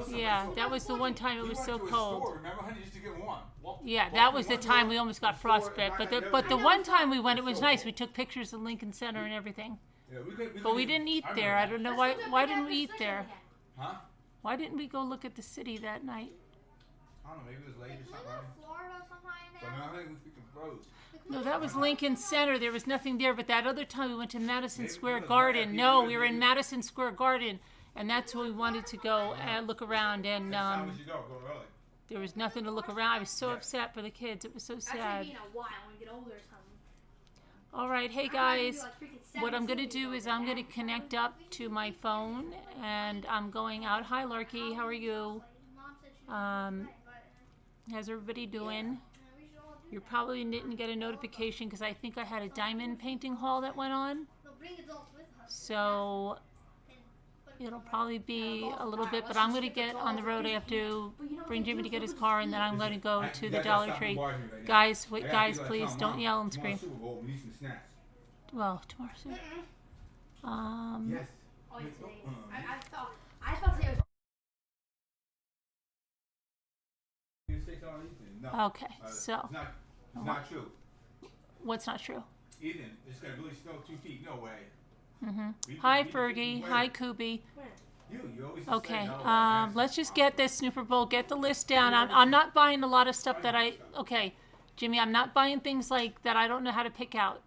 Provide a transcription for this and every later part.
Yeah, that was the one time it was so cold. Remember, honey, used to get warm. Yeah, that was the time we almost got frostbite. But the one time we went, it was nice. We took pictures of Lincoln Center and everything. Yeah, but we didn't eat there. I don't know why. Why didn't we eat there? Huh? Why didn't we go look at the city that night? I don't know. Maybe it was late or something. Florida sometime But no, I think we freaking froze. No, that was Lincoln Center. There was nothing there. But that other time we went to Madison Square Garden. No, we were in Madison Square Garden, and that's where we wanted to go and look around. And Next time we should go early. there was nothing to look around. I was so upset for the kids. It was so sad. That's gonna be in a while when we get older or something. All right, hey guys, what I'm going to do is I'm going to connect up to my phone, and I'm going out. Hi, Larky, how are you? How's everybody doing? You probably didn't get a notification because I think I had a diamond painting haul that went on. So it'll probably be a little bit, but I'm going to get on the road. I have to bring Jimmy to get his car, and then I'm going to go to the Dollar Tree. Guys, wait, guys, please don't yell and scream. Well, tomorrow soon. Yes. Oh, yeah, today. I thought today was. Okay, so. It's not true. What's not true? Ethan, it's going to really snow 2 feet. No way. Hi, Fergie. Hi, Kubi. You always Okay, say no. let's just get this Snooper Bowl, get the list down. I'm not buying a lot of stuff that okay, Jimmy, I'm not buying things like that I don't know how to pick out.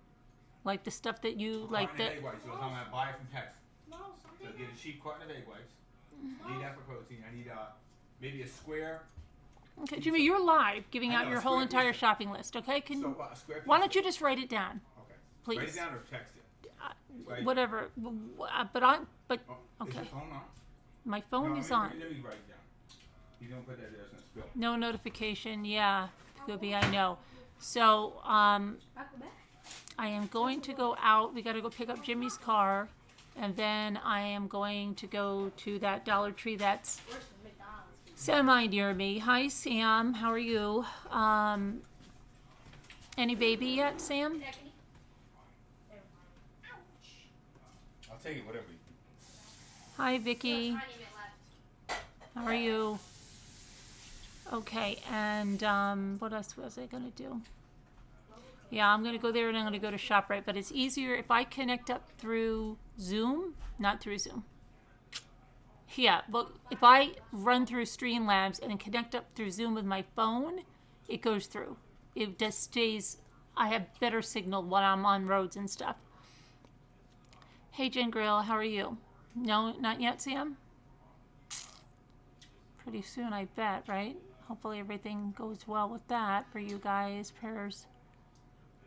Like the stuff that you, like that. Egg whites. So I'm going to buy it from Tex. So get a cheap carton of egg whites. I need that for protein. I need maybe a square. Okay, Jimmy, you're live giving out your whole entire shopping list, okay? Why don't you just write it down? Okay. Please. Write it down or text it. Whatever. But Is okay. your phone on? My phone is on. Let me write it down. You don't put that there, it's going to spill. No notification. Yeah, could be. I know. So, I am going to go out. We got to go pick up Jimmy's car, and then I am going to go to that Dollar Tree that's semi near me. Hi, Sam. How are you? Any baby yet, Sam? I'll take it, whatever. Hi, Vicky. How are you? Okay, and what else was I going to do? Yeah, I'm going to go there and I'm going to go to ShopRite, but it's easier if I connect up through Zoom, not through Zoom. Yeah, but if I run through Streamlabs and connect up through Zoom with my phone, it goes through. It just stays, I have better signal when I'm on roads and stuff. Hey, Jen Grill, how are you? No, not yet, Sam? Pretty soon, I bet, right? Hopefully everything goes well with that for you guys. Prayers.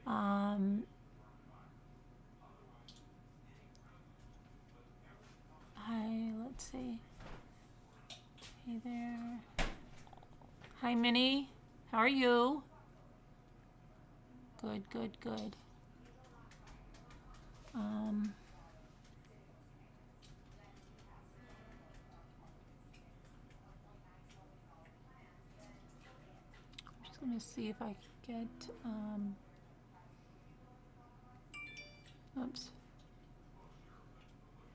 Hi, let's see. Hey there. Hi, Minnie. How are you? Good, good, good. I'm just going to see if I can get, oops.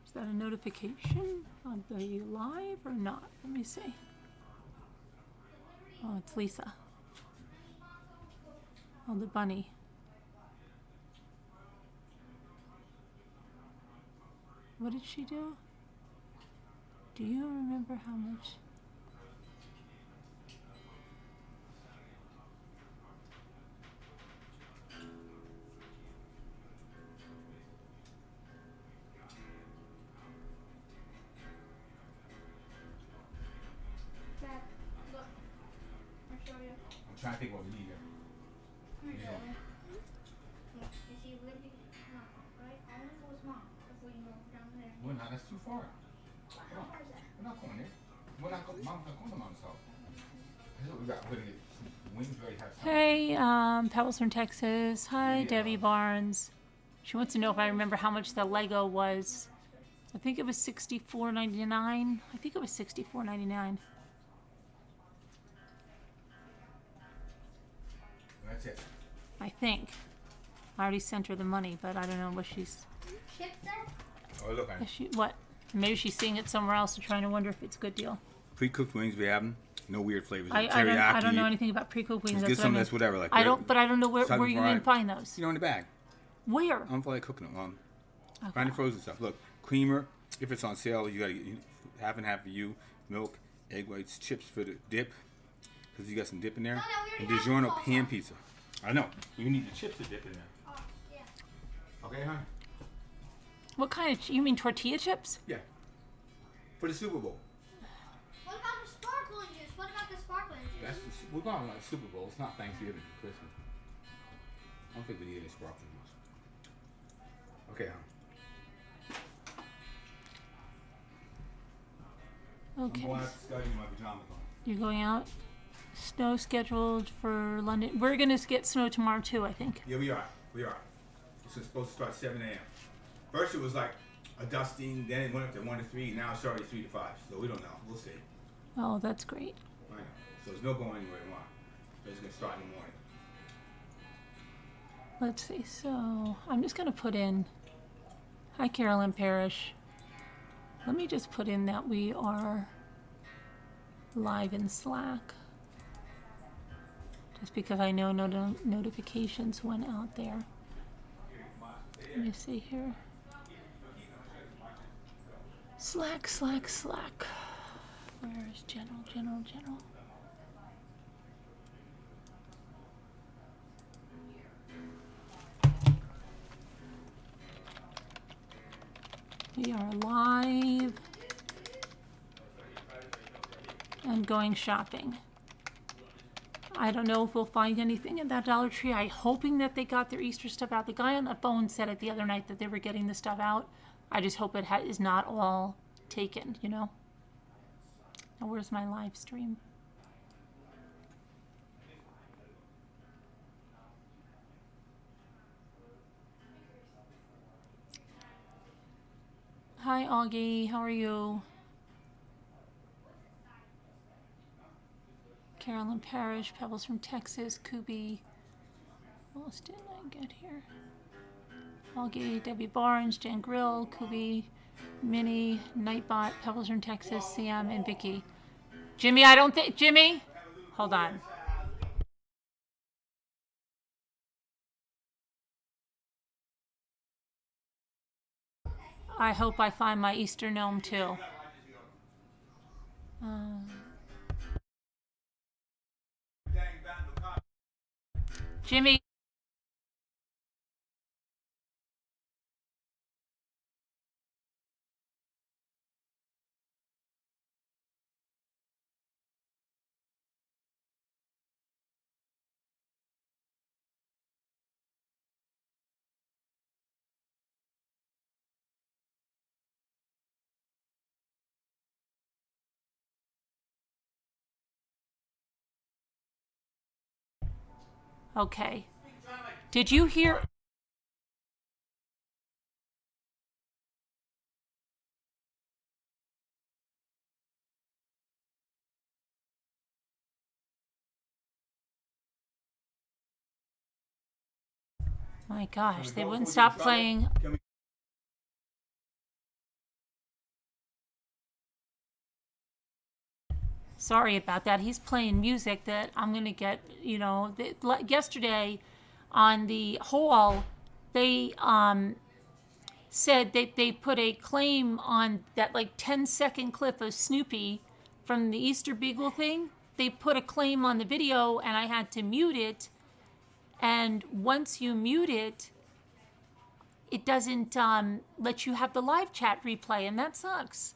Is that a notification of the live or not? Let me see. Oh, it's Lisa. Oh, the bunny. What did she do? Do you remember how much? I'm trying to think what we need here. We're not, that's too far. We're not going there. We're not going, Mom's not going to Mom's house. We got, we're going to get some wings ready. Hey, Pebbles from Texas. Hi, Debbie Barnes. She wants to know if I remember how much the Lego was. I think it was $64.99. I think it was $64.99. That's it. I think. I already sent her the money, but I don't know what she's... Oh, look, What? Maybe she's seeing it somewhere else and trying to wonder if it's a good deal. Pre-cooked wings we have them. No weird flavors. I don't know anything about pre-cooked wings. Just That's get some what I that's mean. whatever. Like I don't know where you fried. can find those. You know, in the bag. Where? I don't feel like cooking them. Okay. Find the frozen stuff. Look, creamer. If it's on sale, you gotta get half and half for you. Milk, egg whites, chips for the dip. Because you got some dip in there. And DiGiorno pan pizza. I know. You need the chips to dip in there. Oh, yeah. Okay, hon? What kind of? You mean tortilla chips? Yeah. For the Super Bowl. What about the sparkling juice? What about the sparkling juice? We're going to like Super Bowl. It's not Thanksgiving or Christmas. I don't think we need any sparkling juice. Okay, hon. Okay. I'm going out to study in my pajamas on. You're going out? Snow scheduled for London. We're going to get snow tomorrow too, I think. Yeah, we are. We are. It's supposed to start 7 a.m. First it was like a dusting, then it went up to 1 to 3, now it's already 3 to 5. So we don't know. We'll see. Oh, that's great. I know. So there's no going anywhere tomorrow. So it's going to start in the morning. Let's see. So I'm just going to put in, hi, Carolyn Parrish. Let me just put in that we are live in Slack. Just because I know notifications went out there. Let me see here. Slack. Where is general? We are live and going shopping. I don't know if we'll find anything in that Dollar Tree. I'm hoping that they got their Easter stuff out. The guy on the phone said it the other night that they were getting the stuff out. I just hope it is not all taken, you know? Now, where's my live stream? Hi, Augie. How are you? Carolyn Parrish, Pebbles from Texas, Kubi. What else did I get here? Augie, Debbie Barnes, Jan Grill, Kubi, Minnie, Nightbot, Pebbles from Texas, Sam, and Vicky. Jimmy, I don't think... Jimmy? Hold on. I hope I find my Easter gnome too. Jimmy. Okay. Did you hear? My gosh, they wouldn't stop playing. Sorry about that. He's playing music that I'm going to get, you know, yesterday on the Hall, they said that they put a claim on that like 10-second clip of Snoopy from the Easter Beagle thing. They put a claim on the video and I had to mute it. And once you mute it, it doesn't let you have the live chat replay, and that sucks.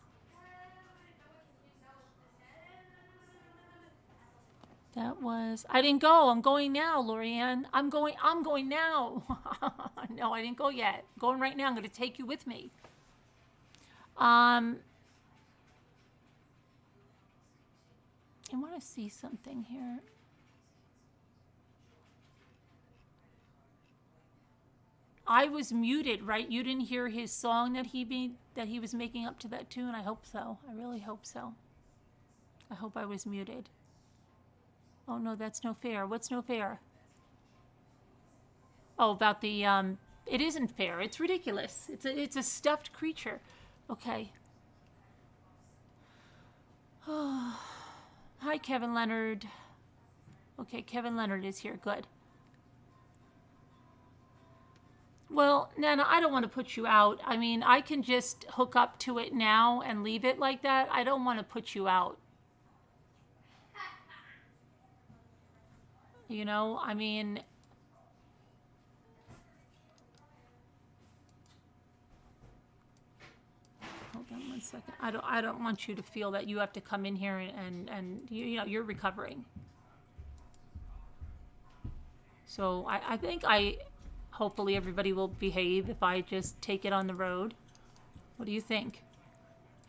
That was, I didn't go. I'm going now, Lorianne. I'm going now. No, I didn't go yet. I'm going right now. I'm going to take you with me. I want to see something here. I was muted, right? You didn't hear his song that he was making up to that tune? I hope so. I really hope so. I hope I was muted. Oh no, that's no fair. What's no fair? Oh, about the it isn't fair. It's ridiculous. It's a stuffed creature. Okay. Hi, Kevin Leonard. Okay, Kevin Leonard is here. Good. Well, Nana, I don't want to put you out. I mean, I can just hook up to it now and leave it like that. I don't want to put you out. You know, I mean, hold on one second. I don't want you to feel that you have to come in here and you know, you're recovering. So I think hopefully everybody will behave if I just take it on the road. What do you think?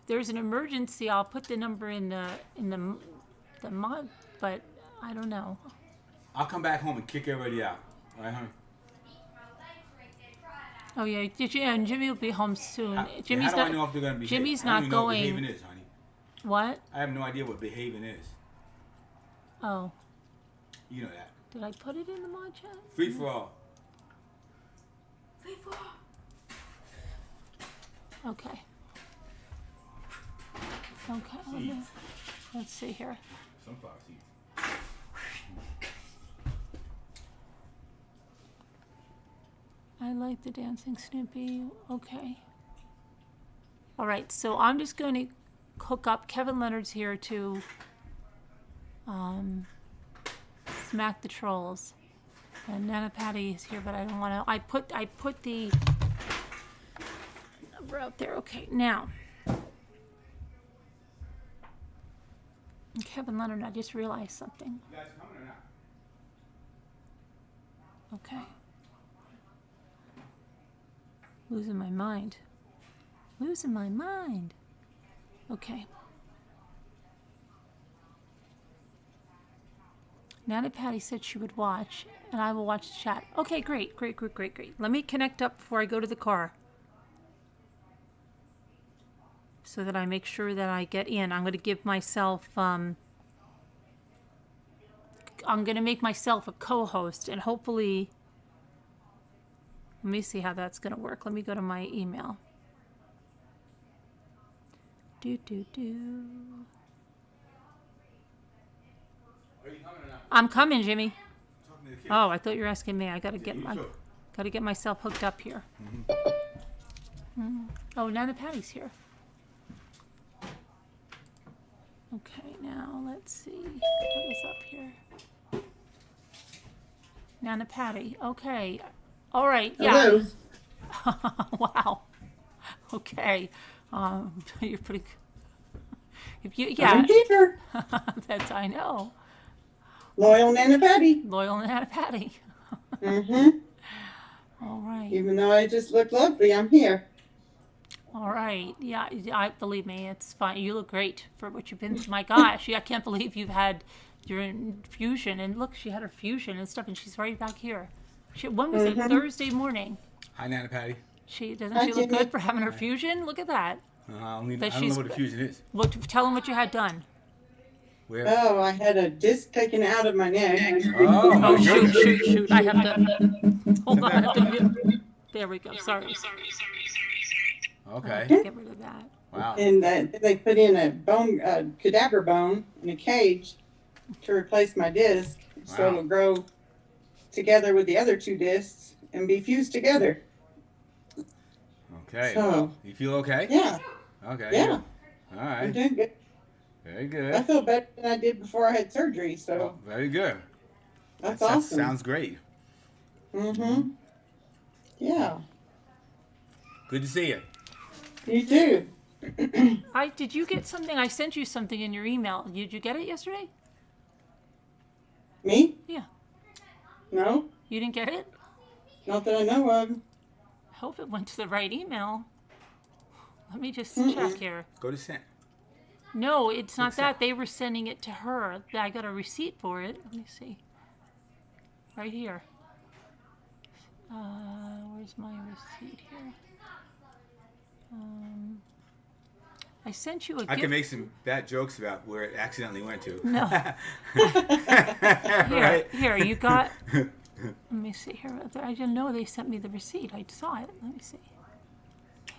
If there's an emergency, I'll put the number in the mod, but I don't know. I'll come back home and kick everybody out. All right, honey? Oh yeah, and Jimmy will be home soon. Jimmy's how do I know if they're going to behave? Jimmy's I don't not even know what going. behaving is, honey. What? I have no idea what behaving is. Oh. You know that. Did I put it in the mod chat? Free for all. Free for all. Okay. Okay. Let's see here. Sunflower seeds. I like the dancing Snoopy. Okay. All right, so I'm just going to hook up. Kevin Leonard's here to smack the trolls, and Nana Patty is here, but I don't want to. I put the number out there. Okay, now Kevin Leonard. I just realized something. You guys coming or not? Okay. Losing my mind. Losing my mind. Okay. Nana Patty said she would watch, and I will watch the chat. Okay, great. Let me connect up before I go to the car, so that I make sure that I get in. I'm going to give myself, I'm going to make myself a co-host, and hopefully, let me see how that's going to work. Let me go to my email. Are you coming or not? I'm coming, Jimmy. Talking to the kids. Oh, I thought you were asking me. I got to Yeah, get myself hooked up here. Oh, Nana Patty's here. Okay, now let's see. What is up here? Nana Patty. Okay. All right. Yeah. Hello. Wow. Okay. You're pretty. If you, yeah. I'm here. That's I know. Loyal Nana Patty. Loyal Nana Patty. Mm-hmm. All right. Even though I just look lovely, I'm here. All right. Yeah, I believe me, it's fine. You look great for what you've been through. My gosh, I can't believe you've had your infusion. And look, she had her fusion and stuff, and she's right back here. When was it? Thursday morning. Hi, Nana Patty. Doesn't Hi, she look Jimmy. good for having her fusion? Look at that. I don't know she's- what a fusion is. Well, tell them what you had done. Where? Oh, I had a disc taken out of my neck. Oh, Oh, shoot. I have to. Hold on. I have to there we go. Sorry. Okay. Get rid of that. Wow. And they put in a cadaver bone in a cage to replace my disc, so Wow. it'll grow together with the other two discs and be fused together. Okay. So, You feel okay? yeah, Okay. yeah, Good. All I'm right. doing good. Very I good. feel better than I did before I had surgery, Oh, so very good. that's That awesome. sounds great. Mm-hmm. Yeah, Good to see you. you too. Did you get something? I sent you something in your email. Did you get it yesterday? Me? Yeah. No, You didn't get it? not that I know of. I hope it went to the right email. Let me just Mm-mm. check here. Go to San. No, it's not that. They were sending it to her. I got a receipt for it. Let me see. Right here. Where's my receipt here? I sent you a I gift. can make some bad jokes about where it accidentally went to. No. Right? Here, you got. Let me see here. I didn't know they sent me the receipt. I saw it. Let me see.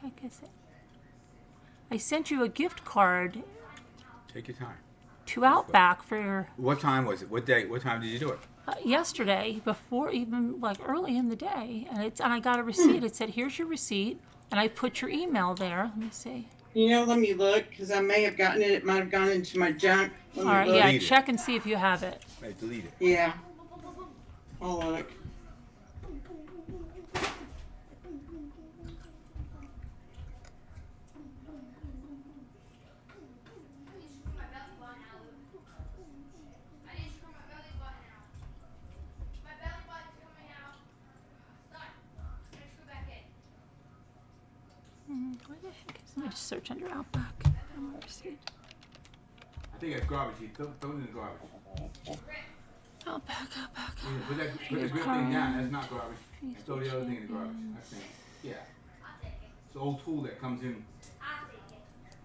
Heck is it? I sent you a gift card Take your time. to Outback for What time was it? What day? What time did you do it? yesterday, before even like early in the day, and I got a receipt. It said, "Here's your receipt," and I put your email there. Let me see. You know, let me look because I may have gotten it. It might have gone into my junk. Let All me right, look. yeah, Delete it. check and see if you have it. Hey, delete it. Yeah. I'll look. My belly button out, Luke. I didn't screw my belly button out. My belly button's coming out. It's done. I'm gonna screw back in. Where the heck is? Let me just search under Outback. Receipt. I think it's garbage. You throw it in the garbage. Outback. Yeah, put the grip thing down. That's not garbage. And throw the other thing in the garbage. I think. Yeah. I'll take it. It's an old tool that comes in. I'll take it.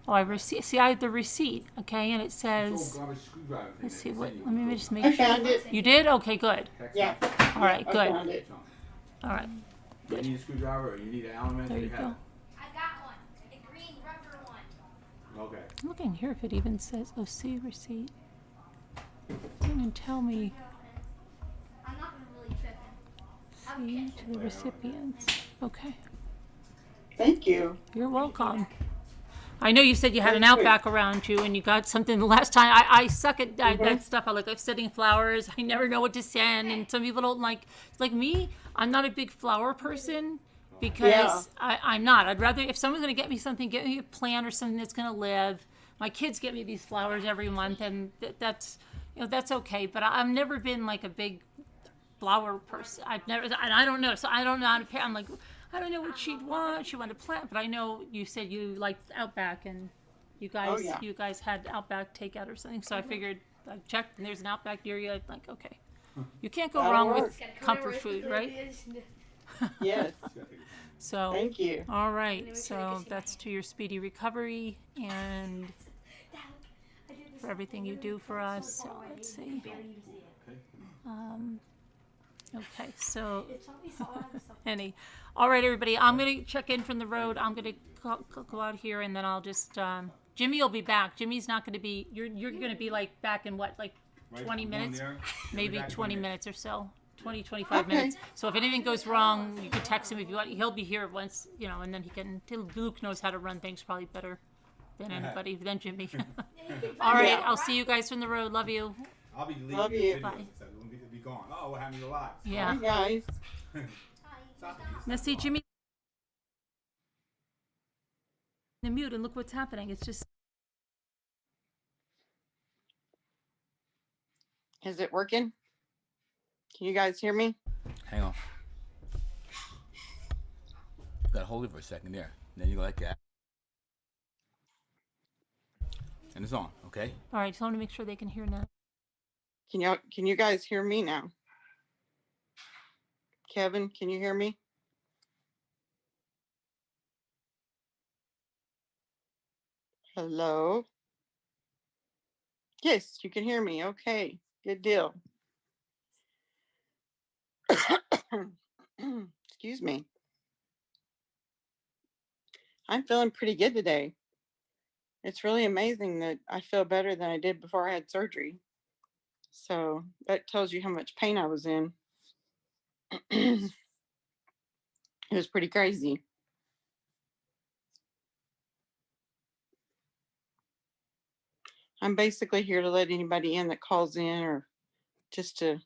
Oh, I see. I have the receipt. Okay, and it It's an says. old garbage screwdriver thing. Let's see that what. they Let send you. me just make I sure. found it. You did? Okay, good. Text Yeah. it. All right, I good. found it. All right, You need a screwdriver or you need an Allen there you wrench? go. I got one. The green rubber one. Okay. I'm looking here if it even says. Oh, see receipt. It doesn't even tell me. I'm not gonna really trip him. See to the recipients. Okay, Thank you. you're welcome. I know you said you had an That's sweet. Outback around you and you got something the last time. I suck at that stuff. I like sending flowers. I never know what to send, and some people don't like me. I'm not a big flower person because I'm not. I'd rather, if someone's going to get me something, get me a plant or something that's going to live. My kids get me these flowers every month, and that's that's okay. But I've never been like a big flower person. I've never, and I don't know. So I don't know how to pay. I'm like, I don't know what she'd want. She wanted to plant, but I know you said you liked Outback, and you guys, yeah. you guys had Outback takeout or something. So I figured I checked, and there's an Outback near you. I'm like, okay, you can't go That'll wrong work. with comfort food, right? Yes. So, Thank you. all right. So that's to your speedy recovery and for everything you do for us. So let's see. Okay, so all right, everybody. I'm gonna check in from the road. I'm gonna go out here, and then I'll just. Jimmy will be back. Jimmy's not gonna be. You're gonna be like back in what, like 20 minutes, maybe 20 minutes or so. 20, 25 Okay. minutes. So if anything goes wrong, you can text him if you want. He'll be here once, and then he can. Luke knows how to run things probably better than anybody, than Jimmy. All right, Yeah. I'll see you guys from the road. Love you. I'll be leaving Love the you. videos. Bye. So it'll be gone. Oh, what happened to the lives? Yeah. Hi, guys. Now see, Jimmy, the mute, and look what's happening. It's just. Is it working? Can you guys hear me? Hang on. Gotta hold it for a second there. Then you go like that. And it's on, okay? All right, just want to make sure they can hear now. Can you guys hear me now? Kevin, can you hear me? Hello? Yes, you can hear me. Okay, good deal. Excuse me. I'm feeling pretty good today. It's really amazing that I feel better than I did before I had surgery. So that tells you how much pain I was in. It was pretty crazy. I'm basically here to let anybody in that calls in or just to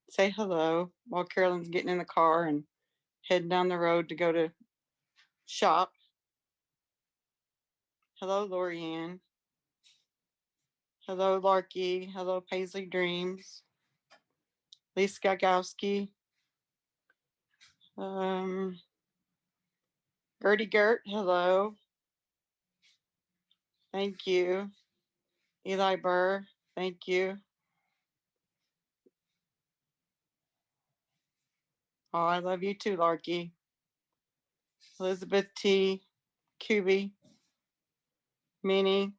say hello while Carolyn's getting in the car and heading down the road to go to shop. Hello, Lorianne. Hello, Larky. Hello, Paisley Dreams. Lisa Gagowski. Gertie Gert, hello. Thank you. Eli Burr, thank you. Oh, I love you too, Larky. Elizabeth T. Kuby. Minnie.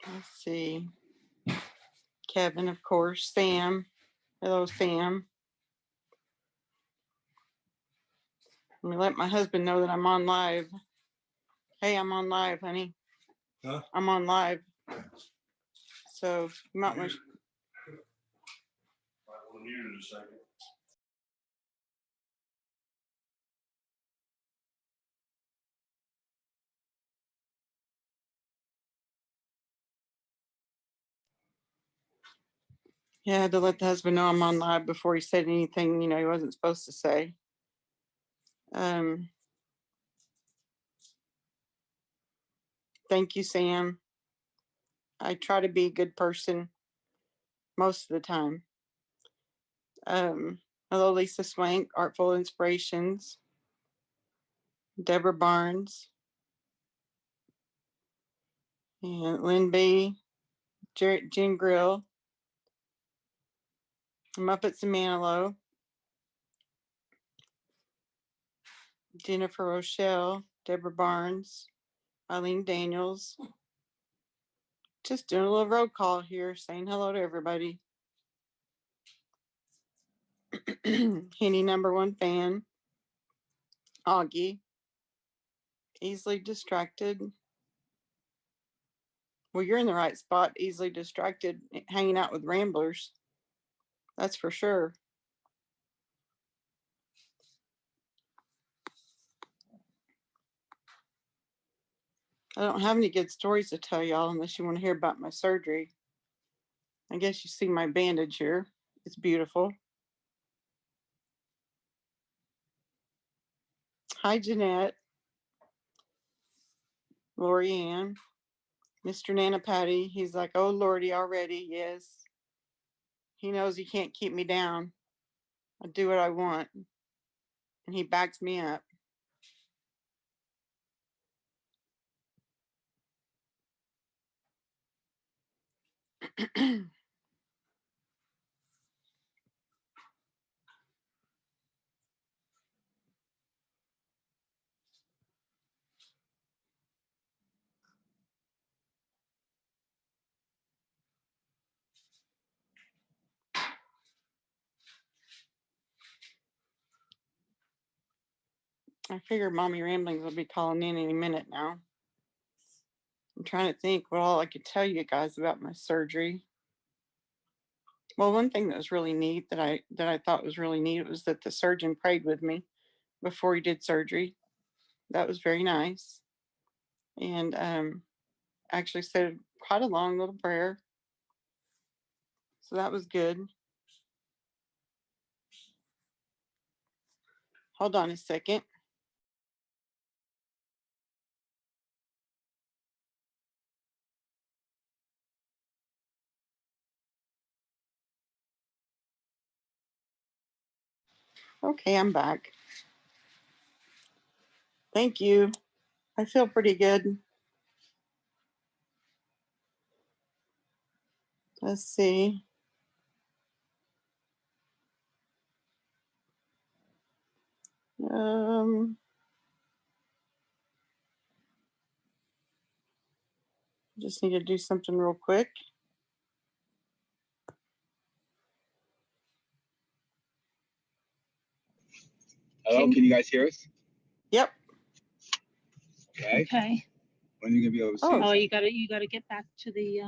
Let's see. Kevin, of course. Sam. Hello, Sam. Let me let my husband know that I'm on live. Hey, I'm on live, honey. Huh? I'm on live. So you might want to. We'll mute in a second. Yeah, I had to let the husband know I'm on live before he said anything, he wasn't supposed to say. Thank you, Sam. I try to be a good person most of the time. Hello, Lisa Swank, Artful Inspirations, Deborah Barnes, and Lynn B, Jen Grill, Muppets and Manilow, Jennifer Rochelle, Deborah Barnes, Eileen Daniels. Just doing a little roll call here, saying hello to everybody. Henny #1 fan, Augie, easily distracted. Well, you're in the right spot, easily distracted, hanging out with ramblers. That's for sure. I don't have any good stories to tell y'all unless you want to hear about my surgery. I guess you see my bandage here. It's beautiful. Hi, Jeanette. Lori Ann. Mr. Nana Patty. He's like, oh, Lordy, already. Yes. He knows he can't keep me down. I do what I want. And he backs me up. I figure Mommy Ramblings will be calling in any minute now. I'm trying to think what all I could tell you guys about my surgery. Well, one thing that was really neat that I thought was really neat was that the surgeon prayed with me before he did surgery. That was very nice. And actually said quite a long little prayer. So that was good. Hold on a second. Okay, I'm back. Thank you. I feel pretty good. Let's see. Just need to do something real quick. Hello, can you guys hear us? Yep. Okay. Okay. When are you gonna be able to see Oh. us? Oh, you gotta get back to the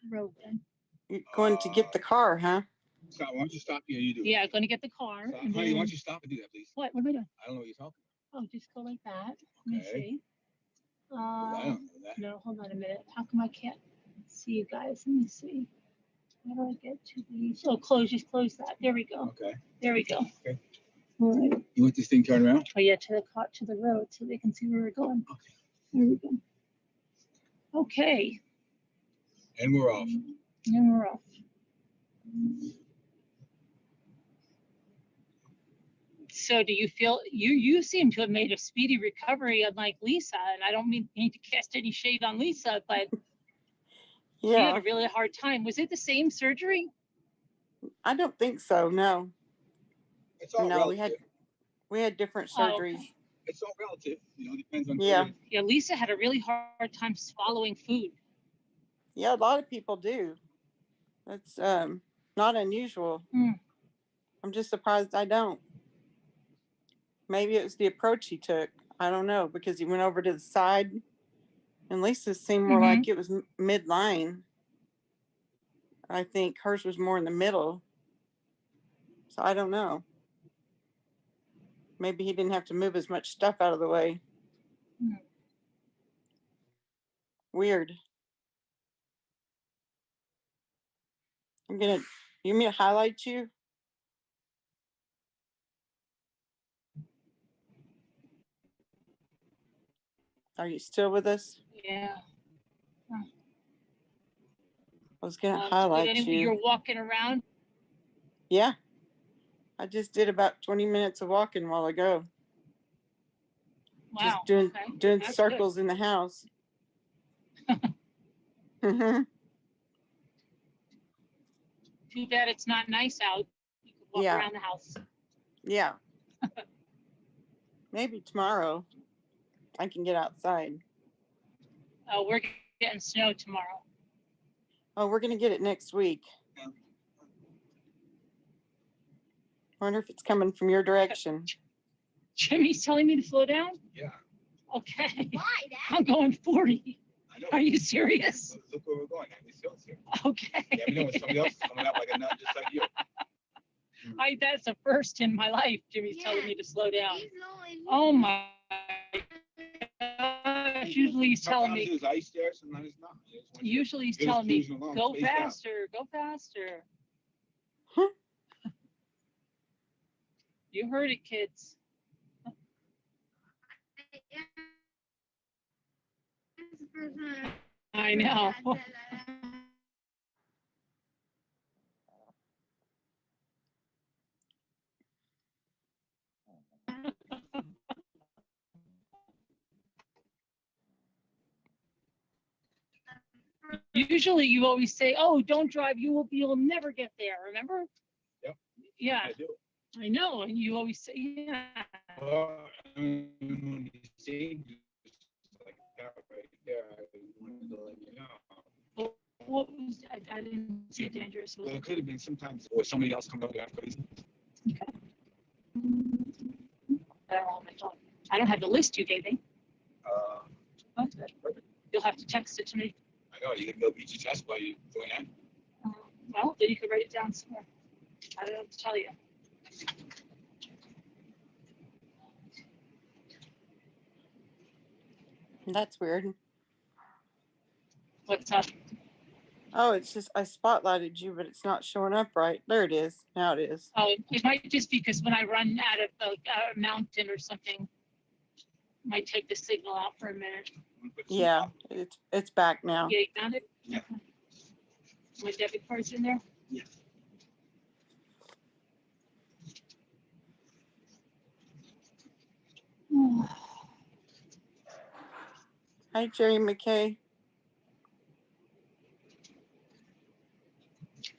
road then. You're going to get the car, huh? Stop. Why don't you stop here? You do it. Yeah, gonna get the car. Stop. And Honey, why then, don't you stop and do that, please? what am I doing? I don't know what you're talking Oh, just go like that. Let me Okay. see. about. I don't know that. No, hold on a minute. How come I can't see you guys? Let me see. How do I get to these? Oh, just close that. There we go. Okay. There we go. Okay. All right. You want this thing turned around? Oh yeah, to the road so they can see where we're going. Okay. There we go. Okay. And we're off. And we're off. So do you feel you seem to have made a speedy recovery, unlike Lisa? And I don't mean to cast any shade on Lisa, but she had Yeah. a really hard time. Was it the same surgery? I don't think so. No. It's all No, relative. we had different Oh, surgeries. okay. It's all relative. Depends on. Yeah. Yeah, Lisa had a really hard time swallowing food. Yeah, a lot of people do. That's not unusual. Mm. I'm just surprised I don't. Maybe it was the approach he took. I don't know, because he went over to the side And Lisa's seemed more like it was midline. I think hers was more in the middle. So I don't know. Maybe he didn't have to move as much stuff out of the way. Weird. You want me to highlight you? Are you still with us? Yeah. I was gonna Well, highlight you. You're walking around? Yeah. I just did about 20 minutes of walking a while ago. Wow. Just doing That's circles in the house. Too bad it's not nice out. You could walk Yeah. around the house. Yeah. Maybe tomorrow I can get outside. Oh, we're getting snow tomorrow. Oh, we're gonna get it next week. Wonder if it's coming from your direction. Jimmy's telling me to slow down? Yeah. Okay. Why, Dad? I'm going 40. I know. Are you serious? Look where we're going. We still here. Okay. Yeah, we know when somebody else is coming up like a nut just like you. That's a first in my life. Jimmy's telling Yeah. me to slow down. He's lonely. Oh my gosh. Usually he's telling me. Sometimes there's ice there, sometimes it's not. Usually he's Just telling me, cruising along, go spaced out. faster, go faster. Huh? You heard it, kids. It's the first time I know. Dad said that. Usually you always say, oh, don't drive, you'll never get there, remember? Yep. Yeah, I do. I know, and you always say, yeah. Well, when you see like that right there, I wanted to let you know. What was, I didn't see dangerous. Well, it could have been sometimes, or somebody else come up with that crazy. I don't have the list you gave me. That's perfect. You'll have to text it to me. I know, you can go beat your chest while you're doing that. Well, then you can write it down somewhere. I don't know what to tell you. That's weird. What's up? Oh, it's just I spotlighted you, but it's not showing up right. There it is. Now it is. Oh, it might just be because when I run out of a mountain or something, it might take the signal out for a minute. Yeah, it's back now. Yeah, you found it? Yeah. My debit card's in there? Yeah. Hi, Jerry McKay.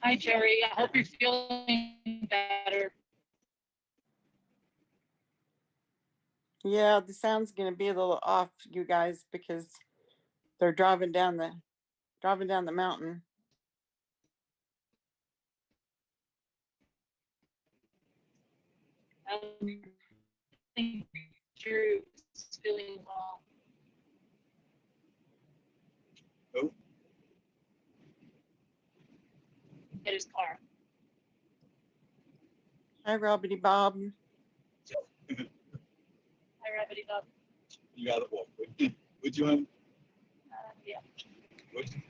Hi, Jerry. I hope you're feeling better. Yeah, the sound's gonna be a little off, you guys, because they're driving down the mountain. I think Jerry's feeling well. Who? Get his car. Hi, Robbity Bob. Hi, Rabbity Dog. You got to walk. Would you? Yeah. Would you?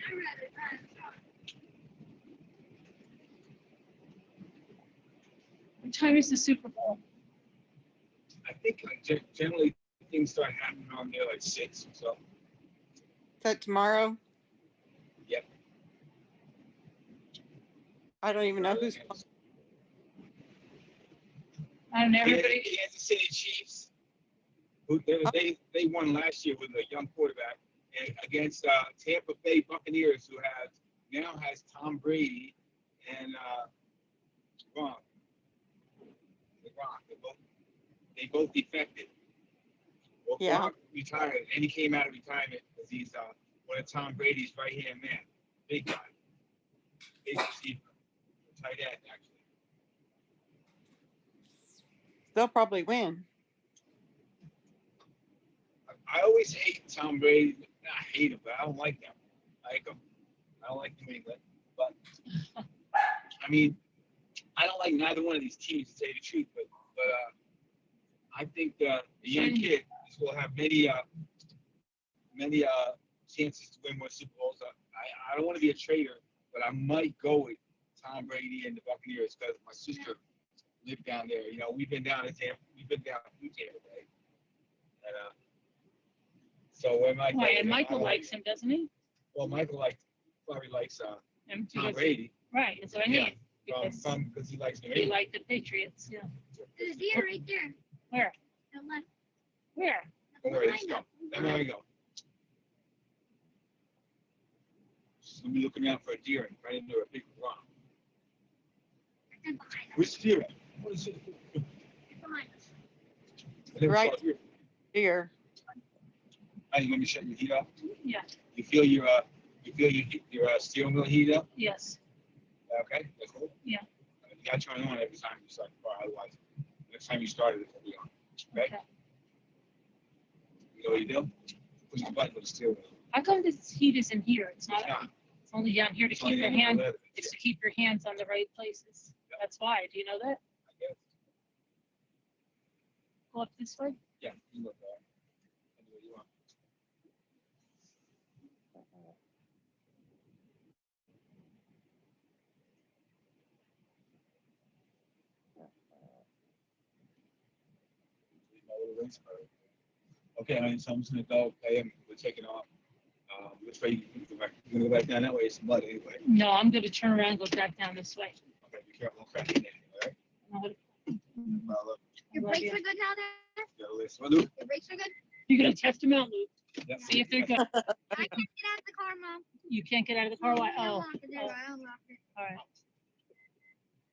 I'd rather drive. What time is the Super Bowl? I think like generally things start happening on there like 6 or so. Is that tomorrow? Yep. I don't even know who's. I don't know. Everybody. Kansas City Chiefs. Who they won last year with a young quarterback and against Tampa Bay Buccaneers, who has Tom Brady and Gronk. They both defected. Well, Yeah. Gronk retired, and he came out of retirement because he's one of Tom Brady's right-hand man. Big guy. Big receiver. Tight end, actually. They'll probably win. I always hate Tom Brady. Not hate him, but I don't like them. I like him. I don't like New England. But I mean, I don't like neither one of these teams to tell you the truth. But I think the young kid will have many chances to win more Super Bowls. I don't want to be a traitor, but I might go with Tom Brady and the Buccaneers because my sister lived down there. You know, we've been down through Tampa Bay, and so we might. Right, and Michael likes him, doesn't he? Well, Michael probably likes Him Tom because- Brady. Right, that's what I Yeah, mean. Because because he likes New he England. liked the Patriots. Yeah. There's a deer right there. Where? The left. Where? Don't worry, let's go. There we go. Just gonna be looking out for a deer and right into a big rock. They're behind us. Where's the deer at? What is it? They're behind us. I never Right. saw a deer. Deer. Hey, you want me to shut your heat off? Yeah. You feel your steering wheel heat up? Yes. Okay, that's cool. Yeah. You gotta turn it on every time you start the car, otherwise, next time you start it, it'll be on. Okay? You know what you do? Push the button with the steering wheel. How come this heat isn't here? It's not. It's not. It's only down here to It's keep only your in the hand. leather. It's to keep your hands on the right places. Yeah. That's why. Do you know that? I guess. Go up this way. Yeah, you look all right. I do what you want. Okay, so I'm just gonna go pay him. We're taking off. Which way you go back? You're gonna go back down that way. It's mud anyway. No, I'm going to turn around and go back down this way. Okay, be careful. Don't crash in there. All right. I'm gonna- Follow. Your love brakes you. are good now, there? You gotta listen. Well, Luke. Your brakes are good? You're going to test them out, Luke. Yep. See if they're good. I can't get out of the car, Mom. You can't get out of the car. Why? I Oh, unlocked it. There, I unlocked it. all right.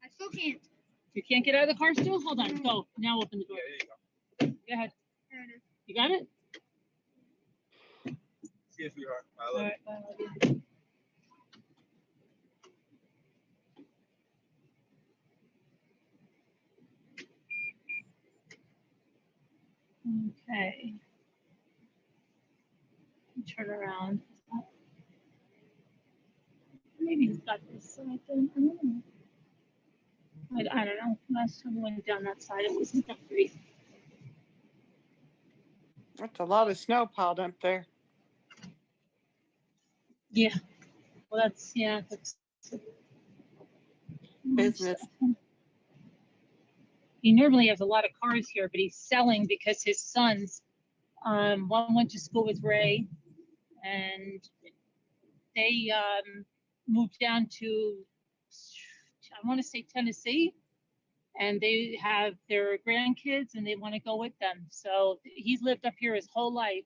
I still can't. You can't get out of the car still? Hold on. Go. Now open the door. Yeah, there you go. Go ahead. There it is. You got it? See you, sweetheart. I All love right. Bye. Love you. Okay. Turn around. Maybe he's got this side then. I don't know. I don't know. Last time we went down that side, it wasn't that great. That's a lot of snow piled up there. Yeah. Well, that's Business. He normally has a lot of cars here, but he's selling because his sons, one went to school with Ray, and they moved down to, I want to say Tennessee, and they have their grandkids, and they want to go with them. So he's lived up here his whole life,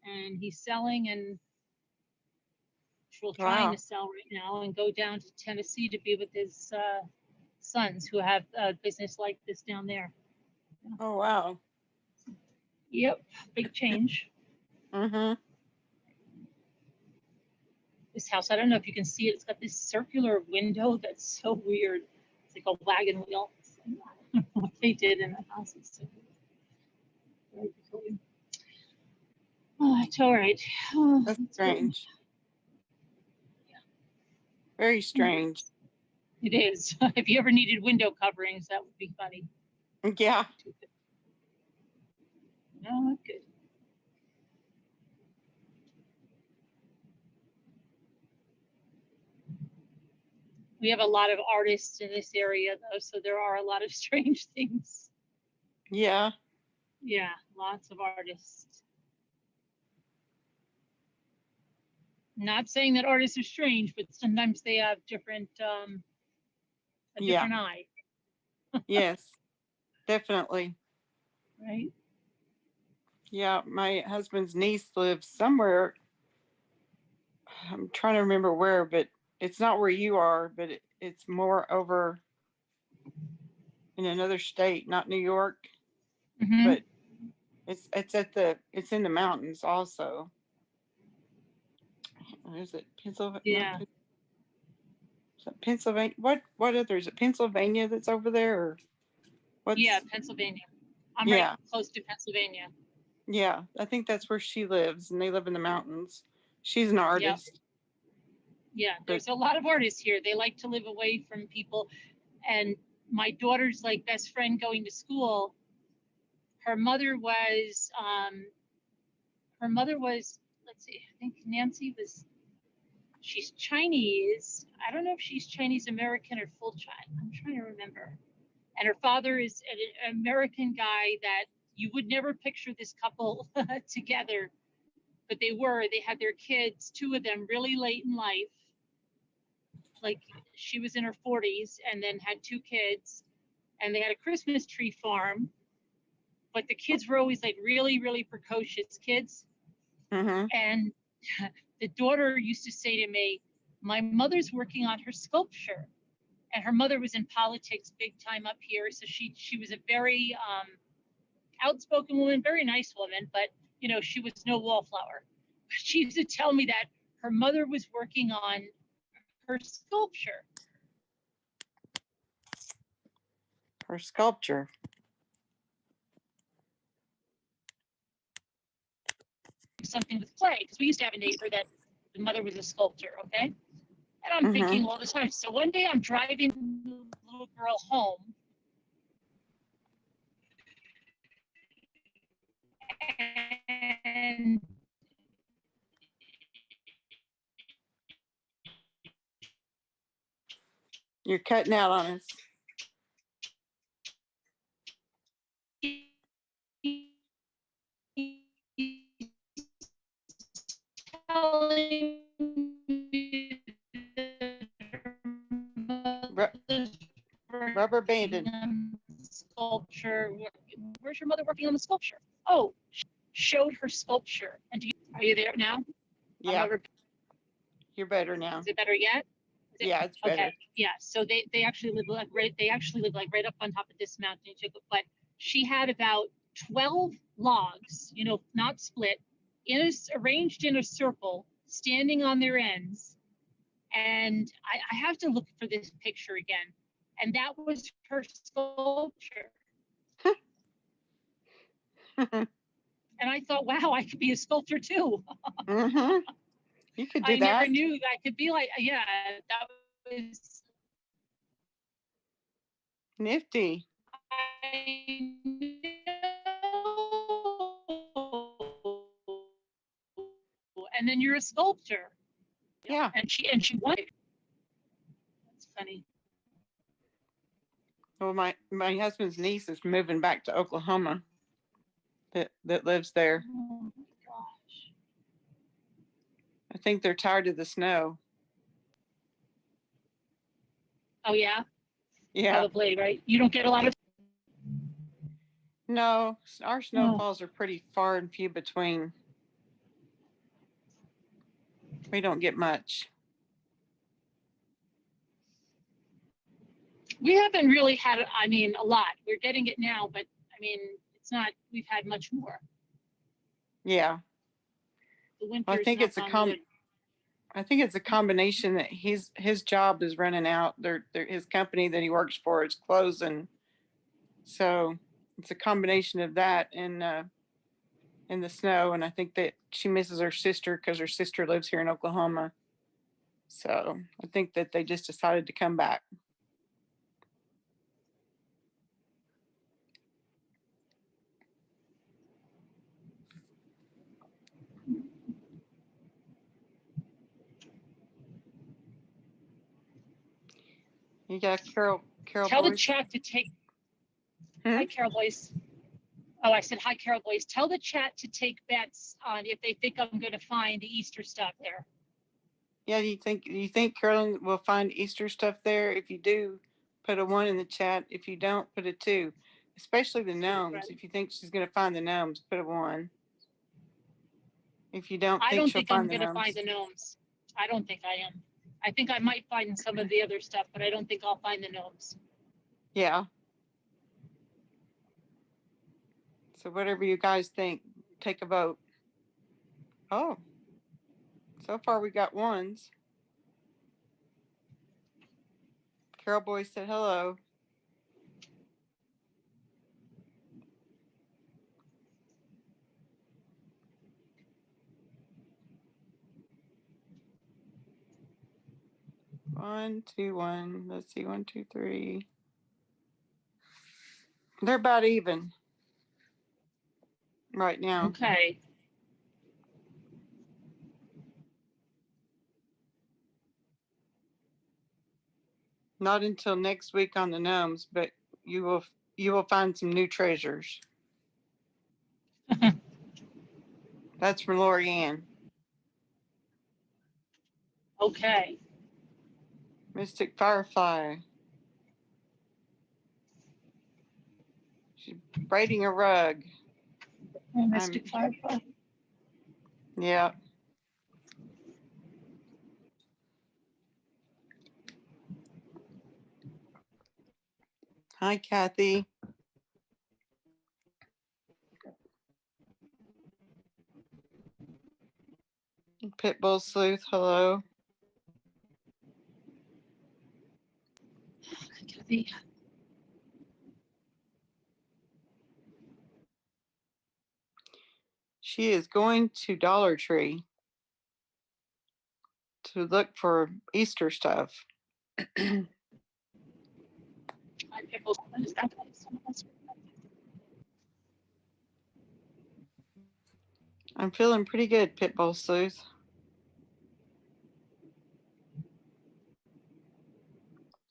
and he's selling and trying Wow. to sell right now and go down to Tennessee to be with his sons who have a business like this down there. Oh, wow. Yep, big change. Mm-hmm. This house, I don't know if you can see it. It's got this circular window that's so weird. It's like a wagon wheel. I don't know what they did in the house. It's so very peculiar. Oh, it's all right. Oh, That's it's good. strange. Very strange. It is. If you ever needed window coverings, that would be funny. Yeah. No, good. We have a lot of artists in this area, though, so there are a lot of strange things. Yeah. Yeah, lots of artists. Not saying that artists are strange, but sometimes they have different, a Yeah. different eye, Yes. Definitely. right? Yeah. My husband's niece lives somewhere. I'm trying to remember where, but it's not where you are, but it's more over in another state, not New York, Mhm. but it's in the mountains also. Is it Pennsylvania? Yeah. Pennsylvania. What other is it? Pennsylvania that's over there? Or What's Yeah, Pennsylvania. I'm yeah, right close to Pennsylvania. yeah. I think that's where she lives, and they live in the mountains. She's an Yep. artist, Yeah, but there's a lot of artists here. They like to live away from people. And my daughter's like best friend going to school. Her mother was, let's see, I think Nancy was, she's Chinese. I don't know if she's Chinese American or full China. I'm trying to remember. And her father is an American guy that you would never picture this couple together, but they were. They had their kids, two of them, really late in life. Like she was in her 40s and then had two kids, and they had a Christmas tree farm, but the kids were always like really, really precocious kids. mm-hmm. And the daughter used to say to me, my mother's working on her sculpture. And her mother was in politics big time up here. So she was a very outspoken woman, very nice woman, but you know, she was no wallflower. She used to tell me that her mother was working on her sculpture. Her sculpture. Something with clay, because we used to have a neighbor that the mother was a sculptor, okay? And I'm thinking all the time. So one day I'm driving the little girl home, and You're cutting out on us. telling me that her Rubber banded. sculpture. Where's your mother working on the sculpture? Oh, showed her sculpture. And are you there now? Yeah, you're better now. Is it better yet? Yeah, it's better. Okay. Yeah. So they actually live like right up on top of this mountain. But she had about 12 logs, you know, not split, arranged in a circle, standing on their ends. And I have to look for this picture again. And that was her sculpture. And I thought, wow, I could be a sculptor too. Mm-hmm. You could do I that. never knew I could be like, yeah, that was Nifty. I know. And then you're a sculptor. Yeah. And she won. That's funny. Well, my husband's niece is moving back to Oklahoma. That lives there. Oh gosh. I think they're tired of the snow. Oh yeah. Yeah. Probably, right? You don't get a lot of. No, our snowfalls are pretty far and few between. We don't get much. We haven't really had. I mean, a lot. We're getting it now, but I mean, it's not. We've had much more. Yeah. The winter. I think it's I think it's a combination that his job is running out. His company that he works for is closing. So it's a combination of that and the snow. And I think that she misses her sister because her sister lives here in Oklahoma. So I think that they just decided to come back. You got Carol Tell the Boyce. chat to take. Hi, Carol Boyce. Oh, I said hi, Carol Boyce. Tell the chat to take bets on if they think I'm going to find the Easter stuff there. Yeah, you think Carolyn will find Easter stuff there? If you do, put a 1 in the chat. If you don't, put a 2. Especially the gnomes. If you think she's going to find the gnomes, put a 1. If you don't I don't she'll think I'm find the going to gnomes. find the gnomes. I don't think I am. I think I might find some of the other stuff, but I don't think I'll find the gnomes. Yeah. So whatever you guys think, take a vote. Oh, so far we got 1s. Carol Boy said hello. 1, 2, 1. Let's see, 1, 2, 3. They're about even right now. Okay. Not until next week on the gnomes, but you will find some new treasures. That's from Lori Ann. Okay. Mystic Firefly. She's braiding a rug. Mystic Firefly. Yeah. Hi, Kathy. Pitbull Sleuth, hello. Kathy. She is going to Dollar Tree to look for Easter stuff. I'm feeling pretty good, Pitbull Sleuth.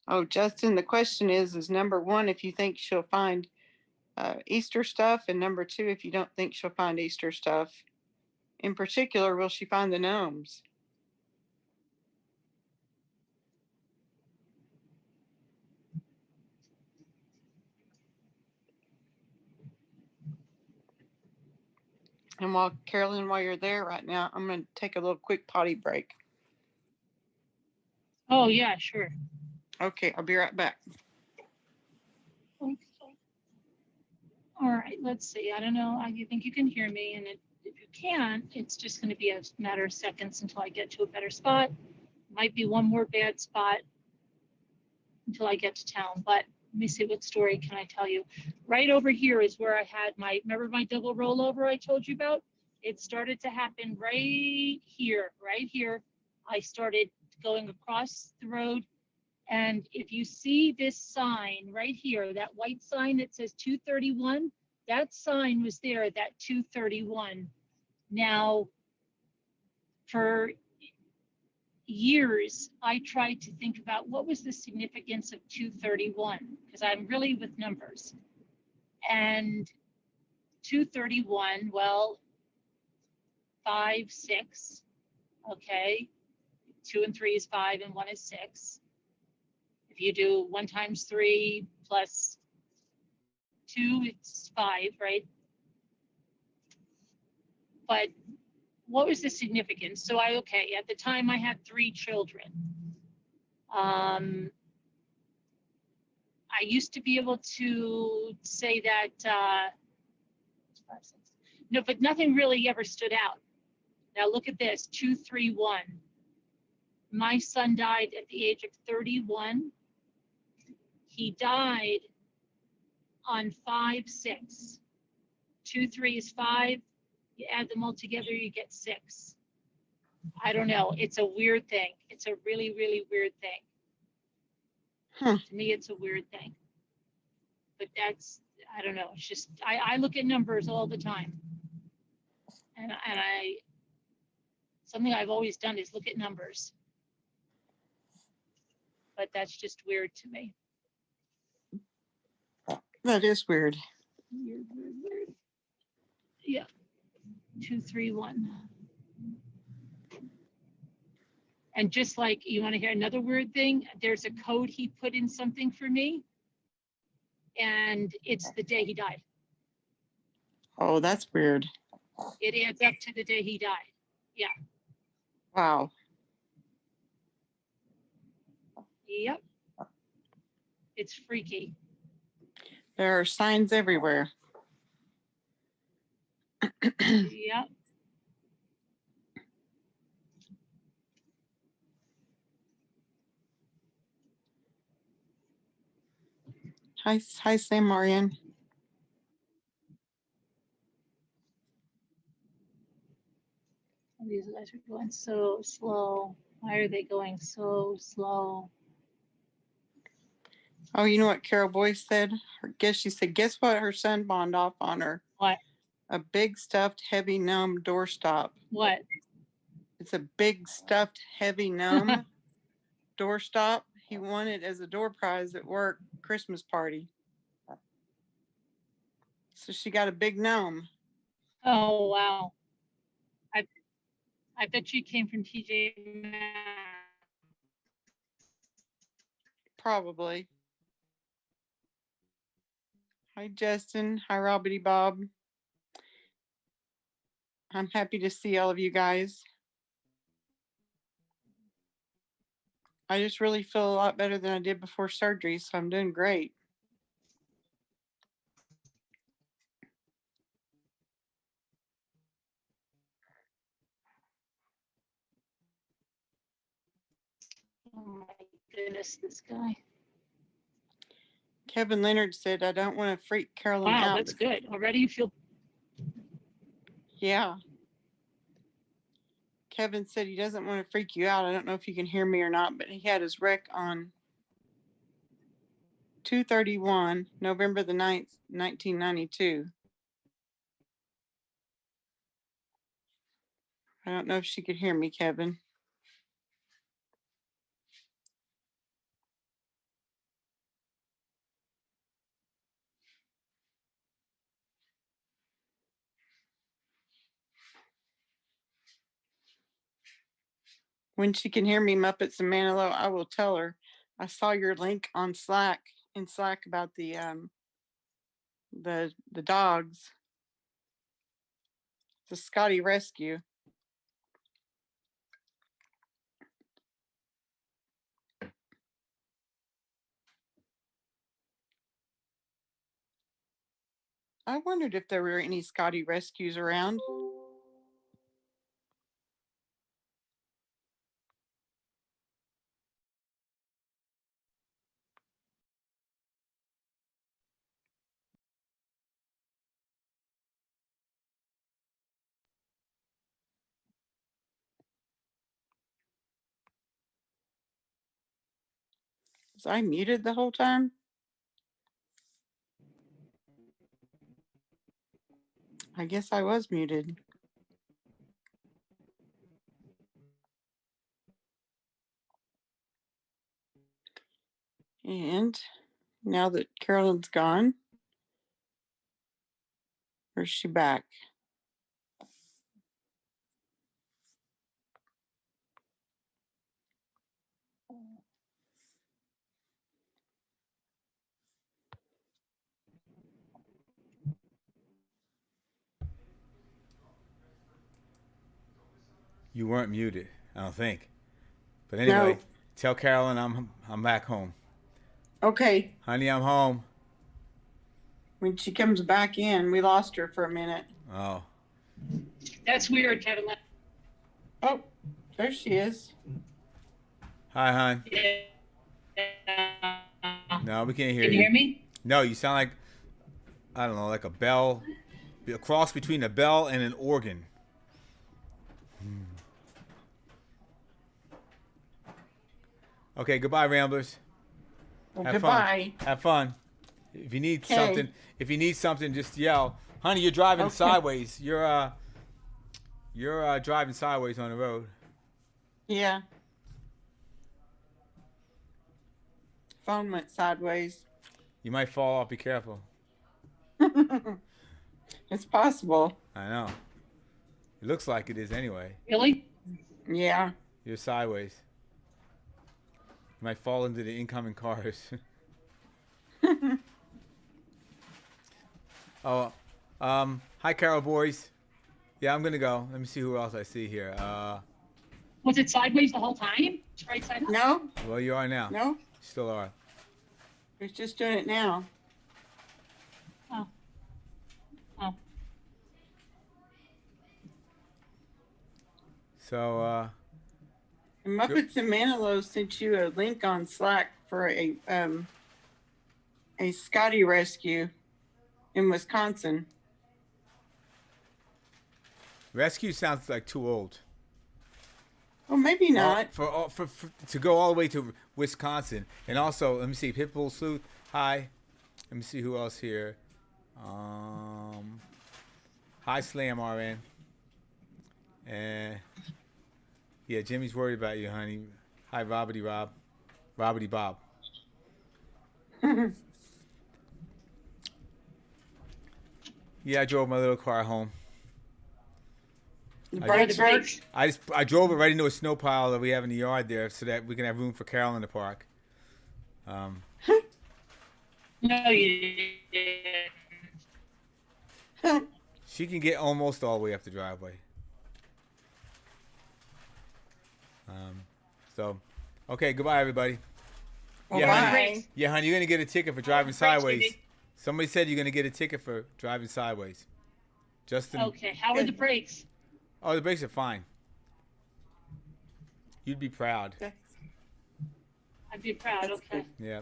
Oh, Justin, the question is number 1, if you think she'll find Easter stuff, and number 2, if you don't think she'll find Easter stuff. In particular, will she find the gnomes? And Carolyn, while you're there right now, I'm going to take a little quick potty break. Oh, yeah, sure. Okay, I'll be right back. Okay. All right, let's see. I don't know. I think you can hear me, and if you can't, it's just going to be a matter of seconds until I get to a better spot. Might be one more bad spot until I get to town, but let me see, what story can I tell you? Right over here is where I had remember my double rollover I told you about? It started to happen right here. I started going across the road, and if you see this sign right here, that white sign that says 231, that sign was there at that 231. Now, for years, I tried to think about what was the significance of 231, because I'm really with numbers. And 231, well, 5, 6, okay. 2 and 3 is 5 and 1 is 6. If you do 1 times 3 plus 2, it's 5, right? But what was the significance? So at the time I had 3 children. I used to be able to say that, no, but nothing really ever stood out. Now look at this, 231. My son died at the age of 31. He died on 5/6. 2, 3 is 5. You add them all together, you get 6. I don't know. It's a weird thing. It's a really, really weird thing. To me, it's a weird thing. But that's, I don't know. It's just, I look at numbers all the time. And something I've always done is look at numbers. But that's just weird to me. That is weird. Weird. Yeah. 2, 3, 1. And just like, you want to hear another weird thing? There's a code he put in something for me, and it's the day he died. Oh, that's weird. It adds up to the day he died. Yeah. Wow. Yep. It's freaky. There are signs everywhere. Yep. Hi, Sam Marian. These guys are going so slow. Why are they going so slow? Oh, you know what Carol Boyce said? She said, guess what her son pawned off on her? What? A big stuffed heavy gnome doorstop. What? It's a big stuffed heavy gnome doorstop. He won it as a door prize at work Christmas party. So she got a big gnome. Oh, wow. I bet you came from TJ Maxx. Probably. Hi, Justin. Hi, Robbity Bob. I'm happy to see all of you guys. I just really feel a lot better than I did before surgery, so I'm doing great. Oh my goodness, this guy. Kevin Leonard said, I don't want to freak Carolyn out. Wow, that's good. Already you feel. Yeah. Kevin said he doesn't want to freak you out. I don't know if you can hear me or not, but he had his wreck on 2/31, November the 9th, 1992. I don't know if she could hear me, Kevin. When she can hear me, Muppets and Manilow, I will tell her. I saw your link on Slack about the dogs, the Scotty rescue. I wondered if there were any Scotty rescues around. Was I muted the whole time? I guess I was muted. And now that Carolyn's gone, or is she back? You weren't muted, I don't think. But anyway, No. tell Carolyn I'm back home. Okay. Honey, I'm home. When she comes back in, we lost her for a minute. Oh. That's weird, Kevin. Oh, there she is. Hi, hon. Yeah. No, we can't hear Can you hear me? No, you sound like, I don't know, like a bell. A cross between a bell and an organ. Okay, goodbye, Ramblers. Well, Have goodbye. fun. Have fun. If you need Okay. something, just yell. Honey, you're driving Okay. sideways. You're driving sideways on the road. Yeah. Phone went sideways. You might fall off. Be careful. It's possible. I know. It looks like it is anyway. Really? Yeah. You're sideways. You might fall into the incoming cars. Oh, hi, Carol boys. Yeah, I'm gonna go. Let me see who else I see here. Was it sideways the whole time? Right side up? No, Well, you are now. no, Still are. it's just doing it now. Oh. Oh. So, And Muppets and Manilow sent you a link on Slack for a Scotty rescue in Wisconsin. rescue sounds like too old. Well, maybe not. For to go all the way to Wisconsin, and also let me see, Pitbull Sleuth. Hi, let me see who else here. Hi Slam RN, and yeah, Jimmy's worried about you, honey. Hi Robbity Rob, Robbity Bob. Yeah, I drove my little car home. The I brakes drove, work. I drove it right into a snow pile that we have in the yard there, so that we can have room for Carol in the park. No, you didn't. She can get almost all the way up the driveway. So, okay, goodbye, everybody. Well, Yeah, honey. bye. Yeah, honey, you're gonna get a ticket for driving sideways. Somebody said you're gonna get a ticket for driving sideways. Justin. Okay, how are the brakes? Oh, the brakes are fine. You'd be proud. I'd be proud. That's Okay. good. Yeah.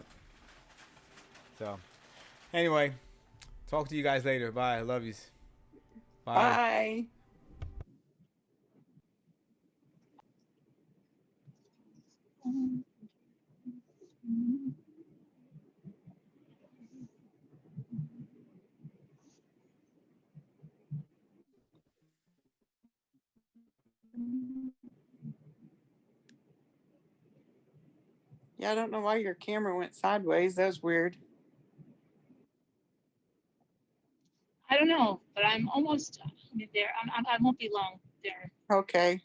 So, anyway, talk to you guys later. Bye. I love yous. Bye. Bye. Yeah, I don't know why your camera went sideways. That was weird. I don't know, but I'm almost there. I won't be long there. Okay.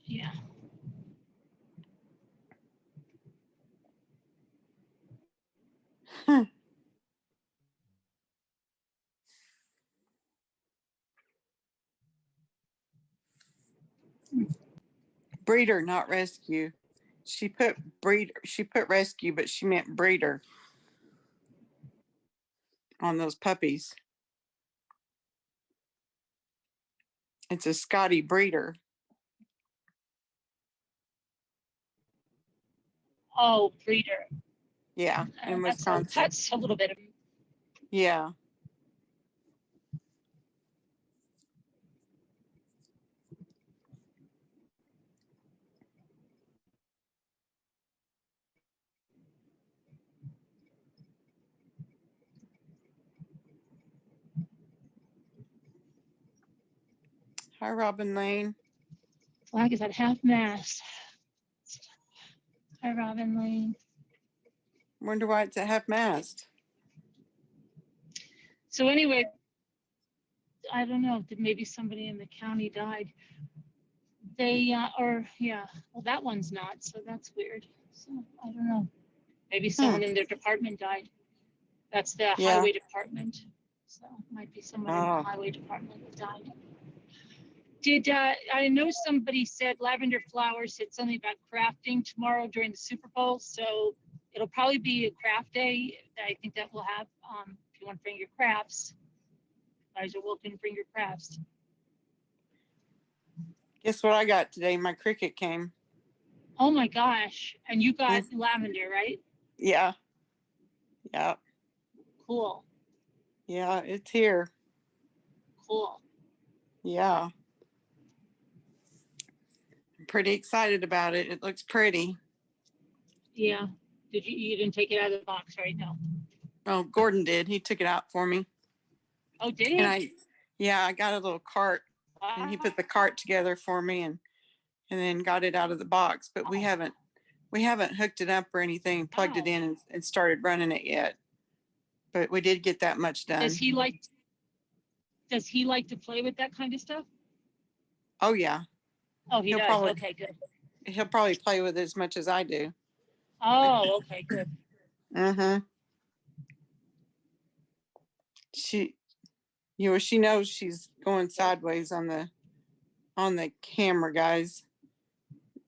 Yeah. Breeder, not rescue. She put breeder. She put rescue, but she meant breeder on those puppies. It's a Scotty breeder. Oh, breeder. Yeah, in Wisconsin. That's a little bit of. Yeah. Hi, Robin Lane. Flag is at half mast. Hi, Robin Lane. Wonder why it's at half mast. So anyway, I don't know. Maybe somebody in the county died. They well, that one's not. So that's weird. So I don't know. Maybe someone in their department died. That's the Yeah. highway department. So it might be someone in Oh. the highway department that died. Did I know somebody said Lavender Flowers said something about crafting tomorrow during the Super Bowl? So it'll probably be a craft day. I think that we'll have. If you want to bring your crafts, you guys are welcome to bring your crafts. Guess what I got today? My cricket came. Oh my gosh! And you got lavender, right? Yeah. Yeah. Cool. Yeah, it's here. Cool. Yeah. I'm pretty excited about it. It looks pretty. Yeah. You didn't take it out of the box, right? No. Oh, Gordon did. He took it out for me. Oh, did he? And I got a little cart and he put the cart together for me and then got it out of the box, but we haven't hooked it up or anything, plugged it in and started running it yet. But we did get that much done. Does he like to play with that kind of stuff? Oh yeah. Oh, he does. Okay, good. He'll probably play with it as much as I do. Oh, okay, good. Mm-hmm. She knows she's going sideways on the camera, guys.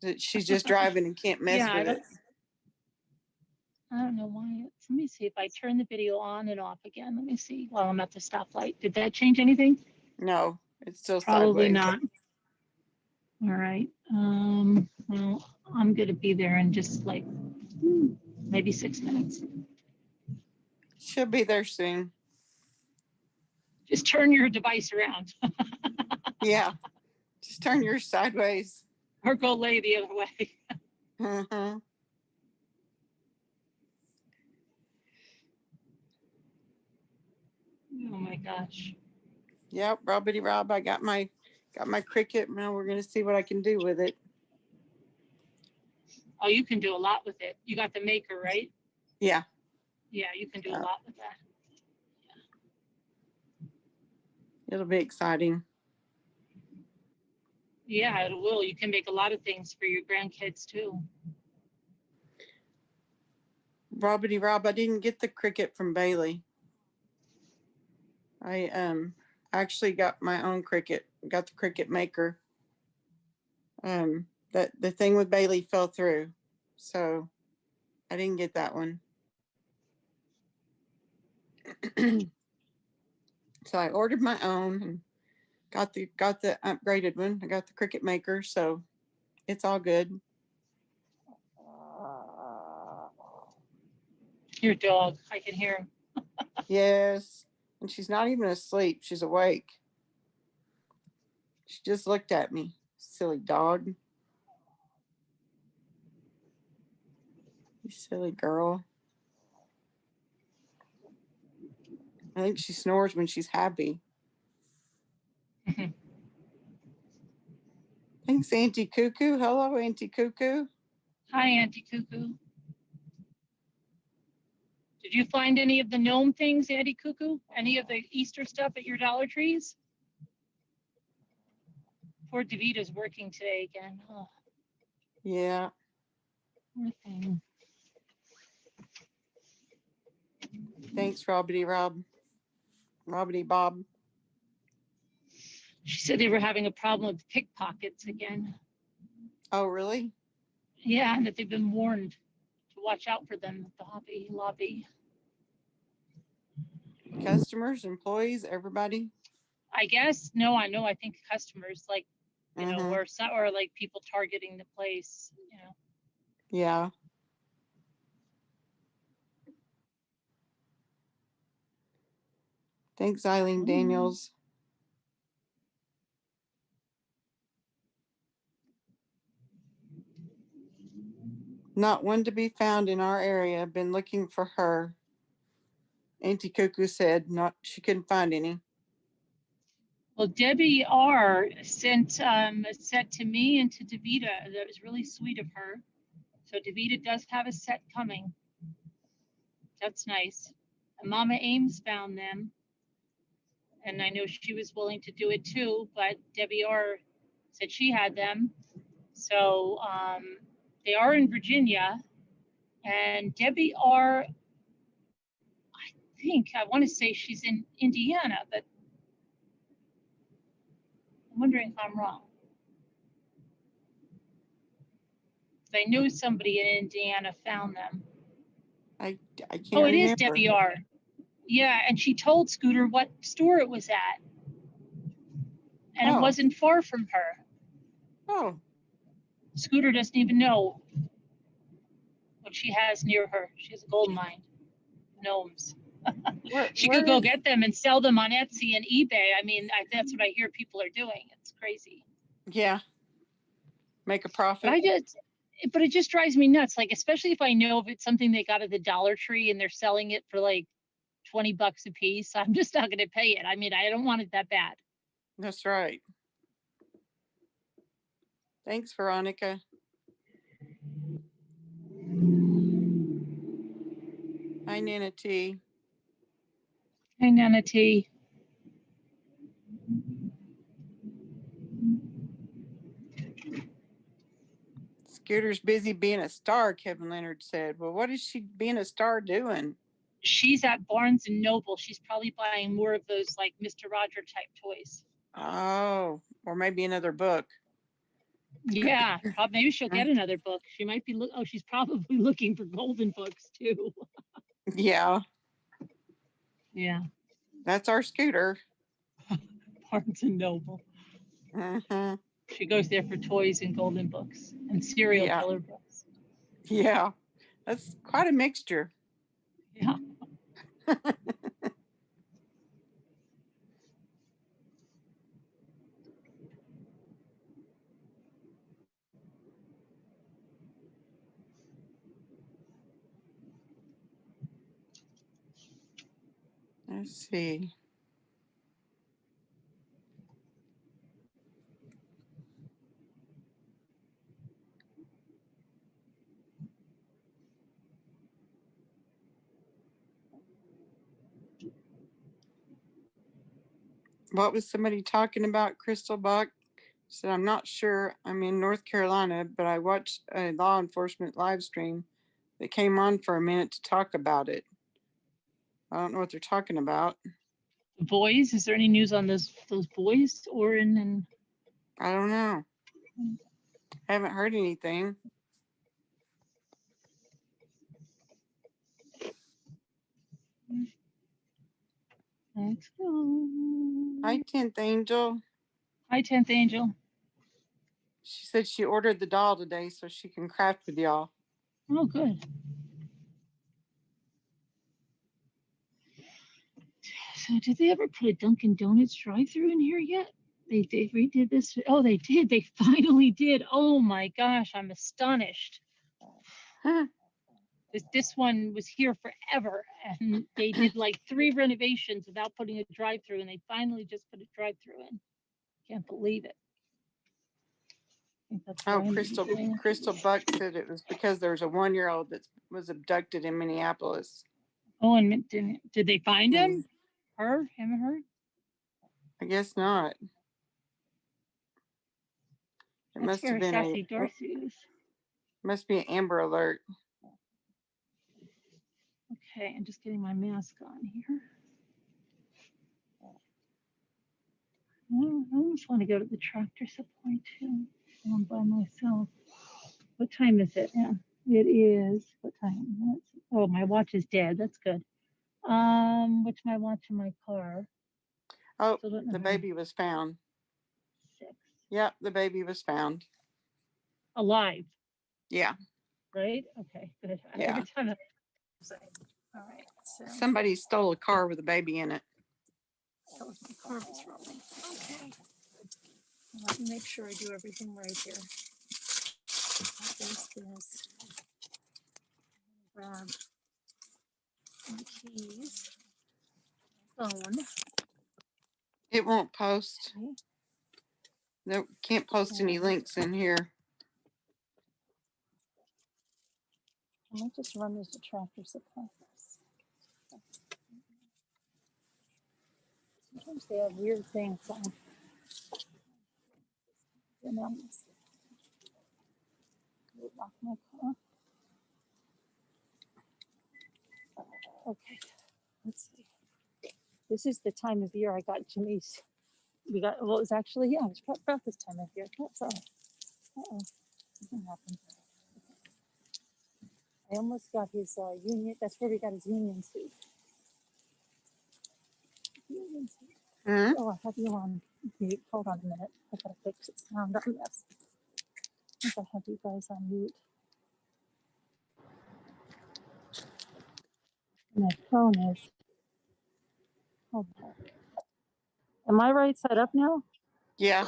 That she's just driving and can't mess with it. I don't know why. Let me see if I turn the video on and off again. Let me see while I'm at the stoplight. Did that change anything? No, it's still Probably sideways. not. All right. Well, I'm gonna be there in just like maybe 6 minutes. She'll be there soon. Just turn your device around. Yeah. Just turn yours sideways. or go lay the other way. Mhm. Oh my gosh. Yep, Robbity Rob, I got my cricket. Now we're gonna see what I can do with it. Oh, you can do a lot with it. You got the maker, right? Yeah. Yeah, you can do a Yeah. lot with that. It'll be exciting. Yeah, it will. You can make a lot of things for your grandkids too. Robbity Rob, I didn't get the cricket from Bailey. I actually got my own cricket. Got the cricket maker. That the thing with Bailey fell through, so I didn't get that one. So I ordered my own and got the upgraded one. I got the cricket maker, so it's all good. Your dog, I can hear him. Yes, and she's not even asleep. She's awake. She just looked at me. Silly dog. You silly girl. I think she snores when she's happy. Thanks, Auntie Cuckoo. Hello, Auntie Cuckoo. Hi, Auntie Cuckoo. Did you find any of the gnome things, Auntie Cuckoo? Any of the Easter stuff at your Dollar Trees? Poor Davita's working today again. Oh, Yeah. poor thing. Thanks, Robbity Rob. Robbity Bob. She said they were having a problem with pickpockets again. Oh, really? Yeah, and that they've been warned to watch out for them at the Hobby Lobby. Customers, employees, everybody? I guess, no, I know, I think customers, like, you know, Mm-hmm. or like people targeting the place, you know. Yeah. Thanks, Eileen Daniels. Not one to be found in our area. Been looking for her. Auntie Cuckoo said not. She couldn't find any. Well, Debbie R. sent a set to me and to Davita. That was really sweet of her. So Davita does have a set coming. That's nice. And Mama Ames found them. And I know she was willing to do it too, but Debbie R. said she had them. So they are in Virginia. And Debbie R., I want to say she's in Indiana, but I'm wondering if I'm wrong. I knew somebody in Indiana found them. I can't Oh, it is remember. Debbie R. Yeah, and she told Scooter what store it was at. And it wasn't far from her. Oh. Scooter doesn't even know what she has near her. She has a gold mine. Gnomes. She could go get them and sell them on Etsy and eBay. I mean, that's what I hear people are doing. It's crazy. Yeah. Make a profit. But it just drives me nuts. Like, especially if I know if it's something they got at the Dollar Tree and they're selling it for like $20 a piece, I'm just not going to pay it. I mean, I don't want it that bad. That's right. Thanks, Veronica. Hi, Nana T. Hi, Nana T. Scooter's busy being a star, Kevin Leonard said. Well, what is she being a star doing? She's at Barnes and Noble. She's probably buying more of those like Mr. Roger type toys. Oh, or maybe another book. Yeah, maybe she'll get another book. She might be. She's probably looking for golden books too. Yeah. Yeah. That's our Scooter. Barnes and Noble. Mm-hmm. She goes there for toys and golden books and serial killer books. Yeah. That's quite a mixture. Yeah. Let's see. What was somebody talking about, Crystal Buck? Said, I'm not sure. I'm in North Carolina, but I watched a law enforcement live stream that came on for a minute to talk about it. I don't know what they're talking about. Boys, is there any news on those boys, Oren and? I don't know. I haven't heard anything. Let's go. Hi, 10th Angel. Hi, 10th Angel. She said she ordered the doll today so she can craft with y'all. Oh, good. So did they ever put a Dunkin' Donuts drive-through in here yet? They redid this. Oh, they did. They finally did. Oh my gosh, I'm astonished. Huh. This one was here forever, and they did like 3 renovations without putting a drive-through, and they finally just put a drive-through in. Can't believe it. I think that's Oh, why Crystal Buck said it was because there was a 1-year-old that was abducted in Minneapolis. Oh, and did they find him? Him or her? I guess not. It That's where Sassy Darcy is. Must be an Amber Alert. Okay, I'm just getting my mask on here. I just want to go to the tractor supply too. I'm by myself. What time is it? Yeah, it is. What time? Oh, my watch is dead. That's good. What's my watch in my car? Oh, the baby was found. 6. Yep, the baby was found. Alive. Yeah. Right? Okay, good. Yeah. Every time all right. So somebody stole a car with a baby in it. that was my car was rolling. Okay. Let me make sure I do everything right here. There's this. Grab my keys. Phone. It won't post. Okay. No, can't post any links in here. I might just run this to Tractor Supply first. Sometimes they have weird things on. Lock my car. Okay, let's see. This is the time of year I got Jimmy's. Well, it was actually, yeah, it was about this time of year. That's all. Uh-oh, something happened. I almost got his union. That's where we got his union suit. Union suit. Hmm? Oh, I have you on mute. Hold on a minute. I gotta fix it. Sound on this. I think I have you guys on mute. My phone is. Hold on. Am I right side up now? Yeah.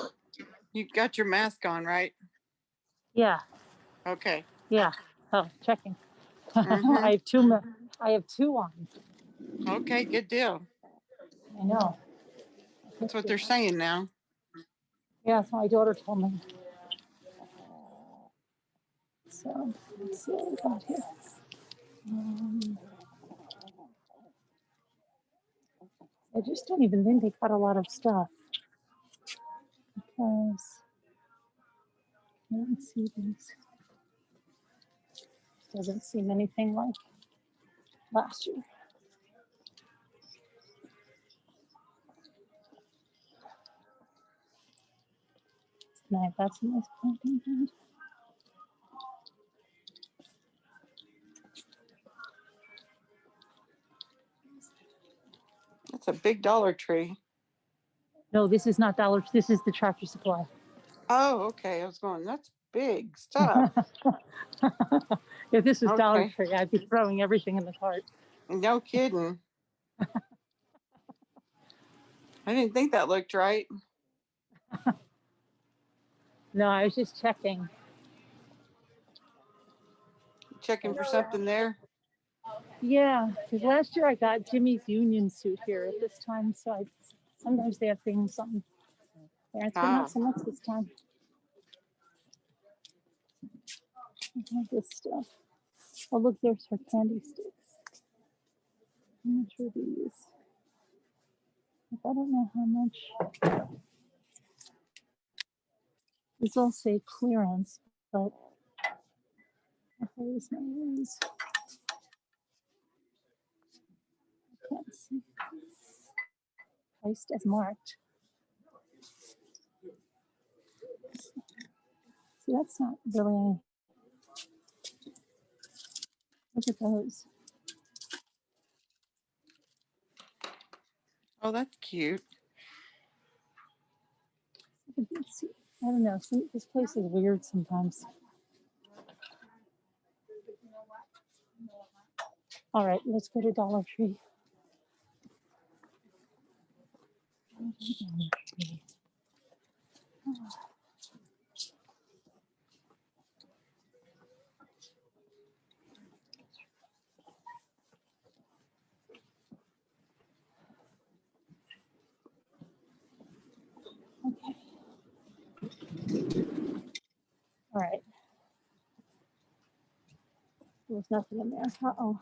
You got your mask on, right? Yeah. Okay. Yeah. Oh, checking. Mhm. I have 2. I have 2 on. Okay, good deal. I know. That's what they're saying now. Yeah, so my daughter told me. So let's see what we got here. I just don't even think they got a lot of stuff because I don't see these. Doesn't seem anything like last year. Tonight, that's a nice planting bed. That's a big Dollar Tree. No, this is not Dollar. This is the Tractor Supply. Oh, okay. I was going, that's big stuff. If this was Dollar Okay. Tree, I'd be throwing everything in the cart. No kidding. I didn't think that looked right. No, I was just checking. Checking for something there. Yeah, because last year I got Jimmy's union suit here at this time, so sometimes they have things on there, but not Ah, so much this time. I have this stuff. Oh, look, there's her candy sticks. How much are these? I don't know how much. These all say clearance, but where's my ones? Can't see. Priced as marked. See, that's not really any. Look at those. oh, that's cute. Let's see. I don't know. This place is weird sometimes. All right, let's go to Dollar Tree. Dollar Tree. Okay. All right. There's nothing in there. Uh-oh.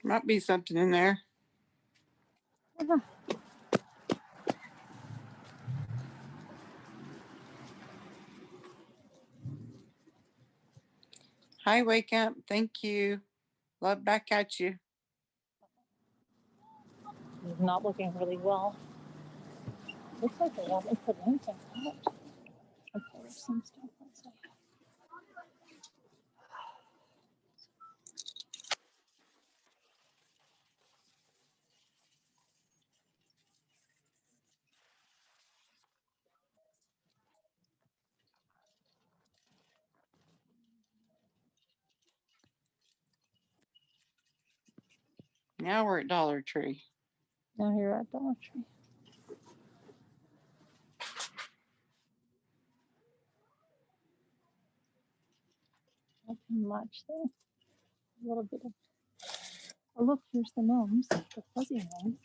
Might be something in there. Uh-huh. Hi, Wake Up. Thank you. Love back at you. It's not looking really well. Looks like they haven't put anything out. Okay, there's some stuff outside. Now we're at Dollar Tree. Now here at Dollar Tree. Nothing much there. A little bit of. Oh, look, here's the gnomes, the fuzzy gnomes.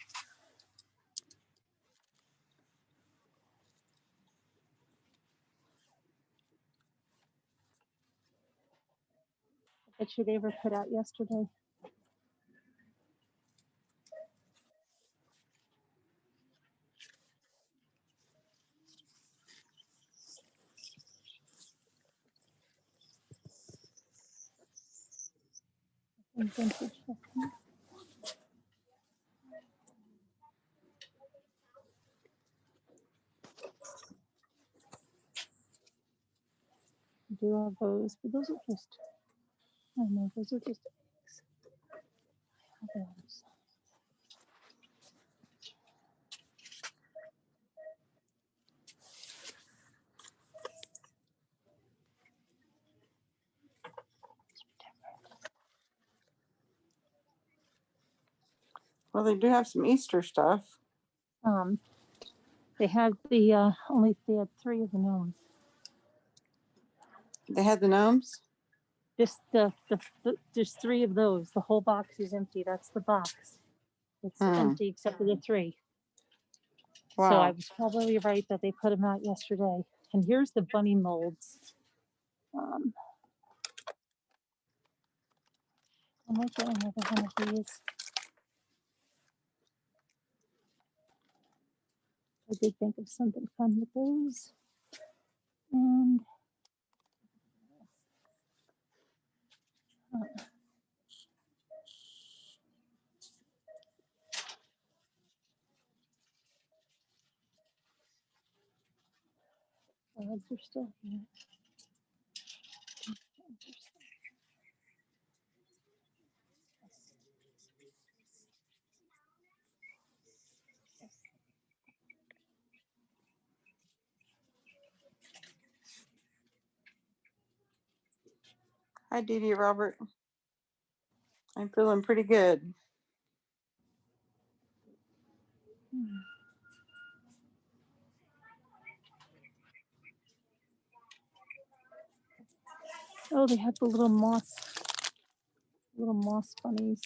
I bet you they were put out yesterday. And vintage stuff. I do have those, but those are just. I don't know, those are just eggs. I have those. Well, they do have some Easter stuff. They had the they had 3 of the gnomes. They had the gnomes. Just there's 3 of those. The whole box is empty. That's the box. It's empty except for the 3. Wow. So I was probably right that they put them out yesterday. And here's the bunny molds. I might get another one of these. I did think of something fun with those. And odds are still here. Hi, Dee Dee Robert. I'm feeling pretty good. Oh, they have the little moss Little moss bunnies.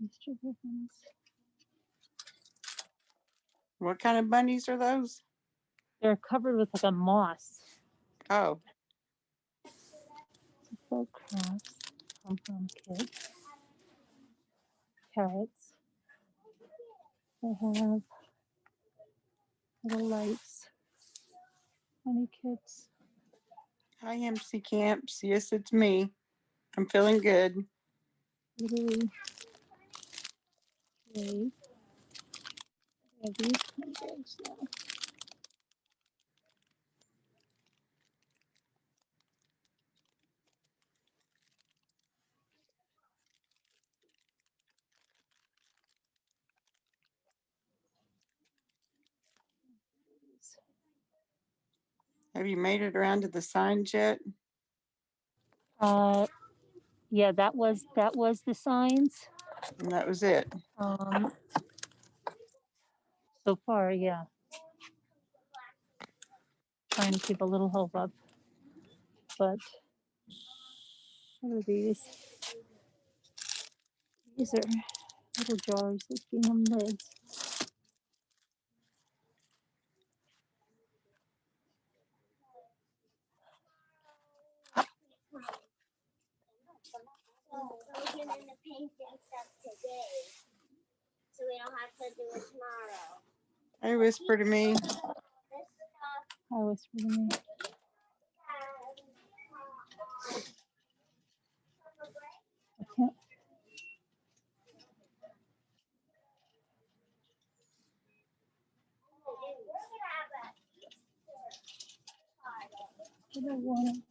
Easter griffins. What kind of bunnies are those? They're covered with like a moss. Oh, Folk crafts. Pom-pom kit. Carrots. They have little lights. Bunny kits. hi, MC Camps. Yes, it's me. I'm feeling good. Literally. Wait. I have these kind of bags now. Have you made it around to the signs yet? Yeah, that was the signs. And that was it. So far, yeah. Trying to keep a little hope up. But what are these? These are little jars with gingham lids. We're getting the paint and stuff today, so we don't have to do it tomorrow. Hey, whisper to me. This stuff. I whisper to me. I can't. I don't want it.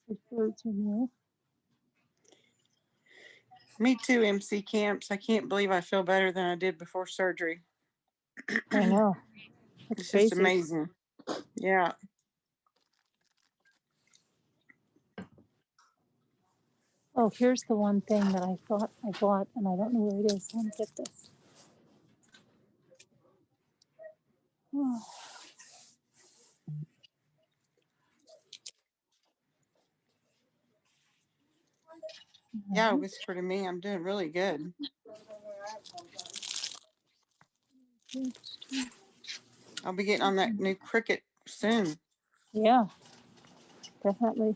The birds are new. Me too, MC Camps. I can't believe I feel better than I did before surgery. I know. It's It's just crazy. amazing. Yeah. Oh, here's the one thing that I thought I bought, and I don't know where it is. Let me get this. Oh, Yeah, whisper to me. I'm doing really good. I'll be getting on that new Cricket soon. yeah, definitely.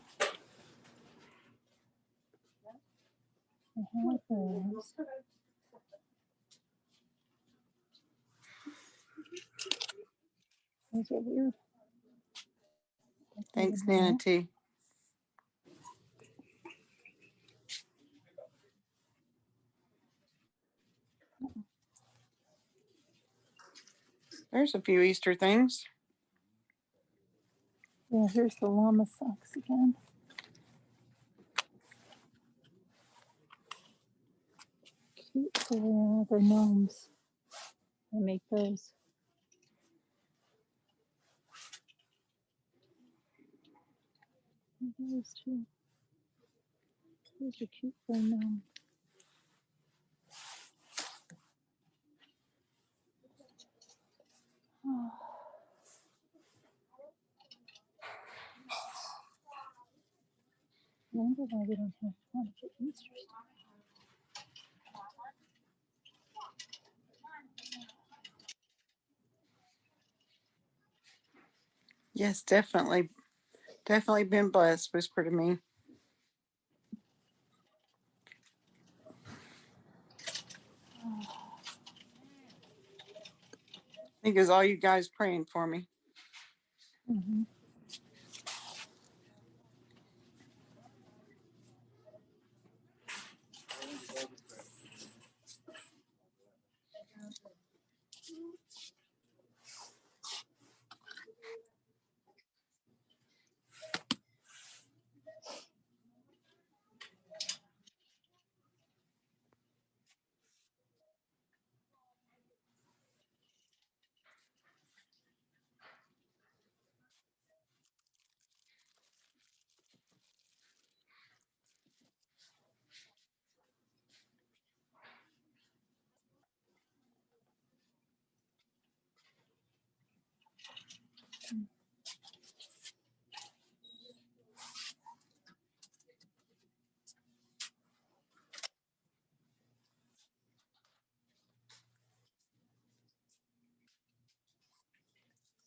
I have those. Those are weird. Thanks, Nana T. There's a few Easter things. Yeah, here's the llama socks again. Cute. They're gnomes. I make those. Those too. Those are cute for a gnome. Oh. I wonder why we don't have fun for Easter stuff. Yes, definitely. Definitely been blessed, whisper to me. I think it was all you guys praying for me. Mm-hmm.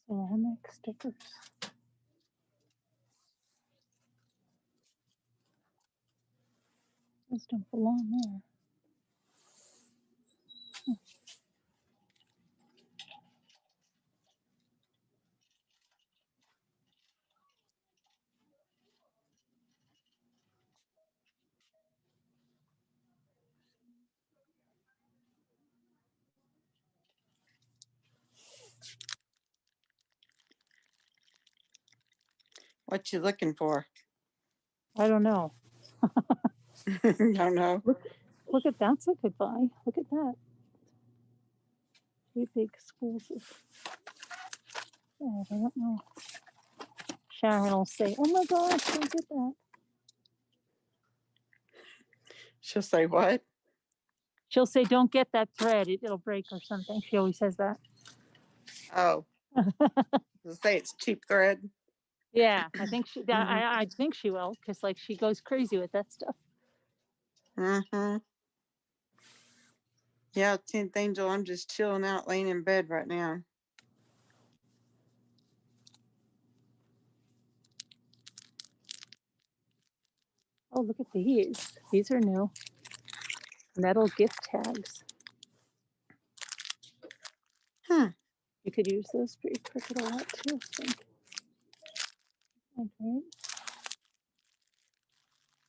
Ceramic stickers. Those don't belong there. What you looking for? I don't know. Don't know. Look at that's a good buy. Look at that. 3 big schools of. I don't know. Sharon will say, "Oh my gosh, don't get that." She'll say what? She'll say, "Don't get that thread; it'll break or something." She always says that. Oh, say it's cheap thread. Yeah, I think she. I think she will, because like she goes crazy with that stuff. Mm-hmm. Yeah, 10th Angel, I'm just chilling out, laying in bed right now. Oh, look at these. These are new. Metal gift tags. You could use those for your Cricut a lot too, I think. Okay.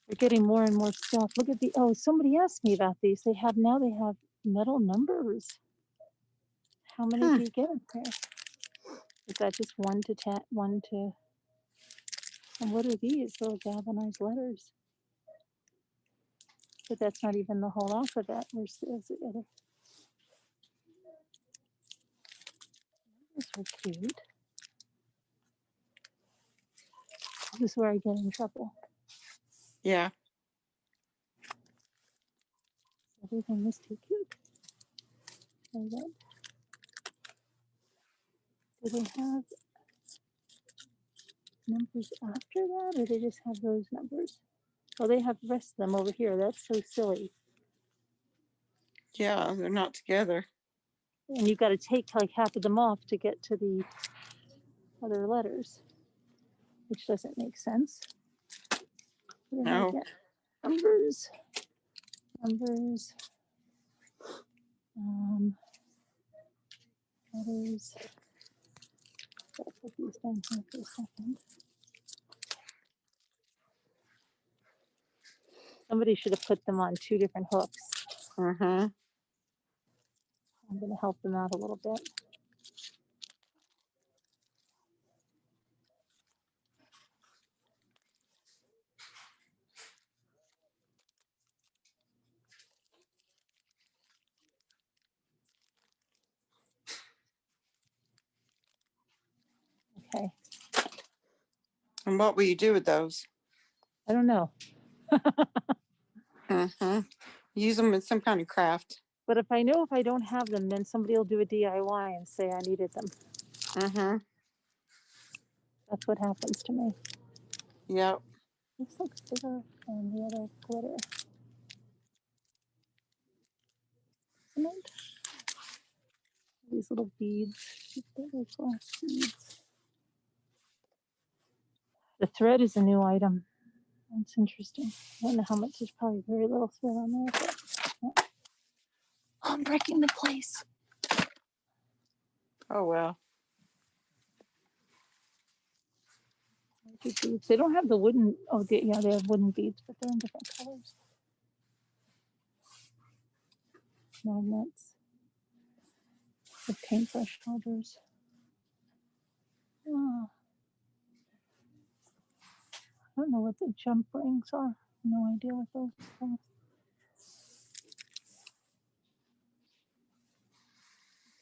We're getting more and more stuff. Look at the, oh, somebody asked me about these. They have metal numbers. How many do you get in there? Is that just 1 to 10, 1 to, and what are these little galvanized letters? But that's not even the whole alphabet. There's the other. These are cute. This is where I get in trouble. Yeah. Everything is too cute. So that, do they have numbers after that, or they just have those numbers? Oh, they have the rest of them over here. That's so silly. Yeah, they're not together. And you've got to take like half of them off to get to the other letters, which doesn't make sense. What did I No. get? Numbers. Numbers. Letters. I'll put these down here for a second. Somebody should have put them on 2 different hooks. Mm-hmm. I'm going to help them out a little bit. Okay. And what will you do with those? I don't know. Mm-hmm. Use them in some kind of craft. But if I know if I don't have them, then somebody will do a DIY and say I needed them. Mm-hmm. That's what happens to me. Yep. This looks bigger than the other glitter. Isn't it? These little beads. Little glass beads. The thread is a new item. That's interesting. I don't know how much. There's probably very little thread on there. But, oh, I'm breaking the place. Oh, well. Beads. They don't have the wooden. Oh, yeah, they have wooden beads, but they're in different colors. Magnets. With paintbrush holders. Oh, I don't know what the jump rings are. No idea what those are.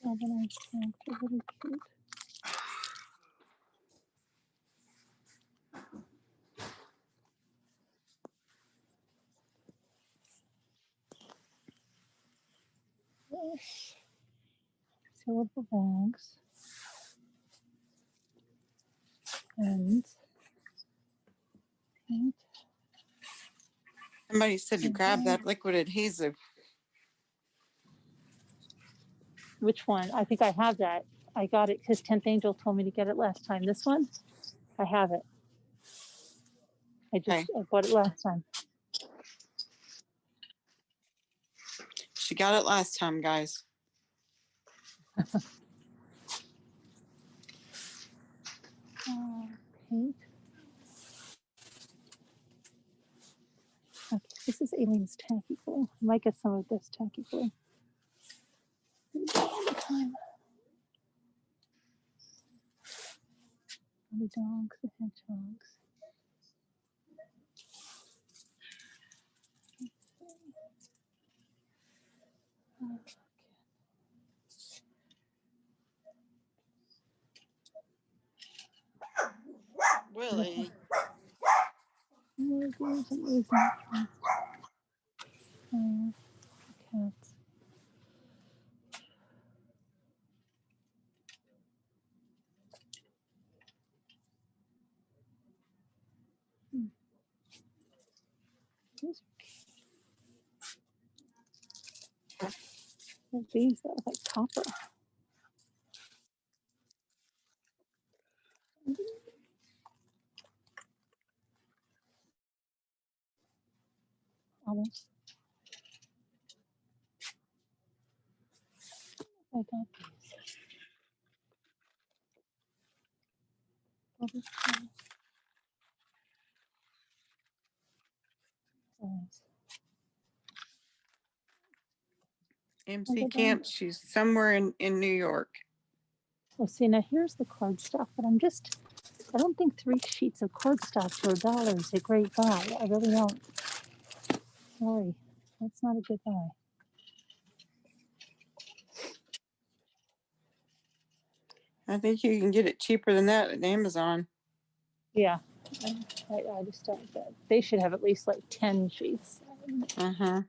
Galvanized tags are really cute. Sealable bags. pens, paint. Somebody said to grab that liquid adhesive. Which one? I think I have that. I got it because 10th Angel told me to get it last time. This one, I have it. I bought it last time. She got it last time, guys. Paint. Okay, this is Aileen's tacky glue. I might get some of this tacky glue. All the time. The dogs, the hedgehogs. Willie. Cats. These that look like copper. Almost. I got these. MC Camp, she's somewhere in New York. Well, see, now here's the card stock, but I don't think 3 sheets of card stock for $1 is a great buy. I really don't. Sorry, that's not a good buy. I think you can get it cheaper than that at Amazon. Yeah, I just don't. They should have at least like 10 sheets. Uh-huh.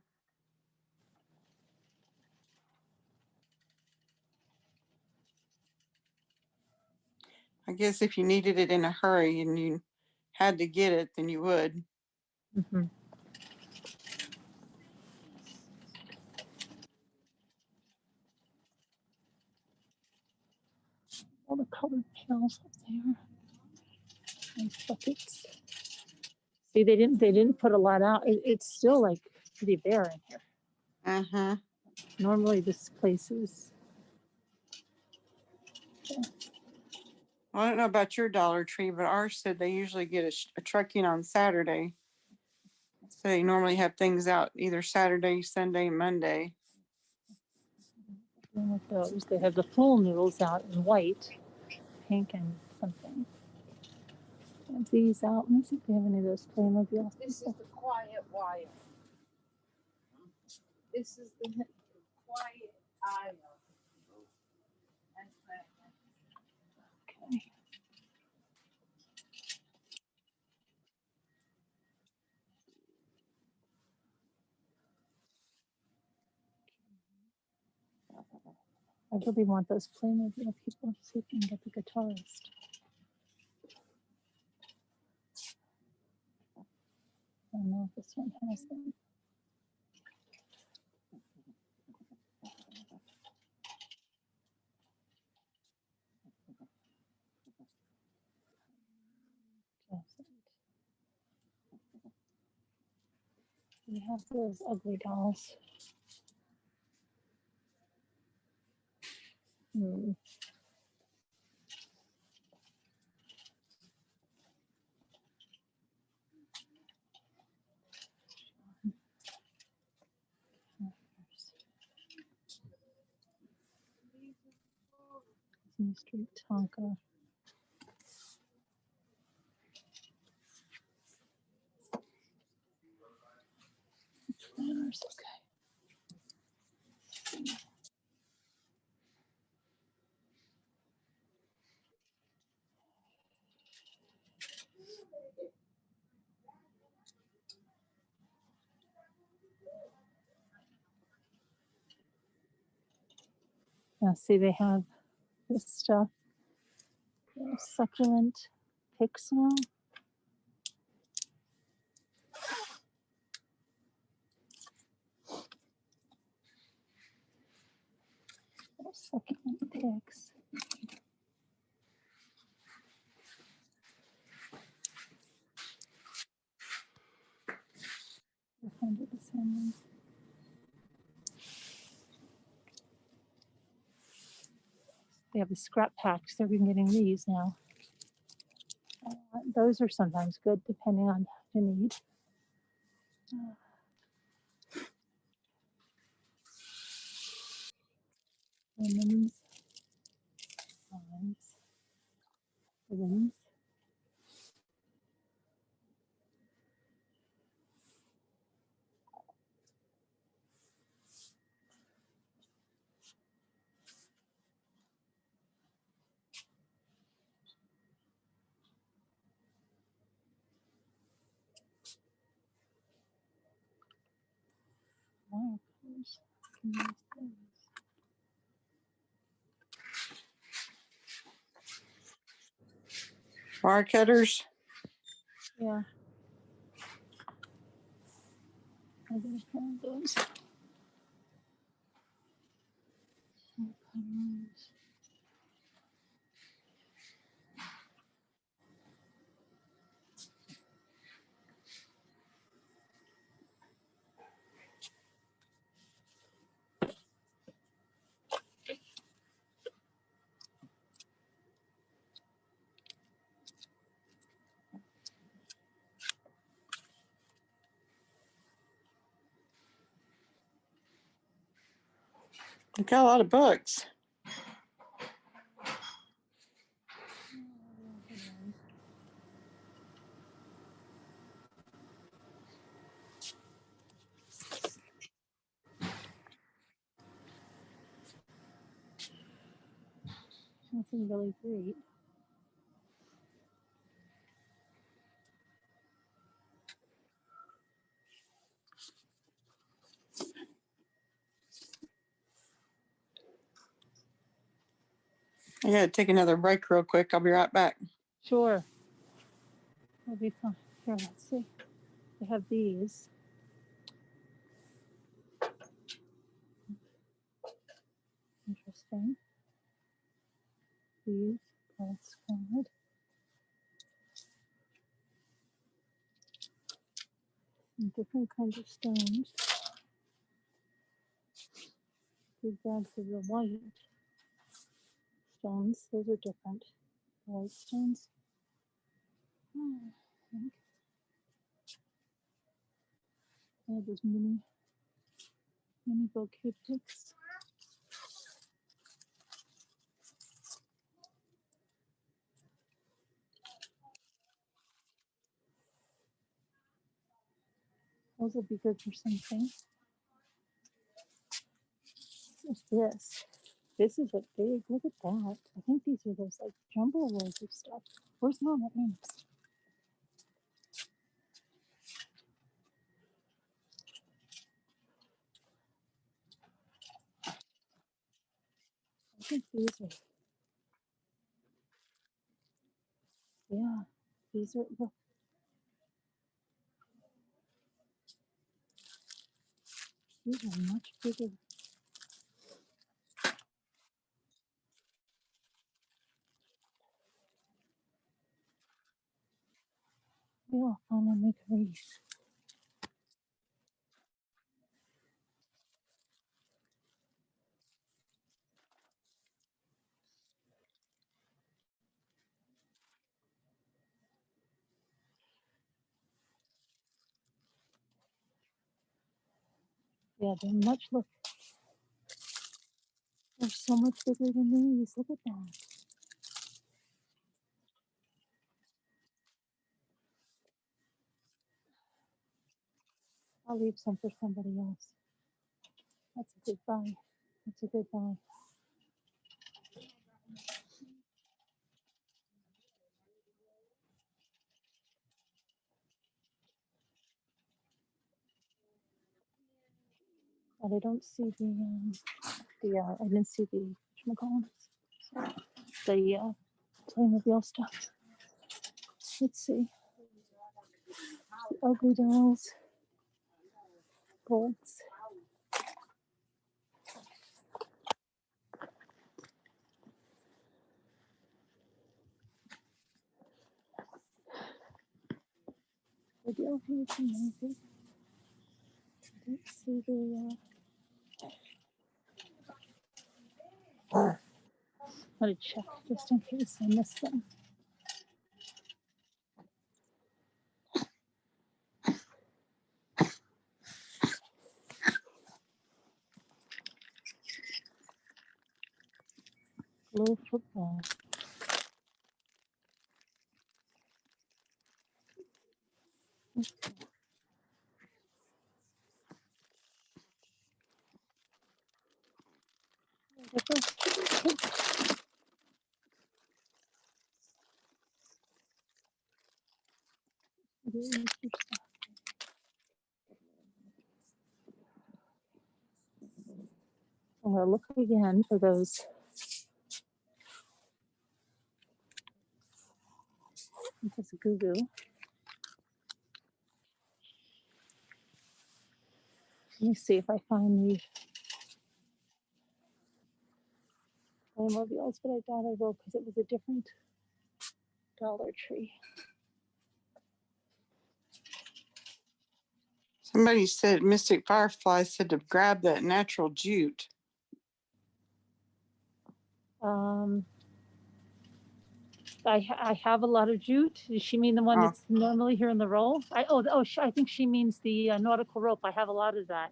I guess if you needed it in a hurry and you had to get it, then you would. Mm-hmm. All the colored shells up there. And buckets. See, they didn't put a lot out. It's still like pretty bare in here. Uh-huh. Normally this place is. Well, I don't know about your Dollar Tree, but ours said they usually get a trucking on Saturday. So they normally have things out either Saturday, Sunday, Monday. Like those. They have the full noodles out in white, pink, and something. They have these out. Let me see if they have any of those Playmobil. This is the quiet wire. This is the quiet aisle. Okay. I really want those Playmobil people to see if we can get the guitarist. I don't know if this one has them. We have those ugly dolls. Hmm. Disney Street Tonka. Planners, okay. Now see, they have this stuff. Succulent picks now. Second picks. They have the scrap packs. They're getting these now. Those are sometimes good depending on the need. Lemons, limes, lemons. Wire cutters. Can use those. Wire cutters. Yeah. I gotta find those. Wire cutters. We've got a lot of books. Nothing really great. I gotta take another break real quick. I'll be right back. Sure. It'll be fun. Here, let's see. They have these. Interesting. These. That's good. And different kinds of stones. These bags are the white stones. Those are different. The white stones. I think. They have those mini bouquet picks. Those will be good for something. What's this? This is a big, look at that. I think these are those like jumbo rolls of stuff. Where's Mama Ames? I think these are, yeah, these are, look. These are much bigger. Maybe I'll finally make a wreath. Yeah, they're much, look, they're so much bigger than these. Look at that. I'll leave some for somebody else. That's a good buy. That's a good buy. But I don't see I didn't see the Playmobil stuff. Let's see. Ugly dolls. Bolts. The deal here is amazing. I don't see the. I'm gonna check just in case I missed them. Glow football. I'm gonna look again for those. This is goo goo. Let me see if I find the Playmobiles, but I doubt I will because it was a different Dollar Tree. Somebody said Mystic Firefly said to grab that natural jute. I have a lot of jute. Does she mean the one Oh. that's normally here in the roll? I think she means the nautical rope. I have a lot of that.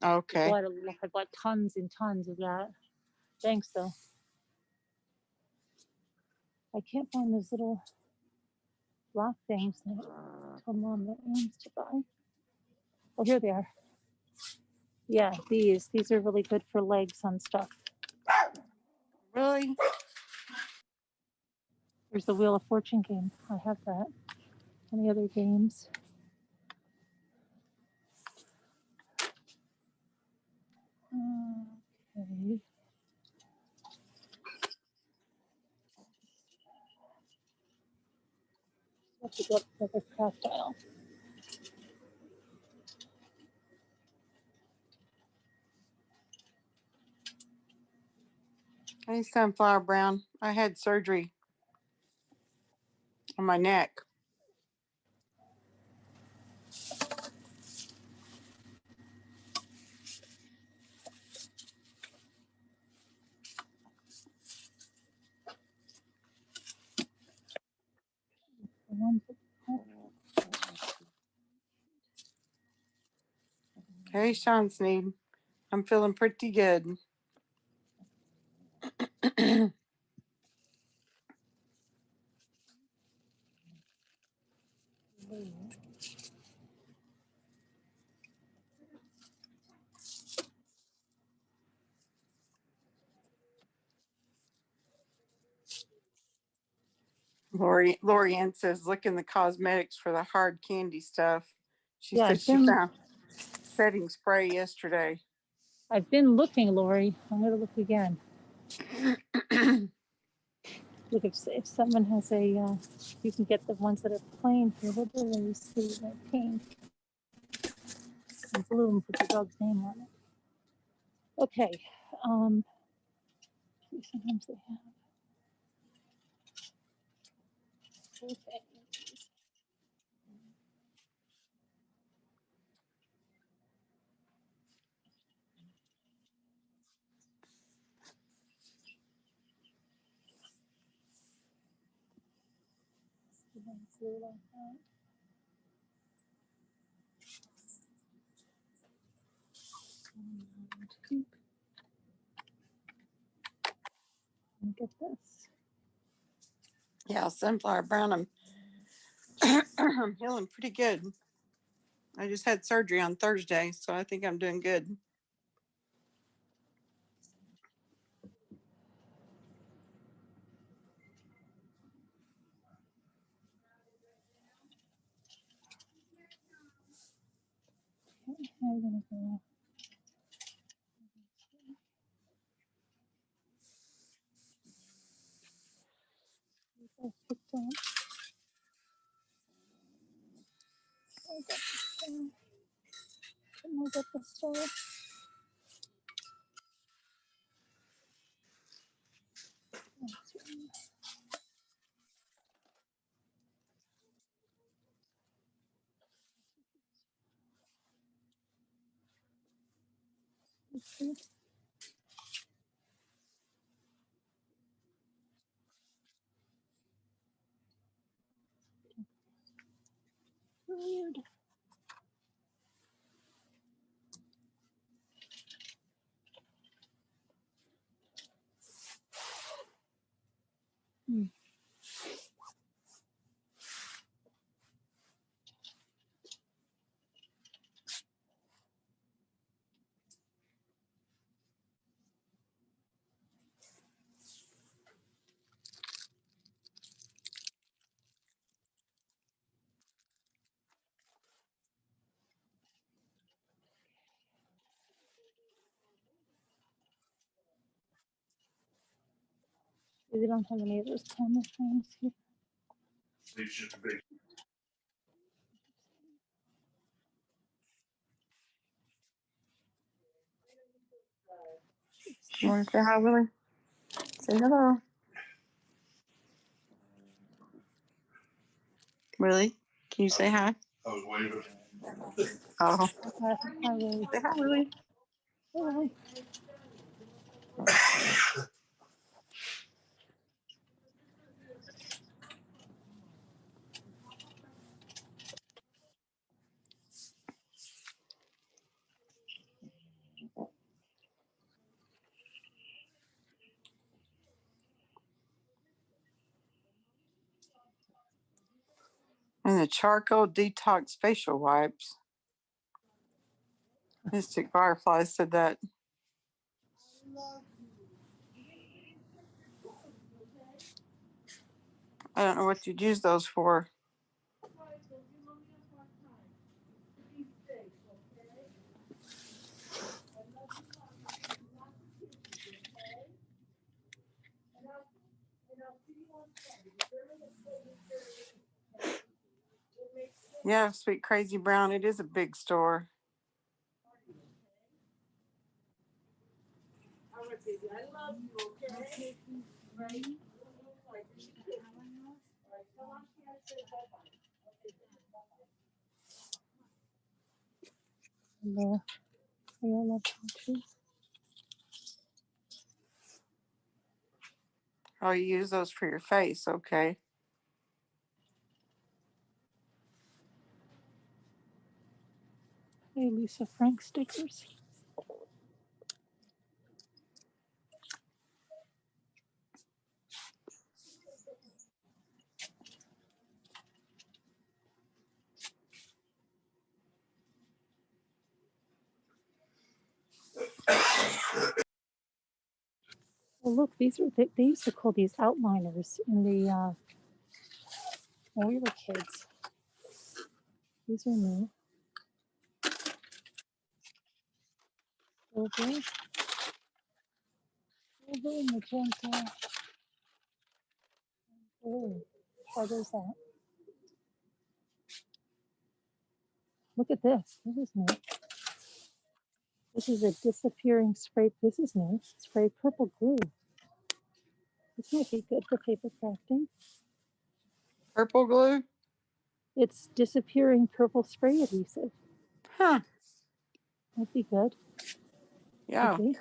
Okay. I bought tons and tons of that. Thanks though. I can't find those little block things that I told Mom that wants to buy. Oh, here they are. Yeah, these are really good for legs on stuff. Really? There's the Wheel of Fortune game. I have that. Any other games? Okay. Have to go up to the craft aisle. Hey, Sunflower Brown. I had surgery on my neck. The ones that- Hey, Sean Sneed. I'm feeling pretty good. Lori Ann says, look in the cosmetics for the hard candy stuff. She Yeah, said she found setting spray yesterday. I've been looking, Lori. I'm gonna look again. Look if someone has a, you can get the ones that are plain here. What do they see? They're pink and blue and put the dog's name on it. Okay. Sometimes they have. Okay. Get this. Yeah, Sunflower Brown. I'm feeling pretty good. I just had surgery on Thursday, so I think I'm doing good. I'm gonna go. I picked up. get the store. Weird. We don't have any of those camera frames here. You want to say hi, Willie? Say hello. Willie, can you say hi? I was waving. Oh, Hi, Willie. say hi, Willie. Hi. And the charcoal detox facial wipes. Mystic Firefly said that. I don't know what you'd use those for. Yeah, Sweet Crazy Brown. It is a big store. Hello. Viola pouches. Oh, you use those for your face. Okay. Hey, Lisa Frank stickers. Oh, look, these are they used to call these outliners in the when we were kids. These are new. Silver, silver, magenta. Oh, try those out. Look at this. This is new. This is a disappearing spray. This is new. Spray purple glue. This might be good for paper crafting. Purple glue? It's disappearing purple spray adhesive. Huh. Might be good. Could Yeah. be.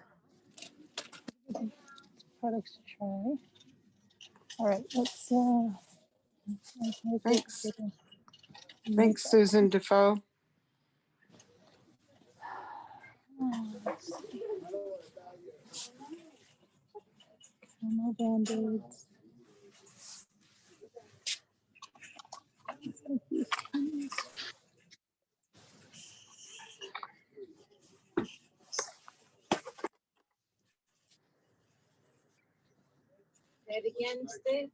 Products to try. All right, let's Thanks. make Thanks, Susan Defoe. more band-aids. Say it again, Steve.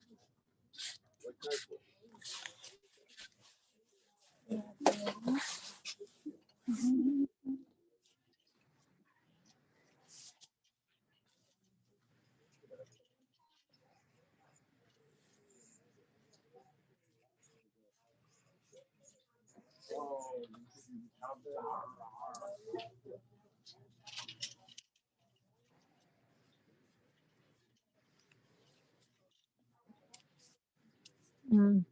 Mm.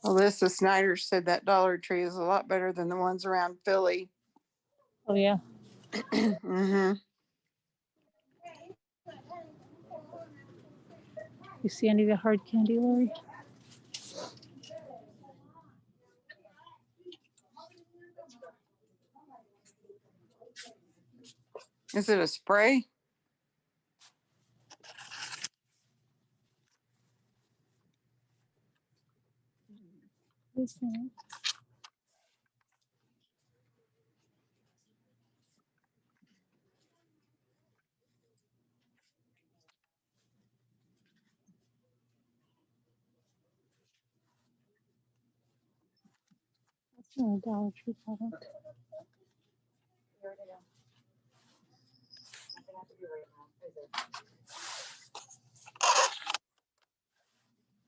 Alyssa Snyder said that Dollar Tree is a lot better than the ones around Philly. Oh yeah. Mm-hmm. You see any of the hard candy, Lori? Is it a spray? What is that? That's not a Dollar Tree product.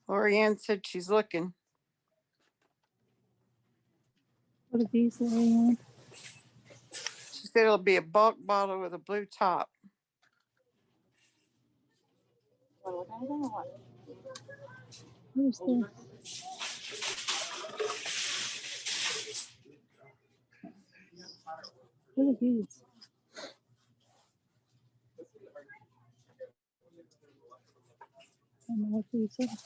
Lorianne said she's looking. What are these, Lorianne? She said it'll be a bulk bottle with a blue top. What is this? What are these? I don't know what these are.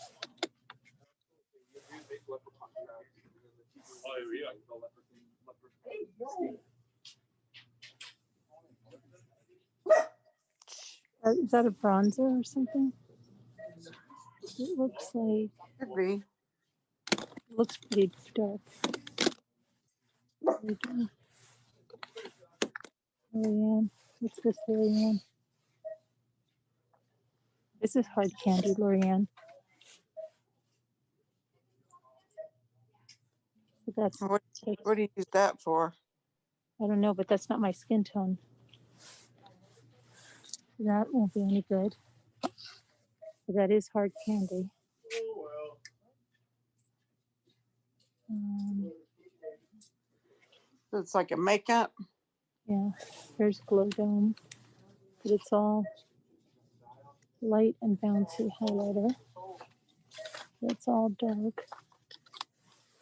Is that a bronzer or something? It looks like, Could be. it looks pretty dark. Very dark. Lorianne, what's this, Lorianne? This is hard candy, Lorianne. But that's, What do you use that for? I don't know, but that's not my skin tone. That won't be any good. But that is hard candy. It's like a makeup. Yeah, there's Glow Dome, but it's all light and bouncy highlighter. It's all dark.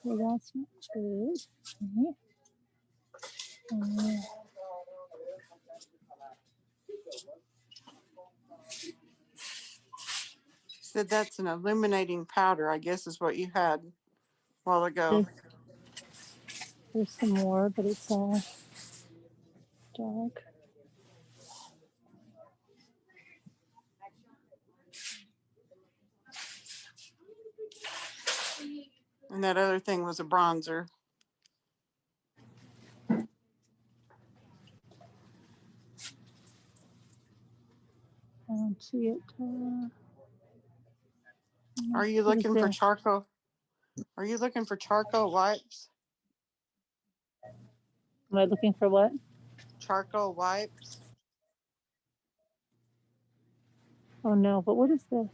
So that's not good. Okay. She said that's an illuminating powder, I guess is what you had a while ago. There's some more, but it's all dark. And that other thing was a bronzer. I don't see it. Are you What is looking for this? charcoal? Are you looking for charcoal wipes? Am I looking for what? Charcoal wipes? Oh no, but what is this?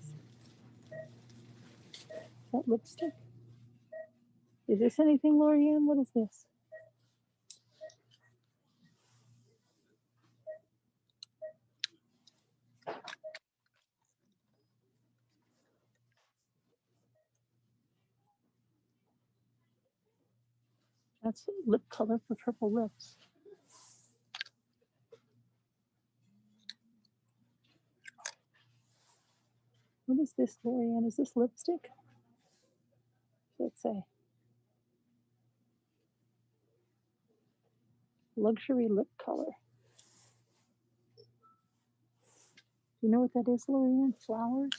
Is that lipstick? Is this anything, Lorianne? What is this? That's lip color for purple lips. What is this, Lorianne? Is this lipstick? Let's say luxury lip color. Do you know what that is, Lorianne? Flowers?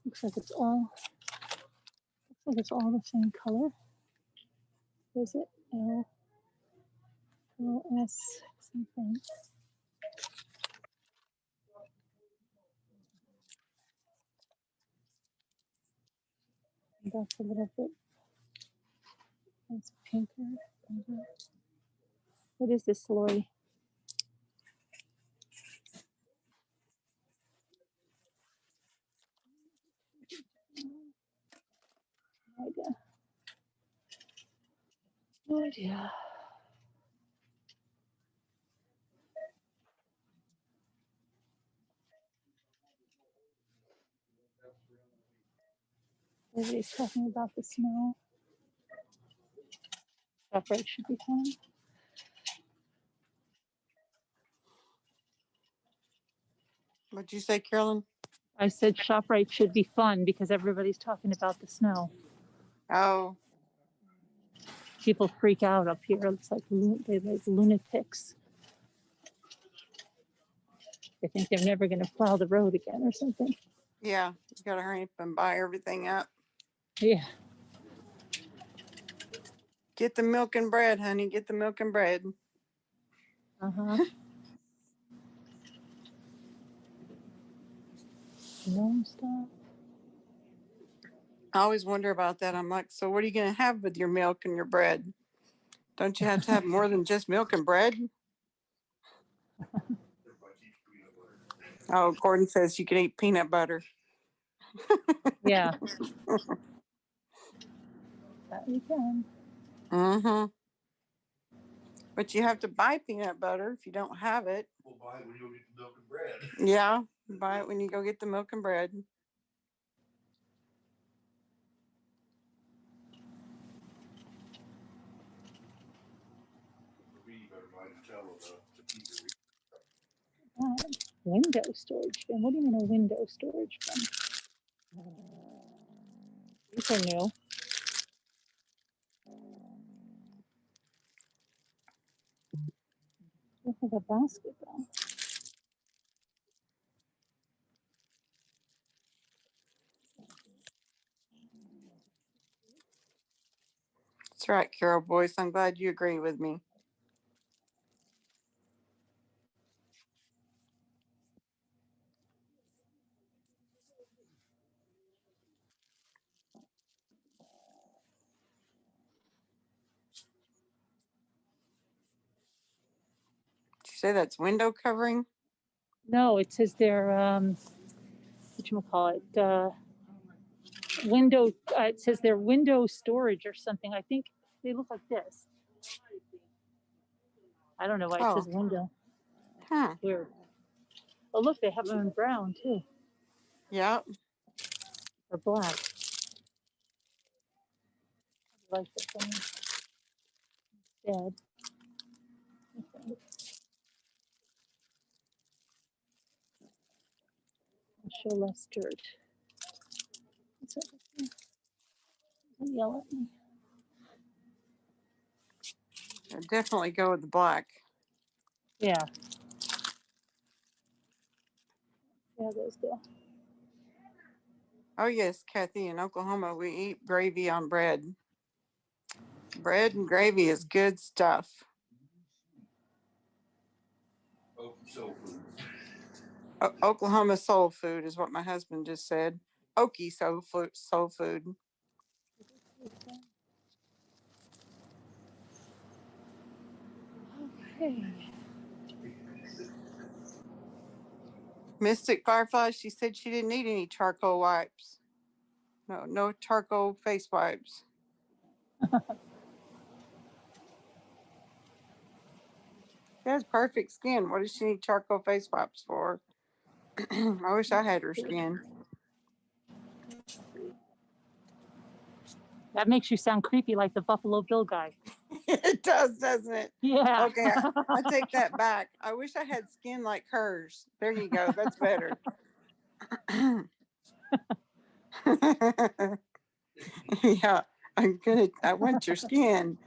Looks like it's all the same color. Is it LS something? That's a little bit. It's pinker. What is this, Lori? No idea. No idea. Everybody's talking about the snow. ShopRite should be fun. What'd you say, Carolyn? I said ShopRite should be fun because everybody's talking about the snow. Oh, People freak out up here. It's like they're like lunatics. They think they're never going to plow the road again or something. yeah. You gotta hurry up and buy everything up. Yeah. Get the milk and bread, honey. Get the milk and bread. Uh-huh. Non-stop. I always wonder about that. I'm like, so what are you gonna have with your milk and your bread? Don't you have to have more than just milk and bread? Oh, Gordon says you can eat peanut butter. Yeah. That we can. Mm-hmm. But you have to buy peanut butter if you don't have it. We'll buy it when you go get the milk and bread. Yeah, buy it when you go get the milk and bread. We better buy Nutella to keep it. Window storage bin. What do you mean a window storage bin? These are new. Look like a basket though. That's right, Carol Boyce. I'm glad you agree with me. Did you say that's window covering? No, it says they're whatchamacallit, window, it says they're window storage or something. I think they look like this. I don't know why it Oh, says window. huh. Weird. Oh, look, they have them in brown too, Yeah. or black. I like this one instead. Okay. I'll show less dirt. Don't yell at me. I'd definitely go with the black. Yeah. Yeah, those go. Oh, yes, Kathy. In Oklahoma, we eat gravy on bread. Bread and gravy is good stuff. Soul food. Oklahoma soul food is what my husband just said. Okie soul food. Okay. Mystic Firefly, she said she didn't need any charcoal wipes. No charcoal face wipes. She has perfect skin. What does she need charcoal face wipes for? I wish I had her skin. That makes you sound creepy like the Buffalo Bill guy. It does, doesn't it? Yeah. Okay, I take that back. I wish I had skin like hers. There you go. That's better. Yeah, I want your skin.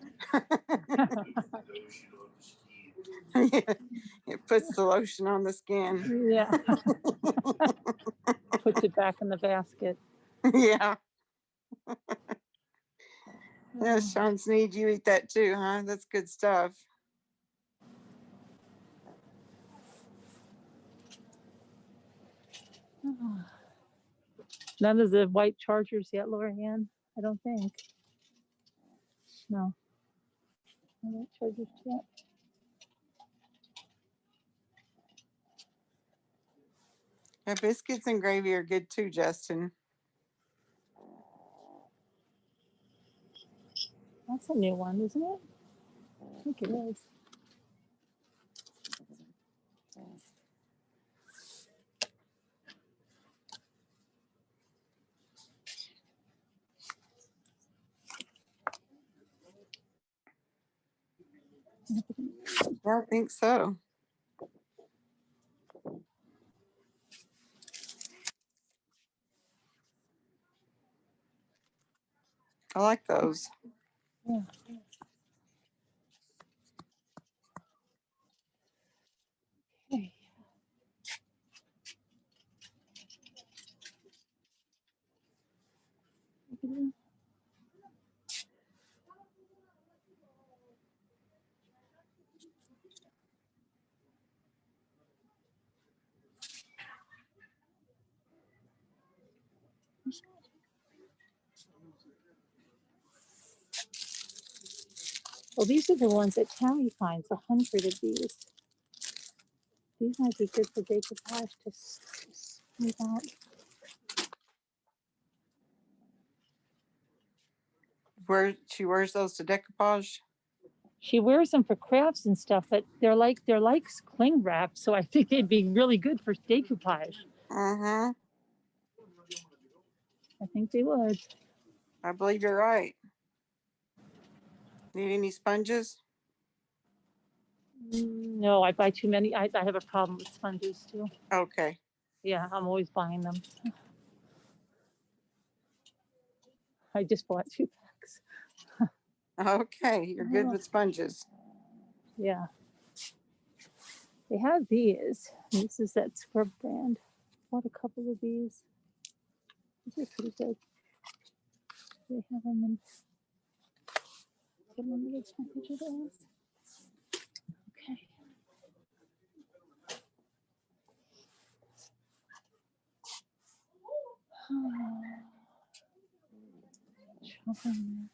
Yeah, it puts the lotion on the skin. Yeah. Puts it back in the basket. Yeah. Yeah, Sean Sneed, you eat that too, huh? That's good stuff. None of the white Chargers yet, Lorianne? I don't think. No. No white Chargers yet. Yeah, biscuits and gravy are good too, Justin. That's a new one, isn't it? I think it is. Yeah, I think so. I like those. Yeah. Okay. Well, these are the ones that Callie finds, 100 of these. These might be good for decoupage to smooth out. Where she wears those to decoupage. She wears them for crafts and stuff, but they're like cling wrap, so I think they'd be really good for decoupage. Mm-hmm. I think they would. I believe you're right. Need any sponges? No, I buy too many. I have a problem with sponges too. Okay. Yeah, I'm always buying them. I just bought 2 packs. Okay. You're good with sponges. Yeah. They have these. This is that scrub brand. Bought a couple of these. These are pretty good. They have them in what number package it is. Okay. Chocolate mix.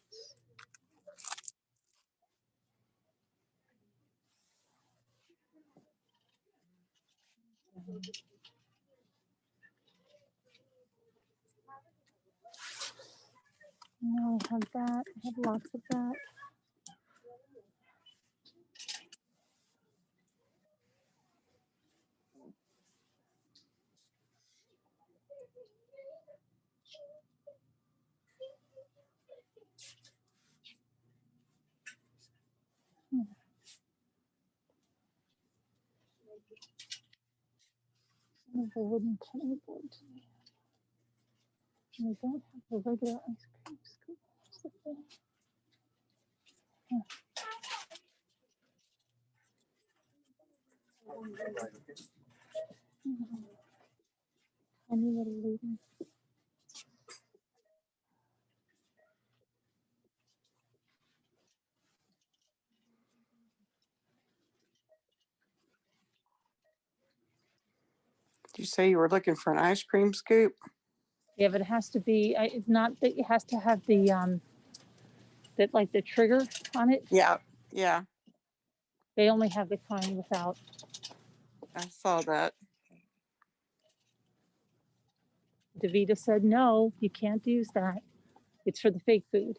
No, I have that. I have lots of that. Some of the wooden cutting boards. And I don't have the regular ice cream scoop. What's the thing? Tiny little lady. Did you say you were looking for an ice cream scoop? Yeah, but it has to be. It's not that it has to have the that like the trigger on it. Yeah. Yeah. They only have the kind without. I saw that. Davita said no, you can't use that. It's for the fake food.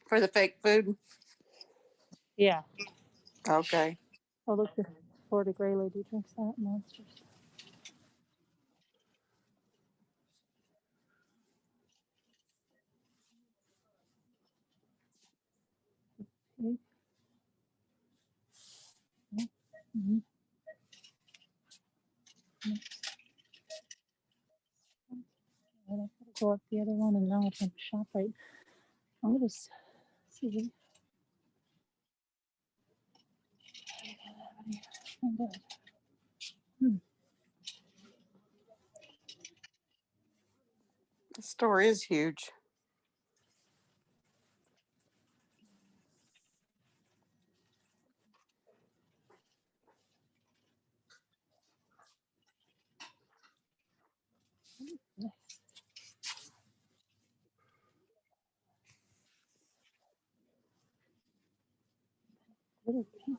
For the fake food? Yeah. Okay. Oh look, the Florida Gray lady drinks that monsters. Okay. Mm-hmm. I gotta go up the other one and now it's in shop right. I'm gonna see. The store is huge. Little pink.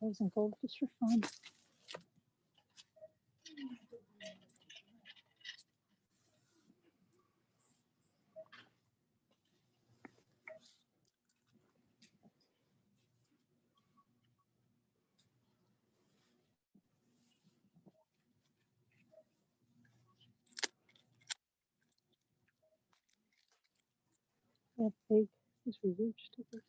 Rose and gold just for fun. Yeah, big. These were huge stickers.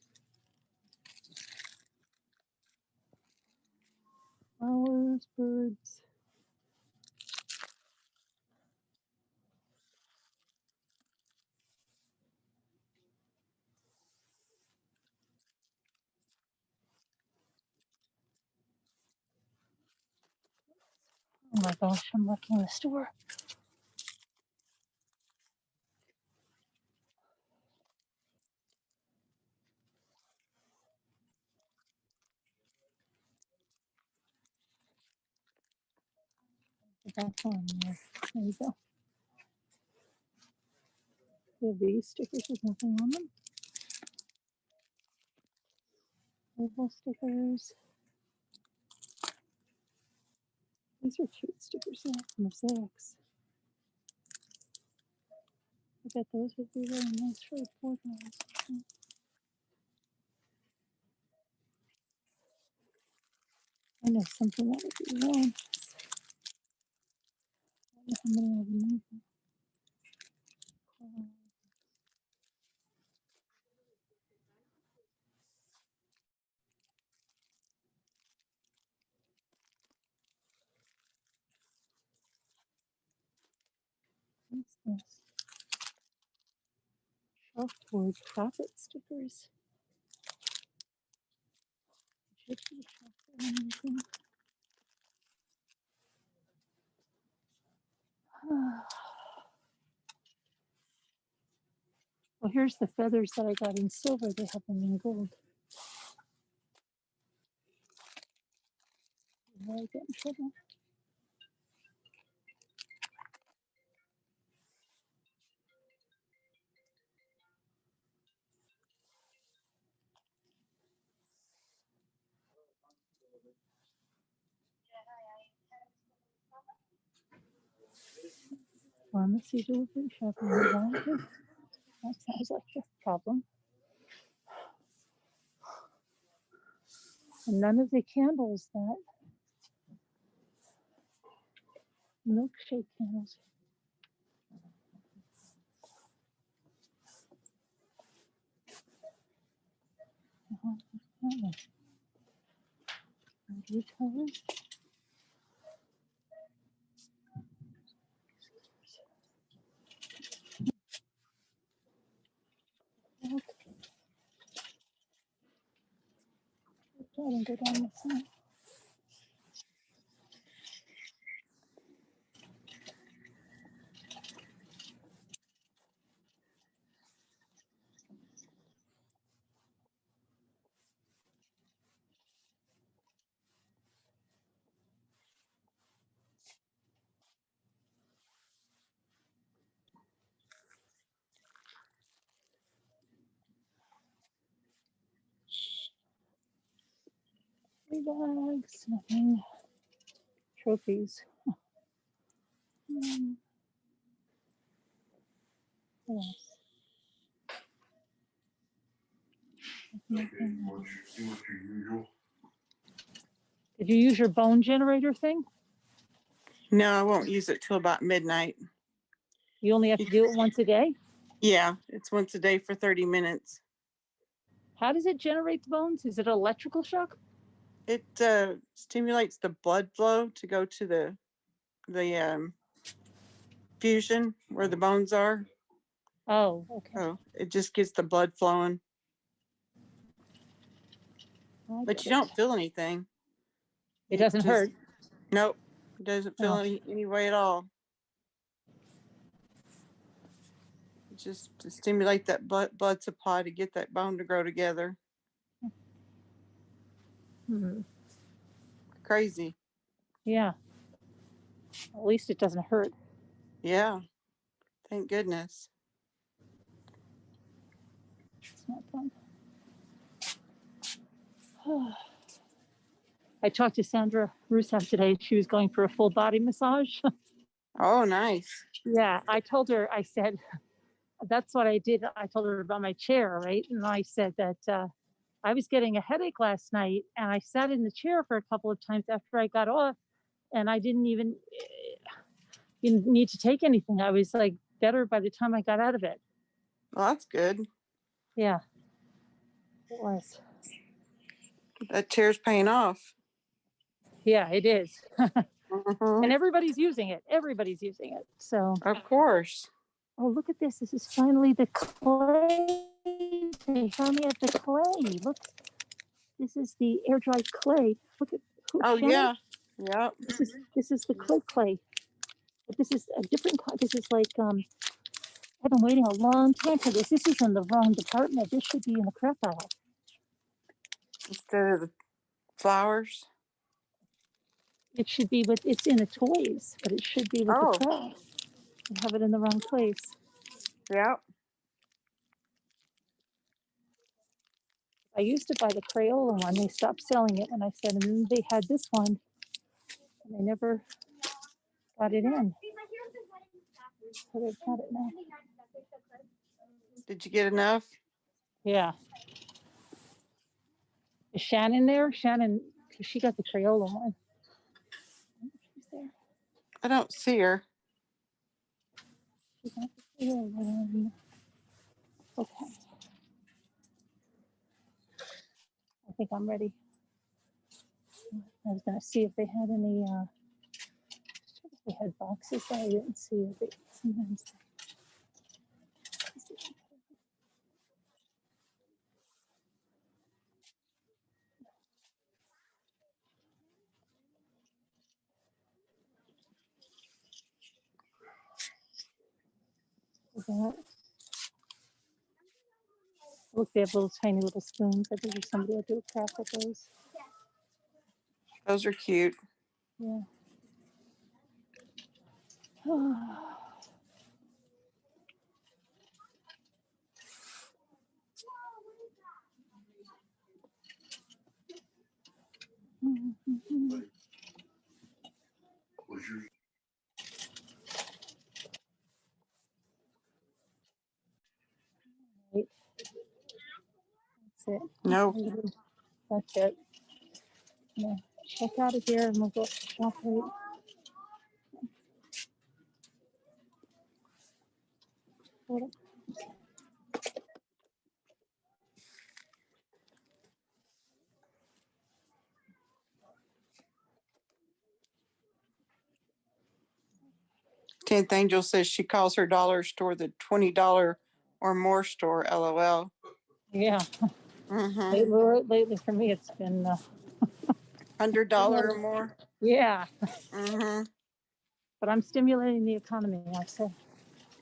Flowers, birds. Oh my gosh, I'm looking in the store. That's on there. There you go. They have these stickers with nothing on them. Label stickers. These are cute stickers. They have mosaics. I bet those would be really nice for the playgrounds. I know something that would be really nice. I don't know how many of them need them. What's this? Chalkboard profit stickers. Should be chalkboard and everything. Well, here's the feathers that I got in silver. They have them in gold. Before I get in trouble. Pharmacy delivery, shopping and banter. That sounds like a problem. And none of the candles that milkshake candles. Colors. I didn't go down this side. Three bags, nothing. Trophies. What else? Okay, what's your usual? Did you use your bone generator thing? No, I won't use it till about midnight. You only have to do it once a day? Yeah, it's once a day for 30 minutes. How does it generate the bones? Is it an electrical shock? It stimulates the blood flow to go to the fusion where the bones are. Oh, okay. Oh, it just gets the blood flowing. But you don't feel anything. It doesn't just, hurt. Nope. It doesn't feel Oh. any way at all. Just to stimulate that blood supply to get that bone to grow together. Crazy. Yeah. At least it doesn't hurt. Yeah. Thank goodness. It's not fun. I talked to Sandra Rusev today. She was going for a full body massage. Oh, nice. Yeah, I told her, I said, that's what I did. I told her about my chair, right? And I said that I was getting a headache last night and I sat in the chair for a couple of times after I got off and I didn't even need to take anything. I was like better by the time I got out of it. Well, that's good. Yeah, it was. That chair's paying off. Yeah, it is. Mhm. And everybody's using it. Everybody's using it. So, Of course. oh, look at this. This is finally the clay. They finally have the clay. Look, this is the air dried clay. Look at Oh Shannon. yeah. Yep. This is the clay. But this is a different kind. This is like I've been waiting a long time for this. This is in the wrong department. This should be in the crap aisle. Instead of the flowers. It should be with. It's in the toys, but it should be with Oh. the crap. I have it in the wrong place. Yep. I used to buy the Crayola one. They stopped selling it when I said, and then they had this one, and they never got it in. So they've got it now. Did you get enough? Yeah. Is Shannon there? Shannon, because she got the Crayola one. She's there. I don't see her. She got the Crayola one. Okay. I think I'm ready. I was gonna see if they had any. If they had boxes that I didn't see. They, sometimes. Look, they have little tiny little spoons. I think somebody will do a craft with those. Those are cute. Yeah. Was your Right. That's it. Nope. That's it. Yeah. Check out of here and we'll go shop right. Tenth Angel says she calls her dollar store the $20 or more store. LOL. Yeah. Mm-hmm. Lately for me, it's been, $100 or more. yeah. Mm-hmm. But I'm stimulating the economy, I say,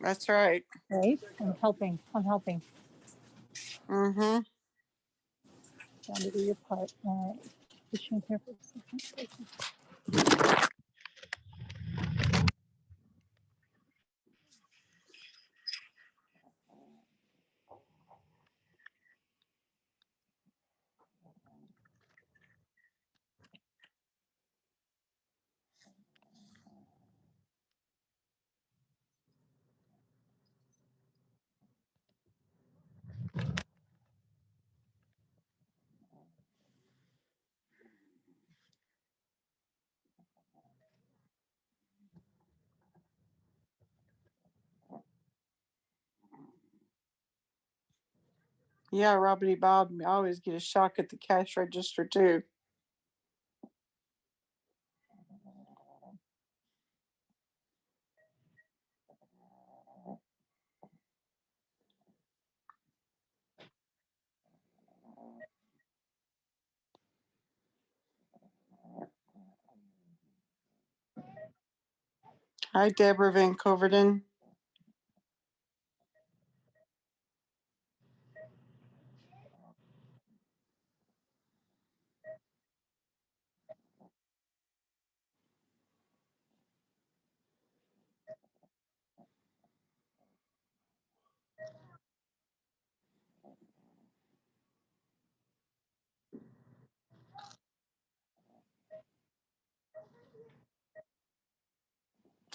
That's right. right? I'm helping. Mm-hmm. Trying to do your part. All right. Just in here for a second. Yeah, Robbie Bob, I always get a shock at the cash register too. Hi, Deborah Van Coverden.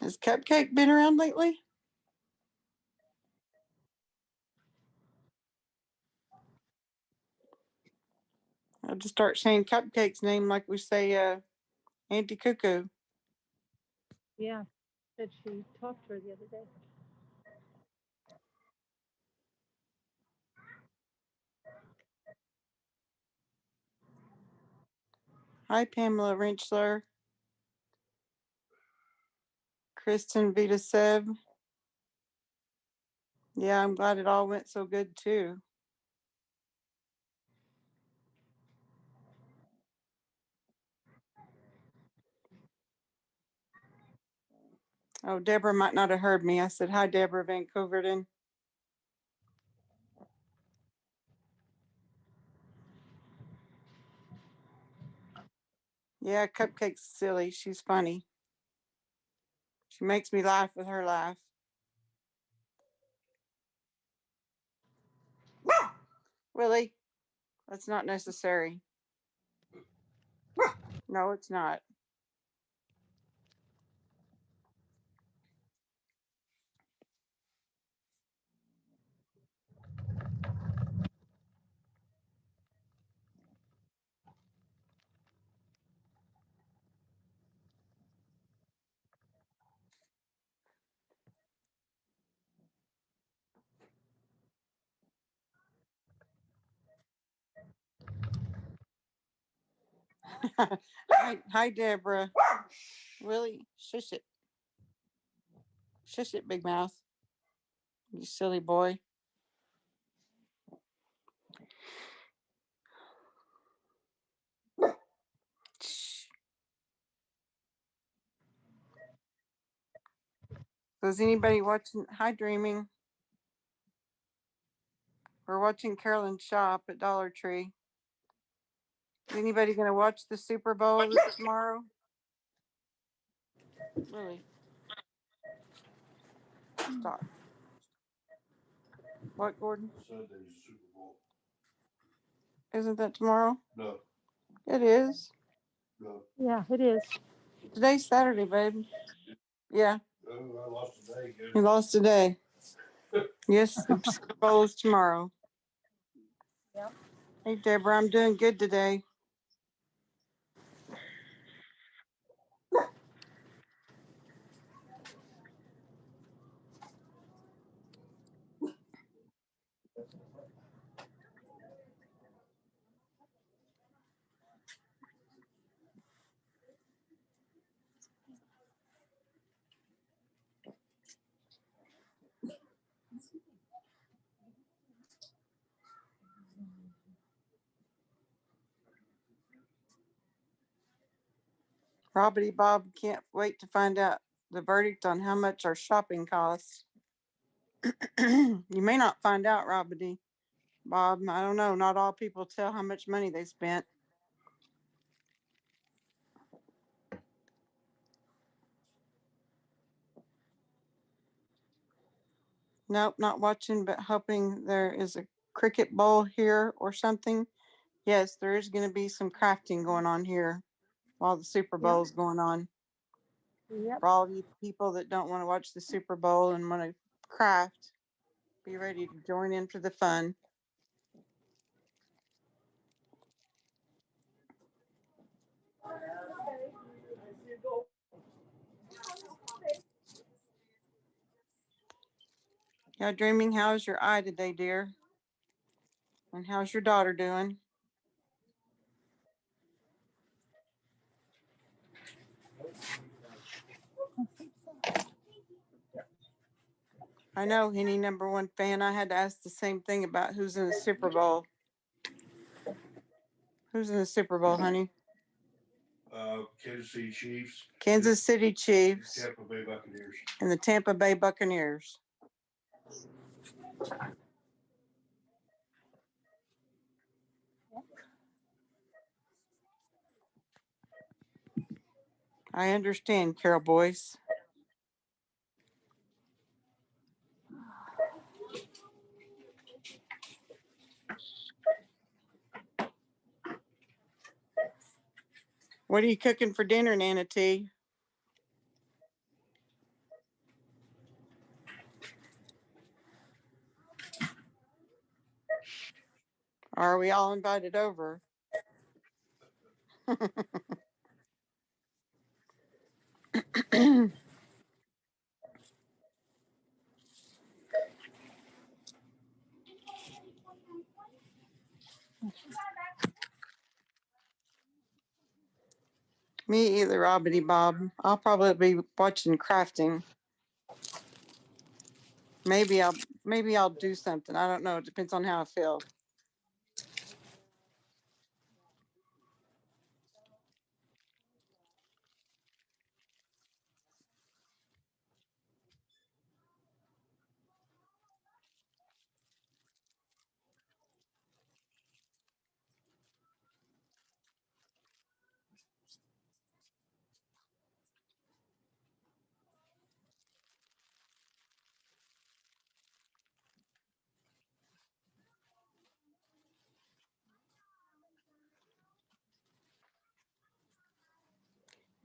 Has Cupcake been around lately? I'll just start saying Cupcake's name like we say Auntie Cuckoo. Yeah. Said she talked to her the other day. Hi, Pamela Rinchler. Kristen Vita Seb. Yeah, I'm glad it all went so good too. Oh, Deborah might not have heard me. I said, hi, Deborah Van Coverton. Yeah, Cupcake's silly. She's funny. She makes me laugh with her laugh. Willie, that's not necessary. No, it's not. Hi, Deborah. Willie, shush it. Shush it, big mouth. You silly boy. Shh. So is anybody watching? Hi, Dreaming. We're watching Carolyn shop at Dollar Tree. Is anybody going to watch the Super Bowl tomorrow? Really? Stop. What, Gordon? Sunday's Super Bowl. Isn't that tomorrow? No, It is. no. Yeah, it is. Today's Saturday, babe. Yeah, Oh, I lost a day, you good. lost today. Yes, the Super Bowl is tomorrow. Yep. Hey, Deborah, I'm doing good today. Robbity Bob can't wait to find out the verdict on how much our shopping costs. You may not find out, Robbity Bob. I don't know. Not all people tell how much money they spent. Nope, not watching, but hoping there is a cricket bowl here or something. Yes, there is going to be some crafting going on here while the Super Bowl is going on. Yep. For all you people that don't want to watch the Super Bowl and want to craft, be ready to join in for the fun. Yeah, Dreaming, how's your eye today, dear? And how's your daughter doing? I know, Henny, number one fan. I had to ask the same thing about who's in the Super Bowl. Who's in the Super Bowl, honey? Kansas City Chiefs. Kansas City Chiefs Tampa Bay Buccaneers. and the Tampa Bay Buccaneers. I understand, Carol Boyce. What are you cooking for dinner, Nana T? Are we all invited over? Me either, Robbity Bob. I'll probably be watching crafting. Maybe I'll do something. I don't know. It depends on how I feel.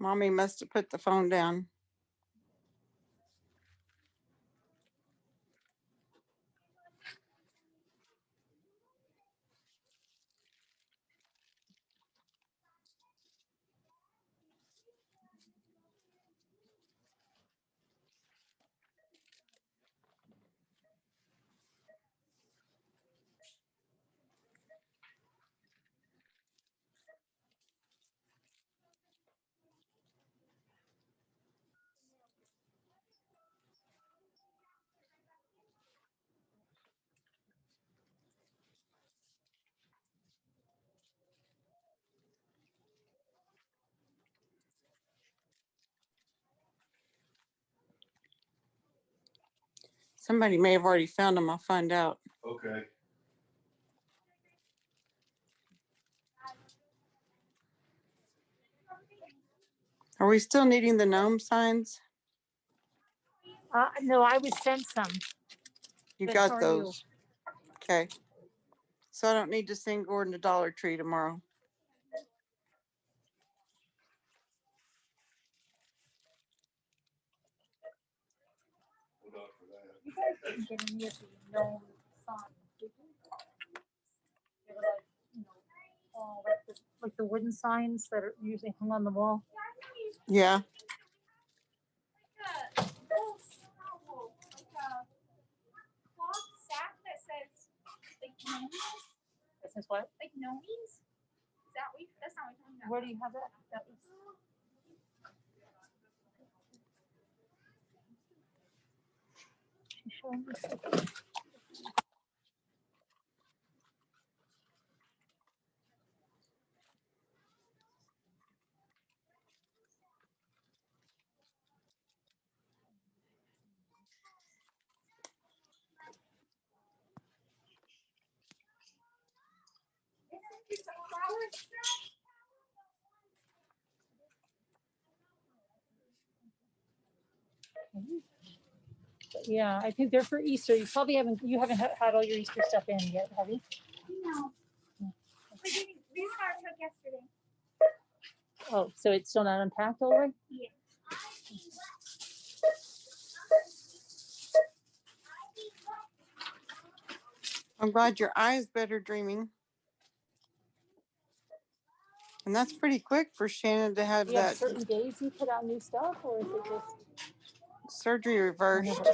Mommy must have put the phone down. Somebody may have already found them. I'll find out. Okay. Are we still needing the gnome signs? No, I was sent some. You Good, how got are you? those. Okay. So I don't need to send Gordon to Dollar Tree tomorrow. Hold on for that. You guys didn't get any of the gnome signs, did you? They were like, you know, like the wooden signs that are usually hung on the wall. Yeah. Like a little scroll, like a cloth sack that says like gnomies. This is what? Like gnomies? Is that what that's not what you're talking about. Where do you have that? That was. She's showing me something. It's a flower. Yeah, I think they're for Easter. You probably haven't had all your Easter stuff in yet, have you? No. We just got it took yesterday. Oh, so it's still not unpacked all the way? Yeah. I'm glad your eye is better dreaming. And that's pretty quick for Shannon to have Do you have that certain days you put out new stuff, or is it just surgery reversed. whenever?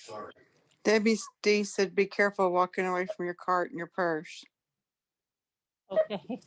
Sorry. Debbie D said, be careful walking away from your cart and your purse. Okay.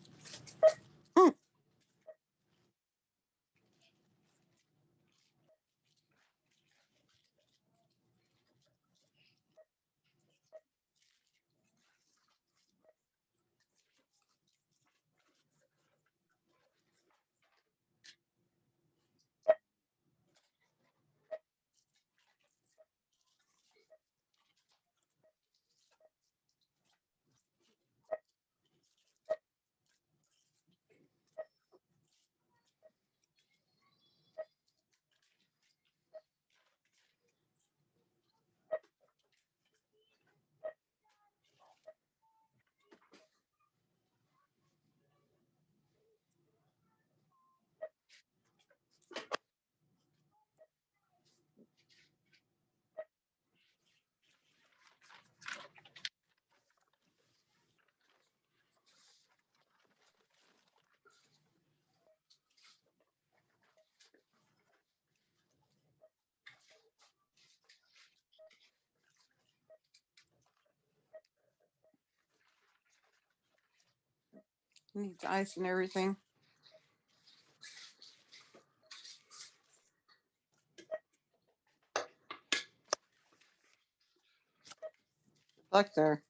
Needs ice and everything. Luck there.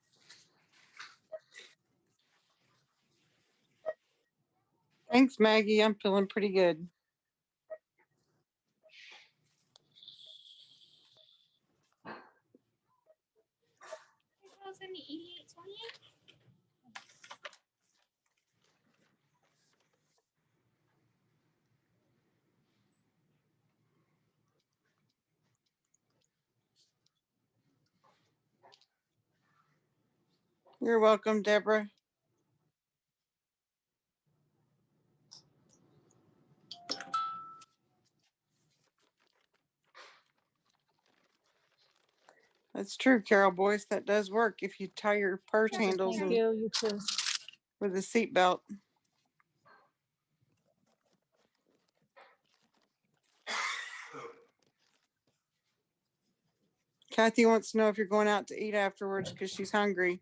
Thanks, Maggie. I'm feeling pretty good. You're welcome, Deborah. That's true, Carol Boyce. That does work if you tie your purse handles Thank and you. You too. with a seatbelt. Kathy wants to know if you're going out to eat afterwards because she's hungry.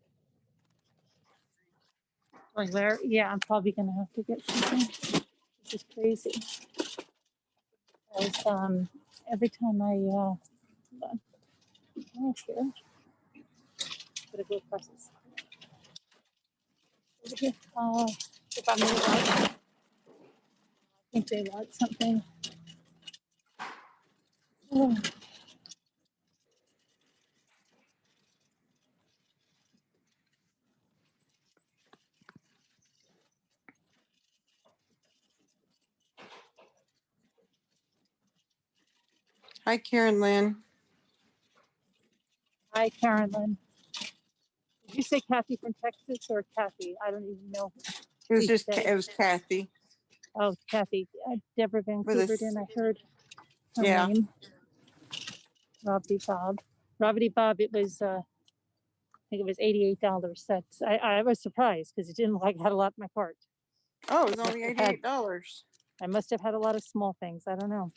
Like where? Yeah, I'm probably gonna have to get something. This is crazy. I was, every time I hold on. Oh, here. Gotta go across this. Over here. If I'm gonna I think they want something. Oh, Hi, Karen Lynn. hi, Carolyn. Did you say Kathy from Texas or Kathy? I don't even know. It was Please just say. it was Kathy Oh, Kathy. Deborah Van with a Couvert, I heard her yeah. name. Robbity Bob. Robbity Bob, it was, I think it was $88. I was surprised because it didn't look like I had a lot in my cart. Oh, it was only $88. I must have had a lot of small things. I don't know.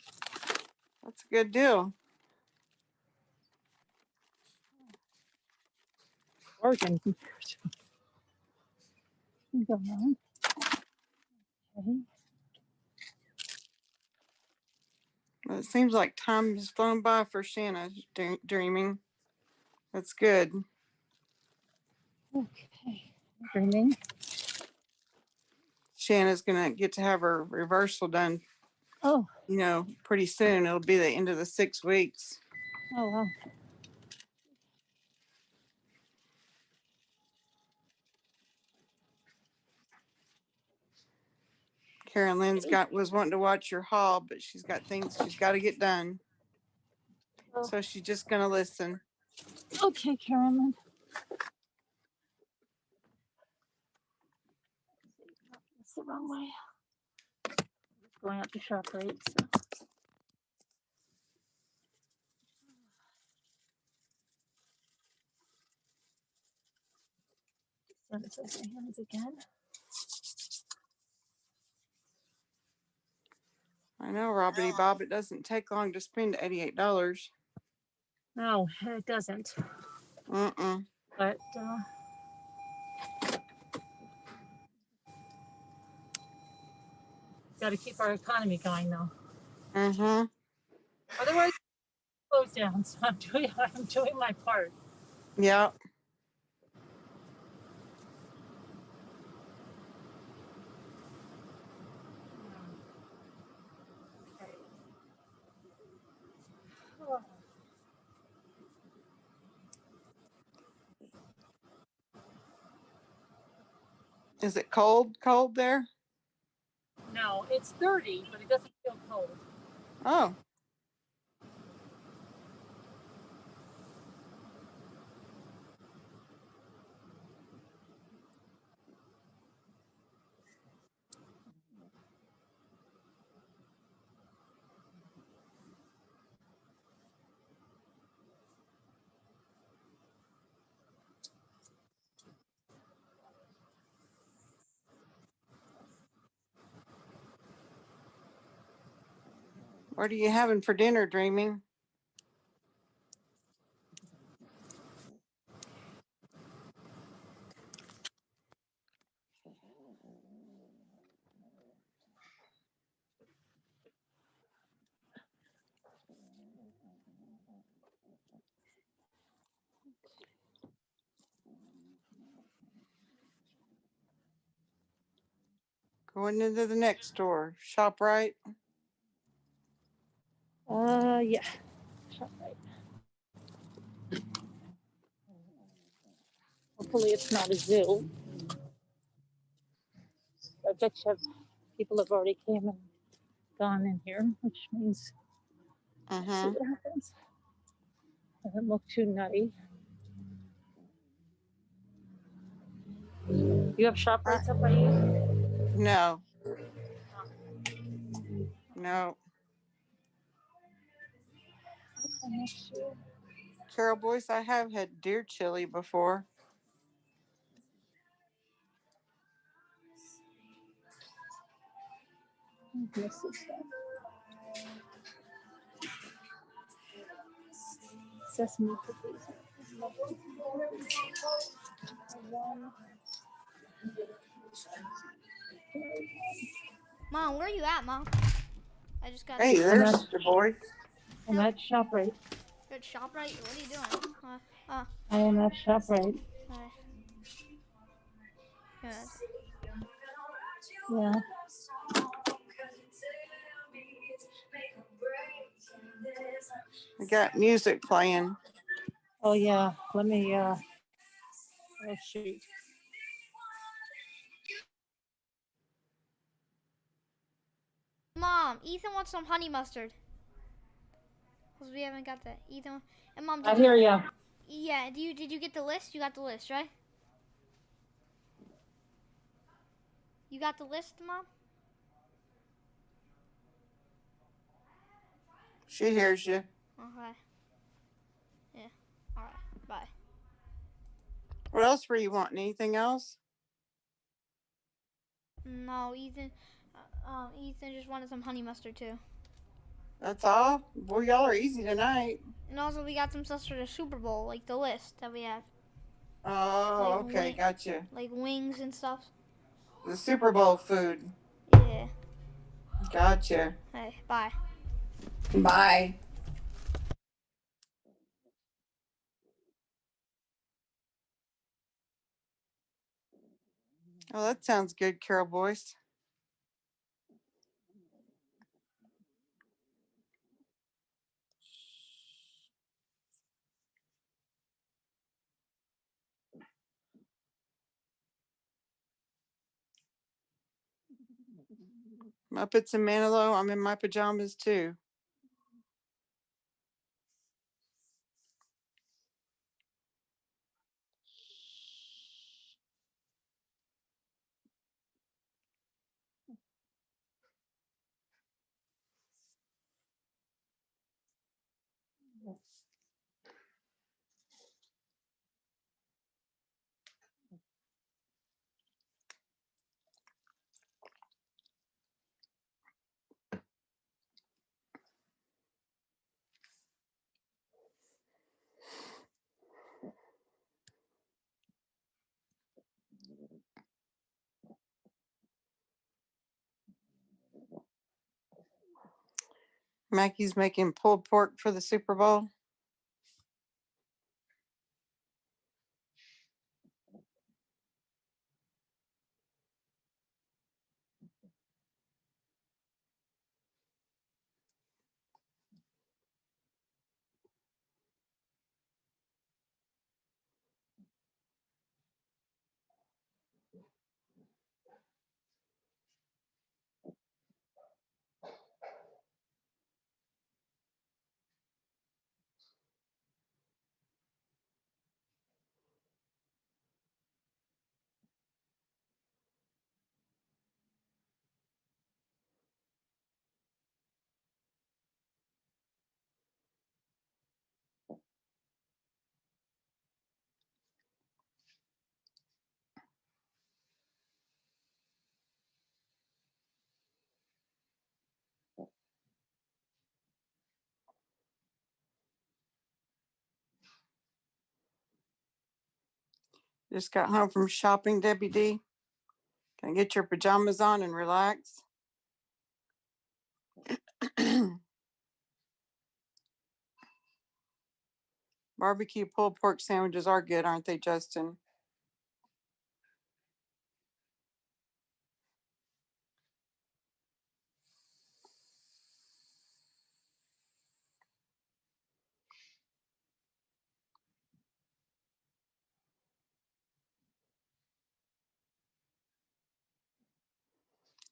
That's a good deal. Bargain compared to. Go on. Okay. Well, it seems like time has flown by for Shanna dreaming. That's good. Okay. Dreaming. Shanna's gonna get to have her reversal done, Oh, pretty soon. It'll be the end of the 6 weeks. oh wow. Karen Lynn's was wanting to watch your haul, but she's got things she's got to get done. Oh. So she's just gonna listen. Okay, Carolyn. It's the wrong way. Going up to shop right. So. Sanitize my hands again. I know, Robbity Bob. It doesn't take long to spend $88. No, it doesn't. But got to keep our economy going, though. Otherwise, it slows down. So I'm doing my part. Yeah. Okay. Oh. Is it cold? Cold there? No, it's 30, but it doesn't feel cold. Oh. What are you having for dinner, Dreaming? Going into the next store. ShopRite. Yeah. ShopRite. Hopefully it's not a zoo. I bet you people have already came and gone in here, which means let's see Mm-hmm. what happens. Doesn't look too nutty. You have ShopRites up by you? No. No. I'm not sure. Carol Boyce, I have had deer chili before. Missed some stuff. Sesame cookies. One. Mom, where are you at, Mom? I just got Hey, in. I'm there's at Mr. Boy. I'm at ShopRite. You're at ShopRite? What are you doing? I am at ShopRite. Okay. Good. Yeah. I got music playing. Oh yeah. Let me oh shoot. Mom, Ethan wants some honey mustard. Cause we haven't got that. Ethan and Mom, I hear ya. Yeah, did you get the list? You got the list, right? You got the list, Mom? She hears you. Okay. Yeah. Alright. Bye. What else were you wanting? Anything else? No, Ethan just wanted some honey mustard too. That's all? Boy, y'all are easy tonight. And also we got some stuff for the Super Bowl, like the list that we have. Oh, Like okay. Gotcha. like wings and stuff. The Super Bowl food. Yeah. Gotcha. Hey, bye. Bye. Oh, that sounds good, Carol Boyce. Muppets and Manilow. I'm in my pajamas too. Mackie's making pulled pork for the Super Bowl. Just got home from shopping, Debbie D. Can I get your pajamas on and relax? Barbecue pulled pork sandwiches are good, aren't they, Justin?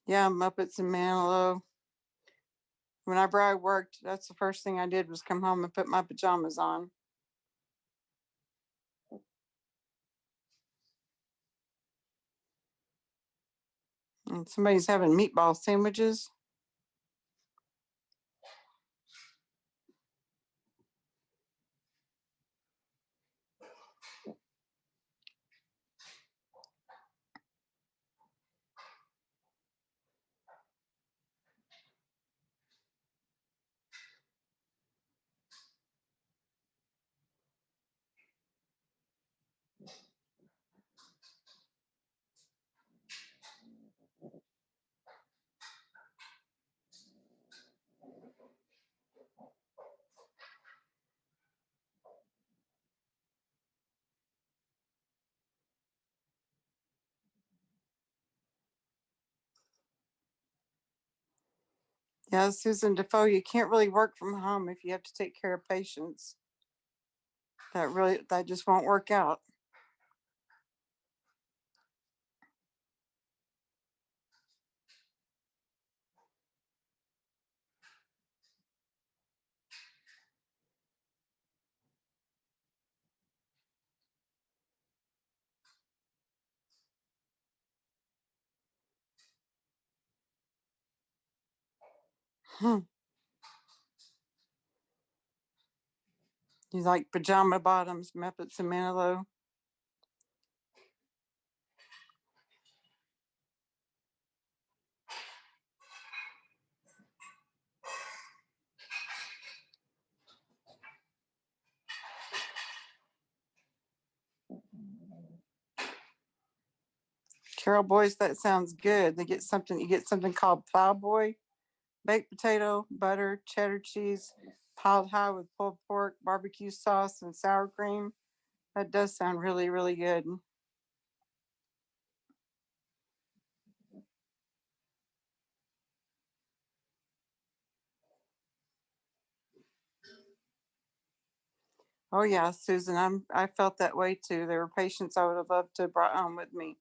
Yeah, Muppets and Manilow. Whenever I worked, that's the first thing I did was come home and put my pajamas on. And somebody's having meatball sandwiches. Yeah, Susan Defoe, you can't really work from home if you have to take care of patients. That just won't work out. Hmm. You like pajama bottoms, Muppets and Manilow? Carol Boys, that sounds good. You get something called Plowboy, baked potato, butter, cheddar cheese, piled high with pulled pork, barbecue sauce, and sour cream. That does sound really, really good. Oh yeah, Susan, I felt that way too. There were patients I would have loved to have brought home with me.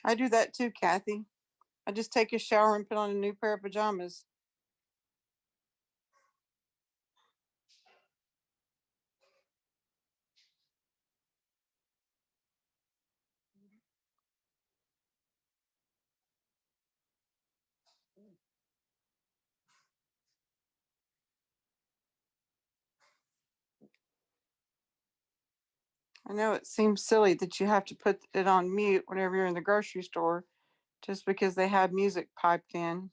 I do that too, Kathy. I just take a shower and put on a new pair of pajamas. I know it seems silly that you have to put it on mute whenever you're in the grocery store just because they have music piped in.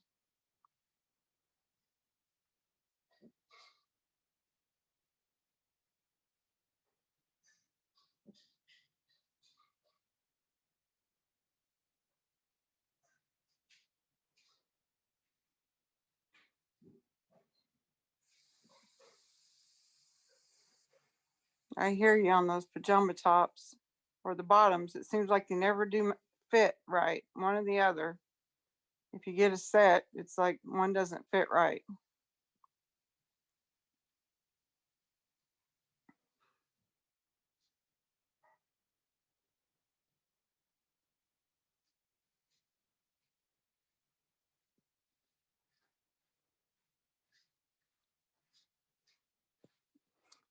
I hear you on those pajama tops or the bottoms. It seems like they never do fit right, one or the other. If you get a set, it's like one doesn't fit right.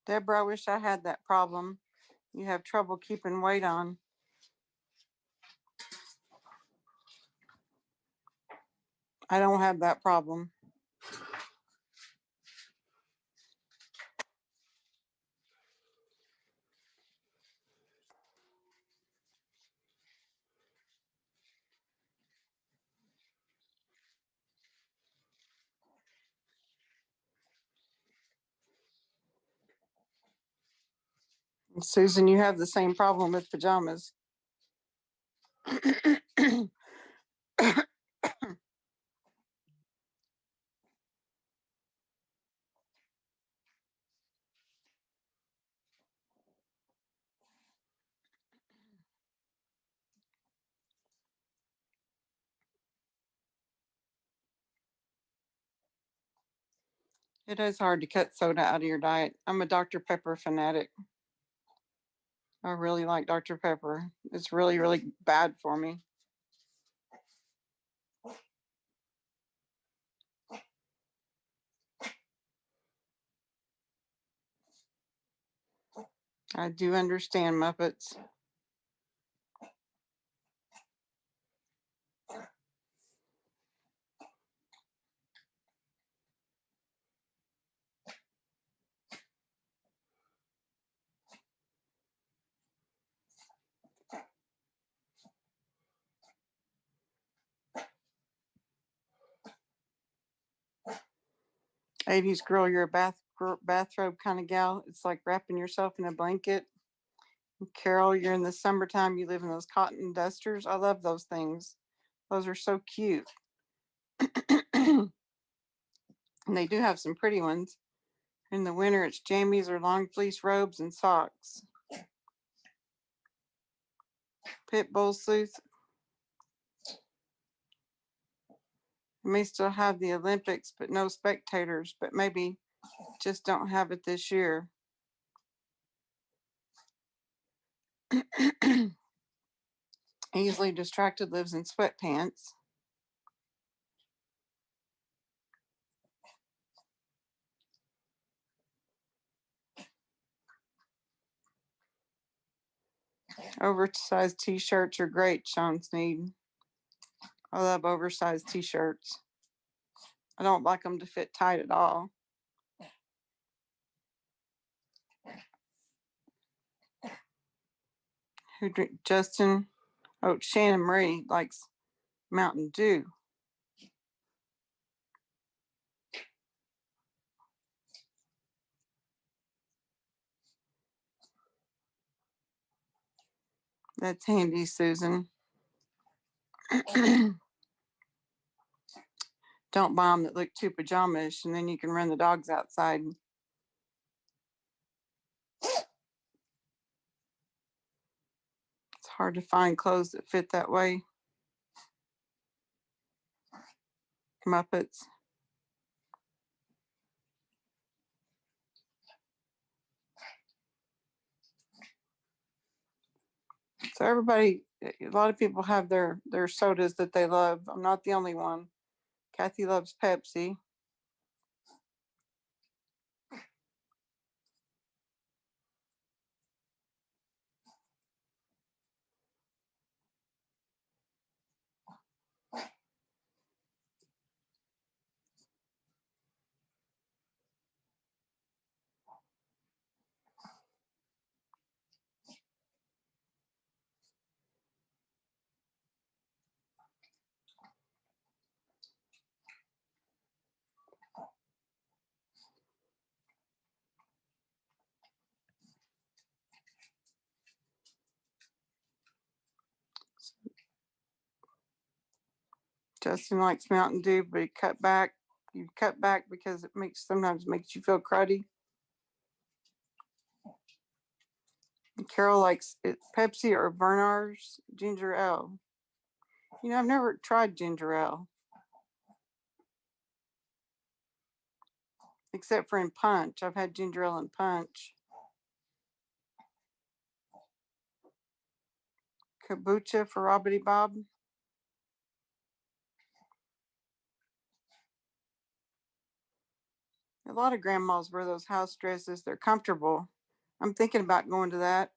Deborah, I wish I had that problem. You have trouble keeping weight on. I don't have that problem. Susan, you have the same problem with pajamas. It is hard to cut soda out of your diet. I'm a Dr. Pepper fanatic. I really like Dr. Pepper. It's really, really bad for me. I do understand, Muppets. '80s girl, you're a bathrobe kind of gal. It's like wrapping yourself in a blanket. Carol, you're in the summertime. You live in those cotton dusters. I love those things. Those are so cute. And they do have some pretty ones. In the winter, it's jammies or long fleece robes and socks. Pit Bull Sleuth may still have the Olympics, but no spectators, but maybe just don't have it this year. Easily distracted lives in sweatpants. Oversized t-shirts are great, Sean Sneed. I love oversized t-shirts. I don't like them to fit tight at all. Who drink Justin? Oh, Shannon Marie likes Mountain Dew. That's handy, Susan. Don't buy them that look too pajamish, and then you can run the dogs outside. It's hard to find clothes that fit that way. Muppets. So everybody, a lot of people have their sodas that they love. I'm not the only one. Kathy loves Pepsi. Justin likes Mountain Dew, but he cut back. You cut back because it sometimes makes you feel cruddy. And Carol likes Pepsi or Bernard's ginger ale. You know, I've never tried ginger ale except for in punch. I've had ginger ale in punch. Kombucha for Robbity Bob. A lot of grandmas wear those house dresses. They're comfortable. I'm thinking about going to that.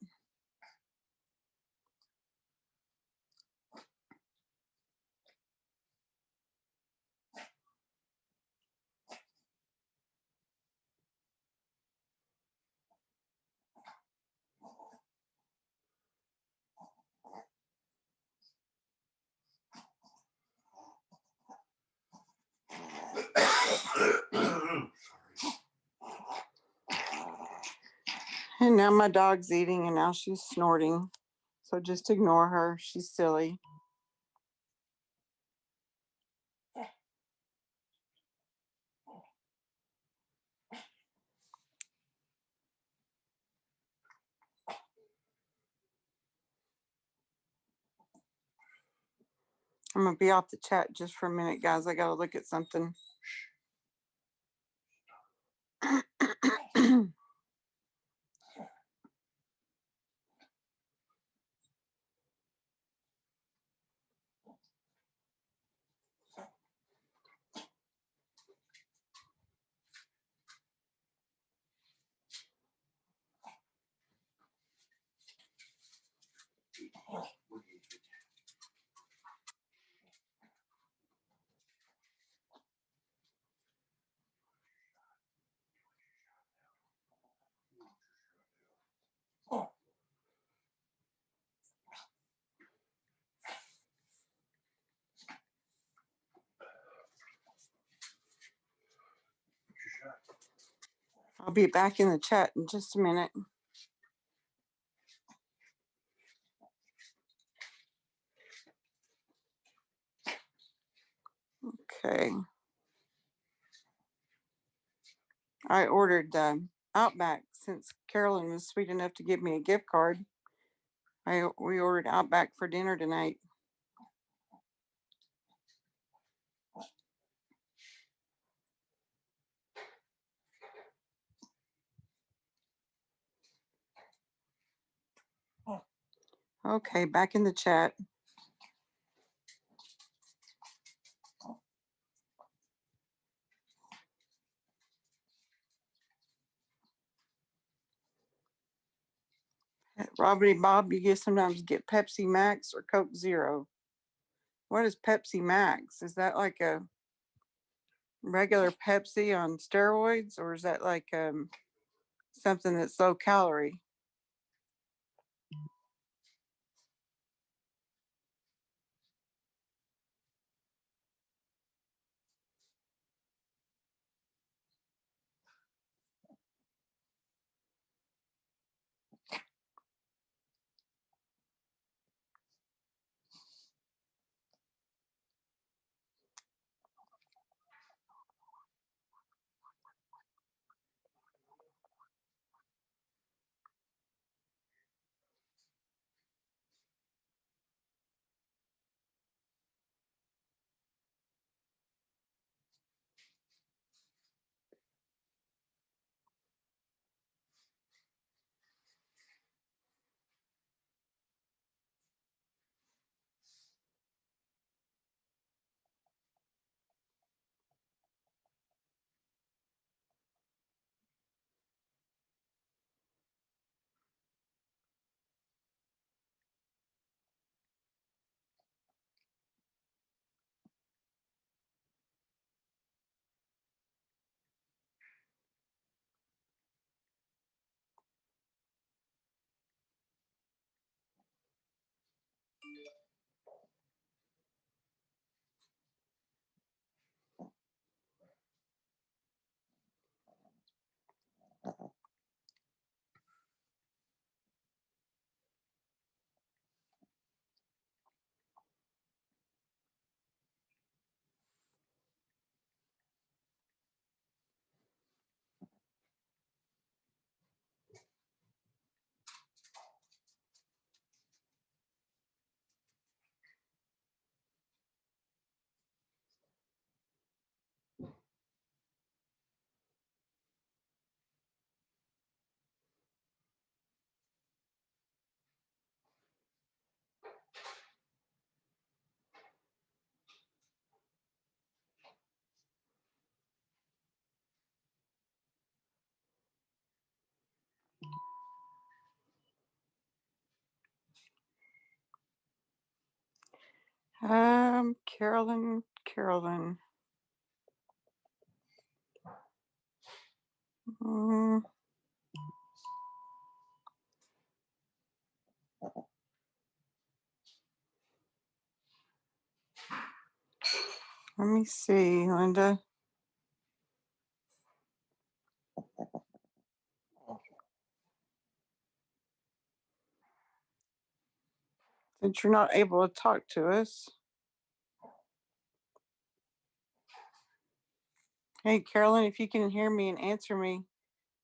And now my dog's eating and now she's snorting. So just ignore her. She's silly. I'm going to be off the chat just for a minute, guys. I got to look at something. I'll be back in the chat in just a minute. Okay. I ordered Outback since Carolyn was sweet enough to give me a gift card. We ordered Outback for dinner tonight. Okay, back in the chat. Robert Bob, you sometimes get Pepsi Max or Coke Zero. What is Pepsi Max? Is that like a regular Pepsi on steroids, or is that like something that's low calorie? Carolyn. Mm, let me see, Linda. Since you're not able to talk to us. Hey, Carolyn, if you can hear me and answer me,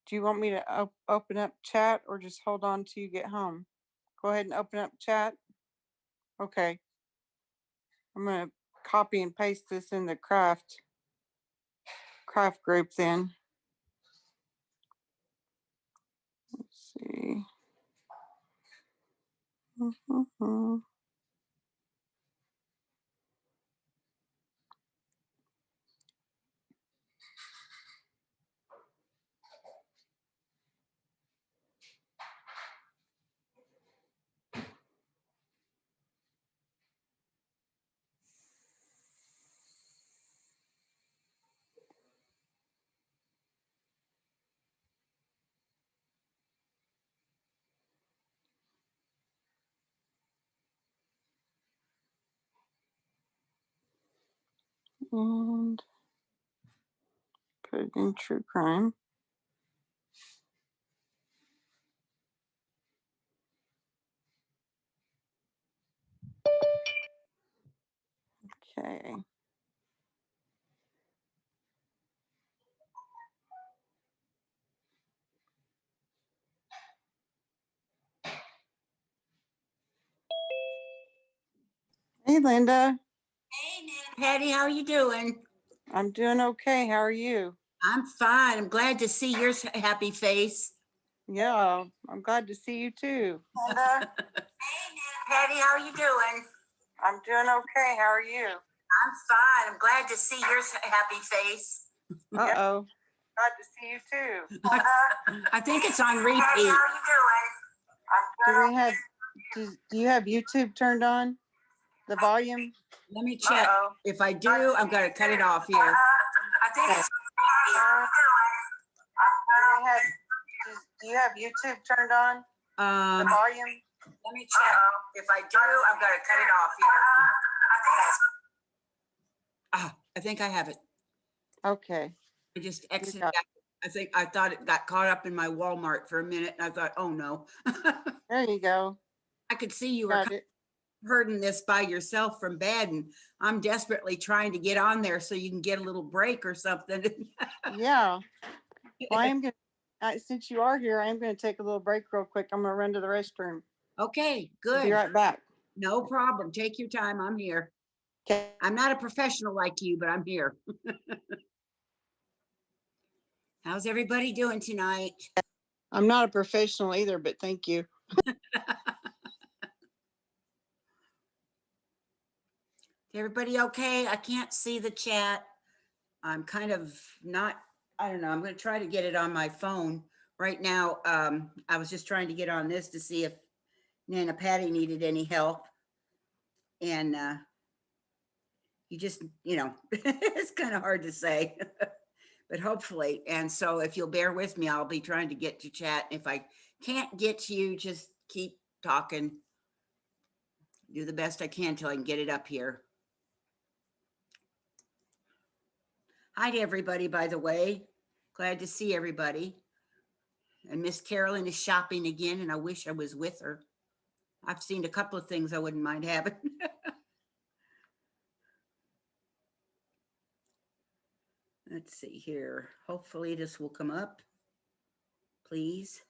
do you want me to open up chat or just hold on till you get home? Go ahead and open up chat. Okay. I'm going to copy and paste this in the craft group then. see. Mhm. And put it in true crime. Okay. Hey, Linda. Patty, how are you doing? I'm doing okay. How are you? I'm fine. I'm glad to see your happy face. Yeah, I'm glad to see you too. Linda. Patty, how are you doing? I'm doing okay. How are you? I'm fine. I'm glad to see your happy face. Uh-oh. Glad to see you too. I think it's on repeat. Patty, how are you Do we have, do you have YouTube turned on? The volume? doing? Let me check. Uh-oh. If I do, I'm going to cut it off here. I think Okay. it's Do you have YouTube turned on? The um, volume? let me check. If I do, I'm going to cut it off here. I think I have it. Okay. I just You exited got- out. I thought it got caught up in my Walmart for a minute and I thought, oh no. There you go. I could see you were Got it. hurting this by yourself from bed and I'm desperately trying to get on there so you can get a little break or something. Yeah. Well, I am going to, since you are here, I am going to take a little break real quick. I'm going to run to the restroom. Okay, I'll be good. right back. No problem. Take your time. I'm here. Okay. I'm not a professional like you, but I'm here. How's everybody doing tonight? I'm not a professional either, but thank you. Everybody okay? I can't see the chat. I'm kind of not, I don't know. I'm going to try to get it on my phone right now. I was just trying to get on this to see if Nana Patty needed any help. And you just, it's kind of hard to say, but hopefully. And so if you'll bear with me, I'll be trying to get to chat. If I can't get to you, just keep talking. Do the best I can till I can get it up here. Hi to everybody, by the way. Glad to see everybody. And Miss Carolyn is shopping again, and I wish I was with her. I've seen a couple of things I wouldn't mind having. Let's see here. Hopefully this will come up. Please.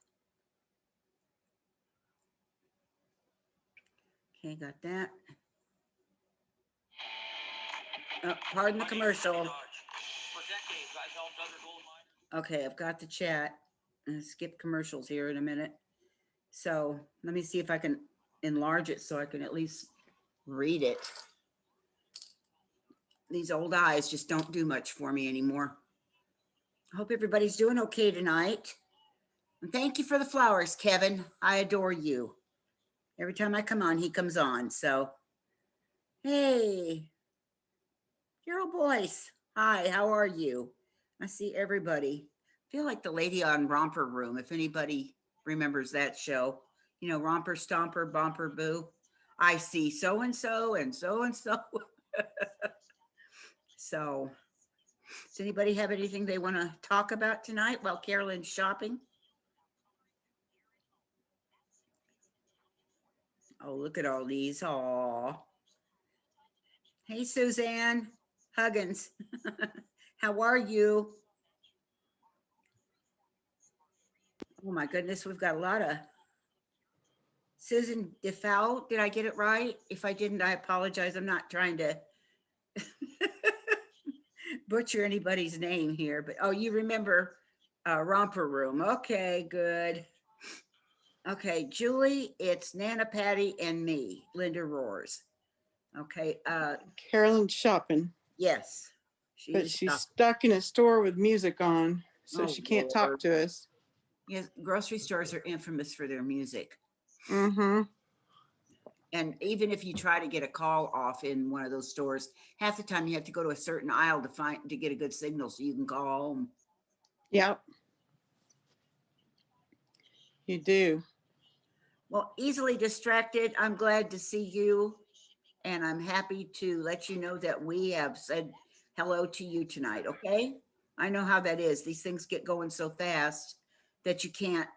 Okay, got that. Oh, pardon the commercial. Okay, I've got the chat. I'm gonna skip commercials here in a minute. So let me see if I can enlarge it so I can at least read it. These old eyes just don't do much for me anymore. I hope everybody's doing okay tonight. And thank you for the flowers, Kevin. I adore you. Every time I come on, he comes on. So, hey, Carol Boyce. Hi, how are you? I see everybody. I feel like the lady on Romper Room, if anybody remembers that show. Romper, Stomper, Bomper, Boo. I see so-and-so and so-and-so. So, does anybody have anything they want to talk about tonight while Carolyn's shopping? Oh, look at all these. Aw. Hey, Suzanne Huggins. How are you? Oh my goodness, we've got a lot of Susan DeFow. Did I get it right? If I didn't, I apologize. I'm not trying to butcher anybody's name here, but oh, you remember Romper Room. Okay, good. Okay, Julie, it's Nana Patty and me, Linda Roars. Okay, Carolyn's shopping, yes. She but is she's shopping. stuck in a store with music on, so Oh, she can't Lord. talk to us. Yes, grocery stores are infamous for their music. Mm-hmm. And even if you try to get a call off in one of those stores, half the time you have to go to a certain aisle to get a good signal so you can call home. Yep. You do. Well, easily distracted. I'm glad to see you. And I'm happy to let you know that we have said hello to you tonight. Okay. I know how that is. These things get going so fast that you can't,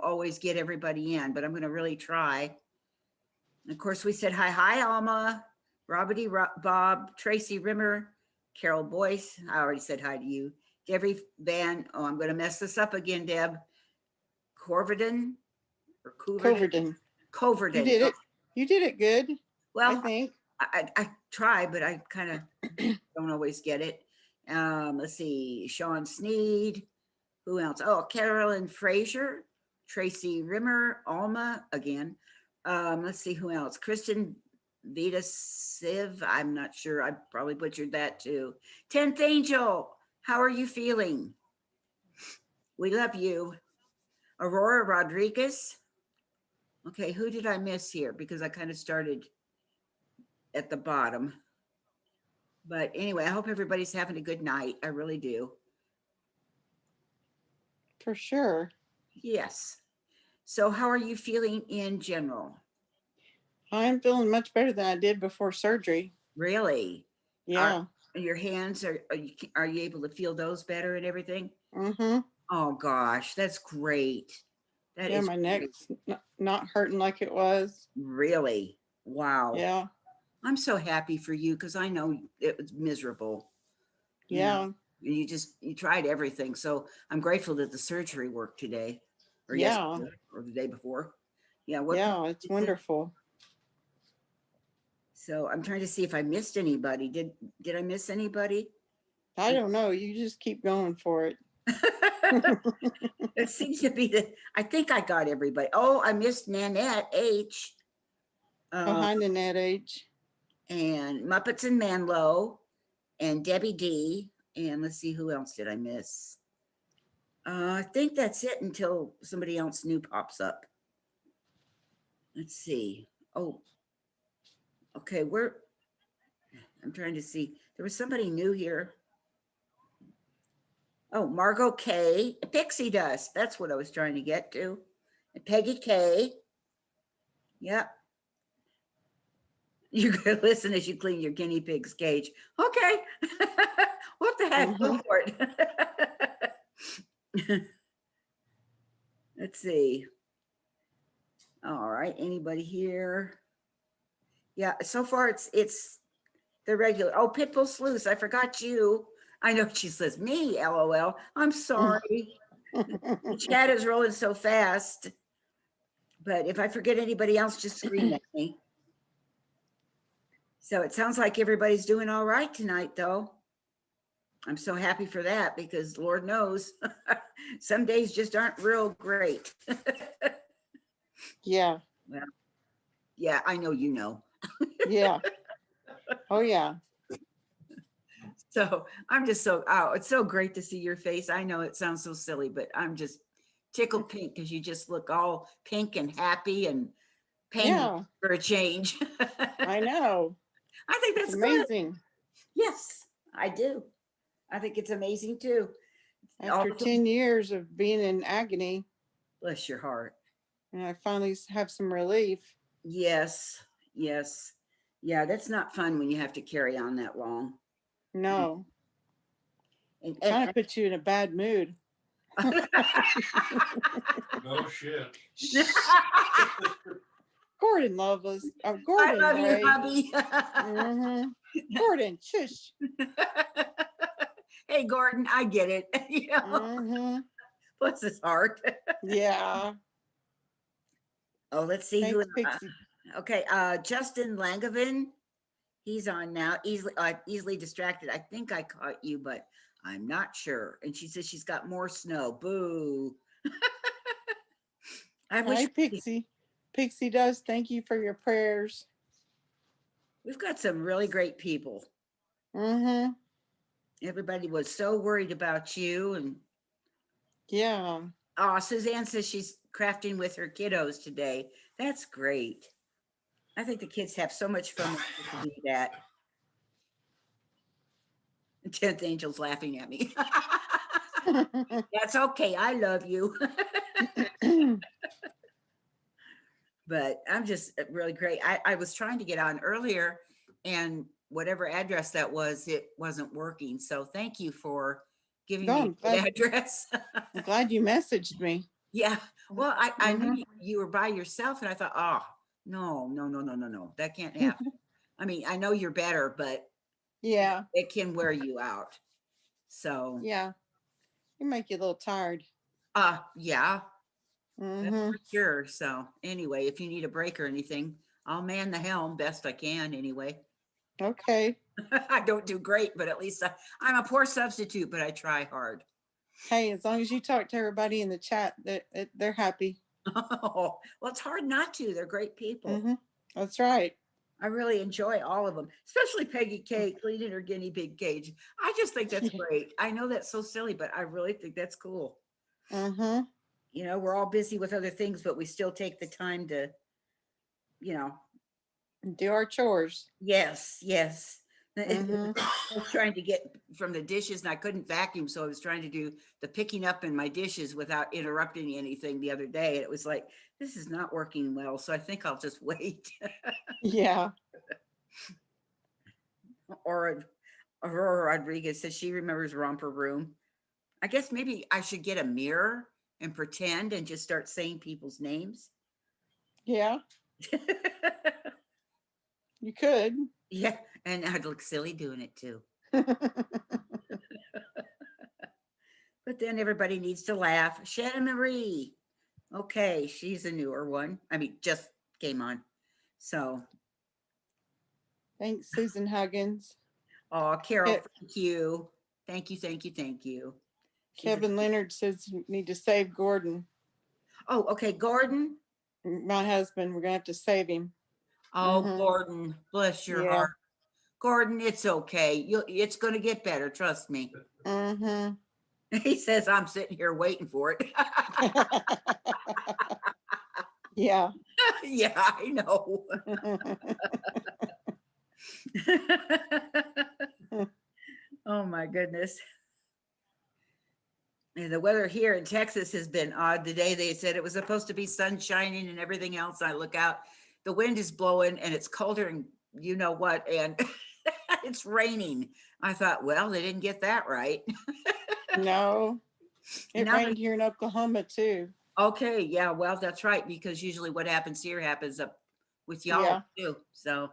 always get everybody in, but I'm going to really try. And of course, we said hi, Alma, Robbie Bob, Tracy Rimmer, Carol Boyce. I already said hi to you. Debbie Van. Oh, I'm going to mess this up again, Deb. Corverden or Coverton. You Coverden. did it. You did it good. I Well, think. I try, but I kind of don't always get it. Let's see, Sean Sneed. Who else? Oh, Carolyn Frazier, Tracy Rimmer, Alma again. Let's see who else. Kristen Vita Siv. I'm not sure. I probably butchered that too. 10th Angel. How are you feeling? We love you. Aurora Rodriguez. Okay, who did I miss here? Because I kind of started at the bottom. But anyway, I hope everybody's having a good night. I really do. For sure. Yes. So, how are you feeling in general? I'm feeling much better than I did before surgery. Really? Yeah. Are your hands are you able to feel those better and everything? Mm-hmm. Oh gosh, that's great. That Yeah, is my great. neck's not hurting like it was. Really. Wow. Yeah. I'm so happy for you because I know it was miserable. Yeah. You tried everything. So I'm grateful that the surgery worked today or Yeah. yesterday or the day before. Yeah, what Yeah. It's wonderful. So I'm trying to see if I missed anybody. Did I miss anybody? I don't know. You just keep going for it. It seems to be I think I got everybody. Oh, I missed Nanette H. Behind in that age. And Muppets and Manlow and Debbie D. And let's see, who else did I miss? I think that's it until somebody else new pops up. Let's see. Oh, okay. I'm trying to see. There was somebody new here. Oh, Margot K. Pixie Dust. That's what I was trying to get to. And Peggy K. Yep. You could listen as you clean your guinea pig's cage. Okay. What the heck? Go for it. Let's see. All right. Anybody here? Yeah. So far, it's the regular. Oh, Pitbull Sleuth. I forgot you. I know she says me. LOL. I'm sorry. The chat is rolling so fast. But if I forget anybody else, just scream at me. So it sounds like everybody's doing all right tonight, though. I'm so happy for that because Lord knows some days just aren't real great. Yeah. Well, yeah, I know you know. Yeah. Oh, yeah. So I'm just it's so great to see your face. I know it sounds so silly, but I'm just tickled pink because you just look all pink and happy and pain for a change. I know. I think that's amazing. Good. Yes, I do. I think it's amazing too. After 10 years of being in agony. Bless your heart. And I finally have some relief. Yes. Yes. Yeah, that's not fun when you have to carry on that long. No. And kind of puts you in a bad mood. No shit. Gordon Loveless. Gordon, I love Ray. you, hubby. Gordon, shush. Hey, Gordon, I get it. You know? Bless his heart. Yeah. Oh, let's see. Thanks, Who. Pixie. Okay, Justin Langevin. He's on now. Easily distracted. I think I caught you, but I'm not sure. And she says she's got more snow. Boo. I wish Hi, Pixie. Pixie does. Thank you for your prayers. we've got some really great people. Mm-hmm. Everybody was so worried about you. And Yeah. oh, Suzanne says she's crafting with her kiddos today. That's great. I think the kids have so much fun when they get to do that. 10th Angel's laughing at me. That's okay. I love you. But I'm just really great. I was trying to get on earlier and whatever address that was, it wasn't working. So thank you for giving No, me a good address. I'm glad you messaged me. Yeah. Well, I knew Mhm. you were by yourself and I thought, oh, no, no, no, no, no, no. That can't happen. I mean, I know you're better, but Yeah. it can wear you out. So, Yeah. You make you a little tired. yeah, that's Mm-hmm. for sure. So, anyway, if you need a break or anything, I'll man the helm best I can anyway. Okay. I don't do great, but at least I'm a poor substitute, but I try hard. Hey, as long as you talk to everybody in the chat, they're happy. Oh, well, it's hard not to. They're great people. Mm-hmm. That's right. I really enjoy all of them, especially Peggy K cleaning her guinea pig cage. I just think that's great. I know that's so silly, but I really think that's cool. Mm-hmm. You know, we're all busy with other things, but we still take the time to, you know, Do our chores. yes, yes. I Mm-hmm. was trying to get from the dishes and I couldn't vacuum. So I was trying to do the picking up in my dishes without interrupting anything the other day. And it was like, this is not working well. So I think I'll just wait. Yeah. Or Aurora Rodriguez says she remembers Romper Room. I guess maybe I should get a mirror and pretend and just start saying people's names. Yeah. You could. Yeah. And I'd look silly doing it too. But then everybody needs to laugh. Shannon Marie. Okay, she's a newer one. I mean, just came on. So, Thanks, Susan Huggins. oh, Carol, Ke- thank you. Thank you, thank you, thank you. She's a, Kevin Leonard says you need to save Gordon. oh, okay, Gordon. My husband. We're gonna have to save him. Oh, Mm-hmm. Gordon, bless your Yeah. heart. Gordon, it's okay. It's going to get better. Trust me. Mm-hmm. He says, I'm sitting here waiting for it. Yeah. Yeah, I know. Oh my goodness. And the weather here in Texas has been odd today. They said it was supposed to be sun shining and everything else. I look out, the wind is blowing and it's colder and you know what, and it's raining. I thought, well, they didn't get that right. No. It Now rained here in Oklahoma too. okay, yeah, well, that's right, because usually what happens here happens up with y'all Yeah. too. So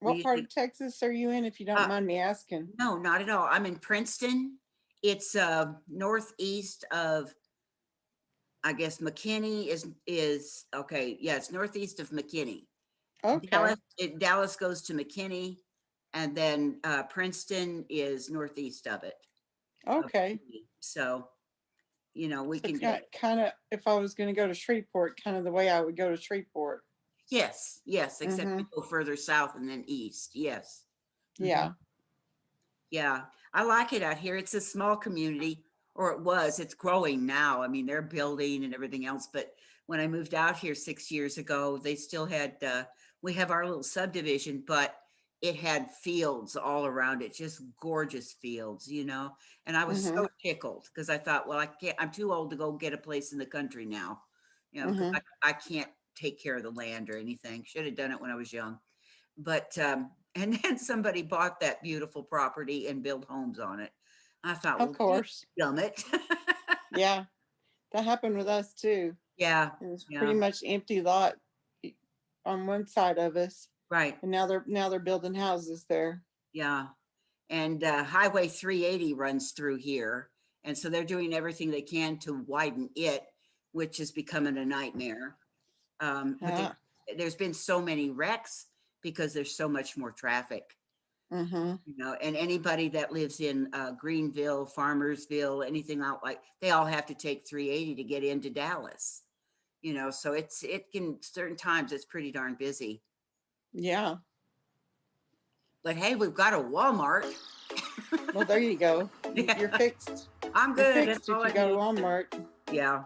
we What part usually, of Texas are you in, if you don't uh, mind me asking? no, not at all. I'm in Princeton. It's northeast of, I guess McKinney is okay. Yeah, it's northeast of McKinney. Okay. Dallas goes to McKinney, and then Princeton is northeast of it. of Okay. McKinney. So you know we So can get kind of, if I was going to go to Shreveport, kind of the way I would go to Shreveport. yes, yes, except Mm-hmm. we go further south and then east. Yes. Mhm. Yeah. Yeah, I like it out here. It's a small community, or it was. It's growing now. I mean, they're building and everything else. But when I moved out here 6 years ago, they still had, we have our little subdivision, but it had fields all around it, just gorgeous fields, you know? And I was Mm-hmm. so tickled because I thought, well, I can't, I'm too old to go get a place in the country now, you know, because Mm-hmm. I can't take care of the land or anything. Should have done it when I was young. But and then somebody bought that beautiful property and built homes on it. I thought, Of well, gee, course. gum it. Yeah. That happened with us too. Yeah, It was yeah, pretty much empty lot on one side of us, right. and now they're building houses there. Yeah. And Highway 380 runs through here. And so they're doing everything they can to widen it, which is becoming a nightmare. But Ah. there's been so many wrecks because there's so much more traffic. Mm-hmm. You know, and anybody that lives in Greenville, Farmersville, anything out like, they all have to take 380 to get into Dallas, you know, so it can, certain times it's pretty darn busy. Yeah. But hey, we've got a Walmart. Well, there you go. You're fixed. I'm You're good. fixed That's if all you I go to need. Walmart. Yeah.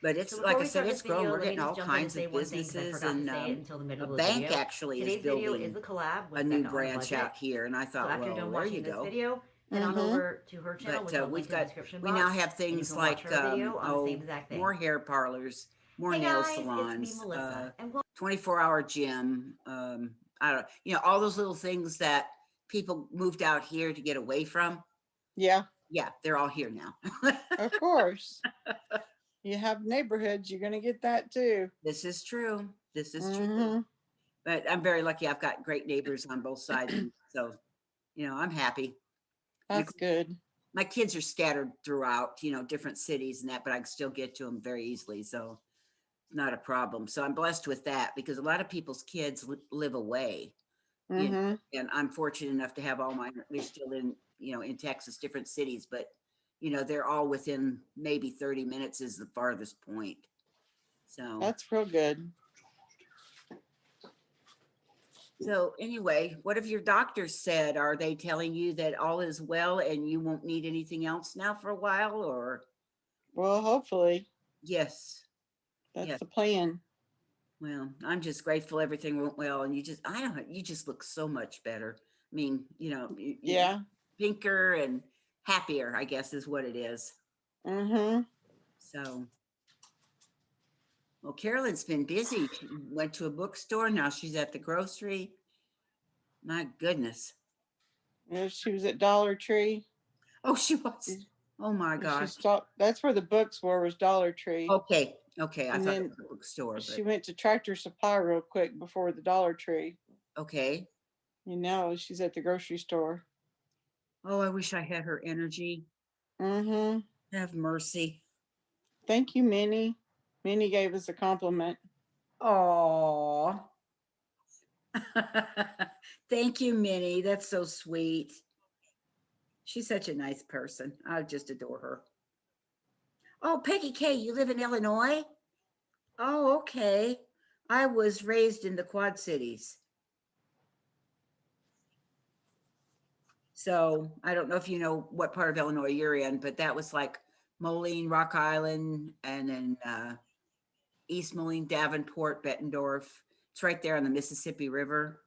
But it's, So like before I we said, start it's this grown. video, We're let me getting all just jump in and kinds say of one thing because I businesses, forgot to and say it until the middle a of the bank video. actually is Today's video is building the collab with a new Becca on a branch Budget. out here, and I So thought, after you're well, done there watching you this go. video, head on over to her channel, which I'll But link in the description we box. now have And you things can watch like her video on the same exact thing. more hair parlors, more Hey nail guys, it's me, salons, Melissa, and 24-hour gym. I don't know, you know, all those little things that people moved out here to get away from. Yeah, Yeah, they're all here now. of course. You have neighborhoods, you're going to get that too. This is true. This is true. Mm-hmm. But I'm very lucky. I've got great neighbors on both sides. So, you know, I'm happy. That's good. My kids are scattered throughout, you know, different cities and that, but I can still get to them very easily. So it's not a problem. So I'm blessed with that because a lot of people's kids live away. You know, Mm-hmm. and I'm fortunate enough to have all mine. They're still in, you know, in Texas, different cities, but you know, they're all within maybe 30 minutes is the farthest point. So That's real good. So anyway, what have your doctors said? Are they telling you that all is well and you won't need anything else now for a while, or? Well, hopefully Yes. that's Yes. the plan. Well, I'm just grateful everything went well, and I don't know, you just look so much better. I mean, you know, Yeah. pinker and happier, I guess is what it is. Mm-hmm. So, well, Carolyn's been busy. She went to a bookstore. Now she's at the grocery. My goodness. She was at Dollar Tree. Oh, she was. Oh my She gosh. stopped. That's where the books were, was Dollar Tree. Okay. Okay. I And thought it then was a bookstore, but she went to Tractor Supply real quick before the Dollar Tree. okay. You know, she's at the grocery store. Oh, I wish I had her energy. Mm-hmm. Have mercy. Thank you, Minnie. Minnie gave us a compliment. Oh. Thank you, Minnie. That's so sweet. She's such a nice person. I just adore her. Oh, Peggy K, you live in Illinois? Oh, okay. I was raised in the Quad Cities. So I don't know if you know what part of Illinois you're in, but that was like Moline, Rock Island, and then East Moline, Davenport, Bettendorf. It's right there on the Mississippi River.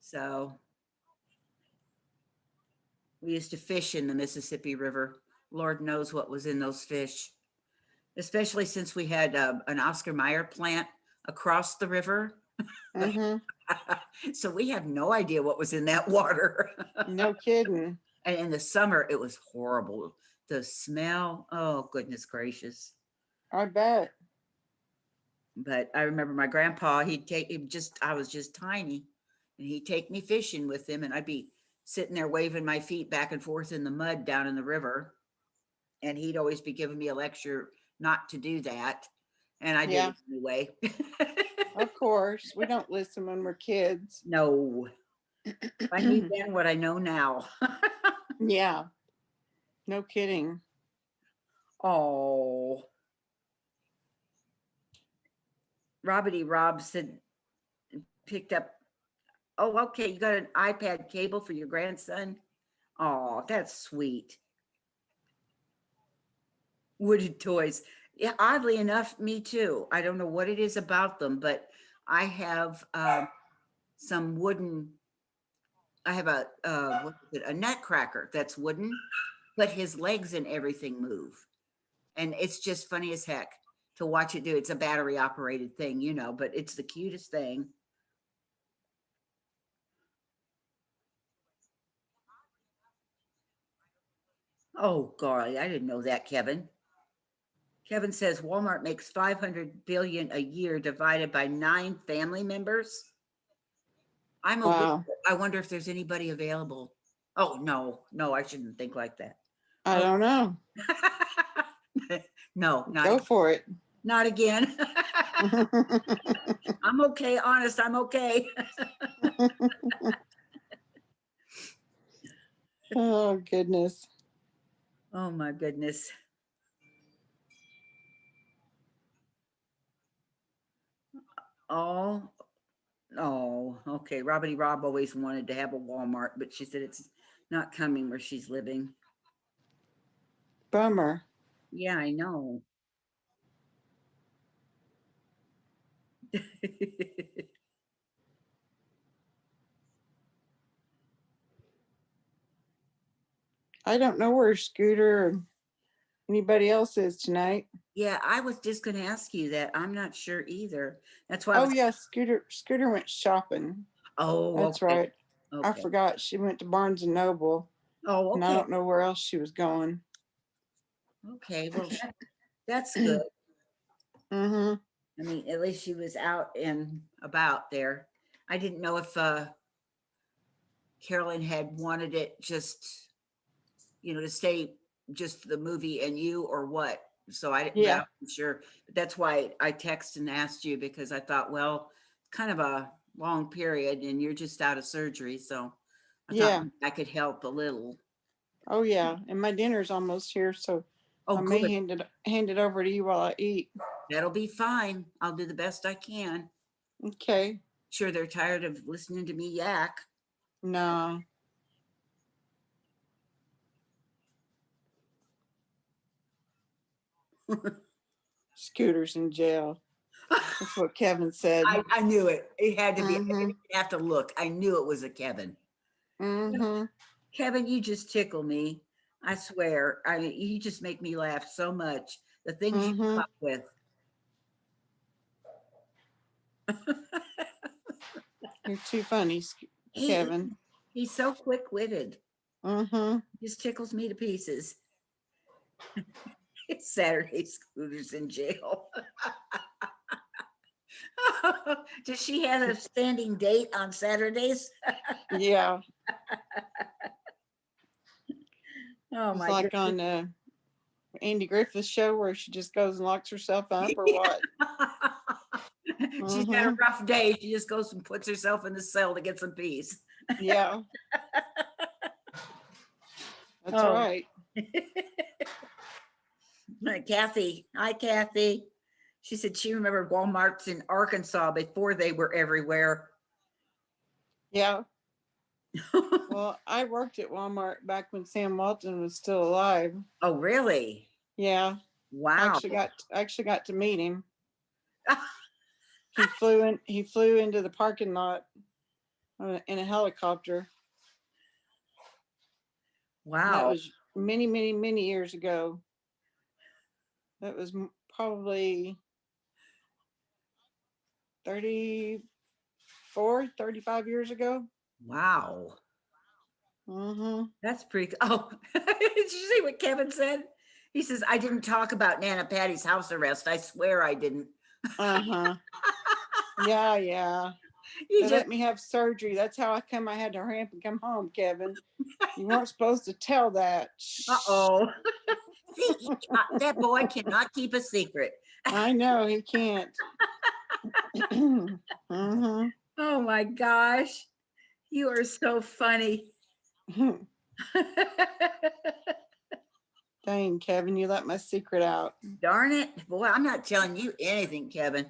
So we used to fish in the Mississippi River. Lord knows what was in those fish, especially since we had an Oscar Mayer plant across the river. Mm-hmm. So we have no idea what was in that water. No kidding. And in the summer, it was horrible. The smell, oh, goodness gracious. I bet. But I remember my grandpa, I was just tiny, and he'd take me fishing with him, and I'd be sitting there waving my feet back and forth in the mud down in the river. And he'd always be giving me a lecture not to do that. And I did it anyway. Of course. We don't listen when we're kids. No. I knew then what I know now. Yeah. No kidding. Oh. Robbity Robson picked up. Oh, okay. You got an iPad cable for your grandson? Oh, that's sweet. Wooded toys. Yeah, oddly enough, me too. I don't know what it is about them, but I have some wooden. I have what is it, a nutcracker that's wooden, but his legs and everything move. And it's just funny as heck to watch it do. It's a battery operated thing, you know, but it's the cutest thing. Oh, golly, I didn't know that, Kevin. Kevin says Walmart makes 500 billion a year divided by 9 family members. I'm a Wow. I wonder if there's anybody available. Oh, no, I shouldn't think like that. I don't know. No, Go for it. not again. I'm okay. Honest, I'm okay. Oh, goodness. Oh my goodness. Oh, oh, okay. Robbie Rob always wanted to have a Walmart, but she said it's not coming where she's living. Bummer. Yeah, I know. I don't know where Scooter or anybody else is tonight. Yeah, I was just going to ask you that. I'm not sure either. That's why I Oh was. yeah, Scooter went shopping. Oh, That's okay. right. I Okay. forgot she went to Barnes and Noble, Oh, and I okay. don't know where else she was going. Okay. Well, that's good. Mm-hmm. I mean, at least she was out and about there. I didn't know if Carolyn had wanted it just, to stay just the movie and you or what. So I didn't, Yeah. I'm sure. But that's why I texted and asked you because I thought, well, kind of a long period and you're just out of surgery. So I Yeah. thought I could help a little. Oh yeah. And my dinner's almost here, so Oh, I may good. hand it over to you while I eat. That'll be fine. I'll do the best I can. Okay. Sure, they're tired of listening to me yak. No. Scooter's in jail. That's what Kevin said. I knew it. It had to be. I Mm-hmm. didn't have to look. I knew it was a Kevin. Mm-hmm. Kevin, you just tickle me. I swear. I mean, you just make me laugh so much. The things you Mm-hmm. come up with. You're too funny, He Kevin. he's so quick-witted. Mm-hmm. Just tickles me to pieces. It's Saturday. Scooter's in jail. Does she have a standing date on Saturdays? Yeah. Oh It's my like goodness. on Andy Griffith's show where she just goes and locks herself up or what? She's had a Mm-hmm. rough day. She just goes and puts herself in the cell to get some peace. Yeah. That's Oh. right. Kathy. Hi, Kathy. She said she remembered Walmarts in Arkansas before they were everywhere. Yeah. Well, I worked at Walmart back when Sam Walton was still alive. Oh, really? Yeah. Wow. Actually got to meet him. He flew into the parking lot in a helicopter. Wow. And that was many, many, many years ago. That was probably 35 years ago. Wow. Mm-hmm. That's pretty. Oh, did you see what Kevin said? He says, I didn't talk about Nana Patty's house arrest. I swear I didn't. Uh-huh. Yeah. They let me have surgery. That's how I had to ramp and come home, Kevin. You weren't supposed to tell that. Uh-oh. See, that boy cannot keep a secret. I know he can't. Mm-hmm. Oh my gosh. You are so funny. Dang, Kevin, you let my secret out. Darn it. Boy, I'm not telling you anything, Kevin.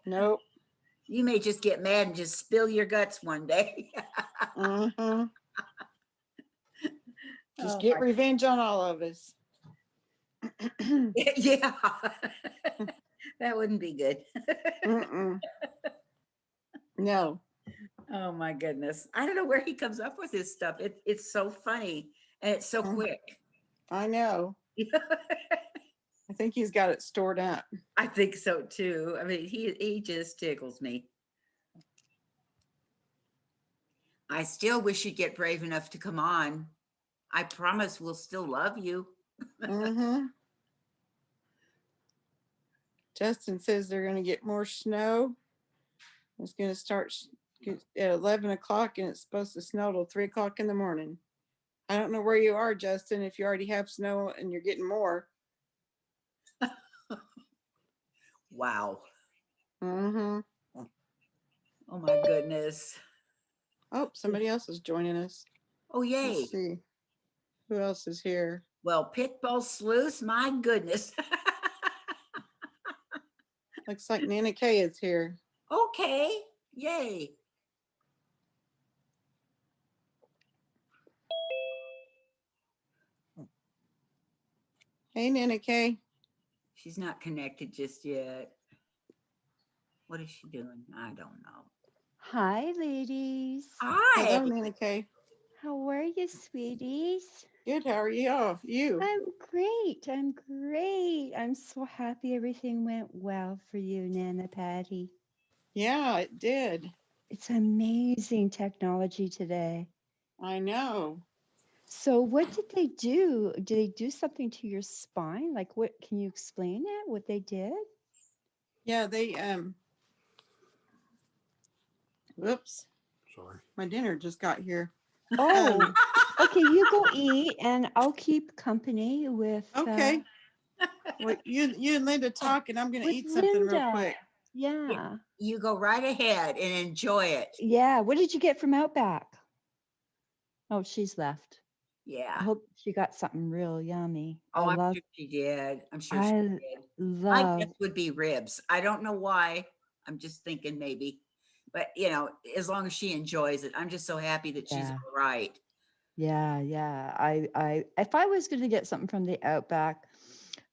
Nope. You may just get mad and just spill your guts one day. Mm-hmm. Just get revenge on all of us. Yeah. That wouldn't be good. No. Oh my goodness. I don't know where he comes up with this stuff. It's so funny and it's so quick. I know. I think he's got it stored up. I think so too. I mean, he just tickles me. I still wish you'd get brave enough to come on. I promise we'll still love you. Mm-hmm. Justin says they're going to get more snow. It's going to start at 11 o'clock and it's supposed to snow till 3 o'clock in the morning. I don't know where you are, Justin, if you already have snow and you're getting more. Wow. Mm-hmm. Oh my goodness. Oh, somebody else is joining us. Oh, yay. Let's see. Who else is here? Well, Pitbull Sleuth, my goodness. Looks like Nana Kay is here. Okay. Yay. Hey, Nana Kay. She's not connected just yet. What is she doing? I don't know. Hi, ladies. Hi. Hello, Nana Kay. How are you, sweeties? Good. How are you? Oh, you. I'm great. I'm great. I'm so happy everything went well for you, Nana Patty. Yeah, it did. It's amazing technology today. I know. So, what did they do? Did they do something to your spine? Like, what can you explain it? What they did? Yeah, they whoops. Sorry. My dinner just got here. Oh, okay. You go eat, and I'll keep company with. Okay. Well, you and Linda talk, and I'm gonna With eat something real Linda. quick. Yeah. You go right ahead and enjoy it. Yeah. What did you get from Outback? Oh, she's left. I Yeah. hope she got something real yummy. Oh, I'm sure she did. I'm sure she I did. My love, guess would be ribs. I don't know why. I'm just thinking maybe. But as long as she enjoys it, I'm just so happy that she's yeah, all right. yeah. If I was going to get something from the Outback,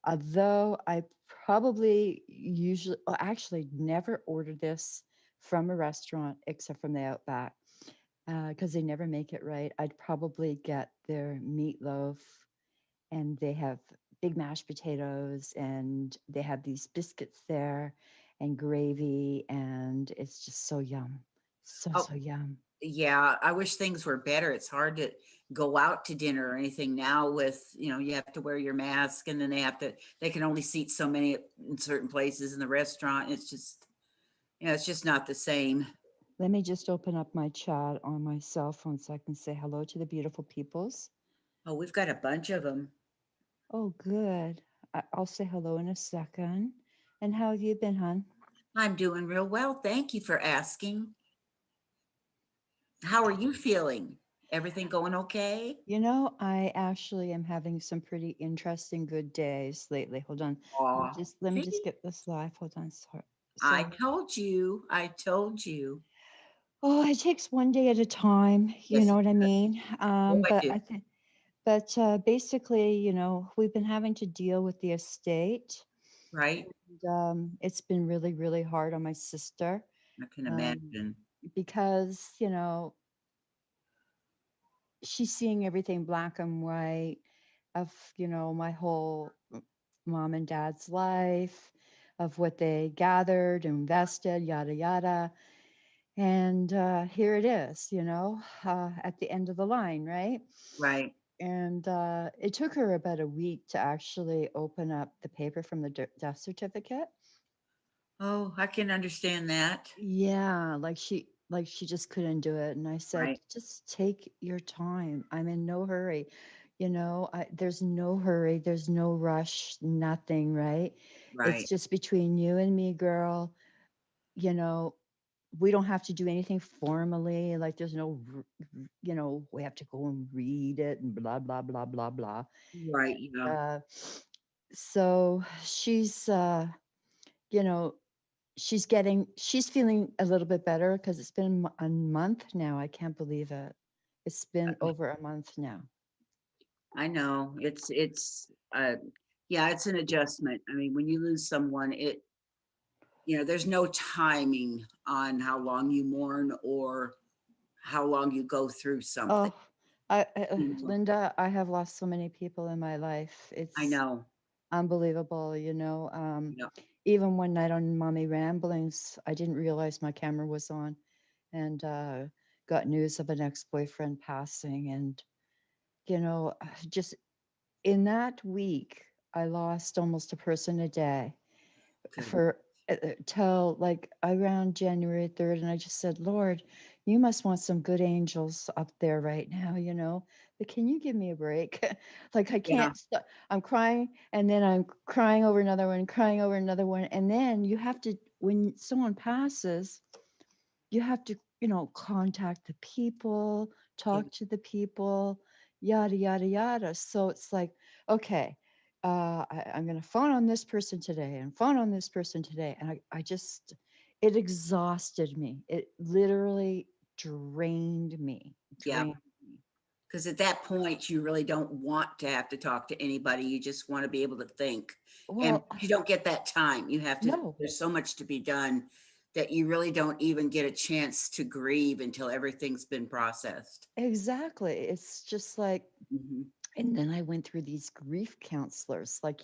although I probably usually, actually never order this from a restaurant except from the Outback, because they never make it right. I'd probably get their meatloaf, and they have big mashed potatoes, and they have these biscuits there and gravy, and it's just so yum. Oh, So yum. yeah. I wish things were better. It's hard to go out to dinner or anything now with, you have to wear your mask, and then they can only seat so many in certain places in the restaurant. It's just not the same. Let me just open up my chat on my cell phone so I can say hello to the beautiful peoples. Oh, we've got a bunch of them. Oh, good. I'll say hello in a second. And how have you been, hon? I'm doing real well. Thank you for asking. How are you feeling? Everything going okay? I actually am having some pretty interesting good days lately. Hold on. Aw, Let me see? just get this live. Hold on. Sorry. I Sorry. told you. I told you. Oh, it takes one day at a time. You Yes, know it what I does. mean? Oh, I But do. I think, but basically, we've been having to deal with the estate. Right? And, it's been really, really hard on my sister, I can um, imagine. because, she's seeing everything black and white of, my whole mom and dad's life, of what they gathered, invested, yada, yada. And here it is, at the end of the line, right? Right. And it took her about a week to actually open up the paper from the death certificate. Oh, I can understand that. Yeah, like she just couldn't do it. And I said, Right. just take your time. I'm in no hurry. There's no hurry, there's no rush, nothing, right? It's Right. just between you and me, girl. You know, we don't have to do anything formally. Like there's no, we have to go and read it and blah, blah, blah, blah, blah. Right. Yeah. Uh, so you know, she's feeling a little bit better because it's been a month now. I can't believe it. It's been over a month now. I know. Yeah, it's an adjustment. I mean, when you lose someone, there's no timing on how long you mourn or how long you go through something. Oh, Linda, I have lost so many people in my life. I It's know. unbelievable, Yeah. even one night on Mommy Ramblings, I didn't realize my camera was on, and got news of an ex-boyfriend passing. And, just in that week, I lost almost a person a day Good. for till like around January 3rd. And I just said, Lord, you must want some good angels up there right now, but can you give me a break? Like I Yeah. can't stop. I'm crying, and then I'm crying over another one, crying over another one. And then you have to, when someone passes, you have to, contact the people, Yeah. talk to the people, yada, yada, yada. So it's like, okay, I'm going to phone on this person today and phone on this person today. And I just, it exhausted me. It literally drained me, Yeah. drained me. Because at that point, you really don't want to have to talk to anybody. You just want to be able to think. And Well, you don't get that time. You have to, no, there's so much to be done that you really don't even get a chance to grieve until everything's been processed. exactly. It's just like, Mhm. and then I went through these grief counselors, like,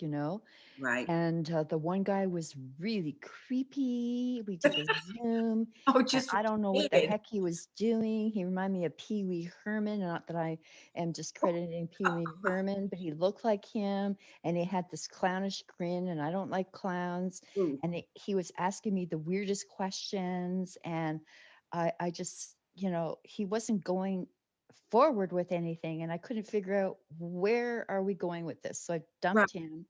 Right. and the one guy was really creepy. We did a Zoom, Oh, and just I don't know what the hated. heck he was doing. He reminded me of Pee Wee Herman. Not that I am discrediting Pee Wee Herman, but he looked like him, and he had this clownish grin, and I don't like clowns. Ooh, And he was asking me the weirdest questions, and I just, he wasn't going forward with anything, and I couldn't figure out where are we going with this. So I right. dumped him,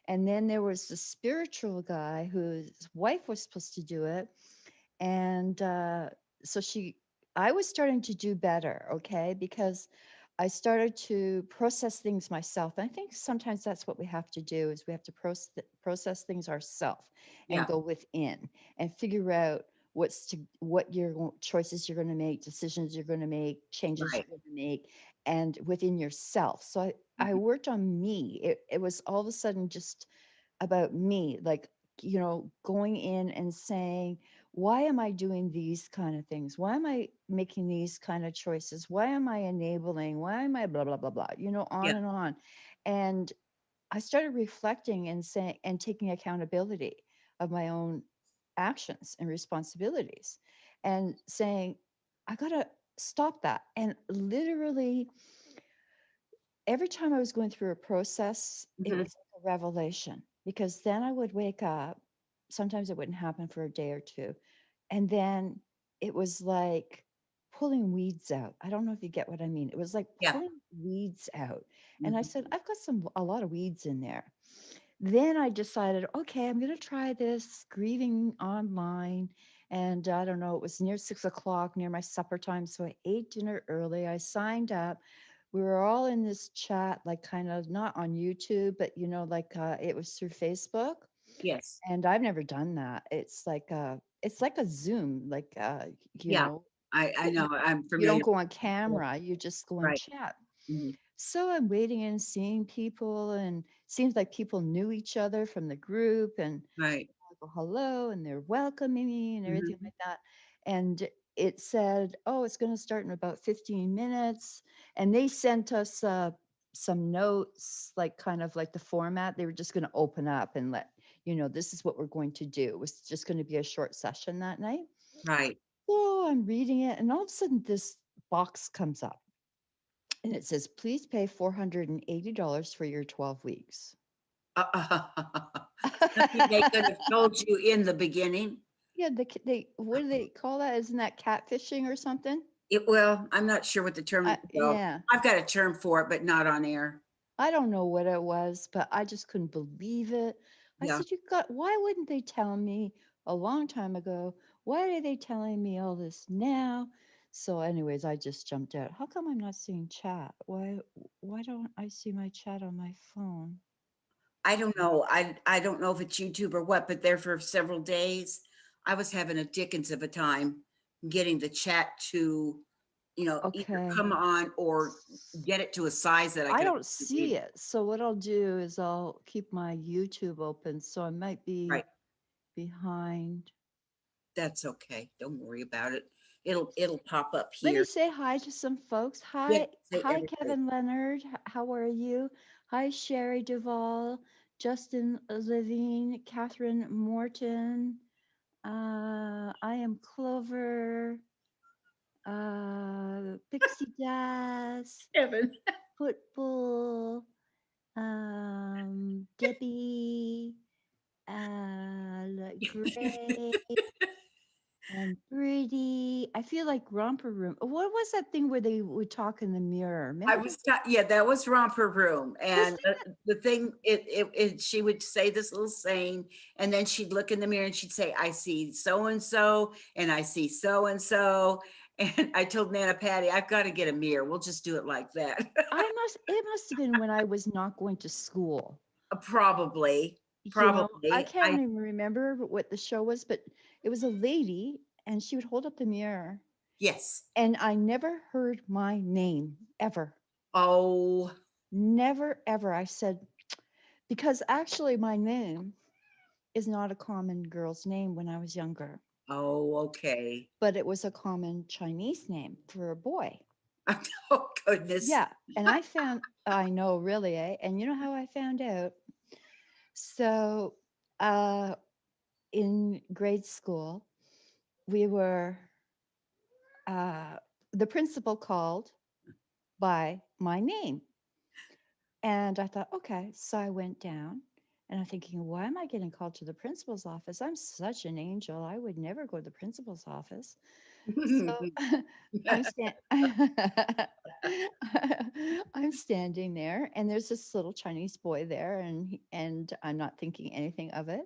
and then there was the spiritual guy whose wife was supposed to do it. And so I was starting to do better, okay, because I started to process things myself. And I think sometimes that's what we have to do is we have to process things ourselves and Yeah. go within and figure out what your choices you're going to make, decisions you're going to make, changes Right. you're going to make, and within yourself. So I Mhm. worked on me. It was all of a sudden just about me, like, going in and saying, why am I doing these kind of things? Why am I making these kind of choices? Why am I enabling? Why am I blah, blah, blah, blah, on Yeah. and on. And I started reflecting and saying, and taking accountability of my own actions and responsibilities and saying, I got to stop that. And literally, every time I was going through a process, it Mhm. was like a revelation because then I would wake up. Sometimes it wouldn't happen for a day or two. And then it was like pulling weeds out. I don't know if you get what I mean. It was like Yeah. pulling weeds out. And I Mhm. said, I've got a lot of weeds in there. Then I decided, okay, I'm going to try this grieving online. And I don't know, it was near 6 o'clock, near my supper time. So I ate dinner early. I signed up. We were all in this chat, like kind of not on YouTube, but like it was through Facebook. Yes. And I've never done that. It's like a Zoom, like Yeah. I but know. I'm you don't familiar. go on camera, you just go and Right. chat. Mhm. So I'm waiting and seeing people, and seems like people knew each other from the group, and Right. I go hello, and they're welcoming me and everything Mhm. like that. And it said, "Oh, it's going to start in about 15 minutes." And they sent us some notes, like kind of like the format. They were just going to open up and let this is what we're going to do. It was just going to be a short session that night. Right. So I'm reading it, and all of a sudden, this box comes up and it says, please pay $480 for your 12 weeks. Something they could have told you in the beginning. Yeah, what do they call that? Isn't that catfishing or something? Well, I'm not sure what the term, well, Yeah, I've got a term for it, but not on air. I don't know what it was, but I just couldn't believe it. I Yeah. said, why wouldn't they tell me a long time ago? Why are they telling me all this now? So anyways, I just jumped out. How come I'm not seeing chat? Why don't I see my chat on my phone? I don't know. I don't know if it's YouTube or what, but there for several days, I was having a dickens of a time getting the chat to, either Okay. come on or get it to a size that I I could don't actually read see it. it. So what I'll do is I'll keep my YouTube open. So I might be Right. behind. That's okay. Don't worry about it. It'll pop up Let me here. say hi to some folks. Yeah. Say Hi, everybody. Kevin Leonard. How are you? Hi, Sherry Duvall, Justin Levine, Catherine Morton. I am Clover. Pixie Jazz, Evan. Football. Debbie. Gray and Pretty. I feel like Romper Room. What was that thing where they would talk in the mirror? I Remember was, that? yeah, that was Romper Room. Was And the thing, she would say this little saying, and then she'd look in the mirror and she'd say, I see so-and-so, and I see so-and-so. And I told Nana Patty, I've got to get a mirror. We'll just do it like that. it must have been when I was not going to school. Probably, You know, I probably. can't even remember what the show was, but it was a lady and she would hold up the mirror Yes. and I never heard my name ever. Oh, Never, ever. I said, because actually my name is not a common girl's name when I was younger, oh, okay. but it was a common Chinese name for a boy. Oh, goodness. Yeah. And I know really, eh? And you know how I found out? So, in grade school, we were, uh, the principal called by my name. And I thought, okay. So I went down and I'm thinking, why am I getting called to the principal's office? I'm such an angel. I would never go to the principal's office. So I'm I'm standing there, and there's this little Chinese boy there, and I'm not thinking anything of it.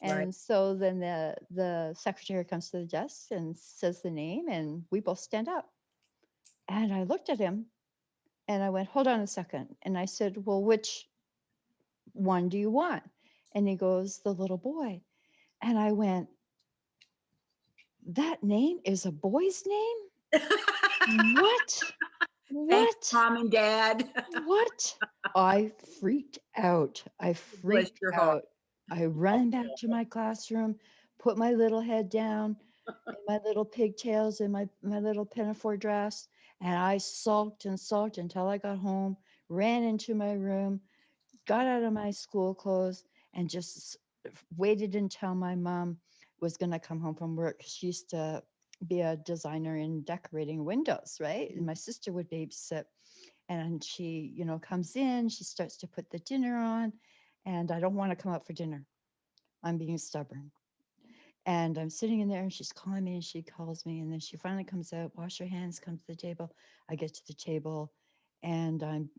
Right. And so then the secretary comes to the desk and says the name, and we both stand up. And I looked at him, and I went, "Hold on a second." And I said, "Well, which one do you want?" And he goes, "The little boy." And I went, "That name is a boy's name? What? Thanks, What? Mom and Dad. What?" I freaked out. I Bless freaked your heart. out. I ran back to my classroom, put my little head down and my little pigtails and my little pinafore dress, and I sulked and sulked until I got home, ran into my room, got out of my school clothes, and just waited until my mom was going to come home from work. She used to be a designer in decorating windows, right? And my sister would babysit. And she, comes in, she starts to put the dinner on, and I don't want to come out for dinner. I'm being stubborn. And I'm sitting in there and she's calling me and she calls me. And then she finally comes out, wash her hands, come to the table. I get to the table and I'm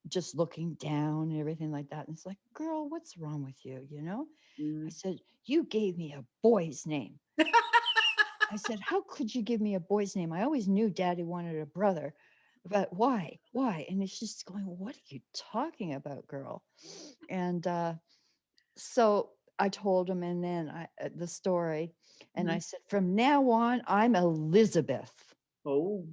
just looking down and everything like that. And it's like, girl, what's wrong with you? I Mm. said, you gave me a boy's name. I said, how could you give me a boy's name? I always knew daddy wanted a brother, but why? Why? And it's just going, what are you talking about, girl? And so I told him, and then the story, and I Mhm. said, from now on, I'm Elizabeth. Oh,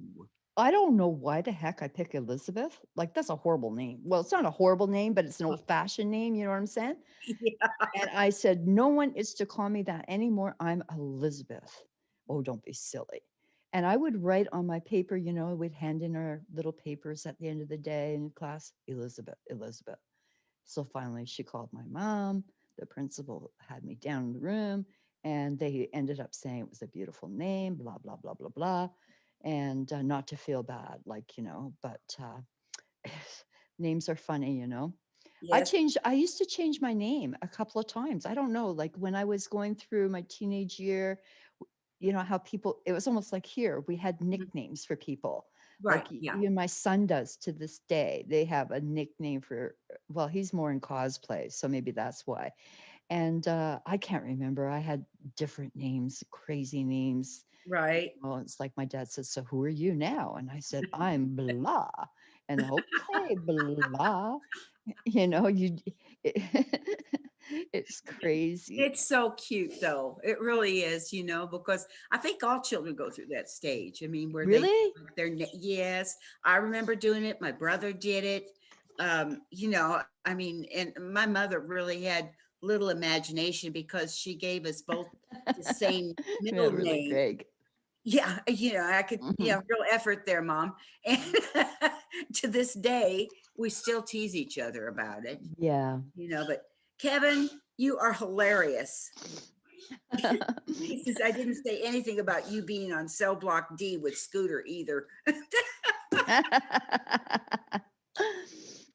I don't know why the heck I pick Elizabeth. Like, that's a horrible name. Well, it's not a horrible name, but it's an old fashioned name. You know what I'm saying? yeah. And I said, no one is to call me that anymore. I'm Elizabeth. Oh, don't be silly. And I would write on my paper, we'd hand in our little papers at the end of the day in class, Elizabeth, Elizabeth. So finally, she called my mom. The principal had me down in the room, and they ended up saying it was a beautiful name, blah, blah, blah, blah, blah. And not to feel bad, but names are funny. Yes. I used to change my name a couple of times. I don't know, like when I was going through my teenage year, how people, it was almost like here, we had Mhm. nicknames for people. Right. Like Yeah. even my son does to this day. They have a nickname for, well, he's more in cosplay, so maybe that's why. And I can't remember. I had different names, crazy names. Right. Well, it's like my dad said, so who are you now? And I said, I'm blah. And okay, blah. You it's crazy. It's so cute, though. It really is, because I think all children go through that stage. I mean, where they, Really? yes, I remember doing it. My brother did it. I mean, and my mother really had little imagination because she gave us both the same Yeah, middle really, name. Greg. Yeah, I could, Mhm. real effort there, Mom. And to this day, we still tease each other about it, Yeah. but Kevin, you are hilarious. He says, I didn't say anything about you being on cell block D with Scooter either.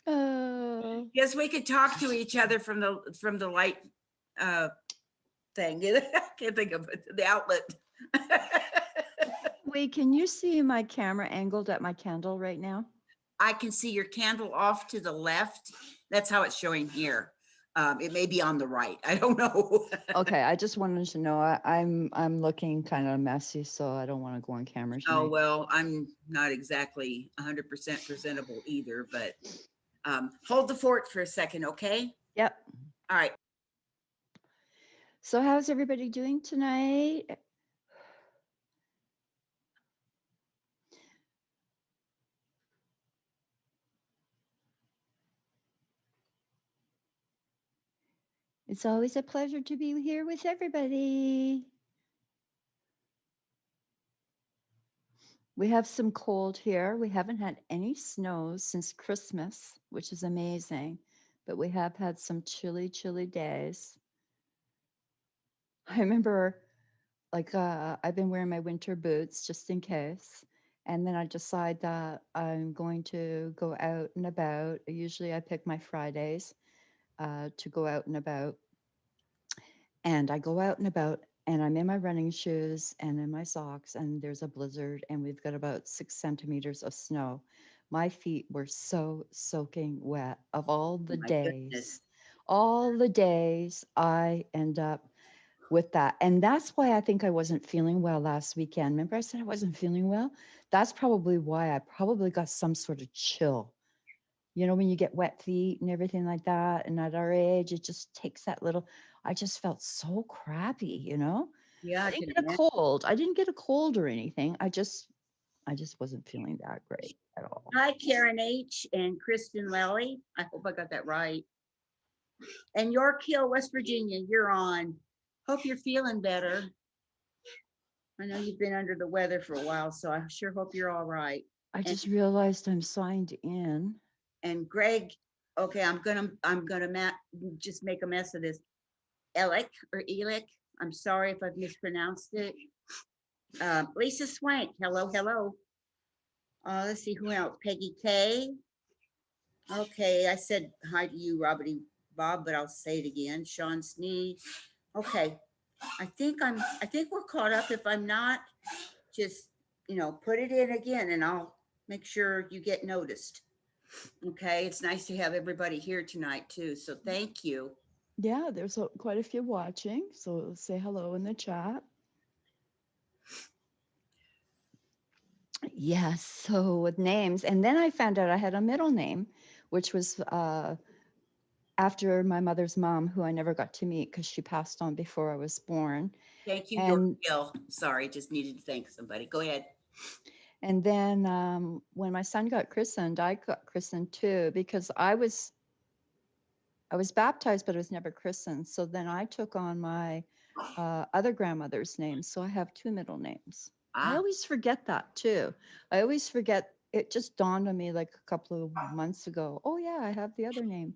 Oh. Yes, we could talk to each other from the light uh thing. I can't think of it, the outlet. Wait, can you see my camera angled at my candle right now? I can see your candle off to the left. That's how it's showing here. It may be on the right. I don't know. Okay, I just wanted to know. I'm looking kind of messy, so I don't want to go on camera Oh, tonight. well, I'm not exactly 100% presentable either, but hold the fort for a second, okay? Yep. All right. So how's everybody doing tonight? It's always a pleasure to be here with everybody. We have some cold here. We haven't had any snow since Christmas, which is amazing, but we have had some chilly, chilly days. I remember I've been wearing my winter boots just in case. And then I decide that I'm going to go out and about. Usually I pick my Fridays to go out and about. And I go out and about and I'm in my running shoes and in my socks, and there's a blizzard, and we've got about 6 centimeters of snow. My feet were so soaking wet. Of My goodness. all the days I end up with that. And that's why I think I wasn't feeling well last weekend. Remember, I said I wasn't feeling well? That's probably why I probably got some sort of chill. You know, when you get wet feet and everything like that. And at our age, it just takes that little, I just felt so crappy, you know? Yeah, I I didn't can get a imagine. cold. I didn't get a cold or anything. I just wasn't feeling that great at all. Hi, Karen H. and Kristen Lally. I hope I got that right. And York Hill, West Virginia, you're on. Hope you're feeling better. I know you've been under the weather for a while, so I sure hope you're all right. I just realized I'm signed in. And Greg, okay, just make a mess of this. Elick or Elick, I'm sorry if I've mispronounced it. Lisa Swank, hello, hello. Let's see who else. Peggy K. Okay, I said hi to you, Roberty Bob, but I'll say it again. Sean Sneed. Okay, I think we're caught up. If I'm not, just put it in again, and I'll make sure you get noticed. Okay, it's nice to have everybody here tonight too. So thank you. Yeah, there's quite a few watching. So say hello in the chat. Yes, so with names. And then I found out I had a middle name, which was after my mother's mom, who I never got to meet because she passed on before I was born. Thank you, And York Hill. Sorry, just needed to thank somebody. Go ahead. and then when my son got christened, I got christened too because I was baptized, but I was never christened. So then I took on my other grandmother's name. So I have two middle names. I always forget that too. I always forget. It just dawned on me like a couple of months ago. Oh yeah, I have the other name.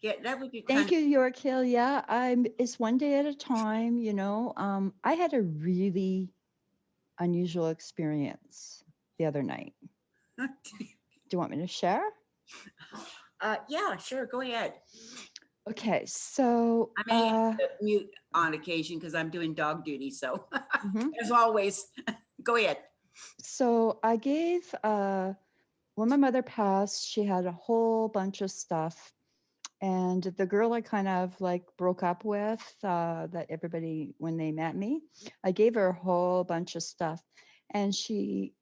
Yeah, that would be Thank you, York Hill. Yeah, it's one day at a time, you know. I had a really unusual experience the other night. Do you want me to share? Yeah, sure. Go ahead. Okay, so I may have to mute on occasion because I'm doing dog duty. So mhm. as always, go ahead. So I gave when my mother passed, she had a whole bunch of stuff. And the girl I kind of like broke up with, that everybody, when they met me, I gave her a whole bunch of stuff. And she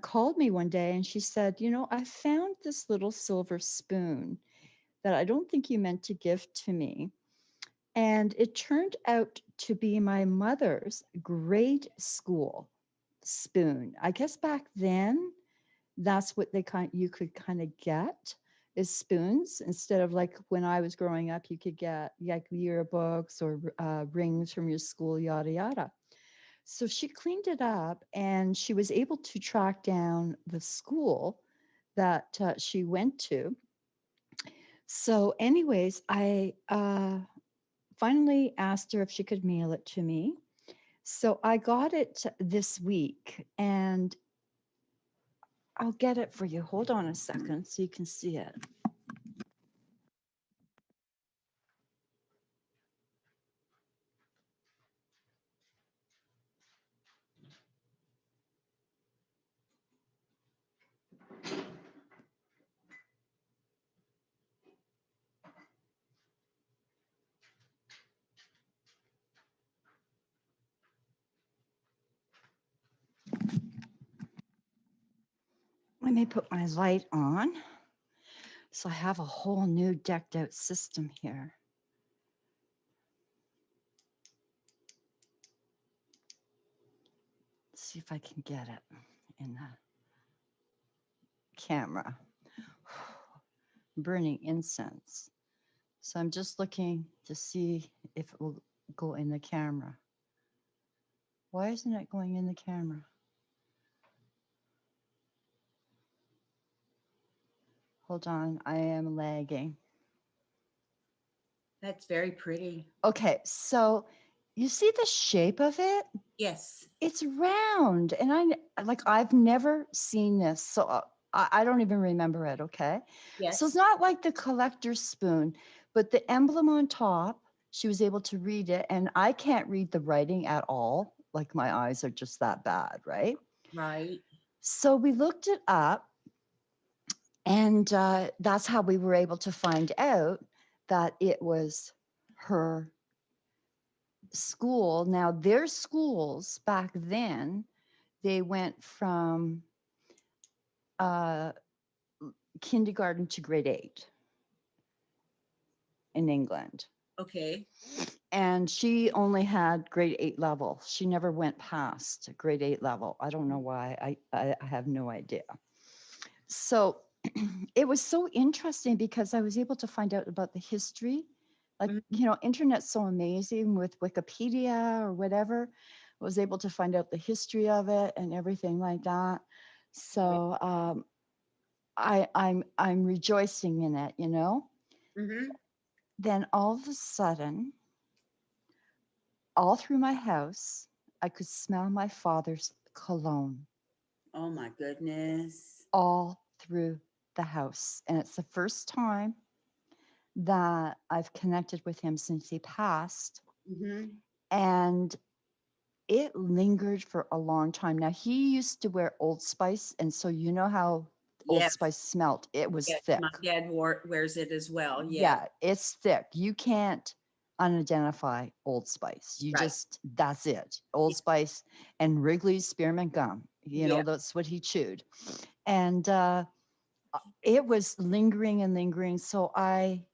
called me one day and she said, you know, I found this little silver spoon that I don't think you meant to give to me. And it turned out to be my mother's grade school spoon. I guess back then, that's what you could kind of get is spoons instead of like when I was growing up, you could get like yearbooks or rings from your school, yada yada. So she cleaned it up and she was able to track down the school that she went to. So, anyways, I finally asked her if she could mail it to me. So I got it this week and I'll get it for you. Hold on a second so you can see it. Let me put my light on. So I have a whole new decked out system here. Let's see if I can get it in the camera. Burning incense. So I'm just looking to see if it will go in the camera. Why isn't it going in the camera? Hold on, I am lagging. That's very pretty. Okay, so you see the shape of it? Yes. It's round, and I've never seen this, so I don't even remember it. Okay, so it's Yes. not like the collector's spoon, but the emblem on top, she was able to read it, and I can't read the writing at all. Like my eyes are just that bad, right? Right. So we looked it up, and that's how we were able to find out that it was her school. Now, their schools back then, they went from uh, kindergarten to grade 8 in England. Okay. And she only had grade 8 level. She never went past grade 8 level. I don't know why. I have no idea. So it was so interesting because I was able to find out about the history. Like, Mhm. Internet's so amazing with Wikipedia or whatever. I was able to find out the history of it and everything like that. So I'm rejoicing in it, Mm-hmm. Then all of a sudden, all through my house, I could smell my father's cologne Oh my goodness. all through the house. And it's the first time that I've connected with him since he passed. Mm-hmm. And it lingered for a long time. Now, he used to wear Old Spice. And so, you know how Old Yes. Spice smelt? It was Yes. thick. My dad wears it as well. Yes. Yeah, it's thick. You can't unidentify Old Spice. You Right. just, that's it. Old Spice and Wrigley's spearmint gum. Yeah. That's what he chewed. And it was lingering and lingering. So I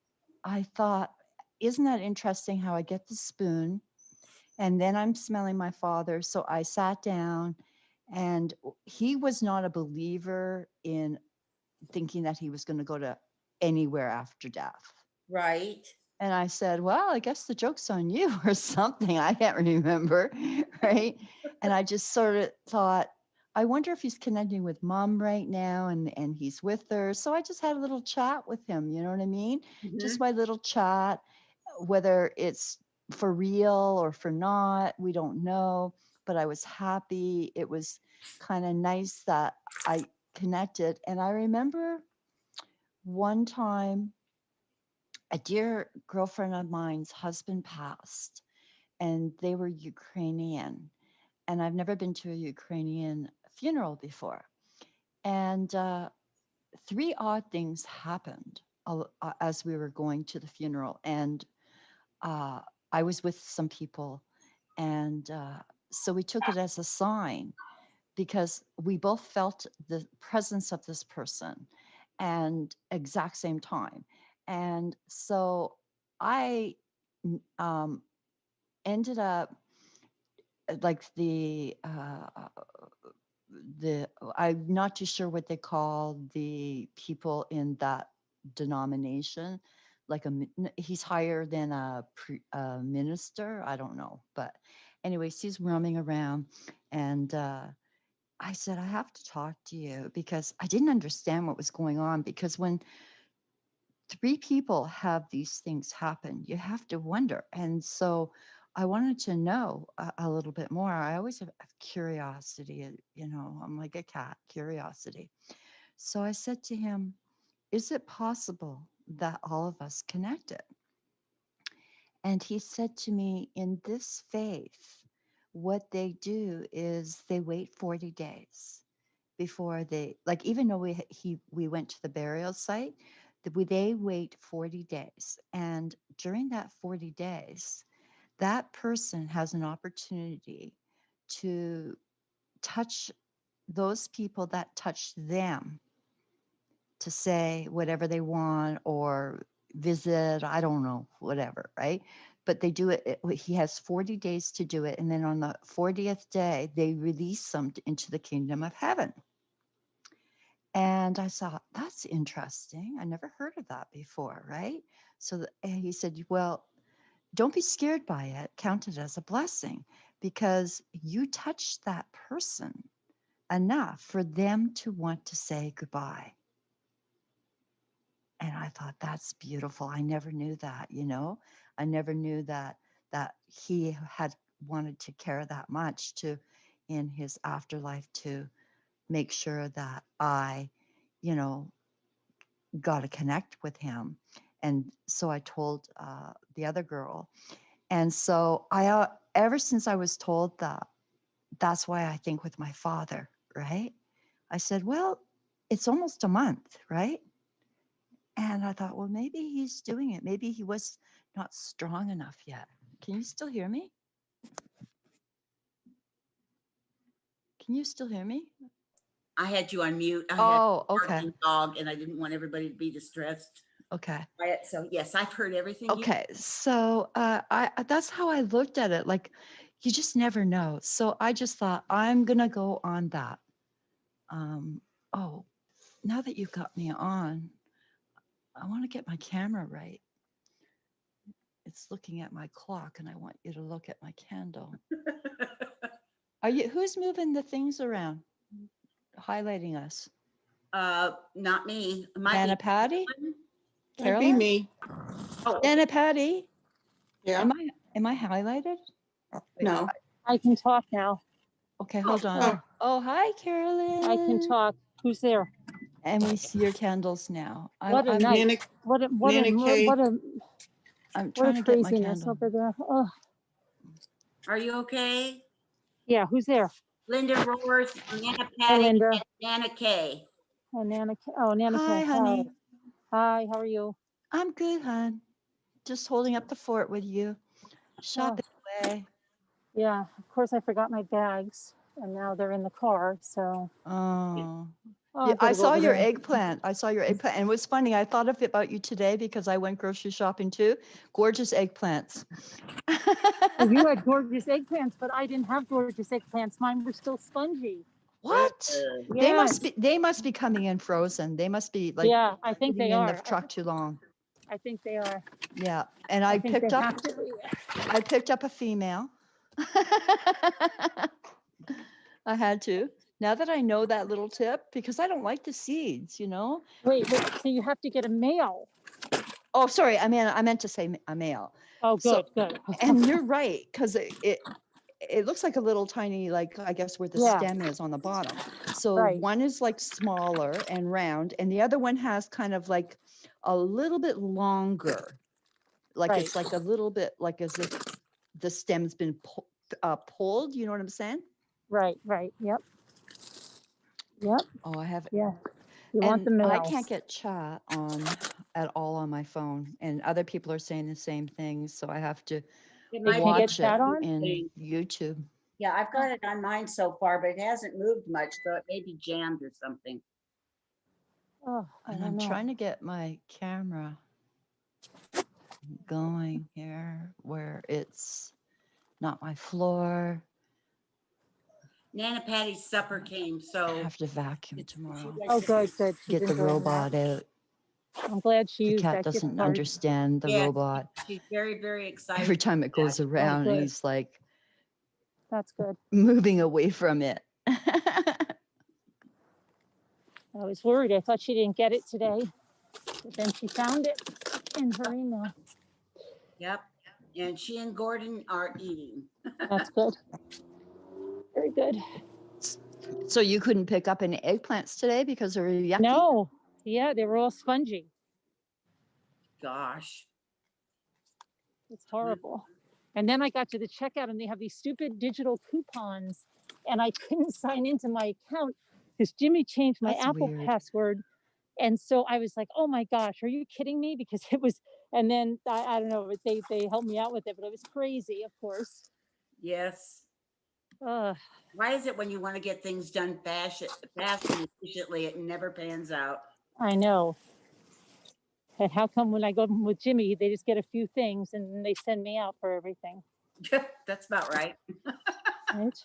thought, isn't that interesting how I get the spoon and then I'm smelling my father. So I sat down, and he was not a believer in thinking that he was going to go to anywhere after death. Right. And I said, well, I guess the joke's on you or something. I can't remember. Right. And I just sort of thought, I wonder if he's connecting with mom right now and he's with her. So I just had a little chat with him. You know what I mean? Mm-hmm. Just my little chat, whether it's for real or for not, we don't know. But I was happy. It was kind of nice that I connected. And I remember one time a dear girlfriend of mine's husband passed, and they were Ukrainian. And I've never been to a Ukrainian funeral before. And three odd things happened as we were going to the funeral. And uh, I was with some people. And so we took it as a sign because we both felt the presence of this person and exact same time. And so I um, ended up like the I'm not too sure what they call the people in that denomination, like he's higher than a minister. I don't know, but anyways, he's roaming around, and I said, I have to talk to you because I didn't understand what was going on. Because when three people have these things happen, you have to wonder. And so I wanted to know a little bit more. I always have curiosity, I'm like a cat, curiosity. So I said to him, is it possible that all of us connected? And he said to me, in this faith, what they do is they wait 40 days before they, like, even though we went to the burial site, they wait 40 days, and during that 40 days that person has an opportunity to touch those people that touched them to say whatever they want or visit, I don't know, whatever, right? But they do it, he has 40 days to do it. And then on the 40th day, they release them into the kingdom of heaven. And I thought, that's interesting. I never heard of that before, right? So he said, well, don't be scared by it. Count it as a blessing because you touched that person enough for them to want to say goodbye. And I thought, that's beautiful. I never knew that, you know, I never knew that he had wanted to care that much to in his afterlife to make sure that I, you know, got to connect with him. And so I told the other girl. And so I, ever since I was told that, that's why I think with my father, right? I said, well, it's almost a month, right? And I thought, well, maybe he's doing it. Maybe he was not strong enough yet. Can you still hear me? Can you still hear me? I had you on mute. I had Oh, a okay. barking dog and I didn't want everybody to be distressed Okay. by it. So yes, I've heard everything. Okay. So I that's how I looked at it. Like you just never know. So I just thought I'm gonna go on that. Oh, now that you've got me on, I want to get my camera right. It's looking at my clock and I want you to look at my candle. Are you, who's moving the things around? Highlighting us? Not me. Nana Patty? That'd be Carolyn? me. Oh, Nana Patty? Yeah. Am I highlighted? No. I can talk now. Okay, hold on. Oh. Oh, hi, Carolyn. I can talk. Who's there? And we see your candles now. What a night. Nana, What a Nana Kay. I'm what trying a to get my craziness candle. over there. Oh, are you okay? yeah. Who's there? Linda Roars, Nana Hey, Patty, Linda. and Nana Kay. Oh, Nana. Oh, Nana. Hi, honey. Hi. How are you? I'm good, hon. Just holding up the fort with you. Shopping away. Yeah. Of course, I forgot my bags, and now they're in the car. So. Oh. Oh, Yeah, I've got I to go saw over your there. eggplant. I saw your eggplant. And it was funny. I thought about you today because I went grocery shopping too. Gorgeous eggplants. Well, you had gorgeous eggplants, but I didn't have gorgeous eggplants. Mine were still spongy. What? Yes. They must be coming in frozen. They must be like Yeah, I think sitting they in the are. truck too long. I think they are. Yeah. And I I think picked they up have to be. I picked up a female. I had to. Now that I know that little tip, because I don't like the seeds, you know. Wait, so you have to get a male. Oh, sorry. I meant to say a male. Oh, So- good. And you're right, because it looks like a little tiny, like I guess where the Yeah. stem is on the bottom. So Right. one is like smaller and round, and the other one has kind of like a little bit longer. Like it's Right. like a little bit like as if the stem's been pulled. You know what I'm saying? Right. Yep. Oh, I have. Yeah. You want the And I males. can't get chat on at all on my phone, and other people are saying the same things, so I have to It They might can't get watch chat it on? in YouTube. Yeah, I've got it on mine so far, but it hasn't moved much, so it may be jammed or something. Oh, I And don't I'm know. trying to get my camera going here where it's not my floor. Nana Patty's supper came, I so have to vacuum it's- tomorrow. she Oh, likes to- good. She's Get the enjoying robot that. out. I'm glad she The used cat that gift doesn't card. understand the Yeah, robot. She's very, very excited. Every time it goes around, good. he's like That's good. moving away from it. I was worried. I thought she didn't get it today, but then she found it in her email. Yep. And she and Gordon are eating. That's good. Very good. So you couldn't pick up any eggplants today because they're yucky? No. Yeah, they were all spongy. Gosh. It's horrible. And then I got to the checkout and they have these stupid digital coupons and I couldn't sign into my account because Jimmy changed my That's Apple weird. password. And so I was like, oh my gosh, are you kidding me? Because it was, and then I don't know, they helped me out with it, but it was crazy, of course. Yes. Uh, Why is it when you want to get things done fast and efficiently, it never pans out? I know. And how come when I go with Jimmy, they just get a few things and then they send me out for everything? That's about right. Right?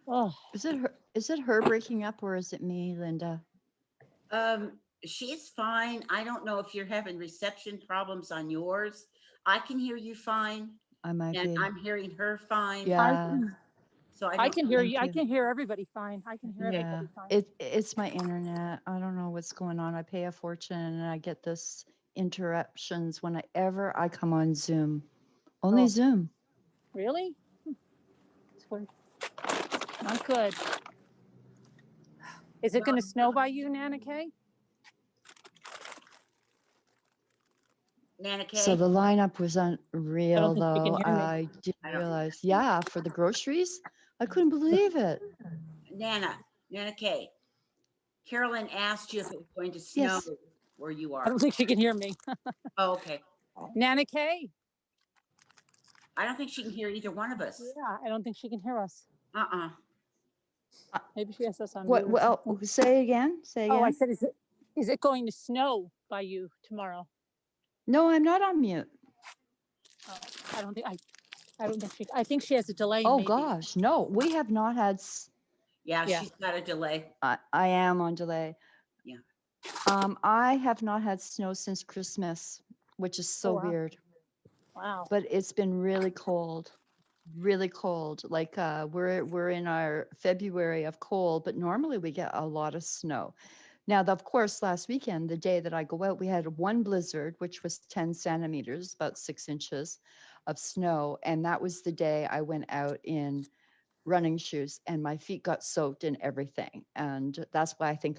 Oh, Is it her breaking up or is it me, Linda? She's fine. I don't know if you're having reception problems on yours. I can hear you fine, I might and be. I'm hearing her fine. Yeah. So I I don't. can hear Thank you. I you. can hear everybody fine. I can hear Yeah. everybody fine. It's my internet. I don't know what's going on. I pay a fortune and I get this interruptions whenever I come on Zoom. Only Oh. Zoom. Really? It's weird. Not good. Is it going to snow by you, Nana Kay? Nana So Kay, the lineup was I don't unreal think you can though. hear me. I didn't I don't. realize. Yeah, for the groceries. I couldn't believe it. Nana Kay. Carolyn asked you if it was going to snow Yes. where you I are. don't think she can hear me. Oh, okay. Nana Kay? I don't think she can hear either one of us. Yeah, I don't think she can hear us. Uh-uh. Maybe she has us on What mute or well, something. say again. Say again. Oh, I said, is it going to snow by you tomorrow? No, I'm not on mute. Oh, I don't think I think she has a delay. Oh maybe. gosh, no. We have not had Yeah, Yeah. she's got a delay. I am on delay. Yeah. I have not had snow since Christmas, which is so Oh, wow. weird. Wow. But it's been really cold. Really cold. Like we're in our February of cold, but normally we get a lot of snow. Now, of course, last weekend, the day that I go out, we had one blizzard, which was 10 centimeters, about 6 inches of snow. And that was the day I went out in running shoes and my feet got soaked and everything. And that's why I think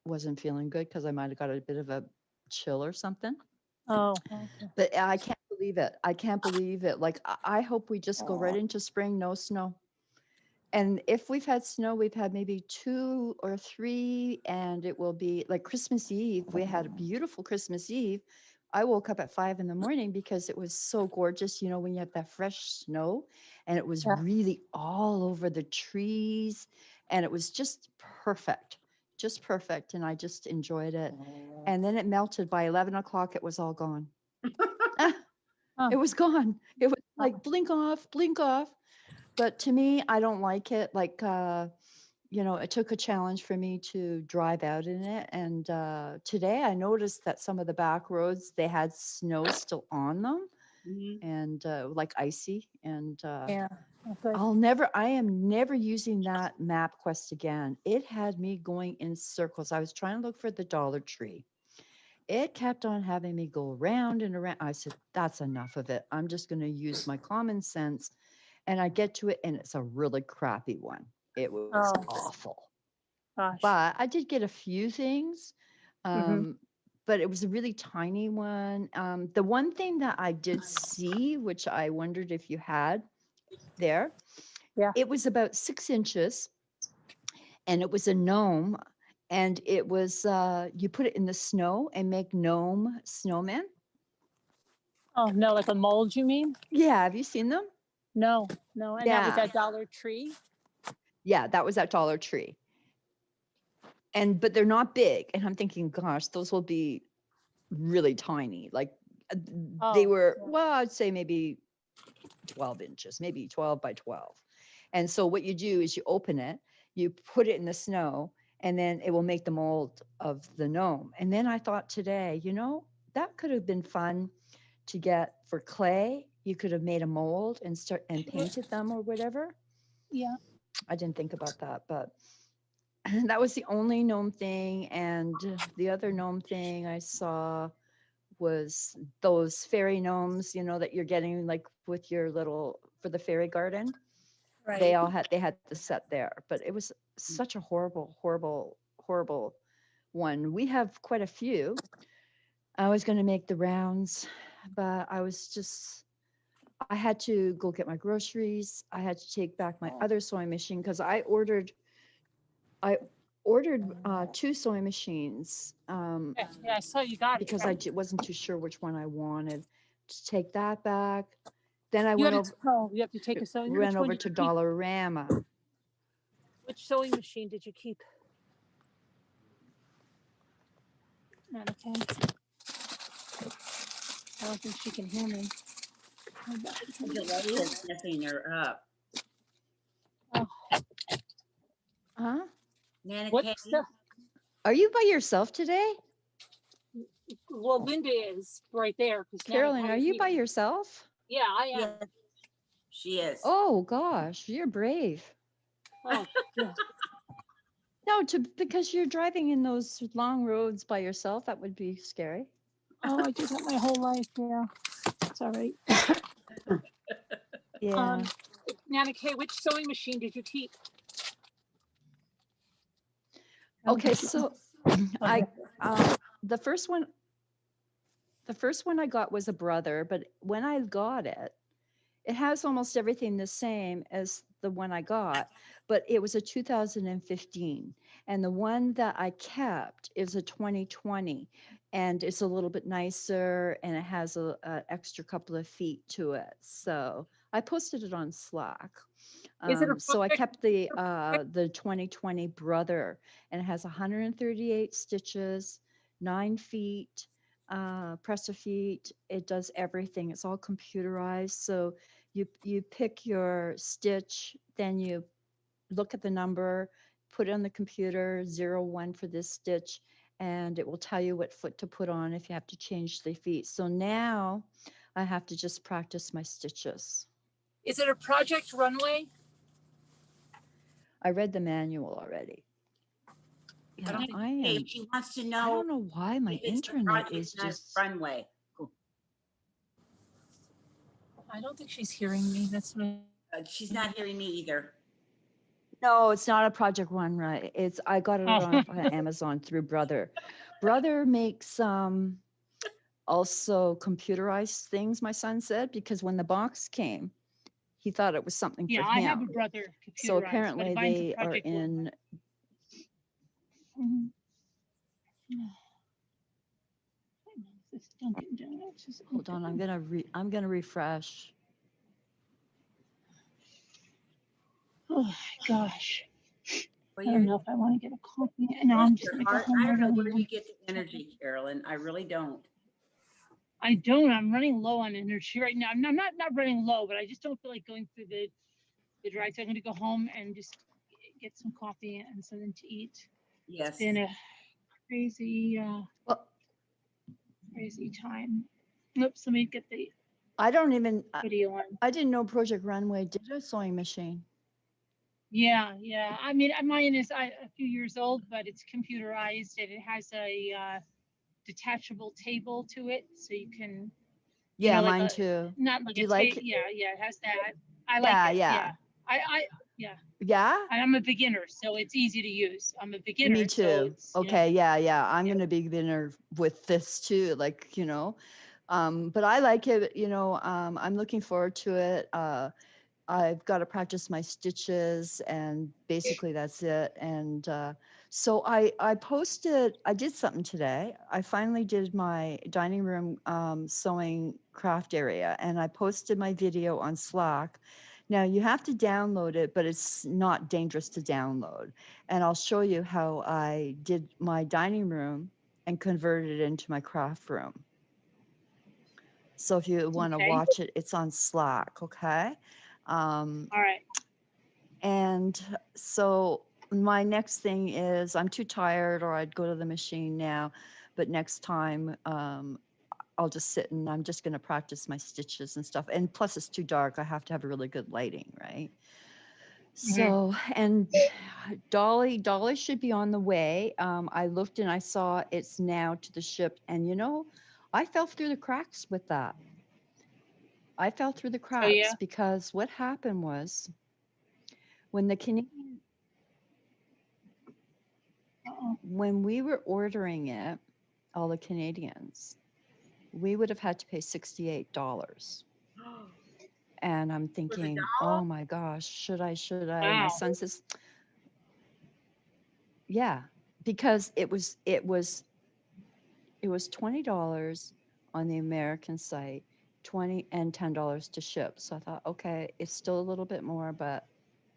wasn't feeling good because I might have got a bit of a chill or something. Oh, okay. But I can't believe it. I can't believe it. Like, I hope we just go right into spring, no snow. And if we've had snow, we've had maybe 2 or 3, and it will be like Christmas Eve. We had a beautiful Christmas Eve. I woke up at 5 in the morning because it was so gorgeous, when you have that fresh snow, and it was Yeah. really all over the trees, and it was just perfect, and I just enjoyed it. And then it melted by 11 o'clock. It was all gone. It was gone. It was like blink off, blink off. But to me, I don't like it. Like, it took a challenge for me to drive out in it. And today I noticed that some of the back roads, they had snow still on them and like icy. And Yeah. Good. I am never using that map quest again. It had me going in circles. I was trying to look for the Dollar Tree. It kept on having me go around and around. I said, that's enough of it. I'm just going to use my common sense. And I get to it, and it's a really crappy one. It was awful. Gosh. But I did get a few things, Mhm. but it was a really tiny one. The one thing that I did see, which I wondered if you had there, Yeah. it was about 6 inches, and it was a gnome, and it was you put it in the snow and make gnome snowmen. Oh no, like a mold, you mean? Yeah, have you seen them? No. And that was Yeah. at Dollar Tree. Yeah, that was at Dollar Tree. But they're not big. And I'm thinking, gosh, those will be really tiny. Like they were, well, I'd say maybe 12 inches, maybe 12 by 12. And so what you do is you open it, you put it in the snow, and then it will make the mold of the gnome. And then I thought today, that could have been fun to get for clay. You could have made a mold and painted them or whatever. Yeah. I didn't think about that, but that was the only gnome thing. And the other gnome thing I saw was those fairy gnomes, that you're getting like with your for the fairy garden. Right. They had the set there, but it was such a horrible, horrible, horrible one. We have quite a few. I was going to make the rounds, but I had to go get my groceries. I had to take back my other sewing machine because I ordered 2 sewing machines Yeah, I saw you got because it. I wasn't too sure which one I wanted to take that back. Then I You went you have to take a sewing. ran over to Dollarama. Which sewing machine did you keep? Okay. I don't think she can hear me. The delay is messing her up. Oh, Huh? Nana what Kay, stuff? Are you by yourself today? Well, Linda is right there because Carolyn, are you by yourself? Yeah, I am. yeah, she is. Oh gosh, you're brave. Oh, yeah. No, because you're driving in those long roads by yourself, that would be scary. Oh, I did that my whole life. Yeah, it's all right. Yeah. Nana Kay, which sewing machine did you keep? Okay, so I Okay. the first one I got was a brother, but when I got it, it has almost everything the same as the one I got, but it was a 2015. And the one that I kept is a 2020, and it's a little bit nicer and it has a extra couple of feet to it. So I posted it on Slack. Is it a So I project? kept the 2020 brother, and it has 138 stitches, 9 feet, presser feet. It does everything. It's all computerized. So you pick your stitch, then you look at the number, put it on the computer, 01 for this stitch, and it will tell you what foot to put on if you have to change the feet. So now I have to just practice my stitches. Is it a Project Runway? I read the manual already. Yeah, I Hey, am. she wants to I know don't know why my if it's the internet Project is just. Runway. I don't think she's hearing me. That's what. She's not hearing me either. No, it's not a Project One, right? I got it on Amazon through Brother. Brother makes also computerized things, my son said, because when the box came, he thought it was something for Yeah, him. I have a brother computerized. So apparently they are in. Hold on, I'm gonna refresh. Oh gosh. Well, I don't know if I want to get a coffee. No, I'm just gonna go home. I don't know where you get the energy, Carolyn. I really don't. I don't. I'm running low on energy right now. I'm not running low, but I just don't feel like going through the drive. So I'm gonna go home and just get some coffee and something to eat. Yes. It's been a crazy crazy time. Oops, let me get the video on. I didn't know Project Runway did a sewing machine. Yeah. I mean, mine is a few years old, but it's computerized and it has a detachable table to it, so you can. Yeah, like mine too. Not like Do you like it? Yeah, it has that. I like it. Yeah. Yeah. Yeah? I'm a beginner, so it's easy to use. I'm a beginner. Me too. So it's, okay, yeah. I'm gonna be beginner with this too, like, but I like it, I'm looking forward to it. I've got to practice my stitches, and basically that's it. And so I did something today. I finally did my dining room sewing craft area, and I posted my video on Slack. Now you have to download it, but it's not dangerous to download. And I'll show you how I did my dining room and converted it into my craft room. So if you want to watch it, it's on Slack, okay? All right. And so my next thing is I'm too tired, or I'd go to the machine now, but next time I'll just sit and I'm just going to practice my stitches and stuff. And plus it's too dark. I have to have a really good lighting, right? So, and Dolly should be on the way. I looked and I saw it's now to the ship, and I fell through the cracks with that. I fell through the cracks because what happened was when when we were ordering it, all the Canadians, we would have had to pay $68. And I'm thinking, oh my gosh, should I? Wow. My son says, yeah, because it was $20 on the American site, $20 and $10 to ship. So I thought, okay, it's still a little bit more, but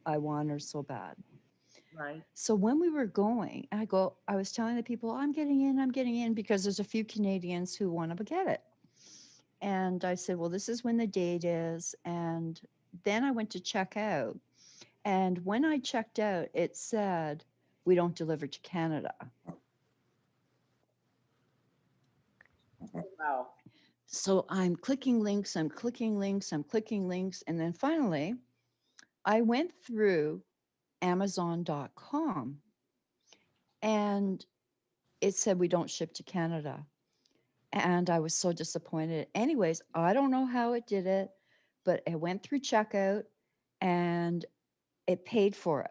I want her so bad. Right. So when we were going, I was telling the people, I'm getting in because there's a few Canadians who want to get it. And I said, well, this is when the date is. And then I went to check out. And when I checked out, it said, we don't deliver to Canada. Wow. So I'm clicking links, I'm clicking links, I'm clicking links. And then finally, I went through Amazon.com and it said, we don't ship to Canada. And I was so disappointed. Anyways, I don't know how it did it, but it went through checkout and it paid for it.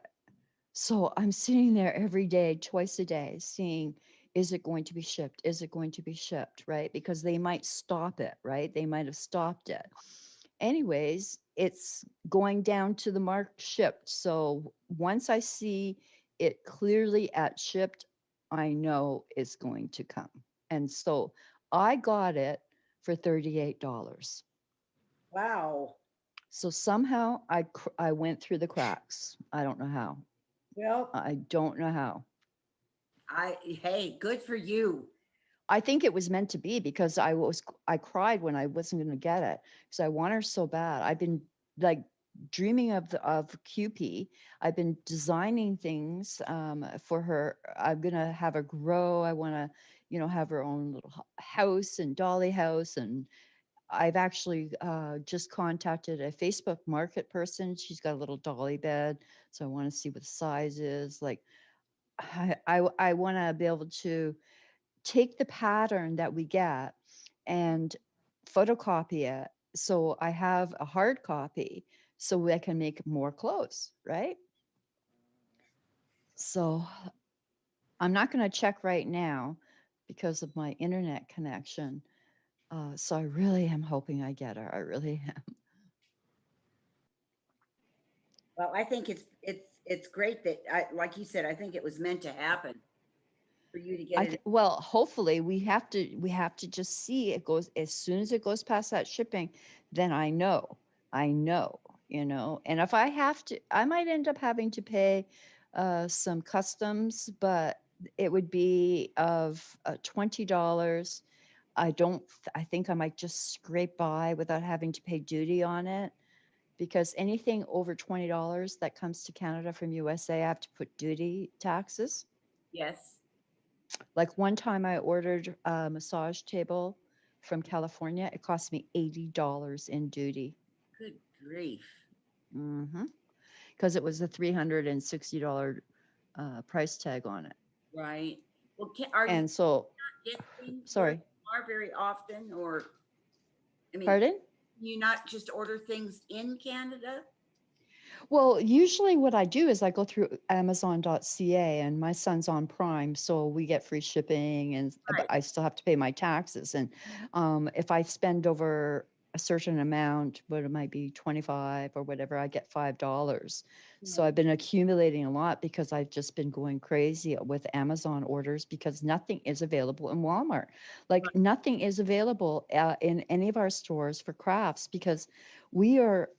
So I'm sitting there every day, twice a day, seeing, is it going to be shipped? Is it going to be shipped? Right? Because they might stop it, right? They might have stopped it. Anyways, it's going down to the mark shipped. So once I see it clearly at shipped, I know it's going to come. And so I got it for $38. Wow. So somehow I went through the cracks. I don't know how. Well, I don't know how. hey, good for you. I think it was meant to be because I cried when I wasn't going to get it because I want her so bad. I've been like dreaming of QP. I've been designing things for her. I'm gonna have her grow. I want to, have her own little house and dolly house. And I've actually just contacted a Facebook market person. She's got a little dolly bed, so I want to see what the size is. Like, I want to be able to take the pattern that we get and photocopy it so I have a hard copy so I can make more clothes, right? So I'm not going to check right now because of my internet connection. So I really am hoping I get her. I really am. Well, I think it's great that like you said, I think it was meant to happen for you to get it. Well, hopefully we have to just see it goes as soon as it goes past that shipping, then I know, and if I have to, I might end up having to pay some customs, but it would be of $20. I think I might just scrape by without having to pay duty on it because anything over $20 that comes to Canada from USA, I have to put duty taxes. Yes. Like one time I ordered a massage table from California. It cost me $80 in duty. Good grief. Mm-hmm. Because it was a $360 price tag on it. Right. Well, are you And so, not get things where sorry, you are very often, or I mean, pardon? you not just order things in Canada? Well, usually what I do is I go through Amazon.ca and my son's on Prime, so we get free shipping, and but Right. I still have to pay my taxes. And if I spend over a certain amount, what it might be 25 or whatever, I get $5. So Right. I've been accumulating a lot because I've just been going crazy with Amazon orders because nothing is available in Walmart. Like Right. nothing is available in any of our stores for crafts because we are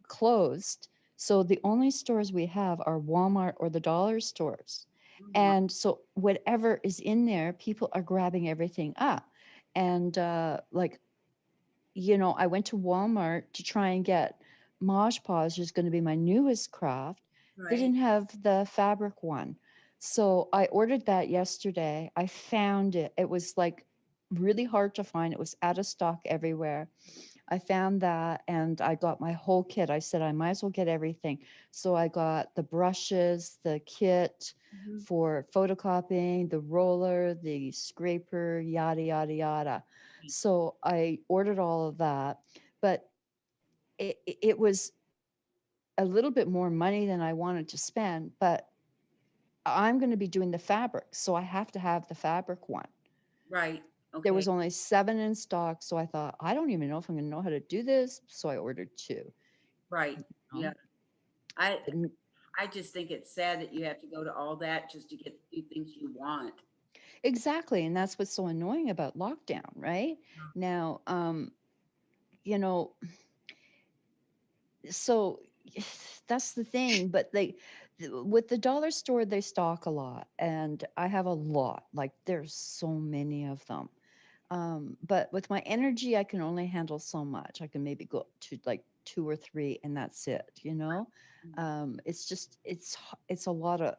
closed. So the only stores we have are Walmart or the dollar stores. Mhm. And so whatever is in there, people are grabbing everything up. And I went to Walmart to try and get Mosh Podge, is going to be my newest craft. They Right. didn't have the fabric one. So I ordered that yesterday. I found it. It was like really hard to find. It was out of stock everywhere. I found that and I got my whole kit. I said I might as well get everything. So I got the brushes, the kit Mhm. for photocopying, the roller, the scraper, yada, yada, yada. So I ordered all of that, but it was a little bit more money than I wanted to spend, but I'm going to be doing the fabric. So I have to have the fabric one. Right. There Okay. was only 7 in stock. So I thought, I don't even know if I'm going to know how to do this. So I ordered 2. Right. Yeah. Um, I and I just think it's sad that you have to go to all that just to get the few things you want. exactly. And that's what's so annoying about lockdown, right? Now, you know, so that's the thing. But with the dollar store, they stock a lot, and I have a lot. Like there's so many of them. But with my energy, I can only handle so much. I can maybe go to like two or three, and that's it. You know, it's just it's a lot of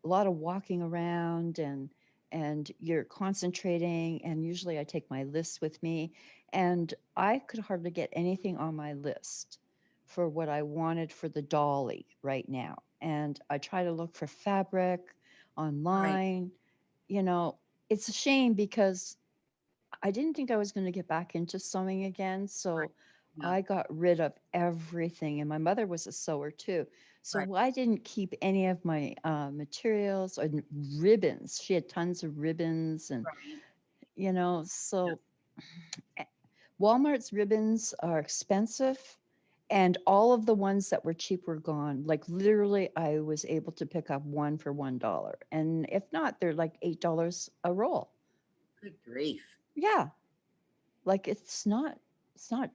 walking around, and you're concentrating. And usually, I take my list with me, and I could hardly get anything on my list for what I wanted for the dolly right now. And I try to look for fabric Right. online. You know, it's a shame because I didn't think I was going to get back into sewing again. Right. So Yeah. I got rid of everything. And my mother was a sewer too. Right. So I didn't keep any of my materials or ribbons. She had tons of ribbons and, Right. Yeah. so eh, Walmart's ribbons are expensive. And all of the ones that were cheap were gone. Like literally, I was able to pick up one for $1. And if not, they're like $8 a roll. Good grief. Yeah. Like it's not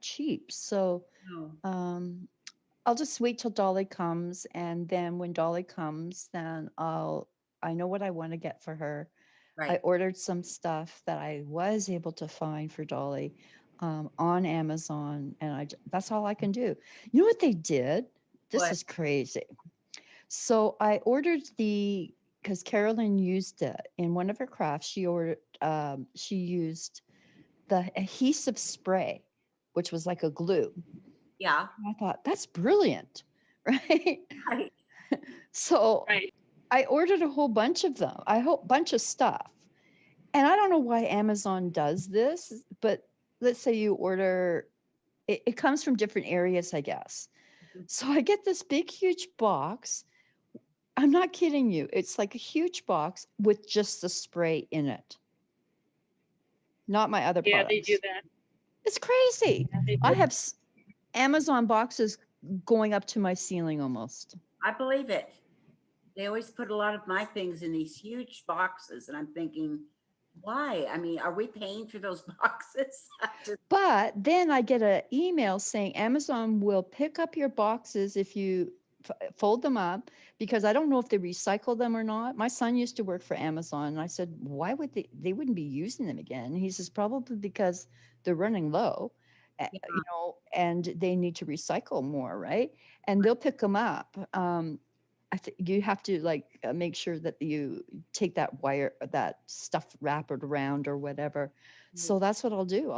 cheap. So No. um I'll just wait till Dolly comes, and then when Dolly comes, then I know what I want to get for her. I Right. ordered some stuff that I was able to find for Dolly on Amazon, and that's all I can do. You know what they did? This What? is crazy. So I ordered because Carolyn used it in one of her crafts. She used the adhesive spray, which was like a glue. Yeah. I thought that's brilliant, right? Right. So I ordered a whole bunch of them, a whole bunch of stuff. And I don't know why Amazon does this, but let's say you order, it comes from different areas, I guess. So I get this big, huge box. I'm not kidding you. It's like a huge box with just the spray in it, not my other Yeah, they do products. that. It's crazy. Yeah, they I do. have Amazon boxes going up to my ceiling almost. I believe it. They always put a lot of my things in these huge boxes, and I'm thinking, why? I mean, are we paying for those boxes? But then I get an email saying Amazon will pick up your boxes if you fold them up, because I don't know if they recycle them or not. My son used to work for Amazon, and I said, why would they wouldn't be using them again? And he says, probably because they're running low, Yeah. and they need to recycle more, right? And they'll pick them up. I think you have to like make sure that you take that wire, that stuff, wrap it around or whatever. So that's what I'll do.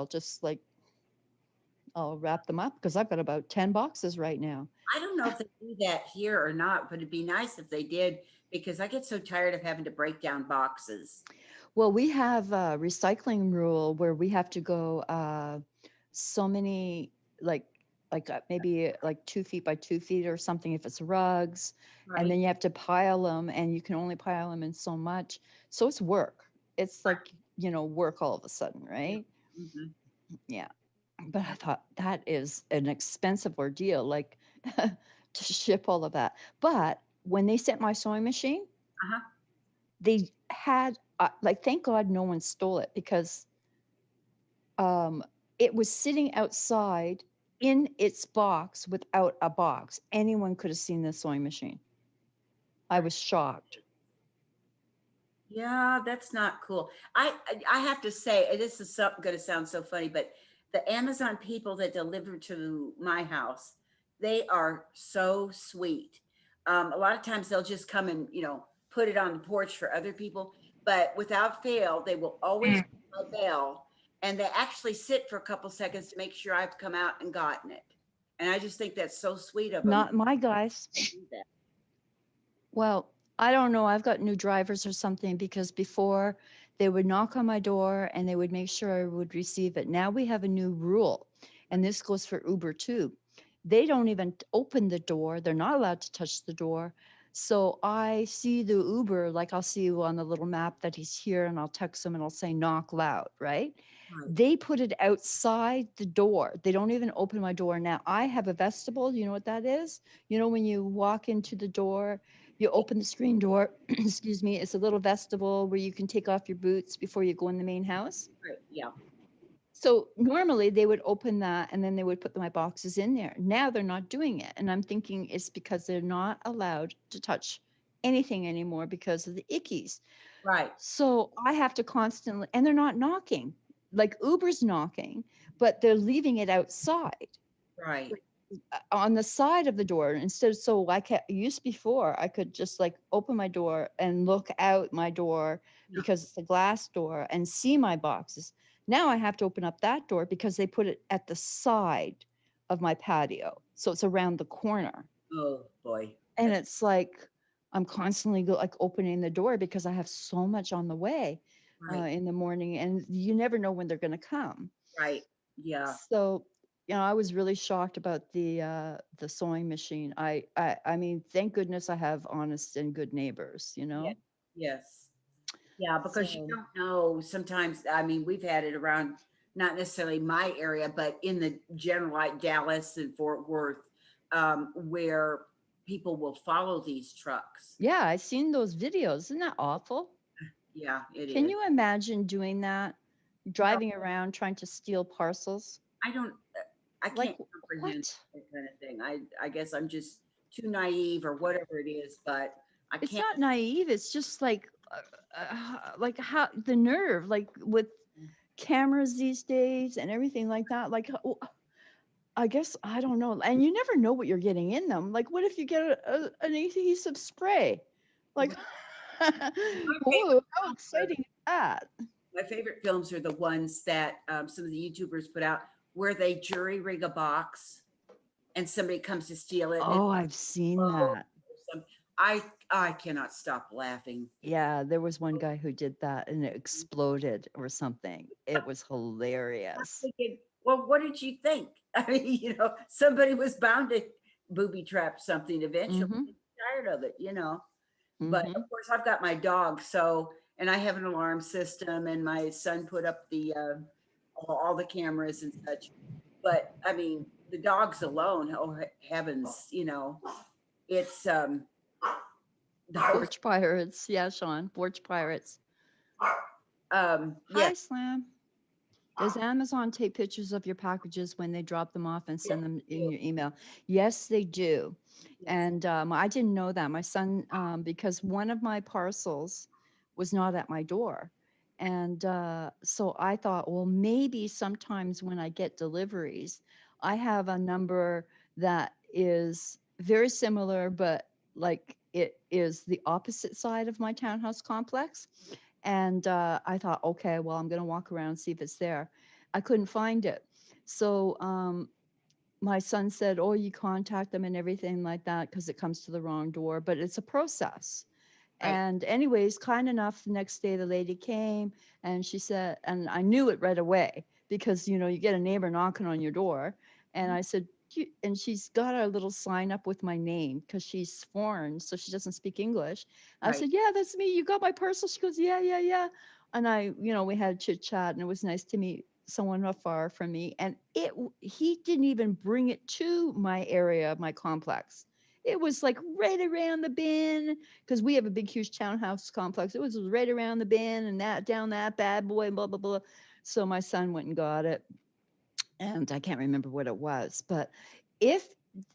I'll wrap them up because I've got about 10 boxes right now. I don't know if they do that here or not, but it'd be nice if they did because I get so tired of having to break down boxes. Well, we have a recycling rule where we have to go so many, maybe like 2 feet by 2 feet or something if it's rugs, and Right. then you have to pile them, and you can only pile them in so much. So it's work. It's like, work all of a sudden, right? Mm-hmm. Yeah. But I thought that is an expensive ordeal, like to ship all of that. But when they sent my sewing machine, Uh-huh. they had thank God no one stole it, because it was sitting outside in its box without a box. Anyone could have seen the sewing machine. I was shocked. Yeah, that's not cool. I have to say, this is going to sound so funny, but the Amazon people that deliver to my house, they are so sweet. A lot of times they'll just come and put it on the porch for other people, but without fail, they will always ring a bell, and they actually sit for a couple seconds to make sure I've come out and gotten it. And I just think that's so sweet of them. Not my guys. Well, I don't know. I've got new drivers or something, because before they would knock on my door and they would make sure I would receive it. Now we have a new rule, and this goes for Uber too. They don't even open the door. They're not allowed to touch the door. So I see the Uber, like I'll see on the little map that he's here, and I'll text him and I'll say knock loud, right? Right. They put it outside the door. They don't even open my door. Now I have a vestibule. You know what that is? When you walk into the door, you open the screen door, excuse me, it's a little vestibule where you can take off your boots before you go in the main house. Right. Yeah. So normally they would open that and then they would put my boxes in there. Now they're not doing it. And I'm thinking it's because they're not allowed to touch anything anymore because of the ickies. Right, So I have to constantly, and they're not knocking, like Uber's knocking, but they're leaving it outside right. on the side of the door instead. So like I used before, I could just like open my door and look out my door Yeah. because it's a glass door and see my boxes. Now I have to open up that door because they put it at the side of my patio. So it's around the corner. Oh, boy. And That's it's like I'm constantly like opening the door because I have so much on the way right, in the morning, and you never know when they're going to come. right. Yeah, So, I was really shocked about the sewing machine. I mean, thank goodness I have honest and good neighbors, yeah, yes. Yeah, because you So, don't know sometimes, I mean, we've had it around, not necessarily my area, but in the general, like Dallas and Fort Worth, where people will follow these trucks. yeah, I've seen those videos. Isn't that awful? Yeah, it Can is. you imagine doing that? No, Driving around trying to steal parcels? I don't, I Like, can't comprehend what? that kind of thing. I guess I'm just too naive or whatever it is, but I It's can't. not naive. It's just like how the nerve, like with cameras these days and everything like that. Like, I guess I don't know. And you never know what you're getting in them. Like, what if you get an adhesive spray? Like, My favorite whoa, how films are exciting is that? my favorite films are the ones that some of the YouTubers put out where they jury rig a box and somebody comes to steal it and it Oh, I've seen explodes that. or some. I cannot stop laughing. Yeah, there was one guy who did that and it exploded or something. It was hilarious. Thinking, well, what did you think? I mean, somebody was bound to booby trap something eventually. Mm-hmm. Tired of it. But Mm-hmm. of course, I've got my dog, so and I have an alarm system, and my son put up the all the cameras and such. But I mean, the dogs alone, oh heavens, it's the whole Porch Pirates. Yeah, Sean. Porch Pirates. yeah, Hi, Slam. Does Amazon take pictures of your packages when they drop them off and send them in your email? Yes, they do. yes, And I didn't know that. My son, because one of my parcels was not at my door. And so I thought, well, maybe sometimes when I get deliveries, I have a number that is very similar, but like it is the opposite side of my townhouse complex. And I thought, okay, well, I'm going to walk around and see if it's there. I couldn't find it. So my son said, oh, you contact them and everything like that because it comes to the wrong door, but it's a process. right, And anyways, kind enough, the next day the lady came and she said, and I knew it right away because, you get a neighbor knocking on your door. And I said, and she's got a little sign up with my name because she's foreign, so she doesn't speak English. I right. said, yeah, that's me. You got my parcel? She goes, yeah, yeah, yeah. And we had chit chat and it was nice to meet someone afar from me. And he didn't even bring it to my area, my complex. It was like right around the bend because we have a big, huge townhouse complex. It was right around the bend and that down that bad boy, blah, blah, blah. So my son went and got it. And I can't remember what it was. But if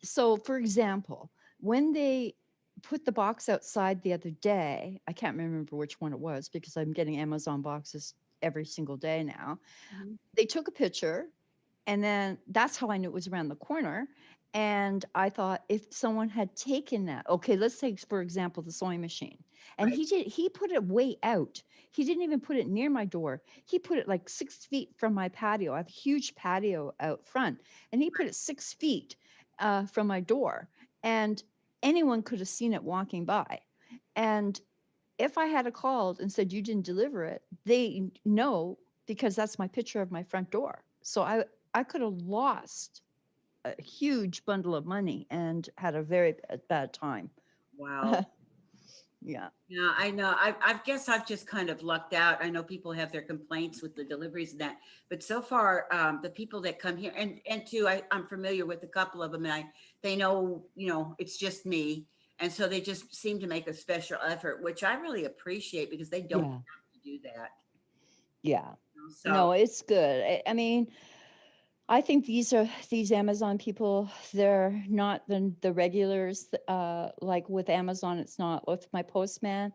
so, for example, when they put the box outside the other day, I can't remember which one it was because I'm getting Amazon boxes every single day now. Mhm. They took a picture and then that's how I knew it was around the corner. And I thought if someone had taken that, okay, let's take, for example, the sewing machine. And Right, he put it way out. He didn't even put it near my door. He put it like 6 feet from my patio. I have a huge patio out front. And he put it 6 feet from my door. And anyone could have seen it walking by. And if I had a called and said you didn't deliver it, they know because that's my picture of my front door. So I could have lost a huge bundle of money and had a very bad time. wow. Yeah. Yeah, I know. I guess I've just kind of lucked out. I know people have their complaints with the deliveries and that, but so far, the people that come here and too, I'm familiar with a couple of them, and they know, it's just me, and so they just seem to make a special effort, which I really appreciate because they don't Yeah. have to do that. Yeah. So No, it's good. I mean, I think these Amazon people, they're not the regulars. Like with Amazon, it's not. With my postman,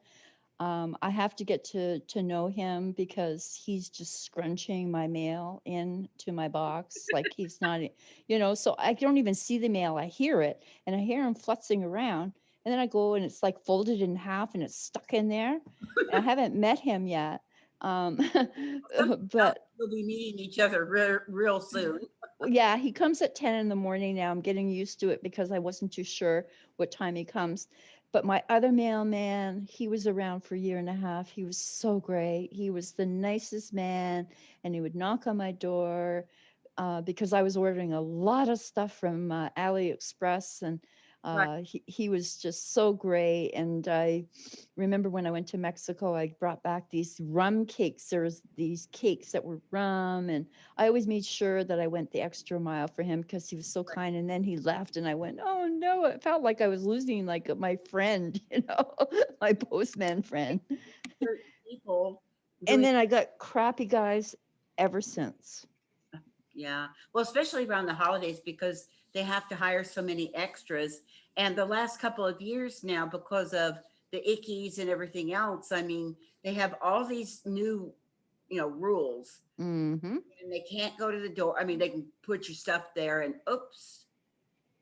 I have to get to know him because he's just scrunching my mail into my box. Like he's not, so I don't even see the mail. I hear it and I hear him flutzing around. And then I go and it's like folded in half and it's stuck in there. And I haven't met him yet. But we'll be meeting each other real soon. yeah, he comes at 10 in the morning now. I'm getting used to it because I wasn't too sure what time he comes. But my other mailman, he was around for a year and a half. He was so great. He was the nicest man, and he would knock on my door because I was ordering a lot of stuff from AliExpress, and Right. he was just so great. And I remember when I went to Mexico, I brought back these rum cakes. There was these cakes that were rum, and I always made sure that I went the extra mile for him because he was so kind. And then he left, and I went, oh no, it felt like I was losing like my friend, my postman friend. Certain people And doing, then I got crappy guys ever since. yeah. Well, especially around the holidays because they have to hire so many extras. And the last couple of years now, because of the ickies and everything else, I mean, they have all these new, rules. Mm-hmm. And they can't go to the door. I mean, they can put your stuff there and oops,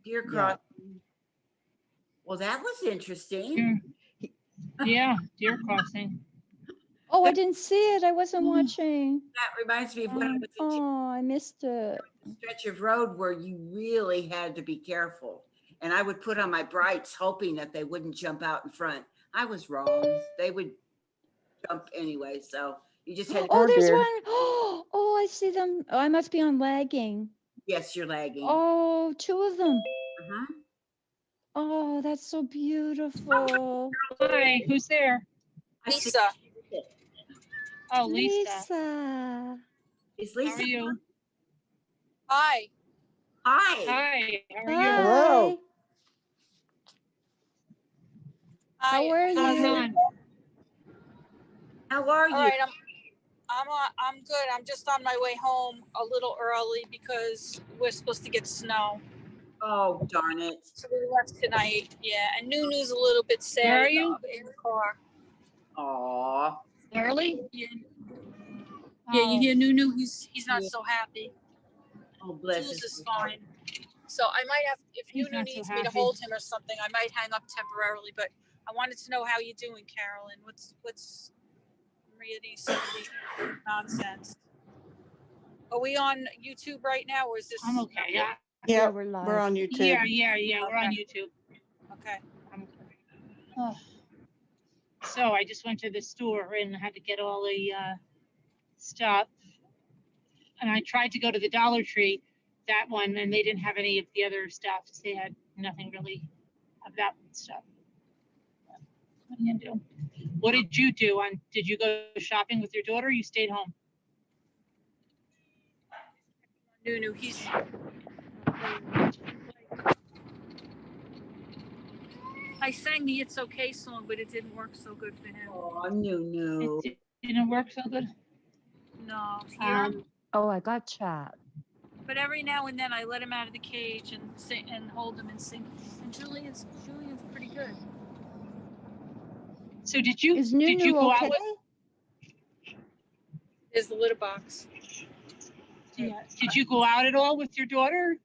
deer Yeah. crossing. Well, that was interesting. Yeah, deer crossing. Oh, I didn't see it. I wasn't watching. That reminds me of when I was in Oh, I missed it. a stretch of road where you really had to be careful. And I would put on my brights hoping that they wouldn't jump out in front. I was wrong. They would jump anyway. So you just had to, Oh, Oh there's dear. one. Oh, I see them. Oh, I must be on lagging. yes, you're lagging. Oh, two of them. Mhm. Oh, that's so beautiful. Hi, who's there? I see- Lisa. Oh, Lisa. Lisa. Is How Lisa? are you? Hi. Hi. Hi, how are you? Hello. Hi. How are What's going you? on? How are All you? right, I'm good. I'm just on my way home a little early because we're supposed to get snow. Oh, darn it. So we left tonight. Yeah, and Nunu's a little bit sad Where are you? in the car. Aw. Early? Yeah. Yeah, you hear Nunu? He's not Yeah. so happy. Oh, bless Jules his is fine. So I might have, if He's Nunu not so needs me to happy. hold him or something, I might hang up temporarily. But I wanted to know how you're doing, Carolyn. What's really some of the nonsense? Are we on YouTube right now, or is this? I'm okay, yeah. Yeah, Yep, we're live. we're on YouTube. Yeah, we're on Okay. YouTube. Okay. Oh. So I just went to the store and had to get all the stuff. And I tried to go to the Dollar Tree, that one, and they didn't have any of the other stuff. They had nothing really of that stuff. What are you gonna do? What did you do? Did you go shopping with your daughter or you stayed home? Nunu, he's. I sang the "It's Okay" song, but it didn't work so good for him. Oh, Nunu. It didn't work so good. No, here. Oh, I got chat. But every now and then I let him out of the cage and sing and hold him and sing. And Julian's pretty good. So did you Is Nunu go okay? out with? There's the litter box. Yeah. Did you go out at all with your daughter?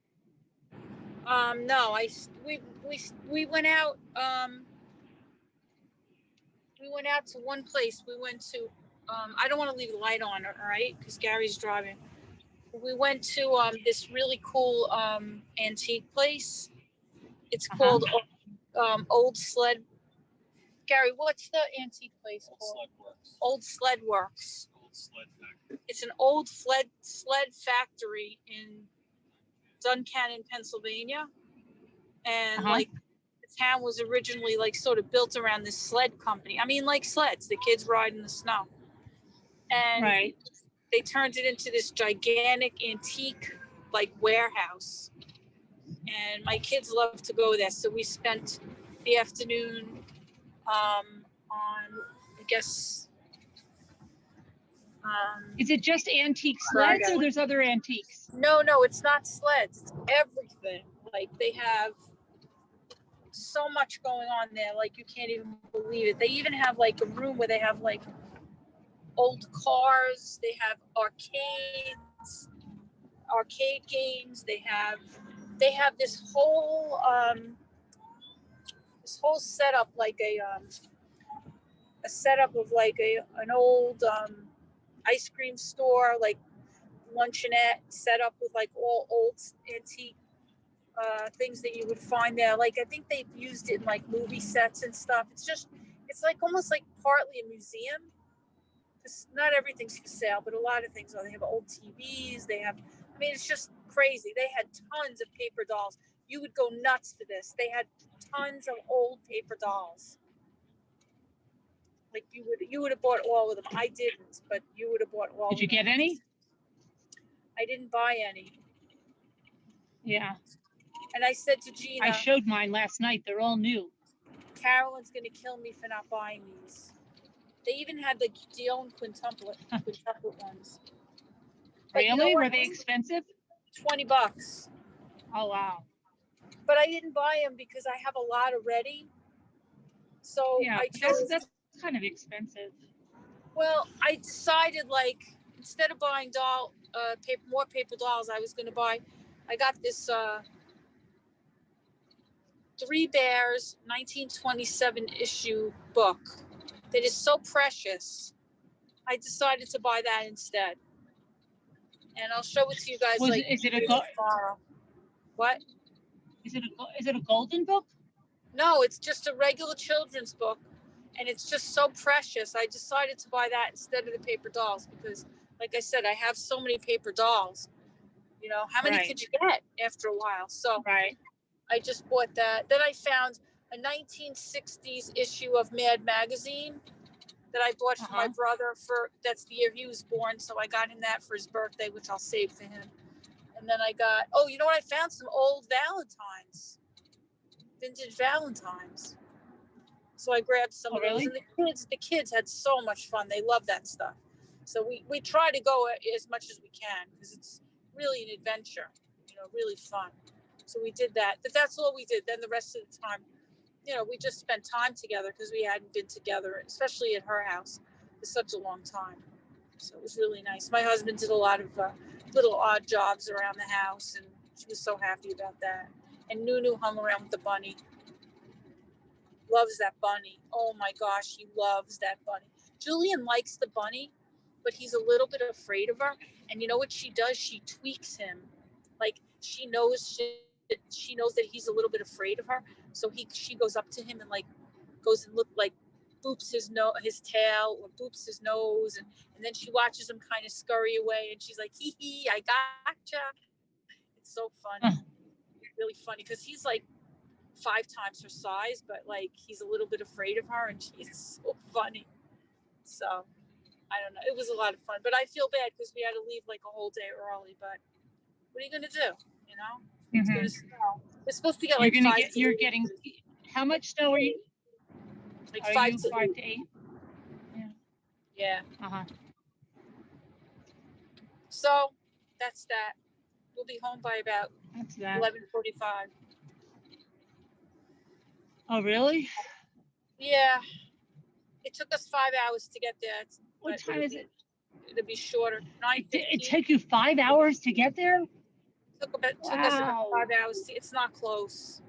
No, we went out. We went out to one place. We went to. I don't want to leave the light on, all right? Because Gary's driving. We went to this really cool antique place. It's called Old Sled. Gary, what's the antique place called? Old Sled Works. Old Sled Factory. It's an old sled factory in Duncannon, Pennsylvania, and like the town was originally like sort of built around this sled company. I mean, like sleds, the kids ride in the snow, and they turned it into this gigantic antique like warehouse. And my kids love to go there, so we spent the afternoon on, I guess, Is it just antique sleds or there's other antiques? No, it's not sleds. It's everything. Like they have so much going on there. Like you can't even believe it. They even have like a room where they have like old cars. They have arcade games. They have this whole setup like a setup of like an old ice cream store, like luncheonette set up with like all old antique things that you would find there. Like I think they've used it in like movie sets and stuff. It's like almost like partly a museum. Because not everything's for sale, but a lot of things are. They have old TVs. It's just crazy. They had tons of paper dolls. You would go nuts for this. They had tons of old paper dolls. Like you would have bought all of them. I didn't, but you would have bought all of them. Did you get any? I didn't buy any. Yeah. And I said to Gina, I showed mine last night. They're all new. Carolyn's going to kill me for not buying these. They even had the Dion quintuplet ones. But Really? you know Were they expensive? $20. Oh, wow. But I didn't buy them because I have a lot already. So yeah, I chose. That's kind of expensive. Well, I decided like instead of buying more paper dolls, I was going to buy. I got this Three Bears 1927 issue book that is so precious. I decided to buy that instead, and I'll show it to you guys. Is it a tomorrow? What? Is it a golden book? No, it's just a regular children's book, and it's just so precious. I decided to buy that instead of the paper dolls because, like I said, I have so many paper dolls. You know, how many could you get after a while? So I just bought that. Then I found a 1960s issue of Mad Magazine that I bought for my brother that's the year he was born. So I got him that for his birthday, which I'll save for him. And then I got, you know what? I found some old Valentines, vintage Valentines. So I grabbed some of those. And the kids had so much fun. They love that stuff. So we try to go as much as we can because it's really an adventure, really fun. So we did that. But that's all we did. Then the rest of the time, we just spent time together because we hadn't been together, especially at her house, for such a long time. So it was really nice. My husband did a lot of little odd jobs around the house, and she was so happy about that. And Nunu hung around with the bunny. Loves that bunny. Oh my gosh, he loves that bunny. Julian likes the bunny, but he's a little bit afraid of her. And you know what she does? She tweaks him. Like she knows that he's a little bit afraid of her. So she goes up to him and like goes and boops his tail or boops his nose, and then she watches him kind of scurry away, and she's like, hee hee, I gotcha. It's so funny. It's really funny because he's like 5 times her size, but like he's a little bit afraid of her, and she's so funny. So I don't know. It was a lot of fun, but I feel bad because we had to leave like a whole day early. But what are you gonna do? It's gonna snow. We're supposed to get like 5 to 8. You're getting how much snow are you? Like are 5 you to 5 to 8. Yeah. Uh-huh. So that's that. We'll be home by about 11:45. Oh, really? Yeah. It took us 5 hours to get there. What time is it? It'll be shorter. 9:15. It took you 5 hours to get there? Took us about 5 hours. It's not close.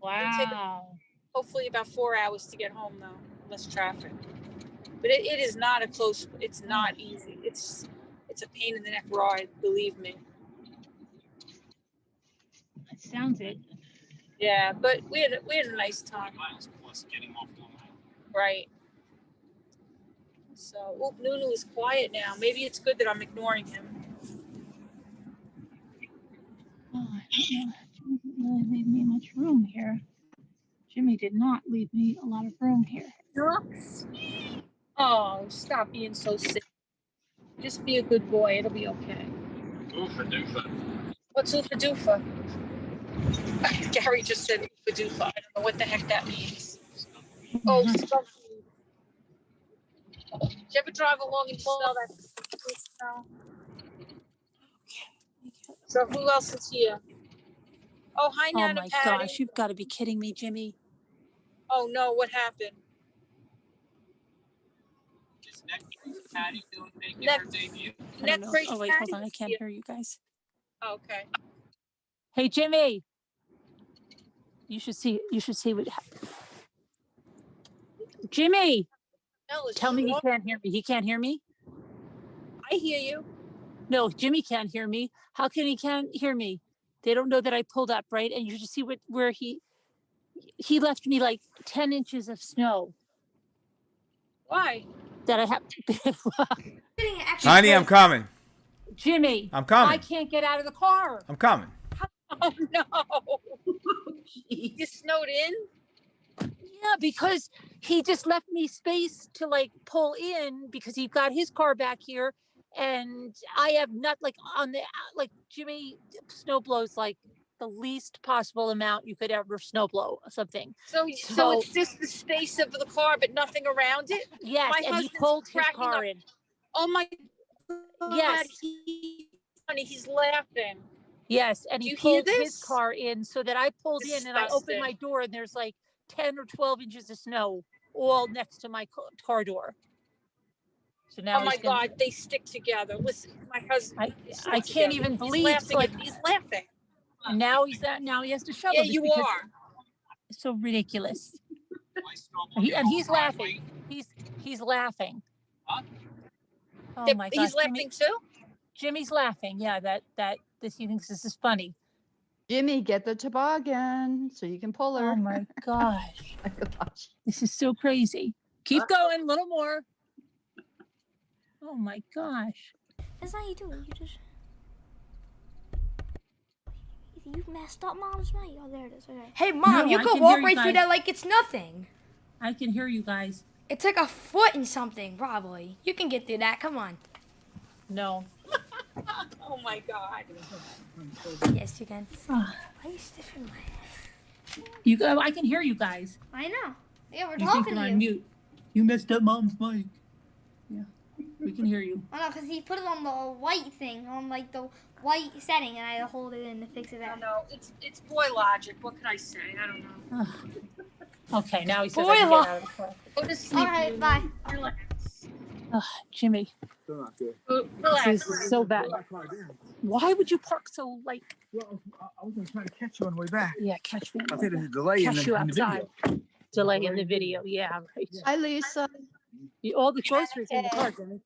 Wow. Hopefully about 4 hours to get home though, less traffic. But it is not it's not easy. It's a pain in the neck ride, believe me. It sounds it. Yeah, but we had a nice time. Right. So, Nunu is quiet now. Maybe it's good that I'm ignoring him. Oh, Jimmy didn't really leave me much room here. Jimmy did not leave me a lot of room here. Oh, stop being so sick. Just be a good boy. It'll be okay. Oofa doofa. What's oofa doofa? Gary just said oofa doofa. I don't know what the heck that means. Oh, skunk food. Did you ever drive along and smell that smell? So who else is here? Oh, hi, Oh Nana my Patty. gosh, you've got to be kidding me, Jimmy. Oh no, what happened? Is Neck Patty doing making Neck- her debut? I don't know. Neck Oh wait, hold on. I can't here. hear you guys. Okay. Hey, Jimmy. You should see what Jimmy. Ella, Tell me he sure. can't hear me. He can't hear me? I hear you. No, Jimmy can't hear me. How can he can't hear me? They don't know that I pulled up, right? And you should see where he left me like 10 inches of snow Why? that I have. Honey, I'm coming. Jimmy, I'm coming. I can't get out of the car. I'm coming. Oh no. You snowed in? Yeah, because he just left me space to like pull in because he got his car back here, and I have not like on the like Jimmy snow blows like the least possible amount you could ever snow blow something. So it's just the space of the car, but nothing around it? Yes, My and he husband's pulled his cracking car up. in. Oh my God. Yes. He's laughing. Yes, and Do he you hear pulled his this? car in so that I pulled in and I opened Disgusting. my door and there's like 10 or 12 inches of snow all next to my car door. So now Oh my he's gonna, God, they stick together. Listen, my husband. I can't even believe He's laughing. He's laughing. and now now he has to shovel Yeah, this you because are. it's so ridiculous. And he's laughing. He's laughing. Oh my gosh. He's laughing too? Jimmy's laughing. Yeah, he thinks this is funny. Jimmy, get the toboggan so you can pull her. Oh my gosh. My gosh. This is so crazy. Keep going, a little more. Oh my gosh. That's not you doing. You just you messed up, Mom's mic. Oh, there it is. Okay. Hey, Mom, No, you I could can walk hear you right through guys. that like it's nothing. I can hear you guys. It's like a foot and something, probably. You can get through that. Come on. No. Oh my God. Yes, you can. Ah. Why are you stiffing my head? You go. I can hear you guys. I know. Yeah, we're You think talking you're to on you. mute. You messed up Mom's mic. Yeah, we can hear you. I know, because he put it on the white thing, on like the white setting, and I had to hold it in to fix it I out. don't know. It's boy logic. What can I say? I don't know. Okay, now he says Boy, I can get out of the car. Go to sleep. All right, bye. Relax. Jimmy, Relax. this is so bad. Why would you park so like? Well, I was going to try to catch you on the way back. Yeah, catch me. I think there's a delay in Catch the, you in the outside. video. Delay in the video. Yeah, right. Hi, Lisa. All the groceries in the car, Jimmy.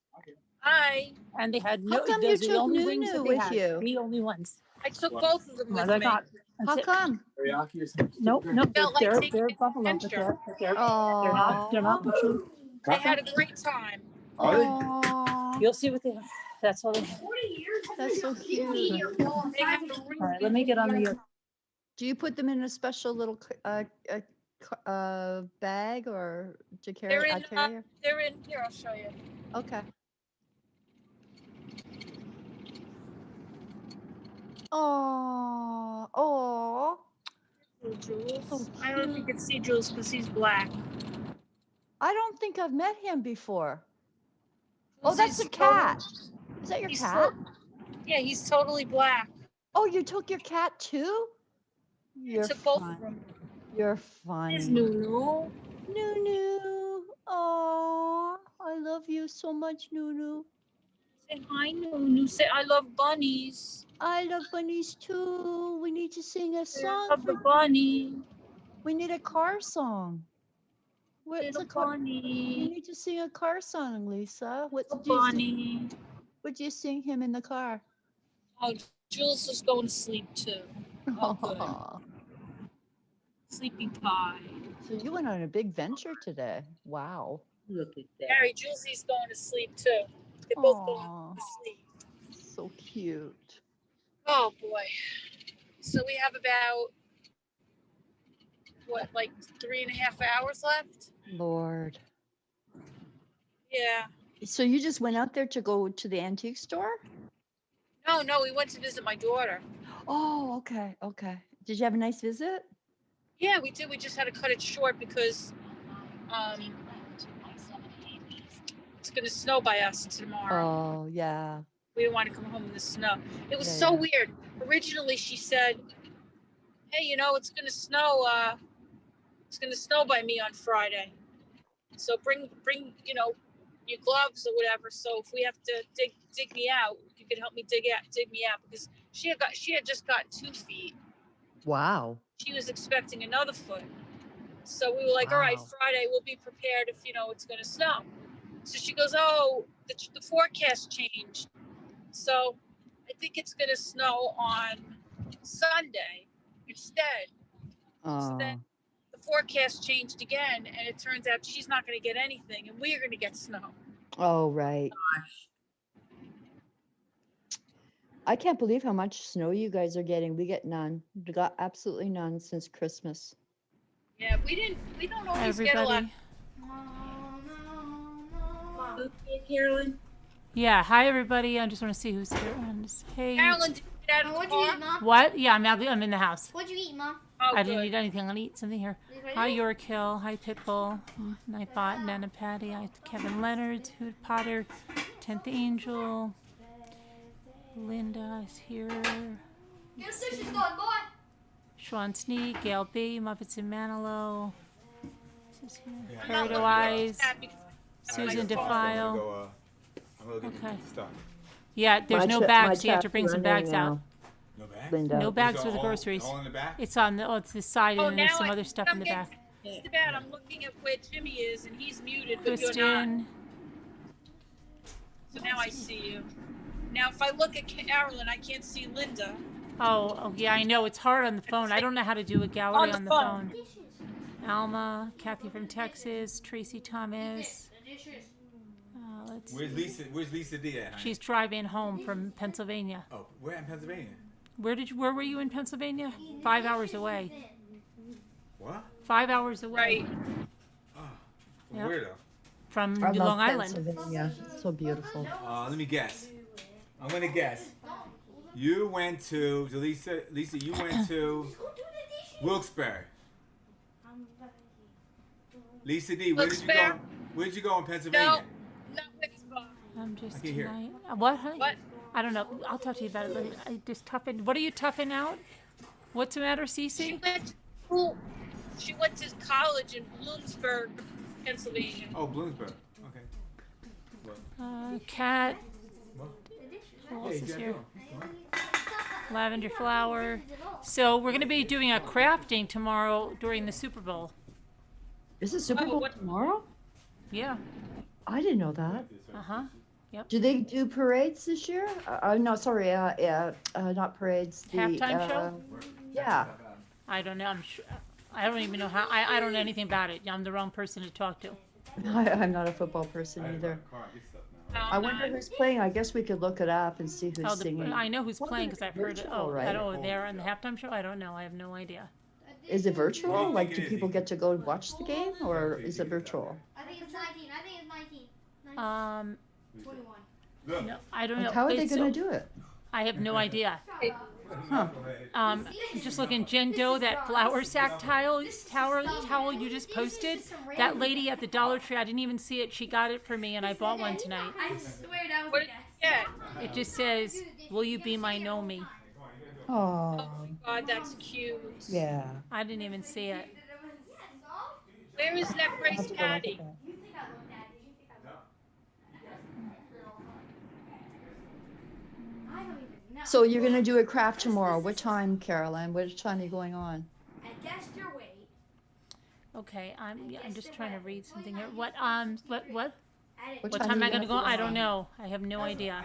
Hi. And they had How no. come Those you are the took only wings that Nunu they with had. you? The only ones. I took both of them with I me. got. How come? Nope, nope. Felt like taking They're an buffalo, but adventure. they're not. They're not the truth. I had a great time. Aw, You'll see what they. That's all they have. that's so cute. They have a All right, let me get on the. Do you put them in a special little bag or to carry? They're I in, carry. they're in here. I'll show you. Okay. Oh, oh. Jules. I don't know if you can see Jules because he's black. I don't think I've met him before. Oh, Jules, that's he's a cat. Is that your he's cat? Yeah, he's totally black. Oh, you took your cat too? You're Took both fun. of them. You're funny. There's Nunu. Nunu. Oh, I love you so much, Nunu. Say hi, Nunu. Say I love bunnies. I love bunnies too. We need to sing a song. I love the bunny. We need a car song. What's Little a car? We bunny. need to sing a car song, Lisa. What Little did you sing? bunny. Would you sing him in the car? Oh, Jules is going to sleep too. Oh, good. Aw. Sleepy pie. So you went on a big venture today. Wow. Look at that. Harry, Jules's going to sleep too. They're both Aw. going to sleep. So cute. Oh boy. So we have about what, like 3.5 hours left? Lord. Yeah. So you just went out there to go to the antique store? No, we went to visit my daughter. Oh, okay. Okay. Did you have a nice visit? Yeah, we did. We just had to cut it short because going to snow by us tomorrow. Oh, yeah. We didn't want to come home in the snow. It was Yeah, so yeah. weird. Originally, she said, "Hey, it's going to snow. It's going to snow by me on Friday. So bring your gloves or whatever. So if we have to dig me out, you can help me dig me out because she had just gotten 2 feet. Wow. She was expecting another foot. So we were like, all right, Wow. Friday we'll be prepared if it's going to snow." So she goes, "Oh, the forecast changed. So I think it's going to snow on Sunday instead." So then Oh, the forecast changed again, and it turns out she's not going to get anything, and we are going to get snow. oh, right. Gosh. I can't believe how much snow you guys are getting. We get none. We got absolutely none since Christmas. Yeah, we don't Hi, always get a lot. everybody. Okay, Carolyn. Yeah, hi, everybody. I just want to see who's here. Hey. Carolyn, did you get out of the What'd you car? eat, Mom? What? Yeah, I'm in the house. What'd you eat, Mom? Oh, I didn't good. eat anything. I'm going to eat something here. Hi, York Hill. Hi, Pitbull. Nightbot, Nana Patty. Hi, Kevin Leonard. Hood Potter. 10th Angel. Linda is here. Get the dishes done, boy. Sean Sneak. Gail B. Muppets in Manilow. This is here. Yeah, I'm not Peridot looking Eyes. at that Susan phone. Defile. I'm gonna get Okay. stuff. Yeah, there's no bags, so you have to bring some bags out. No bag? Linda. No bags These for are the all- groceries. All in the back? It's on the this side, Oh, and then there's now some I- other stuff in the back. It's too bad. I'm looking at where Jimmy is, and he's muted, but you're not. Kristen. So now I see you. Now, if I look at Carolyn, I can't see Linda. Oh, yeah, I know. It's hard on the phone. I don't know how to do a gallery on the phone. Alma, Kathy from Texas, Tracy Thomas. Let's Where's see. Lisa? Where's Lisa D at? honey? She's driving home from Pennsylvania. Oh, where in Pennsylvania? Where were you in Pennsylvania? 5 hours away. What? 5 hours away Right. Oh, from Yep. where though? from I love Long Island. Pennsylvania. It's so beautiful. Let me guess. I'm gonna guess. You went to Lisa. You went to Wilkes-Barre. Lisa D, where did you go? Wilkes-Barre? Where did you go in Pennsylvania? No, not Wilkes-Barre. I'm just I can't hear. tonight. What, honey? What? I don't know. I'll talk to you about it later. I just toughing. What are you toughing out? What's the matter, She Cece? went to school. She went to college in Bloomsburg, Pennsylvania. Oh, Bloomsburg. Okay. Cat. What? Who Yeah, else you is gotta here? go. Lavender flower. So we're going to be doing a crafting tomorrow during the Super Bowl. Is it Super Bowl what- tomorrow? Yeah. I didn't know that. Uh-huh. Do they do parades this year? No, sorry. Not parades. The Halftime show? Yeah. I don't know. I'm sure. I don't even know how. I don't know anything about it. I'm the wrong person to talk to. I'm not a football person either. I wonder who's playing. I guess we could look it up and see who's Oh, singing. I know who's Well, playing because I've heard it. virtual, Oh, right? they're in the halftime show. I don't know. I have no idea. Is it virtual? Well, Like, it do is. people get to go and watch the game, or is it virtual? I think it's 19. I think it's 19. 21. Look. No, I don't Like, know. how are they It's going so- to do it? I have no idea. Huh. Just looking, Jen Doe, that flour sack towel you just posted. That lady at the Dollar Tree, I didn't even see it. She got it for me, and I bought one tonight. I swear that was What a did guess. you get? It just says, "Will you be my Nomi?" Oh, God, that's cute. yeah. I didn't even see it. Where is Neck I'll Brace have to go look Patty? at that. You think I looked at it? Did you think I looked? I don't even know. So you're going to do a craft tomorrow. What time, Carolyn? What time are you going on? I guessed your weight. Okay, I'm just trying to read something here. What I didn't. What what time time am are I you gonna go? gonna I go don't on? know. I have no idea.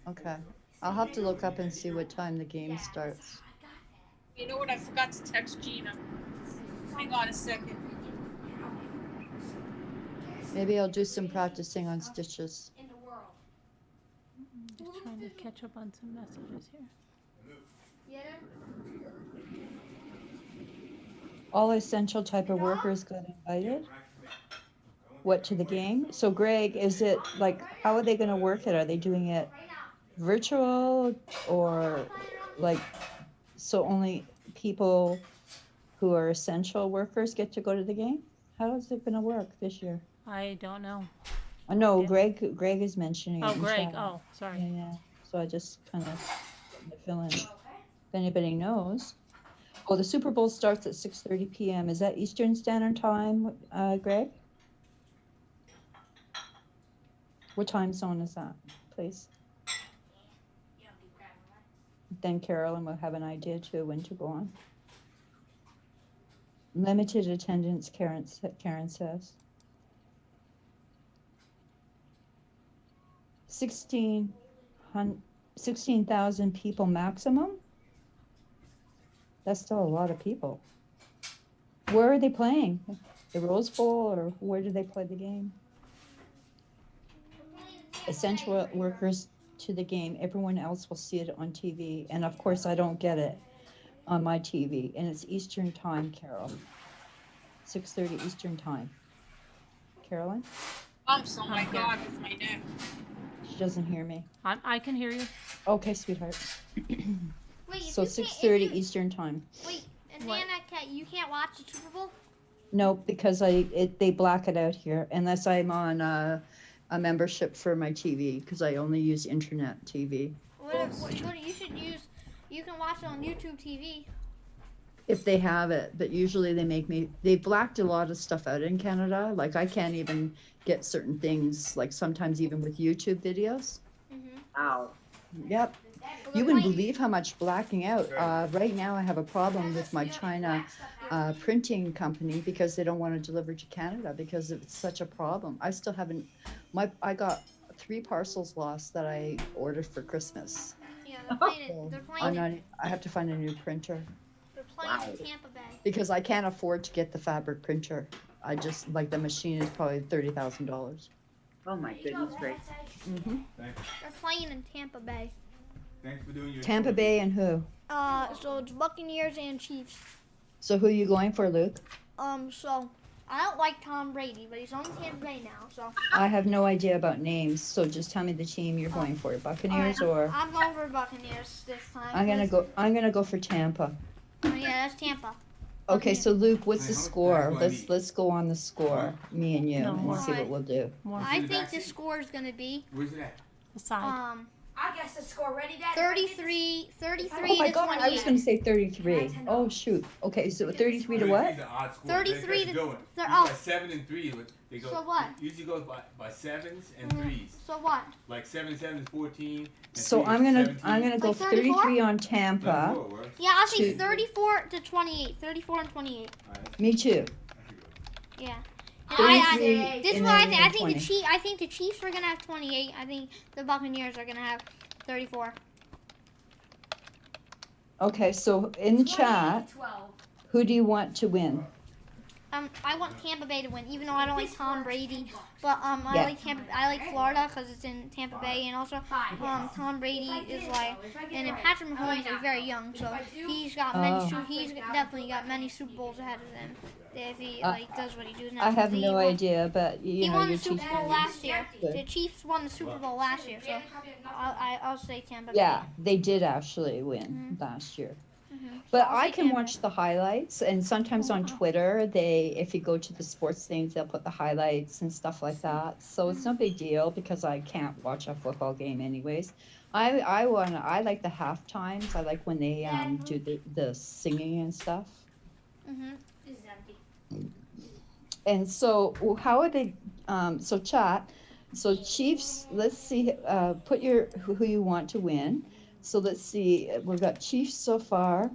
Okay. I'll have to look up and see what time the game starts. You know what? I forgot to text Gina. Hang on a second. Maybe I'll do some practicing on stitches. In the world. Just trying to catch up on some messages here. Yeah. All essential type of workers got invited. What, to the game? So Greg, is it like, how are they going to work it? Are they doing it virtual or like, so only people who are essential workers get to go to the game? How is it going to work this year? I don't know. No, Greg is mentioning it Oh, in Greg. chat. Oh, sorry. Yeah. So I just kind of getting the fill in. If anybody knows. Oh, the Super Bowl starts at 6:30 p.m. Is that Eastern Standard Time, Greg? What time zone is that, please? Then Carolyn will have an idea too when to go on. Limited attendance, Karen says. 16,000 people maximum? That's still a lot of people. Where are they playing? The Rose Bowl, or where do they play the game? Essential workers to the game. Everyone else will see it on TV. And of course, I don't get it on my TV. And it's Eastern time, Carol. 6:30 Eastern time. Carolyn? Oh my God, with my neck. She doesn't hear me. I can hear you. Okay, sweetheart. Wait, So if you can't- 6:30 if you- Eastern time. Wait, and What? Nana, you can't watch the Super Bowl? No, because they black it out here unless I'm on a membership for my TV, because I only use internet TV. What you should use, you can watch it on YouTube TV. If they have it, but usually they blacked a lot of stuff out in Canada. Like I can't even get certain things, like sometimes even with YouTube videos. Wow. Yep. You wouldn't believe how much blacking out. Right now I have a problem with my China printing company because they don't want to deliver to Canada because it's such a problem. I still haven't, I got 3 parcels lost that I ordered for Christmas. Yeah, they're playing I have to find a new printer in Tampa Bay. because I can't afford to get the fabric printer. I just, like, the machine is probably $30,000. Oh my goodness, great. Mm-hmm. They're playing in Tampa Bay. Thanks for doing your Tampa Bay and who? So it's Buccaneers and Chiefs. So who are you going for, Luke? So I don't like Tom Brady, but he's on Tampa Bay now, so. I have no idea about names, so just tell me the team you're going for, Buccaneers or? I'm going for Buccaneers this time. I'm gonna go for Tampa. Oh, yeah, that's Tampa. Okay, so Luke, what's the How much score? time do I need? Let's go on the score, me and you, No, and more. see what we'll do. More. I think the score is gonna be Where's it at? The side. I guess the score ready, Dad. 33 Oh my to God, I was 28. gonna say 33. Oh shoot. Okay, so 33 to what? 33 to By 7 and 3. They go. So what? Usually goes by 7s and 3s. So what? Like 7 is 14. And So 3 is I'm gonna 17. go Like 34? 33 on Tampa. 34 works. Yeah, I'll say Two. 34 to 28. 34 and 28. Alright. Me too. Yeah. 33 This is and what I then think. I think 20. I think the Chiefs are gonna have 28. I think the Buccaneers are gonna have 34. Okay, so in the chat, 12. who do you want to win? I want Tampa Bay to win, even though I don't like Tom Brady. But Yeah. I like Florida because it's in Tampa Bay, and also Tom Brady is like, and then Patrick Mahomes is very young, so he's got he's definitely got many Super Bowls ahead of him if he does what he does now. I have He no won- idea, but He you know, won you're the Super teaching Bowl me. last year. Good. The Chiefs won the Super Bowl last year, so I'll say Tampa Bay. Yeah, they did actually win last year. Mhm. But So I'll I say can Tampa. watch the highlights, and sometimes on Twitter, if you go to the sports things, they'll put the highlights and stuff like that. So it's no big deal because I can't watch a football game anyways. I like the half times. I like when they do the singing and stuff. Mhm. This is empty. And so how are they? So chat. So Chiefs. Let's see. Put who you want to win. So let's see. We've got Chiefs so far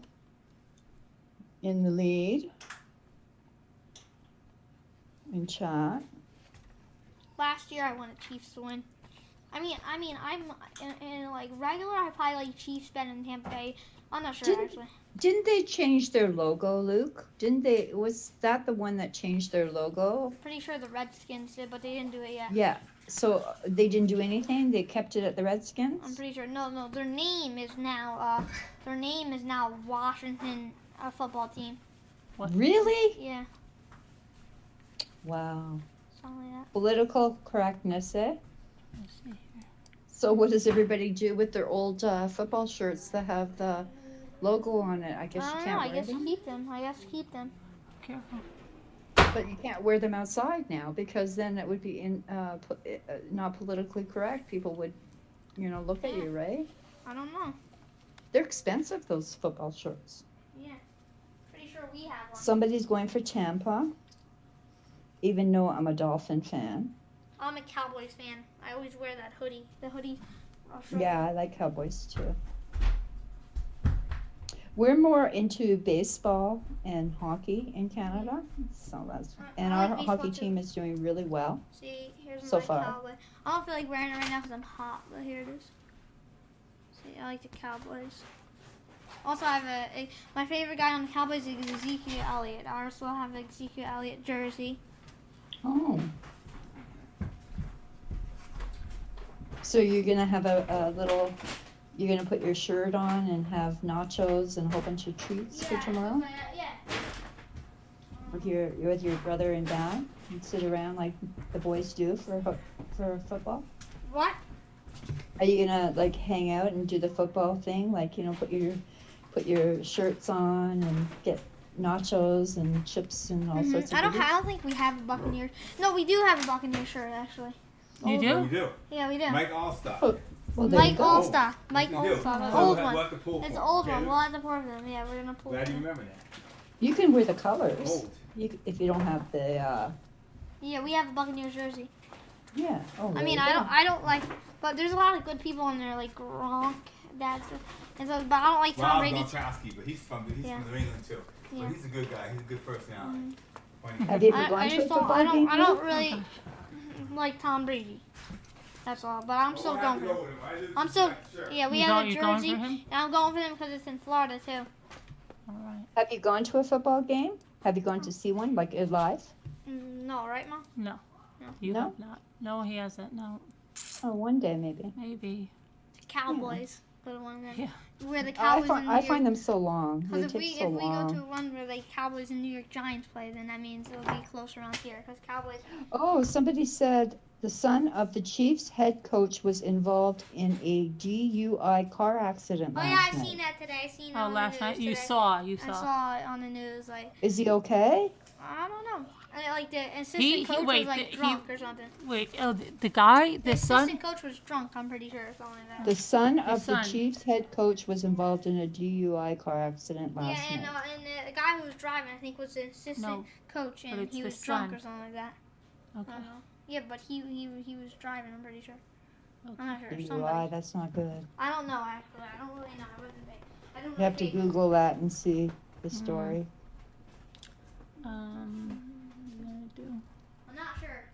in the lead in chat. Last year I wanted Chiefs to win. I'm in like regular. I probably like Chiefs better than Tampa Bay. I'm not sure Didn't- actually. Didn't they change their logo, Luke? Didn't they? Was that the one that changed their logo? Pretty sure the Redskins did, but they didn't do it yet. Yeah. So they didn't do anything. They kept it at the Redskins. I'm pretty sure. No. Their name is now Washington football team. Really? Yeah, Wow. something like that. Political correctness, eh? Let's see here. So what does everybody do with their old football shirts that have the logo on it? I guess I you don't can't know. I wear guess them. keep them. Careful. But you can't wear them outside now because then it would be not politically correct. People would, look at you, right? I don't know. They're expensive, those football shorts. Yeah. Pretty sure we have one. Somebody's going for Tampa, even though I'm a Dolphin fan. I'm a Cowboys fan. I always wear that hoodie. The hoodie. Yeah, I like Cowboys too. We're more into baseball and hockey in Canada, so and I our like baseball hockey too. team is doing really well. See, here's So my far. Cowboy. I don't feel like wearing it right now because I'm hot, but here it is. See, I like the Cowboys. Also, I have my favorite guy on the Cowboys is Ezekiel Elliott. I also have an Ezekiel Elliott jersey. Oh. So you're gonna have a little. You're gonna put your shirt on and have nachos and a whole bunch of treats for tomorrow Yeah. with your brother and dad and sit around like the boys do for football. What? Are you gonna like hang out and do the football thing? Like put your shirts on and get nachos and chips and all sorts of. I goodies? don't think we have a Buccaneers. No, we do have a Buccaneers shirt actually. You do? We do. Yeah, we do. Mike Allstar. Oh, well, there you Mike go. Allstar. Mike We do. Allstar. The So old we'll one. have to pull It's the from. old Okay. one. We'll have to pour them. Yeah, we're gonna pull Glad you them. remember that. You can wear the colors. Old. If you don't have the. Yeah, we have a Buccaneers jersey. Yeah. Oh, I there mean, you I go. don't like, but there's a lot of good people in there, like Gronk, and so, but I don't like Tom Rob Brady. Gronkowski, but he's from New England too. Yeah. So he's a good guy. He's a good personality. Funny. Have you ever I gone to a just don't, football I don't, game? I yet? don't really like Tom Brady. That's all. But I'm still going for him. I'm still, yeah, we You have a you're going jersey, for him? and I'm going for him because it's in Florida too. All right. Have you gone to a football game? Have you gone to see one like live? No, right, Mom? No. You No? have not. No, he hasn't. No. Oh, one day maybe. Maybe. The Cowboys. Go to one of them. Yeah. Where the I Cowboys find, in New I York. find them so long. They Because take if so we go long. to one where the Cowboys and New York Giants play, then that means it'll be close around here. Because Cowboys. Oh, somebody said the son of the Chiefs head coach was involved in a DUI car accident Oh last yeah, I night. seen that today. I seen it Oh, on last the news night you today. saw. I saw it on the news. Like Is he okay? I don't know. Like the assistant He- coach wait, was like the- drunk or something. Wait. Oh, the guy, The the son. assistant coach was drunk. I'm pretty sure, or something like that. The son of the son. Chiefs head coach was involved in a DUI car accident Yeah, last and night. the guy who was driving, I think, was the assistant No, coach, but and it's he the was drunk son. or something like that. I Okay. don't know. Yeah, but he was driving. I'm pretty sure. Okay. I'm not sure. DUI, Somebody. that's not good. I don't know actually. I don't really know. I wasn't big. I don't You have to really pay- Google that and see the Mm. story. What am I gonna do? I'm not sure.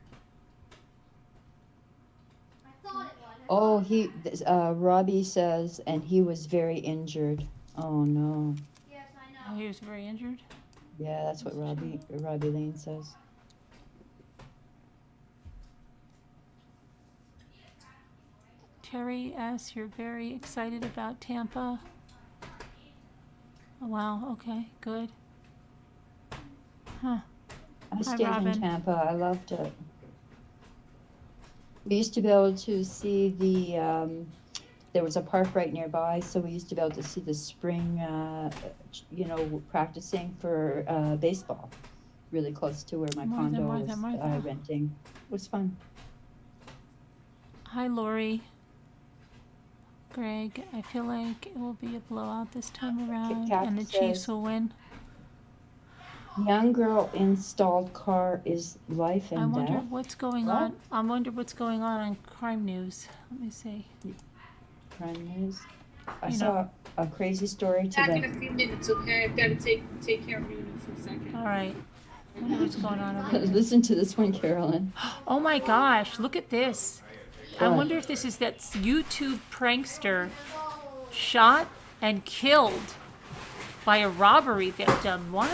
I thought it was. Oh, Robbie says, and he was very injured. Oh no. Yes, I Oh, know. he was very injured. Yeah, that's what Robbie Lane says. Terry asks, you're very excited about Tampa. Oh, wow. Okay. Good. Huh. I Hi, stayed in Robin. Tampa. I loved it. We used to be able to see there was a park right nearby, so we used to be able to see the spring, practicing for baseball, really close to where my Martha, condo Martha, was Martha. renting. It was fun. Hi, Lori. Greg, I feel like it will be a blowout this time around, Kat and the says- Chiefs will win. Young girl installed car is life and I wonder death. what's going What? on. I wonder what's going on crime news. Let me see. Crime news. I You saw a crazy story Back in today. a few minutes, okay? I've got to take care of you for a second. All right. I wonder what's going on over here. Listen to this one, Carolyn. Oh my gosh! Look at this. I What? wonder if this is that YouTube prankster shot and killed by a robbery victim. What?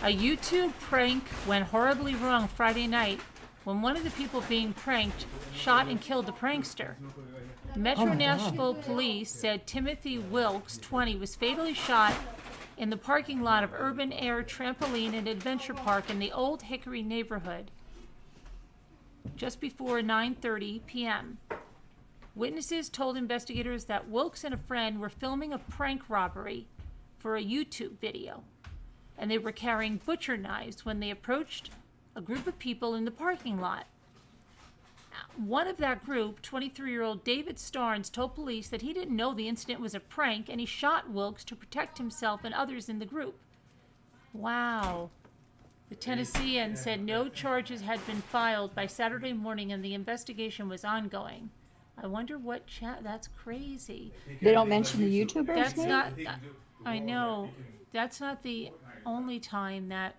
A YouTube prank went horribly wrong Friday night when one of the people being pranked shot and killed the prankster. Metro Oh my God. Nashville police said Timothy Wilkes, 20, was fatally shot in the parking lot of Urban Air Trampoline and Adventure Park in the Old Hickory neighborhood just before 9:30 p.m. Witnesses told investigators that Wilkes and a friend were filming a prank robbery for a YouTube video. and they were carrying butcher knives when they approached a group of people in the parking lot. One of that group, 23-year-old David Starnes, told police that he didn't know the incident was a prank and he shot Wilkes to protect himself and others in the group. Wow. The Tennessean said no charges had been filed by Saturday morning and the investigation was ongoing. I wonder what that's crazy. They don't mention the YouTubers That's name? not, I know, that's not the only time that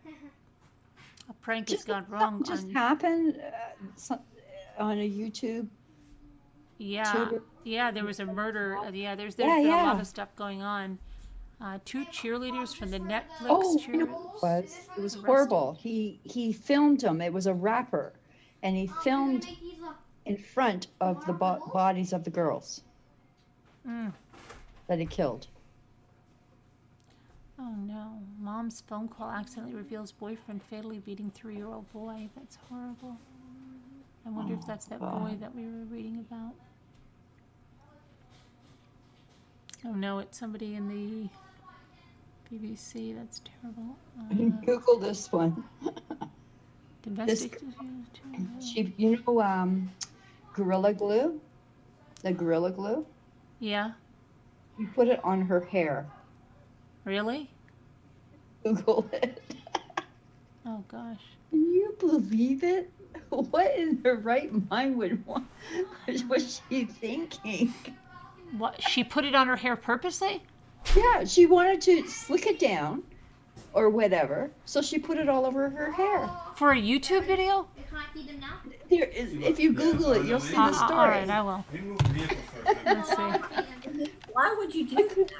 a prank has gone wrong. Just happened on a YouTube. Yeah, tuber? yeah, there was a murder. Yeah, there's Yeah, been a yeah. lot of stuff going on. 2 cheerleaders from the Netflix Oh, I know cheer. what it was. It was arrested. horrible. He filmed him. It was a rapper, and he filmed in front of the bodies of the girls that he killed. Oh no! Mom's phone call accidentally reveals boyfriend fatally beating 3-year-old boy. That's horrible. I wonder if that's that boy that we were reading about. Oh no! It's somebody in the BBC. That's terrible. Google this one. Domestic. She, you know, Gorilla Glue? The Gorilla Glue? Yeah. You put it on her hair. Really? Google it. Oh gosh. Can you believe it? What in her right mind was she thinking? What? She put it on her hair purposely? Yeah, she wanted to slick it down or whatever, so she put it all over her hair. For a YouTube video? There is, if you Google it, you'll see the story. All right, I will. Let's see. Why would you do that?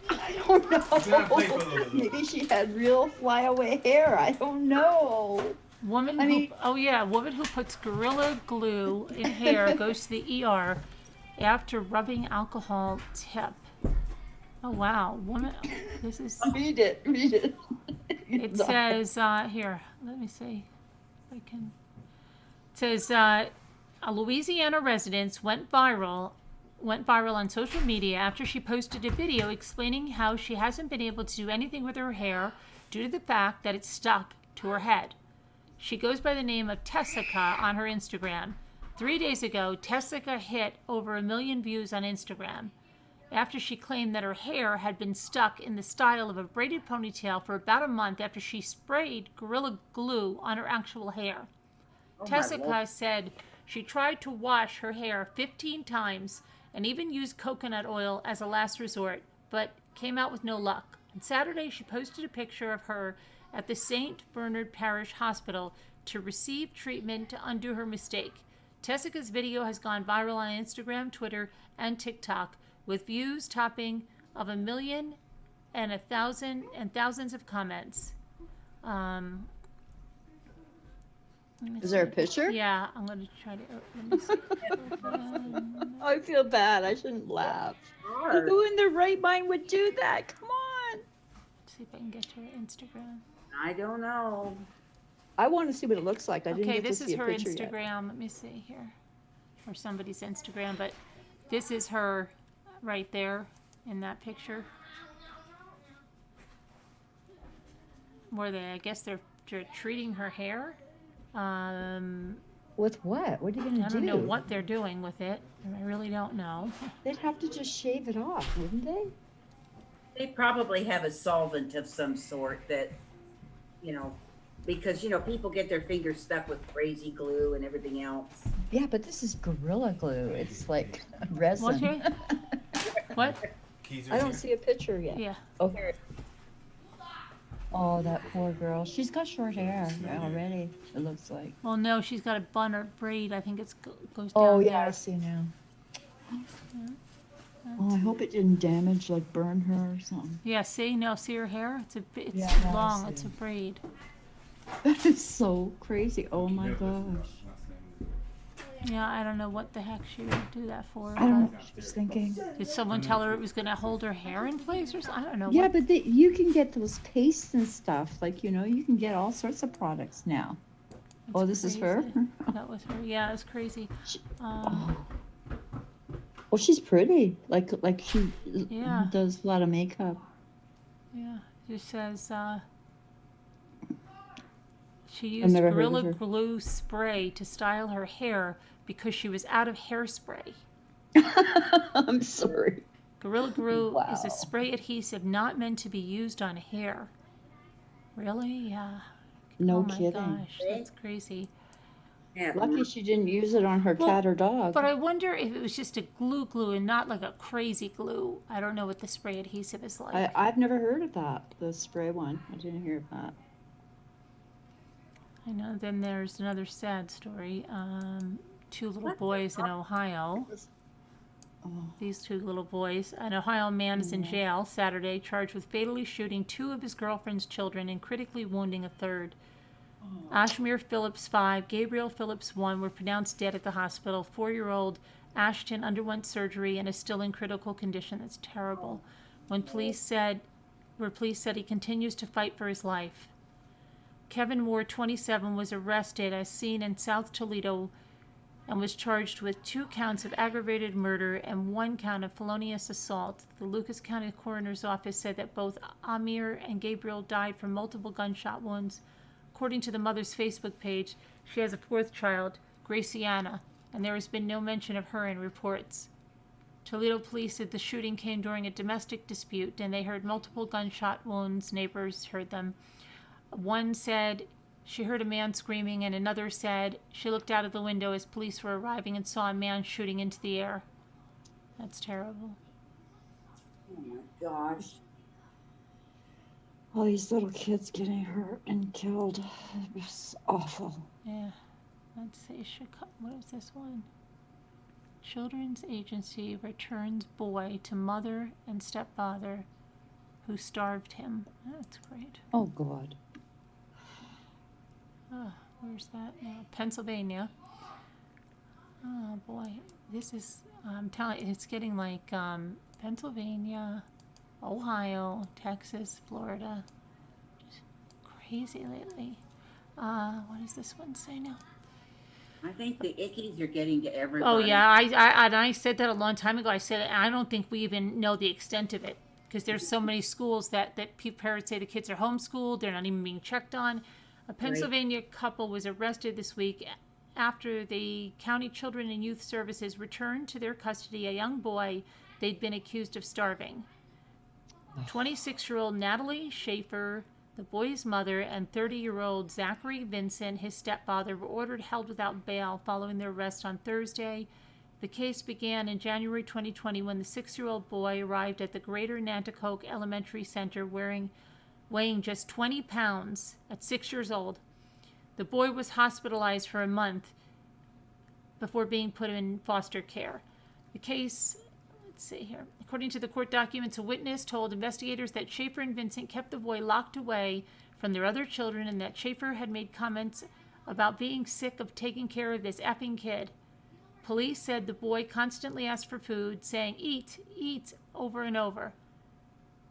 I don't know. Maybe she had real flyaway hair. I don't know. Woman woman who puts Gorilla Glue in hair goes to the ER after rubbing alcohol tip. Oh wow, woman! This is. Read it. It says here. Let me see if I can. It says a Louisiana resident went viral on social media after she posted a video explaining how she hasn't been able to do anything with her hair due to the fact that it's stuck to her head. She goes by the name of Tessica on her Instagram. 3 days ago, Tessica hit over 1 million views on Instagram after she claimed that her hair had been stuck in the style of a braided ponytail for about a month after she sprayed Gorilla Glue on her actual hair. Tessica said she tried to wash her hair 15 times and even used coconut oil as a last resort, but came out with no luck. On Saturday, she posted a picture of her at the St. Bernard Parish Hospital to receive treatment to undo her mistake. Tessica's video has gone viral on Instagram, Twitter, and TikTok, with views topping of 1 million and thousands of comments. Is there a picture? Yeah, I'm going to try to. Let me see. I feel bad. I shouldn't laugh. Who in their right mind would do that? Come on. See if I can get to her Instagram. I don't know. I want to see what it looks like. I didn't Okay, get this to is see a her picture Instagram. yet. Let me see here. Or somebody's Instagram, but this is her right there in that picture. Where I guess they're treating her hair. With what? What are you going to do? I don't know what they're doing with it. I really don't know. They'd have to just shave it off, wouldn't they? They probably have a solvent of some sort that, because, people get their fingers stuck with crazy glue and everything else. Yeah, but this is Gorilla Glue. It's like resin. What? I don't see a picture yet. Yeah. Oh, here. Oh, that poor girl. She's got short hair already, it looks like. Well, no, she's got a bun or braid. I think it goes down Oh, yeah, there. I see now. Oh, I hope it didn't damage, like burn her or something. Yeah, see? No, see her hair? It's Yeah, now I long. see It's a it. braid. That is so crazy. Oh my gosh. Yeah, I don't know what the heck she would do that for. I don't know But what she was thinking. did someone tell her it was going to hold her hair in place or something? I don't know. Yeah, what. but you can get those pastes and stuff. Like, you can get all sorts of products now. It's Oh, this is her? crazy. That was her. Yeah, it's crazy. Oh, she's pretty. Like she Yeah. does a lot of makeup. Yeah, it just says, She I've used never heard of Gorilla her. Glue spray to style her hair because she was out of hairspray. I'm sorry. Gorilla Glue is a Wow. spray adhesive not meant to be used on hair. Really? Yeah. No Oh my kidding. gosh, that's crazy. Yeah. Lucky she didn't use it on her Well, cat or dog. But I wonder if it was just a glue and not like a crazy glue. I don't know what the spray adhesive is like. I've never heard of that, the spray one. I didn't hear of that. I know. Then there's another sad story. Two little boys in Ohio. Oh, These two little boys. An Ohio man is in yeah. jail Saturday, charged with fatally shooting two of his girlfriend's children and critically wounding a third. Ashmere Phillips, 5, Gabriel Phillips, 1, were pronounced dead at the hospital. 4-year-old Ashton underwent surgery and is still in critical condition. That's terrible. Police said he continues to fight for his life. Kevin Moore, 27, was arrested as seen in South Toledo and was charged with 2 counts of aggravated murder and 1 count of felonious assault. The Lucas County Coroner's Office said that both Amir and Gabriel died from multiple gunshot wounds. According to the mother's Facebook page, she has a 4th child, Graciana, and there has been no mention of her in reports. Toledo police said the shooting came during a domestic dispute and they heard multiple gunshot wounds. Neighbors heard them. One said she heard a man screaming, and another said she looked out of the window as police were arriving and saw a man shooting into the air. That's terrible. Oh my gosh. All these little kids getting hurt and killed. It was awful. Yeah. Let's see. What is this one? Children's Agency returns boy to mother and stepfather who starved him. That's great. Oh, God. Oh, where's that now? Pennsylvania. Oh boy, this is, I'm telling you, it's getting like Pennsylvania, Ohio, Texas, Florida. Just crazy lately. What does this one say now? I think the ickies are getting to everybody. Oh yeah, I said that a long time ago. I said I don't think we even know the extent of it because there's so many schools that parents say the kids are homeschooled. They're not even being checked on. A Pennsylvania couple was arrested this week after the County Children and Youth Services returned to their custody a young boy they'd been accused of starving. 26-year-old Natalie Schaefer, the boy's mother, and 30-year-old Zachary Vincent, his stepfather, were ordered held without bail following their arrest on Thursday. The case began in January 2020 when the 6-year-old boy arrived at the Greater Nanticoke Elementary Center weighing just 20 pounds at 6 years old. The boy was hospitalized for a month before being put in foster care. The case, let's see here. According to the court documents, a witness told investigators that Schaefer and Vincent kept the boy locked away from their other children and that Schaefer had made comments about being sick of taking care of this effing kid. Police said the boy constantly asked for food, saying, "Eat, eat," over and over.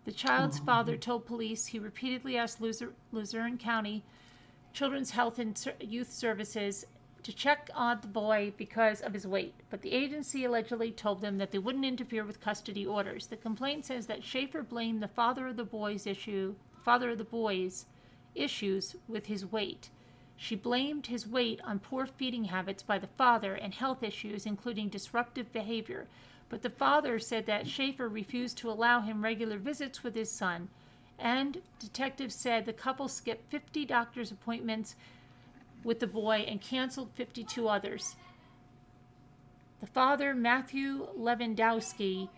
The child's father told police he repeatedly asked Luzerne County Children's Health and Youth Services to check on the boy because of his weight, but the agency allegedly told them that they wouldn't interfere with custody orders. The complaint says that Schaefer blamed the father of the boy's issues with his weight. She blamed his weight on poor feeding habits by the father and health issues, including disruptive behavior. But the father said that Schaefer refused to allow him regular visits with his son, and detectives said the couple skipped 50 doctor's appointments with the boy and canceled 52 others. The father, Matthew Lewandowski,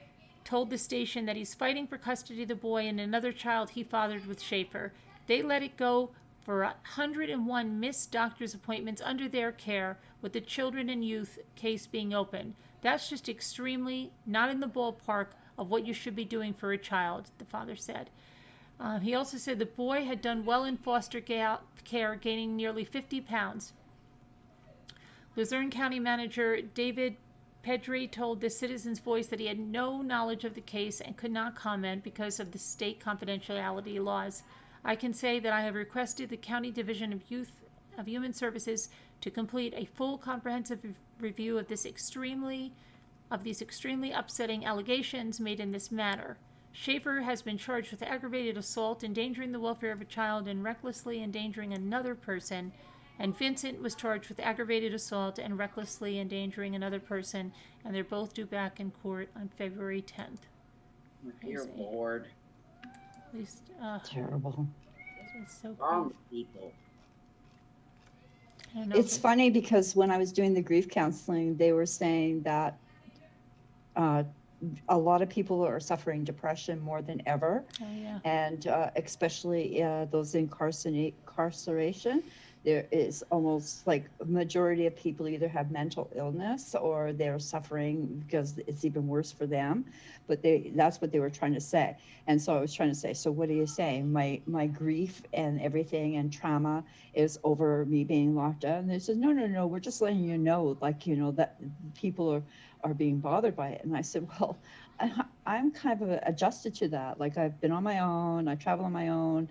told the station that he's fighting for custody of the boy and another child he fathered with Schaefer. They let it go for 101 missed doctor's appointments under their care, with the children and youth case being open. That's just extremely not in the ballpark of what you should be doing for a child, the father said. He also said the boy had done well in foster care, gaining nearly 50 pounds. Luzerne County Manager David Pedri told the Citizen's Voice that he had no knowledge of the case and could not comment because of the state confidentiality laws. I can say that I have requested the County Division of Human Services to complete a full comprehensive review of these extremely upsetting allegations made in this matter. Schaefer has been charged with aggravated assault, endangering the welfare of a child, and recklessly endangering another person. And Vincent was charged with aggravated assault and recklessly endangering another person. And they're both due back in court on February 10th. Dear Crazy. Lord. At least, Terrible. it's so Wrong crazy. with people. I don't know if It's funny because when I was doing the grief counseling, they were saying that a lot of people are suffering depression more than ever, Oh, yeah. and especially those incarceration. There is almost like a majority of people either have mental illness or they're suffering because it's even worse for them. But that's what they were trying to say. And so I was trying to say, so what are you saying? My grief and everything and trauma is over me being locked down? And they said, no, we're just letting you know, like, you know, that people are being bothered by it. And I said, well, I'm kind of adjusted to that. Like, I've been on my own, I travel on my own.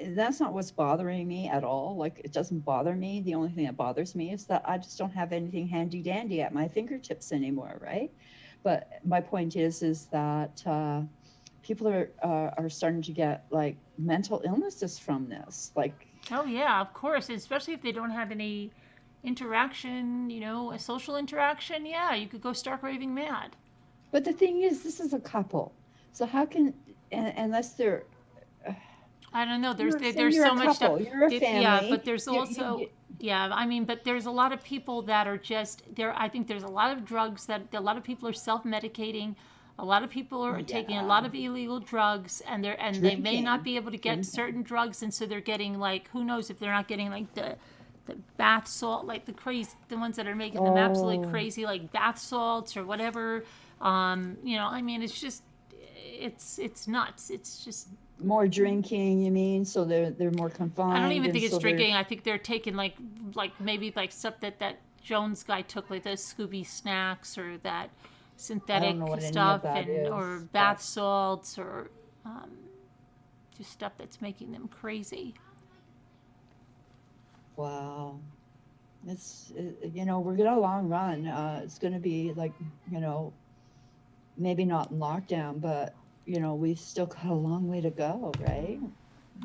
That's not what's bothering me at all. Like, it doesn't bother me. The only thing that bothers me is that I just don't have anything handy dandy at my fingertips anymore, right? But my point is that people are starting to get like mental illnesses from this. Like, Oh, yeah, of course. Especially if they don't have any interaction, you know, a social interaction. Yeah, you could go stark raving mad. but the thing is, this is a couple. So how can, unless they're, I don't know. There's say there's you're so a much stuff. couple, you're a Yeah, family. but there's you- also you- yeah. I mean, but there's a lot of people that are just there. I think there's a lot of drugs that a lot of people are self-medicating. A lot of people are taking a lot of illegal drugs, and they may not Drinking. be able to get Drinking. certain drugs, and so they're getting like who knows if they're not getting like the bath salt, like the ones that are making them absolutely Oh. crazy, like bath salts or whatever. You know, I mean, it's just it's nuts. It's just More drinking, you mean? So they're more confined. I don't even and think it's so they're- drinking. I think they're taking like maybe like stuff that Jones guy took, like those Scooby snacks or that synthetic know what any of stuff that or is, bath but- salts or just stuff that's making them crazy. Wow. You know, we're gonna long run. It's gonna be like, you know, maybe not in lockdown, but you know, we've still got a long way to go, right?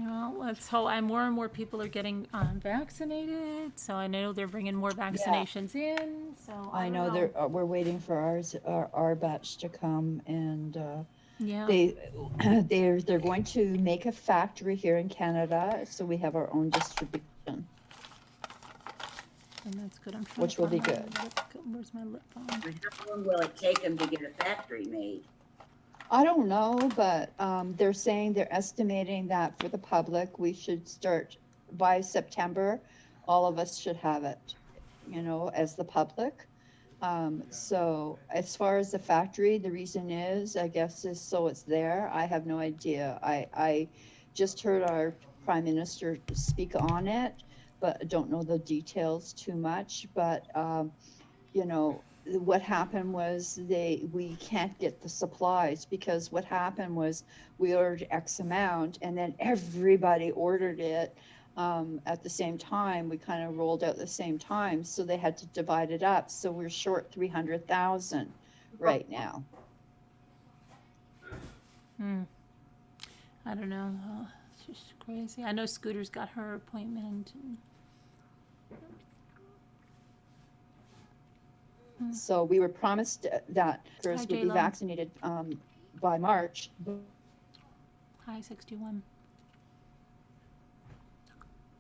Well, let's hope. And more people are getting vaccinated, so I know they're bringing more vaccinations in. So I don't know we're waiting for our batch to come, and Yeah. they're going to make a factory here in Canada, so we have our own distribution. And that's good. I'm trying Which to will be find my good. Where's my lip balm? And how long will it take them to get a factory made? I don't know, but they're saying they're estimating that for the public, we should start by September. All of us should have it, you know, as the public. So as far as the factory, the reason is, I guess, is so it's there. I have no idea. I just heard our Prime Minister speak on it, but I don't know the details too much. But you know, what happened was we can't get the supplies, because what happened was we ordered X amount and then everybody ordered it at the same time. We kind of rolled out the same time, so they had to divide it up. So we're short 300,000 right now. I don't know. It's just crazy. I know Scooter's got her appointment. So we were promised that girls Hi, would be J-Lo. vaccinated by March. Hi, 61.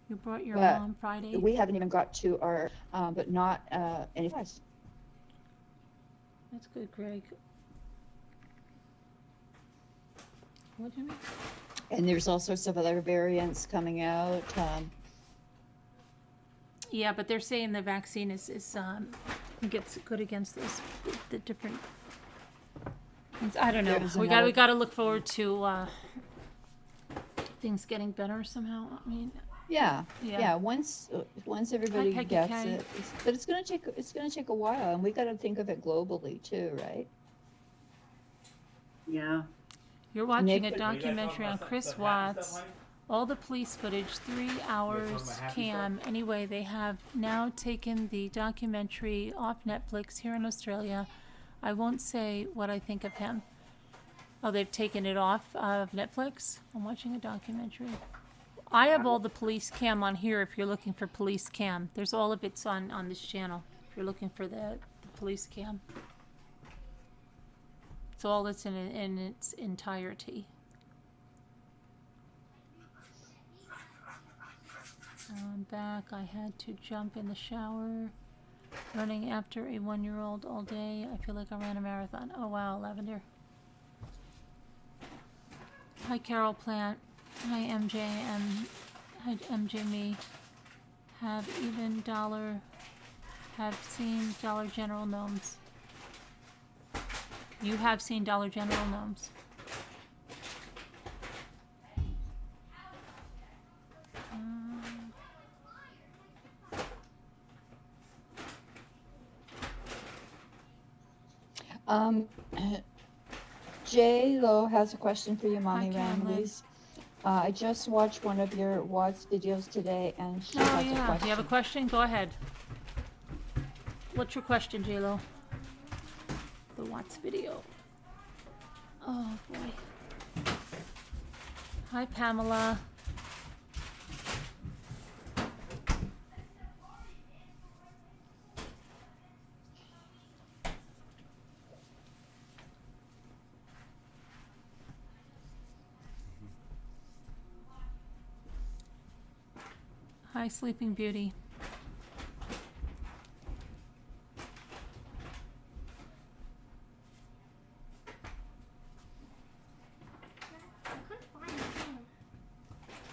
You brought your But mom Friday. We haven't even got to our, but not any supplies. That's good, Greg. What do you mean? And there's all sorts of other variants coming out. Yeah, but they're saying the vaccine is I think it's good against the different. I don't know. There's We another- got to look forward to things getting better somehow. I mean, Yeah. Yeah. Once everybody Peggy gets K. it, but it's gonna take a while, and we got to think of it globally too, right? Yeah. you're watching a Nick- documentary on Chris Watts. All the police footage, 3 hours cam. Anyway, they have now taken the documentary off Netflix here in Australia. I won't say what I think of him. Oh, they've taken it off of Netflix? I'm watching a documentary. I have all the police cam on here if you're looking for police cam. There's all of it's on this channel if you're looking for the police cam. It's all that's in its entirety. I'm back. I had to jump in the shower. Running after a 1-year-old all day. I feel like I ran a marathon. Oh wow, Lavender. Hi Carol Plant. Hi MJ and hi MJ me. Have seen Dollar General gnomes. You have seen Dollar General gnomes. Um, J Lo has a question for you, Mommy Caroline. Ramleys. I just watched one of your Watts videos today, and she Oh has a yeah. question. You have a question? Go ahead. What's your question, J-Lo? The Watts video. Oh boy. Hi Pamela. Hi Sleeping Beauty.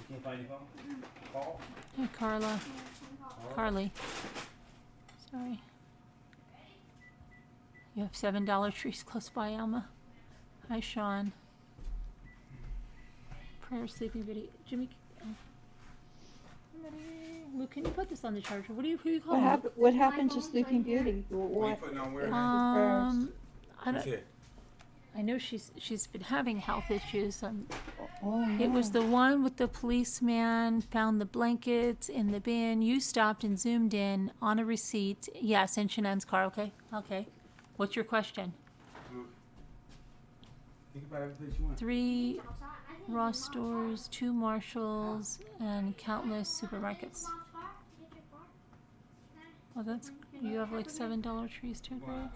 You can't find your phone? Call? Hey Carla. Carly. Sorry. You have $7 trees close by, Alma. Hi Sean. Prayer Sleeping Beauty. Jimmy. Luke, can you put this on the charger? Who do you call me? What happened to Sleeping Beauty? What are you putting on where? I Who's don't. here? I know she's been having health issues. Oh, It was the one with the policeman found the blankets in the bin. You stopped and zoomed in on a receipt. Yes, in Shanann's car. Okay. Okay. What's your question? Think about every place you want. 3 Ross stores, 2 Marshalls, and countless supermarkets. Well, that's you have like $7 trees too, Greg.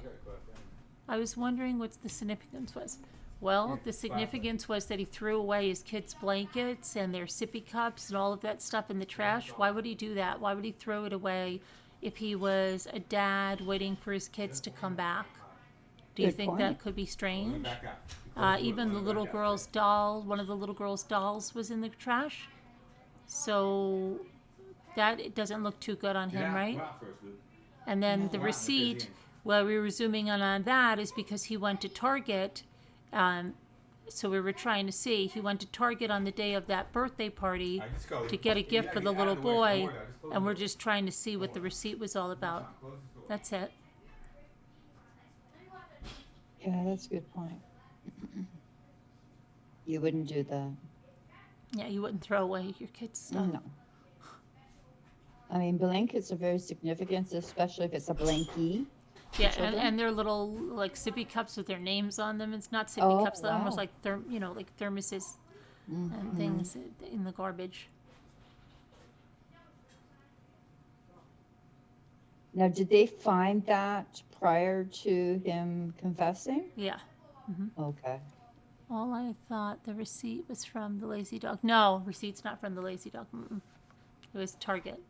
I was wondering what the significance was. Well, the significance was that he threw away his kids' blankets and their sippy cups and all of that stuff in the trash. Why would he do that? Why would he throw it away if he was a dad waiting for his kids to come back? Do you Good think point. that could be strange? Even the little girl's doll, one of the little girl's dolls was in the trash. So that it doesn't look too good on him, right? And then the receipt, well, we were zooming in on that is because he went to Target. So we were trying to see. He went to Target on the day of that birthday party to get a gift for the little boy. And we're just trying to see what the receipt was all about. That's it. Yeah, that's a good point. You wouldn't do that. Yeah, you wouldn't throw away your kids' stuff. No. I mean, blankets are very significant, especially if it's a blankie. Yeah, children? and they're little like sippy cups with their names on them. It's not sippy Oh, cups; they're almost wow. like like thermoses and things in the garbage. Now, did they find that prior to him confessing? Yeah. Okay. All I thought the receipt was from the Lazy Dog. No, receipt's not from the Lazy Dog. It was Target.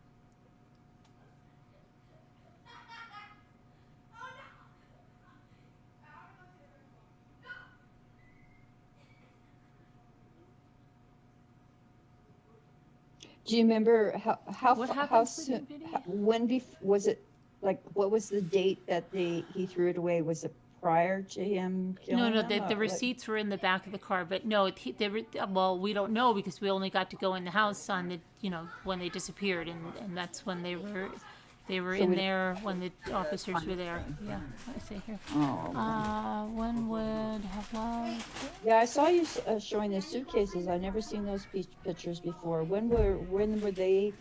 Do you remember how What fa- happened how to Sleeping soon? Beauty? When was it? Like, what was the date that he threw it away? Was it prior to him killing No, them, the or, like- receipts were in the back of the car, but no, well, we don't know because we only got to go in the house on the, when they disappeared, and that's when they were So in we- there when the officers were there. Yeah, I see here. Oh. When would have loved? Yeah, I saw you showing the suitcases. I've never seen those pictures before. When were they?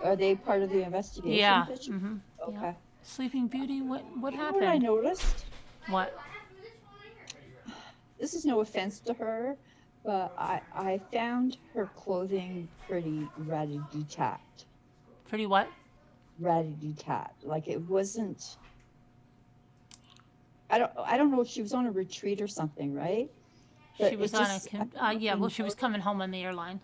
Are they part of the investigation? Yeah. Picture? Yeah. Okay. Sleeping Beauty. What You know happened? what I noticed? What? This this is no offense to her, but I found her clothing pretty ratty-tat. Pretty what? Ratty-tat. Like it wasn't. I don't know if she was on a retreat or something, right? But She was it on just yeah, well, she was coming home on the airline.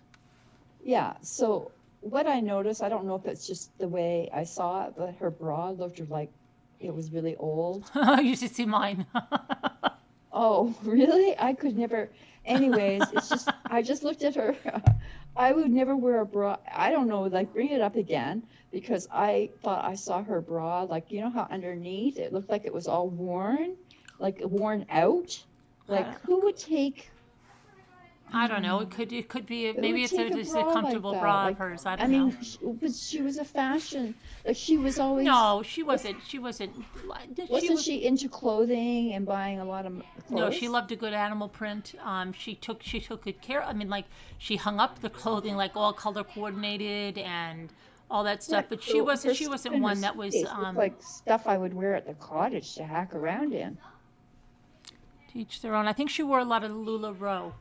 yeah. So what I noticed, I don't know if it's just the way I saw it, but her bra looked like it was really old. You should see mine. Oh, really? I could never. Anyways, it's just I just looked at her. I would never wear a bra. I don't know, like bring it up again because I thought I saw her bra, like you know how underneath it looked like it was all worn, like worn out. Like who would take? I don't know. It could be. Who Maybe would it's take a just a bra like comfortable that? bra of Like, hers. I I don't know. mean, but she was a fashion. Like she was always. No, she wasn't. She wasn't. Wasn't she into clothing and buying a lot of clothes? No, she loved a good animal print. She took good care. I mean, like she hung up the clothing like all color coordinated and all that stuff. But she wasn't one that was like stuff I would wear at the cottage to hack around in. To each their own. I think she wore a lot of LuLaRoe.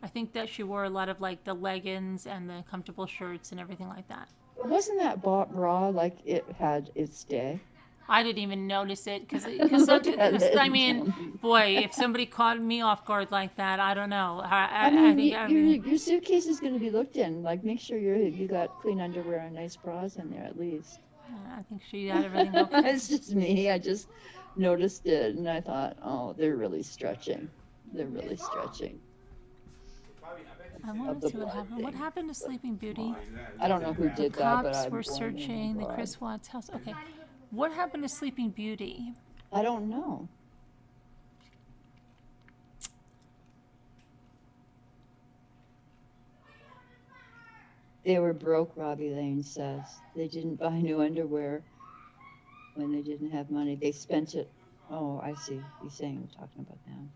I think that she wore a lot of like the leggings and the comfortable shirts and everything like that. Wasn't that bra like it had its day? I didn't even notice it because I mean, boy, if somebody caught me off guard like that, I don't know. I think your suitcase is going to be looked in. Like, make sure you got clean underwear and nice bras in there at least. I think she had everything okay. It's just me. I just noticed it and I thought, oh, they're really stretching. They're really stretching. I want to see what happened. What happened to Sleeping Beauty? I don't know who did that, but Cops were searching the Chris Watts house. Okay. What happened to Sleeping Beauty? I don't know. They were broke, Robbie Lane says. They didn't buy new underwear when they didn't have money. They spent it. Oh, I see. He's saying, talking about now.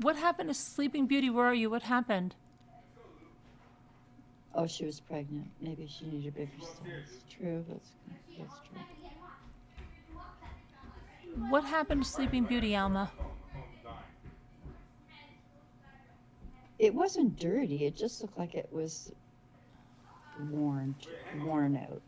What happened to Sleeping Beauty? Where are you? What happened? Oh, she was pregnant. Maybe she needed bigger size. True. That's true. What happened to Sleeping Beauty, Alma? It wasn't dirty. It just looked like it was worn out.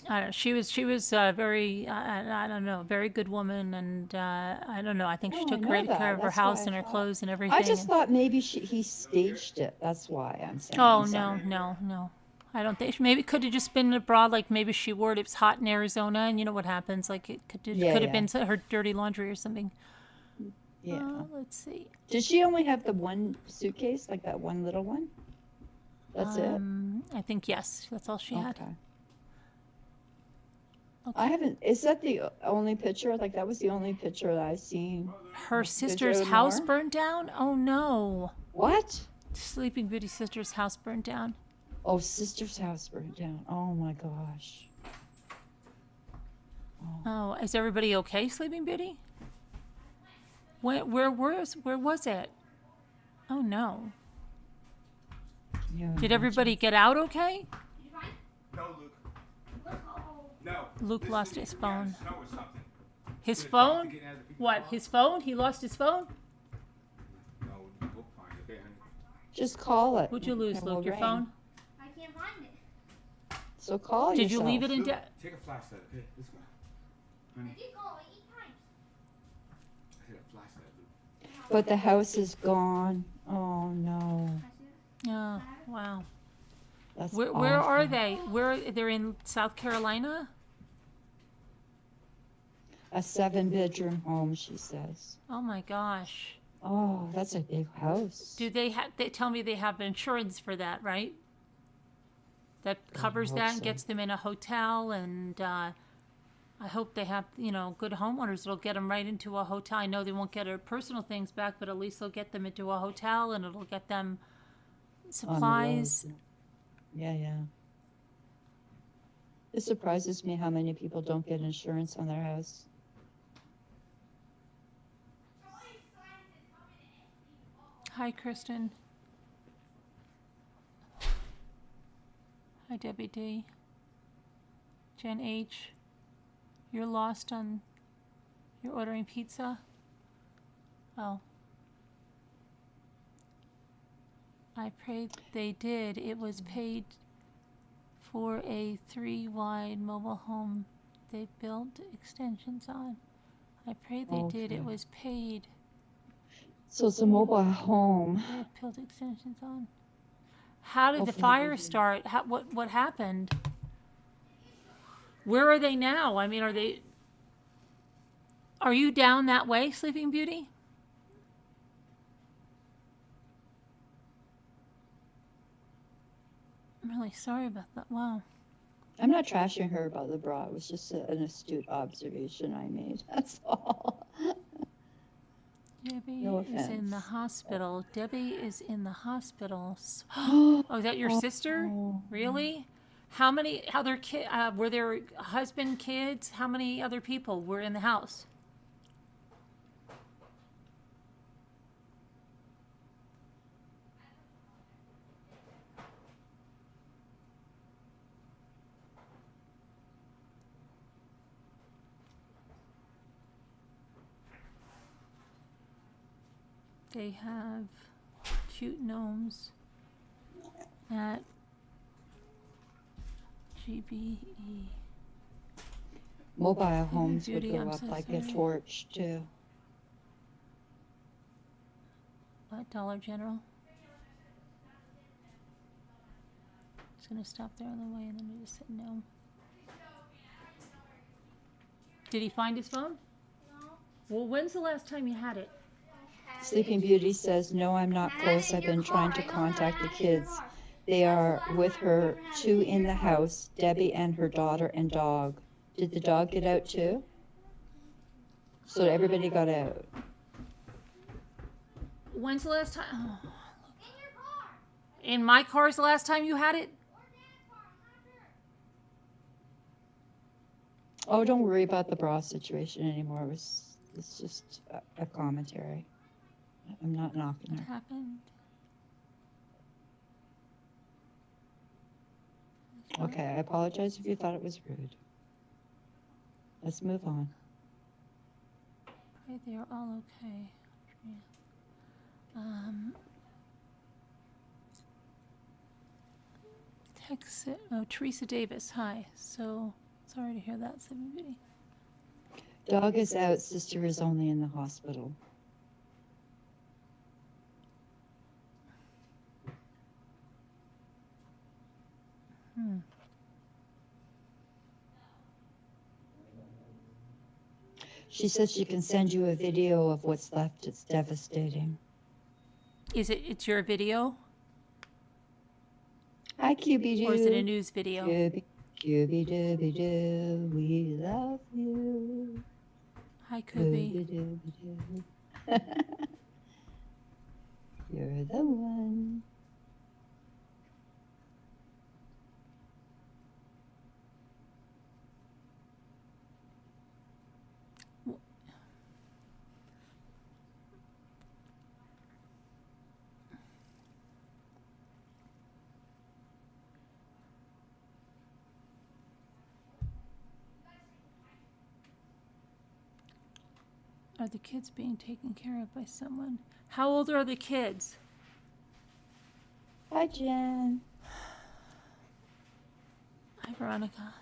I don't know. She was very I don't know, very good woman, and I don't know. I think she took great care of her house and her clothes and everything. I just thought maybe he staged it. That's why I'm saying. Oh no. I don't think maybe it could have just been a bra. Like maybe she wore it. It was hot in Arizona, and you know what happens. Like it could have been her dirty laundry or something. Yeah. Let's see. Did she only have the one suitcase, like that one little one? That's it. I think yes. That's all she had. Okay. I haven't. Is that the only picture? Like that was the only picture that I've seen. Her sister's house burned down. Oh no. What? Sleeping Beauty's sister's house burned down. Oh, sister's house burned down. Oh my gosh. Oh, is everybody okay, Sleeping Beauty? Where was it? Oh no. Yeah, Did everybody get out okay? No, Luke. No. Luke lost his phone. Snow or something. His phone? What? His phone? He lost his phone? No, we'll find it. Okay, honey. Just call it. What'd you lose, and we'll Luke? Your ring. phone? I can't find it. So call Did yourself. you leave it in? Luke, take a flashlight, okay? Let's go. I did call it 8 times. I said a flashlight, Luke. But the house is gone. Oh no. Oh, wow. That's Where are awful. they? They're in South Carolina? A 7-bedroom home, she says. Oh my gosh. Oh, that's a big house. Do they tell me they have insurance for that, right? That covers hope that and so. gets them in a hotel, and I hope they have, good homeowners that'll get them right into a hotel. I know they won't get their personal things back, but at least they'll get them into a hotel, and it'll get them On the supplies. road. Yeah. It surprises me how many people don't get insurance on their house. Hi, Kristen. Hi, Debbie D. Jen H. You're lost on. You're ordering pizza? Oh, I prayed they did. It was paid for a 3-wide mobile home they built extensions on. I prayed they did. It Okay. was paid. So it's a mobile home. They have built extensions on. How did the Hopefully they fire did. start? What happened? Where are they now? I mean, are you down that way, Sleeping Beauty? I'm really sorry about that. Wow. I'm not trashing her about the bra. It was just an astute observation I made. That's all. Debbie No is in the offense. hospital. Debbie is in the hospital. Oh, is that your sister? Oh. Really? How many other kids? Were there husband, kids? How many other people were in the house? They have cute gnomes at GBE. Mobile homes would Beauty, go I'm up so like a sorry. torch too. What, Dollar General? Just gonna stop there on the way and then we just said no. Did he find his phone? No. Well, when's the last time you had it? Sleeping Beauty says, no, I'm not close. I've been trying to contact the kids. They are with her, 2 in the house, Debbie and her daughter and dog. Did the dog get out too? So everybody got out. When's the last time? Oh. In my car's the last time you had it? Oh, don't worry about the bra situation anymore. It's just a commentary. I'm not knocking What her. happened? Okay, I apologize if you thought it was rude. Let's move on. Pray they are all okay. Teresa Davis, hi. So sorry to hear that, Sleeping Beauty. Dog is out, sister is only in the hospital. She says she can send you a video of what's left. It's devastating. It's your video? Hi, QB Or is it a news video? QB dooby doo, we love you. Hi, Kubi. Dooby-dooby-doo. You're the one. Are the kids being taken care of by someone? How old are the kids? Hi, Jen. Hi, Veronica.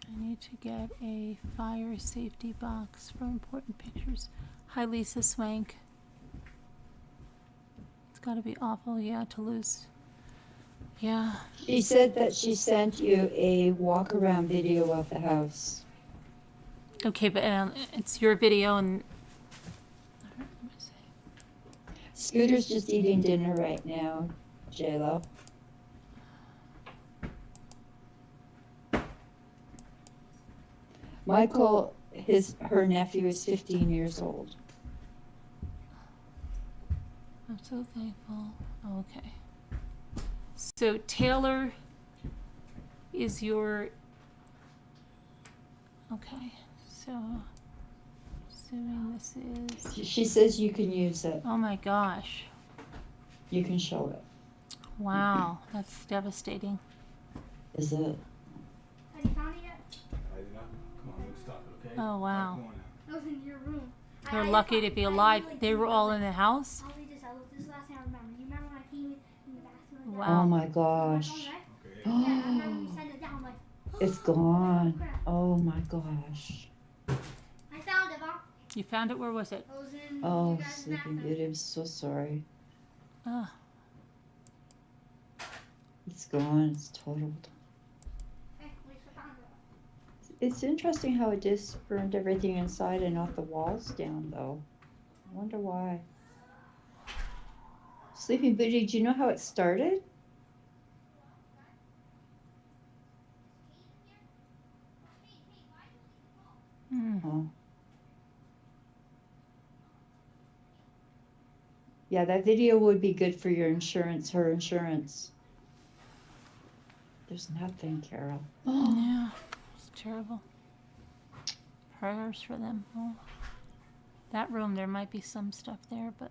I need to get a fire safety box for important pictures. Hi, Lisa Swank. It's got to be awful, yeah, to lose. Yeah. She said that she sent you a walk around video of the house. Okay, but it's your video and. Scooter's just eating dinner right now, J-Lo. Michael, her nephew is 15 years old. I'm so thankful. Oh, okay. So Taylor is your, okay, so assuming this is, She says you can use it. oh my gosh. You can show it. Wow, that's devastating. Is it? Have you found it yet? I did not. Come on, let's stop it, okay? Oh, wow. Come on now. That was in your room. They're lucky to be alive. They were all in the house? I'll read this out. This is the last thing I remember. You remember when I came in the bathroom? Wow. Oh my gosh. Okay. Yeah, I remember you set it down like. It's gone. Oh my gosh. I found it, Mom. You found it? Where was it? It was in Oh, you guys' Sleeping bathroom. Beauty, I'm so sorry. Oh, It's gone. It's totaled. Hey, at least I found it. It's interesting how it just burned everything inside and not the walls down, though. I wonder why. Sleeping Beauty, do you know how it started? hmm. Oh. Yeah, that video would be good for your insurance, her insurance. There's nothing, Carol. Yeah, it's terrible. Prayers for them. Oh. That room, there might be some stuff there, but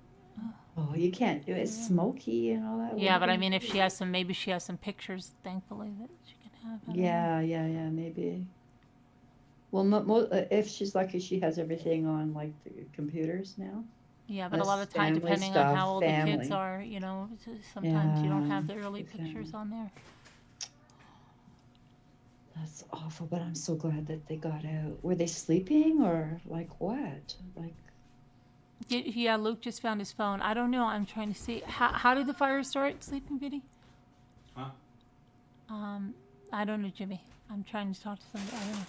Oh, you can't do it. It's smoky and all that. yeah, but I mean, if she has some, maybe she has some pictures, thankfully, that she can have. I don't know. Yeah, maybe. Well, if she's lucky, she has everything on like the computers now. Yeah, but a Less lot of time, family depending on stuff, how old the kids family. are, you know, sometimes you don't have the Yeah, early the pictures on there. That's awful, but I'm so glad that they got out. Were they sleeping or like what? Like, Yeah, Luke just found his phone. I don't know. I'm trying to see. How did the fire start, Sleeping Beauty? Huh? I don't know, Jimmy. I'm trying to talk to somebody. I don't know.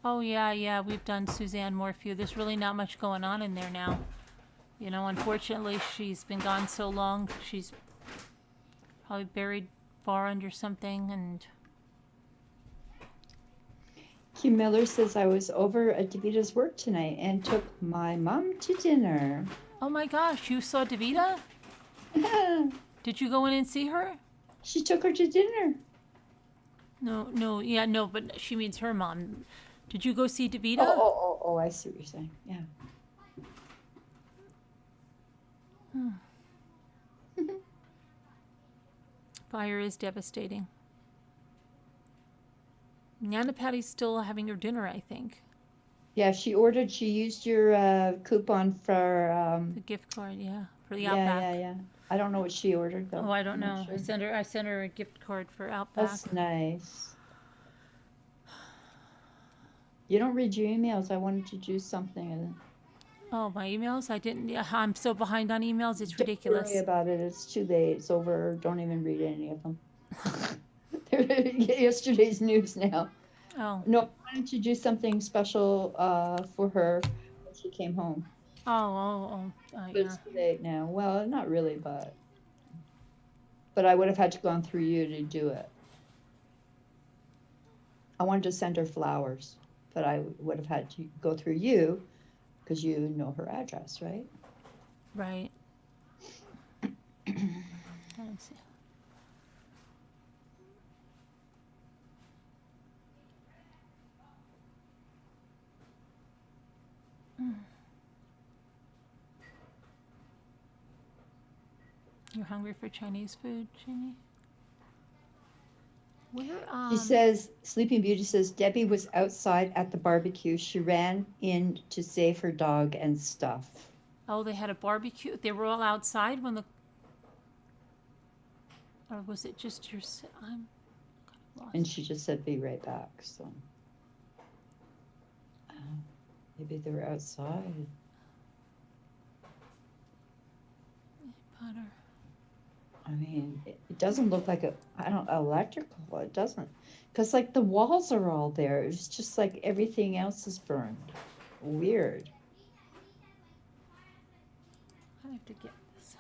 Oh, yeah, we've done Suzanne Morphew. There's really not much going on in there now. You know, unfortunately, she's been gone so long. She's probably buried far under something, and Kim Miller says I was over at Davita's work tonight and took my mom to dinner. oh my gosh, you saw Davita? Did you go in and see her? She took her to dinner. No, but she means her mom. Did you go see Davita? Oh, I see what you're saying. Yeah. Fire is devastating. Nana Patty's still having her dinner, I think. Yeah, she used your coupon for, The gift card, yeah, for the yeah, Outback. yeah. I don't know what she ordered though. Oh, I don't I'm not know. sure. I sent her a gift card for Outback. That's nice. You don't read your emails. I wanted to do something. Oh, my emails? I didn't. Yeah, I'm so behind on emails. It's Don't ridiculous. worry about it. It's too late. It's over. Don't even read any of them. They're yesterday's news now. Oh, No, I wanted to do something special for her when she came home. yeah. But it's too late now. Well, not really, but I would have had to gone through you to do it. I wanted to send her flowers, but I would have had to go through you because you know her address, right? Right. Let's see. You're hungry for Chinese food, Jimmy? Where, She says, Sleeping Beauty says, Debbie was outside at the barbecue. She ran in to save her dog and stuff. oh, they had a barbecue. They were all outside when the, or was it just your, I'm kind of lost. And she just said, be right back. So maybe they were outside. Butter. I mean, it doesn't look like electrical. It doesn't. Because like the walls are all there. It's just like everything else is burned. Weird. I have to get this.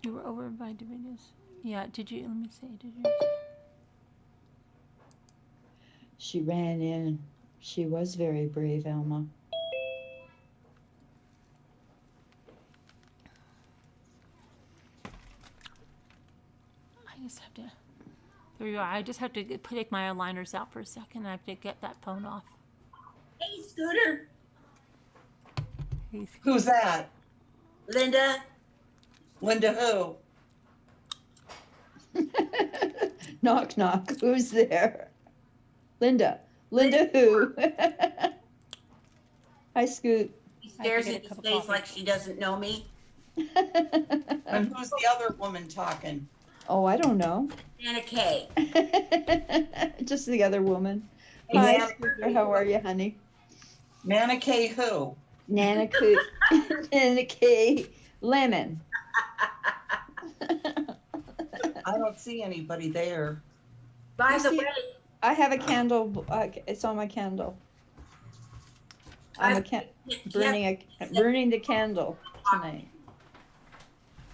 You were over by Davina's. Yeah, did you, let me see, did you? She ran in. She was very brave, Elma. I just have to. There you are. I just have to take my aligners out for a second. I have to get that phone off. Hey, Scooter. Who's that? Linda. Linda who? Knock, knock. Who's there? Linda. Linda who? Hi, Scoot. She stares at his face like she doesn't know me. And who's the other woman talking? Oh, I don't know. Anna Kay. Just the other woman. Hey, Hi, Nana. Scooter. How are you, honey? Nana K who? Nana Coot. Nana K. Lemon. I don't see anybody there. By the see- way, I have a candle. It's on my candle. I'm burning the candle tonight.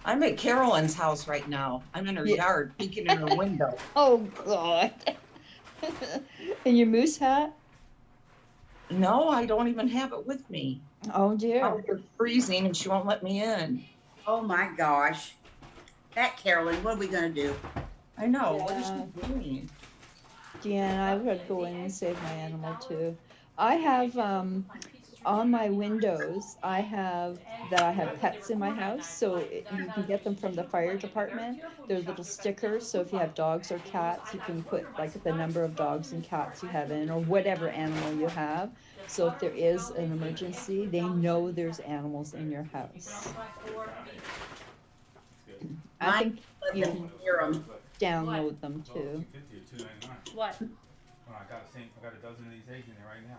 I'm at Carolyn's house right now. I'm in her Yeah. yard, peeking in her window. Oh God. And your moose hat? No, I don't even have it with me. Oh dear. Oh, it's freezing and she won't let me in. oh my gosh. That Carolyn, what are we gonna do? I know. What is Yeah. she doing? Deanna, I would go in and save my animal too. I have on my windows, I have pets in my house, so you can get them from the fire department. They're little stickers, so if you have dogs or cats, you can put like the number of dogs and cats you have in, or whatever animal you have. So if there is an emergency, they know there's animals in your house. I think you can hear them. download them too. What? Oh, I got a dozen of these eggs in there right now.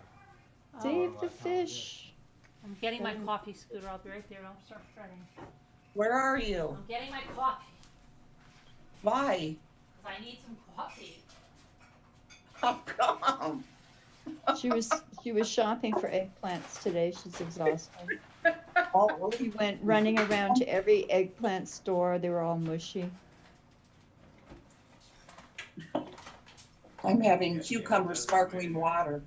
Save the fish. I'm getting my coffee, Scooter. I'll be right there. Don't start fretting. Where are you? I'm getting my coffee. Why? Because I need some coffee. How come? She was shopping for eggplants today. She's exhausted. Oh, She went running around to every eggplant store. They were all mushy. I'm having cucumber sparkling water.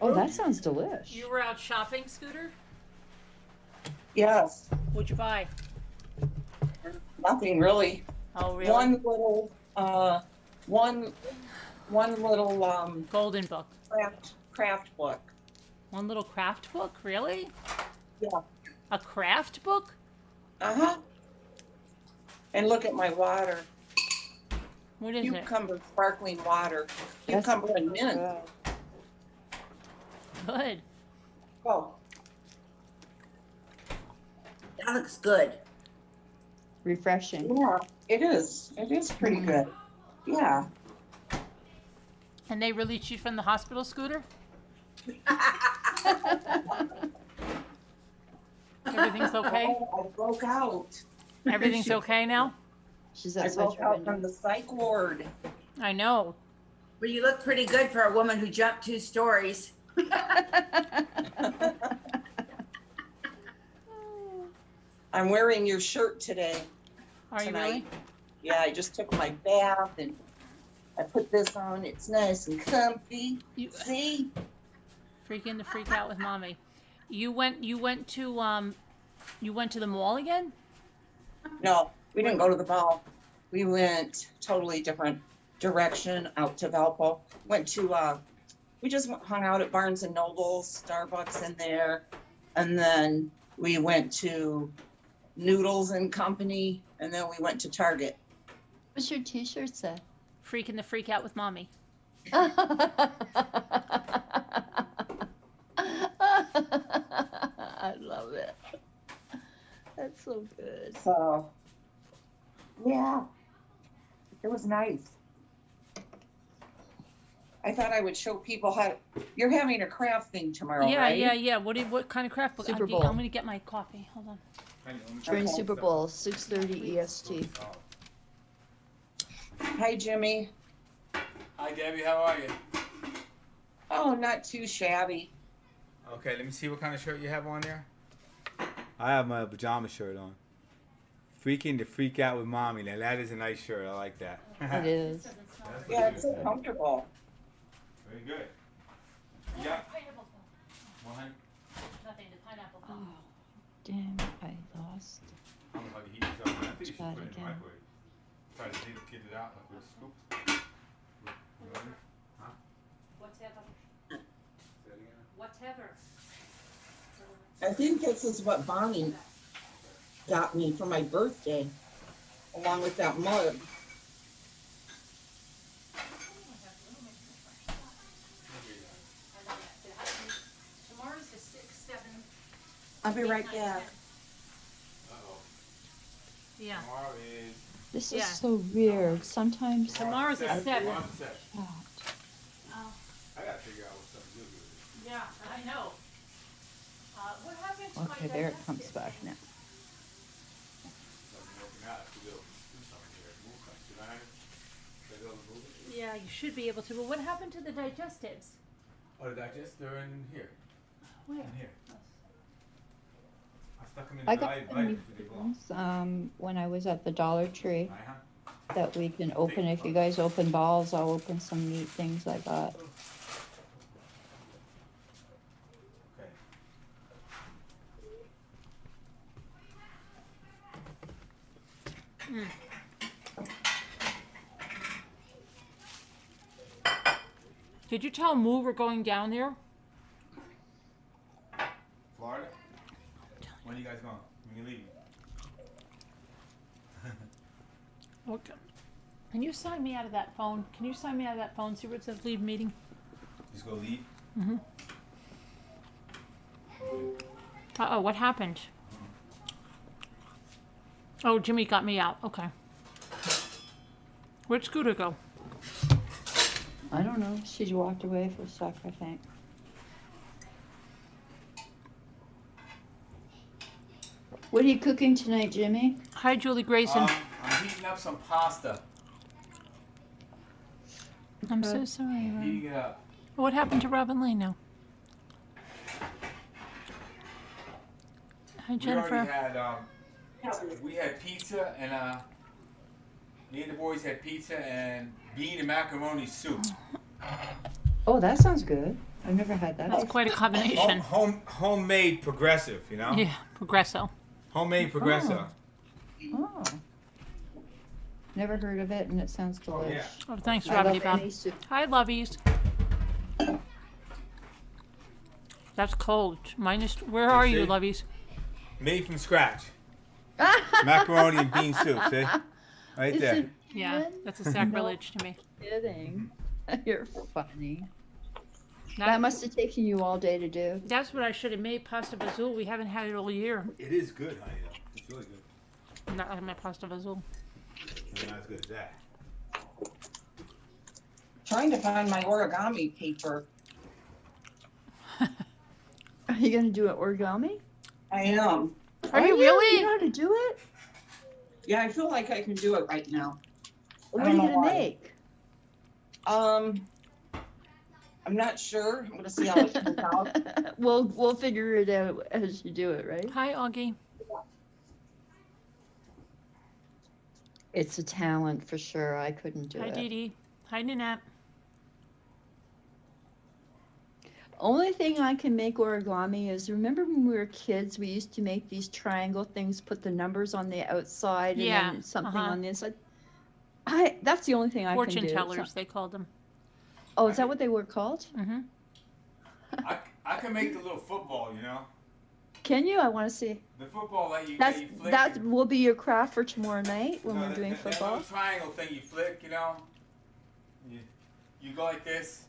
Oh, that sounds delish. You were out shopping, Scooter? Yes, What'd you buy? nothing really. Oh, really? One little Golden book. craft book. One little craft book? Really? Yeah. A craft book? Uh-huh. And look at my water. What is it? Cucumber sparkling water. That's Cucumber and mint. good. Good. Oh, That looks good. Refreshing. yeah, it is. It is pretty good. Yeah. And they released you from the hospital, Scooter? Everything's okay? Oh, I broke out. Everything's okay now? She's I outside broke your out window. from the psych ward. I know. Well, you look pretty good for a woman who jumped 2 stories. I'm wearing your shirt today. Are you Tonight. really? Yeah, I just took my bath and I put this on. It's nice and comfy. You See? freaking to freak out with mommy. You went to the mall again? No, we didn't go to the mall. We went totally different direction out to Valpo. Went to we just hung out at Barnes and Nobles, Starbucks in there, and then we went to Noodles and Company, and then we went to Target. What's your t-shirt say? Freaking to freak out with mommy. I love it. That's so good. So, yeah, it was nice. I thought I would show people how. You're having a craft thing tomorrow, Yeah, right? yeah. What kind of craft book? Super I'm Bowl. gonna get my coffee. Hold on. During Okay. Super Bowl, 6:30 EST. Hi, Jimmy. Hi, Debbie. How are you? Oh, not too shabby. Okay, let me see what kind of shirt you have on there. I have my pajama shirt on. Freaking to freak out with mommy. Now that is a nice shirt. I like that. It is. Yeah, it's so comfortable. Very good. Yeah. Pineapple. One. Nothing. The pineapple. Oh, damn! I lost. I don't know how to heat this up. I think you should Try put it in it the again. microwave. Try to get it out like with a scoop. Huh? Whatever. Say it again. Whatever. I think this is what Bonnie got me for my birthday, along with that mug. Tomorrow's the 6th, 7th. I'll be right back. Uh-oh. Yeah. Tomorrow is. This Yeah. is so weird. Sometimes. Tomorrow's the 7th. Tomorrow's the 7th. Oh, Oh, I gotta figure out what something to do with it. yeah, I know. What happened to my okay, there it comes digestive back thing? now. Something working out. I have to go do something here. Move something. Should I be able to move it? Yeah, you should be able to. But what happened to the digestives? Oh, the digest? They're in here. Where? In here. I stuck them in I the got bite some new for the belong. things, when I was at the Dollar Tree Uh-huh. that we can open. If you guys open balls, I'll open some neat things I got. Okay. Did you tell Moo we're going down there? Florida? When are you guys going? When you leaving? Okay. Can you sign me out of that phone? Can you sign me out of that phone? See where it says leave meeting? Just go leave? Mm-hmm. Uh-oh, what happened? Oh, Jimmy got me out. Okay. Where'd Scooter go? I don't know. She walked away for a sec, I think. What are you cooking tonight, Jimmy? Hi, Julie Grayson. I'm heating up some pasta. I'm so sorry. Ron. Heating it up. What happened to Robin Lane now? Hi, We Jennifer. already had, we had pizza and, me and the boys had pizza and bean and macaroni soup. Oh, that sounds good. I've never had that. That's quite a combination. Homemade progressive, you know? Yeah, Progresso. Homemade progresso. Oh. Never heard of it, and it sounds Oh, delicious. yeah. Oh, thanks, I love Robin Bob. any soup. Hi, lovies. That's cold. Minus. Where are you, see? lovies? Made from scratch. Macaroni and bean soup, see? Right Is there. it Yeah, good? that's a sacrilege to me. Kidding. You're funny. Not- That must have taken you all day to do. That's what I should have made, pasta vazul. We haven't had it all year. It is good, honey. Though. It's really good. Not like my pasta vazul. Not as good as that. Trying to find my origami paper. Are you gonna do it origami? I am. Are you You really? know how to do it? Yeah, I feel like I can do it right now. What I are you don't know gonna why. make? I'm not sure. I'm gonna see how it comes out. We'll figure it out as you do it, right? Hi, Augie. It's a talent for sure. I couldn't do Hi, it. Dee Dee. Hi, Nanette. Only thing I can make origami is, remember when we were kids, we used to make these triangle things, put the numbers on the outside Yeah, and then something uh-huh. on the inside. That's the only thing I can Fortune do. tellers, they called them. Oh, is that what they were called? Mm-hmm. I can make the little football, you know? Can you? I want to see. The football that you flick. That will be your craft for tomorrow night when No, we're doing that football. little triangle thing you flick, you know? You go like this.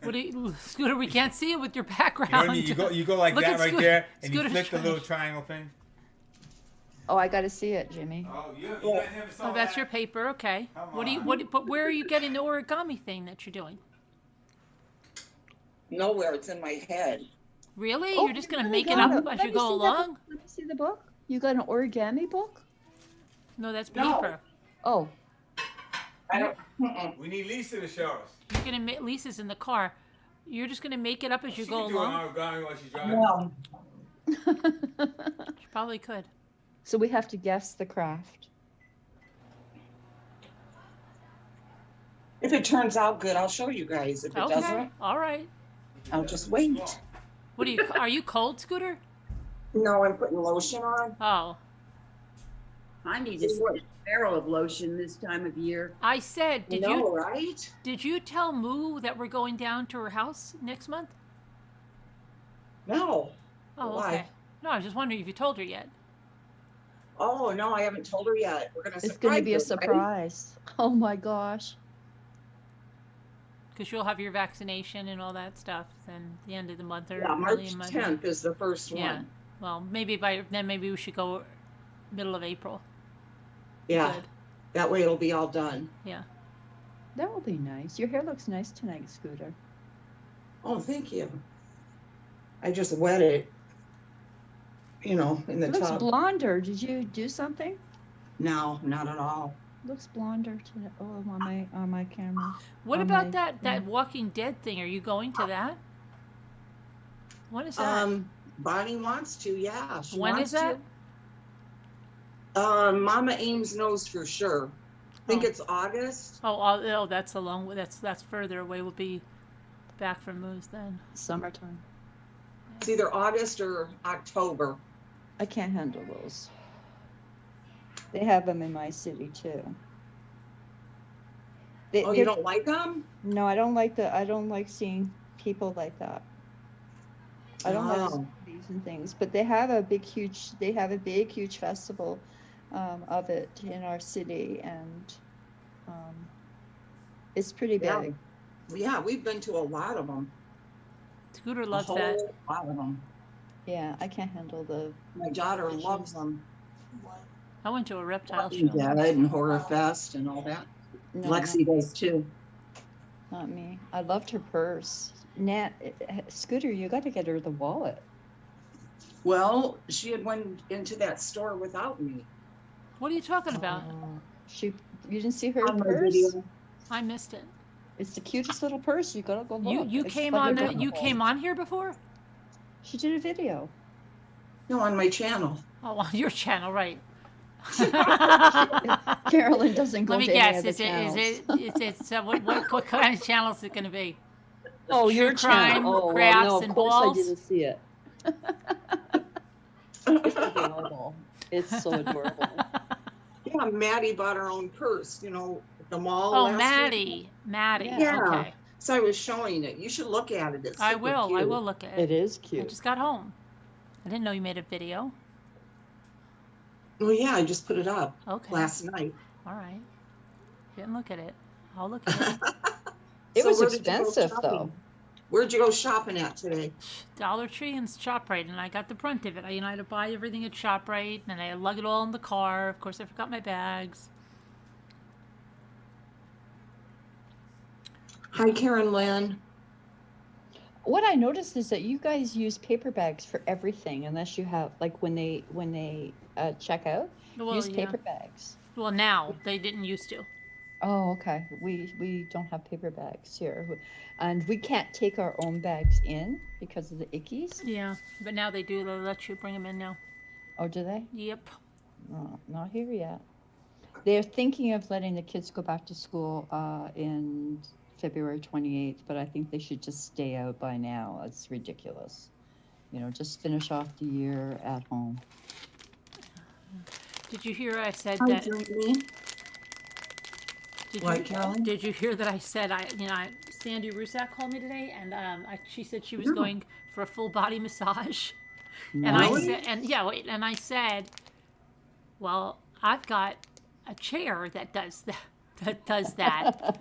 What do you, Scooter? We can't see it with your You know what background. I mean? You go like Look that at right Scooter. there, and Scooter's you flick the little trying. triangle thing. Oh, I got to see it, Jimmy. Oh, you guys never saw Oh, that's that? your paper. Okay. Come What do you? on. What? But where are you getting the origami thing that you're doing? Nowhere. It's in my head. Really? Oh, You're just gonna you make it got up it. as Let you me go see that along? book. Let me see the book. You got an origami book? No, that's No. paper. Oh, I don't. Mm-mm. We need Lisa to show us. You're gonna make Lisa's in the car. You're just gonna make it up as you She go can do an along. origami while she's driving. No. She probably could. so we have to guess the craft. If it turns out good, I'll show you guys. If it Okay. doesn't, All right. I'll just wait. What are you cold, Scooter? No, I'm putting lotion on. Oh. I need to spray a barrel of lotion this time of year. I said, Right? did you tell Moo that we're going down to her house next month? No. Oh, Why? okay. No, I was just wondering if you told her yet. Oh, no, I haven't told her yet. We're going to It's going to be a her, right? surprise. Oh my gosh. Because you'll have your vaccination and all that stuff then the end of the month or Yeah, early March in month. 10th is the first Yeah. one. Well, maybe by then maybe we should go middle of April. Yeah. Good. That way it'll be all done. Yeah. That will be nice. Your hair looks nice tonight, Scooter. Oh, thank you. I just wet it, in the It looks tub. blonder. Did you do something? No, not at all. Looks blonder today. Oh, on my camera. What On about my- that Walking Dead thing? Are you going to that? When is that? Bonnie wants to, yeah. She When wants is that? to. Mama Ames knows for sure. I think Oh. it's August. Oh, that's a long way. That's further away. We'll be back from Moose then. Summertime. It's either August or October. I can't handle those. They have them in my city too. Oh, you don't like them? No, I don't like seeing people like that. I don't like Oh. these and things, but they have a big, huge festival of it in our city, and it's pretty Yeah. big. Yeah, we've been to a lot of them. Scooter loves a that. whole lot of them. Yeah, I can't handle the. My daughter loves them. I went to a reptile Walking show. Dead and Horror Fest and all that. No, Lexi does too. not me. I loved her purse. Nat, Scooter, you got to get her the wallet. Well, she had went into that store without me. What are you talking about? You didn't see her On my purse? video. I missed it. It's the cutest little purse. You gotta go look. You It's came on adorable. on here before? She did a video. No, on my channel. Oh, on your channel, right? Carolyn doesn't go Let me to guess. any Is other it channels. what kind of channel is it going to be? Oh, True your crime, channel. Oh, crafts, well, no, of and course balls? I didn't see it. It's adorable. It's so adorable. Yeah, Maddie bought her own purse, at the mall. Oh, last Maddie. week. Maddie. Yeah. Okay. So I was showing it. You should look at it. It's I super will. I cute. will look at It it. is I cute. just got home. I didn't know you made a video. Well, yeah, I just put it up Okay. last night. All right. Didn't look at it. I'll look at it. It So was where did you go expensive shopping? though. Where'd you go shopping at today? Dollar Tree and ShopRite, and I got the brunt of it. I had to buy everything at ShopRite, and I lug it all in the car. Of course, I forgot my bags. Hi, Karen Lynn. What I noticed is that you guys use paper bags for everything, unless you have like when they check out, Well, use yeah. paper bags. Well, now they didn't used to. Oh, okay. We don't have paper bags here, and we can't take our own bags in because of the ickies. Yeah, but now they do. They let you bring them in now. Oh, do they? Yep. Oh, not here yet. They're thinking of letting the kids go back to school in February 28th, but I think they should just stay out by now. It's ridiculous. Just finish off the year at home. Did you hear I said Hi, that? Jamie. What, Carolyn? Did you hear that I said Sandy Rusak called me today, and she said she was No. going for a full body massage, and Really? I said, well, I've got a chair that does that.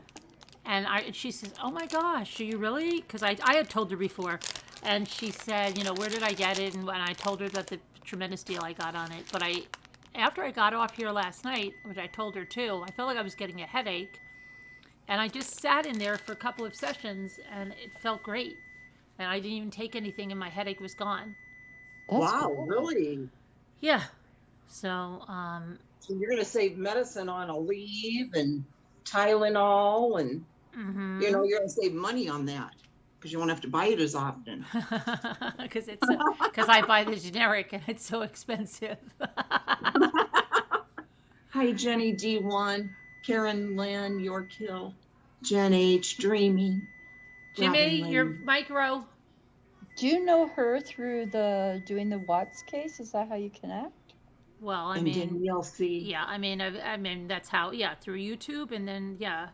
And she says, oh my gosh, are you really? Because I had told her before. And she said, where did I get it? And when I told her that the tremendous deal I got on it. But after I got off here last night, which I told her too, I felt like I was getting a headache. And I just sat in there for a couple of sessions and it felt great. And I didn't even take anything and my headache was gone. That's Wow, cool. really? Yeah. So, So you're going to save medicine on Aleve and Tylenol, and you're going to save money on that because you won't have to buy it as often. because I buy the generic and it's so expensive. Hi, Jenny D1, Karen Lynn, York Hill. Jen H, Dreamy. Jimmy, Robin your Lane. micro. Do you know her through doing the Watts case? Is that how you connect? Well, I And mean, Danielle C. yeah, I mean that's how, yeah, through YouTube, and then yeah.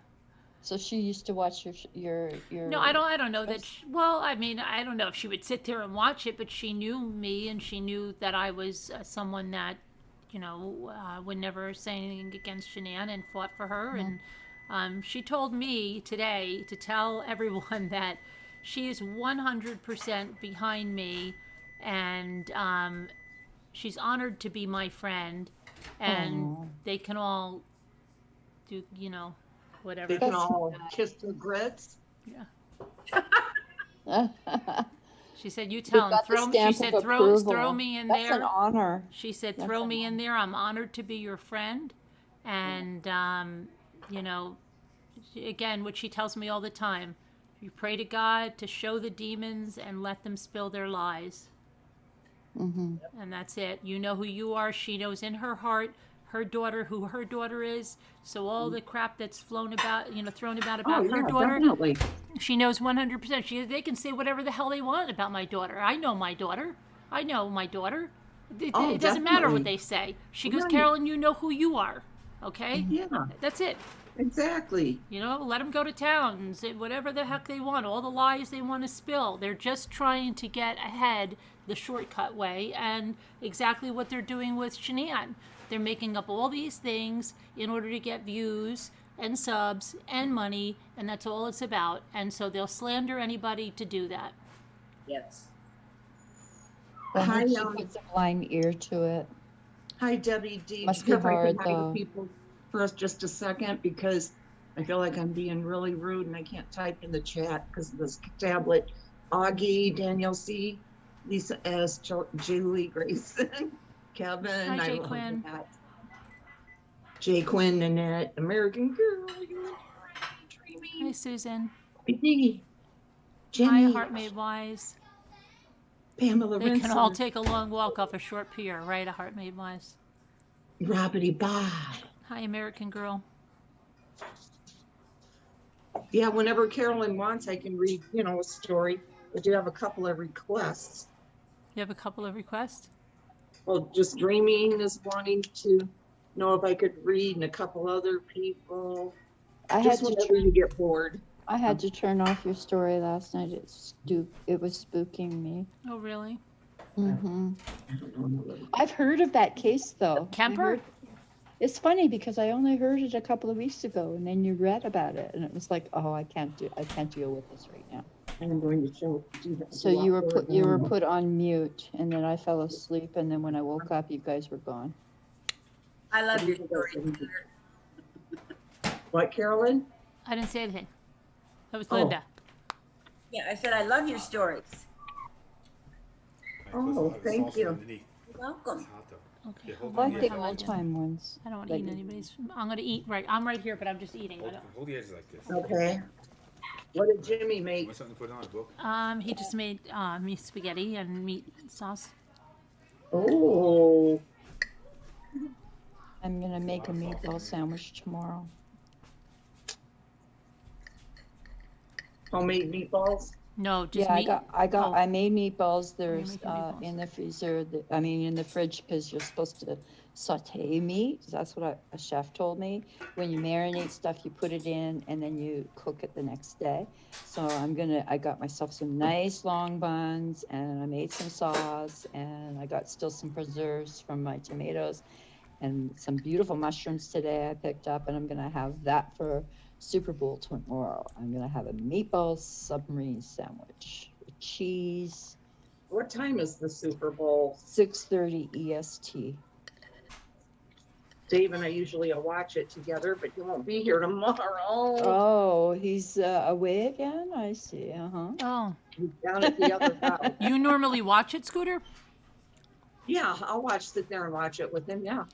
So she used to watch your. No, I don't know that. shows? Well, I mean, I don't know if she would sit there and watch it, but she knew me, and she knew that I was someone that, would never say anything against Shanann and fought for her. Mhm. And she told me today to tell everyone that she is 100% behind me, and she's honored to be my friend, and Aw. they can all do, whatever. They can That's all kiss their grits. Yeah. nice. She said, "You You tell him. got the Throw." She stamp said, of "Throw approval. me in That's an there." honor. She said, That's "Throw an me in honor. there. I'm honored to be your friend." And you know, again, what she tells me all the time: you pray to God to show the demons and let them spill their lies. Mm-hmm. And that's it. You know who you are. She knows in her heart, her daughter, who her daughter is. So all the crap that's thrown about Oh, her yeah, daughter, definitely. she knows 100%. They can say whatever the hell they want about my daughter. I know my daughter. I know my daughter. Oh, It doesn't matter what definitely. they say. She goes, Right. Carolyn, you know who you are. Okay? Yeah, That's it. exactly. Let them go to town and say whatever the heck they want, all the lies they want to spill. They're just trying to get ahead the shortcut way, and exactly what they're doing with Shanann. They're making up all these things in order to get views and subs and money, and that's all it's about. And so they'll slander anybody to do that. Yes. I Hi, hope she puts a blind ear to it. Hi, Debbie D. Must Do you be care if I hard, say hi to though. people for us just a second? Because I feel like I'm being really rude and I can't type in the chat because of this tablet. Augie, Danielle C., Lisa S., Julie Grayson, Kevin. Hi, I Jay love Quinn. that. Jay Quinn, Nanette, American Girl, Hi, Dreamy, Susan. Biggie, Hi, Jenny, Heart Made Wise. Pamela They can all Rinson, take a long walk off a short pier, right? A Heart Made Wise. Robbity Bob. Hi, American Girl. Yeah, whenever Carolyn wants, I can read, a story. I do have a couple of requests. You have a couple of requests? Well, just Dreaming is wanting to know if I could read, and a couple other people. I Just had to whenever you get bored. I had to turn off your story last night. It was spooking me. Oh, really? Mm-hmm. I've heard of that case though. Kemper? It's funny because I only heard it a couple of weeks ago, and then you read about it, and it was like, oh, I can't deal with this right now. I'm going to show. So you were put on mute, and then I fell asleep, and then when I woke up, you guys were gone. I love your story. What, Carolyn? I didn't say anything. That was Oh. Linda. Yeah, I said I love your stories. Oh, thank you. You're welcome. Okay. I hold like on, the hold on. old time ones. I don't want to Like- eat anybody's. I'm going to eat right. I'm right here, but I'm just eating. Hold the edges like this. Okay. What did Jimmy make? Want something to put on a book? He just made me spaghetti and meat sauce. Oh, I'm gonna make a meatball sandwich tomorrow. homemade meatballs? No, just Yeah, meat. Oh. I made meatballs. There's making meatballs. in the freezer. In the fridge, because you're supposed to saute meat. That's what a chef told me. When you marinate stuff, you put it in and then you cook it the next day. So I got myself some nice long buns, and I made some sauce, and I got still some preserves from my tomatoes, and some beautiful mushrooms today I picked up, and I'm gonna have that for Super Bowl tomorrow. I'm gonna have a meatball submarine sandwich with cheese. What time is the Super Bowl? 6:30 EST. Dave and I usually watch it together, but he won't be here tomorrow. Oh, he's away again? I see. Oh, He's down at the other house. you normally watch it, Scooter? Yeah, I'll sit there and watch it with him. Yeah.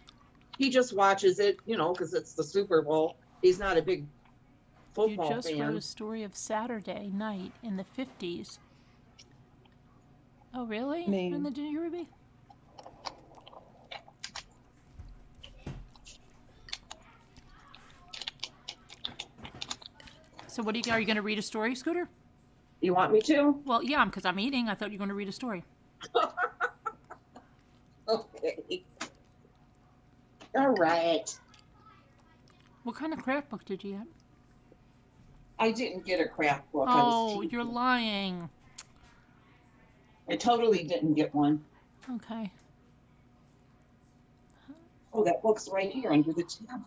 He just watches it, because it's the Super Bowl. He's not a big You football just fan. wrote a story of Saturday night in the 50s. Oh, really? Me. Did you, Ruby? So what are you going to read a story, Scooter? You want me to? Well, yeah, because I'm eating. I thought you were going to read a story. Okay. All right. What kind of craft book did you get? I didn't get a craft book. Oh, you're lying. I totally didn't get one. Okay. Oh, that book's right here under the tab.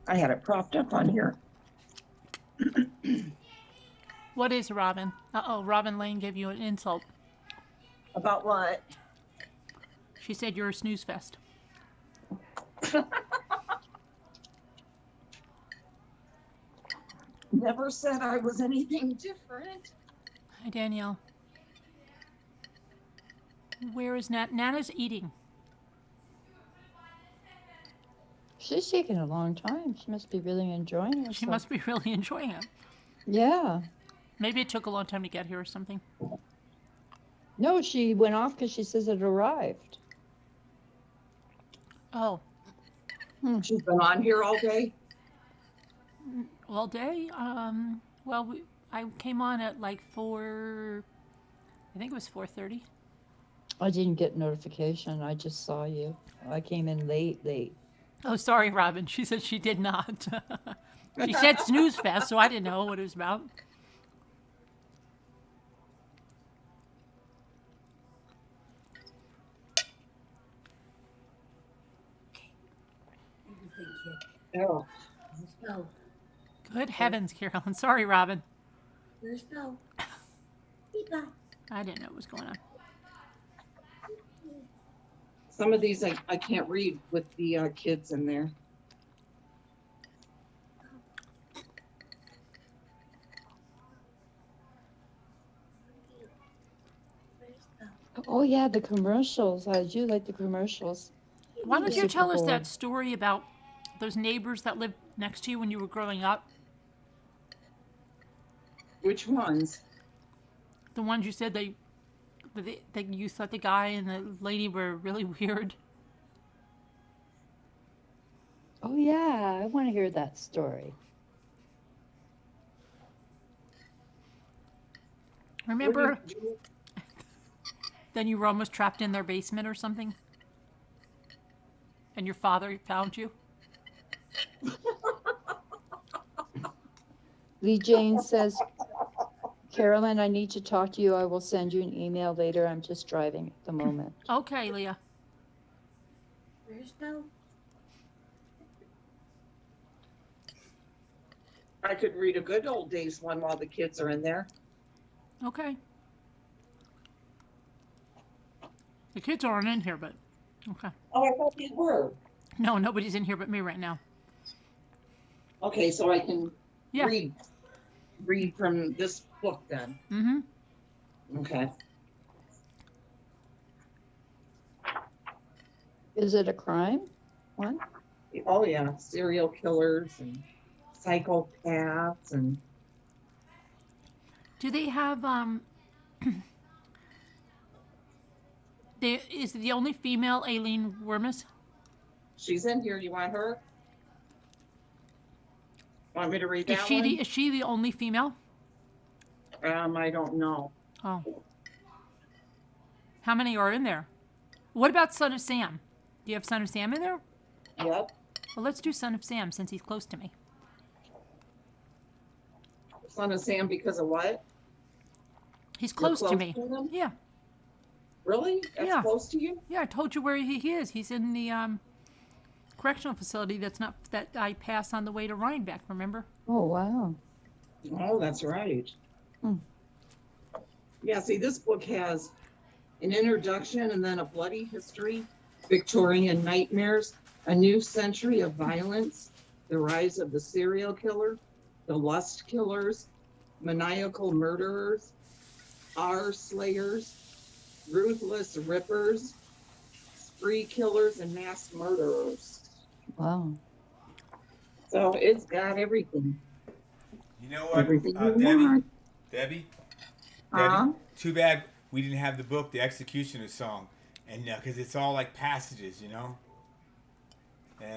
I had it propped up on here. What is Robin? Uh-oh, Robin Lane gave you an insult. About what? She said you're a snooze fest. Never said I was anything different. Hi, Danielle. Where is Nat? Nana's eating. She's taking a long time. She must be really enjoying herself. She must be really enjoying it. Yeah. Maybe it took a long time to get here or something. No, she went off because she says it arrived. Oh. She's been on here all day? All day? Well, I came on at like 4, I think it was 4:30. I didn't get notification. I just saw you. I came in late. Oh, sorry, Robin. She said she did not. She said snooze fest, so I didn't know what it was about. Oh. No. Good heavens, Carolyn. Sorry, Robin. There's no. I didn't know what was going on. Some of these I can't read with the kids in there. Oh yeah, the commercials. I do like the commercials. Why don't you Super tell us Bowl. that story about those neighbors that lived next to you when you were growing up? Which ones? The ones you said that you thought the guy and the lady were really weird. Oh yeah, I want to hear that story. Remember? Then you were almost trapped in their basement or something? And your father found you? Lee Jane says, Carolyn, I need to talk to you. I will send you an email later. I'm just driving at the moment. Okay, Leah. There's no. I could read a good old days one while the kids are in there. Okay. The kids aren't in here, but okay. Oh, I thought they were. No, nobody's in here but me right now. Okay, so I can Yeah. read from this book then. Mm-hmm. Okay. Is it a crime one? Oh yeah, serial killers and psychopaths and Do they have is the only female Aileen Wormus? she's in here. You want her? Want me to read that one? Is she the only female? I don't know. Oh. How many are in there? What about Son of Sam? Do you have Son of Sam in there? Yep. Well, let's do Son of Sam since he's close to me. Son of Sam because of what? He's close to close me. to him? Yeah. Really? That's Yeah. close to you? Yeah, I told you where he is. He's in the correctional facility that I pass on the way to Rhinebeck, remember? Oh, wow. Oh, that's right. Hmm. Yeah, see, this book has an introduction and then a bloody history, Victorian nightmares, a new century of violence, the rise of the serial killer, the lust killers, maniacal murderers, R slayers, ruthless rippers, spree killers, and mass murderers. Wow. So it's got everything. You know what, Everything you Debbie? want. Debbie? Huh? Too bad we didn't have the book, the Executioner song, and because it's all like passages, and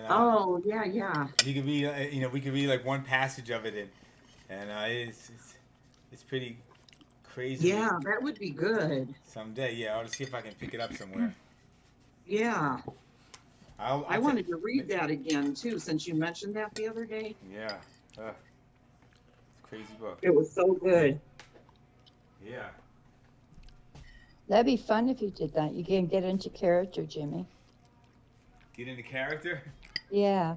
Oh, yeah, yeah. you could read, we could read like one passage of it, and it's pretty crazy. Yeah, that would be good. Someday, yeah, I'll see if I can pick it up somewhere. Yeah. I'll I wanted to read that again too, since you mentioned that the other day. Yeah, it's a crazy book. It was so good. Yeah. That'd be fun if you did that. You can get into character, Jimmy. Get into character? Yeah.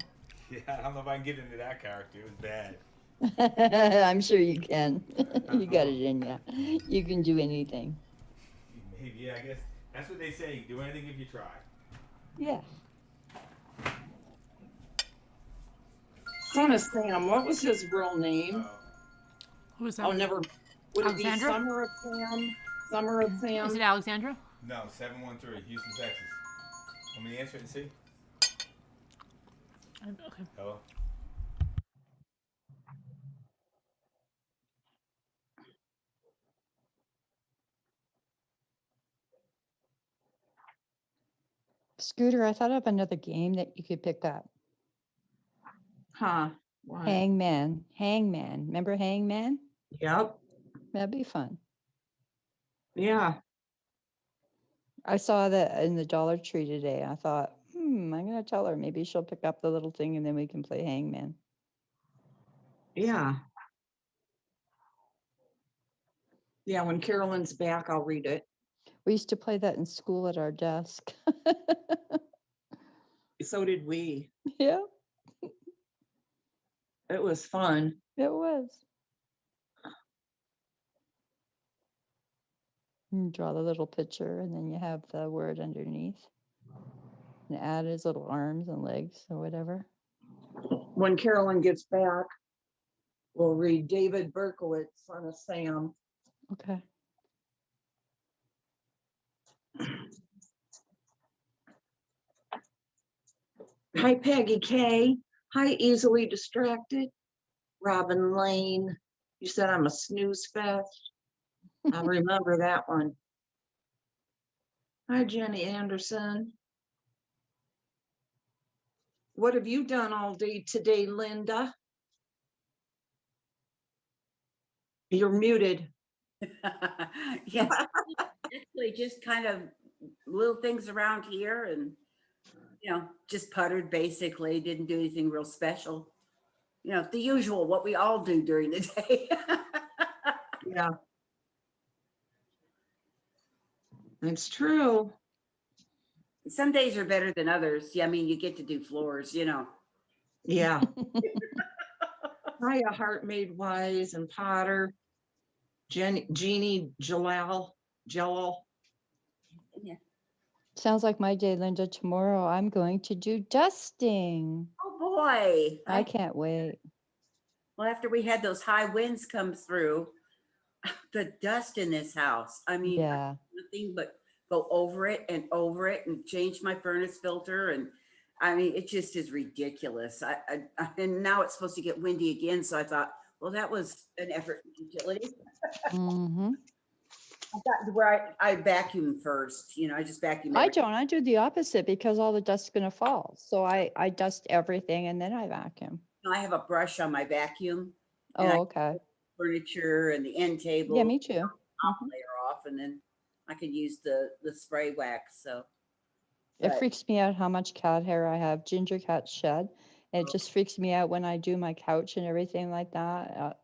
Yeah, I don't know if I can get into that character. It was bad. I'm sure you can. You got it in you. You can do anything. Maybe, yeah, I guess that's what they say. You can do anything if you try. Yeah. Son of Sam, what was his real name? Who's that? Oh, never. Would it be Alexandra? Summer of Sam? Summer of Sam? Is it Alexandra? No, 713, Houston, Texas. Want me to answer it and see? Okay. Hello? Scooter, I thought of another game that you could pick up. Huh? What? Hangman. Hangman. Remember Hangman? Yep. That'd be fun. Yeah. I saw that in the Dollar Tree today. I thought, I'm going to tell her. Maybe she'll pick up the little thing and then we can play Hangman. Yeah. Yeah, when Carolyn's back, I'll read it. We used to play that in school at our desk. So did we. Yeah, It was fun. it was. You draw the little picture and then you have the word underneath. And add his little arms and legs or whatever. When Carolyn gets back, we'll read David Berkowitz, Son of Sam. Okay. Hi, Peggy K. Hi, Easily Distracted. Robin Lane. You said I'm a snooze fest. I remember that one. Hi, Jenny Anderson. What have you done all day today, Linda? You're muted. Yeah, actually just kind of little things around here and, just puttered basically, didn't do anything real special. The usual, what we all do during the day. Yeah. It's true. Some days are better than others. Yeah, I mean, you get to do floors, Yeah. Hiya, Heart Made Wise and Potter. Jeannie Jalal. Yeah. Sounds like my day, Linda. Tomorrow I'm going to do dusting. Oh boy. I can't wait. Well, after we had those high winds come through, the dust in this house, I mean, Yeah. nothing but go over it and change my furnace filter. And I mean, it just is ridiculous. And now it's supposed to get windy again. So I thought, well, that was an effort in utility. Mm-hmm. I got to where I vacuum first, I just vacuum. I don't. I do the opposite because all the dust's going to fall. So I dust everything and then I vacuum. I have a brush on my vacuum. Oh, okay. Furniture and the end table. Yeah, me too. I'll layer off and then I can use the spray wax. So it freaks me out how much cat hair I have. Ginger cat shed. And it just freaks me out when I do my couch and everything like that.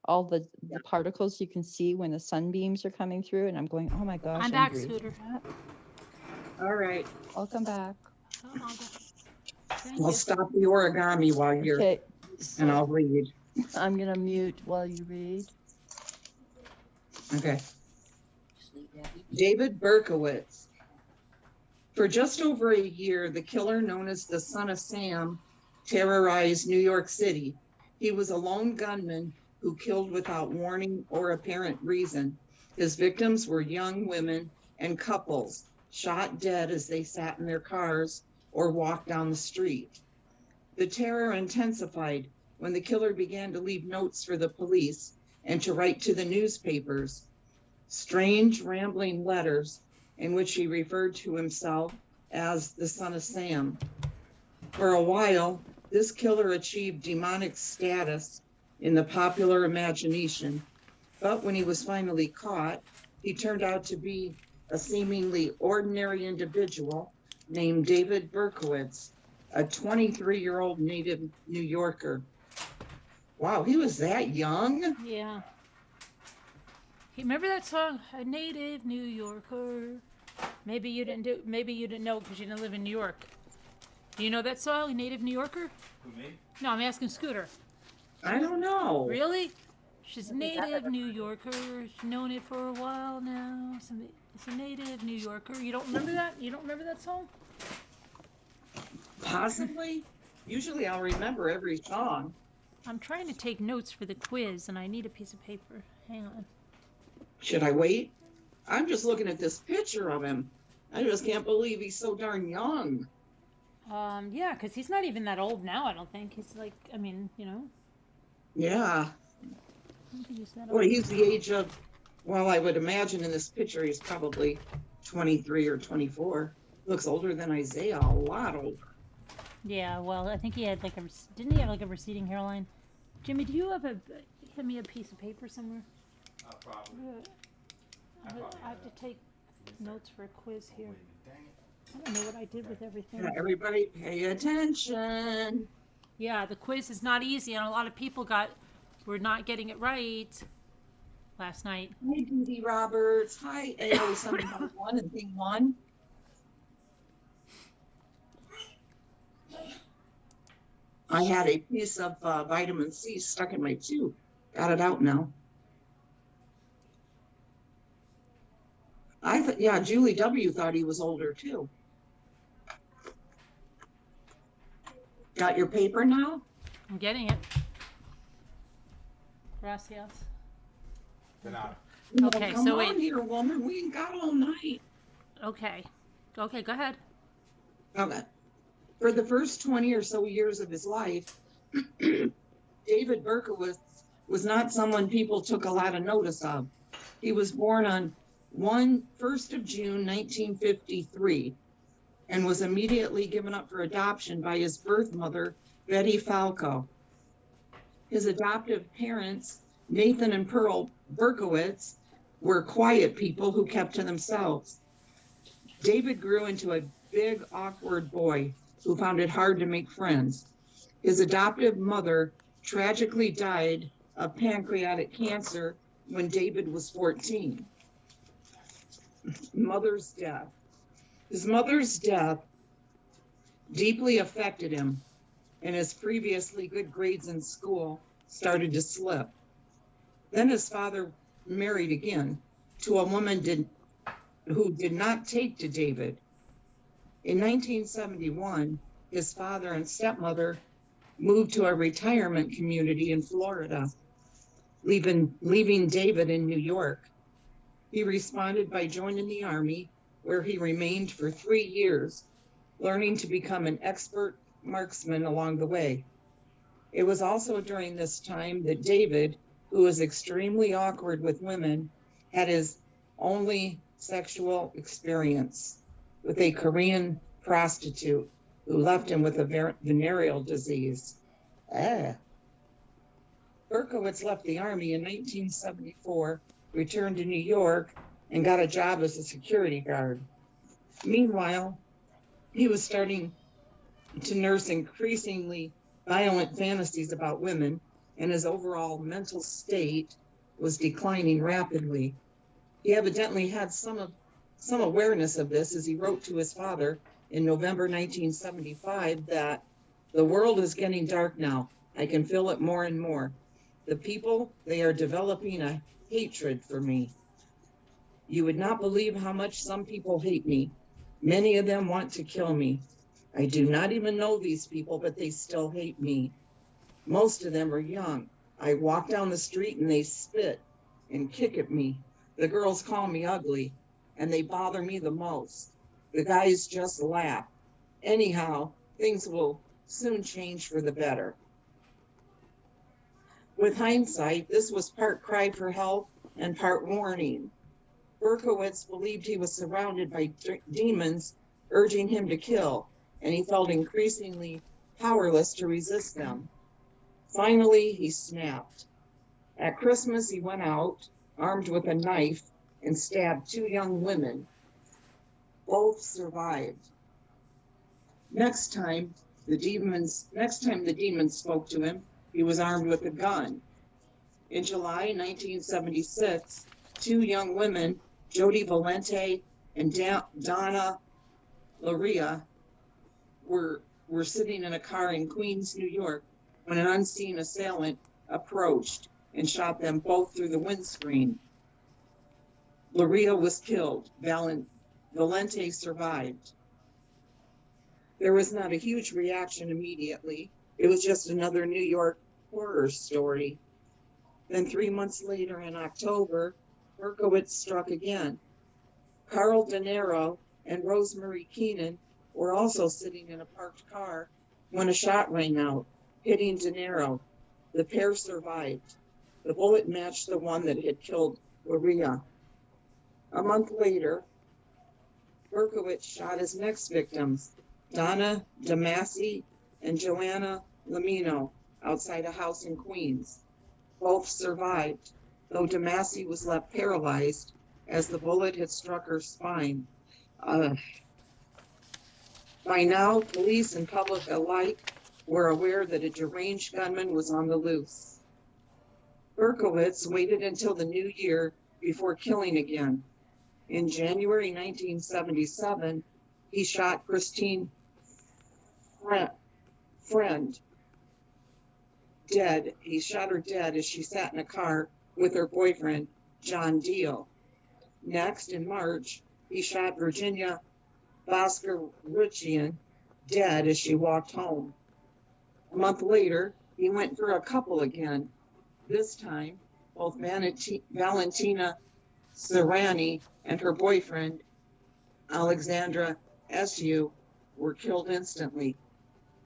All the particles you can see when the sunbeams are coming through. And I'm going, oh my gosh. I'm back, breathing Scooter. that. All right. Welcome back. I'll stop the origami while you're, Okay. and I'll read. I'm going to mute while you read. Okay. David Berkowitz. For just over a year, the killer known as the Son of Sam terrorized New York City. He was a lone gunman who killed without warning or apparent reason. His victims were young women and couples shot dead as they sat in their cars or walked down the street. The terror intensified when the killer began to leave notes for the police and to write to the newspapers. strange, rambling letters in which he referred to himself as the son of Sam. For a while, this killer achieved demonic status in the popular imagination, but when he was finally caught, he turned out to be a seemingly ordinary individual named David Berkowitz, a 23-year-old native New Yorker. Wow, he was that young? Yeah. Hey, remember that song, "A Native New Yorker"? Maybe you didn't know because you didn't live in New York. Do you know that song, "Native New Yorker"? Who, me? No, I'm asking Scooter. I don't know. Really? She's a native New Yorker. She's known it for a while now. It's a native New Yorker. You don't remember that? You don't remember that song? Possibly. Usually I'll remember every song. I'm trying to take notes for the quiz, and I need a piece of paper. Hang on. Should I wait? I'm just looking at this picture of him. I just can't believe he's so darn young. Yeah, because he's not even that old now, I don't think. He's like, I mean, you know. Yeah. I don't think he's that Well, old. he's the age of, well, I would imagine in this picture he's probably 23 or 24. Looks older than Isaiah, a lot older. Yeah, well, I think he had like didn't he have like a receding hairline? Jimmy, do you have give me a piece of paper somewhere? Probably. I have to take notes for a quiz here. I don't know what I did with everything. Yeah, everybody pay attention. Yeah, the quiz is not easy, and a lot of people were not getting it right last night. Hi, Dee Dee Roberts. Hi, AO751 and Thing 1. I had a piece of vitamin C stuck in my tooth. Got it out now. Yeah, Julie W. thought he was older too. Got your paper now? I'm getting it. Gracias. Okay, Come so on wait. here, woman. We ain't got all night. Okay, go ahead. Okay. For the first 20 or so years of his life, David Berkowitz was not someone people took a lot of notice of. He was born on 1st of June, 1953, and was immediately given up for adoption by his birth mother, Betty Falco. His adoptive parents, Nathan and Pearl Berkowitz, were quiet people who kept to themselves. David grew into a big, awkward boy who found it hard to make friends. His adoptive mother tragically died of pancreatic cancer when David was 14. Mother's death. His mother's death deeply affected him, and his previously good grades in school started to slip. Then his father married again to a woman who did not take to David. In 1971, his father and stepmother moved to a retirement community in Florida, leaving David in New York. He responded by joining the Army, where he remained for 3 years, learning to become an expert marksman along the way. It was also during this time that David, who was extremely awkward with women, had his only sexual experience with a Korean prostitute who left him with a venereal disease. Berkowitz left the Army in 1974, returned to New York, and got a job as a security guard. Meanwhile, he was starting to nurse increasingly violent fantasies about women, and his overall mental state was declining rapidly. He evidently had some awareness of this, as he wrote to his father in November 1975 that the world is getting dark now. I can feel it more and more. The people, they are developing a hatred for me. You would not believe how much some people hate me. Many of them want to kill me. I do not even know these people, but they still hate me. Most of them are young. I walk down the street and they spit and kick at me. The girls call me ugly, and they bother me the most. The guys just laugh. Anyhow, things will soon change for the better. With hindsight, this was part cry for help and part warning. Berkowitz believed he was surrounded by demons urging him to kill, and he felt increasingly powerless to resist them. Finally, he snapped. At Christmas, he went out, armed with a knife, and stabbed 2 young women. Both survived. Next time the demons spoke to him, he was armed with a gun. In July 1976, 2 young women, Jody Valente and Donna Loria, were sitting in a car in Queens, New York, when an unseen assailant approached and shot them both through the windscreen. Loria was killed. Valente survived. There was not a huge reaction immediately. It was just another New York horror story. Then 3 months later in October, Berkowitz struck again. Carl De Niro and Rosemary Keenan were also sitting in a parked car when a shot rang out, hitting De Niro. The pair survived. The bullet matched the one that had killed Loria. A month later, Berkowitz shot his next victims, Donna DeMasi and Joanna Lamino, outside a house in Queens. Both survived, though DeMasi was left paralyzed as the bullet had struck her spine. By now, police and public alike were aware that a deranged gunman was on the loose. Berkowitz waited until the new year before killing again. In January 1977, he shot Christine Friend dead. He shot her dead as she sat in a car with her boyfriend, John Deal. Next, in March, he shot Virginia Boscaruchian dead as she walked home. A month later, he went for a couple again. This time, both Valentina Serrani and her boyfriend, Alexandra Esue, were killed instantly.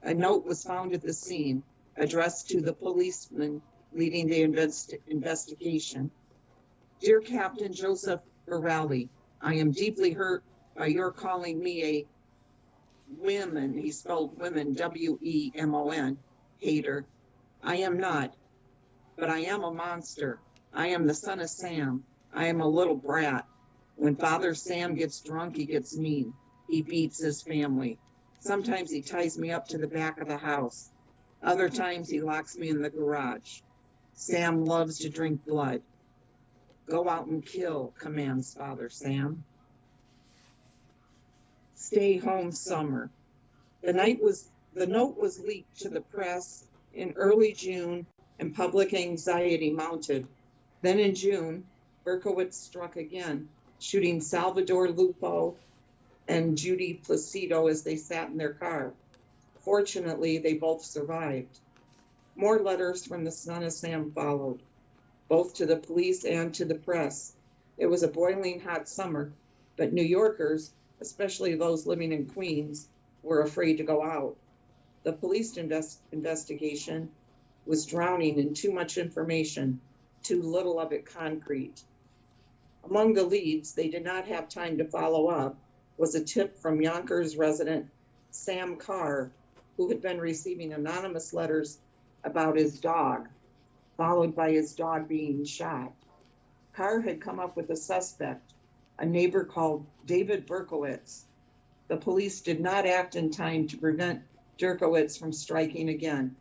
A note was found at the scene, addressed to the policeman leading the investigation. Dear Captain Joseph Borelli, I am deeply hurt by your calling me a women, he spelled women, W-E-M-O-N, hater. I am not, but I am a monster. I am the son of Sam. I am a little brat. When Father Sam gets drunk, he gets mean. He beats his family. Sometimes he ties me up to the back of the house. Other times he locks me in the garage. Sam loves to drink blood. Go out and kill, commands Father Sam. Stay home summer. The note was leaked to the press in early June, and public anxiety mounted. Then in June, Berkowitz struck again, shooting Salvador Lupo and Judy Placido as they sat in their car. Fortunately, they both survived. More letters from the son of Sam followed, both to the police and to the press. It was a boiling hot summer, but New Yorkers, especially those living in Queens, were afraid to go out. The police investigation was drowning in too much information, too little of it concrete. Among the leads they did not have time to follow up was a tip from Yonkers resident Sam Carr, who had been receiving anonymous letters about his dog, followed by his dog being shot. Carr had come up with a suspect, a neighbor called David Berkowitz. The police did not act in time to prevent Berkowitz from striking again.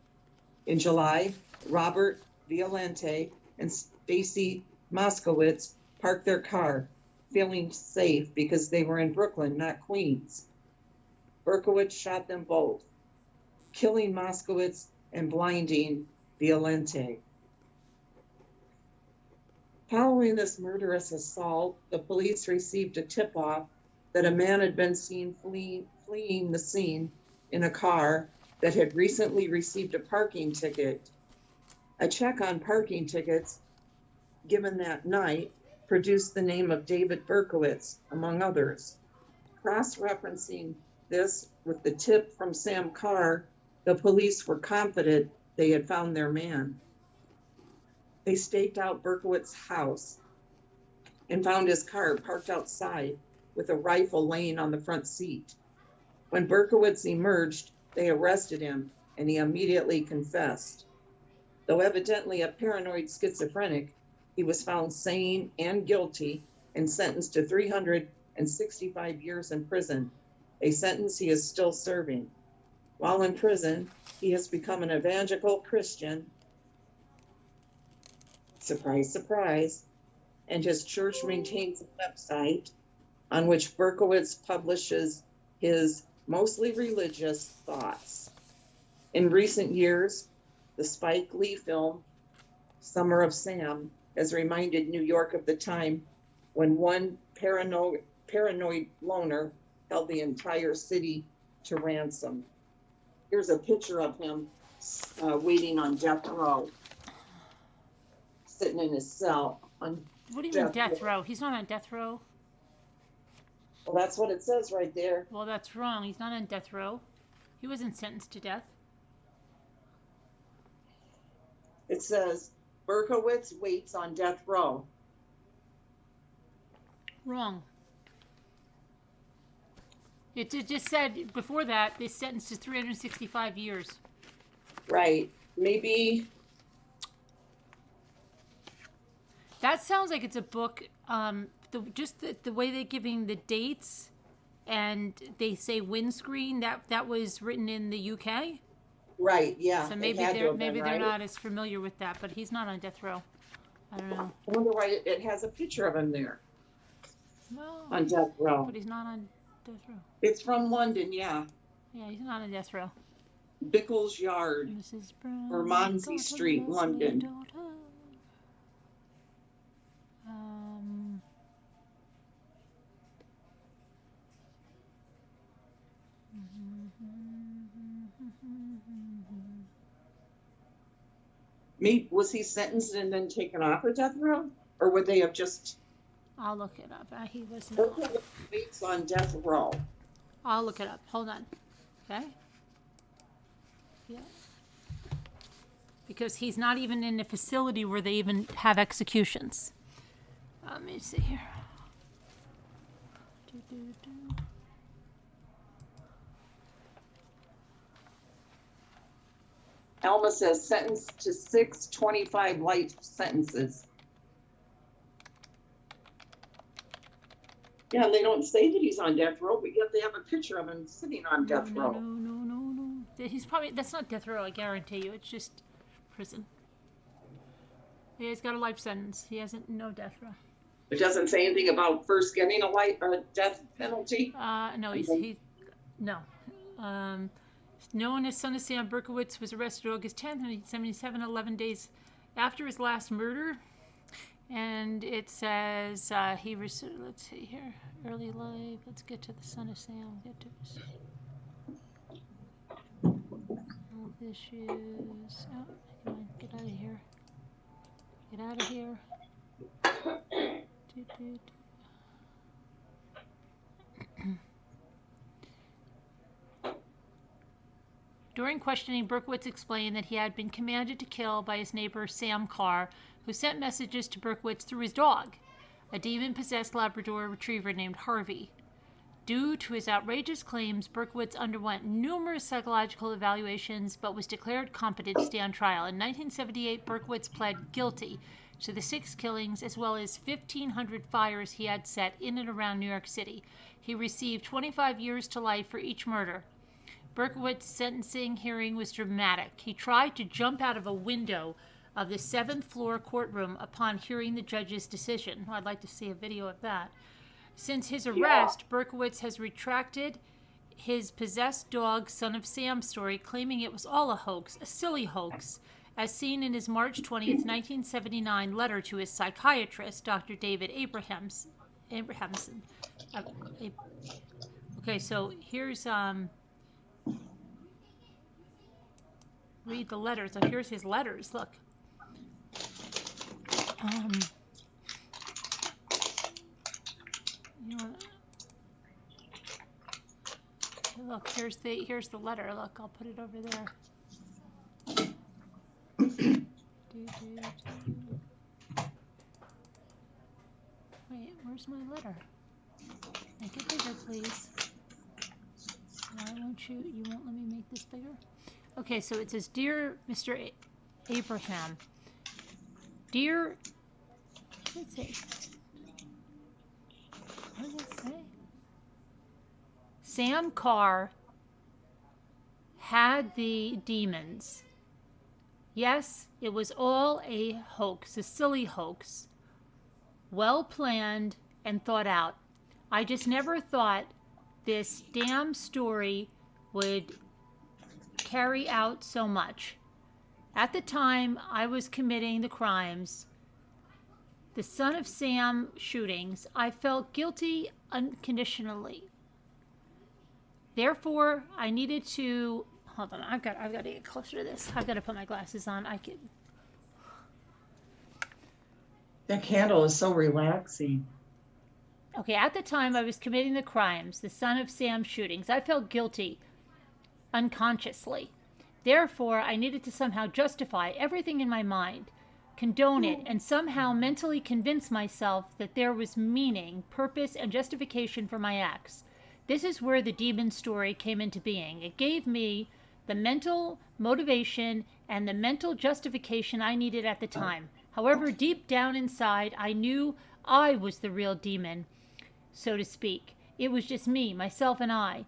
In July, Robert Violente and Stacy Moskowitz parked their car, feeling safe because they were in Brooklyn, not Queens. Berkowitz shot them both, killing Moskowitz and blinding Violente. Following this murderous assault, the police received a tip-off that a man had been seen fleeing the scene in a car that had recently received a parking ticket. A check on parking tickets given that night produced the name of David Berkowitz, among others. Cross-referencing this with the tip from Sam Carr, the police were confident they had found their man. They staked out Berkowitz's house. and found his car parked outside with a rifle laying on the front seat. When Berkowitz emerged, they arrested him and he immediately confessed. Though evidently a paranoid schizophrenic, he was found sane and guilty and sentenced to 365 years in prison, a sentence he is still serving. While in prison, he has become an evangelical Christian. Surprise, surprise. And his church maintains a website on which Berkowitz publishes his mostly religious thoughts. In recent years, the Spike Lee film, Summer of Sam, has reminded New York of the time when one paranoid loner held the entire city to ransom. Here's a picture of him waiting on death row, sitting in his cell on What do you mean death row? He's not on death row. Well, that's what it says right there. Well, that's wrong. He's not on death row. He wasn't sentenced to death. It says Berkowitz waits on death row. Wrong. It just said before that this sentence is 365 years. Right. Maybe. That sounds like it's a book. The way they're giving the dates, and they say windscreen. That was written in the UK. Right. Yeah. So maybe they're not as familiar with that. But he's not on death row. I don't know. I wonder why it has a picture of him there. Well, on death row. But he's not on death row. It's from London. Yeah. Yeah, he's not on death row. Bickle's Yard, Bermondsey Street, London. Was he sentenced and then taken off of death row, or would they have just? I'll look it up. He was not. Waits on death row. I'll look it up. Hold on. Okay. Yeah. Because he's not even in a facility where they even have executions. Let me see here. Alma says sentenced to 6 25 life sentences. Yeah, they don't say that he's on death row, but yet they have a picture of him sitting on death row. No. That's not death row, I guarantee you. It's just prison. Yeah, he's got a life sentence. He hasn't, no death row. It doesn't say anything about first getting a death penalty? No, no. Known as son of Sam, Berkowitz was arrested August 10th, 1977, 11 days after his last murder. And it says he received, let's see here, early life. Let's get to the son of Sam. Get to this. Health issues. Oh, come on, get out of here. Get out of here. During questioning, Berkowitz explained that he had been commanded to kill by his neighbor Sam Carr, who sent messages to Berkowitz through his dog, a demon-possessed Labrador retriever named Harvey. Due to his outrageous claims, Berkowitz underwent numerous psychological evaluations but was declared competent to stand trial. In 1978, Berkowitz pled guilty to the 6 killings as well as 1,500 fires he had set in and around New York City. He received 25 years to life for each murder. Berkowitz's sentencing hearing was dramatic. He tried to jump out of a window of the 7th floor courtroom upon hearing the judge's decision. Well, I'd like to see a video of that. Since his arrest, Berkowitz has retracted his possessed dog, Son of Sam story, claiming it was all a hoax, a silly hoax, as seen in his March 20th, 1979 letter to his psychiatrist, Dr. David Abrahamson. Okay, so here's read the letters. So here's his letters. Look. Look, here's the letter. Look, I'll put it over there. Wait. Where's my letter? Make it bigger, please. Why won't you? You won't let me make this bigger? Okay, so it says, Dear Mr. Abraham, Dear, what does it say? What does it say? Sam Carr had the demons. Yes, it was all a hoax, a silly hoax, well planned and thought out. I just never thought this damn story would carry out so much. At the time I was committing the crimes, the Son of Sam shootings, I felt guilty unconditionally. Therefore, I needed to hold on. I've got to get closer to this. I've got to put my glasses on. That candle is so relaxing. Okay, at the time I was committing the crimes, the Son of Sam shootings, I felt guilty unconsciously. Therefore, I needed to somehow justify everything in my mind, condone it, and somehow mentally convince myself that there was meaning, purpose, and justification for my acts. This is where the demon story came into being. It gave me the mental motivation and the mental justification I needed at the time. However, deep down inside, I knew I was the real demon, so to speak. It was just me, myself, and I.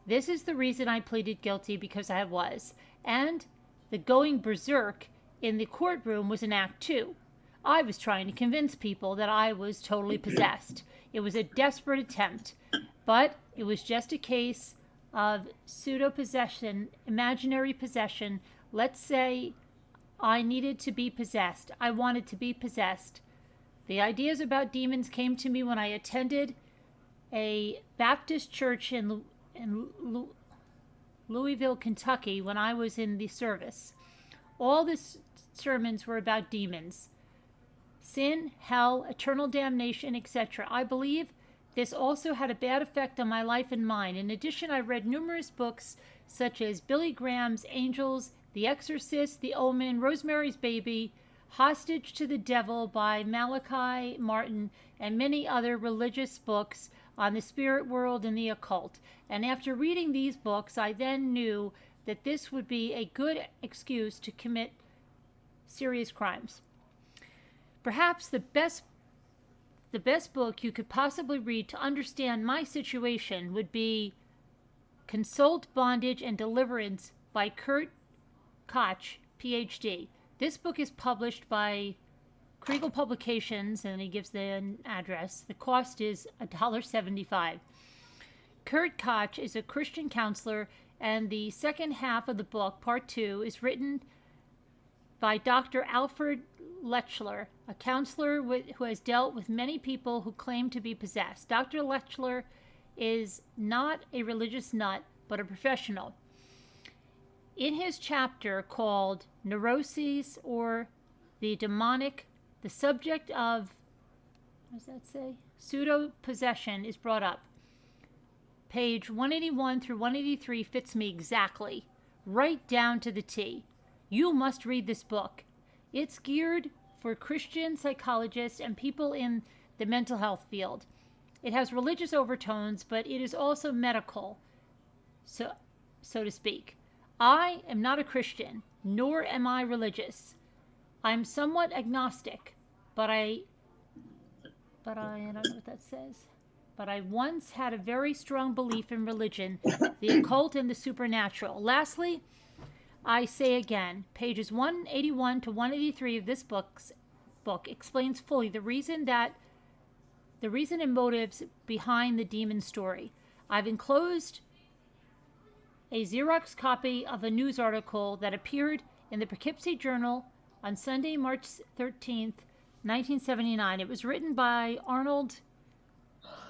This is the reason I pleaded guilty, because I was. And the going berserk in the courtroom was an act too. I was trying to convince people that I was totally possessed. It was a desperate attempt, but it was just a case of pseudo-possession, imaginary possession. Let's say I needed to be possessed. I wanted to be possessed. The ideas about demons came to me when I attended a Baptist church in Louisville, Kentucky, when I was in the service. All the sermons were about demons. Sin, hell, eternal damnation, etc. I believe this also had a bad effect on my life and mind. In addition, I read numerous books such as Billy Graham's Angels, The Exorcist, The Omen, Rosemary's Baby, Hostage to the Devil by Malachi Martin, and many other religious books on the spirit world and the occult. And after reading these books, I then knew that this would be a good excuse to commit serious crimes. Perhaps the best book you could possibly read to understand my situation would be Consult Bondage and Deliverance by Kurt Koch, PhD. This book is published by Kriegel Publications, and he gives the address. The cost is $1.75. Kurt Koch is a Christian counselor, and the second half of the book, part 2, is written by Dr. Alfred Lechler, a counselor who has dealt with many people who claim to be possessed. Dr. Lechler is not a religious nut, but a professional. In his chapter called Neuroses or the Demonic, the subject of, what does that say? Pseudo-possession is brought up. Page 181 through 183 fits me exactly, right down to the T. You must read this book. It's geared for Christian psychologists and people in the mental health field. It has religious overtones, but it is also medical, so to speak. I am not a Christian, nor am I religious. I'm somewhat agnostic, but I don't know what that says. But I once had a very strong belief in religion, the occult, and the supernatural. Lastly, I say again, pages 181 to 183 of this book explains fully the reason and motives behind the demon story. I've enclosed a Xerox copy of a news article that appeared in the Poughkeepsie Journal on Sunday, March 13th, 1979. It was written by Arnold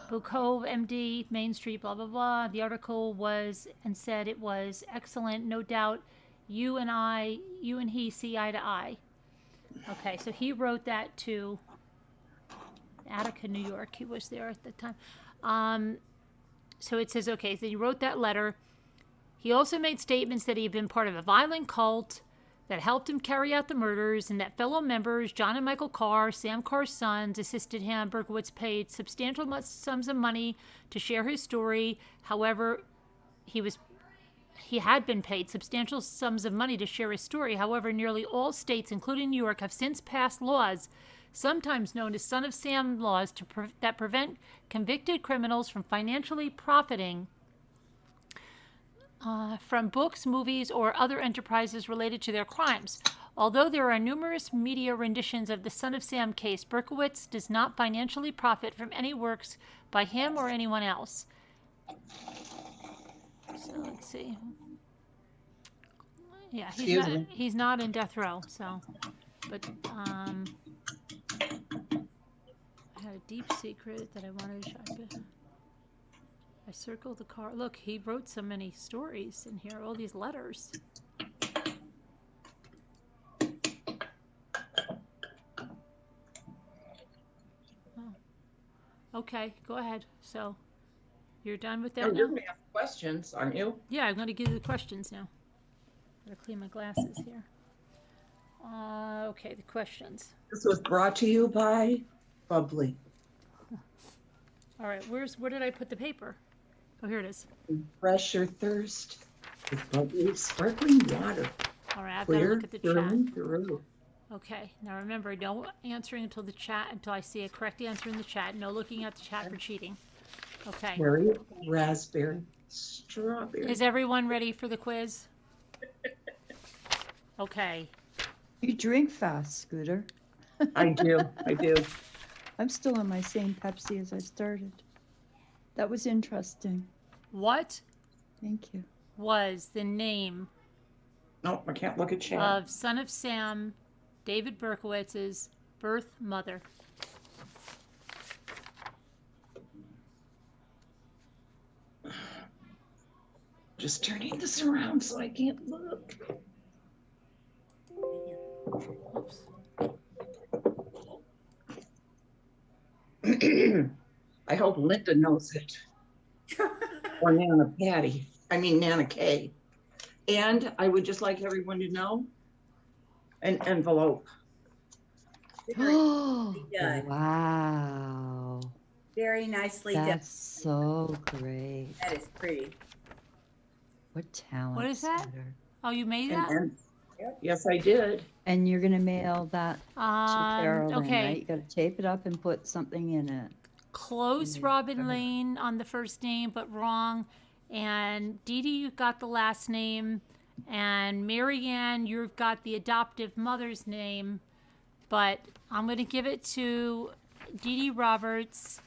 Bukov, MD, Main Street, blah, blah, blah. The article was and said it was excellent. No doubt you and he see eye to eye. Okay, so he wrote that to Attica, New York. He was there at the time. So it says, okay, so he wrote that letter. He also made statements that he had been part of a violent cult, that helped him carry out the murders, and that fellow members, John and Michael Carr, Sam Carr's sons, assisted him. Berkowitz paid substantial sums of money to share his story. However, he had been paid substantial sums of money to share his story. However, nearly all states, including New York, have since passed laws, sometimes known as Son of Sam laws, that prevent convicted criminals from financially profiting from books, movies, or other enterprises related to their crimes. Although there are numerous media renditions of the Son of Sam case, Berkowitz does not financially profit from any works by him or anyone else. So let's see. Yeah, he's not in death row. So, but I had a deep secret that I wanted to show. I circled the car. Look, he wrote so many stories in here. All these letters. Oh. Okay, go ahead. So, you're done with that now? You're going to ask questions, aren't you? Yeah, I'm going to give you the questions now. Gotta clean my glasses here. Okay, the questions. This was brought to you by Bubbly. All right, where did I put the paper? Oh, here it is. Refresh your thirst with Bubbly sparkling water. All right, I've got to look at the chat. Through. Okay, now remember, no answering until I see a correct answer in the chat. No looking at the chat for cheating. Okay. Cherry, raspberry, strawberry. Is everyone ready for the quiz? Okay. You drink fast, Scooter. I do. I'm still on my same Pepsi as I started. That was interesting. What? Thank you. Was the name No, I can't look at chat. of Son of Sam, David Berkowitz's birth mother? Just turning this around so I can't look. Oops. I hope Linda knows it. Or Nana Patty. I mean Nana Kay. And I would just like everyone to know an envelope. Oh, done. wow. Very nicely done. That's so great. That is pretty. What talent. What is that? Scooter. Oh, you made that? Yes, I did. And you're going to mail that to Carolyn, okay. right? You got to tape it up and put something in it. Close Robin Lane on the first name, but wrong. And Dee Dee, you got the last name. And Marianne, you've got the adoptive mother's name. But I'm going to give it to Dee Dee Roberts.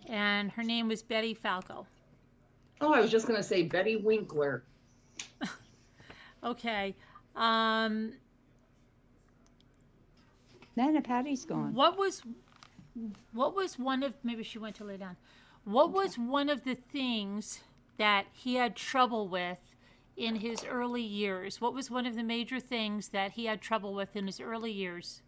And her name was Betty Falco. Oh, I was just going to say Betty Winkler. Okay. Nana Patty's gone. What was one of, maybe she went to lay down. What was one of the things that he had trouble with in his early years? What was one of the major things that he had trouble with in his early years?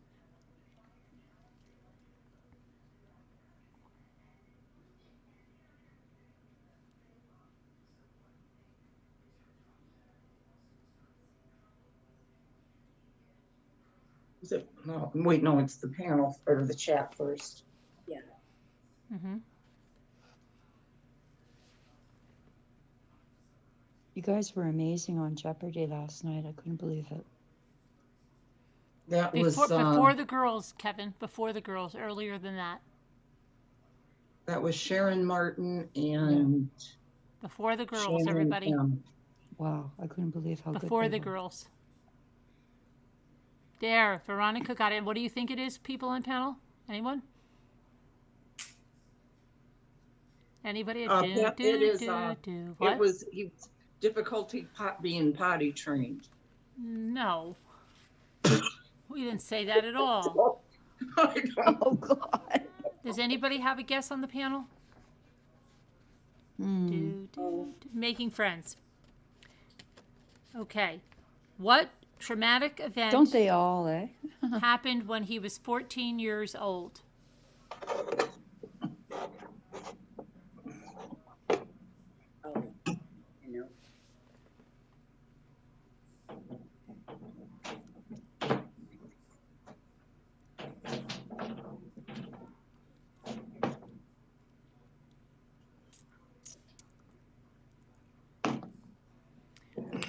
Is it? No, wait, no, it's the panel or the chat first. Yeah. Mm-hmm. You guys were amazing on Jeopardy last night. I couldn't believe it. That Before was the girls, Kevin. Before the girls. Earlier than that. that was Sharon Martin and Before the girls, Shannon everybody. M. Wow, I couldn't believe how Before good the they were. girls. There, Veronica got it. What do you think it is, people on panel? Anyone? Anybody? Yeah, it is. What? It was difficulty being potty trained. No. We didn't say that at all. Oh, God. Does anybody have a guess on the panel? Making friends. Okay. What traumatic event Don't they all, eh? happened when he was 14 years old? Oh, you know.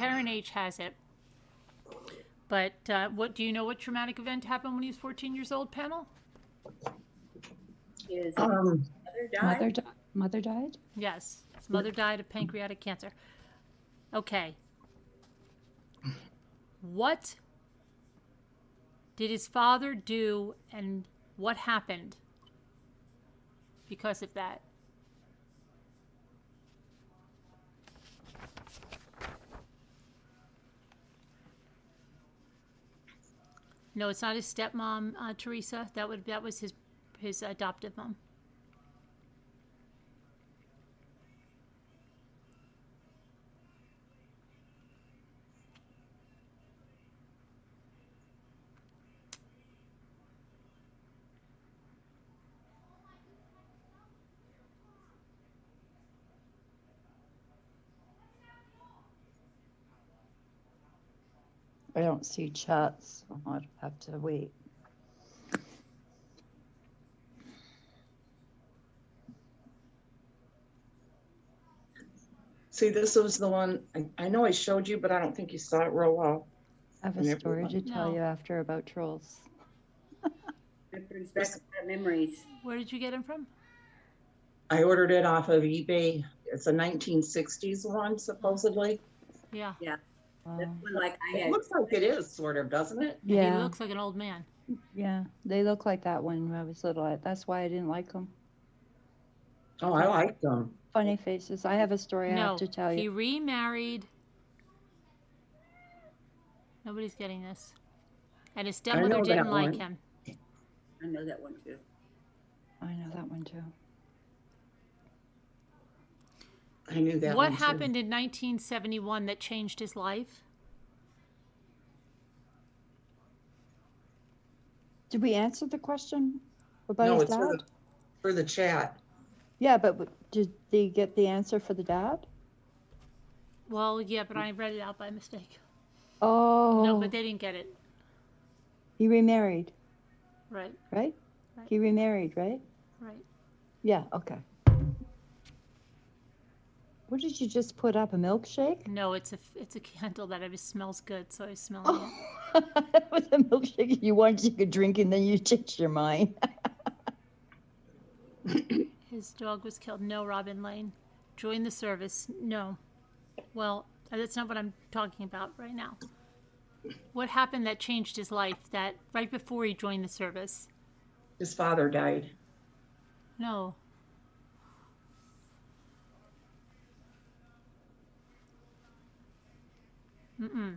Karen H has it. But what do you know? What traumatic event happened when he was 14 years old? Panel? His Um, mother died. Mother died? Yes, his mother died of pancreatic cancer. Okay. What did his father do, and what happened because of that? No, it's not his stepmom, Teresa. That was his adoptive mom. I don't see chats. I'll have to wait. see, this was the one, I know I showed you, but I don't think you saw it real well. I have And a story everyone- to tell No. you after about trolls. It brings back a lot of memories. Where did you get him from? I ordered it off of eBay. It's a 1960s one, supposedly. Yeah. That's Wow. one like I It had. looks like it is, sort of, doesn't it? He Yeah, looks like an old man. yeah. They look like that when I was little. That's why I didn't like them. Oh, I like them. Funny faces. I have a story I No, have to tell he you. remarried. Nobody's getting this. And his I stepmother know that didn't like one. him. I know that one too. I know that one too. I knew that What one, too. happened in 1971 that changed his life? Did we answer the question about No, his it's dad? for the chat. Yeah, but did they get the answer for the dad? Well, yeah, but I read it out by mistake. Oh, No, but they didn't get it. he remarried, Right, right? Right. He remarried, right? right. Yeah, okay. What did you just put up? A milkshake? No, it's a candle that it smells good, so I was smelling it. Oh, that was a milkshake you wanted to take a drink and then you changed your mind. His dog was killed. No, Robin Lane. Joined the service. No. Well, that's not what I'm talking about right now. What happened that changed his life that right before he joined the service? His father died. No. Mm-mm.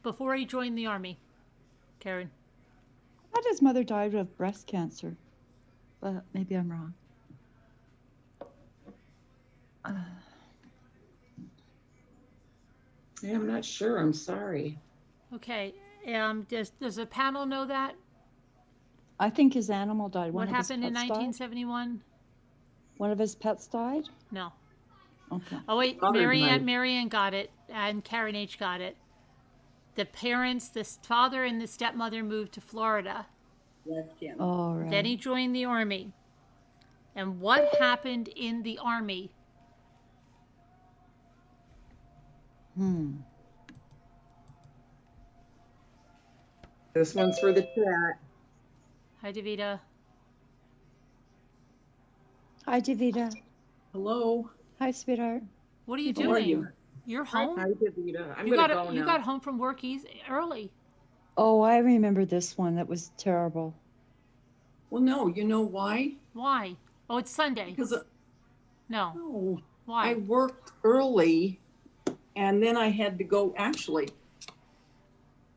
Before he joined the army, Karen. I thought his mother died of breast cancer, but maybe I'm wrong. Yeah, I'm not sure. I'm sorry. Okay. Does the panel know that? I think his animal died. What One of his happened in pets died? 1971? One of his pets died? No. Okay. Oh wait, Father died. Marianne got it, and Karen H got it. The parents, the father and the stepmother moved to Florida. Left him. All right. Then he joined the army. And what happened in the army? This one's for the chat. Hi, Davida. Hi, Davida. Hello. Hi, sweetheart. What are you How are doing? you? You're home. Hi, Davida. I'm you gonna got go you now. got home from work early. Oh, I remember this one. That was terrible. Well, no, you know why? Why? Oh, it's Sunday. Because No. no, Why? I worked early and then I had to go, actually,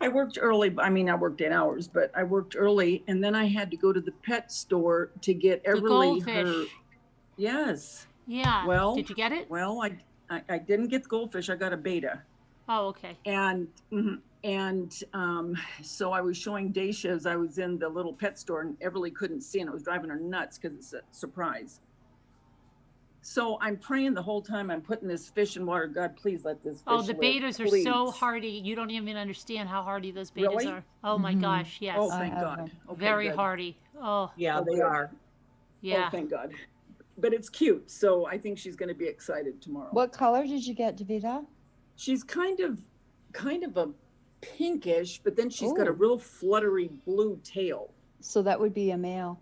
I worked early. I mean, I worked 8 hours, but I worked early and then I had to go to the pet store to get The Everly her. goldfish. Yes. Yeah. Well, Did you get it? Well, I didn't get the goldfish. I got a beta. Oh, okay. And so I was showing Daisha as I was in the little pet store and Everly couldn't see and it was driving her nuts because it's a surprise. So I'm praying the whole time I'm putting this fish in water. God, please let this fish Oh, the live, betas are so please. hardy. You don't even understand how hardy those betas Really? are. Oh my gosh, yes. Oh, I thank have God. them. Okay, Very good. hardy. Oh, Yeah, Oh, they good. are. yeah. Oh, thank God. but it's cute. So I think she's going to be excited tomorrow. What color did you get, Davida? She's kind of a pinkish, but then she's got a Ooh. real fluttery blue tail. So that would be a male.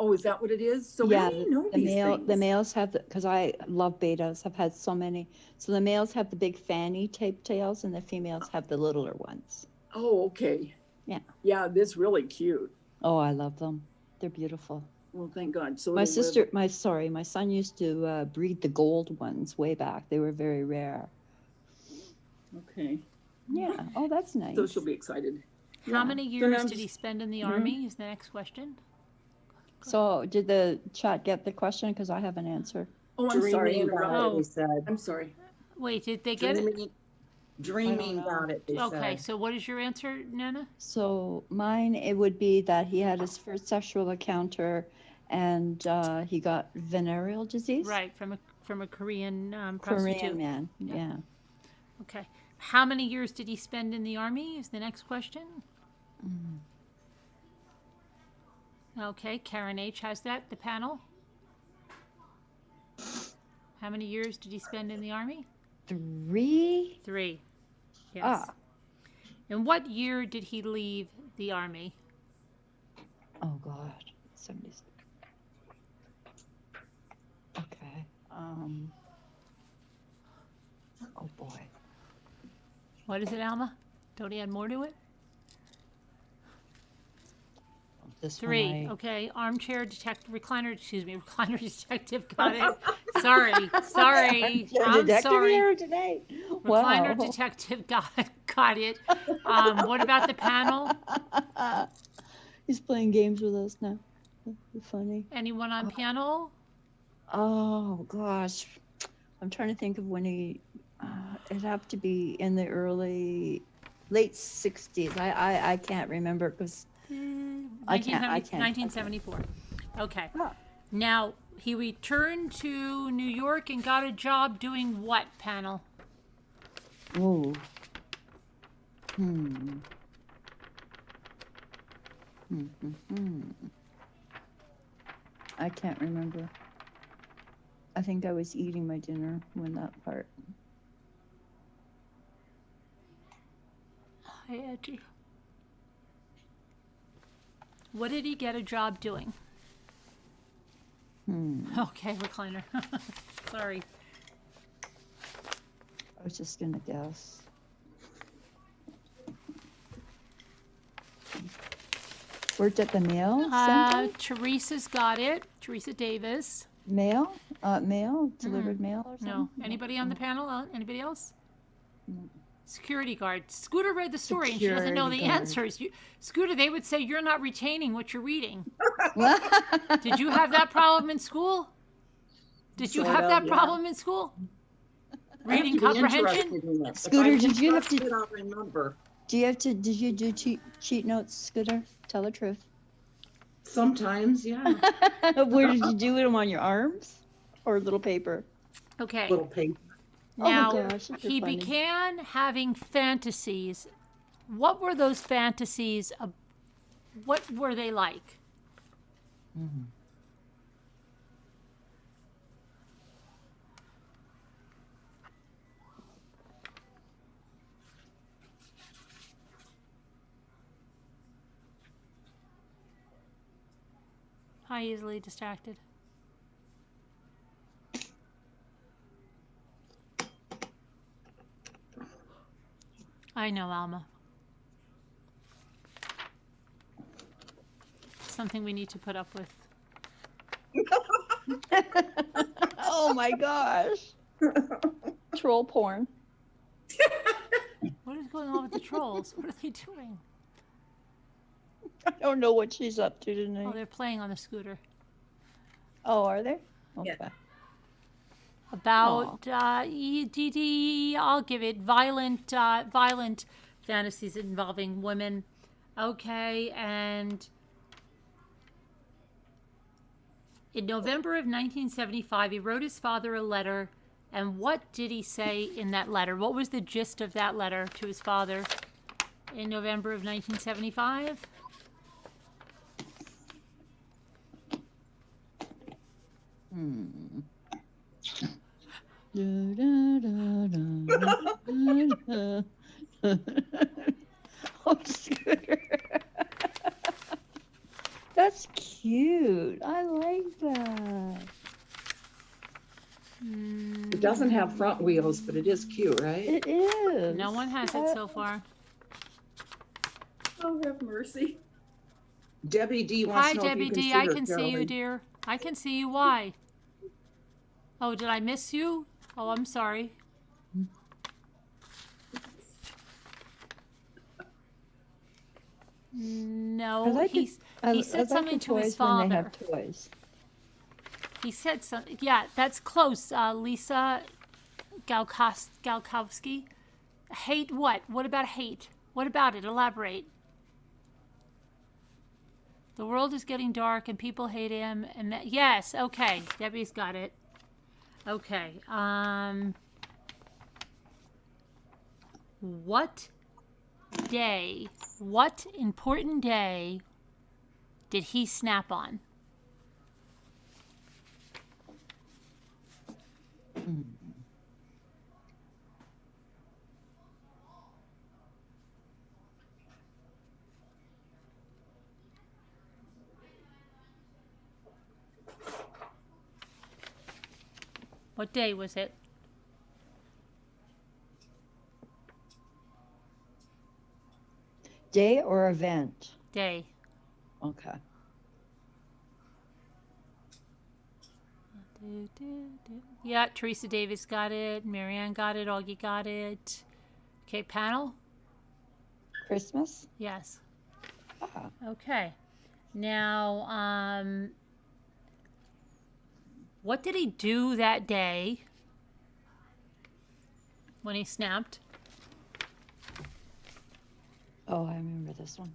Oh, is that what it is? So Yeah, how do you know the these male, things? the males have the, because I love betas. I've had so many. So the males have the big fanny type tails, and the females have the littler ones. Oh, okay. Yeah. Yeah, this really cute. Oh, I love them. They're beautiful. Well, thank God. So My it'll sister, live- my son used to breed the gold ones way back. They were very rare. Okay. Yeah. Oh, that's nice. So she'll be excited. How many years now did he spend in the Army is the next question. So did the chat get the question? Because I have an answer. Oh, I'm sorry. I Dreaming about interrupted. it, they said. I'm sorry. Wait, did they get it? Dreaming about it, they Okay, said. so what is your answer, Nana? So mine, it would be that he had his first sexual encounter and he got venereal disease. Right, from a Korean prostitute. Korean man, yeah. Okay. How many years did he spend in the Army is the next question. Okay, Karen H. has that, the panel. How many years did he spend in the Army? 3. 3. Yes. Ah. And what year did he leave the Army? Oh God, 70s. Okay. Oh boy. What is it, Alma? Don't add more to it? This 3. one Okay. Armchair detective, recliner detective. Got it. Sorry. I'm sorry. Here today. Recliner Wow. detective got it. What about the panel? He's playing games with us now. That's funny. Anyone on panel? Oh gosh, I'm trying to think of when he. It'd have to be in the late 60s. I can't remember because I can't. 1974. Okay. Ah. Now he returned to New York and got a job doing what, panel? Oh. I can't remember. I think I was eating my dinner when that part. Hi, Edgy. What did he get a job doing? Okay, recliner. Sorry. I was just gonna guess. Worked at the mail center? Teresa's got it. Teresa Davis. Mail? Mail? Delivered mail or something? No. Anybody on the panel? Anybody else? Security guard. Scooter read the story and she doesn't know the Security guard. answers. Scooter, they would say you're not retaining what you're reading. Did you have that problem in school? Did you Sort have of, that yeah. problem in school? I have Reading to be comprehension? interested in it. If Scooter, I'm did you have to- interested, I'll remember. Did you do cheat notes, Scooter? Tell the truth. Sometimes, yeah. Where did you do them, on your arms or little paper? Okay. Little paper. Now, oh my gosh, you're he funny. began having fantasies. What were those fantasies? What were they like? Hi, easily distracted. I know, Alma. Something we need to put up with. Oh my gosh. Troll porn. What is going on with the trolls? What are they doing? I don't know what she's up to tonight. Oh, they're playing on the scooter. Oh, are they? Okay. Yeah. About EDD, I'll give it violent fantasies involving women. Okay, and in November of 1975, he wrote his father a letter. And what did he say in that letter? What was the gist of that letter to his father in November of 1975? Hmm. Da, da, da, da, da, da. Oh, Scooter. That's cute. I like that. It doesn't have front wheels, but it is cute, right? It is. No one has it so far. Oh, have mercy. Debbie D wants Hi, to know if Debbie you can D. see I her, can see you, Carolyn. dear. I can see you. Why? Oh, did I miss you? Oh, I'm sorry. No, he said something to his when they father. have toys. He said something. Yeah, that's close. Lisa Galkowski. Hate what? What about hate? What about it? Elaborate. The world is getting dark and people hate him. And yes, okay. Debbie's got it. Okay. What important day did he snap on? What day was it? Day or event? Day. Okay. Yeah, Teresa Davis got it. Marianne got it. Augie got it. Okay, panel? Christmas? Yes. Ah. Okay. Now, what did he do that day when he snapped? Oh, I remember this one.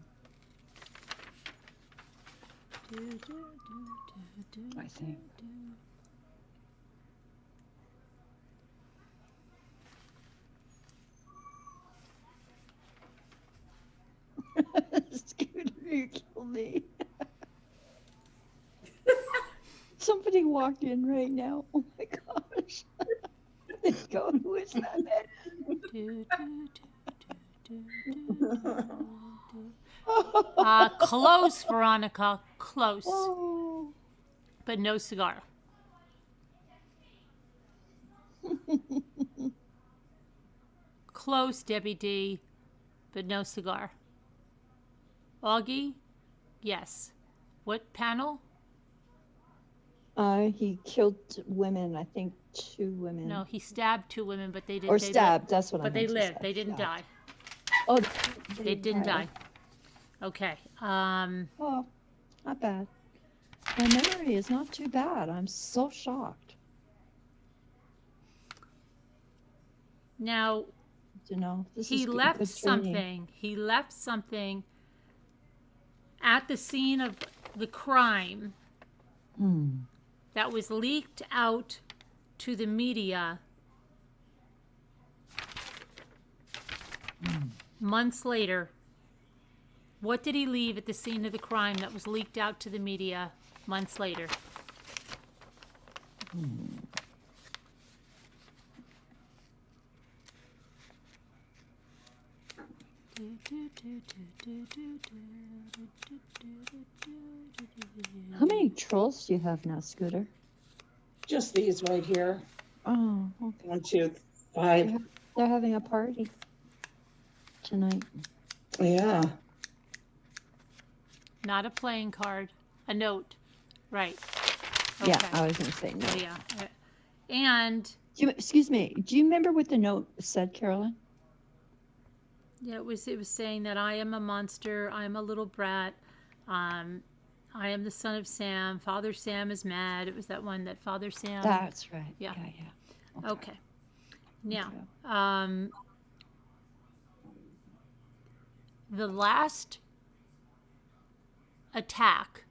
I think. Scooter, you killed me. Somebody walked in right now. Oh my gosh. There you go. Who is that man? Close, Veronica. Close. Oh. But no cigar. Close, Debbie D. But no cigar. Augie? Yes. What panel? He killed women, I think 2 women. No, he stabbed 2 women, but they didn't. Or stabbed, that's what I meant. But they to lived. say, They didn't stabbed. die. Oh, They didn't die. Okay. Oh, not bad. My memory is not too bad. I'm so shocked. Now, You know, this he is good, left good training. something. He left something at the scene of the crime that was leaked out to the media months later. What did he leave at the scene of the crime that was leaked out to the media months later? How many trolls do you have now, Scooter? Just these right here. Oh, okay. 1, 2, 5. They're having a party tonight. Yeah. Not a playing card, a note. Right. Yeah, Okay. I was going to say no. Yeah. And Excuse me. Do you remember what the note said, Carolyn? yeah, it was saying that I am a monster. I am a little brat. I am the son of Sam. Father Sam is mad. It was that one that Father Sam. That's right. Yeah. Yeah. Okay. Now, the last attack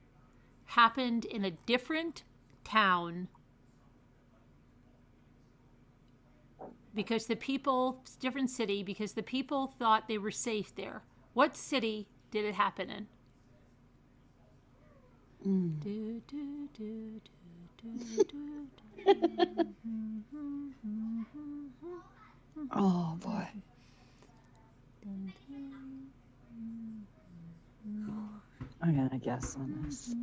happened in a different town because the people, different city, because the people thought they were safe there. What city did it happen in? Oh boy. I'm gonna guess on this.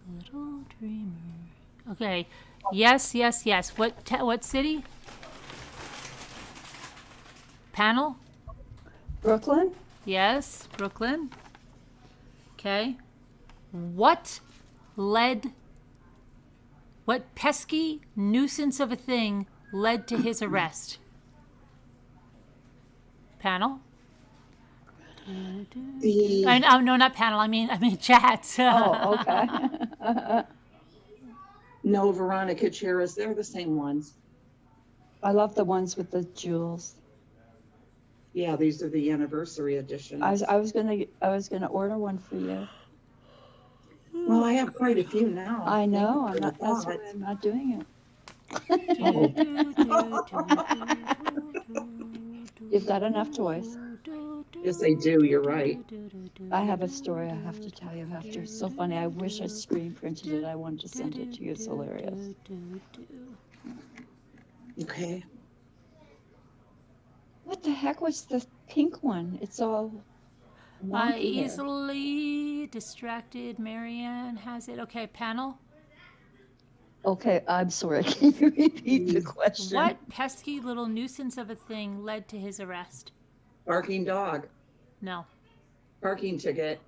Little dreamer. Okay. Yes, yes, yes. What city? Panel? Brooklyn? Yes, Brooklyn. Okay. What pesky nuisance of a thing led to his arrest? Panel? No, not panel. I mean chat. Oh, okay. No, Veronica Cheris, they're the same ones. I love the ones with the jewels. Yeah, these are the anniversary editions. I was gonna order one for you. Well, I have quite a few now. I Thank know. you for the That's why thought. I'm not doing it. You've got enough toys. Yes, I do. You're right. I have a story I have to tell you after. It's so funny. I wish I screen printed it. I wanted to send it to you. It's hilarious. Okay. What the heck was the pink one? It's all wonky here. Easily distracted. Marianne has it. Okay, panel. Okay, I'm sorry. Can you repeat the question? What pesky little nuisance of a thing led to his arrest? Barking dog. No. Parking ticket.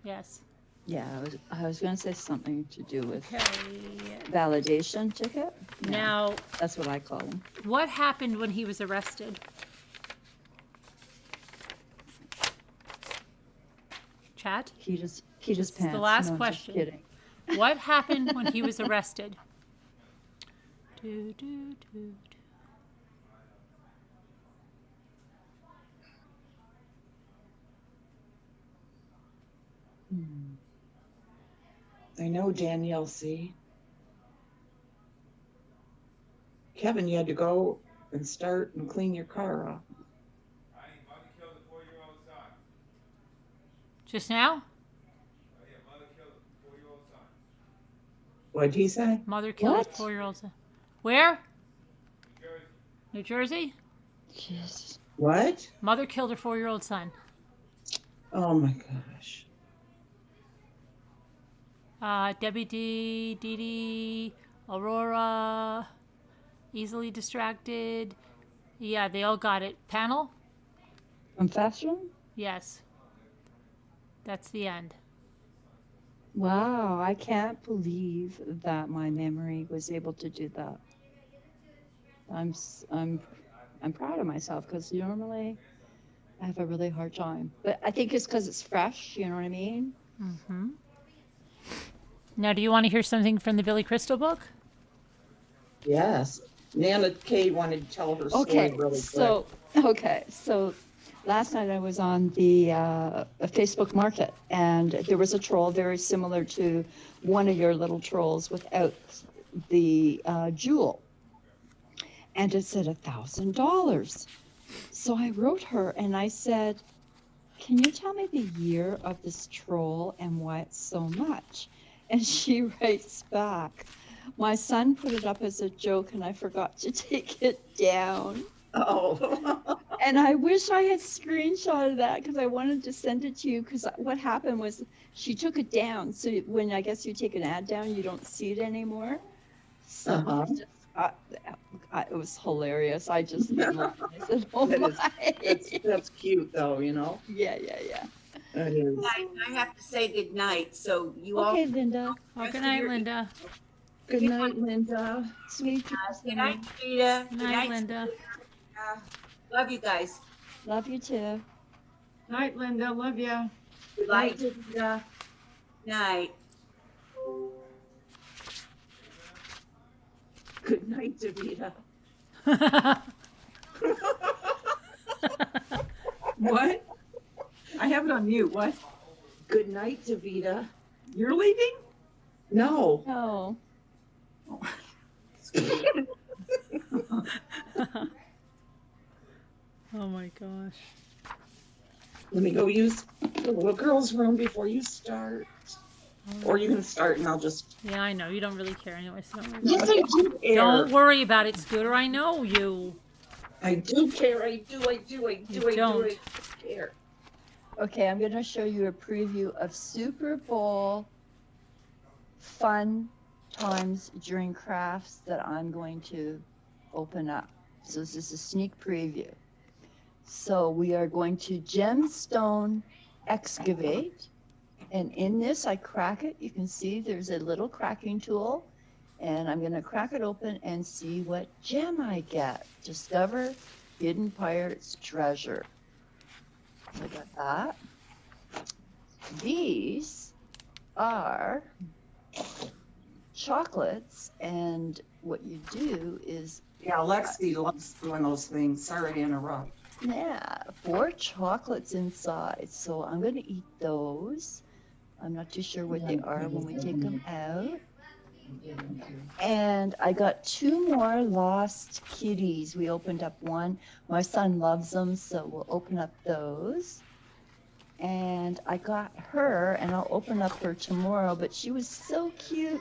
Yes. Yeah, I was going to say something to do with Okay. validation ticket. Yeah, Now, that's what I call them. what happened when he was arrested? Chat? He just This is pants. the last No, I'm just question. kidding. What happened when he was arrested? I know Danielle C. Kevin, you had to go and start and clean your car off. Just now? What'd he say? Mother killed What? a 4-year-old son. Where? New Jersey? Jesus. What? Mother killed her 4-year-old son. Oh my gosh. Debbie D, Dee Dee, Aurora, easily distracted. Yeah, they all got it. Panel? Confession? Yes. That's the end. Wow, I can't believe that my memory was able to do that. I'm proud of myself because normally I have a really hard time. But I think it's because it's fresh, you know what I mean? Mm-hmm. Now, do you want to hear something from the Billy Crystal book? Yes. Nana Kay wanted to tell her story really quick. So last night I was on the Facebook Market, and there was a troll very similar to one of your little trolls without the jewel. And it said $1,000. So I wrote her and I said, can you tell me the year of this troll and why it's so much? And she writes back, my son put it up as a joke and I forgot to take it down. Oh. And I wish I had screenshotted that because I wanted to send it to you, because what happened was she took it down. So when I guess you take an ad down, you don't see it anymore. So it was hilarious. I just laughed. I said, oh that's cute though, you know? Yeah. That is. I have to say good night. So you all. Okay, Linda. Oh, good night, Linda. Good night, Linda. Sweet dreams. Good night, Rita. Good night, Linda. Love you guys. Love you too. Night, Linda. Love ya. Good night. Night. Good night, Davita. What? I have it on mute. What? Good night, Davita. You're leaving? No. No. Oh my gosh. Let me go use the little girl's room before you start. Or you can start and I'll just... Yeah, I know. You don't really care anyway, so don't worry Yes, about it. I do care. Don't worry about it, Scooter. I know you. I do care. I do care. Okay, I'm going to show you a preview of Super Bowl fun times during crafts that I'm going to open up. So this is a sneak preview. So we are going to gemstone excavate. And in this, I crack it. You can see there's a little cracking tool. And I'm going to crack it open and see what gem I get. Discover hidden pirate's treasure. So I got that. These are chocolates, and what you do is... Yeah, Lexi loves doing those things. Sorry to interrupt. Yeah, 4 chocolates inside. So I'm going to eat those. I'm not too sure what they are when we take them out. And I got 2 more lost kitties. We opened up one. My son loves them, so we'll open up those. And I got her, and I'll open up her tomorrow, but she was so cute.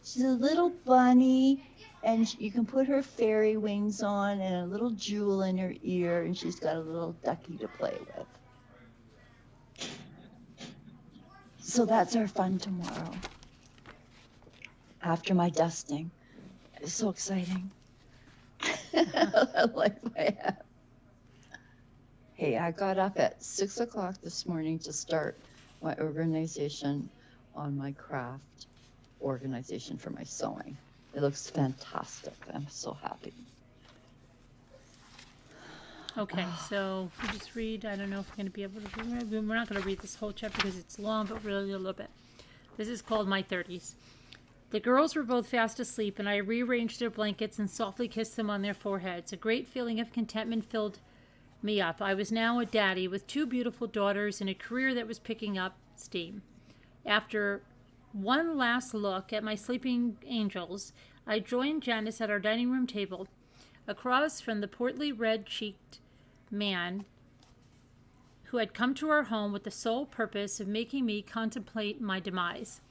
She's a little bunny, and you can put her fairy wings on and a little jewel in her ear, and she's got a little ducky to play with. So that's our fun tomorrow. After my dusting. It's so exciting. Life I have. Hey, I got up at 6 o'clock this morning to start my organization on my craft organization for my sewing. It looks fantastic. I'm so happy. Okay, so we just read. I don't know if we're going to be able to read. We're not going to read this whole chapter because it's long, but really a little bit. This is called My 30s. The girls were both fast asleep, and I rearranged their blankets and softly kissed them on their foreheads. A great feeling of contentment filled me up. I was now a daddy with 2 beautiful daughters and a career that was picking up steam. After one last look at my sleeping angels, I joined Janice at our dining room table, across from the portly, red-cheeked man who had come to our home with the sole purpose of making me contemplate my demise.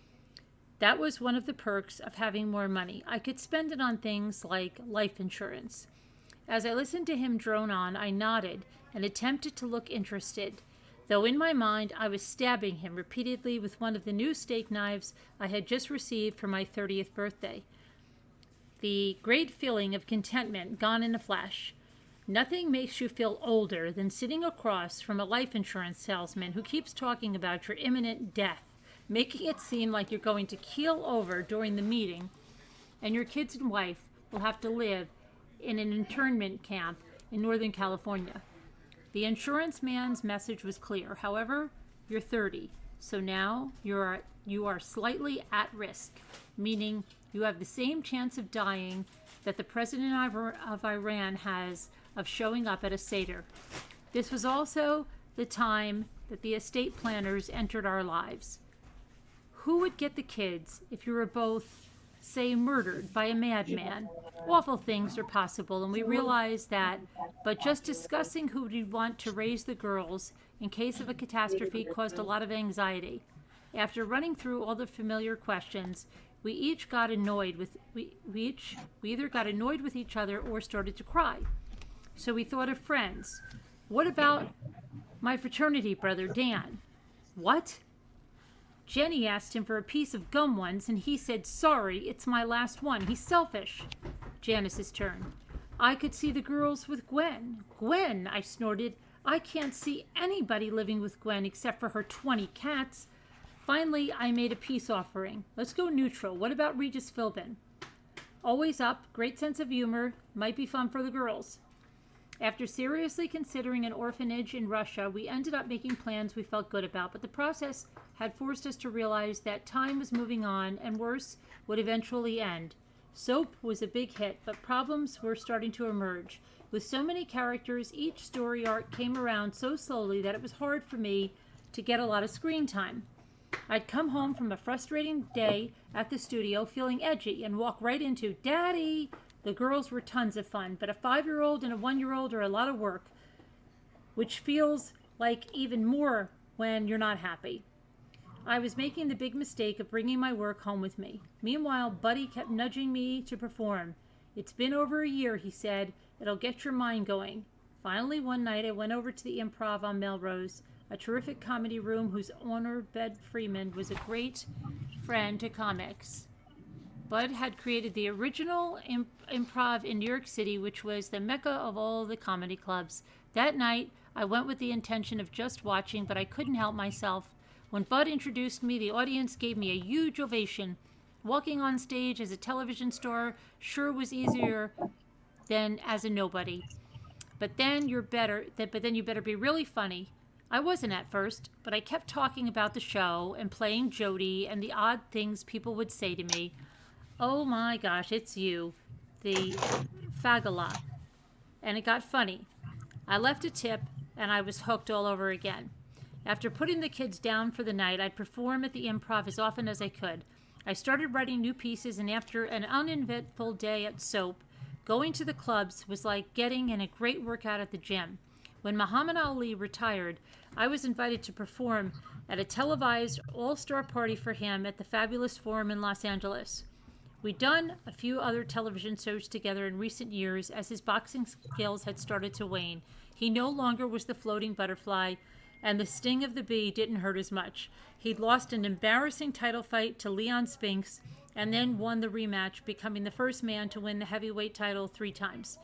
That was one of the perks of having more money. I could spend it on things like life insurance. As I listened to him drone on, I nodded and attempted to look interested, though in my mind I was stabbing him repeatedly with one of the new steak knives I had just received for my 30th birthday. The great feeling of contentment gone in a flash. Nothing makes you feel older than sitting across from a life insurance salesman who keeps talking about your imminent death, making it seem like you're going to keel over during the meeting, and your kids and wife will have to live in an internment camp in Northern California. The insurance man's message was clear. However, you're 30, so now you are slightly at risk, meaning you have the same chance of dying that the president of Iran has of showing up at a Seder. This was also the time that the estate planners entered our lives. Who would get the kids if you were both, say, murdered by a madman? Awful things are possible, and we realized that, but just discussing who we'd want to raise the girls in case of a catastrophe caused a lot of anxiety. After running through all the familiar questions, we either got annoyed with each other or started to cry. So we thought of friends. What about my fraternity brother, Dan? What? Jenny asked him for a piece of gum once, and he said, "Sorry, it's my last one. He's selfish." Janice's turn. I could see the girls with Gwen. Gwen, I snorted. I can't see anybody living with Gwen except for her 20 cats. Finally, I made a peace offering. Let's go neutral. What about Regis Philbin? Always up, great sense of humor, might be fun for the girls. After seriously considering an orphanage in Russia, we ended up making plans we felt good about, but the process had forced us to realize that time was moving on and worse would eventually end. Soap was a big hit, but problems were starting to emerge. With so many characters, each story arc came around so slowly that it was hard for me to get a lot of screen time. I'd come home from a frustrating day at the studio feeling edgy and walk right into, "Daddy!" The girls were tons of fun, but a 5-year-old and a 1-year-old are a lot of work, which feels like even more when you're not happy. I was making the big mistake of bringing my work home with me. Meanwhile, Buddy kept nudging me to perform. It's been over a year, he said. It'll get your mind going. Finally, one night, I went over to the Improv on Melrose, a terrific comedy room whose owner, Bed Freeman, was a great friend to comics. Bud had created the original improv in New York City, which was the mecca of all the comedy clubs. That night, I went with the intention of just watching, but I couldn't help myself. When Bud introduced me, the audience gave me a huge ovation. Walking on stage as a television star sure was easier than as a nobody. But then you better be really funny. I wasn't at first, but I kept talking about the show and playing Jody and the odd things people would say to me. Oh my gosh, it's you, the Fagala. And it got funny. I left a tip and I was hooked all over again. After putting the kids down for the night, I'd perform at the Improv as often as I could. I started writing new pieces, and after an uneventful day at Soap, going to the clubs was like getting in a great workout at the gym. When Muhammad Ali retired, I was invited to perform at a televised all-star party for him at the Fabulous Forum in Los Angeles. We'd done a few other television shows together in recent years as his boxing skills had started to wane. He no longer was the floating butterfly, and the sting of the bee didn't hurt as much. He'd lost an embarrassing title fight to Leon Spinks and then won the rematch, becoming the first man to win the heavyweight title 3 times.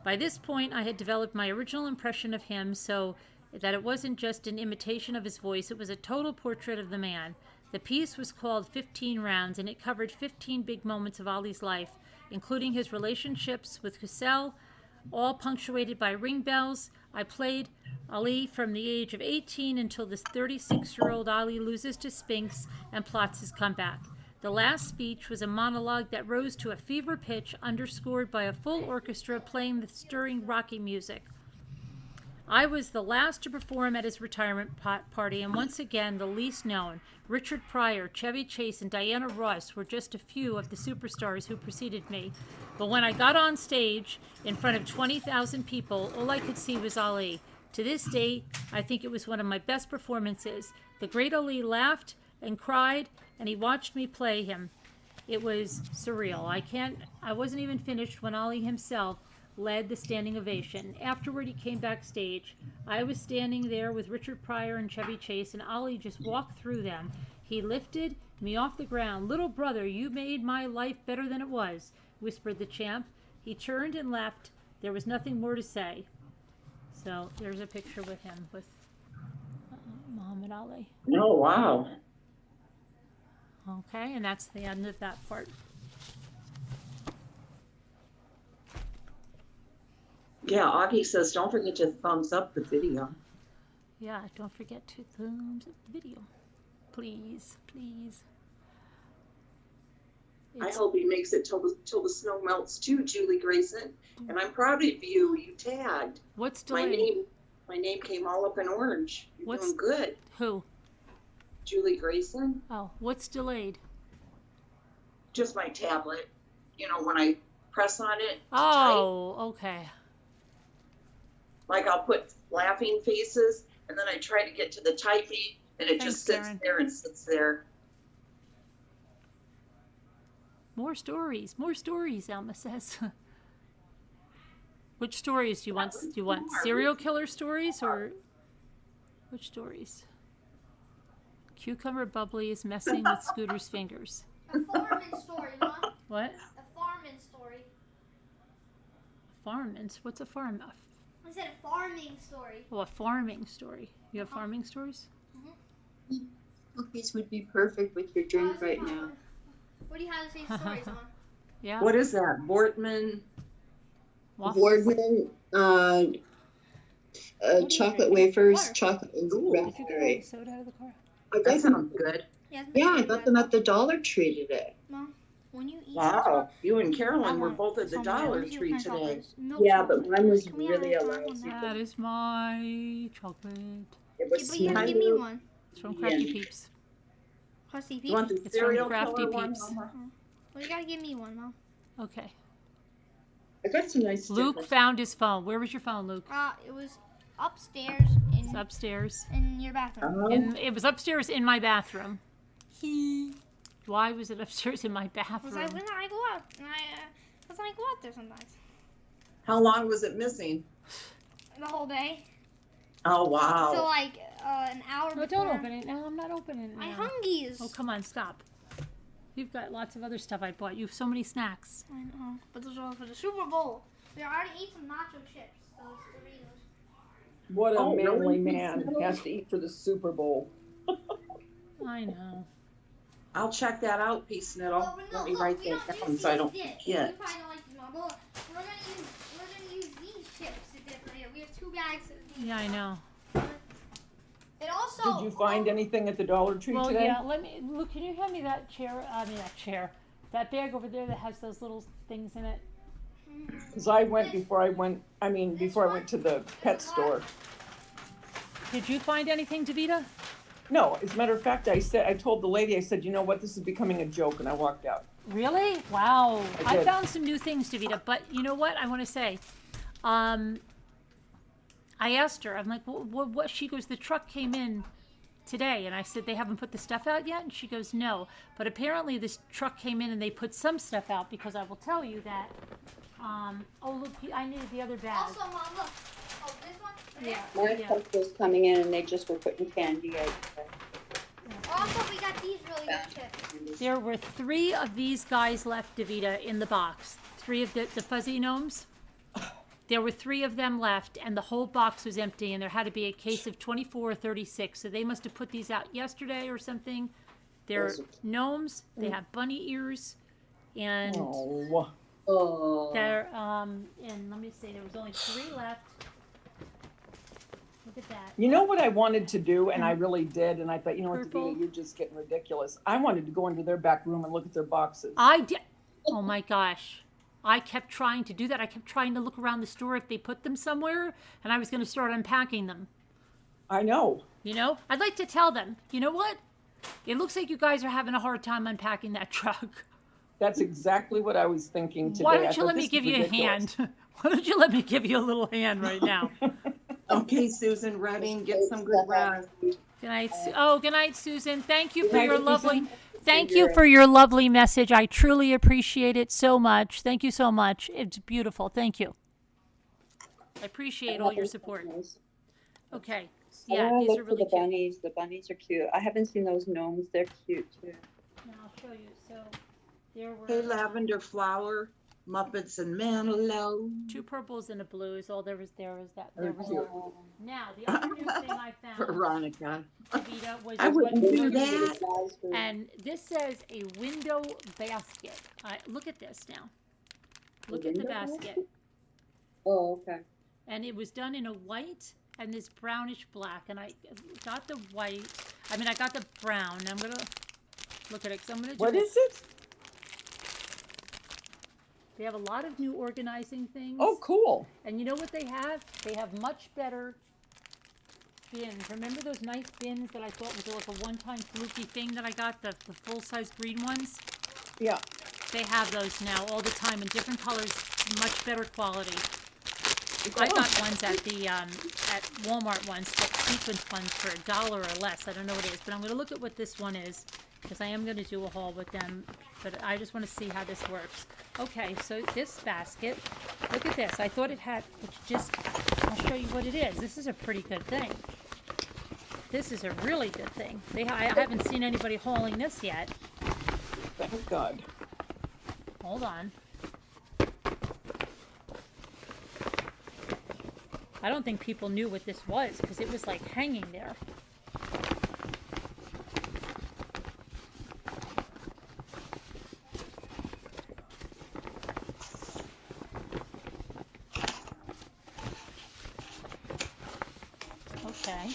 By this point, I had developed my original impression of him so that it wasn't just an imitation of his voice, it was a total portrait of the man. The piece was called 15 Rounds, and it covered 15 big moments of Ali's life, including his relationships with Cassell, all punctuated by ring bells. I played Ali from the age of 18 until this 36-year-old Ali loses to Spinks and plots his comeback. The last speech was a monologue that rose to a fever pitch, underscored by a full orchestra playing the stirring Rocky music. I was the last to perform at his retirement party, and once again the least known. Richard Pryor, Chevy Chase, and Diana Ross were just a few of the superstars who preceded me. But when I got on stage in front of 20,000 people, all I could see was Ali. To this day, I think it was one of my best performances. The great Ali laughed and cried, and he watched me play him. It was surreal. I wasn't even finished when Ali himself led the standing ovation. Afterward, he came backstage. I was standing there with Richard Pryor and Chevy Chase, and Ali just walked through them. He lifted me off the ground. "Little brother, you made my life better than it was," whispered the champ. He turned and left. There was nothing more to say. So there's a picture with him, with Muhammad Ali. Oh, wow. Okay, and that's the end of that part. Yeah, Augie says, don't forget to thumbs up the video. Yeah, don't forget to thumbs up the video. Please, please. I hope he makes it till the snow melts too, Julie Grayson. And I'm proud of you. You tagged. What's delayed? My name came all up in orange. You're doing good. Who? Julie Grayson. Oh, what's delayed? Just my tablet. You know, when I press on it. Oh, okay. Like I'll put laughing faces, and then I try to get to the typing, and it just sits there and sits there. More stories, Alma says. Which stories do you want? Do you want serial killer stories or which stories? Cucumber Bubbly is messing with Scooter's fingers. A farming story, Mom. What? A farming story. Farming? What's a farm? I said a farming story. Oh, a farming story. You have farming stories? Mm-hmm. Cookies would be perfect with your drink right now. What do you have to say stories on? Yeah. What is that? Boardman? Boardman, chocolate wafers, chocolate and raspberry. Soda out of the car? That sounds good. Yeah, I got them at the Dollar Tree today. Mom, when you eat wow, you and Carolyn were both at the Dollar Tree today. Yeah, but mine was really a lot. That is my chocolate. It was but you have to give me one. It's from Crafty Peeps. Crafty Peeps? You want the It's from cereal Crafty color Peeps. Well, you gotta give me one, Mom. Okay. I got some nice Luke stickers. found his phone. Where was your phone, Luke? It was upstairs in upstairs. In your bathroom. It was upstairs in my bathroom. Why was it upstairs in my bathroom? Because I go out. Because I go out there sometimes. How long was it missing? The whole day. Oh, wow. So like an hour before. Don't open it now. I'm not opening it now. My hungies. Oh, come on, stop. You've got lots of other stuff I bought. You have so many snacks. I know. But those are for the Super Bowl. We already ate some nacho chips. Those Doritos. What a Oh, manly really? man has to eat for the Super Bowl. I know. I'll check that out, Peace Niddle. Well, no, Let me look, write we that don't down use so I these don't dips. forget. You probably don't like these, Mom. But we're gonna use these chips to dip right here. We have 2 bags of these. Yeah, I know. It also. Did you find anything at the Dollar Tree Well, today? yeah. Luke, can you hand me that chair? That bag over there that has those little things in it. Because I went before I went to the pet store. Did you find anything, Davida? No, as a matter of fact, I told the lady, I said, you know what, this is becoming a joke, and I walked out. Really? Wow. I I did. found some new things, Davida, but you know what I want to say? I asked her, I'm like, what? She goes, the truck came in today, and I said, they haven't put the stuff out yet? And she goes, no. But apparently this truck came in and they put some stuff out, because I will tell you that, oh, look, I needed the other bag. Also, Mom, look. Oh, this one? Yeah. My yeah. truck was coming in and they just were putting candy out. Also, we got these really good chips. There were 3 of these guys left, Davida, in the box. 3 of the fuzzy gnomes. There were 3 of them left, and the whole box was empty, and there had to be a case of 24 or 36. So they must have put these out yesterday or something. They're gnomes. They have bunny ears, and Oh. they're and let me see. There was only 3 left. Look at that. You know what I wanted to do, and I really did, and I thought, you know what, Purple. Davina, you're just getting ridiculous. I wanted to go into their back room and look at their boxes. I did. Oh my gosh. I kept trying to do that. I kept trying to look around the store if they put them somewhere, and I was going to start unpacking them. I know. You know, I'd like to tell them, you know what? It looks like you guys are having a hard time unpacking that truck. That's exactly what I was thinking today. Why I don't you thought, let me this give is you a ridiculous. hand? Why don't you let me give you a little hand right now? Okay, Susan Redding, get some good rest. Good night. Good night, Susan. Thank you for Good night, your Susan. lovely. Thank you for your lovely message. I truly appreciate it so much. Thank you so much. It's beautiful. Thank you. I appreciate all your support. Okay. Yeah, I these look are for really the cute. bunnies. The bunnies are cute. I haven't seen those gnomes. They're cute too. Now I'll show you. So there were Hey, Lavender Flower, Muppets and Manilow. 2 purples and a blue. Is all there was that. Oh, There was cute. now the other new thing I found, Veronica. Davida, was I wouldn't what- do that. And this says a window basket. Look at this now. Look at the window basket. Oh, okay. And it was done in a white and this brownish black. And I got the white. I mean, I got the brown. I'm gonna look at it. 'Cause I'm gonna. What is it? They have a lot of new organizing things. Oh, cool. And you know what they have? They have much better bins. Remember those nice bins that I thought was like a one-time fluky thing that I got, the full-size green ones? Yeah. They have those now all the time in different colors, much better quality. I got ones at the at Walmart ones, the sequence ones for $1 or less. I don't know what it is, but I'm going to look at what this one is because I am going to do a haul with them. But I just want to see how this works. Okay, so this basket, look at this. I thought it had, I'll show you what it is. This is a pretty good thing. This is a really good thing. I haven't seen anybody hauling this yet. Thank God. Hold on. I don't think people knew what this was because it was like hanging there. Okay.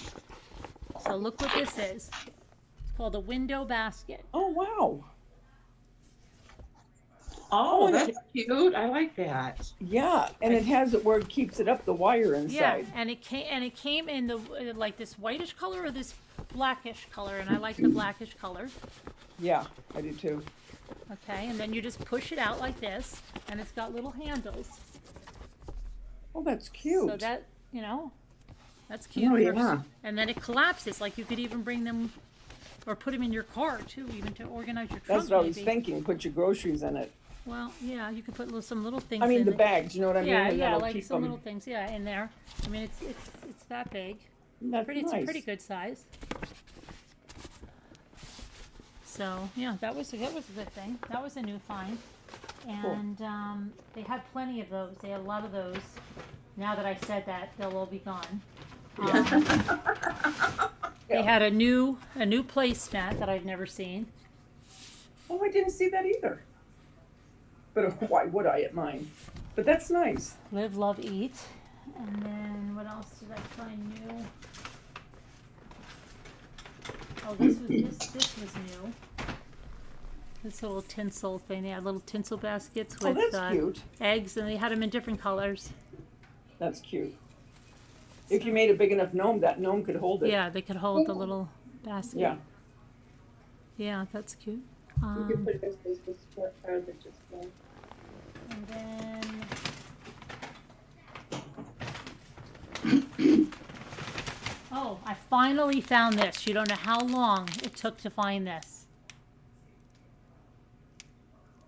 So look what this is. It's called a window basket. Oh, wow. Oh, that's cute. I like that. Yeah, and it has it where it keeps it up, the wire Yeah, inside. and it came in the like this whitish color or this blackish color, and I like the blackish color. Yeah, I do too. Okay, and then you just push it out like this, and it's got little handles. Oh, that's cute. So that, you know, That's cute. Oh, for- yeah. And then it collapses. Like you could even bring them or put them in your car too, even to organize your trunk. That's what I was maybe. thinking, put your groceries in it. Well, yeah, you could put some little things. I mean, in the it. bags, you know what I mean? Yeah, And yeah, that'll like keep some them. little things. Yeah, in there. I mean, it's that big. That's It's a nice. pretty good size. So yeah, that was a good thing. That was a new find, and they had plenty of those. They had a lot of those. Now that I said that, they'll all be gone. They had a new placemat that I've never seen. Oh, I didn't see that either. But why would I at mine? But that's nice. Live, love, eat. And then what else did I find new? Oh, this was new. This little tinsel thing. They had little tinsel baskets with that's cute. eggs, and they had them in different colors. That's cute. If you made a big enough gnome, that gnome could hold it. Yeah, they could hold the little basket. Yeah. Yeah, that's cute. You could put it as the sport car that just went. And then, oh, I finally found this. You don't know how long it took to find this.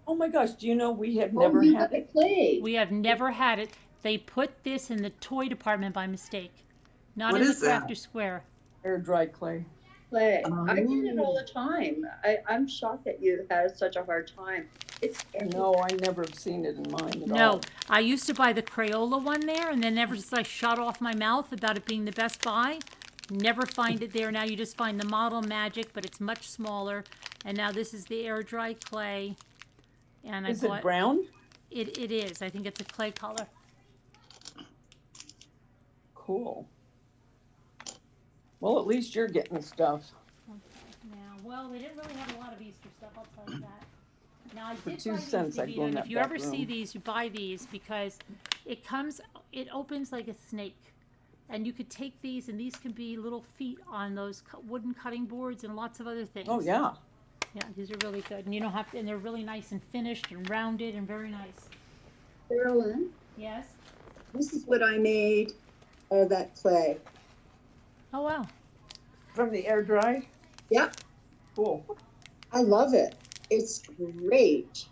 Oh my gosh, do you know we have never had it? Clay. We have never had it. They put this in the toy department by mistake, not What in the is that? Crafter Square. Air dry clay. Clay. I get it all the time. I'm shocked that you had such a hard time. It's No, I never have seen it in mine at No, all. I used to buy the Crayola one there, and then ever since I shot off my mouth about it being the best buy, never find it there. Now you just find the Model Magic, but it's much smaller. And now this is the air dry clay. And Is I bought it brown? It is. I think it's a clay color. Cool. Well, at least you're getting stuff. Now, well, they didn't really have a lot of Easter stuff. I'll tell you that. Now I For did 2 buy these, cents, I'd Davina, go in and that if you back ever see room. these, you buy these because it opens like a snake. And you could take these, and these can be little feet on those wooden cutting boards and lots of other things. Oh, yeah. Yeah, these are really good, and you don't have to, and they're really nice and finished and rounded and very nice. Carolyn, Yes. this is what I made out of that clay. Oh wow. From the air dry? Yep. Cool. I love it. It's great.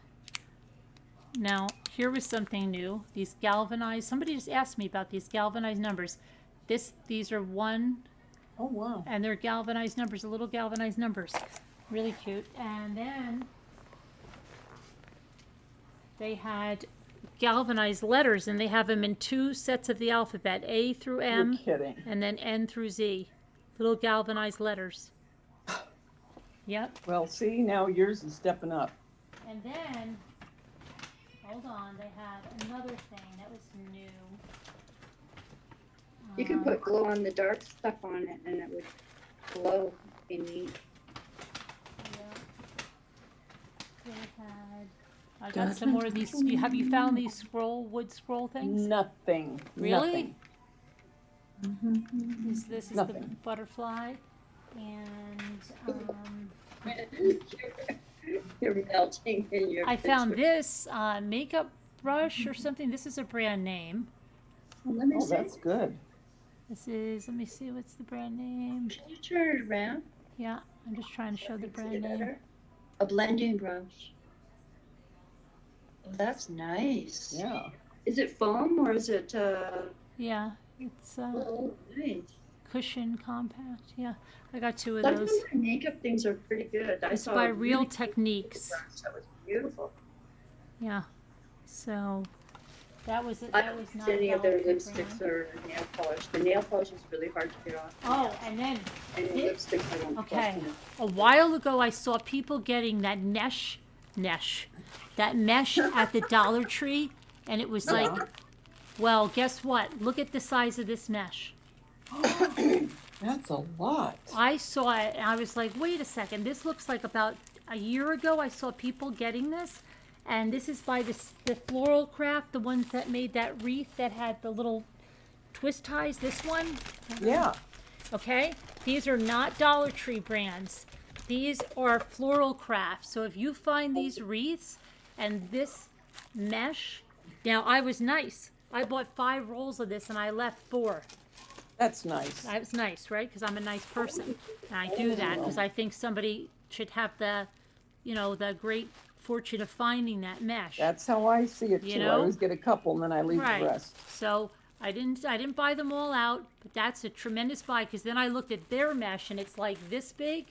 Now here was something new. These galvanized. Somebody just asked me about these galvanized numbers. These are one. Oh wow. And they're galvanized numbers, little galvanized numbers. Really cute. And then they had galvanized letters, and they have them in 2 sets of the alphabet, A through M, You're kidding. and then N through Z. Little galvanized letters. Yep. Well, see, now yours is stepping up. And then, hold on, they had another thing that was new. You could put glow on the dark stuff on it and it would glow in neat. They had. I got some more of these. Have you found these wood scroll things? Nothing. Really? Nothing. This is the Nothing. butterfly, and You're melting in your I found picture. this makeup brush or something. This is a brand name. Let me Oh, see. that's good. This is. Let me see. What's the brand name? Can you turn it around? Yeah, I'm just trying to show the Can you see brand it name. better? A blending brush. Oh, that's nice. Yeah. Is it foam or is it Yeah, it's oh, nice. cushion compact. Yeah, I got 2 of Some those. of my makeup things are pretty good. I It's saw by a Real really good Techniques. brush that was beautiful. Yeah, so that was it. I That don't was use not a any of their Dollar Tree lipsticks brand. or nail polish. The nail polish is really hard to get off. Oh, and then And the thi- lipsticks I don't okay, trust a while ago I saw people getting that mesh at the Dollar Tree, and it was like, well, guess what? Look at the size of this mesh. That's a lot. I saw it, and I was like, wait a second, this looks like about a year ago I saw people getting this, and this is by the Floral Craft, the ones that made that wreath that had the little twist ties, this one. Yeah. Okay, these are not Dollar Tree brands. These are Floral Craft. So if you find these wreaths and this mesh, now I was nice. I bought 5 rolls of this and I left 4. That's nice. That's nice, right? Because I'm a nice person. And I do that because I think somebody should have the, the great fortune of finding that mesh. That's how I see it You too. I know? always get a couple and then I leave Right. the rest. So I didn't buy them all out, but that's a tremendous buy because then I looked at their mesh and it's like this big.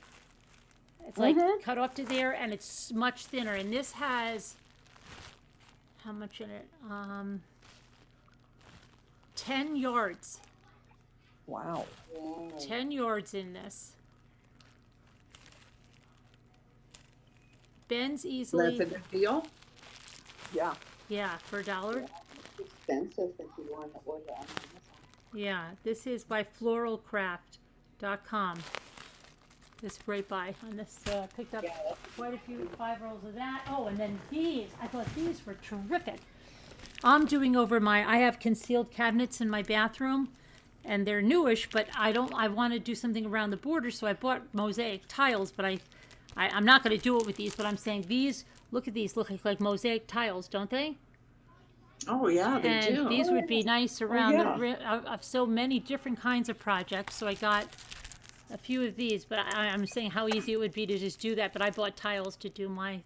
It's like cut off to there and it's much thinner. And this has, how much in it? 10 yards. Wow. 10 yards in this. Bends easily. That's a good deal. Yeah. Yeah, for $1. Expensive if you want to order on Amazon. Yeah, this is by floralcraft.com. This great buy on this. Picked up quite a few 5 rolls of that. Oh, and then these. I thought these were terrific. I'm doing over I have concealed cabinets in my bathroom, and they're newish, but I want to do something around the border, so I bought mosaic tiles, but I'm not going to do it with these, but I'm saying these, look at these, look like mosaic tiles, don't they? Oh, yeah, they do. And these would be nice around of so many different kinds of projects, so I got a few of these, but I'm saying how easy it would be to just do that, but I bought tiles to do my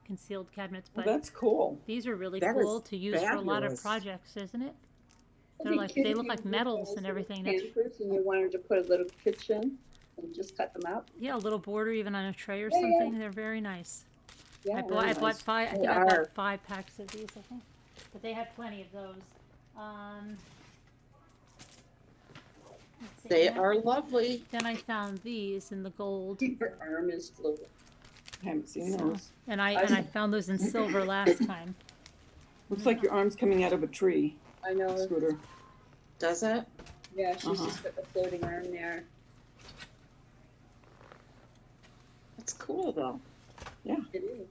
concealed cabinets, but that's cool. These are really That cool is to use for a lot of fabulous. projects, isn't it? They look like metals and everything. Campers and you wanted to put a little kitchen and just cut them out. Yeah, a little border even on a tray or Yeah, something. They're very nice. Yeah, I bought nice. 5. I think I bought 5 packs of these. I think, but they had plenty of those. Let's see, They then- are lovely. Then I found these in the gold. Your arm is fluid. I haven't seen So- those. And I found those in silver last time. Looks like your arm's coming out of a tree, I know. Scooter. Does it? Yeah, she's just got the floating arm there. That's cool, though. It is.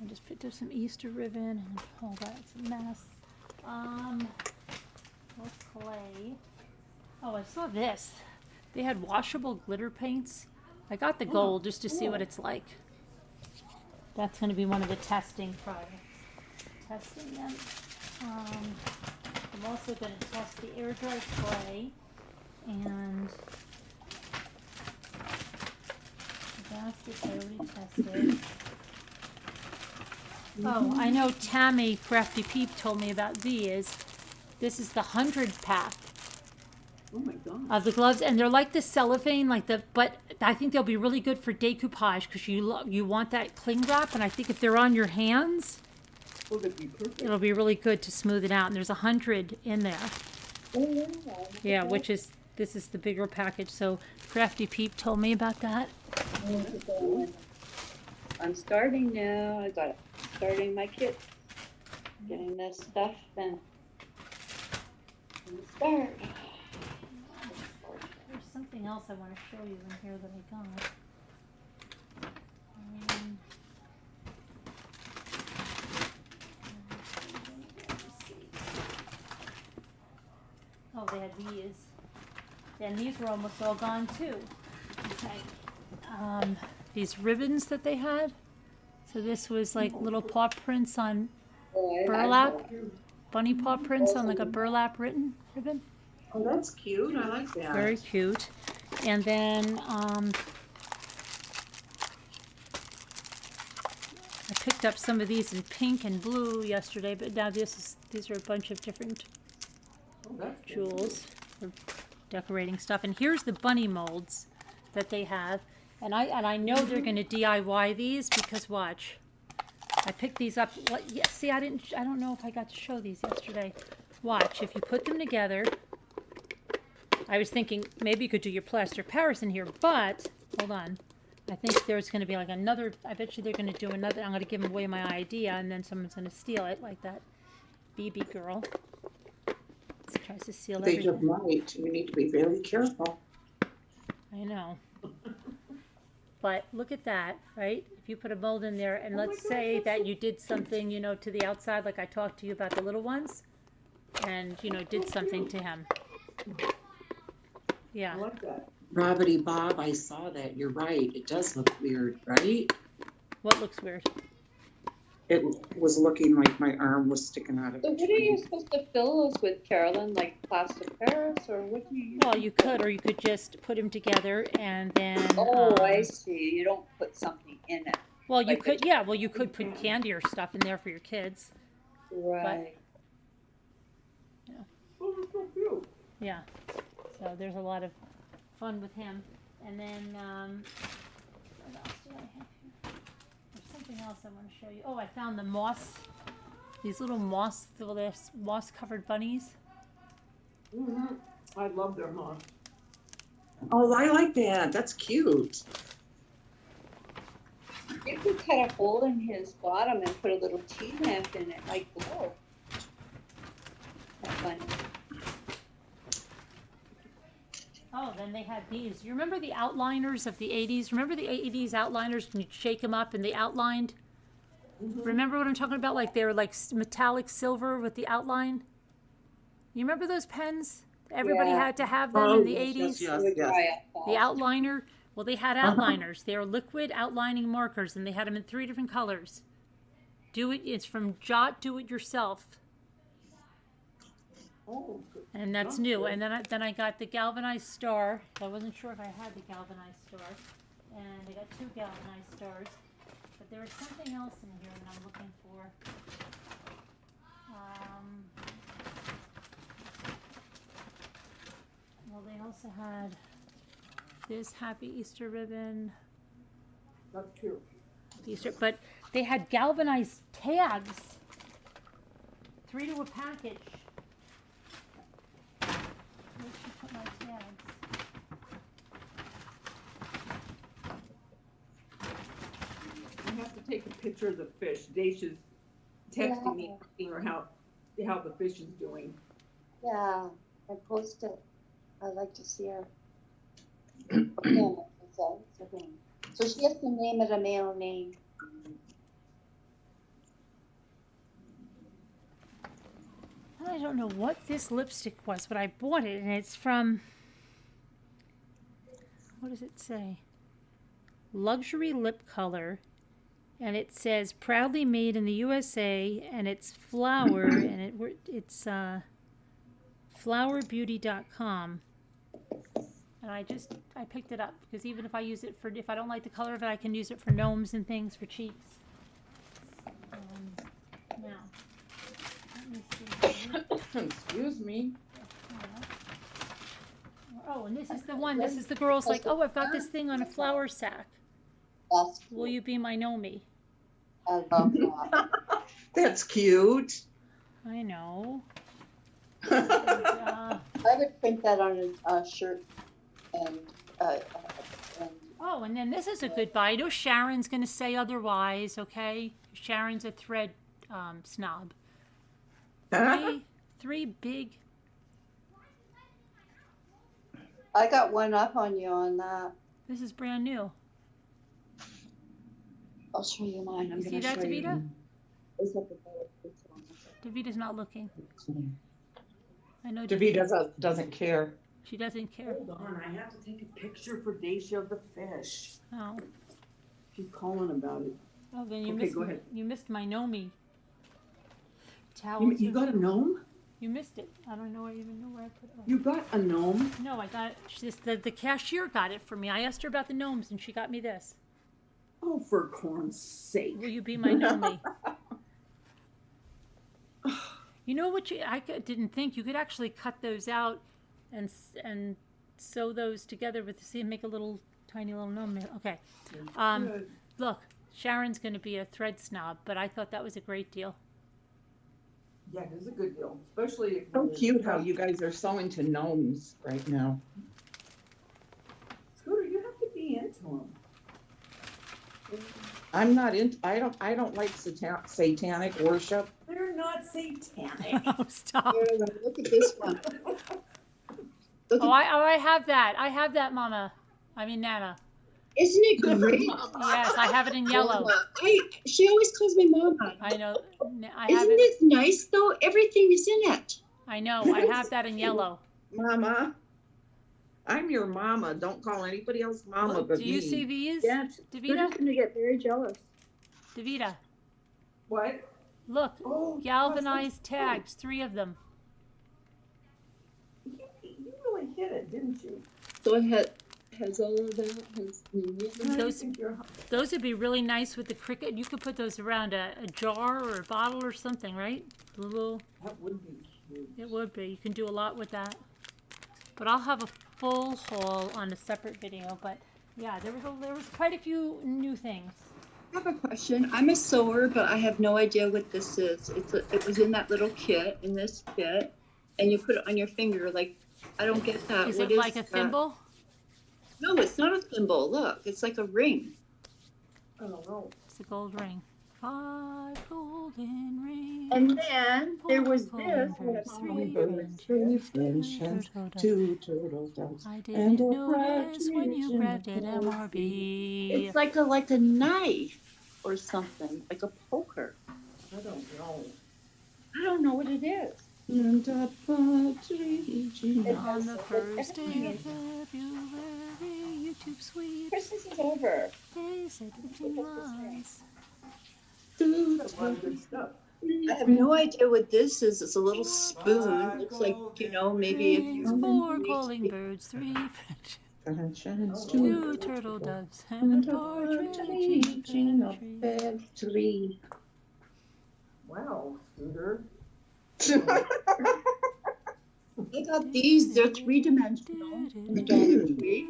I just picked up some Easter ribbon and all that's a mess. What clay? Oh, I saw this. They had washable glitter paints. I got the gold just to see what it's like. That's going to be one of the testing projects. Testing them. I'm also going to test the air dry clay and the baskets I already tested. Oh, I know Tammy Crafty Peep told me about these. This is the 100 pack Oh my God. of the gloves, and they're like the cellophane, but I think they'll be really good for decoupage because you want that cling wrap, and I think if they're on your hands, Oh, that'd be perfect. it'll be really good to smooth it out. And there's 100 in there. Oh, yeah. Yeah, this is the bigger package. So Crafty Peep told me about that. I'm starting now. Starting my kit. Getting this stuff and start. There's something else I want to show you in here that I got. Oh, they had these. And these were almost all gone too. Okay. These ribbons that they had. So this was like little paw prints on burlap. Bunny paw prints on like a burlap ribbon. Oh, that's cute. I like that. Very cute. And then I picked up some of these in pink and blue yesterday, but now these are a bunch of different jewels for decorating stuff. And here's the bunny molds that they have. And I know they're going to DIY these because watch. I picked these up. Yeah, see, I don't know if I got to show these yesterday. Watch, if you put them together. I was thinking maybe you could do your plaster Paris in here, but hold on. I think there's going to be like another. I bet you they're going to do another. I'm going to give away my idea, and then someone's going to steal it, like that BB girl. She tries to steal They everything. just might. You need to be very careful. I know. But look at that, right? If you put a mold in there, and let's say that you did something, to the outside, like I talked to you about the little ones, and, did something to him. Yeah. I like that. Robbity Bob, I saw that. You're right. It does look weird, right? What looks weird? it was looking like my arm was sticking out of So the what are tree. you supposed to fill those with, Carolyn? Like plaster Paris or what do you use? Well, you could, or you could just put them together and then. Oh, I see. You don't put something in it. Well, you like a could, yeah. Well, you could put candy or stuff in there for your kids. Right. Oh, that's so cute. Yeah. So there's a lot of fun with him. And then, what else do I have here? There's something else I want to show you. Oh, I found the moss. These little moss-covered bunnies. Mm-hmm. I love their moss. Oh, I like that. That's cute. You could cut a hole in his bottom and put a little tea lamp in it, like glow. That's funny. Oh, then they had these. You remember the outliners of the 80s? Remember the 80s outliners when you shake them up and they outlined? Mm-hmm. Remember what I'm talking about? Like they were like metallic silver with the outline? You remember those pens? Everybody Yeah. had to have them in the 80s? The outliner? Well, they had outliners. They were liquid outlining markers, and they had them in 3 different colors. It's from Jot Do It Yourself. Oh, And that's Sounds new. good. And then I got the galvanized star. I wasn't sure if I had the galvanized star. And I got 2 galvanized stars. But there was something else in here that I'm looking for. Well, they also had this Happy Easter ribbon. that's cute. Easter, but they had galvanized tags. 3 to a package. Where should I put my tags? I have to take a picture of the fish. Dacia's texting me, asking her how the fish is doing. Yeah, I post it. I like to see her. Okay, so she has to name it a male name. I don't know what this lipstick was, but I bought it, and it's from, what does it say? Luxury Lip Color, and it says proudly made in the USA, and it's flower, and it's flowerbeauty.com. And I picked it up because even if I use it for, if I don't like the color of it, I can use it for gnomes and things for cheeks. Now, let me see. Excuse me. Oh, and this is the one. This is the girl's like, oh, I've got this thing on a flour sack. Will you be my Nomi? I love that. That's cute. I know. I would print that on a shirt and Oh, and then this is a good buy. I know Sharon's going to say otherwise, okay? Sharon's a thread snob. Three big. I got one up on you on that. This is brand new. I'll show you mine. I'm You see gonna that, show you. Davida? Is that the color? Davita's not looking. I know Davida doesn't care. She doesn't care. Hold on, I have to take a picture for Dacia of the fish. Oh. She's calling about it. Oh, then you Okay, missed. go ahead. You missed my Nomi. Towels. You got a gnome? You missed it. I don't know even know where I put it. You got a gnome? No, I got the cashier got it for me. I asked her about the gnomes and she got me this. Oh, for corn's sake. Will you be my Nomi? You know what didn't think you could actually cut those out and sew those together with make a little tiny little gnome. Okay. Look, Sharon's going to be a thread snob, but I thought that was a great deal. Yeah, it is a good deal, especially if So cute how you guys are so into gnomes right now. Scooter, you have to be into them. I'm not in. I don't like satanic worship. They're not satanic. Oh, stop. Look at this one. I have that. I have that, Mama. I mean, Nana. Isn't it great? Yes, I have it in yellow. She always calls me Mama. I know. Isn't it nice though? Everything is in it. I know. I have that in yellow. Mama, I'm your mama. Don't call anybody else mama but Do you me. see these? Yes. Davida? Scooter's gonna get very jealous. Davida. What? Look, Oh, galvanized tags, 3 of them. You really hit it, didn't you? So it has all of that, has Those would be really nice with the cricket. You could put those around a jar or a bottle or something, right? A little. That would be cute. It would be. You can do a lot with that. But I'll have a full haul on a separate video. But yeah, there was quite a few new things. I have a question. I'm a sewer, but I have no idea what this is. It was in that little kit, in this kit, and you put it on your finger. Like, I don't get that. Is What it like a that? thimble? No, it's not a thimble. Look, it's like a ring. I don't know. It's a gold ring. 5 golden rings. And then there was Four this. golden birds, 3 French hens, 2 turtle doves, I and didn't a notice when you partridge grabbed it, in a MRB. It's like a knife or something, like a poker. I don't know. I don't know what it is. And a partridge in a On the first day of February, YouTube sweeps. Christmas is over. They said 15 months. That's a lot of good stuff. I have no idea what this is. It's a little spoon. Looks like, maybe if Rings, you 4 calling birds, 3 French hens, 2 turtle doves, and a partridge in a tree. tree. Wow, Scooter. I got these. They're 3-dimensional in the Dollar Tree.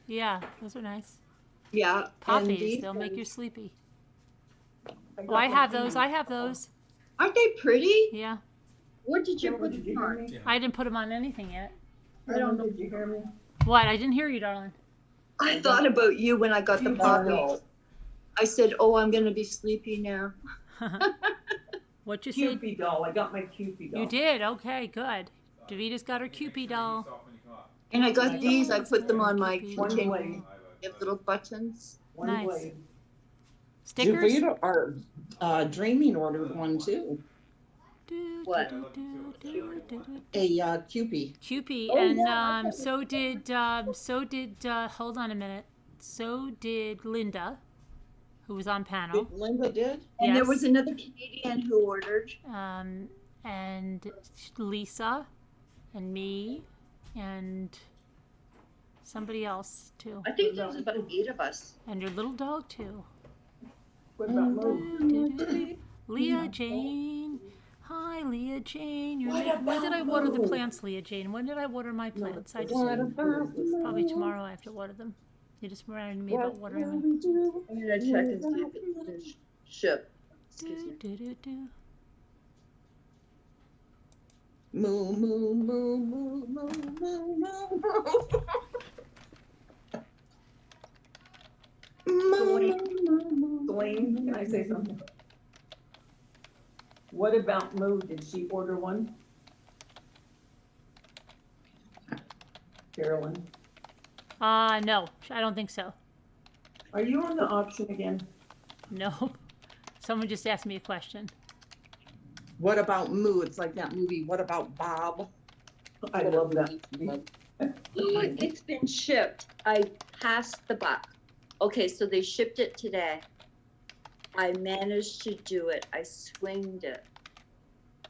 Yeah, those are nice. Yeah. and Poppies, these they'll make you ones- sleepy. Oh, I have those. I have those. Aren't they pretty? Yeah. What did you put them on? I didn't put them on anything yet. I don't know. Did you hear me? What? I didn't hear you, darling. I thought about you when I got the poppies. I said, "Oh, I'm gonna be sleepy now." What you say? Cupid doll. I got my Cupid doll. You did? Okay, good. Davita's got her Cupid doll. And I got these. I put them on my One keychain. blade. They have little buttons. One Nice. blade. Stickers? Davita, our Dreaming ordered one too. What? A Cupid. Cupid, Oh, and yeah, I so did hold on a minute. So did Linda, who was on panel. Linda did? And there Yes. was another Canadian who ordered. And Lisa, and me, and somebody else too. I think there was about 8 of us. And your little dog too. What about Mo? Leah Jane. Hi, Leah Jane. What When did I water the about plants, Leah Jane? When did I water my plants? I just What about probably tomorrow I have to water them. You just reminded me about watering them. I'm gonna check and see if it's been shipped. Excuse me. Moo, moo, moo, moo, moo, moo, moo. Dwayne, can I say something? What about Moo? Did she order one? Carolyn, No, I don't think so. are you on the auction again? No. Someone just asked me a question. What about Moo? It's like that movie, What About Bob? I love that. It's been shipped. I passed the buck. Okay, so they shipped it today. I managed to do it. I swinged it.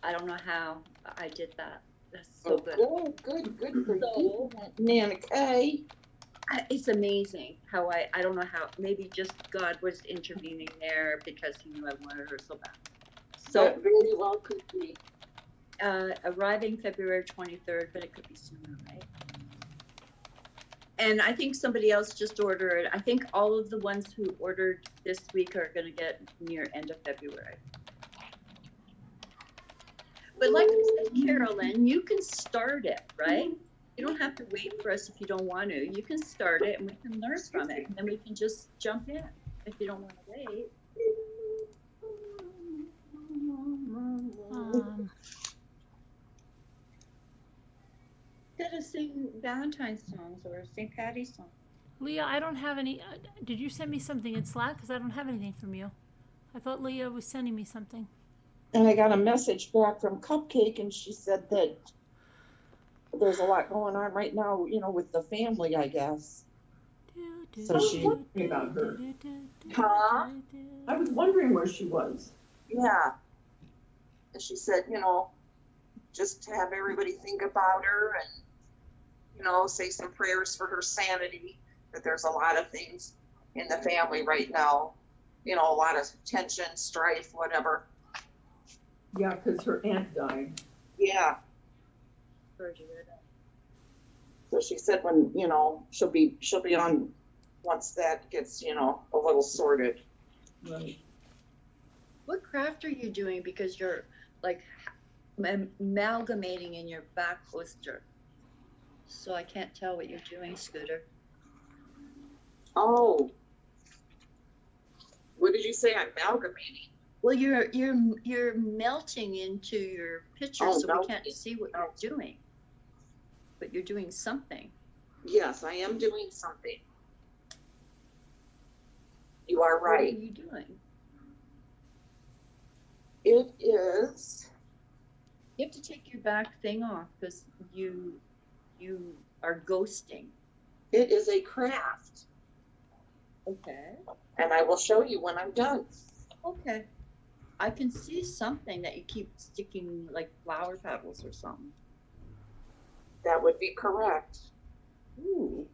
I don't know how I did that. That's so good. Good for So- you, Nana Kay. It's amazing how I don't know how, maybe just God was intervening there because he knew I wanted her so bad. So That very well could be. arriving February 23rd, but it could be sooner, right? And I think somebody else just ordered. I think all of the ones who ordered this week are gonna get near end of February. But like I said, Carolyn, you can start it, right? You don't have to wait for us if you don't want to. You can start it and we can learn from it, and then we can just jump in if you don't want to wait. Gotta sing Valentine's songs or St. Patty's songs. Leah, I don't have any. Did you send me something in Slack? Because I don't have anything from you. I thought Leah was sending me something. And I got a message back from Cupcake, and she said that there's a lot going on right now, with the family, I guess. So she, About her. Huh? I was wondering where she was. Yeah. And she said, you know, just to have everybody think about her and, you know, say some prayers for her sanity, that there's a lot of things in the family right now, you know, a lot of tension, strife, whatever. Yeah, because her aunt died. Yeah. So she said when, you know, she'll be on once that gets, you know, a little sorted. Right. What craft are you doing? Because you're like amalgamating in your back poster. So I can't tell what you're doing, Scooter. Oh. What did you say? Amalgamating? Well, you're melting into your picture, Oh, so we can't melting. see what you're doing. But you're doing something. Yes, I am doing something. You are What are right. you doing? It is. You have to take your back thing off because you are ghosting. It is a craft. Okay. And I will show you when I'm done. Okay. I can see something that you keep sticking like flower petals or something. That would be correct. Ooh.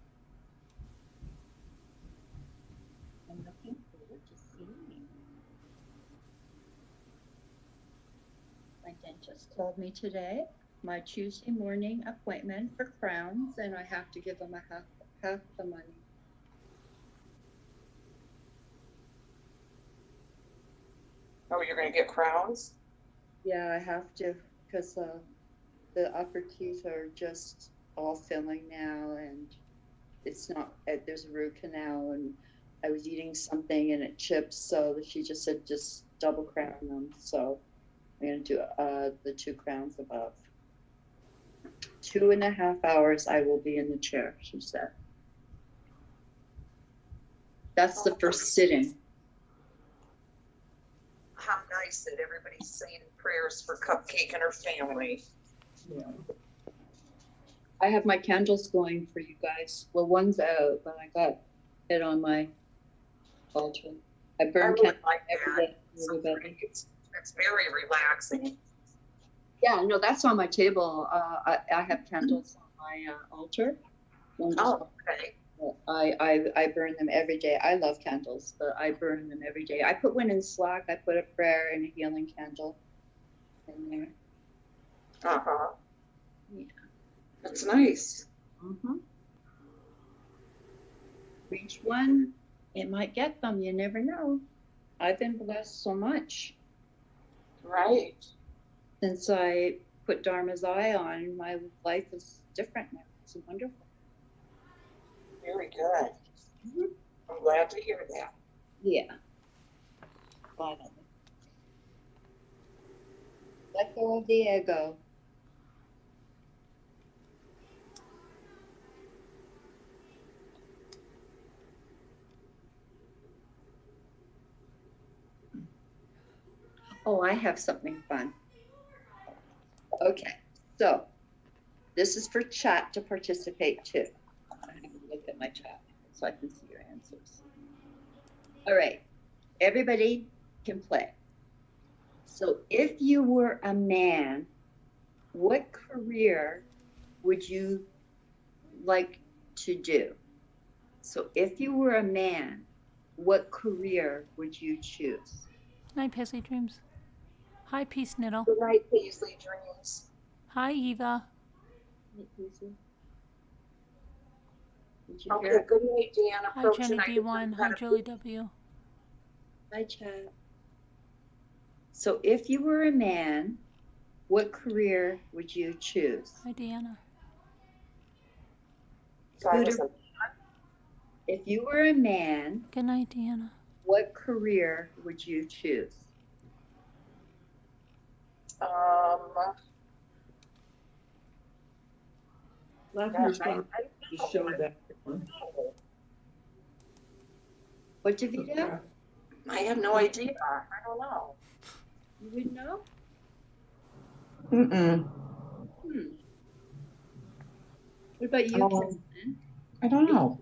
I'm looking forward to seeing. My dentist told me today my Tuesday morning appointment for crowns, and I have to give them a half the money. Oh, you're going to get crowns? Yeah, I have to because the upper teeth are just all filling now, and it's not. There's a root canal, and I was eating something and it chips, so she just said just double crown them. So I'm gonna do the 2 crowns above. 2.5 hours I will be in the chair, she said. That's the first sitting. How nice that everybody's saying prayers for Cupcake and her family. Yeah. I have my candles going for you guys. Well, one's out, but I got it on my altar. I burn really candles like every that. day. Everybody. It's very relaxing. Yeah, no, that's on my table. I have candles on my altar. Oh, okay. I burn them every day. I love candles, but I burn them every day. I put one in Slack. I put a prayer and a healing candle in there. Uh-huh. Yeah. That's nice. Mm-hmm. Each one, it might get them. You never know. I've been blessed so much. Right. Since I put Dharma's Eye on, my life is different now. It's wonderful. Very good. Mm-hmm. I'm glad to hear that. Yeah. Finally. Let go of the ego. Oh, I have something fun. Okay, so this is for chat to participate too. I have to look at my chat so I can see your answers. All right, everybody can play. So if you were a man, what career would you like to do? So if you were a man, what career would you choose? Night, Paisley Dreams. Hi, Peace Niddle. Good night, Paisley Dreams. Hi, Eva. Okay, good night, Deanna. Hi, Jenny B1. Hi, Julie W. Hi, Chad. So if you were a man, what career would you choose? Hi, Deanna. Scooter, if you were a man, good night, Deanna. What career would you choose? Gosh, to show that one. What did you do? I have no idea. I don't know. You wouldn't know? Mm-mm. What about you, Kristen? I don't know.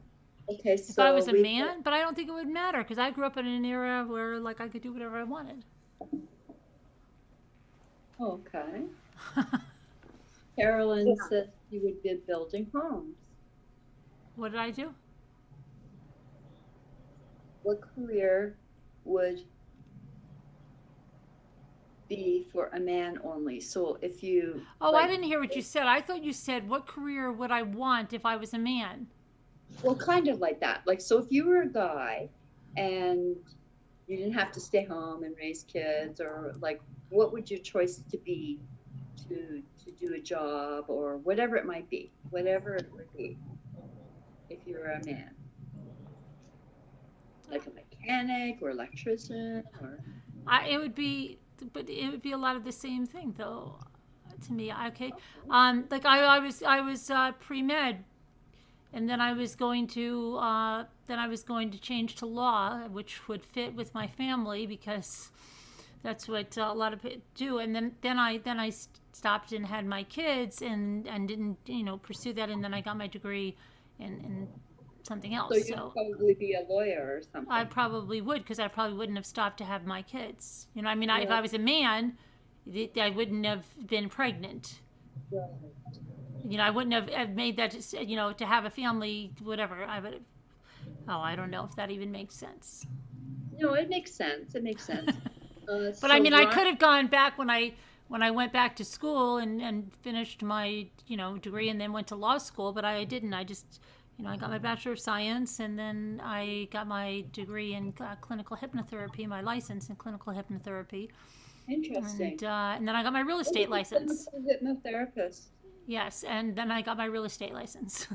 Okay, if I was a man, but I don't think it would matter because I grew up in an era where like I could do whatever I wanted. Okay. Carolyn says you would be building homes. What did I do? What career would be for a man only? So if you Oh, like, I didn't hear what you said. I thought you said, what career would I want if I was a man? well, kind of like that. Like, so if you were a guy and you didn't have to stay home and raise kids, or like, what would your choice to be to do a job or whatever it might be, whatever it would be if you were a man? Like a mechanic or electrician or It would be, but it would be a lot of the same thing, though. To me, okay. Like I was pre-med, and then I was going to change to law, which would fit with my family because that's what a lot of people do. And then I stopped and had my kids and didn't pursue that, and then I got my degree in something else. so you'd probably be a lawyer or something. I probably would, because I probably wouldn't have stopped to have my kids. I mean, if Yeah. I was a man, I wouldn't have been pregnant. Right. I wouldn't have made that, to have a family, whatever. I would have, I don't know if that even makes sense. No, it makes sense. It makes sense. But I mean, I could have gone back when I went back to school and finished my, degree and then went to law school, but I didn't. I just, I got my Bachelor of Science, and then I got my degree in clinical hypnotherapy, my license in clinical hypnotherapy. Interesting. And then I got my real estate license. Hypnotherapist. Yes, and then I got my real estate license.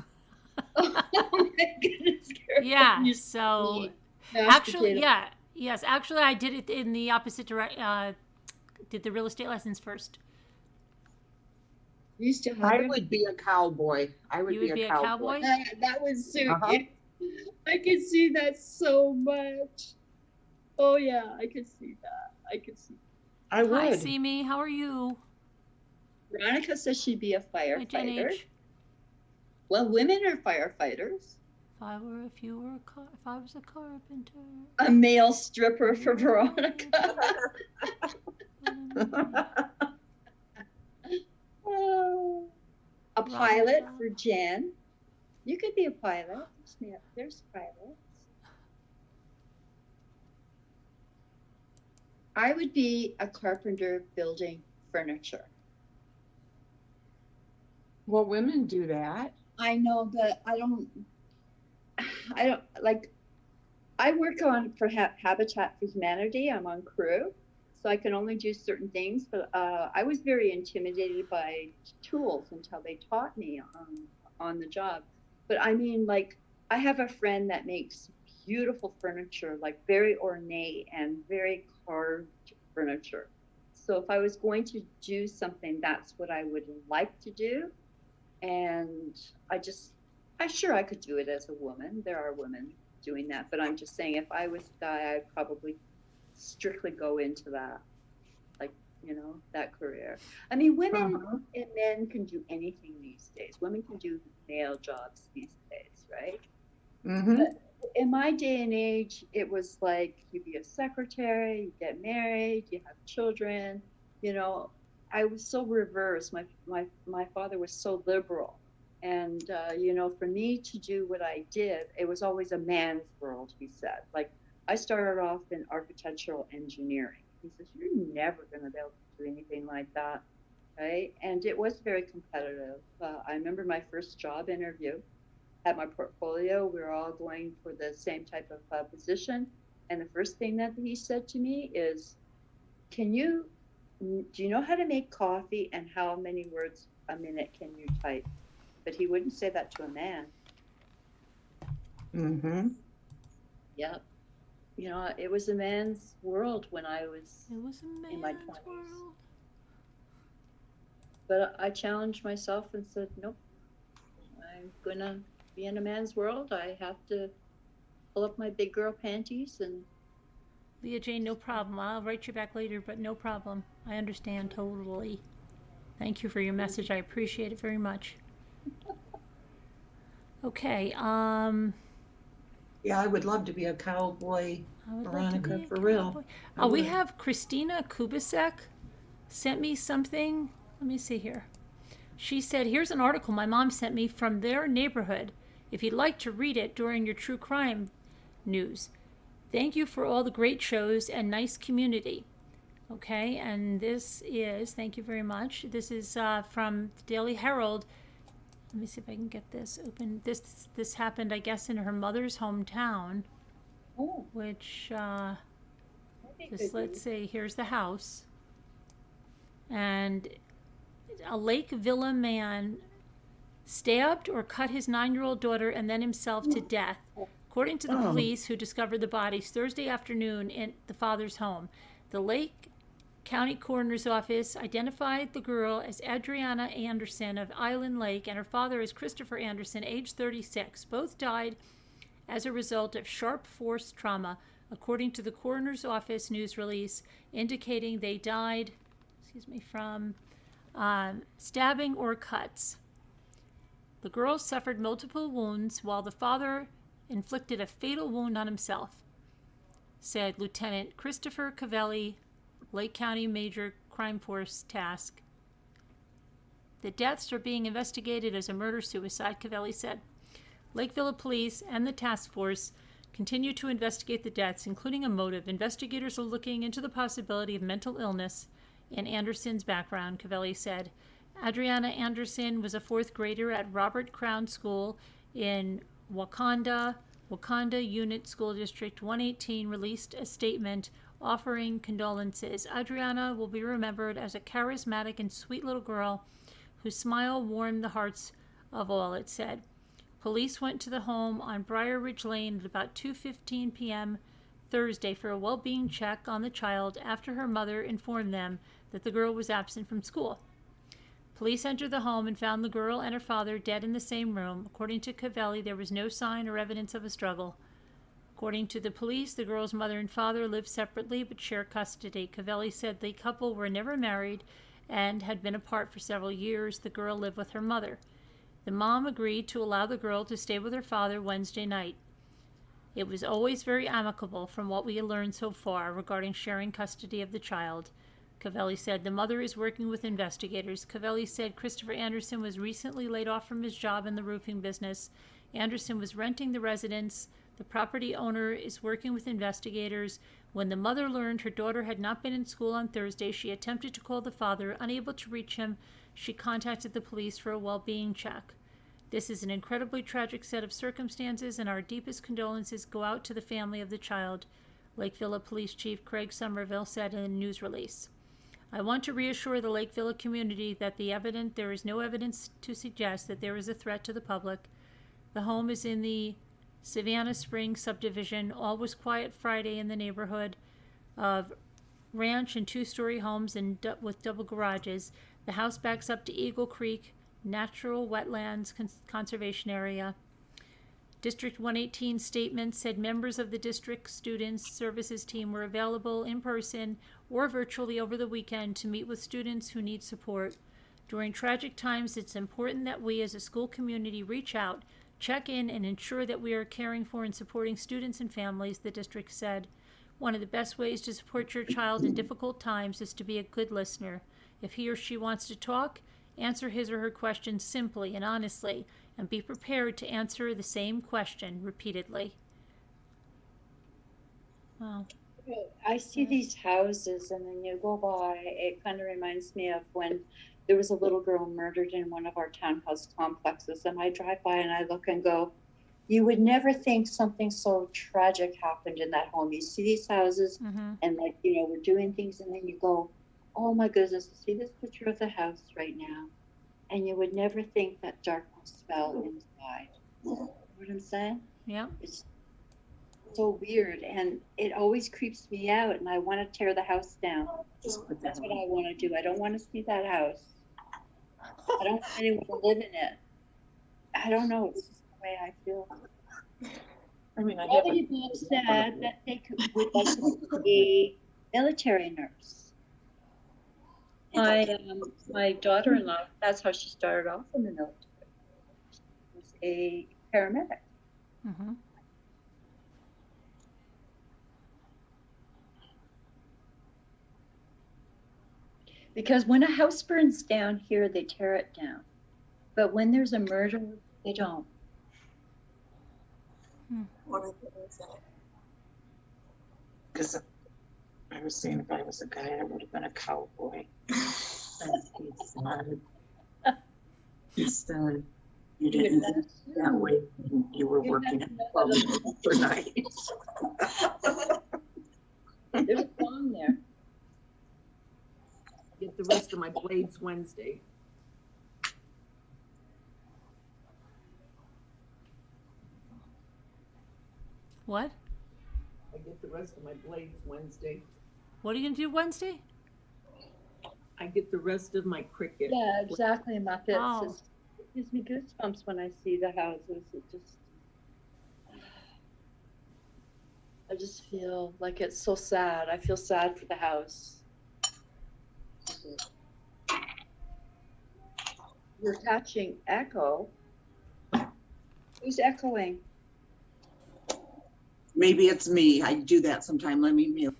Oh my goodness. Carol. Yeah, You so mashed actually, potato. yes, actually I did it in the opposite direction. Did the real estate license first. You used to have I would be a cowboy. I would You would be a cowboy? that would suit Uh-huh. you. I could see that so much. Oh yeah, I could see that. I could see. I would. Hi, Simi, how are you? Veronica says she'd be a Hi, Jen firefighter. H. Well, women are firefighters. If I was a carpenter. A male stripper for Veronica. Oh. A pilot for Jen. You could be a pilot. There's pilots. I would be a carpenter building furniture. Well, women do that. I know, but I don't like, I work on for Habitat for Humanity. I'm on crew, so I can only do certain things, but I was very intimidated by tools until they taught me on the job. But I mean, like, I have a friend that makes beautiful furniture, like very ornate and very carved furniture. So if I was going to do something, that's what I would like to do. And I'm sure I could do it as a woman. There are women doing that, but I'm just saying, if I was a guy, I'd probably strictly go into that, like, that career. I mean, women and men can do anything these days. Women can do male jobs these days, right? Mm-hmm. But in my day and age, it was like, you be a secretary, you get married, you have children. I was so reversed. My father was so liberal. And, for me to do what I did, it was always a man's world, he said. Like, I started off in architectural engineering. He says, you're never going to be able to do anything like that, right? And it was very competitive. I remember my first job interview at my portfolio. We were all going for the same type of position. And the first thing that he said to me is, do you know how to make coffee, and how many words a minute can you type? But he wouldn't say that to a man. Mm-hmm. Yep. It was a man's world when I was in my 20s. World. But I challenged myself and said, nope, I'm going to be in a man's world. I have to pull up my big girl panties and... Leah Jane, no problem. I'll write you back later, but no problem. I understand totally. Thank you for your message. I appreciate it very much. Okay. Yeah, I would love to be a cowboy, I would love to Veronica, be a for real. cowboy. I We would. have Christina Kubasek. sent me something. Let me see here. She said, here's an article my mom sent me from their neighborhood. If you'd like to read it during your true crime news. Thank you for all the great shows and nice community. Okay, and this is, thank you very much. This is from the Daily Herald. Let me see if I can get this open. This happened, I guess, in her mother's hometown. Oh. Which, let's see, here's the house. And a Lake Villa man stabbed or cut his 9-year-old daughter and then himself to death. According to the police who discovered the bodies Thursday afternoon in the father's home, the Lake County Coroner's Office identified the girl as Adriana Anderson of Island Lake and her father as Christopher Anderson, age 36. Both died as a result of sharp force trauma, according to the Coroner's Office news release, indicating they died, from stabbing or cuts. The girl suffered multiple wounds while the father inflicted a fatal wound on himself, said Lieutenant Christopher Cavelli, Lake County Major Crime Force Task. The deaths are being investigated as a murder-suicide, Cavelli said. Lakeville Police and the task force continue to investigate the deaths, including a motive. Investigators are looking into the possibility of mental illness in Anderson's background, Cavelli said. Adriana Anderson was a 4th grader at Robert Crown School in Wakanda Unit School District 118 released a statement offering condolences. Adriana will be remembered as a charismatic and sweet little girl whose smile warmed the hearts of all, it said. Police went to the home on Briar Ridge Lane at about 2:15 p.m. Thursday for a well-being check on the child after her mother informed them that the girl was absent from school. Police entered the home and found the girl and her father dead in the same room. According to Cavelli, there was no sign or evidence of a struggle. According to the police, the girl's mother and father lived separately but share custody. Cavelli said the couple were never married and had been apart for several years. The girl lived with her mother. The mom agreed to allow the girl to stay with her father Wednesday night. It was always very amicable from what we had learned so far regarding sharing custody of the child. Cavelli said the mother is working with investigators. Cavelli said Christopher Anderson was recently laid off from his job in the roofing business. Anderson was renting the residence. The property owner is working with investigators. When the mother learned her daughter had not been in school on Thursday, she attempted to call the father. Unable to reach him, she contacted the police for a well-being check. This is an incredibly tragic set of circumstances, and our deepest condolences go out to the family of the child, Lakeville Police Chief Craig Somerville said in a news release. I want to reassure the Lakeville community that there is no evidence to suggest that there is a threat to the public. The home is in the Savannah Springs subdivision. All was quiet Friday in the neighborhood of ranch and 2-story homes with double garages. The house backs up to Eagle Creek Natural Wetlands Conservation Area. District 118 statement said members of the district students services team were available in person or virtually over the weekend to meet with students who need support. During tragic times, it's important that we as a school community reach out, check in, and ensure that we are caring for and supporting students and families, the district said. One of the best ways to support your child in difficult times is to be a good listener. If he or she wants to talk, answer his or her questions simply and honestly, and be prepared to answer the same question repeatedly. Wow. I see these houses and then you go by, it kind of reminds me of when there was a little girl murdered in one of our townhouse complexes, and I drive by and I look and go, you would never think something so tragic happened in that home. You see these houses and we're doing things, and then you go, oh my goodness, see this picture of the house right now, and you would never think that darkness fell inside. You know what I'm saying? Yeah. It's so weird, and it always creeps me out, and I want to tear the house down. That's what I want to do. I don't want to see that house. I don't want anyone to live in it. I don't know. It's just the way I feel. I mean, Somebody said that they would like to be a military nurse. My daughter-in-law, that's how she started off in the military. She was a paramedic. Mm-hmm. Because when a house burns down here, they tear it down. But when there's a murder, they don't. What is that? Because I was saying if I was a guy, I would have been a cowboy. Instead, you didn't do it that way. You were working for nights. There's a song there. Get the rest of my blades Wednesday. What? I get the rest of my blades Wednesday. What are you gonna do Wednesday? I get the rest of my cricket. Yeah, exactly, Muppets. Oh. It gives me goosebumps when I see the houses. It just, I just feel like it's so sad. I feel sad for the house. You're catching echo. Who's echoing? Maybe it's me. I do that sometime. Let me mute.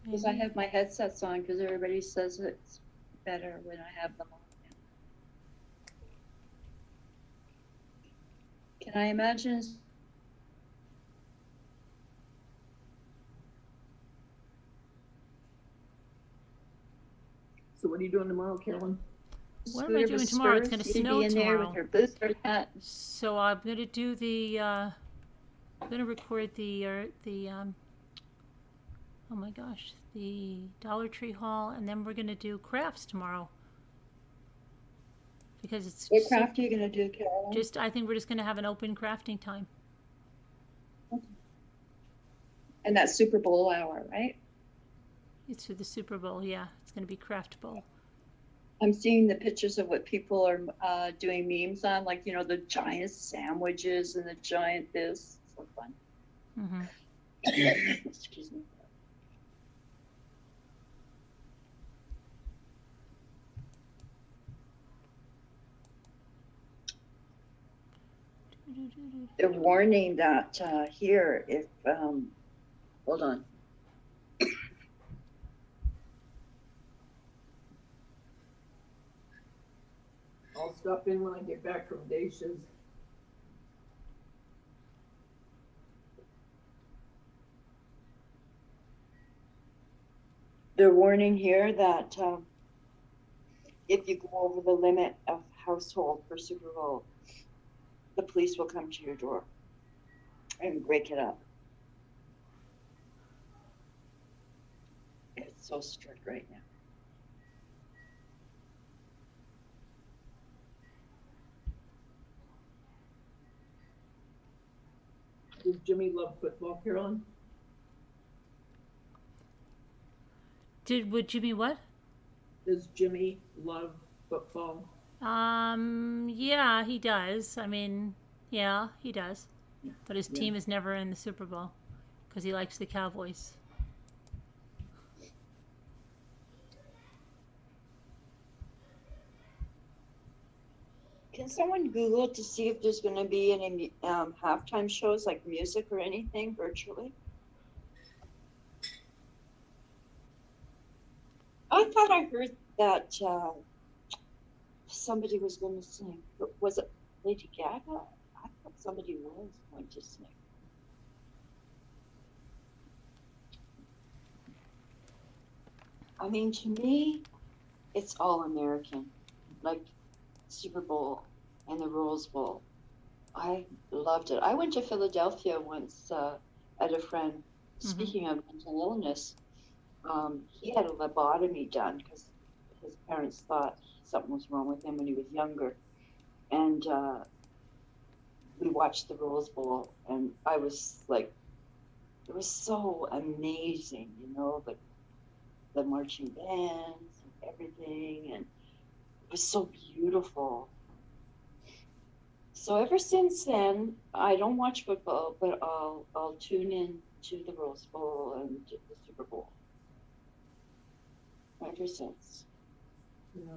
Because I have my headsets on because everybody says it's better when I have them on. Can I imagine? So what are you doing tomorrow, Carolyn? What am I doing tomorrow? It's gonna snow in there tomorrow. with her booster hat. So I'm gonna do the. I'm gonna record the oh my gosh, the Dollar Tree haul, and then we're gonna do crafts tomorrow. Because it's What craft are you gonna do, Carolyn? just. I think we're just gonna have an open crafting time. And that's Super Bowl hour, right? It's for the Super Bowl. Yeah, it's gonna be Craft Bowl. I'm seeing the pictures of what people are doing memes on, like, you know, the giant sandwiches and the giant this. So fun. Mm-hmm. Excuse me. They're warning that here, if, hold on. I'll stop in when I get back from Dacia's. They're warning here that if you go over the limit of household for Super Bowl, the police will come to your door and break it up. It's so strict right now. Does Jimmy love football, Carolyn? Would Jimmy what? Does Jimmy love football? Yeah, he does. I mean, yeah, he does. But his team is never in the Super Bowl because he likes the Cowboys. Can someone Google to see if there's going to be any halftime shows like music or anything virtually? I thought I heard that somebody was going to sing. Was it Lady Gaga? I thought somebody was going to sing. I mean, to me, it's all American, like Super Bowl and the Rose Bowl. I loved it. I went to Philadelphia once at a friend. Speaking of mental illness, he had a lobotomy done because his parents thought something was wrong with him when he was younger. And we watched the Rose Bowl, and I was like, it was so amazing, you know, the marching bands and everything, and it was so beautiful. So ever since then, I don't watch football, but I'll tune in to the Rose Bowl and the Super Bowl. Ever since. Yeah.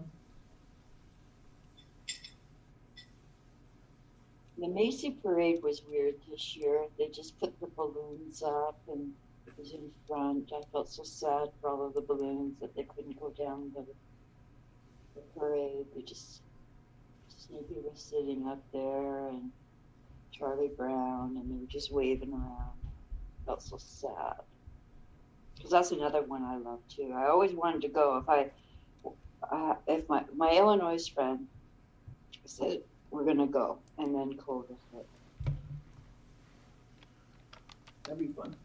The Macy Parade was weird this year. They just put the balloons up, and was in front. I felt so sad for all of the balloons that they couldn't go down the parade. Snoopy was sitting up there and Charlie Brown, and they were just waving around. Felt so sad. Because that's another one I love too. I always wanted to go if my Illinois friend said we're gonna go, and then COVID hit. That'd be fun.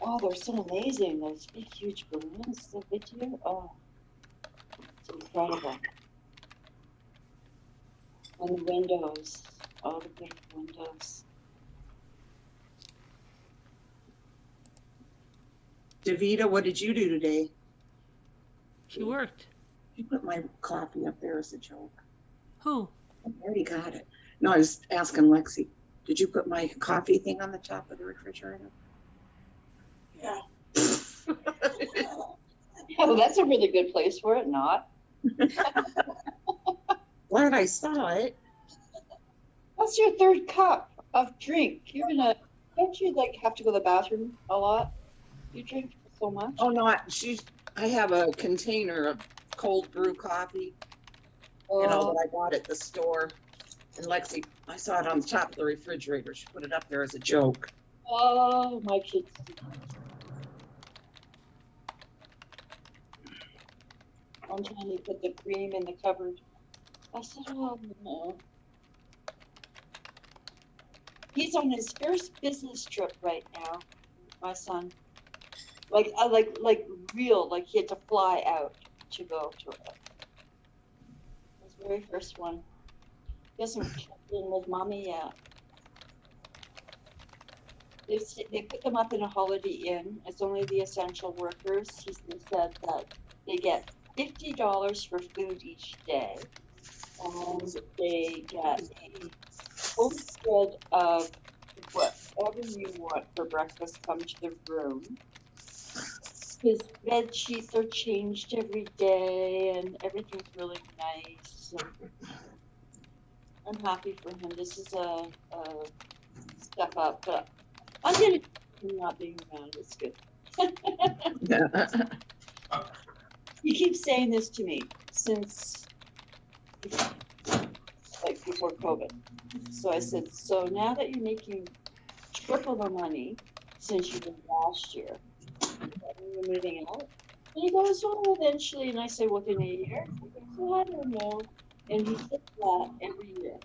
Oh, they're so amazing! Those big, huge balloons that they do. Oh, it's incredible. And the windows, all the big windows. Davita, what did you do today? She worked. You put my coffee up there as a joke. Who? I already got it. No, I was asking Lexi. Did you put my coffee thing on the top of the refrigerator? Yeah. Oh, that's a really good place for it. Not. Glad I saw it. That's your third cup of drink. Don't you like have to go to the bathroom a lot? You drink so much. Oh no, I have a container of cold brew coffee. You know, that I bought at the store. And Lexi, I saw it on the top of the refrigerator. She put it up there as a joke. Oh, my kids. One time they put the cream in the cupboard. I said, oh no. He's on his first business trip right now, my son. Like real, like he had to fly out to go to it. His very first one. He hasn't checked in with mommy yet. They put them up in a Holiday Inn. It's only the essential workers. He said that they get $50 for food each day. And they get a full spread of whatever you want for breakfast come to the room. His bed sheets are changed every day and everything's really nice. I'm happy for him. This is a step up, but I'm gonna him not being around. It's good. He keeps saying this to me since like before COVID. So I said, so now that you're making triple the money since you did last year, you're moving out. And he goes, well, eventually. And I say, within a year? He goes, well, I don't know. And he says that every year.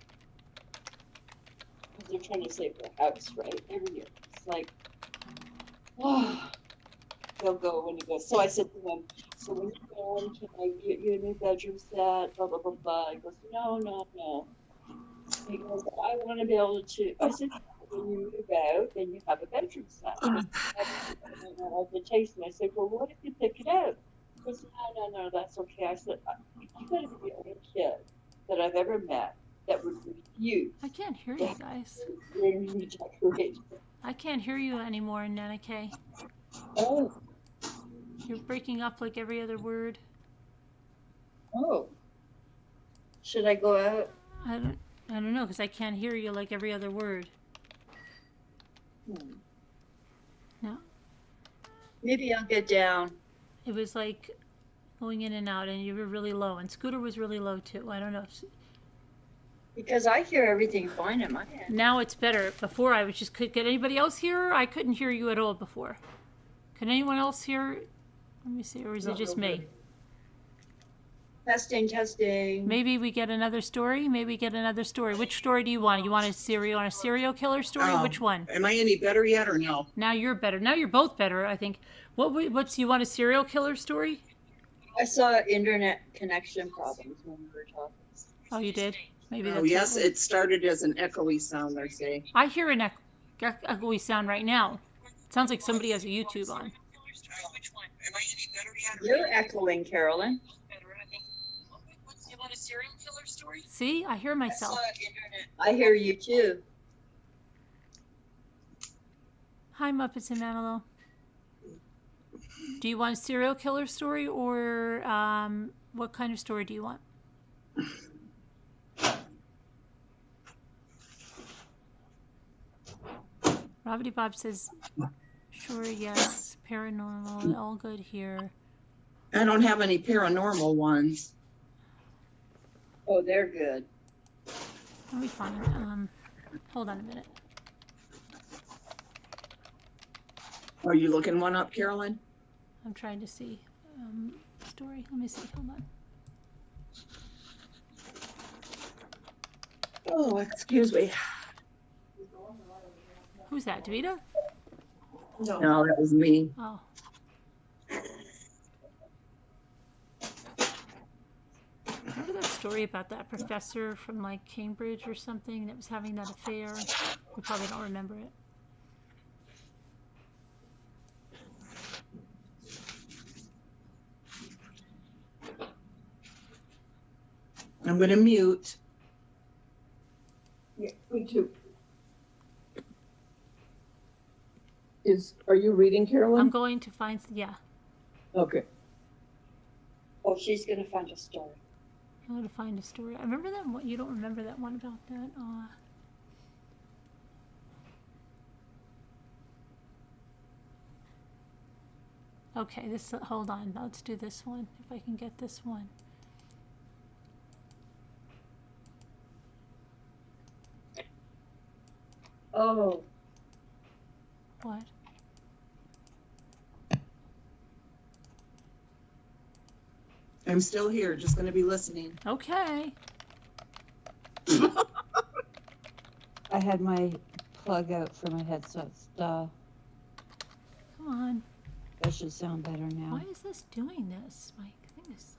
Because they're trying to save their house, right? Every year. It's like, oh, they'll go when he goes. So I said to him, so when you're gone, can I get you a new bedroom set? Blah, blah, blah, blah. He goes, no. He goes, I want to be able to. I said, when you move out, then you have a bedroom set. I don't know what it takes. And I said, well, what if you pick it out? He goes, no, that's okay. I said, you gotta be the only kid that I've ever met that would refuse. I can't hear you guys. Redecorate. I can't hear you anymore, Nana Kay. Oh. You're breaking up like every other word. Oh. Should I go out? I don't know, because I can't hear you like every other word. No. Maybe I'll get down. It was like going in and out, and you were really low. And Scooter was really low, too. I don't know. Because I hear everything fine in my head. Now it's better. Before I was just, could anybody else hear? I couldn't hear you at all before. Can anyone else hear? Let me see, or is it just me? Testing. Maybe we get another story. Which story do you want? You want a serial killer story? Which one? Am I any better yet or no? Now you're better. Now you're both better, I think. You want a serial killer story? I saw internet connection problems when we were talking. Oh, you did? Maybe that's yes, it started as an echoey sound, I say. I hear an echoey sound right now. It sounds like somebody has a YouTube on. Which one? Am I any better yet? You're echoing, Carolyn. You want a serial killer story? See, I hear myself. I hear you too. Hi, Muppets and Manilow. Do you want a serial killer story, or what kind of story do you want? Robbity Bob says Sure, yes. Paranormal, all good here. I don't have any paranormal ones. Oh, they're good. Let me find, hold on a minute. Are you looking one up, Carolyn? I'm trying to see, story. Let me see, hold on. Oh, excuse me. Who's that, Davida? No, that was me. Oh. Remember that story about that professor from like Cambridge or something that was having that affair? You probably don't remember it. I'm going to mute. Yeah, me too. Are you reading, Carolyn? I'm going to find, yeah. Okay. Oh, she's gonna find a story. I'm going to find a story. I remember that one. You don't remember that one about that? Okay, hold on. Let's do this one, if I can get this one. Oh. What? I'm still here, just going to be listening. Okay. I had my plug out for my headset. Come on. That should sound better now. Why is this doing this? My thing is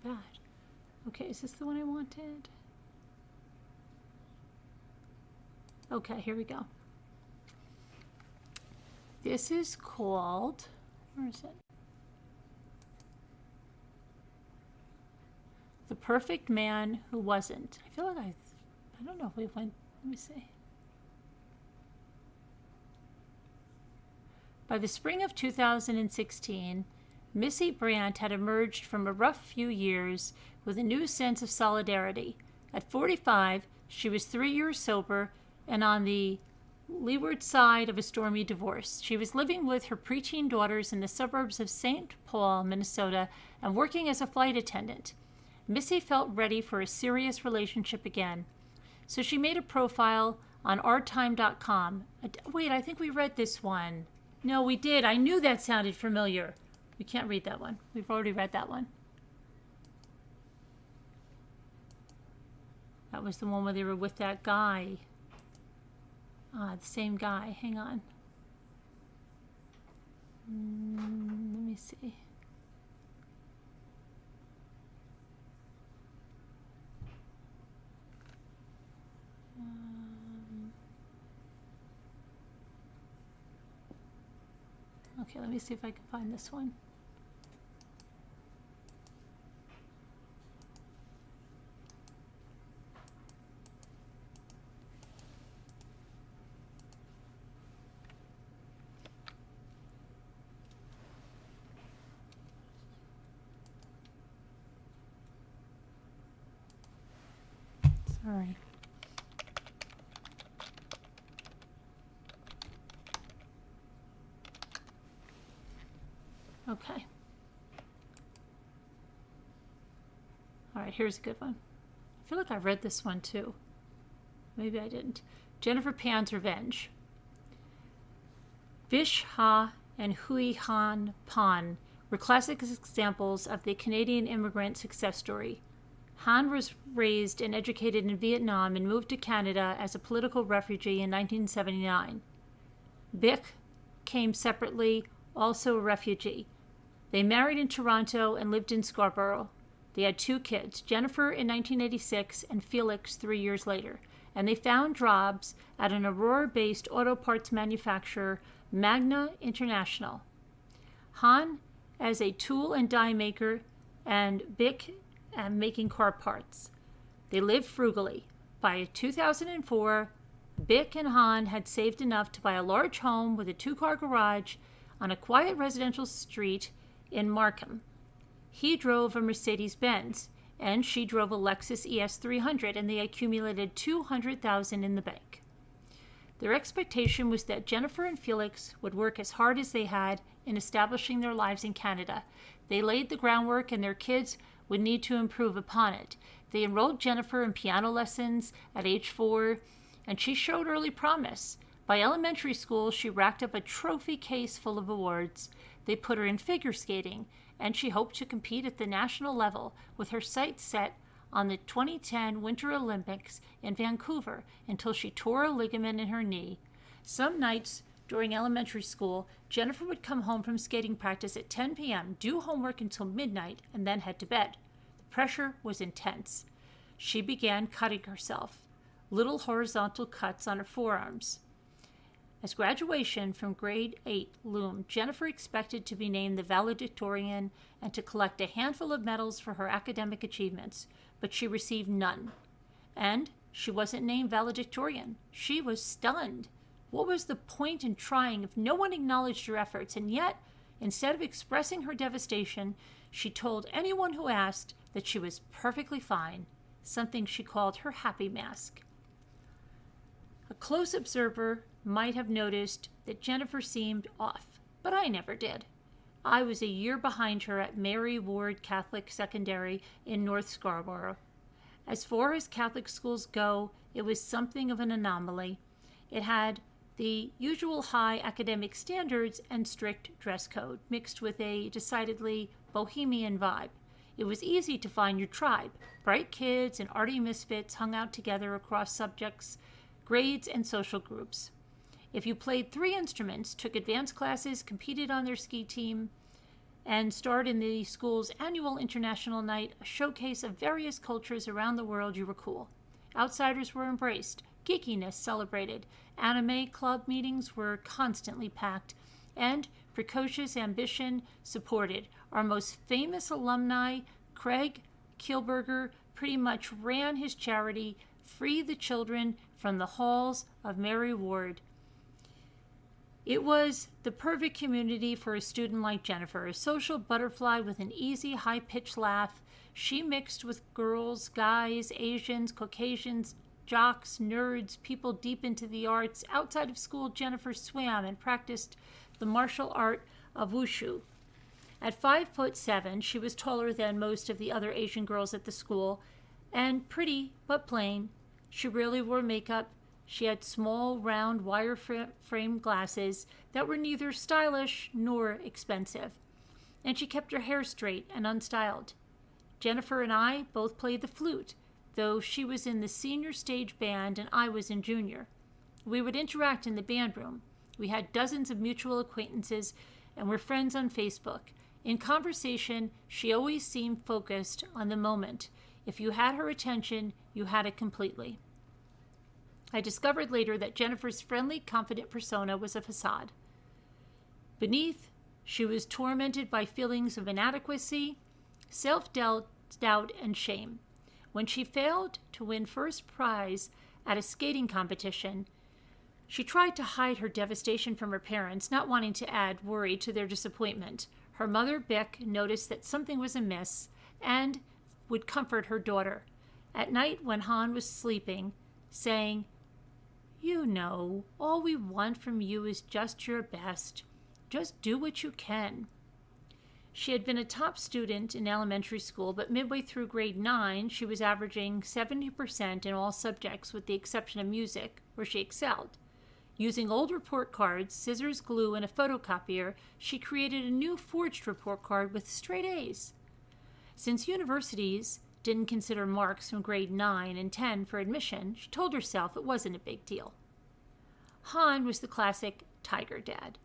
like bad. Okay, is this the one I wanted? Okay, here we go. This is called, where is it? The Perfect Man Who Wasn't. I feel like I don't know if we went, let me see. By the spring of 2016, Missy Brandt had emerged from a rough few years with a new sense of solidarity. At 45, she was 3 years sober and on the leeward side of a stormy divorce. She was living with her preteen daughters in the suburbs of St. Paul, Minnesota, and working as a flight attendant. Missy felt ready for a serious relationship again. So she made a profile on ourtime.com. Wait, I think we read this one. No, we did. I knew that sounded familiar. We can't read that one. We've already read that one. That was the one where they were with that guy. The same guy. Hang on. Let me see. Okay, let me see if I can find this one. Sorry. Okay. All right, here's a good one. I feel like I read this one too. Maybe I didn't. Jennifer Pan's Revenge. Vish Ha and Hui Han Pan were classic examples of the Canadian immigrant success story. Han was raised and educated in Vietnam and moved to Canada as a political refugee in 1979. Bick came separately, also a refugee. They married in Toronto and lived in Scarborough. They had 2 kids, Jennifer in 1986 and Felix 3 years later, and they found jobs at an Aurora-based auto parts manufacturer, Magna International. Han as a tool and die maker, and Bick making car parts. They lived frugally. By 2004, Bick and Han had saved enough to buy a large home with a 2-car garage on a quiet residential street in Markham. He drove a Mercedes-Benz, and she drove a Lexus ES300, and they accumulated $200,000 in the bank. Their expectation was that Jennifer and Felix would work as hard as they had in establishing their lives in Canada. They laid the groundwork and their kids would need to improve upon it. They enrolled Jennifer in piano lessons at age 4, and she showed early promise. By elementary school, she racked up a trophy case full of awards. They put her in figure skating, and she hoped to compete at the national level with her sights set on the 2010 Winter Olympics in Vancouver until she tore a ligament in her knee. Some nights during elementary school, Jennifer would come home from skating practice at 10 p.m., do homework until midnight, and then head to bed. The pressure was intense. She began cutting herself, little horizontal cuts on her forearms. As graduation from grade 8 loomed, Jennifer expected to be named the valedictorian and to collect a handful of medals for her academic achievements, but she received none. And she wasn't named valedictorian. She was stunned. What was the point in trying if no one acknowledged her efforts? And yet, instead of expressing her devastation, she told anyone who asked that she was perfectly fine, something she called her happy mask. A close observer might have noticed that Jennifer seemed off, but I never did. I was a year behind her at Mary Ward Catholic Secondary in North Scarborough. As far as Catholic schools go, it was something of an anomaly. It had the usual high academic standards and strict dress code, mixed with a decidedly bohemian vibe. It was easy to find your tribe. Bright kids and arty misfits hung out together across subjects, grades, and social groups. If you played 3 instruments, took advanced classes, competed on their ski team, and starred in the school's annual international night, a showcase of various cultures around the world, you were cool. Outsiders were embraced, geekiness celebrated, anime club meetings were constantly packed, and precocious ambition supported. Our most famous alumni, Craig Kielberger, pretty much ran his charity, Free the Children, from the halls of Mary Ward. It was the perfect community for a student like Jennifer, a social butterfly with an easy, high-pitched laugh. She mixed with girls, guys, Asians, Caucasians, jocks, nerds, people deep into the arts. Outside of school, Jennifer swam and practiced the martial art of wushu. At 5'7", she was taller than most of the other Asian girls at the school, and pretty but plain. She rarely wore makeup. She had small, round, wire-frame glasses that were neither stylish nor expensive, and she kept her hair straight and unstyled. Jennifer and I both played the flute, though she was in the senior stage band and I was in junior. We would interact in the band room. We had dozens of mutual acquaintances and were friends on Facebook. In conversation, she always seemed focused on the moment. If you had her attention, you had it completely. I discovered later that Jennifer's friendly, confident persona was a facade. Beneath, she was tormented by feelings of inadequacy, self-doubt, and shame. When she failed to win first prize at a skating competition, she tried to hide her devastation from her parents, not wanting to add worry to their disappointment. Her mother, Beck, noticed that something was amiss and would comfort her daughter. At night, when Han was sleeping, saying, "You know, all we want from you is just your best. Just do what you can." She had been a top student in elementary school, but midway through grade 9, she was averaging 70% in all subjects with the exception of music, where she excelled. Using old report cards, scissors, glue, and a photocopier, she created a new forged report card with straight A's. Since universities didn't consider marks from grade 9 and 10 for admission, she told herself it wasn't a big deal. Han was the classic tiger dad,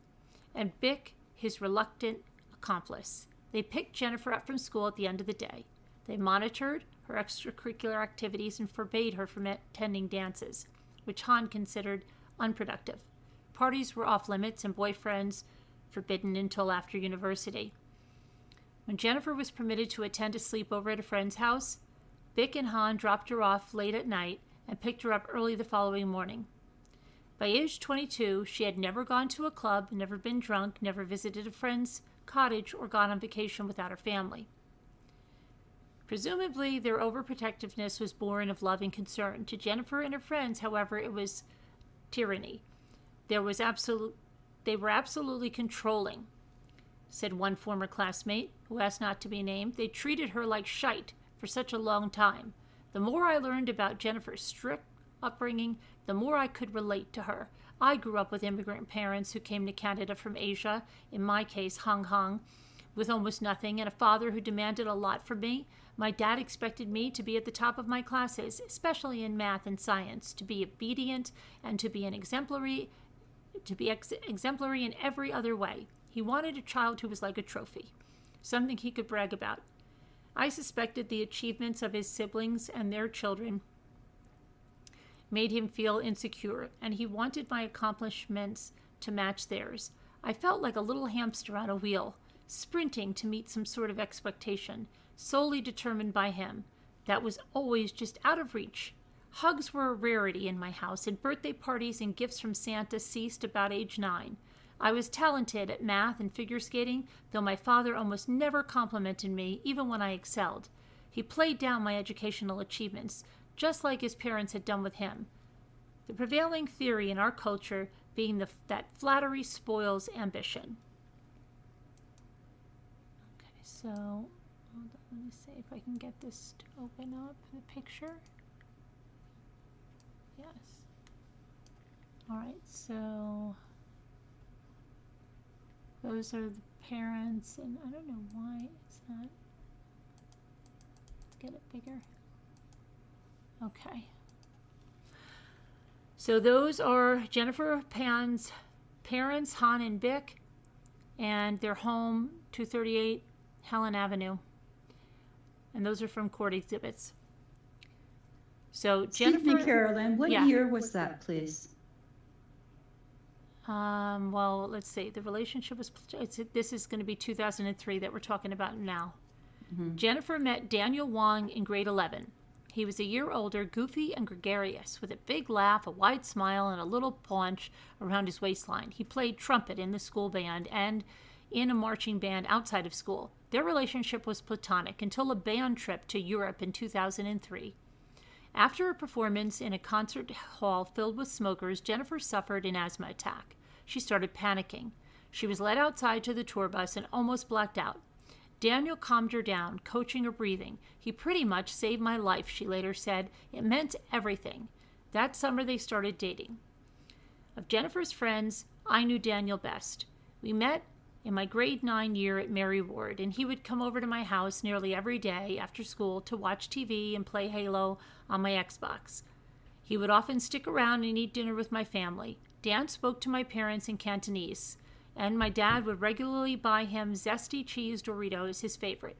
and Bick his reluctant accomplice. They picked Jennifer up from school at the end of the day. They monitored her extracurricular activities and forbade her from attending dances, which Han considered unproductive. Parties were off limits and boyfriends forbidden until after university. When Jennifer was permitted to attend a sleepover at a friend's house, Bick and Han dropped her off late at night and picked her up early the following morning. By age 22, she had never gone to a club, never been drunk, never visited a friend's cottage, or gone on vacation without her family. Presumably, their overprotectiveness was born of love and concern. To Jennifer and her friends, however, it was tyranny. They were absolutely controlling, said one former classmate who asked not to be named. They treated her like shite for such a long time. The more I learned about Jennifer's strict upbringing, the more I could relate to her. I grew up with immigrant parents who came to Canada from Asia, in my case, Hong Kong, with almost nothing, and a father who demanded a lot from me. My dad expected me to be at the top of my classes, especially in math and science, to be obedient and to be exemplary in every other way. He wanted a child who was like a trophy, something he could brag about. I suspected the achievements of his siblings and their children made him feel insecure, and he wanted my accomplishments to match theirs. I felt like a little hamster on a wheel, sprinting to meet some sort of expectation, solely determined by him, that was always just out of reach. Hugs were a rarity in my house, and birthday parties and gifts from Santa ceased about age 9. I was talented at math and figure skating, though my father almost never complimented me, even when I excelled. He played down my educational achievements, just like his parents had done with him. The prevailing theory in our culture being that flattery spoils ambition. Okay, so hold on, let me see if I can get this to open up the picture. Yes. All right, so those are the parents, and I don't know why it's not. Let's get it bigger. Okay. So those are Jennifer Pan's parents, Han and Vic, and their home, 238 Helen Avenue. And those are from court exhibits. So Jennifer. Excuse me, Carolyn, what Yeah. year was that, please? Well, let's see. The relationship was, this is going to be 2003 that we're talking about now. Mm-hmm. Jennifer met Daniel Wong in grade 11. He was a year older, goofy and gregarious, with a big laugh, a wide smile, and a little paunch around his waistline. He played trumpet in the school band and in a marching band outside of school. Their relationship was platonic until a band trip to Europe in 2003. After a performance in a concert hall filled with smokers, Jennifer suffered an asthma attack. She started panicking. She was led outside to the tour bus and almost blacked out. Daniel calmed her down, coaching her breathing. He pretty much saved my life, she later said. It meant everything. That summer they started dating. Of Jennifer's friends, I knew Daniel best. We met in my grade 9 year at Mary Ward, and he would come over to my house nearly every day after school to watch TV and play Halo on my Xbox. He would often stick around and eat dinner with my family. Dan spoke to my parents in Cantonese, and my dad would regularly buy him zesty cheese Doritos, his favorite.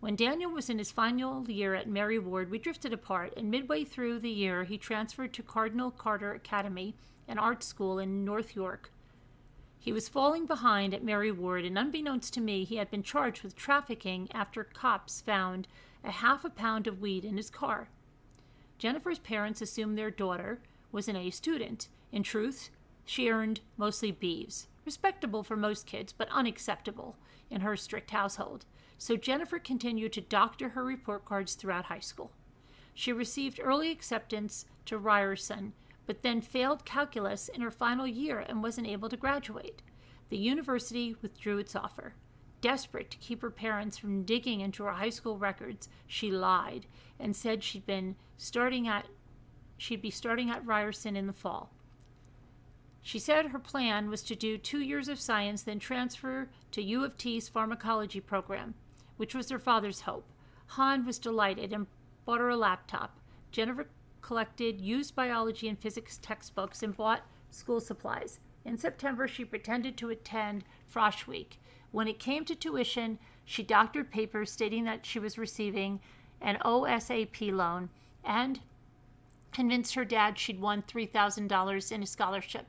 When Daniel was in his final year at Mary Ward, we drifted apart, and midway through the year, he transferred to Cardinal Carter Academy, an art school in North York. He was falling behind at Mary Ward, and unbeknownst to me, he had been charged with trafficking after cops found a half a pound of weed in his car. Jennifer's parents assumed their daughter was an A student. In truth, she earned mostly B's. Respectable for most kids, but unacceptable in her strict household. So Jennifer continued to doctor her report cards throughout high school. She received early acceptance to Ryerson, but then failed calculus in her final year and wasn't able to graduate. The university withdrew its offer. Desperate to keep her parents from digging into her high school records, she lied and said she'd be starting at Ryerson in the fall. She said her plan was to do 2 years of science, then transfer to U of T's pharmacology program, which was her father's hope. Han was delighted and bought her a laptop. Jennifer collected used biology and physics textbooks and bought school supplies. In September, she pretended to attend Frosh Week. When it came to tuition, she doctored papers stating that she was receiving an OSAP loan and convinced her dad she'd won $3,000 in a scholarship.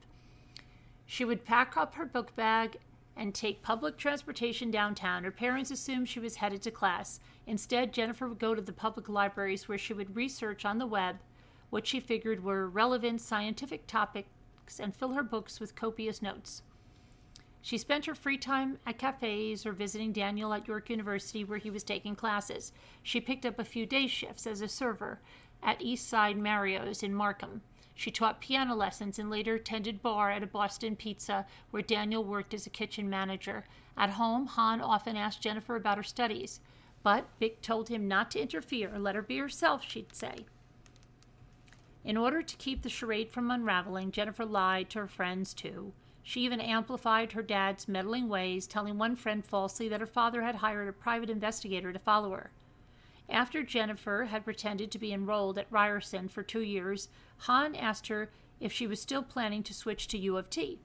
She would pack up her book bag and take public transportation downtown. Her parents assumed she was headed to class. Instead, Jennifer would go to the public libraries where she would research on the web what she figured were relevant scientific topics and fill her books with copious notes. She spent her free time at cafes or visiting Daniel at York University where he was taking classes. She picked up a few day shifts as a server at East Side Mario's in Markham. She taught piano lessons and later tended bar at a Boston Pizza where Daniel worked as a kitchen manager. At home, Han often asked Jennifer about her studies, but Vic told him not to interfere, let her be herself, she'd say. In order to keep the charade from unraveling, Jennifer lied to her friends too. She even amplified her dad's meddling ways, telling one friend falsely that her father had hired a private investigator to follow her. After Jennifer had pretended to be enrolled at Ryerson for 2 years, Han asked her if she was still planning to switch to U of T.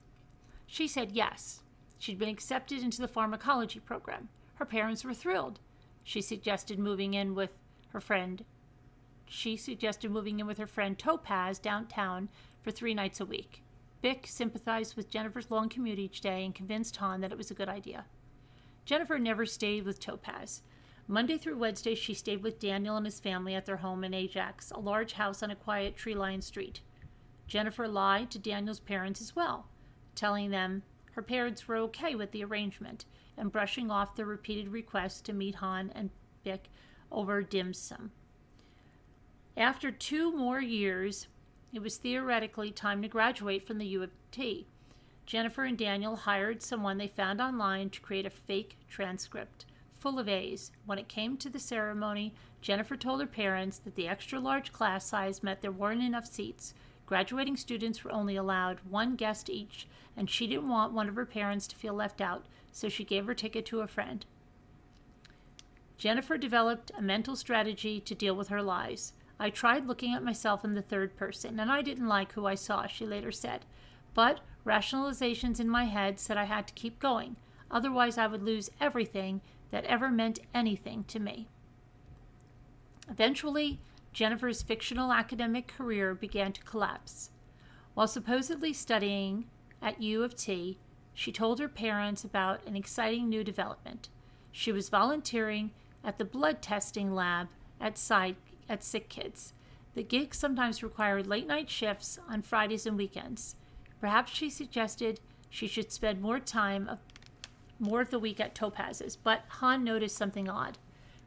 She said yes. She'd been accepted into the pharmacology program. Her parents were thrilled. She suggested moving in with her friend Topaz downtown for 3 nights a week. Vic sympathized with Jennifer's long commute each day and convinced Han that it was a good idea. Jennifer never stayed with Topaz. Monday through Wednesday, she stayed with Daniel and his family at their home in Ajax, a large house on a quiet tree-lined street. Jennifer lied to Daniel's parents as well, telling them her parents were okay with the arrangement and brushing off the repeated requests to meet Han and Vic over dim sum. After 2 more years, it was theoretically time to graduate from the U of T. Jennifer and Daniel hired someone they found online to create a fake transcript full of A's. When it came to the ceremony, Jennifer told her parents that the extra-large class size meant there weren't enough seats. Graduating students were only allowed 1 guest each, and she didn't want one of her parents to feel left out, so she gave her ticket to a friend. Jennifer developed a mental strategy to deal with her lies. I tried looking at myself in the third person, and I didn't like who I saw, she later said. But rationalizations in my head said I had to keep going. Otherwise, I would lose everything that ever meant anything to me. Eventually, Jennifer's fictional academic career began to collapse. While supposedly studying at U of T, she told her parents about an exciting new development. She was volunteering at the blood testing lab at Sick Kids. The gig sometimes required late-night shifts on Fridays and weekends. Perhaps she suggested she should spend more of the week at Topaz's, but Han noticed something odd.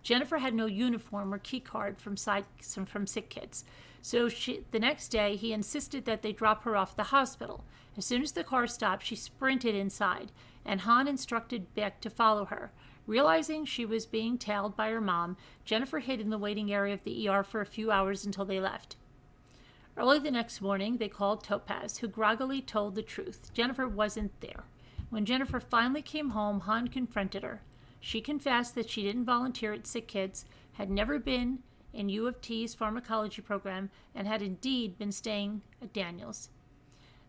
Jennifer had no uniform or key card from Sick Kids, so the next day he insisted that they drop her off at the hospital. As soon as the car stopped, she sprinted inside, and Han instructed Vic to follow her. Realizing she was being tailed by her mom, Jennifer hid in the waiting area of the ER for a few hours until they left. Early the next morning, they called Topaz, who groggily told the truth. Jennifer wasn't there. When Jennifer finally came home, Han confronted her. She confessed that she didn't volunteer at Sick Kids, had never been in U of T's pharmacology program, and had indeed been staying at Daniel's.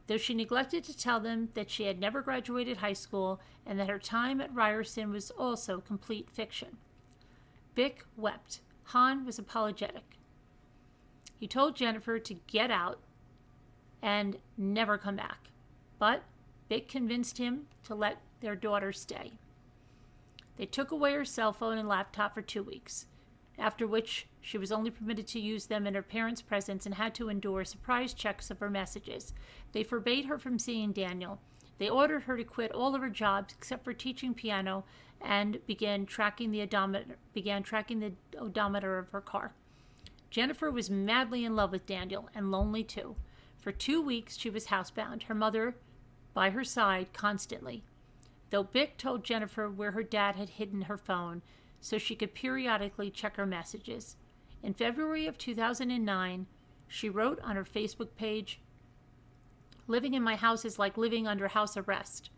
Though she neglected to tell them that she had never graduated high school and that her time at Ryerson was also complete fiction. Vic wept. Han was apologetic. He told Jennifer to get out and never come back, but Vic convinced him to let their daughter stay. They took away her cell phone and laptop for 2 weeks, after which she was only permitted to use them in her parents' presence and had to endure surprise checks of her messages. They forbade her from seeing Daniel. They ordered her to quit all of her jobs except for teaching piano and began tracking the odometer of her car. Jennifer was madly in love with Daniel and lonely too. For 2 weeks she was housebound, her mother by her side constantly, though Vic told Jennifer where her dad had hidden her phone so she could periodically check her messages. In February of 2009, she wrote on her Facebook page, "Living in my house is like living under house arrest."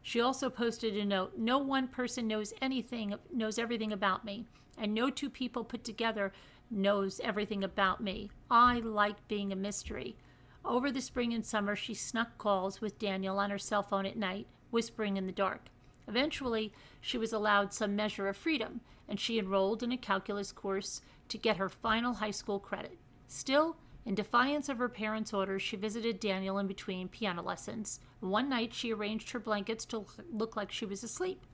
She also posted a note, "No one person knows everything about me, and no 2 people put together knows everything about me. I like being a mystery." Over the spring and summer, she snuck calls with Daniel on her cell phone at night, whispering in the dark. Eventually, she was allowed some measure of freedom, and she enrolled in a calculus course to get her final high school credit. Still, in defiance of her parents' orders, she visited Daniel in between piano lessons. One night, she arranged her blankets to look like she was asleep,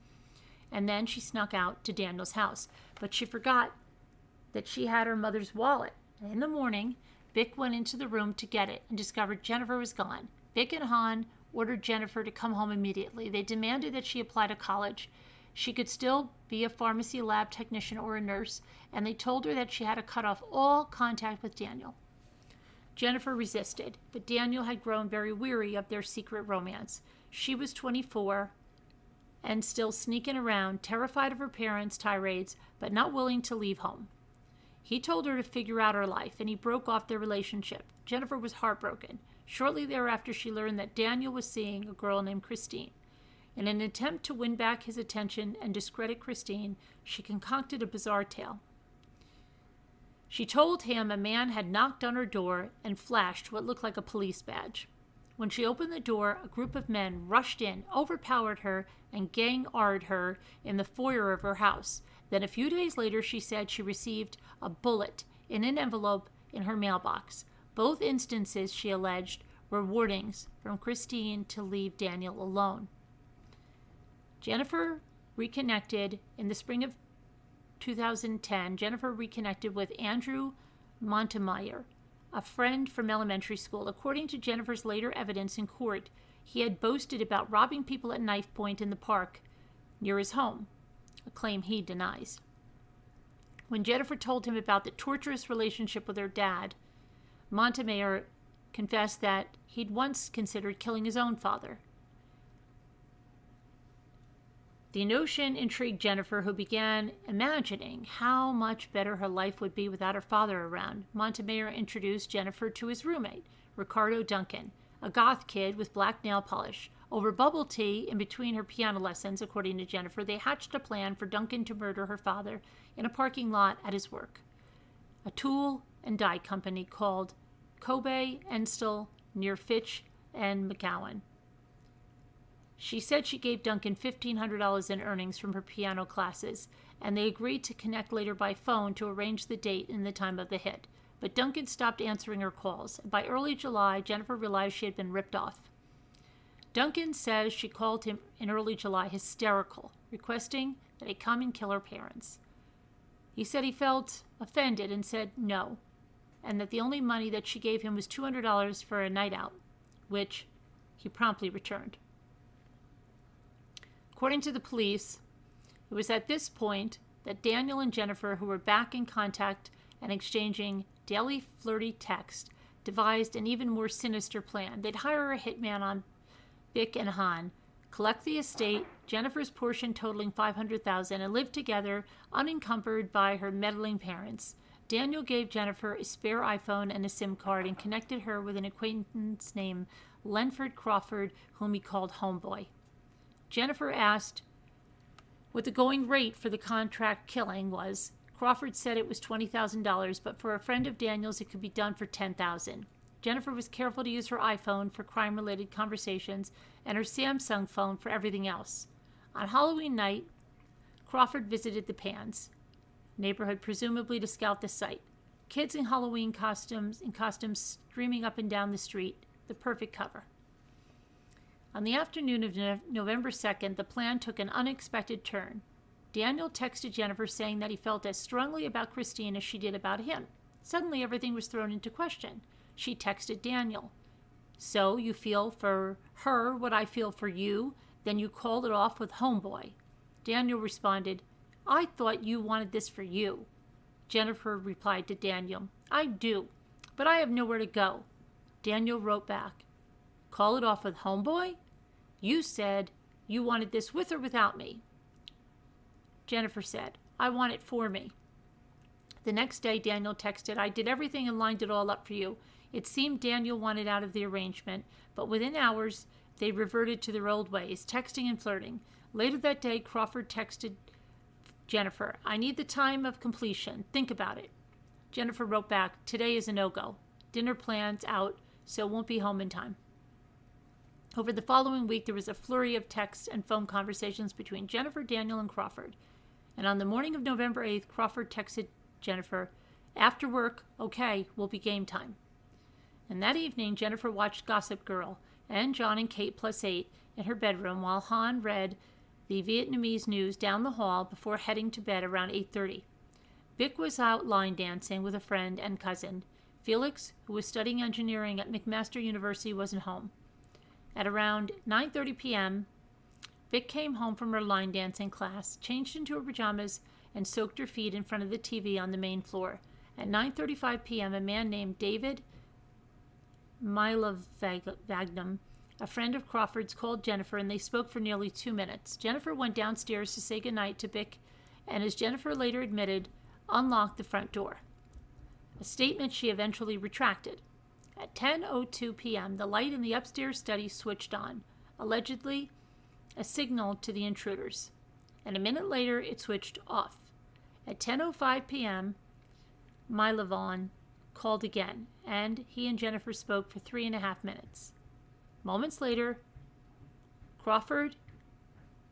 and then she snuck out to Daniel's house. But she forgot that she had her mother's wallet. And in the morning, Vic went into the room to get it and discovered Jennifer was gone. Vic and Han ordered Jennifer to come home immediately. They demanded that she apply to college. She could still be a pharmacy lab technician or a nurse, and they told her that she had to cut off all contact with Daniel. Jennifer resisted, but Daniel had grown very weary of their secret romance. She was 24 and still sneaking around, terrified of her parents' tirades, but not willing to leave home. He told her to figure out her life, and he broke off their relationship. Jennifer was heartbroken. Shortly thereafter, she learned that Daniel was seeing a girl named Christine. In an attempt to win back his attention and discredit Christine, she concocted a bizarre tale. She told him a man had knocked on her door and flashed what looked like a police badge. When she opened the door, a group of men rushed in, overpowered her, and gang-arred her in the foyer of her house. Then a few days later, she said she received a bullet in an envelope in her mailbox. Both instances, she alleged, were warnings from Christine to leave Daniel alone. Jennifer reconnected in the spring of 2010. Jennifer reconnected with Andrew Montemeyer, a friend from elementary school. According to Jennifer's later evidence in court, he had boasted about robbing people at knife point in the park near his home, a claim he denies. When Jennifer told him about the torturous relationship with her dad, Montemeyer confessed that he'd once considered killing his own father. The notion intrigued Jennifer, who began imagining how much better her life would be without her father around. Montemeyer introduced Jennifer to his roommate, Ricardo Duncan, a goth kid with black nail polish. Over bubble tea in between her piano lessons, according to Jennifer, they hatched a plan for Duncan to murder her father in a parking lot at his work, a tool and die company called Kobe Enstel near Fitch and McGowan. She said she gave Duncan $1,500 in earnings from her piano classes, and they agreed to connect later by phone to arrange the date and the time of the hit. But Duncan stopped answering her calls. By early July, Jennifer realized she had been ripped off. Duncan says she called him in early July hysterical, requesting that he come and kill her parents. He said he felt offended and said no, and that the only money that she gave him was $200 for a night out, which he promptly returned. According to the police, it was at this point that Daniel and Jennifer, who were back in contact and exchanging daily flirty texts, devised an even more sinister plan. They'd hire a hitman on Vic and Han, collect the estate, Jennifer's portion totaling $500,000, and live together unencumbered by her meddling parents. Daniel gave Jennifer a spare iPhone and a SIM card and connected her with an acquaintance named Lenford Crawford, whom he called Homeboy. Jennifer asked what the going rate for the contract killing was. Crawford said it was $20,000, but for a friend of Daniel's, it could be done for $10,000. Jennifer was careful to use her iPhone for crime-related conversations and her Samsung phone for everything else. On Halloween night, Crawford visited the Pans neighborhood, presumably to scout the site. Kids in Halloween costumes streaming up and down the street, the perfect cover. On the afternoon of November 2nd, the plan took an unexpected turn. Daniel texted Jennifer saying that he felt as strongly about Christine as she did about him. Suddenly, everything was thrown into question. She texted Daniel, "So you feel for her what I feel for you, then you called it off with Homeboy." Daniel responded, "I thought you wanted this for you." Jennifer replied to Daniel, "I do, but I have nowhere to go." Daniel wrote back, "Call it off with Homeboy? You said you wanted this with or without me." Jennifer said, "I want it for me." The next day, Daniel texted, "I did everything and lined it all up for you." It seemed Daniel wanted out of the arrangement, but within hours, they reverted to their old ways, texting and flirting. Later that day, Crawford texted Jennifer, "I need the time of completion. Think about it." Jennifer wrote back, "Today is a no-go. Dinner plans out, so won't be home in time." Over the following week, there was a flurry of texts and phone conversations between Jennifer, Daniel, and Crawford. And on the morning of November 8th, Crawford texted Jennifer, "After work, okay, will be game time." And that evening, Jennifer watched Gossip Girl and John and Kate +8 in her bedroom while Han read the Vietnamese news down the hall before heading to bed around 8:30. Vic was out line dancing with a friend and cousin. Felix, who was studying engineering at McMaster University, wasn't home. At around 9:30 p.m., Vic came home from her line dancing class, changed into her pajamas, and soaked her feet in front of the TV on the main floor. At 9:35 p.m., a man named David Mila Vagnum, a friend of Crawford's, called Jennifer, and they spoke for nearly 2 minutes. Jennifer went downstairs to say goodnight to Bick, and as Jennifer later admitted, unlocked the front door, a statement she eventually retracted. At 10:02 p.m., the light in the upstairs study switched on, allegedly a signal to the intruders, and a minute later it switched off. At 10:05 p.m., Mila Vaughn called again, and he and Jennifer spoke for 3.5 minutes. Moments later, Crawford,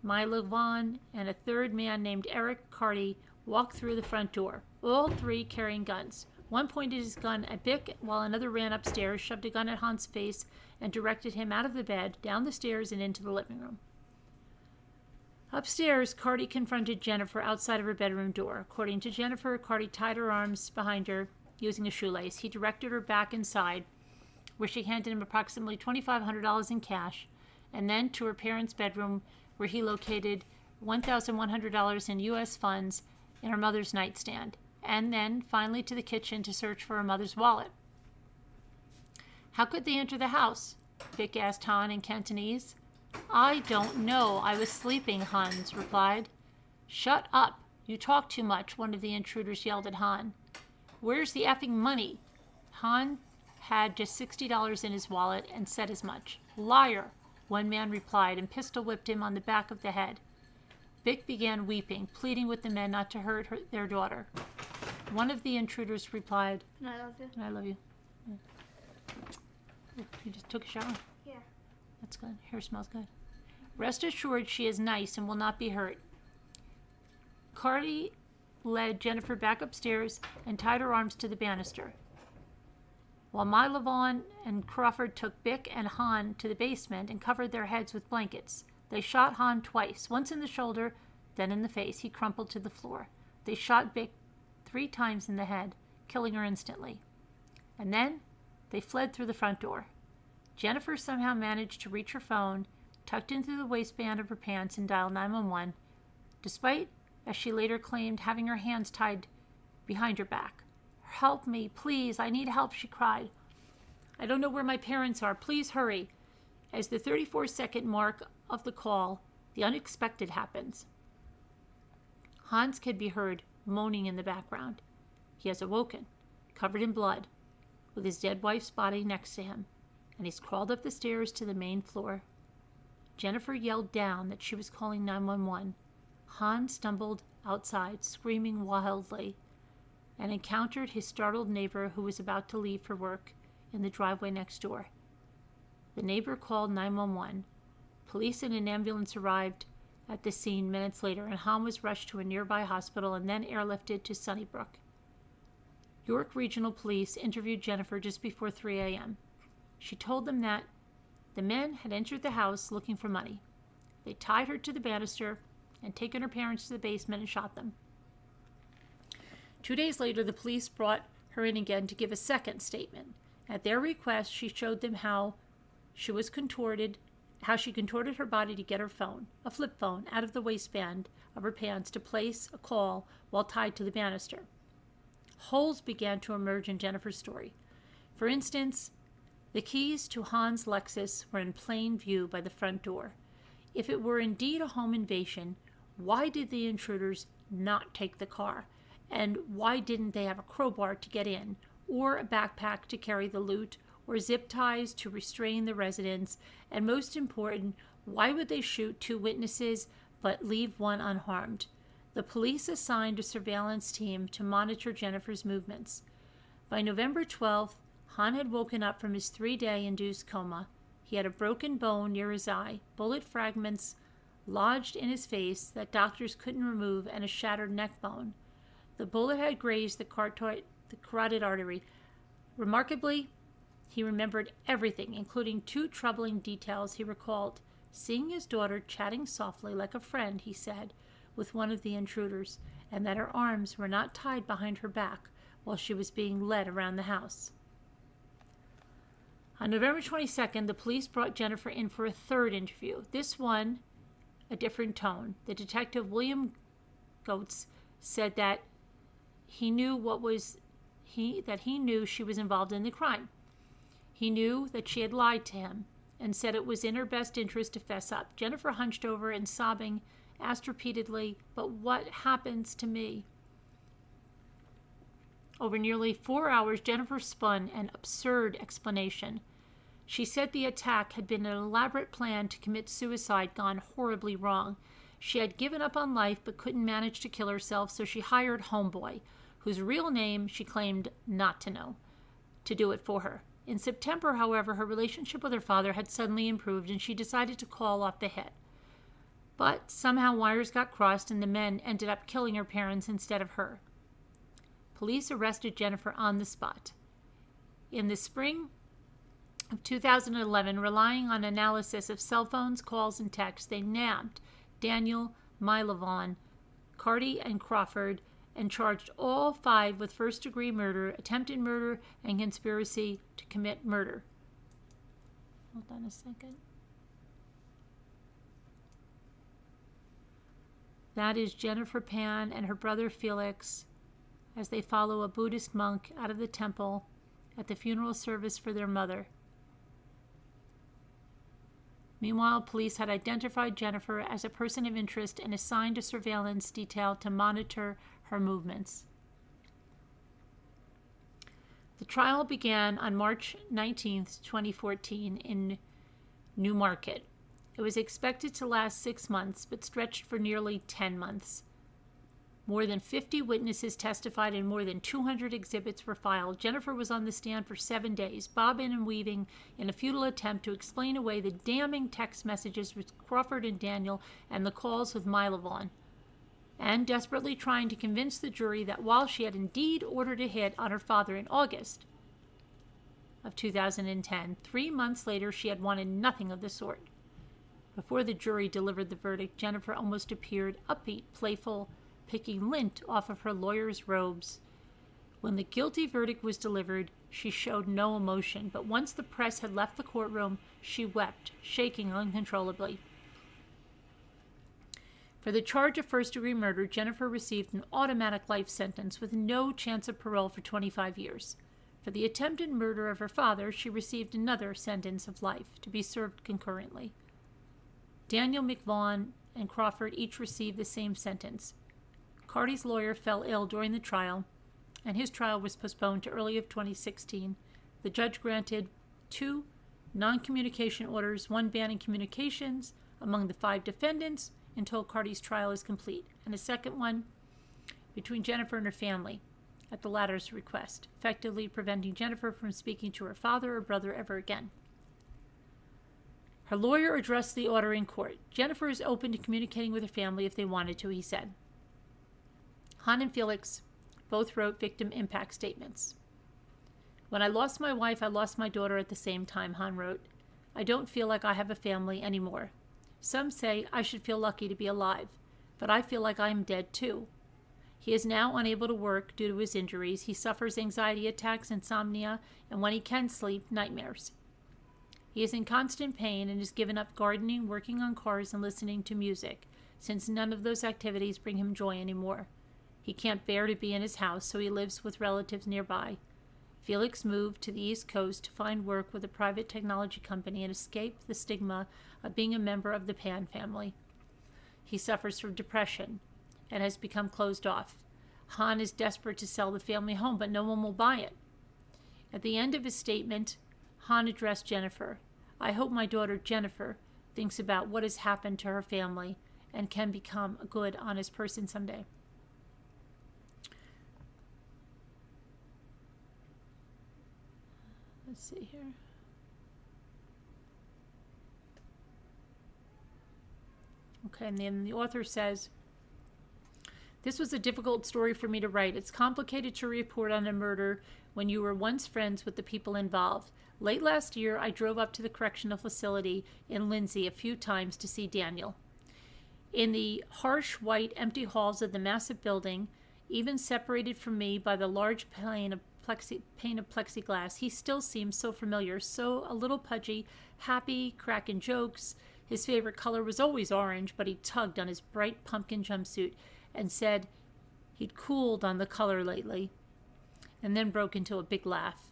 Mila Vaughn, and a third man named Eric Carty walked through the front door, all three carrying guns. One pointed his gun at Bick, while another ran upstairs, shoved a gun at Hans' face, and directed him out of the bed, down the stairs, and into the living room. Upstairs, Carty confronted Jennifer outside of her bedroom door. According to Jennifer, Carty tied her arms behind her using a shoelace. He directed her back inside, where she handed him approximately $2,500 in cash, and then to her parents' bedroom, where he located $1,100 in U.S. funds in her mother's nightstand, and then finally to the kitchen to search for her mother's wallet. How could they enter the house? Vic asked Han in Cantonese. I don't know. I was sleeping, Hans replied. Shut up. You talk too much, one of the intruders yelled at Han. Where's the effing money? Han had just $60 in his wallet and said as much. Liar, one man replied, and pistol whipped him on the back of the head. Vic began weeping, pleading with the men not to hurt their daughter. One of the intruders replied, I love you. I love you. You just took a shower? Yeah. That's good. Hair smells good. Rest assured she is nice and will not be hurt. Carty led Jennifer back upstairs and tied her arms to the banister, while Mila Vaughn and Crawford took Bick and Han to the basement and covered their heads with blankets. They shot Han twice, once in the shoulder, then in the face. He crumpled to the floor. They shot Bick 3 times in the head, killing her instantly. And then they fled through the front door. Jennifer somehow managed to reach her phone, tucked into the waistband of her pants, and dialed 911, despite, as she later claimed, having her hands tied behind her back. Help me, please, I need help, she cried. I don't know where my parents are. Please hurry. As the 34-second mark of the call, the unexpected happens. Hans could be heard moaning in the background. He has awoken, covered in blood, with his dead wife's body next to him, and he's crawled up the stairs to the main floor. Jennifer yelled down that she was calling 911. Hans stumbled outside, screaming wildly, and encountered his startled neighbor who was about to leave for work in the driveway next door. The neighbor called 911. Police and an ambulance arrived at the scene minutes later, and Han was rushed to a nearby hospital and then airlifted to Sunnybrook. York Regional Police interviewed Jennifer just before 3 a.m. She told them that the men had entered the house looking for money. They tied her to the banister and taken her parents to the basement and shot them. 2 days later, the police brought her in again to give a second statement. At their request, she showed them how she contorted her body to get her phone, a flip phone, out of the waistband of her pants to place a call while tied to the banister. Holes began to emerge in Jennifer's story. For instance, the keys to Hans' Lexus were in plain view by the front door. If it were indeed a home invasion, why did the intruders not take the car? And why didn't they have a crowbar to get in, or a backpack to carry the loot, or zip ties to restrain the residents? And most important, why would they shoot 2 witnesses but leave one unharmed? The police assigned a surveillance team to monitor Jennifer's movements. By November 12th, Han had woken up from his 3-day induced coma. He had a broken bone near his eye, bullet fragments lodged in his face that doctors couldn't remove, and a shattered neck bone. The bullet had grazed the carotid artery. Remarkably, he remembered everything, including 2 troubling details he recalled. Seeing his daughter chatting softly like a friend, he said, with one of the intruders, and that her arms were not tied behind her back while she was being led around the house. On November 22nd, the police brought Jennifer in for a 3rd interview. This one, a different tone. The detective, William Goetz, said that he knew she was involved in the crime. He knew that she had lied to him and said it was in her best interest to fess up. Jennifer hunched over and, sobbing, asked repeatedly, "But what happens to me?" Over nearly 4 hours, Jennifer spun an absurd explanation. She said the attack had been an elaborate plan to commit suicide gone horribly wrong. She had given up on life but couldn't manage to kill herself, so she hired Homeboy, whose real name she claimed not to know, to do it for her. In September, however, her relationship with her father had suddenly improved and she decided to call off the hit. But somehow wires got crossed and the men ended up killing her parents instead of her. Police arrested Jennifer on the spot. In the spring of 2011, relying on analysis of cell phones, calls, and texts, they nabbed Daniel, Mylavon, Carty, and Crawford and charged all 5 with first-degree murder, attempted murder, and conspiracy to commit murder. Hold on a second. That is Jennifer Pan and her brother Felix as they follow a Buddhist monk out of the temple at the funeral service for their mother. Meanwhile, police had identified Jennifer as a person of interest and assigned a surveillance detail to monitor her movements. The trial began on March 19, 2014 in Newmarket. It was expected to last 6 months, but stretched for nearly 10 months. More than 50 witnesses testified and more than 200 exhibits were filed. Jennifer was on the stand for 7 days, bobbing and weaving in a futile attempt to explain away the damning text messages with Crawford and Daniel and the calls with Mylavon, and desperately trying to convince the jury that while she had indeed ordered a hit on her father in August of 2010, 3 months later she had wanted nothing of the sort. Before the jury delivered the verdict, Jennifer almost appeared upbeat, playful, picking lint off of her lawyer's robes. When the guilty verdict was delivered, she showed no emotion, but once the press had left the courtroom, she wept, shaking uncontrollably. For the charge of first-degree murder, Jennifer received an automatic life sentence with no chance of parole for 25 years. For the attempted murder of her father, she received another sentence of life, to be served concurrently. Daniel McVaughn and Crawford each received the same sentence. Carty's lawyer fell ill during the trial, and his trial was postponed to early of 2016. The judge granted 2 non-communication orders, 1 banning communications among the 5 defendants until Carty's trial is complete, and a second one between Jennifer and her family at the latter's request, effectively preventing Jennifer from speaking to her father or brother ever again. Her lawyer addressed the order in court. Jennifer is open to communicating with her family if they wanted to, he said. Han and Felix both wrote victim impact statements. When I lost my wife, I lost my daughter at the same time, Han wrote. I don't feel like I have a family anymore. Some say I should feel lucky to be alive, but I feel like I am dead too. He is now unable to work due to his injuries. He suffers anxiety attacks, insomnia, and when he can sleep, nightmares. He is in constant pain and has given up gardening, working on cars, and listening to music, since none of those activities bring him joy anymore. He can't bear to be in his house, so he lives with relatives nearby. Felix moved to the East Coast to find work with a private technology company and escape the stigma of being a member of the Pan family. He suffers from depression and has become closed off. Han is desperate to sell the family home, but no one will buy it. At the end of his statement, Han addressed Jennifer. I hope my daughter Jennifer thinks about what has happened to her family and can become a good, honest person someday. Let's see here. Okay, and then the author says, this was a difficult story for me to write. It's complicated to report on a murder when you were once friends with the people involved. Late last year, I drove up to the correctional facility in Lindsay a few times to see Daniel. In the harsh, white, empty halls of the massive building, even separated from me by the large pane of plexiglass, he still seemed so familiar, so a little pudgy, happy, cracking jokes. His favorite color was always orange, but he tugged on his bright pumpkin jumpsuit and said he'd cooled on the color lately, and then broke into a big laugh.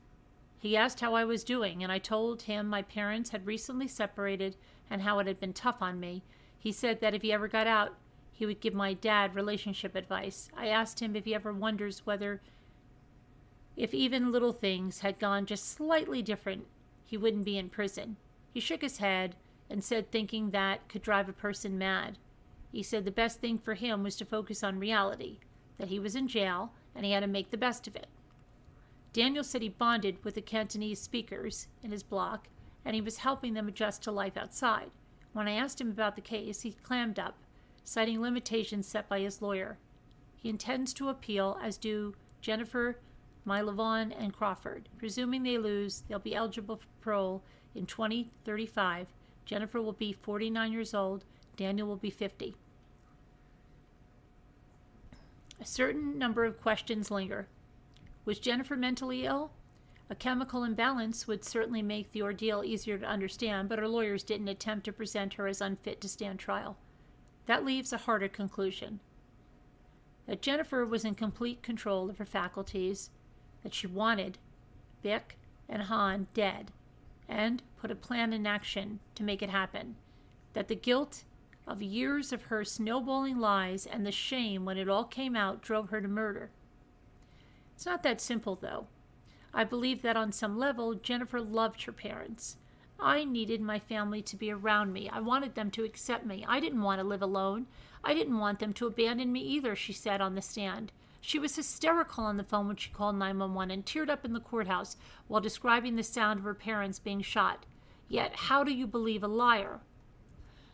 He asked how I was doing, and I told him my parents had recently separated and how it had been tough on me. He said that if he ever got out, he would give my dad relationship advice. I asked him if he ever wonders whether, if even little things had gone just slightly different, he wouldn't be in prison. He shook his head and said thinking that could drive a person mad. He said the best thing for him was to focus on reality, that he was in jail and he had to make the best of it. Daniel said he bonded with the Cantonese speakers in his block, and he was helping them adjust to life outside. When I asked him about the case, he clammed up, citing limitations set by his lawyer. He intends to appeal, as do Jennifer, Mylavon, and Crawford. Presuming they lose, they'll be eligible for parole in 2035. Jennifer will be 49 years old. Daniel will be 50. A certain number of questions linger. Was Jennifer mentally ill? A chemical imbalance would certainly make the ordeal easier to understand, but her lawyers didn't attempt to present her as unfit to stand trial. That leaves a harder conclusion. That Jennifer was in complete control of her faculties, that she wanted Vic and Han dead, and put a plan in action to make it happen. That the guilt of years of her snowballing lies and the shame when it all came out drove her to murder. It's not that simple, though. I believe that on some level, Jennifer loved her parents. I needed my family to be around me. I wanted them to accept me. I didn't want to live alone. I didn't want them to abandon me either, she said on the stand. She was hysterical on the phone when she called 911 and teared up in the courthouse while describing the sound of her parents being shot. Yet, how do you believe a liar?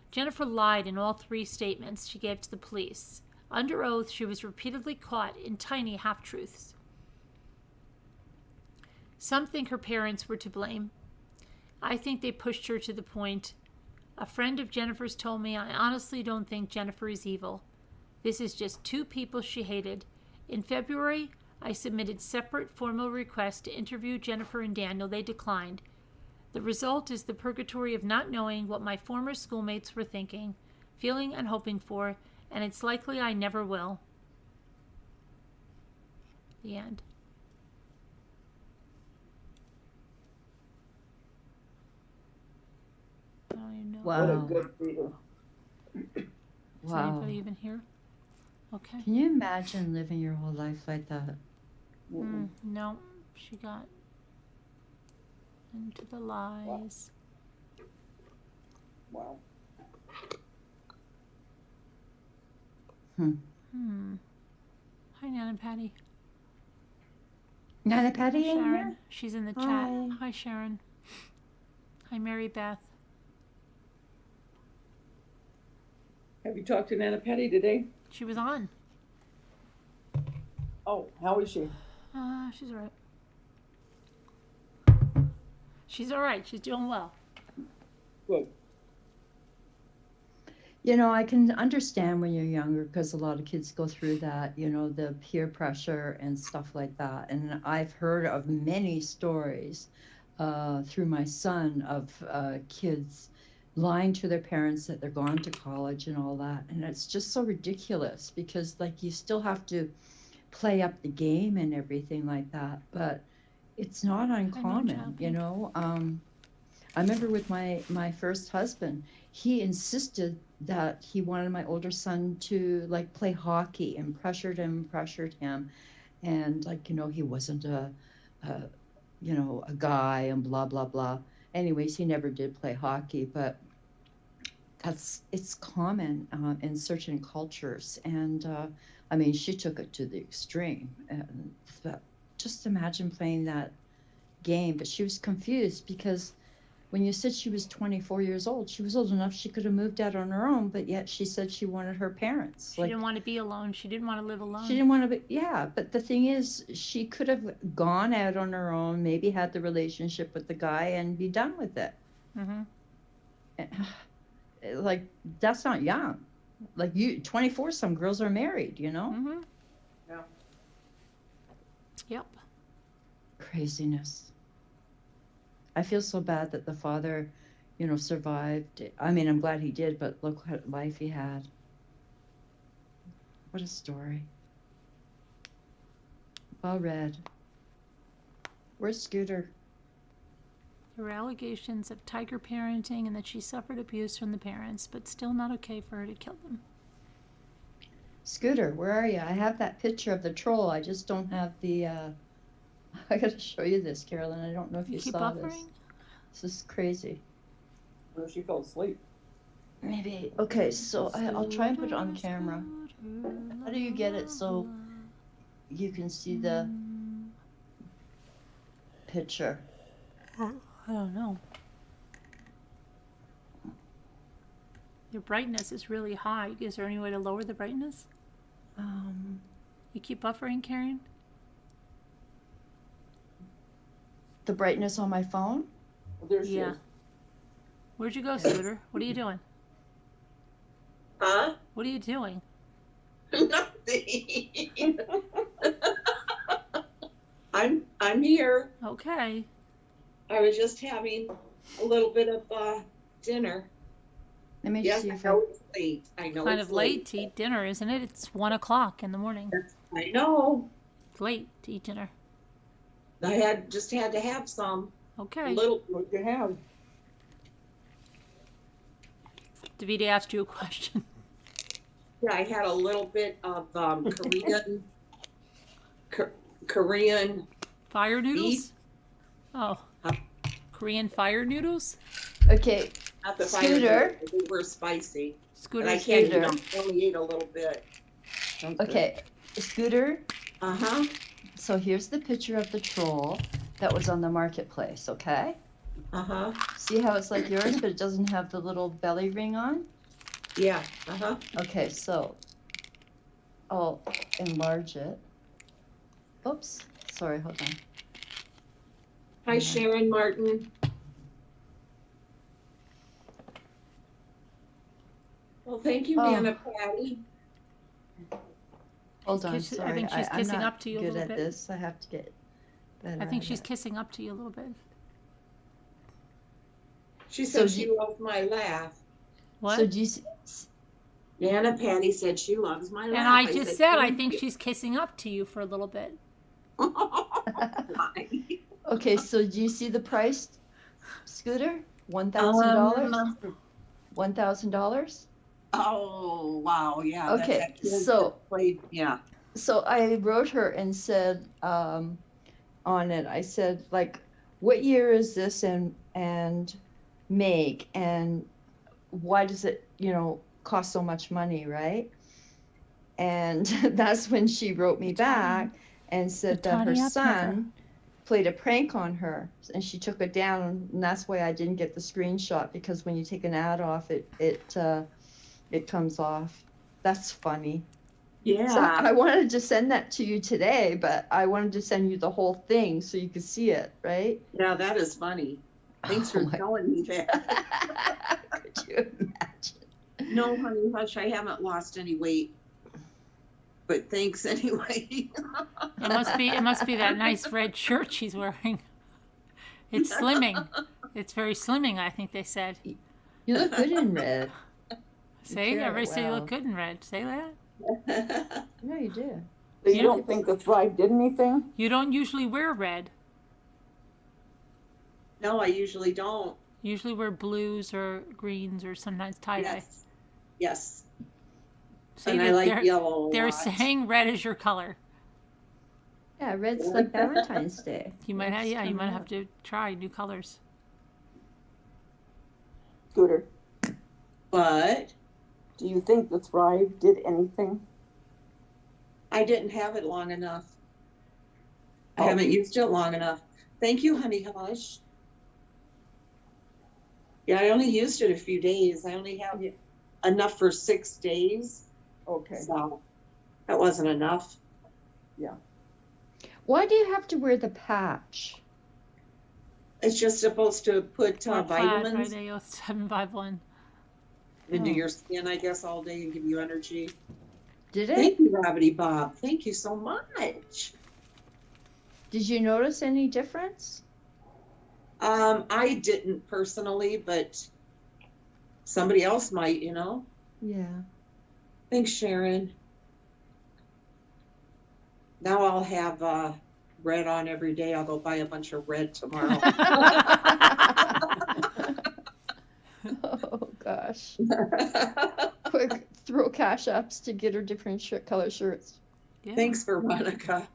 Jennifer lied in all 3 statements she gave to the police. Under oath, she was repeatedly caught in tiny half-truths. Some think her parents were to blame. I think they pushed her to the point. A friend of Jennifer's told me, I honestly don't think Jennifer is evil. This is just 2 people she hated. In February, I submitted separate formal requests to interview Jennifer and Daniel. They declined. The result is the purgatory of not knowing what my former schoolmates were thinking, feeling, and hoping for, and it's likely I never will. The end. I don't even know. What a Wow. good reader. Is Wow. anybody even here? Okay. Can you imagine living your whole life like that? No, she got into the lies. Wow. Hi, Nana Patty. Nana Patty Hi, in Sharon. here? She's in the Hi. chat. Hi, Sharon. Hi, Mary Beth. Have you talked to Nana Petty today? She was on. Oh, how is she? She's all right. She's all right. She's doing well. Good. You know, I can understand when you're younger because a lot of kids go through that, you know, the peer pressure and stuff like that. And I've heard of many stories through my son of kids lying to their parents that they're gone to college and all that. And it's just so ridiculous because, like, you still have to play up the game and everything like that. But it's not uncommon, you know. I remember with my first husband, he insisted that he wanted my older son to like play hockey and pressured him. And like, you know, he wasn't a guy and blah, blah, blah. Anyways, he never did play hockey, but it's common in certain cultures. And I mean, she took it to the extreme. And just imagine playing that game. But she was confused because when you said she was 24 years old, she was old enough she could have moved out on her own, but yet she said she wanted her parents. She didn't want to be alone. She didn't want to live alone. She didn't want to be, yeah, but the thing is, she could have gone out on her own, maybe had the relationship with the guy and be done with it. Like, that's not young. Like, 24, some girls are married, you know? Yeah. Yep. Craziness. I feel so bad that the father, you know, survived. I mean, I'm glad he did, but look what life he had. What a story. Well read. Where's Scooter? There were allegations of tiger parenting and that she suffered abuse from the parents, but still not okay for her to kill them. Scooter, where are you? I have that picture of the troll. I just don't have the, I gotta show you this, Carolyn. I don't know if you keep saw buffering? this. This is crazy. Well, she fell asleep. Maybe. Okay, so I'll try and put it on camera. How do you get it so you can see the picture? I don't know. Your brightness is really high. Is there any way to lower the brightness? You keep buffering, Karen? The brightness on my phone? Well, there she Yeah. is. Where'd you go, Scooter? What are you doing? Huh? What are you doing? Nothing. I'm here. Okay. I was just having a little bit of dinner. Let me Yes, see I if know it's late. I know Kind it's of late to eat dinner, isn't it? It's 1 o'clock in the morning. I know. It's late to eat dinner. I just had to have some. Okay. A little. What you have? Davide asked you a question. Yeah, I had a little bit of Korean Fire noodles? beef. Oh. Korean fire noodles? Okay, Not the Scooter. fire. They were spicy. Scooter, But I can't eat Scooter. them. I only ate a little bit. Okay, Scooter. Uh-huh. So here's the picture of the troll that was on the marketplace, okay? Uh-huh. See how it's like yours, but it doesn't have the little belly ring on? Yeah. Uh-huh. Okay, so I'll enlarge it. Oops, sorry, hold on. Hi, Sharon Martin. Well, thank you, Oh. Nana Patty. Hold on, I sorry. think she's I'm kissing not up to you a good little at bit. this. I have to get better I think at she's it. kissing up to you a little bit. She So said do she you- loves my laugh. What? So do you Nana Patty said she loves my laugh. And I just said I "Thank think you." she's kissing up to you for a little bit. Okay, so do you see the price, Scooter? $1,000? $1,000? Oh, wow. Yeah. Okay, that kid so- played, yeah. So I wrote her and said on it, I said, like, what year is this and make, and why does it, cost so much money, right? And that's when she wrote me back and said that her Tiny up son played a prank on her and she took it down, and that's why I didn't get the screenshot, because when you take an ad off, it comes off. That's funny. Yeah. So I wanted to send that to you today, but I wanted to send you the whole thing so you could see it, right? Yeah, that is funny. Thanks Oh for my- telling me that. Could you imagine? No, honey, hush, I haven't lost any weight. But thanks anyway. It must be that nice red shirt she's wearing. It's slimming. It's very slimming, I think they said. You look good in red. See, carry it everybody said you well. look good in red. Say that. No, you do. So you don't think the Thrive did anything? You don't usually wear red. No, I usually don't. You usually wear blues or greens or sometimes tie-dye. Yes. Yes. See, And I like they're, yellow a They're lot. saying red is your color. Yeah, red's like Valentine's Day. You might have, It's yeah, you coming might up. have to try new colors. Scooter, But do you think the Thrive did anything? I didn't have it long enough. I Oh. haven't used it long enough. Thank you, honey hush. Yeah, I only used it a few days. I only have enough for 6 days. Okay. So that wasn't enough. Why do you have to wear the patch? It's just supposed to put Or plaid, vitamins right? AO751. into Oh. your skin, I guess, all day and give you energy. Did it? Thank you, Gravity Bob. Thank you so much. Did you notice any difference? I didn't personally, but somebody else might, Yeah. Thanks, Sharon. Now I'll have red on every day. I'll go buy a bunch of red tomorrow. Oh gosh. Quick, throw cash apps to get her different color shirts. Yeah. Thanks, Veronica.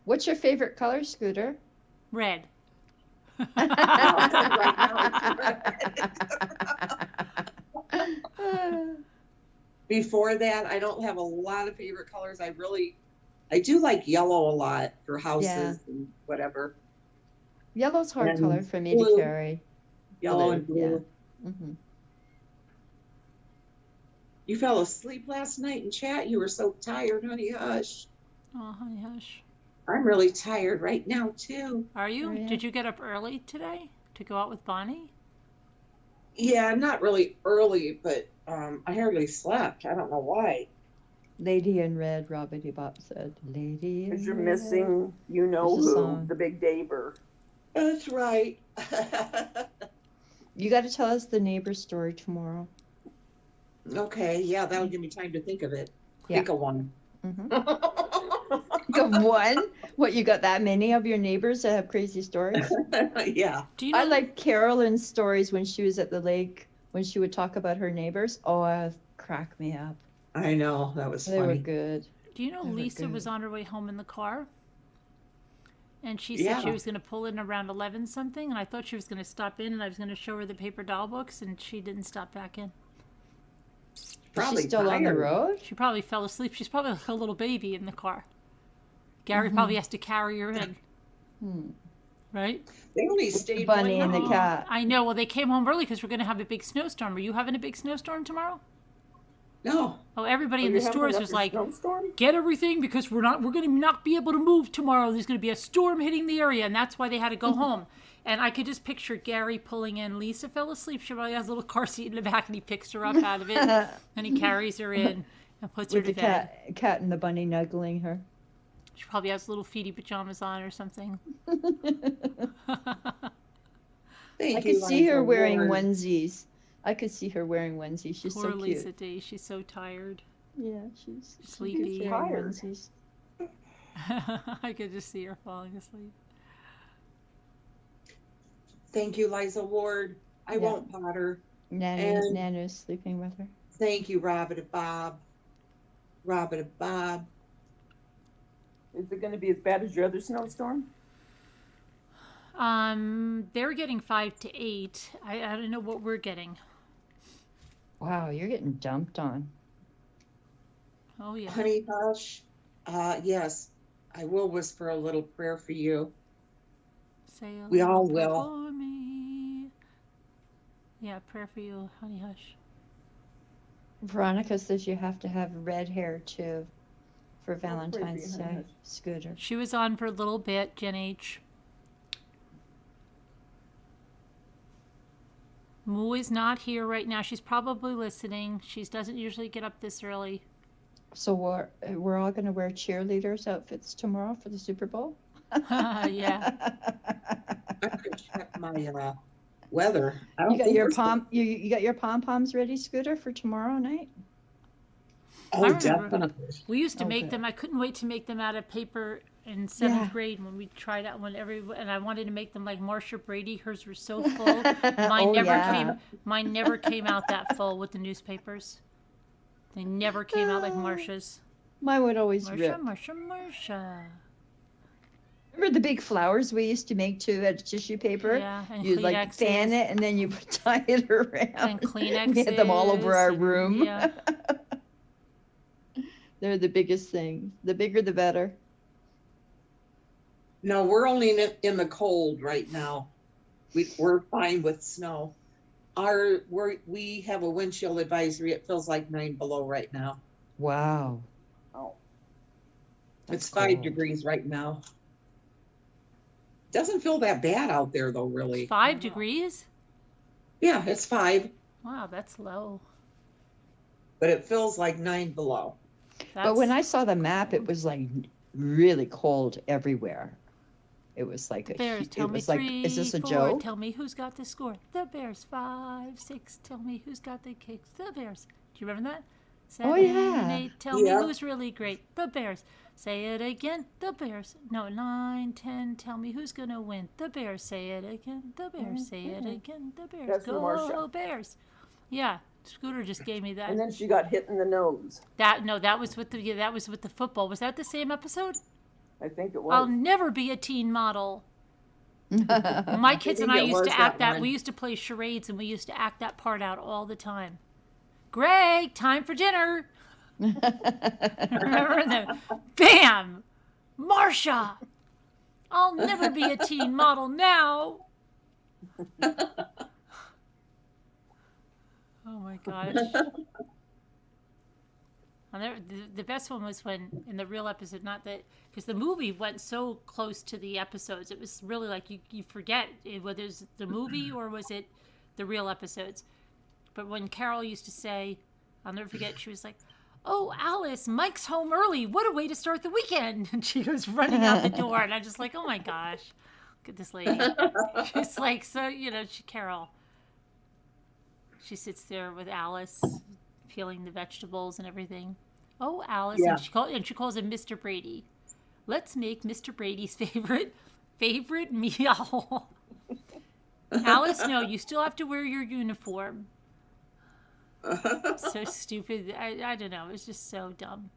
What's your favorite color, Scooter? Red. Right now it's Before that, I don't have a lot of favorite colors. I do like yellow a lot for houses and whatever. Yellow's hard And color for me to blue. carry. Yellow and blue. Yeah. Mm-hmm. You fell asleep last night in chat. You were so tired, honey hush. Oh, honey hush. I'm really tired right now too. Are you? Oh, yeah. Did you get up early today to go out with Bonnie? Yeah, I'm not really early, but I hardly slept. I don't know why. Lady in Red, Robbie Bop said. Lady in Because you're Red. missing, you know There's a who, song. the big Daver. That's right. You got to tell us the neighbor story tomorrow. Okay, yeah, that'll give me time to think of it. Think of one. Think of one? What, you got that many of your neighbors that have crazy stories? Yeah. Do you know? I like Carolyn's stories when she was at the lake, when she would talk about her neighbors. Oh, crack me up. I know, that was They funny. were good. Do you know They were Lisa was good. on her way home in the car? And she said Yeah. she was going to pull in around 11 something, and I thought she was going to stop in, and I was going to show her the paper doll books, and she didn't stop back in. Probably She's still on the tired. road? She probably fell asleep. She's probably like a little baby in the car. Gary probably has to carry her in. Right? They only stayed Bunny one and the night. cat. I know. Well, they came home early because we're going to have a big snowstorm. Are you having a big snowstorm tomorrow? No. Oh, everybody Oh, in you're the having stores another was like, snowstorm? get everything because we're going to not be able to move tomorrow. There's going to be a storm hitting the area, and that's why they had to go home. And I could just picture Gary pulling in. Lisa fell asleep. She probably has a little car seat in the back, and he picks her up out of it, and he carries her in and puts her With to the bed. cat and the bunny nuggling her. She probably has little feety pajamas on or something. Thank I you, could see her Liza wearing Ward. onesies. I could see her wearing onesies. She's Poor so cute. Lisa D. She's so tired. Yeah, she's Sleepy. She's wearing onesies. I could just see her falling asleep. Thank you, Liza Ward. I won't pot her. Nana's sleeping with her. Thank you, Robert and Bob. Robert and Bob. Is it going to be as bad as your other snowstorm? They're getting 5 to 8. I don't know what we're getting. Wow, you're getting dumped on. Oh yeah. Honey Hush, yes, I will whisper a little prayer for you. Say a We all little prayer will. for me. Yeah, prayer for you, honey hush. Veronica says you have to have red hair too for crazy, Valentine's honey Day. hush. Scooter. She was on for a little bit, Jen H. Moo is not here right now. She's probably listening. She doesn't usually get up this early. So we're all going to wear cheerleaders outfits tomorrow for the Super Bowl? Yeah. I could check my weather. I don't You got think your we're- you got your pom-poms ready, Scooter, for tomorrow night? Oh, I remember. definitely. We used to make Okay. them. I couldn't wait to make them out of paper in 7th Yeah. grade when we tried out and I wanted to make them like Marsha Brady. Hers were so full. Mine Oh, never yeah. came out that full with the newspapers. They never came out like Marsha's. Mine would always rip. Marsha. Remember the big flowers we used to make too out of tissue paper? Yeah, and You'd like Kleenexes. fan it and then you would tie it around. And Kleenexes. We had them all over our and- room. Yeah. They're the biggest thing. The bigger the better. No, we're only in the cold right now. We're fine with snow. We have a wind chill advisory. It feels like 9 below right now. Wow. Oh. It's That's 5 cold. degrees right now. Doesn't feel that bad out there though, really. 5 degrees? Yeah, it's 5, Wow, that's low. but it feels like 9 below. But when I saw the map, it was like really cold everywhere. It was like The Bears, tell it me was like, 3, is this a 4, joke? tell me who's got the score. The Bears, 5, 6, tell me who's got the kicks. The Bears. Do you remember that? 7, Oh, yeah. 8, tell Yeah. me who's really great. The Bears. Say it again. The Bears. No, 9, 10. Tell me who's going to win. The Bears. Say it again. The Bears. Say it again. The Bears. That's from Go Marcia. Bears. Yeah. Scooter just gave me that. And then she got hit in the nose. That was with the football. Was that the same episode? I think it I'll was. never be a teen model. My kids and I it used was to act that that. one. We used to play charades, and we used to act that part out all the time. Greg, time for dinner. Remember them? Bam! Marcia! I'll never be a teen model now. Oh my gosh. The best one was when in the real episode, not that, because the movie went so close to the episodes. It was really like you forget whether it was the movie or was it the real episodes. But when Carol used to say, I'll never forget, she was like, "Oh, Alice, Mike's home early. What a way to start the weekend." And she goes running out the door. And I'm just like, oh my gosh, look at this lady. She's like, so, Carol. She sits there with Alice, peeling the vegetables and everything. Oh, Alice. Yeah. And she calls him Mr. Brady. Let's make Mr. Brady's favorite meal. Alice, no, you still have to wear your uniform. So stupid. I don't know. It was just so dumb.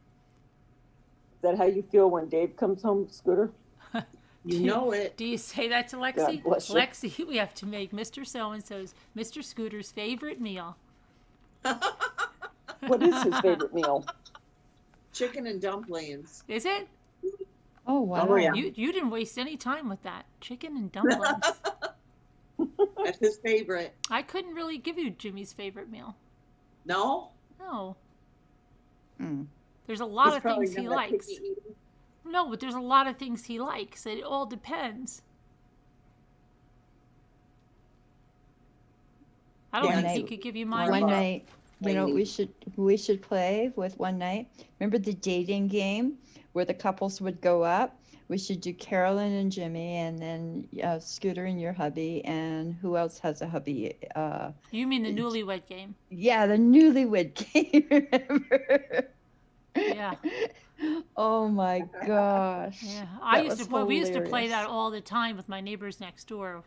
Is that how you feel when Dave comes home, Scooter? You know it. Do you say that to Lexi? God bless you. Lexi, we have to make Mr. So-and-so's, Mr. Scooter's favorite meal. What is his favorite meal? Chicken and dumplings. Is it? Oh, wow. Oh, yeah. You didn't waste any time with that. Chicken and dumplings. That's his favorite. I couldn't really give you Jimmy's favorite meal. No? No. Mm. There's a lot He's of probably things he not that likes. picky eater. No, but there's a lot of things he likes. It all depends. I don't Yeah, think he night- could give you mine. One either. night, you know, Lady. we should play with one night. Remember the dating game where the couples would go up? We should do Carolyn and Jimmy, and then Scooter and your hubby, and who else has a hubby? You mean the newlywed game? Yeah, the newlywed game. Remember? Yeah. Oh my gosh. Yeah. That We used to play hilarious. that all the time with my neighbors next door.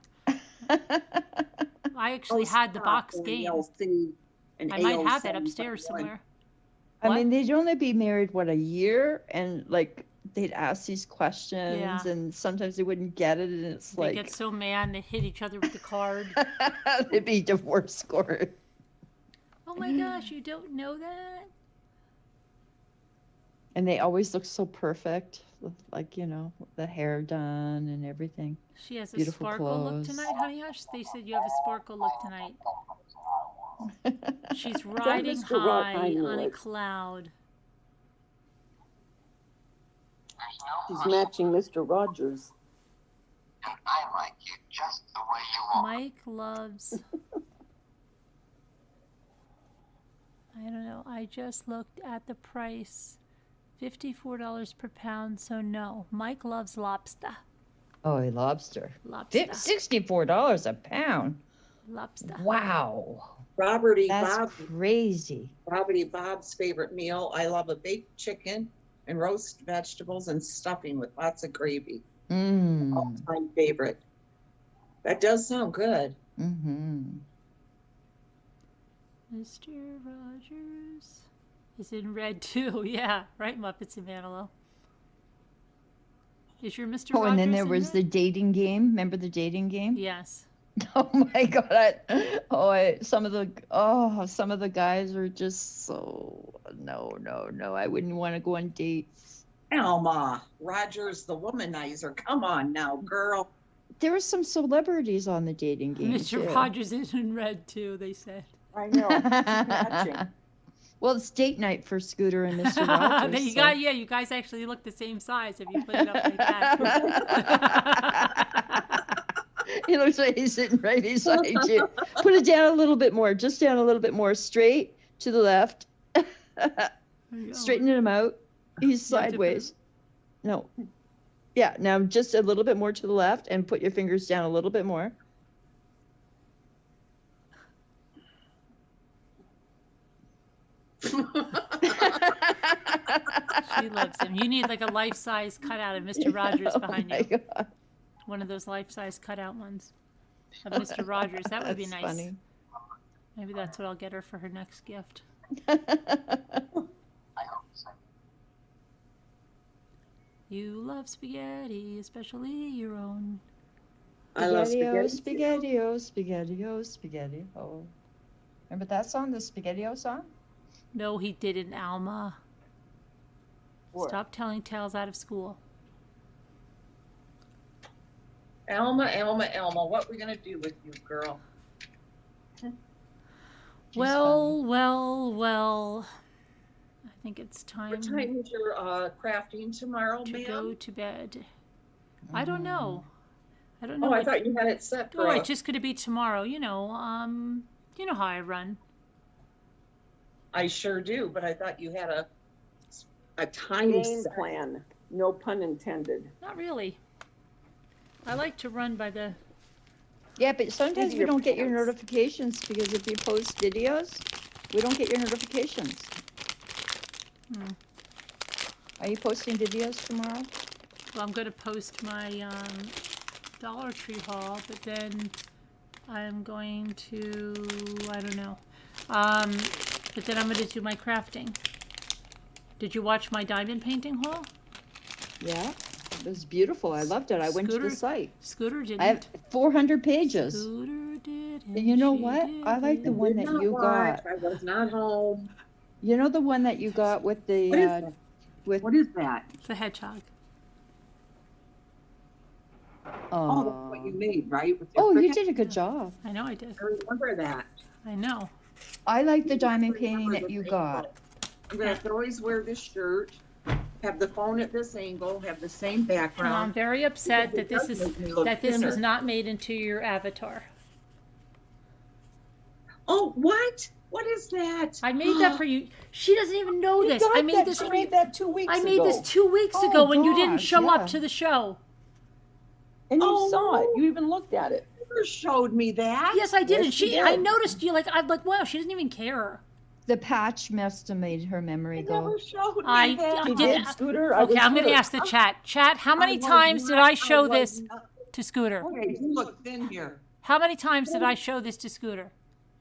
I actually had the stop, box and game. ALC and I might have AOC it upstairs one. somewhere. I What? mean, they'd only be married, what, a year? And like, they'd ask these questions, Yeah. and sometimes they wouldn't get it, and it's They like, get so mad they hit each other with the card. they'd be divorce court. Oh my gosh, you don't know that? And they always look so perfect, with, like, you know, the hair done and everything. She has a Beautiful sparkle look clothes. tonight, honey hush. They said you have a sparkle look tonight. She's riding Mr. high Rottweiler on a look? cloud. He's matching Mr. Rogers. I like you just the way you are. Mike loves. I don't know. I just looked at the price. $54 per pound, so no. Mike loves lobster. Oh, a lobster. Lobster. $64 a pound. Lobster. Wow. Robert E. That's Bob. crazy. Robert E. Bob's favorite meal. I love a baked chicken and roast vegetables and stuffing with lots of gravy. Mm. All-time favorite. That does sound good. Mm-hmm. Mr. Rogers is in red too. Yeah, right, Muppets and Manilow. Is your Mr. Oh, Rogers and then there in was red? the dating game. Remember the dating game? Yes. Oh my God. Some of the guys are just so, no. I wouldn't want to go on dates. Alma, Rogers the womanizer. Come on now, girl. There were some celebrities on the dating game. Mr. too. Rogers is in red too, they said. I know. She's matching. Well, it's date night for Scooter and Mr. Rogers. Then so- you guys actually look the same size if you put it up like that. He looks like he's sitting right beside you. Put it down a little bit more, just down a little bit more, straight to the left. Straighten him out. He's sideways. No. Yeah, now just a little bit more to the left and put your fingers down a little bit more. She loves him. You need like a life-size cutout of Mr. Rogers behind you. God. One of those life-size cutout ones of Mr. Rogers. That would be That's nice. funny. Maybe that's what I'll get her for her next gift. I hope so. You love spaghetti, especially your own. I love Spaghetti-O, spaghetti. spaghetti-O, spaghetti-O, spaghetti-O. Remember that song, the Spaghetti-O song? No, he didn't, Alma. What? Stop telling tales out of school. Alma, what we gonna do with you, girl? Well. I think it's time What time is your crafting tomorrow, to ma'am? go to bed. I don't know. I don't Oh, know. I thought you had it set for Oh, a- it's just gonna be tomorrow. You know how I run. I sure do, but I thought you had a time Game set. plan. No pun intended. Not really. I like to run by the. Yeah, but sometimes we your don't get your pants. notifications because if you post videos, we don't get your notifications. Are you posting videos tomorrow? Well, I'm gonna post my Dollar Tree haul, but then I'm going to. I don't know. But then I'm gonna do my crafting. Did you watch my diamond painting haul? Yeah, it was beautiful. I loved it. I went to the Scooter- site. Scooter didn't. I have 400 pages. Scooter did. And you know what? I like the one that Did not you watch. got. I was not home. You know the one that you got with the What is that? with What is that? The hedgehog. Oh, that's what you made, right? With your Oh, you cricket? did a good job. I know I did. I remember that. I know. I like the diamond Remember painting that the you angle. got. I'm gonna have to always wear this shirt, have the phone at this angle, have the same And I'm background. very upset Because that it this does is make me look that this was thinner. not made into your avatar. Oh, what? What is that? I made that for you. She doesn't even know this. I made this She for made you. that 2 weeks I ago. made this 2 weeks Oh, ago when you didn't gosh, show yeah. up to the show. And you Oh, saw it. no. You even looked at it. You never showed me that. Yes, I did. Yes, And she I did. noticed you. I'm like, wow, she doesn't even care. The patch must have made her memory You go. never showed me I that. She did- did, Scooter. I Okay, was I'm going to here. ask the chat. Chat, how many I was times did not- I show was this not- to Scooter? Okay, you look thin here. How many times did I show this to Scooter?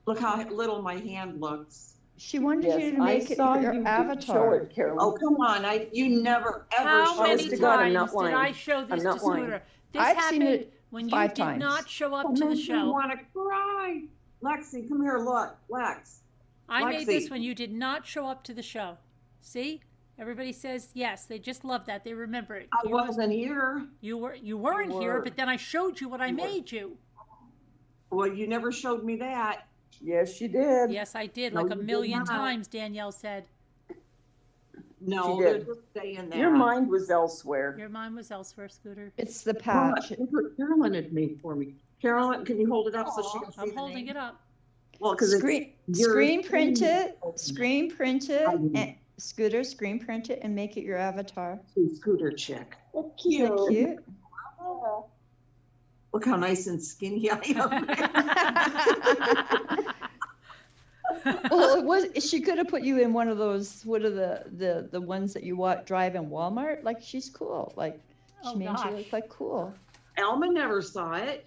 Look how little my hand looks. She wanted Yes, you to I make it saw your you avatar. show it, Carolyn. Oh, come on. You never, ever How showed many to me God, I'm that. not times did I lying. show I'm this to not lying. Scooter? This I've seen happened it when you 5 did times. not show up Oh, to the makes me show. want to cry. Lexi, come here. Look, Lex. I made this Lexi. when you did not show up to the show. See? Everybody says yes. They just love that. They remember it. I wasn't here. You weren't here, were. but then I showed you what I You were. made you. Well, you never showed me that. Yes, you did. Yes, I did, No, like a you did million not. times, Danielle said. No, She did. there's a stay in that. Your mind was elsewhere. Your mind was elsewhere, Scooter. It's the Well, patch. look what Carolyn had made for me. Carolyn, can you hold it up so she can see I'm the holding name? it up. Well, because Screen print it, screen print it, I didn't. and Scooter, screen print it and make it your avatar. Scooter chick. Isn't that cute? Look how nice and skinny I am. Well, it was. She could have put you in one of those. What are the ones that you drive in Walmart? Like she's cool. Like she Oh, made gosh. you look like cool. Alma never saw it.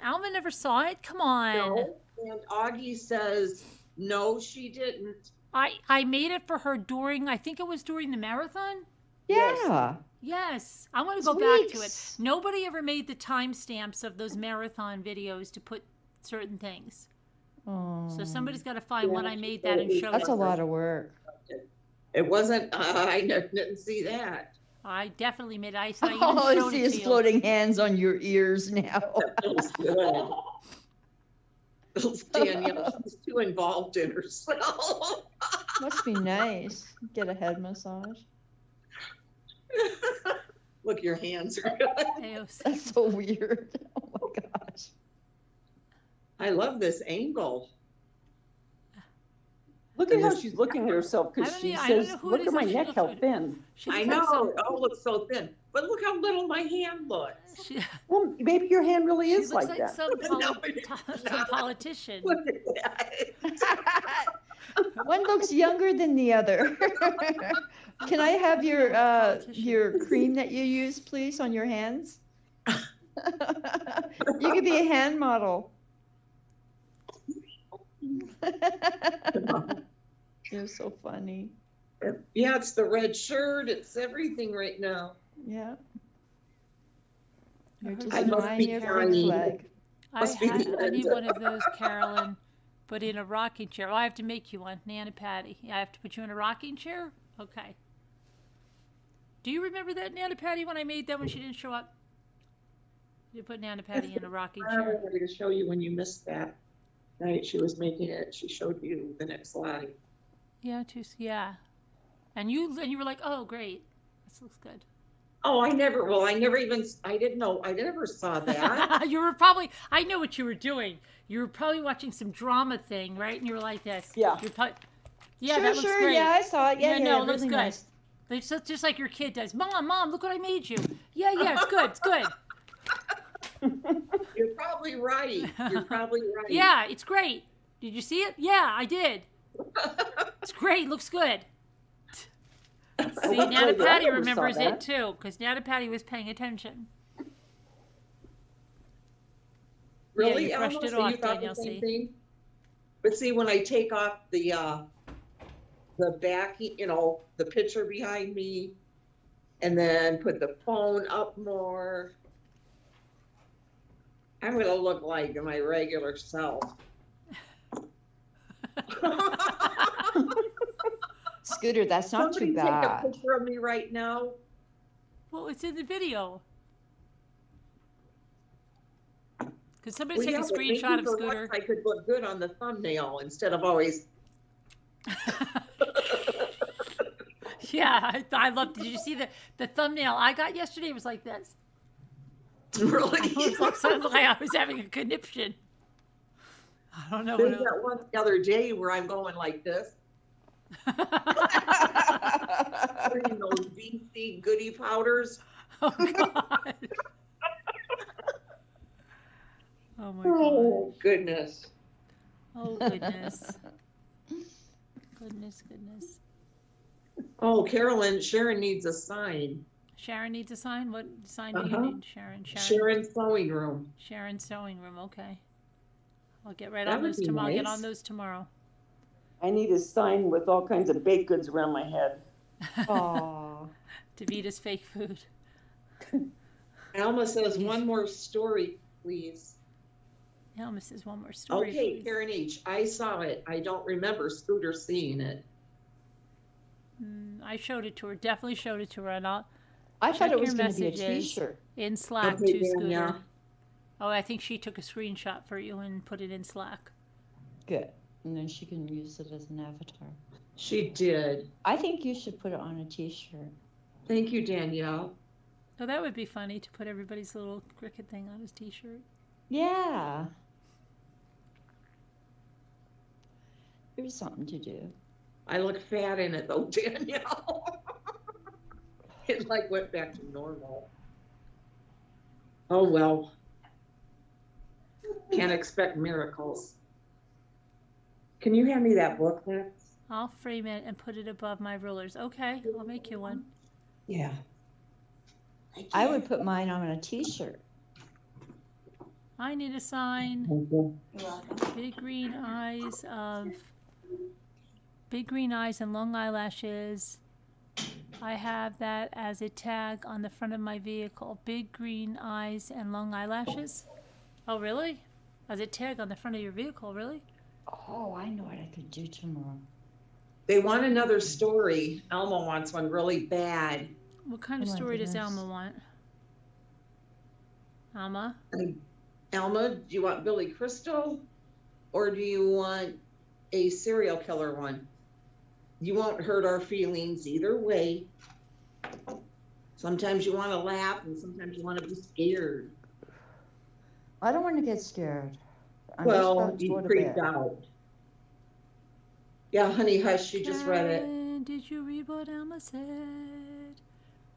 Alma never saw it. Come on. No. And Augie says, no, she didn't. I made it for her during, I think it was during the marathon. Yeah. Yes. I want to go back to it. Sweet. Nobody ever made the timestamps of those marathon videos to put certain things. Oh, So somebody's got to find when Yeah, I made she that and said it show that's a it. lot of work. It wasn't, I didn't see that. I definitely made it. I said I even All I showed see it is to you. floating hands on your ears now. That was good. Danielle, she's too involved in herself. Must be nice. Get a head massage. Look, your hands are good. AOC. That's so weird. Oh my gosh. I love this angle. Look at how she's looking at herself I because don't she know- I don't says, know who it look is at my that she neck, looks how like. thin. She I looks like know, some- it all looks so thin. But look how little my hand looks. She, Well, maybe your hand really she is looks like like that. some, No, it is some politician. Look at that. One looks younger than the other. Can I have your cream that you use, please, on your hands? You could be a hand model. You're so funny. Yeah, it's the red shirt. It's everything right now. Yeah. You're just I must flying be your dying. big flag. I need one of those, Carolyn, but in a rocking chair. Oh, I have to make you one, Nan and Patty. I have to put you in a rocking chair? Okay. Do you remember that, Nan and Patty, when I made that when she didn't show up? You put Nan and Patty in a rocking I chair. wanted to show you when you missed that night she was making it. She showed you the next slide. Yeah, yeah. And you were like, oh, great. This looks good. Oh, I never saw that. You were probably, I know what you were doing. You were probably watching some drama thing, right? And you were like this. Yeah. Yeah, sure, that looks sure. great. Yeah, I saw it. Yeah, no, it looks really good. nice. It's just like your kid does. Mom, look what I made you. Yeah, it's good. It's good. You're probably right. Yeah, it's great. Did you see it? Yeah, I did. It's great. Looks good. See, Nana Patty remembers it too, because Nana Patty was paying attention. Really? Yeah, you brushed it off, Danielle. See. But see, when I take off the back, the picture behind me, and then put the phone up more, I'm gonna look like my regular self. Scooter, that's not too bad. Somebody take a picture of me right now. Well, it's in the video. Could somebody take a screenshot of Scooter? I could look good on the thumbnail instead of always. Yeah, I loved. Did you see the thumbnail I got yesterday? It was like this. Really? It sounded like I was having a conniption. I don't know. There's that one the other day where I'm going like this. Putting those VC goodie powders. Oh God. Oh my God. Oh goodness. Oh goodness. Goodness. Oh, Carolyn, Sharon needs a sign. Sharon needs a sign? What sign do you need, Sharon? Sharon's sewing room. Sharon's sewing room, okay. I'll get right That on would those be tomorrow. I'll get nice. on those tomorrow. I need a sign with all kinds of baked goods around my head. Aww. Davita's fake food. Alma says one more story, please. Alma says one more story. Okay, please. Karen H. I saw it. I don't remember Scooter seeing it. I showed it to her. Definitely showed it to her. And I check thought it was your going to be a messages t-shirt. in Slack Okay, to Scooter. Danielle. Oh, I think she took a screenshot for you and put it in Slack. Good. And then she can use it as an avatar. She did. I think you should put it on a t-shirt. Thank you, Danielle. Oh, that would be funny to put everybody's little cricket thing on his t-shirt. Yeah. There's something to do. I look fat in it though, Danielle. It like went back to normal. Oh well. Can't expect miracles. Can you hand me that book, Max? I'll frame it and put it above my rulers. Okay, I'll make you one. Yeah. I would put mine on a t-shirt. I need a sign. Big green eyes and long eyelashes. I have that as a tag on the front of my vehicle. Big green eyes and long eyelashes. Oh, really? As a tag on the front of your vehicle, really? Oh, I know what I could do tomorrow. They want another story. Elmo wants one really bad. What kind of Oh my story does goodness. Alma want? Alma? Elma, do you want Billy Crystal or do you want a serial killer one? You won't hurt our feelings either way. Sometimes you want to laugh and sometimes you want to be scared. I don't want to get scared. I'm just Well, about to you go to freaked bed. out. Yeah, honey, hush, you just read it. Karen, did you read what Alma said?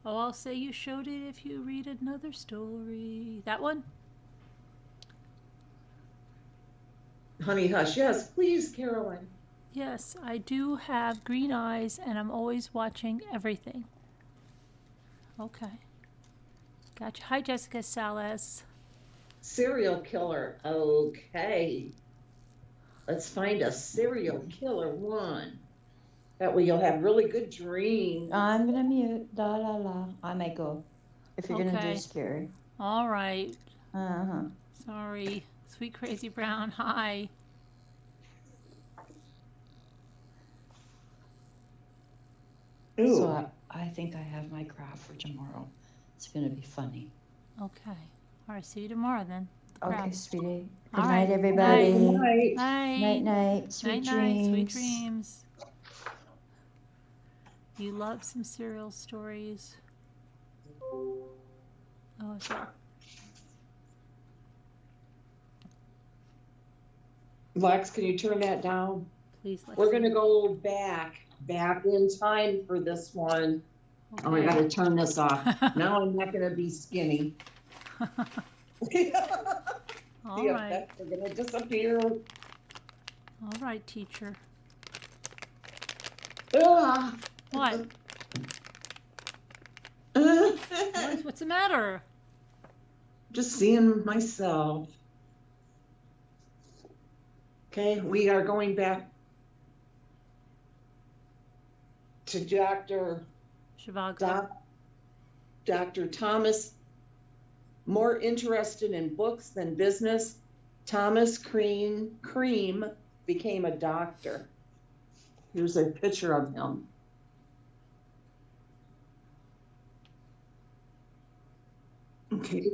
Oh, I'll say you showed it if you read another story. That one? Honey, hush, yes, please, Carolyn. Yes, I do have green eyes and I'm always watching everything. Okay. Gotcha. Hi, Jessica Salas. Serial killer. Okay. Let's find a serial killer one. That way you'll have really good dreams. I'm gonna mute. Da la la. I may go. If you're gonna do Okay. scary. All right. Uh-huh. Sorry. Sweet Crazy Brown. Hi. Ooh. So I think I have my craft for tomorrow. It's gonna be funny. Okay. All right. See you tomorrow then. Okay, Crap. sweetie. Good All night, right. everybody. Night. Night. Night, night. Sweet Night. Sweet dreams. dreams. You love some serial stories. Oh, so. Lex, can you turn that down? Please, Lexi. We're gonna go back in time for this one. Okay. Oh, I gotta turn this off. Now I'm not gonna be skinny. All The right. effects are gonna disappear. All right, teacher. Ah. What? What's the matter? Just seeing myself. Okay, we are going back to Dr. Thomas, more interested in books than business. Thomas Cream became a doctor. Here's a picture of him. Okay,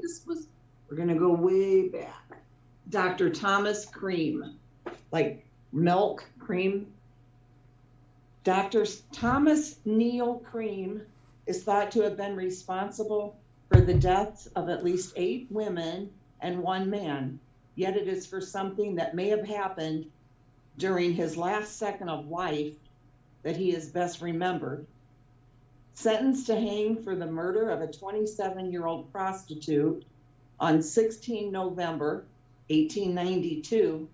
we're gonna go way back. Dr. Thomas Cream, like milk cream. Dr. Thomas Neal Cream is thought to have been responsible for the deaths of at least 8 women and 1 man, yet it is for something that may have happened during his last second of life that he is best remembered. Sentenced to hang for the murder of a 27-year-old prostitute on 16 November 1892,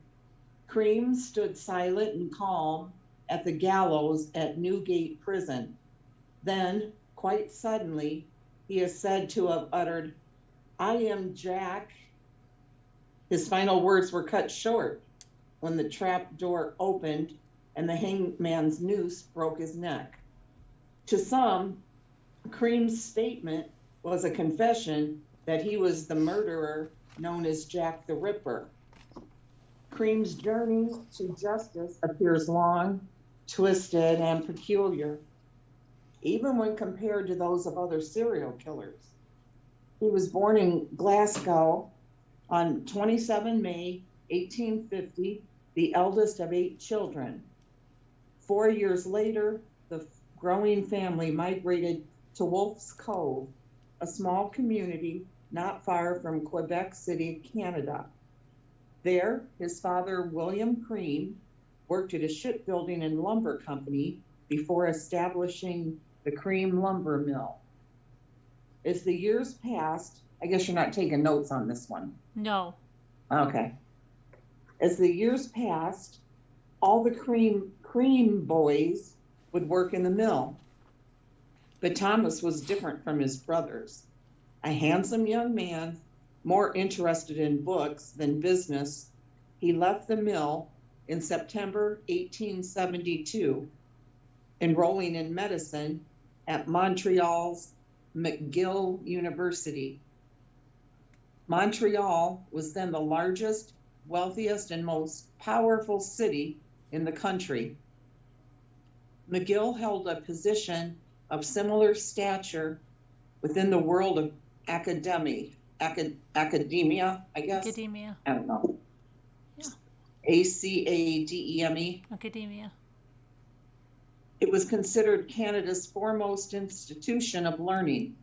Cream stood silent and calm at the gallows at Newgate Prison. Then, quite suddenly, he is said to have uttered, "I am Jack." His final words were cut short when the trap door opened and the hangman's noose broke his neck. To some, Cream's statement was a confession that he was the murderer known as Jack the Ripper. Cream's journey to justice appears long, twisted, and peculiar, even when compared to those of other serial killers. He was born in Glasgow on 27 May 1850, the eldest of 8 children. 4 years later, the growing family migrated to Wolf's Cove, a small community not far from Quebec City, Canada. There, his father, William Cream, worked at a shipbuilding and lumber company before establishing the Cream Lumber Mill. As the years passed, I guess you're not taking notes on this one. No. Okay. As the years passed, all the Cream boys would work in the mill. But Thomas was different from his brothers. A handsome young man, more interested in books than business, he left the mill in September 1872, enrolling in medicine at Montreal's McGill University. Montreal was then the largest, wealthiest, and most powerful city in the country. McGill held a position of similar stature within the world of academia, I guess. Academia. I don't know. Yeah. ACADEME. Academia. It was considered Canada's foremost institution of learning,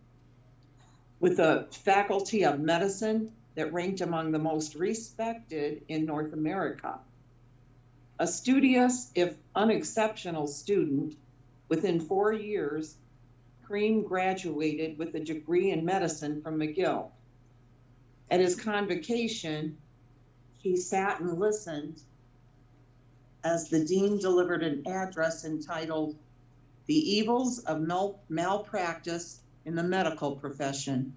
with a faculty of medicine that ranked among the most respected in North America. A studious, if unexceptional student, within 4 years, Cream graduated with a degree in medicine from McGill. At his convocation, he sat and listened as the dean delivered an address entitled "The Evils of Malpractice in the Medical Profession."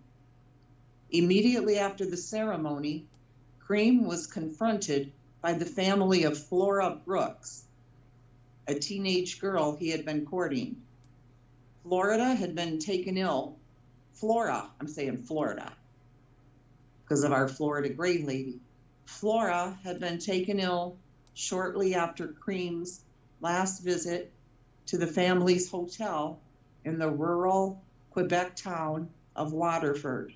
Immediately after the ceremony, Cream was confronted by the family of Flora Brooks, a teenage girl he had been courting. Flora had been taken ill. I'm saying Florida, because of our Florida gray lady. Flora had been taken ill shortly after Cream's last visit to the family's hotel in the rural Quebec town of Waterford.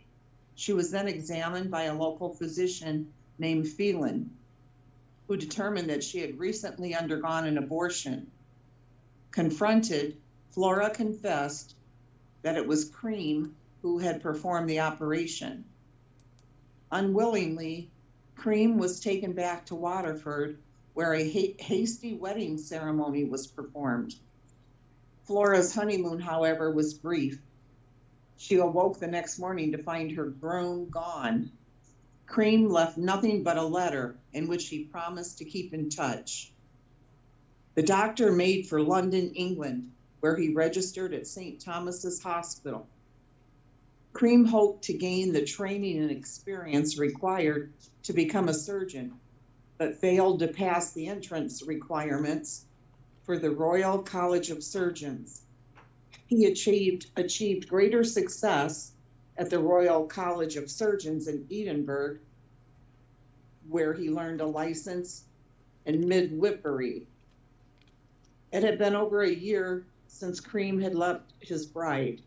She was then examined by a local physician named Phelan, who determined that she had recently undergone an abortion. Confronted, Flora confessed that it was Cream who had performed the operation. Unwillingly, Cream was taken back to Waterford, where a hasty wedding ceremony was performed. Flora's honeymoon, however, was brief. She awoke the next morning to find her groom gone. Cream left nothing but a letter in which he promised to keep in touch. The doctor made for London, England, where he registered at St. Thomas's Hospital. Cream hoped to gain the training and experience required to become a surgeon, but failed to pass the entrance requirements for the Royal College of Surgeons. He achieved greater success at the Royal College of Surgeons in Edinburgh, where he learned a license in midwifery. It had been over a year since Cream had left his bride.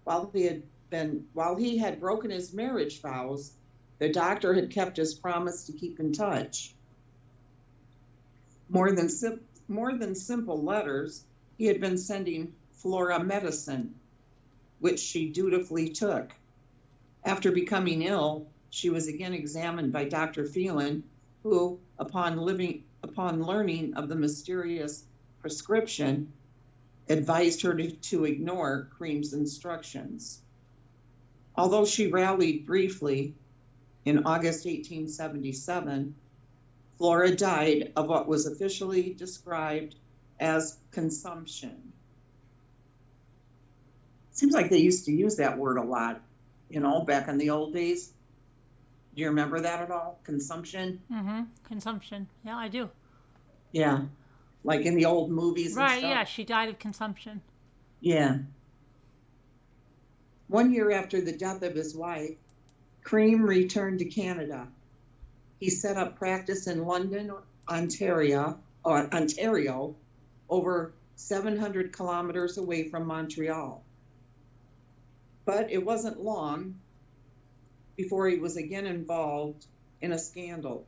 While he had broken his marriage vows, the doctor had kept his promise to keep in touch. More than simple letters, he had been sending Flora medicine, which she dutifully took. After becoming ill, she was again examined by Dr. Phelan, who, upon learning of the mysterious prescription, advised her to ignore Cream's instructions. Although she rallied briefly, in August 1877, Flora died of what was officially described as consumption. Seems like they used to use that word a lot, back in the old days. Do you remember that at all? Consumption? Mm-hmm. Consumption. Yeah, I do. Yeah. Like in the old movies and right, stuff. Yeah, she died of consumption. Yeah. 1 year after the death of his wife, Cream returned to Canada. He set up practice in London, Ontario, over 700 kilometers away from Montreal. But it wasn't long before he was again involved in a scandal.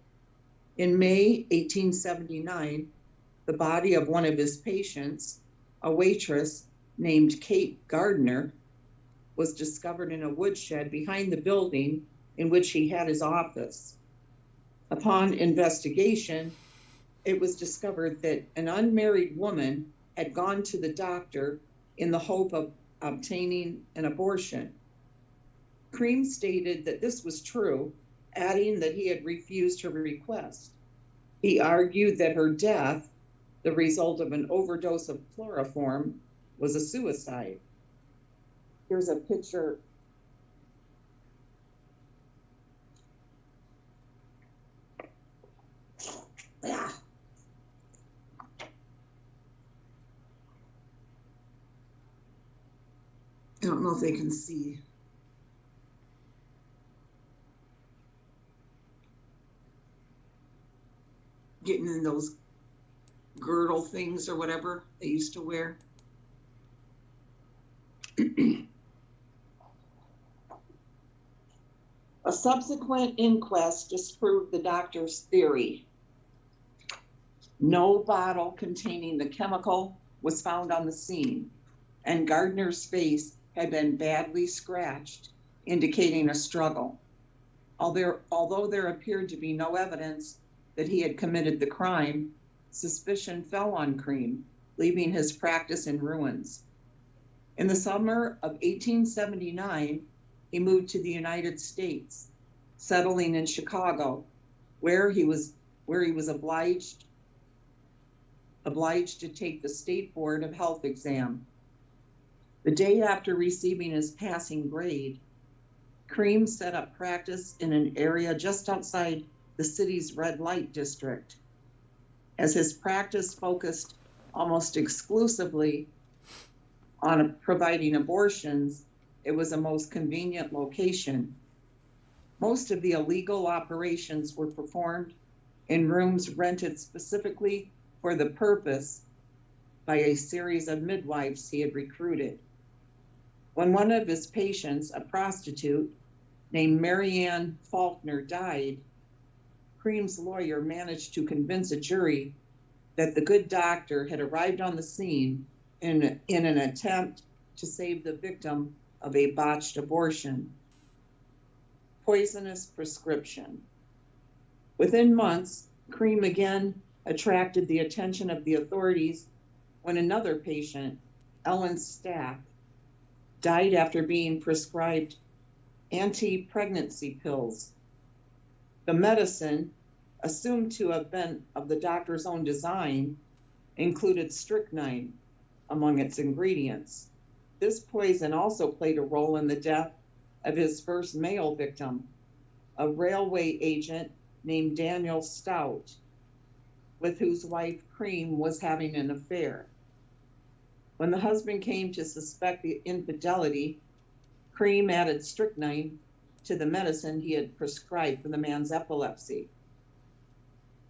In May 1879, the body of one of his patients, a waitress named Kate Gardner, was discovered in a woodshed behind the building in which he had his office. Upon investigation, it was discovered that an unmarried woman had gone to the doctor in the hope of obtaining an abortion. Cream stated that this was true, adding that he had refused her request. He argued that her death, the result of an overdose of chloroform, was a suicide. Here's a picture. Yeah. I don't know if they can see. Getting in those girdle things or whatever they used to wear. A subsequent inquest disproved the doctor's theory. No bottle containing the chemical was found on the scene, and Gardner's face had been badly scratched, indicating a struggle. Although there appeared to be no evidence that he had committed the crime, suspicion fell on Cream, leaving his practice in ruins. In the summer of 1879, he moved to the United States, settling in Chicago, where he was obliged obliged to take the State Board of Health exam. The day after receiving his passing grade, Cream set up practice in an area just outside the city's red light district. As his practice focused almost exclusively on providing abortions, it was a most convenient location. Most of the illegal operations were performed in rooms rented specifically for the purpose by a series of midwives he had recruited. When one of his patients, a prostitute named Marianne Faulkner, died, Cream's lawyer managed to convince a jury that the good doctor had arrived on the scene in an attempt to save the victim of a botched abortion. Poisonous prescription. Within months, Cream again attracted the attention of the authorities when another patient, Ellen Stack, died after being prescribed anti-pregnancy pills. The medicine, assumed to have been of the doctor's own design, included strychnine among its ingredients. This poison also played a role in the death of his first male victim, a railway agent named Daniel Stout, with whose wife Cream was having an affair. When the husband came to suspect the infidelity, Cream added strychnine to the medicine he had prescribed for the man's epilepsy.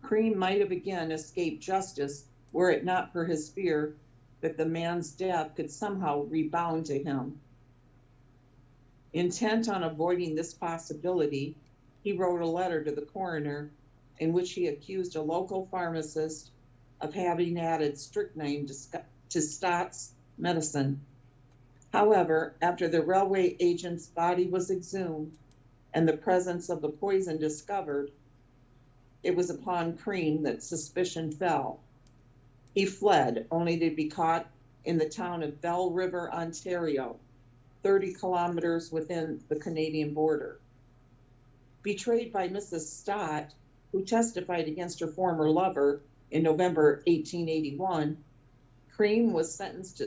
Cream might have again escaped justice were it not for his fear that the man's death could somehow rebound to him. Intent on avoiding this possibility, he wrote a letter to the coroner in which he accused a local pharmacist of having added strychnine to Stott's medicine. However, after the railway agent's body was exhumed and the presence of the poison discovered, it was upon Cream that suspicion fell. He fled, only to be caught in the town of Bell River, Ontario, 30 kilometers within the Canadian border. Betrayed by Mrs. Stott, who testified against her former lover in November 1881, Cream was sentenced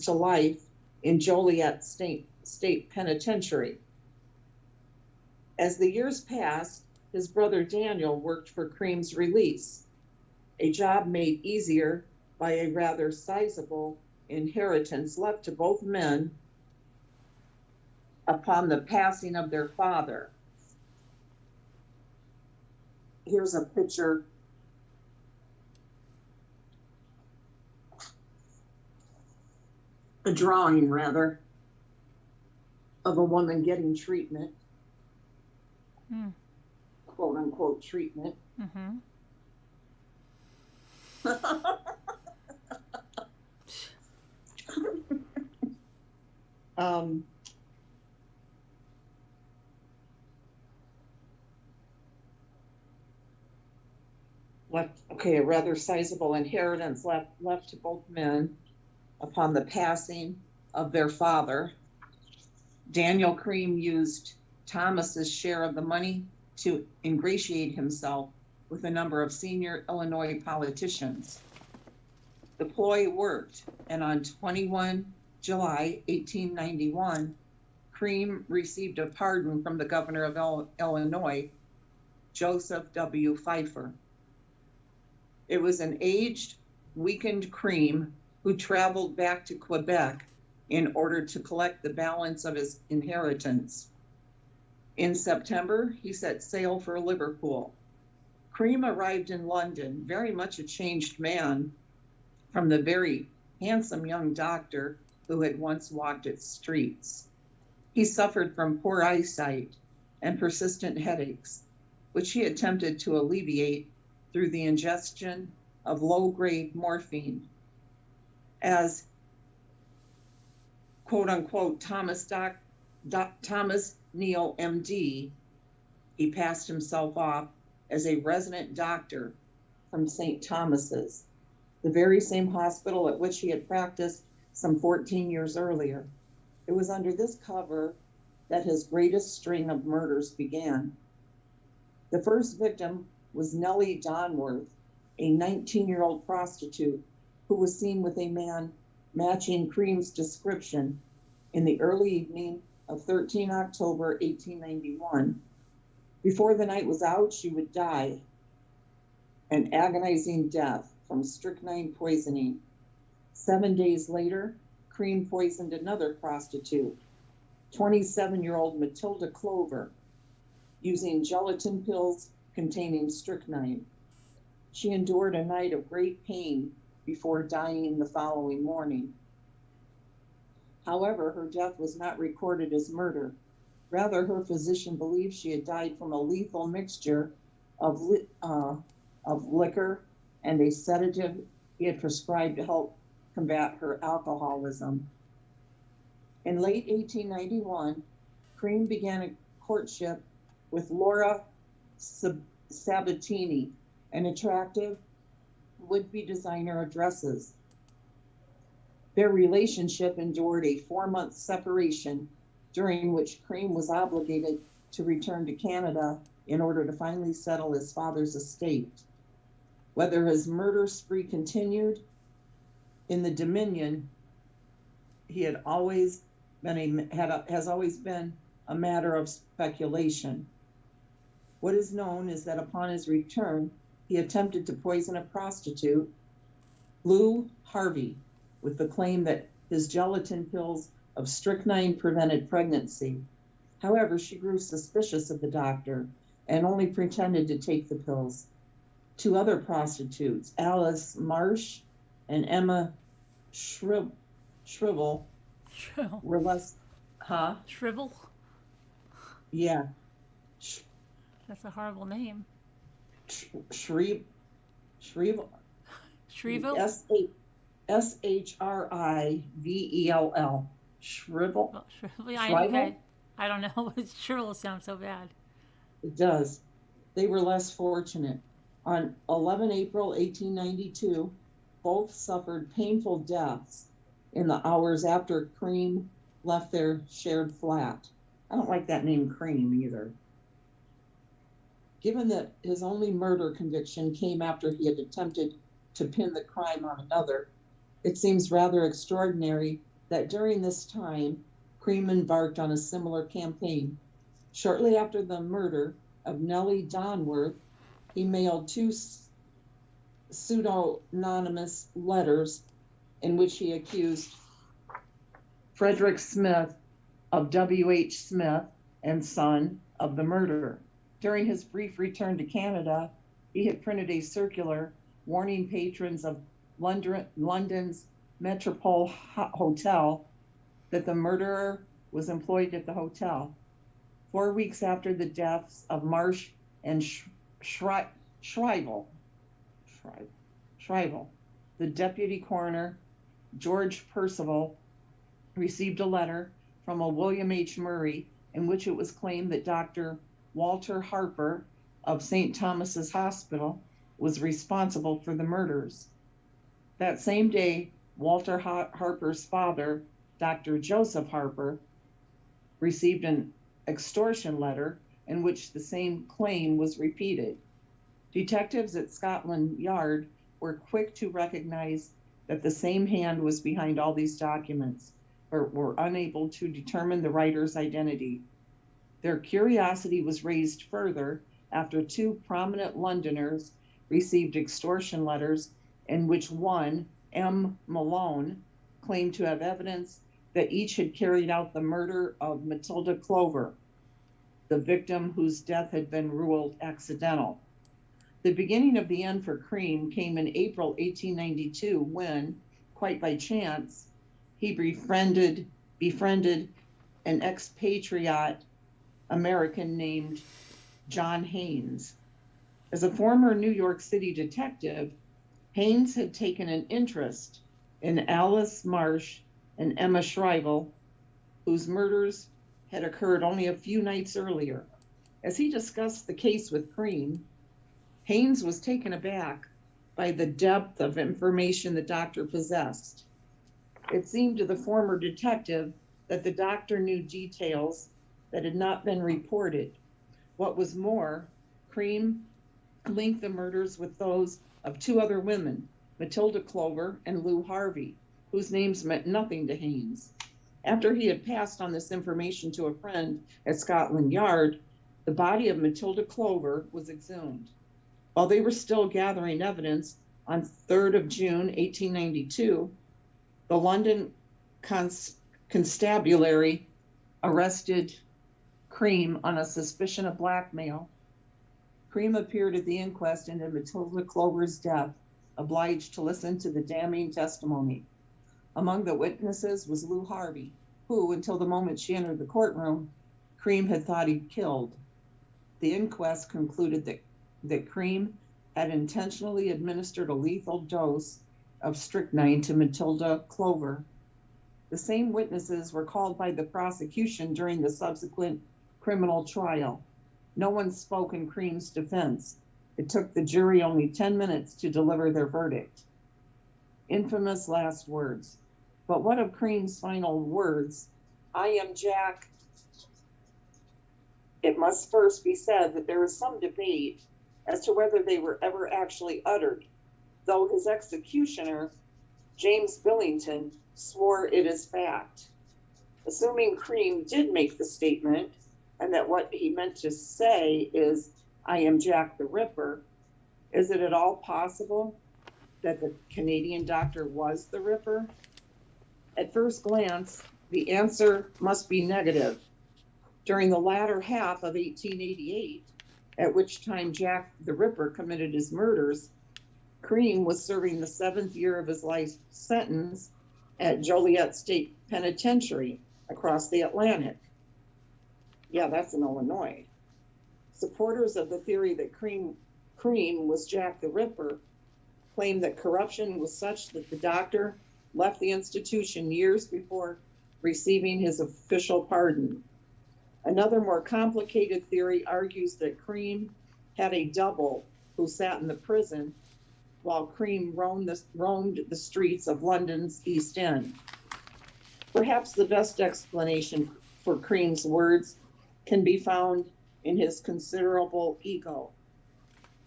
to life in Joliet State Penitentiary. As the years passed, his brother Daniel worked for Cream's release, a job made easier by a rather sizable inheritance left to both men upon the passing of their father. Here's a picture a drawing rather, of a woman getting treatment, quote unquote treatment. Mm-hmm. A rather sizable inheritance left to both men upon the passing of their father. Daniel Cream used Thomas's share of the money to ingratiate himself with a number of senior Illinois politicians. The ploy worked, and on 21 July 1891, Cream received a pardon from the governor of Illinois, Joseph W. Pfeiffer. It was an aged, weakened Cream who traveled back to Quebec in order to collect the balance of his inheritance. In September, he set sail for Liverpool. Cream arrived in London, very much a changed man from the very handsome young doctor who had once walked its streets. He suffered from poor eyesight and persistent headaches, which he attempted to alleviate through the ingestion of low-grade morphine. As, quote unquote, Thomas Neal, MD, he passed himself off as a resident doctor from St. Thomas's, the very same hospital at which he had practiced some 14 years earlier. It was under this cover that his greatest string of murders began. The first victim was Nellie Donworth, a 19-year-old prostitute who was seen with a man matching Cream's description in the early evening of 13 October 1891. Before the night was out, she would die an agonizing death from strychnine poisoning. 7 days later, Cream poisoned another prostitute, 27-year-old Matilda Clover, using gelatin pills containing strychnine. She endured a night of great pain before dying the following morning. However, her death was not recorded as murder. Rather, her physician believed she had died from a lethal mixture of liquor and a sedative he had prescribed to help combat her alcoholism. In late 1891, Cream began a courtship with Laura Sabatini, an attractive would-be designer of dresses. Their relationship endured a 4-month separation, during which Cream was obligated to return to Canada in order to finally settle his father's estate. Whether his murder spree continued in the Dominion, has always been a matter of speculation. What is known is that upon his return, he attempted to poison a prostitute, Lou Harvey, with the claim that his gelatin pills of strychnine prevented pregnancy. However, she grew suspicious of the doctor and only pretended to take the pills. 2 other prostitutes, Alice Marsh and Emma Shrivel, were less, Shrivel? Yeah. That's a horrible name. Shrivel? Shrivel? Shrivel. Shrivel. Oh, okay. I don't know. Shrivel sounds so bad. It does. They were less fortunate. On 11 April 1892, both suffered painful deaths in the hours after Cream left their shared flat. I don't like that name Cream either. Given that his only murder conviction came after he had attempted to pin the crime on another, it seems rather extraordinary that during this time, Cream embarked on a similar campaign. Shortly after the murder of Nellie Donworth, he mailed 2 pseudonymous letters in which he accused Frederick Smith of W.H. Smith and Son of the murder. During his brief return to Canada, he had printed a circular warning patrons of London's Metropole Hotel that the murderer was employed at the hotel. 4 weeks after the deaths of Marsh and Shrivel, the deputy coroner, George Percival, received a letter from a William H. Murray in which it was claimed that Dr. Walter Harper of St. Thomas's Hospital was responsible for the murders. That same day, Walter Harper's father, Dr. Joseph Harper, received an extortion letter in which the same claim was repeated. Detectives at Scotland Yard were quick to recognize that the same hand was behind all these documents, but were unable to determine the writer's identity. Their curiosity was raised further after 2 prominent Londoners received extortion letters in which one, M. Malone, claimed to have evidence that each had carried out the murder of Matilda Clover, the victim whose death had been ruled accidental. The beginning of the end for Cream came in April 1892 when, quite by chance, he befriended an expatriate American named John Haynes. As a former New York City detective, Haynes had taken an interest in Alice Marsh and Emma Shrivel, whose murders had occurred only a few nights earlier. As he discussed the case with Cream, Haynes was taken aback by the depth of information the doctor possessed. It seemed to the former detective that the doctor knew details that had not been reported. What was more, Cream linked the murders with those of two other women, Matilda Clover and Lou Harvey, whose names meant nothing to Haynes. After he had passed on this information to a friend at Scotland Yard, the body of Matilda Clover was exhumed. While they were still gathering evidence on 3rd of June, 1892, the London Constabulary arrested Cream on a suspicion of blackmail. Cream appeared at the inquest into Matilda Clover's death, obliged to listen to the damning testimony. Among the witnesses was Lou Harvey, who, until the moment she entered the courtroom, Cream had thought he'd killed. The inquest concluded that Cream had intentionally administered a lethal dose of strychnine to Matilda Clover. The same witnesses were called by the prosecution during the subsequent criminal trial. No one spoke in Cream's defense. It took the jury only 10 minutes to deliver their verdict. Infamous last words. But what of Cream's final words? I am Jack. It must first be said that there is some debate as to whether they were ever actually uttered, though his executioner, James Billington, swore it is fact. Assuming Cream did make the statement, and that what he meant to say is, I am Jack the Ripper, is it at all possible that the Canadian doctor was the Ripper? At first glance, the answer must be negative. During the latter half of 1888, at which time Jack the Ripper committed his murders, Cream was serving the 7th year of his life sentence at Joliet State Penitentiary across the Atlantic. Yeah, that's in Illinois. Supporters of the theory that Cream was Jack the Ripper claim that corruption was such that the doctor left the institution years before receiving his official pardon. Another more complicated theory argues that Cream had a double who sat in the prison while Cream roamed the streets of London's East End. Perhaps the best explanation for Cream's words can be found in his considerable ego.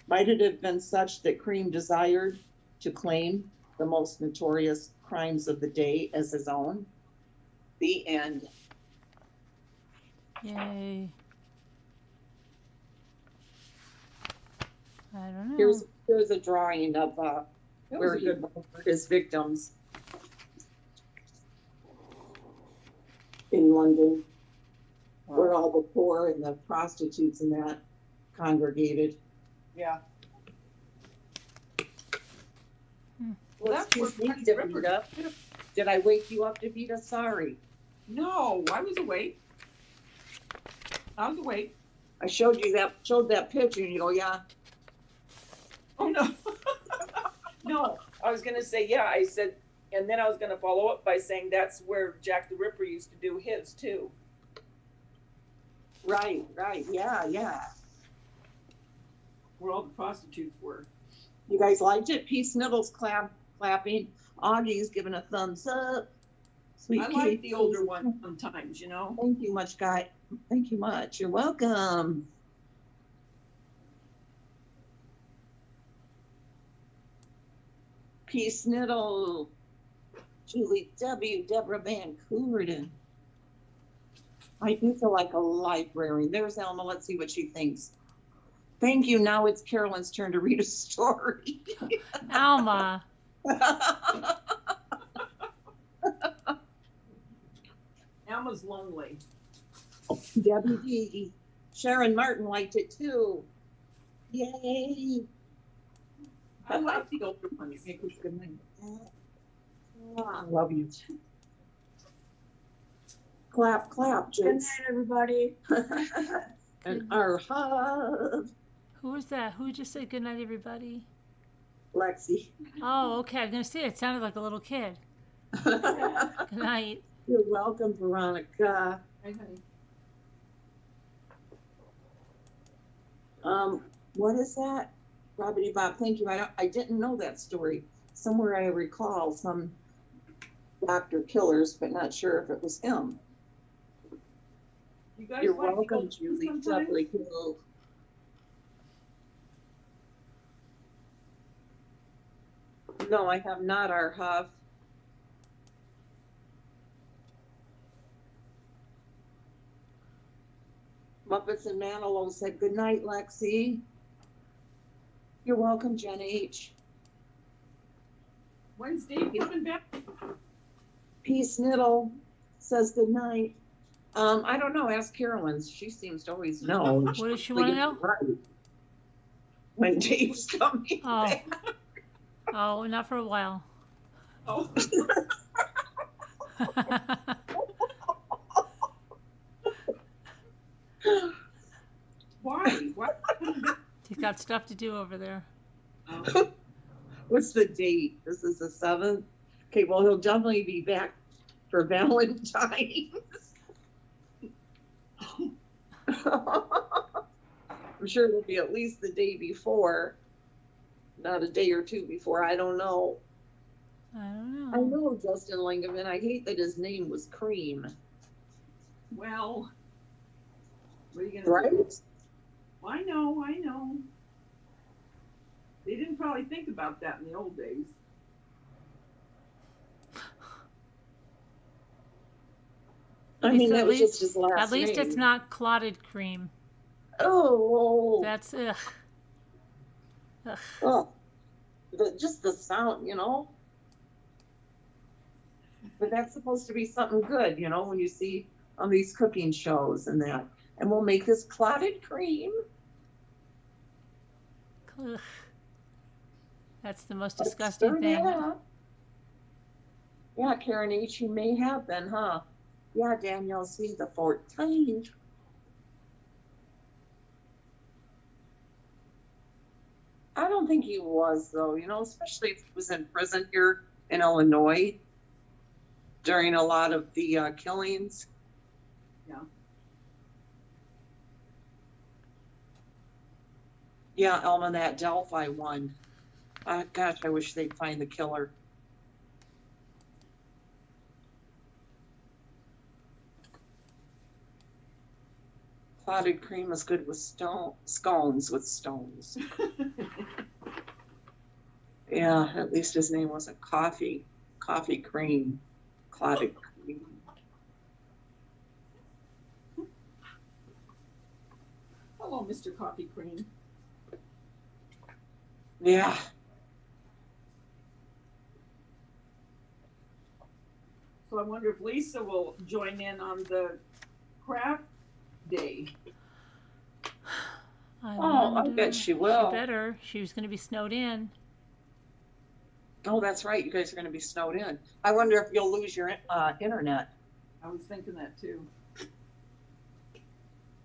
Might it have been such that Cream desired to claim the most notorious crimes of the day as his own? The end. Yay. I don't know. Here's a drawing of where he murdered his victims in London, where all the poor and the prostitutes and that congregated. Yeah. Well, that's what Davida. Did I wake you up, Davida? Sorry. No, I was awake. I was awake. I showed that picture and you go, yeah. Oh, no. No, I was going to say, yeah, I said, and then I was going to follow up by saying that's where Jack the Ripper used to do his too. Right, yeah. Where all the prostitutes were. You guys liked it? P. Sniddles clapping. Augie's giving a thumbs up. Sweet I like the older one sometimes, you know. Thank you much, Guy. Thank you much. You're welcome. P. Sniddle. Julie W. Deborah Van Couverton. I do feel like a librarian. There's Elma. Let's see what she thinks. Thank you. Now it's Carolyn's turn to read a story. Alma. Alma's lonely. Debbie D. Sharon Martin liked it too. Yay. I like the older ones. Good night. I love you. Clap, clap, Jace. Good night, everybody. And our hug. Who was that? Who just said good night, everybody? Lexi. Oh, okay. I was going to say it sounded like a little kid. Good night. You're welcome, Veronica. Hi, honey. What is that? Robbie Bob, thank you. I didn't know that story. Somewhere I recall some Dr. Killers, but not sure if it was him. You guys You're like welcome, Julie. Doubly cool. No, I have not, our Huff. Muppets and Manilow said, good night, Lexi. You're welcome, Jen H. When's Dave coming back? Peace Niddle says good night. I don't know. Ask Carolyn. She seems to always know. What does she want to know? Right. When Dave's coming back. Oh, not for a while. Oh. Why? What? He's got stuff to do over there. What's the date? This is the 7th. Okay, well, he'll definitely be back for Valentine's. I'm sure it'll be at least the day before, not a day or two before. I don't know. I know Justin Lingaman. I hate that his name was Cream. Well, what are you gonna Right? do? I know. They didn't probably think about that in the old days. I mean, that was just his last name. At least it's not clotted cream. Oh. That's ugh. Oh, just the sound, you know. But that's supposed to be something good, you know, when you see on these cooking shows and that. And we'll make this clotted cream. Ugh. That's the most disgusting thing. Yeah, Karen H., you may have been, huh? Yeah, Danielle C. the 14th. I don't think he was, though, you know, especially if he was in prison here in Illinois during a lot of the killings. Yeah. Yeah, Elma, that Delphi one. Gosh, I wish they'd find the killer. Clotted cream is good with scones with stones. Yeah, at least his name wasn't Coffee Cream, Clotted cream. Hello, Mr. Coffee Cream. Yeah. So I wonder if Lisa will join in on the craft day. I bet she will. She better. She was going to be snowed in. Oh, that's right. You guys are going to be snowed in. I wonder if you'll lose your internet. I was thinking that too.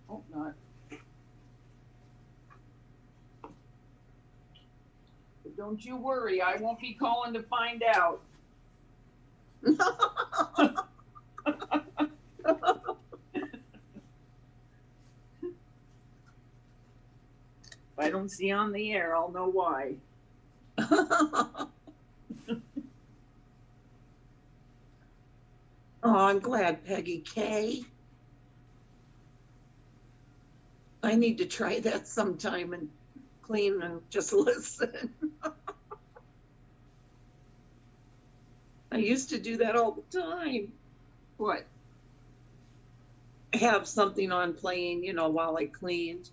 Hope not. But don't you worry, I won't be calling to find out. If I don't see on the air, I'll know why. Oh, I'm glad, Peggy K. I need to try that sometime and clean and just listen. I used to do that all the time. What? Have something on playing, you know, while I cleaned.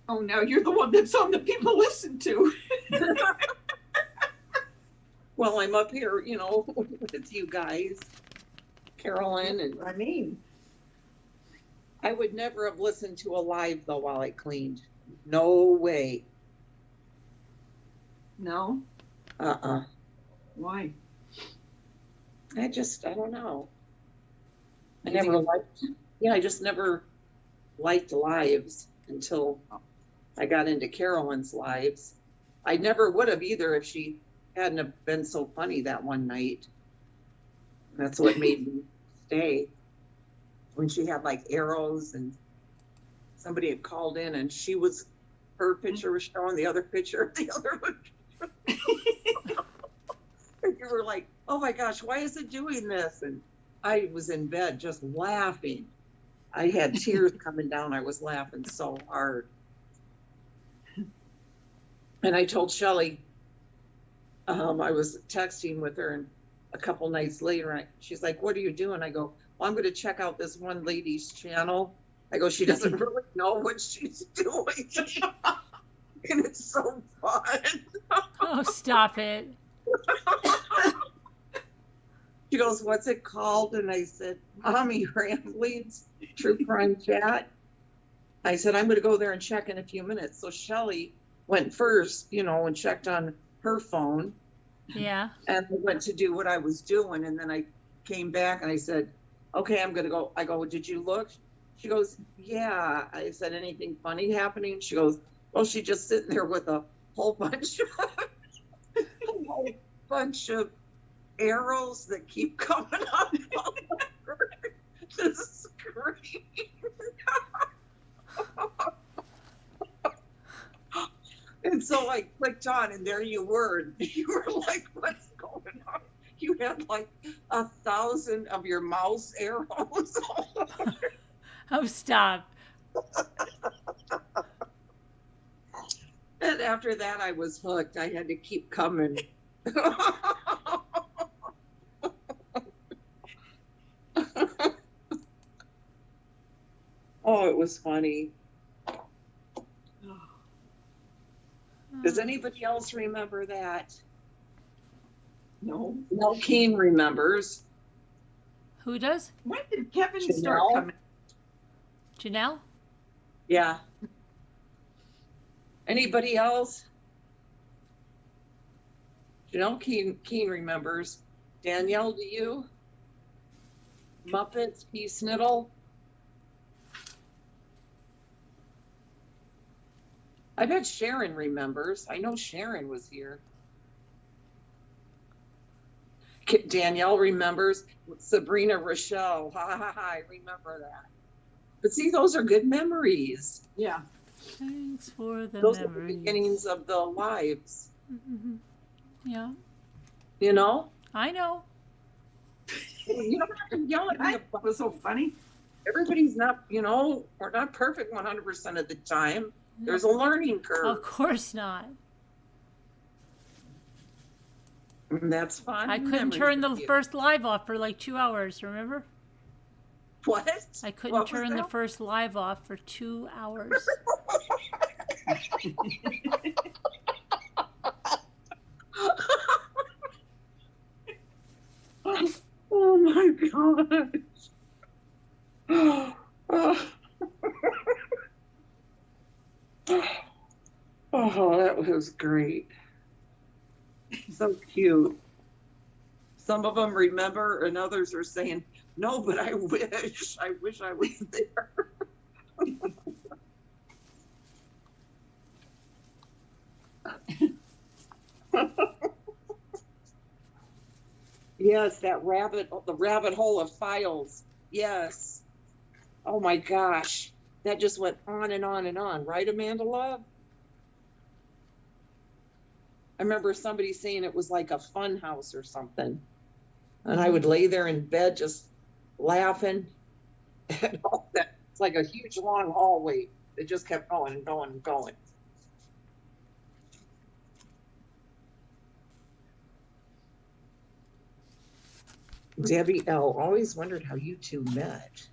Oh, now you're the one that's on the people listen to. Well, I'm up here, you know, with you guys, Carolyn, and I mean, I would never have listened to a live though while I cleaned. No way. No. Why? I don't know. I never liked. Yeah, I just never liked lives until I got into Carolyn's lives. I never would have either if she hadn't have been so funny that one night. That's what made me stay. When she had like arrows and somebody had called in and her picture was showing the other picture, the other one. And you were like, oh my gosh, why is it doing this? And I was in bed just laughing. I had tears coming down. I was laughing so hard. And I told Shelley, I was texting with her, and a couple nights later, she's like, "What are you doing?" I go, "Well, I'm going to check out this one lady's channel." I go, "She doesn't really know what she's doing." And it's so fun. Oh, stop it. She goes, "What's it called?" And I said, "Mommy Ramblings, True Crime Chat." I said, "I'm going to go there and check in a few minutes." So Shelly went first, and checked on her phone. Yeah. And I went to do what I was doing. And then I came back and I said, "Okay, I'm going to go." I go, "Did you look?" She goes, "Yeah." I said, "Anything funny happening?" She goes, "Well, she's just sitting there with a whole bunch of arrows that keep coming up the screen." And so I clicked on, and there you were. You were like, "What's going on?" You had like 1,000 of your mouse arrows. Oh, stop. And after that, I was hooked. I had to keep coming. Oh, it was funny. Does anybody else remember that? No. Mel Keen remembers. Who does? When did Kevin start Janelle? coming? Janelle? Yeah. Anybody else? Janelle Keen remembers. Danielle, do you? Muppets, P. Sniddle? I bet Sharon remembers. I know Sharon was here. Danielle remembers. Sabrina Rochelle. Ha ha ha. I remember that. But see, those are good memories. Yeah. Thanks for the Those memories. are the beginnings of the lives. Mm-hmm. Yeah. You know? I know. You don't have to yell at me. That was so funny. Everybody's not, we're not perfect 100% of the time. There's a learning curve. Of course not. And that's fine. I couldn't turn the first live off for like 2 hours, remember? What? I couldn't turn the first live off for 2 hours. Oh my God. Oh, that was great. So cute. Some of them remember, and others are saying, "No, but I wish I was there." Yes, the rabbit hole of files. Yes. Oh my gosh. That just went on and on and on, right, Amanda Love? I remember somebody saying it was like a fun house or something. And I would lay there in bed just laughing and all that. It's like a huge long hallway. It just kept going and going and going. Debbie L. Always wondered how you two met.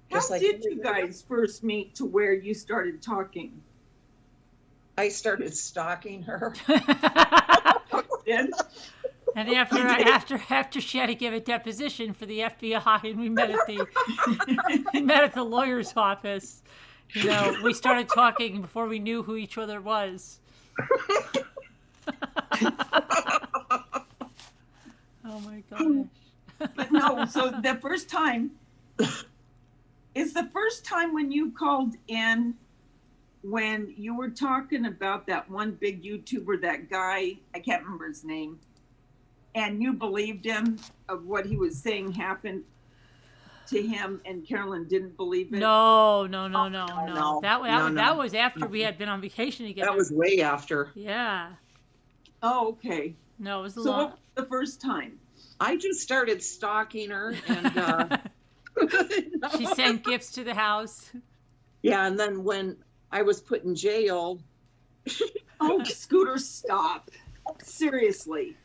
How did you guys first meet to where you started talking? I started stalking her. And after she had to give a deposition for the FBI, and we met at the lawyer's office. We started talking before we knew who each other was. Oh my gosh. But no, so the first time is the first time when you called in when you were talking about that one big YouTuber, that guy, I can't remember his name, and you believed him of what he was saying happened to him, and Carolyn didn't believe it? No. No. That was after we had been on vacation together. That was way after. Yeah. Oh, okay. No, it was a So lot. what was the first time? I just started stalking her, and She sent gifts to the house. yeah, and then when I was put in jail, Oh, Scooter, stop. Seriously.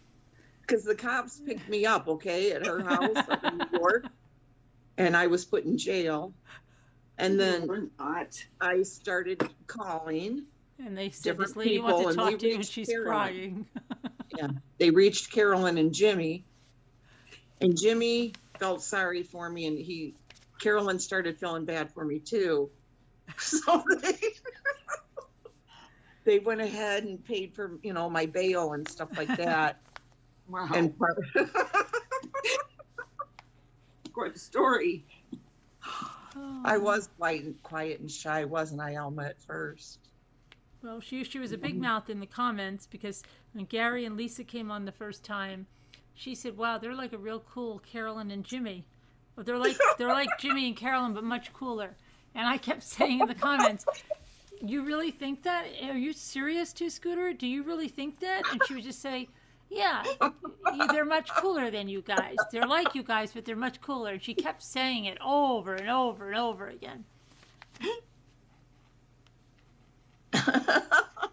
Because the cops picked me up, okay, at her house up in New York, and I was put in jail. And then I started calling. And they said, different this lady wants people, to and we talk to you and reached she's Carolyn. crying. Yeah, they reached Carolyn and Jimmy, and Jimmy felt sorry for me, and Carolyn started feeling bad for me too. So they went ahead and paid for, my bail and stuff like that. Wow. And Good story. I was quiet and shy, wasn't I, Alma, at first? Well, she was a big mouth in the comments, because when Gary and Lisa came on the first time, she said, "Wow, they're like a real cool Carolyn and Jimmy. Well, they're like Jimmy and Carolyn, but much cooler." And I kept saying in the comments, "You really think that? Are you serious, too, Scooter? Do you really think that?" And she would just say, "Yeah, they're much cooler than you guys. They're like you guys, but they're much cooler." And she kept saying it over and over and over again.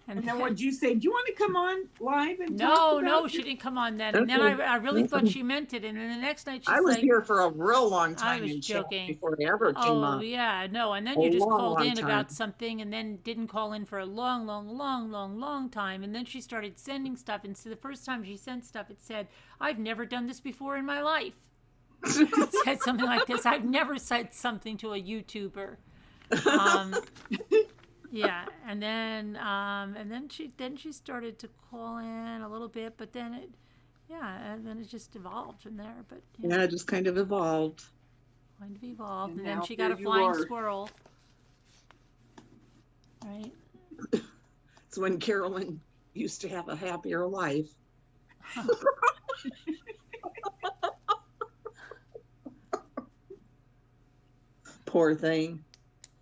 And then what'd you say? Do you want to come on live and talk No, about no, it? she didn't come on then. And then I really thought she meant it. And then the next night she's I was like, here for a real long I time was in chat joking. before I ever came Oh, up. yeah, no. And then A you just long, called long in time. about something and then didn't call in for a long, long, long, long, long time. And then she started sending stuff. And so the first time she sent stuff, it said, "I've never done this before in my life." It said something like this: "I've never said something to a YouTuber." Yeah, and then she started to call in a little bit, but then and then it just evolved from there. But Yeah, it just kind of evolved. kind of evolved, and And then now she got a here you flying are. squirrel. Right? It's when Carolyn used to have a happier life. Poor thing.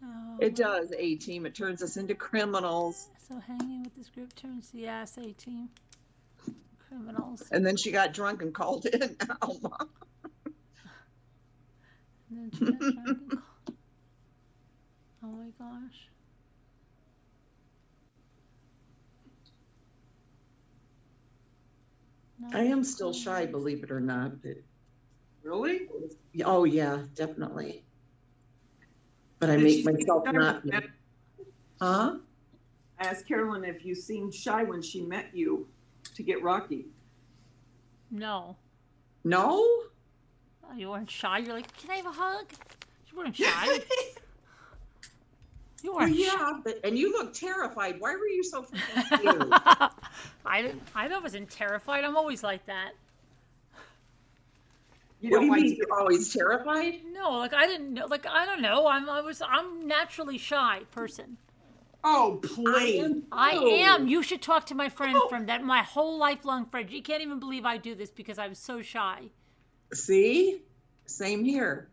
Oh, It does, A-team. It turns us into criminals. so hanging with this group turns the A team criminals. And then she got drunk and called in. Alma. And then she got drunk and called. Oh my gosh. No, I am still shy, believe it or not. But Really? oh, yeah, definitely. But I Did make she seem myself shy not. when- Huh? I asked Carolyn if you seemed shy when she met you to get Rocky. No. No? You weren't shy. You're like, "Can I have a hug?" You weren't shy. You weren't shy. Yeah, and you look terrified. Why were you so freaking scared? I wasn't terrified. I'm always like that. What do you mean you're always terrified? No, like I didn't know. Like I don't know. I'm naturally shy person. Oh, please. I am. You should talk to my friend from that. My whole lifelong friend. She can't even believe I do this because I was so shy. See? Same here.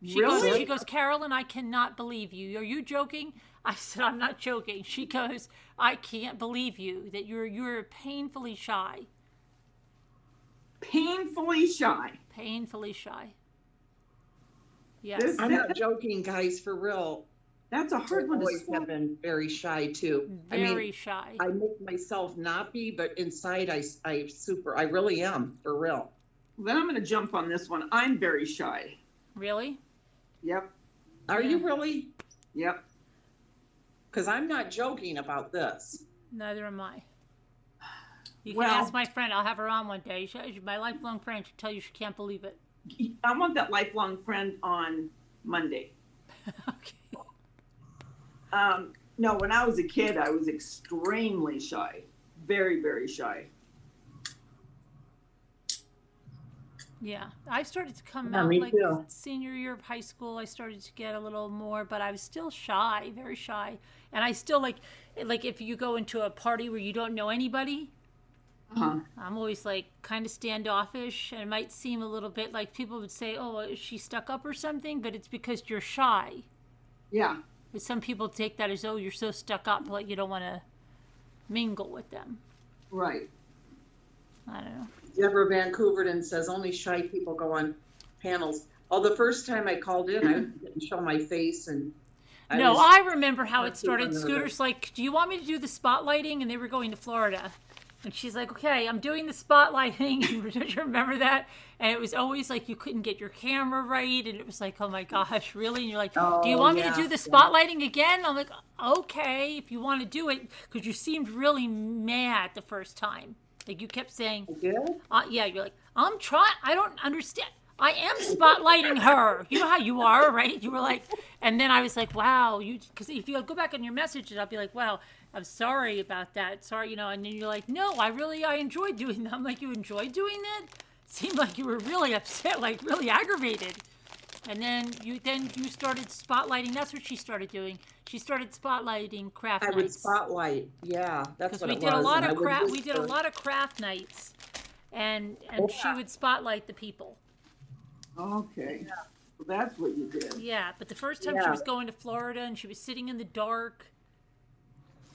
She goes, "Carolyn, I cannot believe you. Are you joking?" I said, "I'm not joking." She goes, "I can't believe you that you're painfully shy." Painfully shy. Painfully shy. Yes. I'm not joking, guys, for real. That's a hard one to always have been very shy too. Very shy. I make myself not be, but inside I really am, for real. Then I'm going to jump on this one. I'm very shy. Really? Yep. Are you really? Yep. Because I'm not joking about this. Neither am I. You can ask my friend. I'll have her on one day. She's my lifelong friend. She'll tell you she can't believe it. I want that lifelong friend on Monday. Okay. No, when I was a kid, I was extremely shy. Very, very shy. Yeah, I started to come Yeah, out me like too. senior year of high school. I started to get a little more, but I was still shy, very shy. And I still like if you go into a party where you don't know anybody, I'm always like kind of standoffish, and it might seem a little bit like people would say, "Oh, is she stuck up or something?" But it's because you're shy. Yeah. But some people take that as, "Oh, you're so stuck up, like you don't want to mingle with them." Right. I don't know. Deborah Vancouverton says only shy people go on panels. Oh, the first time I called in, I didn't show my face, and No, was I remember how it not super started. Scooter's nervous. like, do you want me to do the spotlighting? And they were going to Florida. And she's like, okay, I'm doing the spotlighting. Don't you remember that? And it was always like you couldn't get your camera right. And it was like, oh my gosh, really? And you're like, do you Oh, want me to yeah, do the yeah. spotlighting again? I'm like, okay, if you want to do it. Because you seemed really mad the first time. Like you kept saying, yeah, you're like, I'm trying, I don't understand. I am spotlighting her. You know how you are, right? You were like, and then I was like, wow, because if you go back on your messages, I'll be like, wow, I'm sorry about that. Sorry, you know, and then you're like, no, I enjoyed doing that. I'm like, you enjoyed doing that? Seemed like you were really upset, like really aggravated. And then you started spotlighting. That's what she started doing. She started spotlighting craft I would nights. spotlight. Yeah, that's Because what we it did a was. lot And I of would craft. We did a whisper. lot of craft nights, and she would spotlight the people. Okay. Well, that's what you did. Yeah, but the first time she Yeah. was going to Florida and she was sitting in the dark.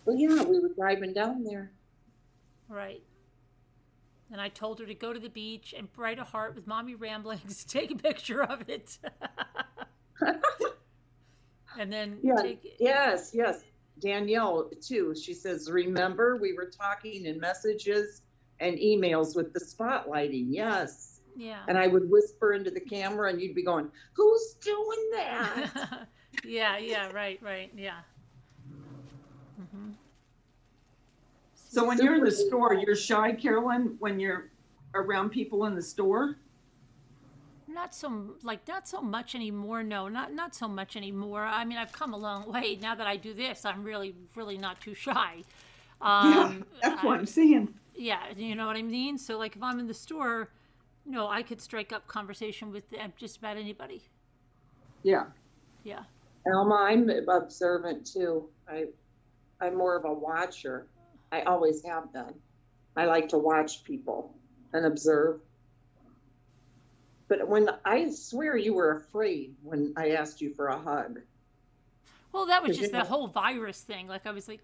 Well, yeah, we were driving down there. Right. And I told her to go to the beach and write a heart with mommy ramblings, take a picture of it. And then Yeah. take Yes, yes. Danielle too. She says, remember we were talking in messages and emails with the spotlighting. Yes. yeah. And I would whisper into the camera and you'd be going, who's doing that? yeah, right, yeah. So when you're in the store, you're shy, Carolyn, when you're around people in the store? Not so much anymore. No, not so much anymore. I mean, I've come a long way. Now that I do this, I'm really not too shy. Yeah, that's what I'm saying. Yeah, you know what I mean? So like if I'm in the store, no, I could strike up conversation with just about anybody. Yeah. Yeah. Alma, I'm observant too. I'm more of a watcher. I always have been. I like to watch people and observe. But when I swear you were afraid when I asked you for a hug. Well, that was 'Cause just you the know- whole virus thing. Like I was like,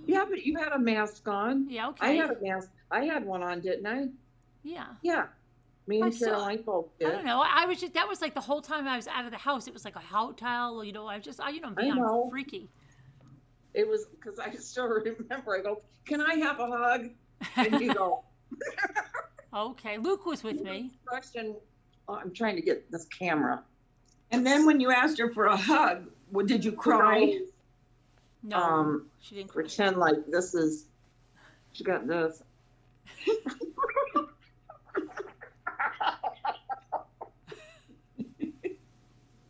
Yeah, but you had a mask on. yeah, I okay. had a mask. I had one on, didn't I? Yeah. Yeah. Me I and saw- Caroline both I did. don't know. I was just, that was like the whole time I was out of the house. It was like a hotel, you know, I'm know. freaky. It was because I still remember. I go, can I have a hug? And you go, Okay. Luke was with me. question. Oh, I'm trying to get this camera. And then when you asked her for a hug, did you cry? No, she didn't cry. Pretend like this is, she got this.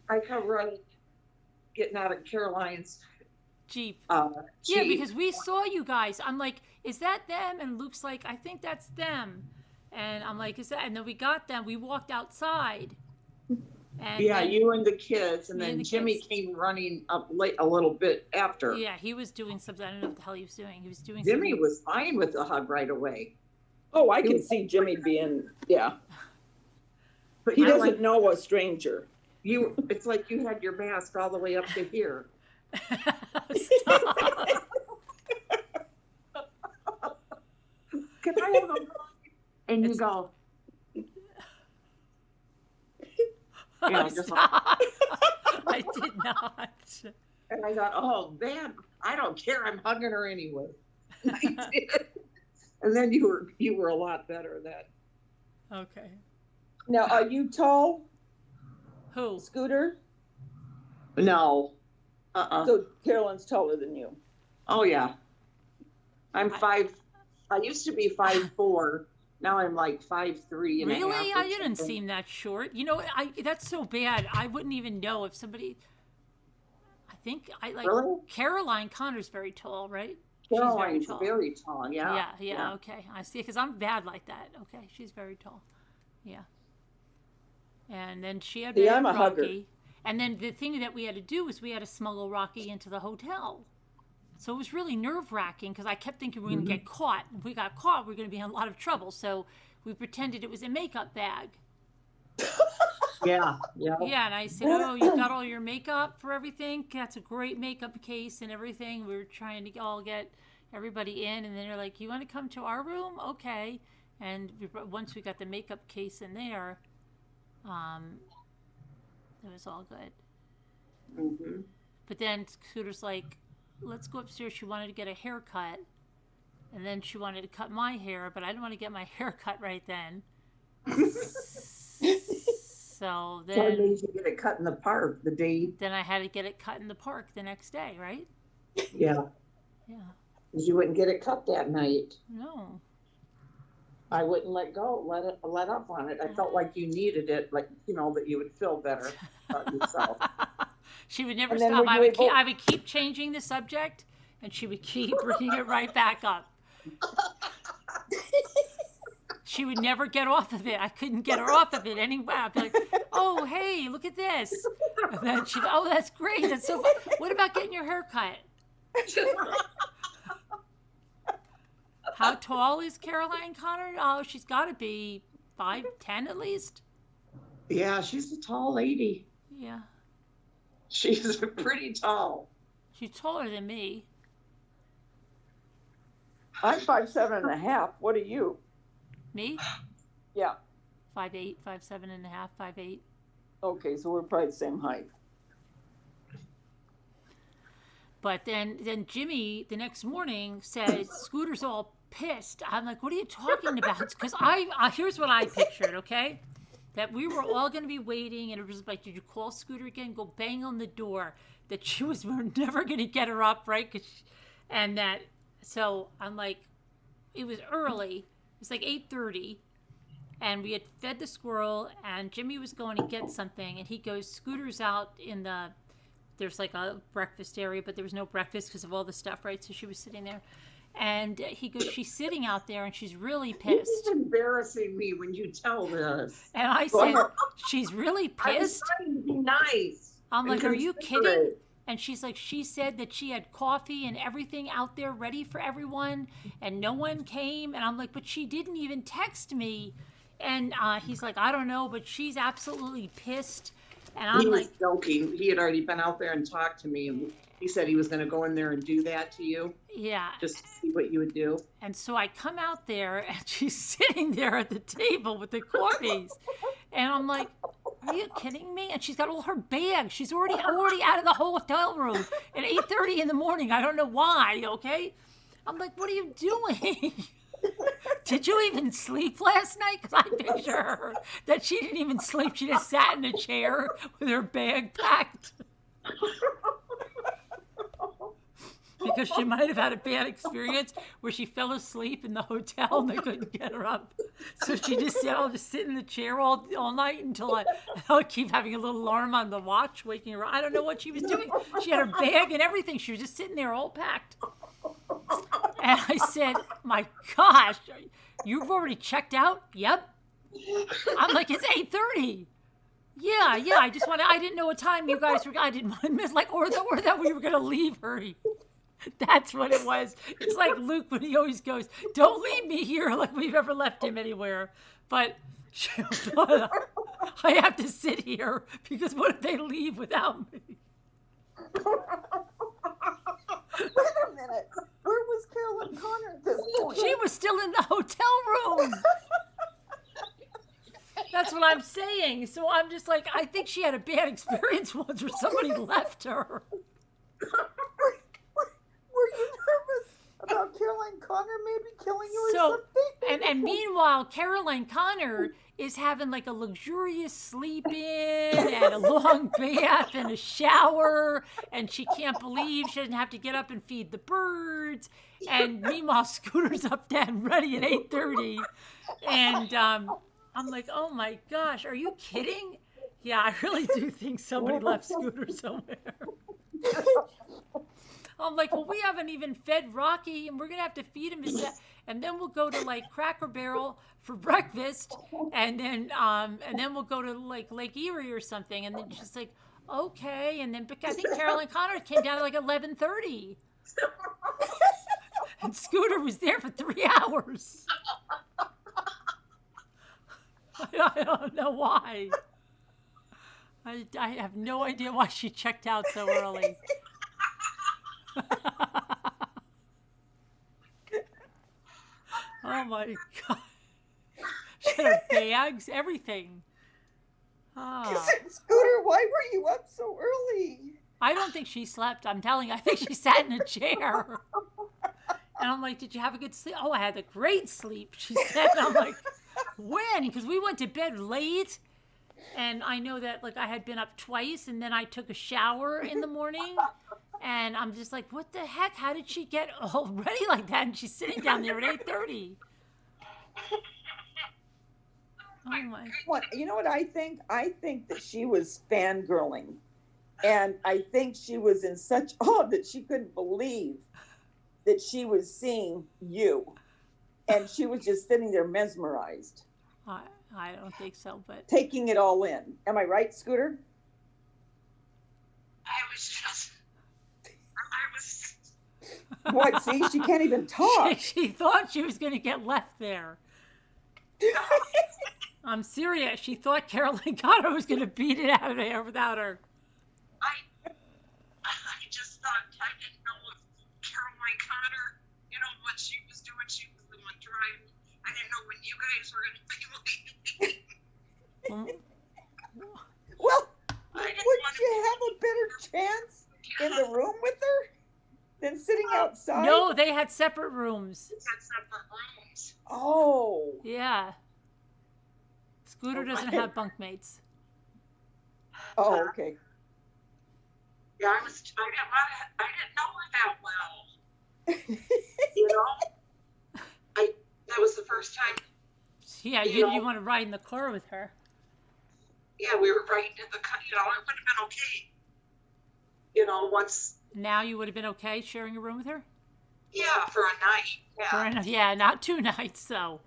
I come running, getting out of Caroline's Jeep. Jeep. Yeah, because we saw you guys. I'm like, is that them? And Luke's like, I think that's them. And I'm like, is that? And then we got them. We walked outside. And Yeah, then- you and the kids, and Me then and the Jimmy kids. came running up late a little bit after. Yeah, he was doing something. I don't know what the hell he was doing. He was doing Jimmy something. was fine with the hug right away. Oh, I He can was- see Jimmy being, yeah. But He I doesn't like know a stranger. you. It's like you had your mask all the way up to here. Stop. Can I have a hug? And you It's- go. Yeah, just like, Stop. I did not. and I thought, oh man, I don't care. I'm hugging her anyway. I did. And then you were a lot better then. Okay. Now, are you tall, Who? Scooter? No. So Carolyn's taller than you. Oh yeah. I'm five. I used to be 5'4". Now I'm like 5'3" and a half. Really? or You didn't something. seem that short. You know, that's so bad. I wouldn't even know if somebody. I think I like Really? Caroline Connor's very tall, right? Caroline's she's very tall. Yeah. Yeah. Okay, I see. Because I'm bad like that. Okay, she's very tall. Yeah. And then she had See, I'm a hugger. Rocky. And then the thing that we had to do was we had to smuggle Rocky into the hotel. So it was really nerve-wracking because I kept thinking we were going to get caught. If we got caught, we are going to be in a lot of trouble. So we pretended it was a makeup bag. Yeah. Yeah. Yeah, and I said, oh, you got all your makeup for everything? That's a great makeup case and everything. We were trying to all get everybody in. And then they're like, you want to come to our room? Okay. And once we got the makeup case in there, it was all good. Mm-hmm. But then Scooter's like, let's go upstairs. She wanted to get a haircut. And then she wanted to cut my hair, but I didn't want to get my hair cut right then. So then... So it means you get it cut in the park the day... Then I had to get it cut in the park the next day, right? Yeah. Yeah. Because you wouldn't get it cut that night. No. I wouldn't let up on it. I felt like you needed it, like, you know, that you would feel better about yourself. She would never And then stop. were you I would keep changing the subject, and she would keep bringing it right back up. She would never get off of it. I couldn't get her off of it anyway. I'd be like, oh, hey, look at this. And then she'd, oh, that's great. That's so fun. What about getting your hair cut? How tall is Caroline Connor? Oh, she's got to be 5'10" at least. Yeah, she's a tall lady. Yeah. She's pretty tall. She's taller than me. I'm 5'7.5". What are you? Me? Yeah. 5'8", 5'7.5", 5'8". Okay, so we're probably the same height. But then Jimmy the next morning said, Scooter's all pissed. I'm like, what are you talking about? Because here's what I pictured, okay? That we were all going to be waiting, and it was like, did you call Scooter again? Go bang on the door. That we're never going to get her up, right? So I'm like, it was early. It was like 8:30, and we had fed the squirrel, and Jimmy was going to get something, and he goes, Scooter's out in there's like a breakfast area, but there was no breakfast because of all the stuff, right? So she was sitting there. And he goes, she's sitting out there and she's really pissed. This is embarrassing me when you tell this. And I said, she's really pissed? I was trying to be nice. I'm like, are you kidding? And she's like, she said that she had coffee and everything out there ready for everyone and no one came. And I'm like, but she didn't even text me. And he's like, I don't know, but she's absolutely pissed. And I'm he was like, joking. He had already been out there and talked to me. And he said he was going to go in there and do that to you. Yeah. Just to see what you would do. And so I come out there and she's sitting there at the table with the coffees. And I'm like, are you kidding me? And she's got all her bags. She's already out of the hotel room at 8:30 in the morning. I don't know why, okay? I'm like, what are you doing? Did you even sleep last night? Because I picture her that she didn't even sleep. She just sat in a chair with her bag packed. Because she might have had a bad experience where she fell asleep in the hotel and they couldn't get her up. So she just said, I'll just sit in the chair all night until I'll keep having a little alarm on the watch, waking her up. I don't know what she was doing. She had her bag and everything. She was just sitting there all packed. And I said, my gosh, you've already checked out? Yep. I'm like, it's 8:30. Yeah, I didn't know what time you guys were, I didn't want to miss, like, or that we were going to leave her. That's what it was. It's like Luke when he always goes, don't leave me here like we've ever left him anywhere. But I have to sit here because what if they leave without me? Wait a minute. Where was Carolyn Connor at this point? She was still in the hotel room. That's what I'm saying. So I'm just like, I think she had a bad experience once where somebody left her. Were you nervous about Caroline Connor maybe killing you or something? And meanwhile, Caroline Connor is having like a luxurious sleep in and a long bath and a shower, and she can't believe she doesn't have to get up and feed the birds. And meanwhile, Scooter's up dead and ready at 8:30. And I'm like, oh my gosh, are you kidding? Yeah, I really do think somebody left Scooter somewhere. I'm like, well, we haven't even fed Rocky, and we're going to have to feed him. And then we'll go to, like, Cracker Barrel for breakfast, and then we'll go to, like, Lake Erie or something. And then she's like, okay. And then I think Caroline Connor came down at, like, 11:30. And Scooter was there for 3 hours. I don't know why. I have no idea why she checked out so early. Oh my God. She had her bags, everything. Scooter, why were you up so early? I don't think she slept. I'm telling you, I think she sat in a chair. And I'm like, did you have a good sleep? Oh, I had a great sleep, she said. I'm like, when? Because we went to bed late. And I know that, like, I had been up twice, and then I took a shower in the morning. And I'm just like, what the heck? How did she get all ready like that? And she's sitting down there at 8:30. Oh, my. What, you know what I think? I think that she was fangirling. And I think she was in such awe that she couldn't believe that she was seeing you. And she was just sitting there mesmerized. I don't think so, but taking it all in. Am I right, Scooter? What? See, she can't even talk. She thought she was going to get left there. I'm serious. She thought Caroline Connor was going to beat it out of there without her. I just thought, I didn't know if Caroline Connor, you know, what she was doing. She was the one driving. I didn't know when you guys were going to be leaving. Well, wouldn't you have a better chance in the room with her than sitting outside? No, they had separate rooms. Oh. Yeah. Scooter doesn't have bunkmates. Oh, okay. Yeah, I didn't know her that well. You know, that was the first time. Yeah, you didn't want to ride in the car with her. Yeah, we were right in the, you know, it would have been okay. You know, once. Now you would have been okay sharing a room with her? Yeah, for a night. Yeah. Yeah, not 2 nights, though.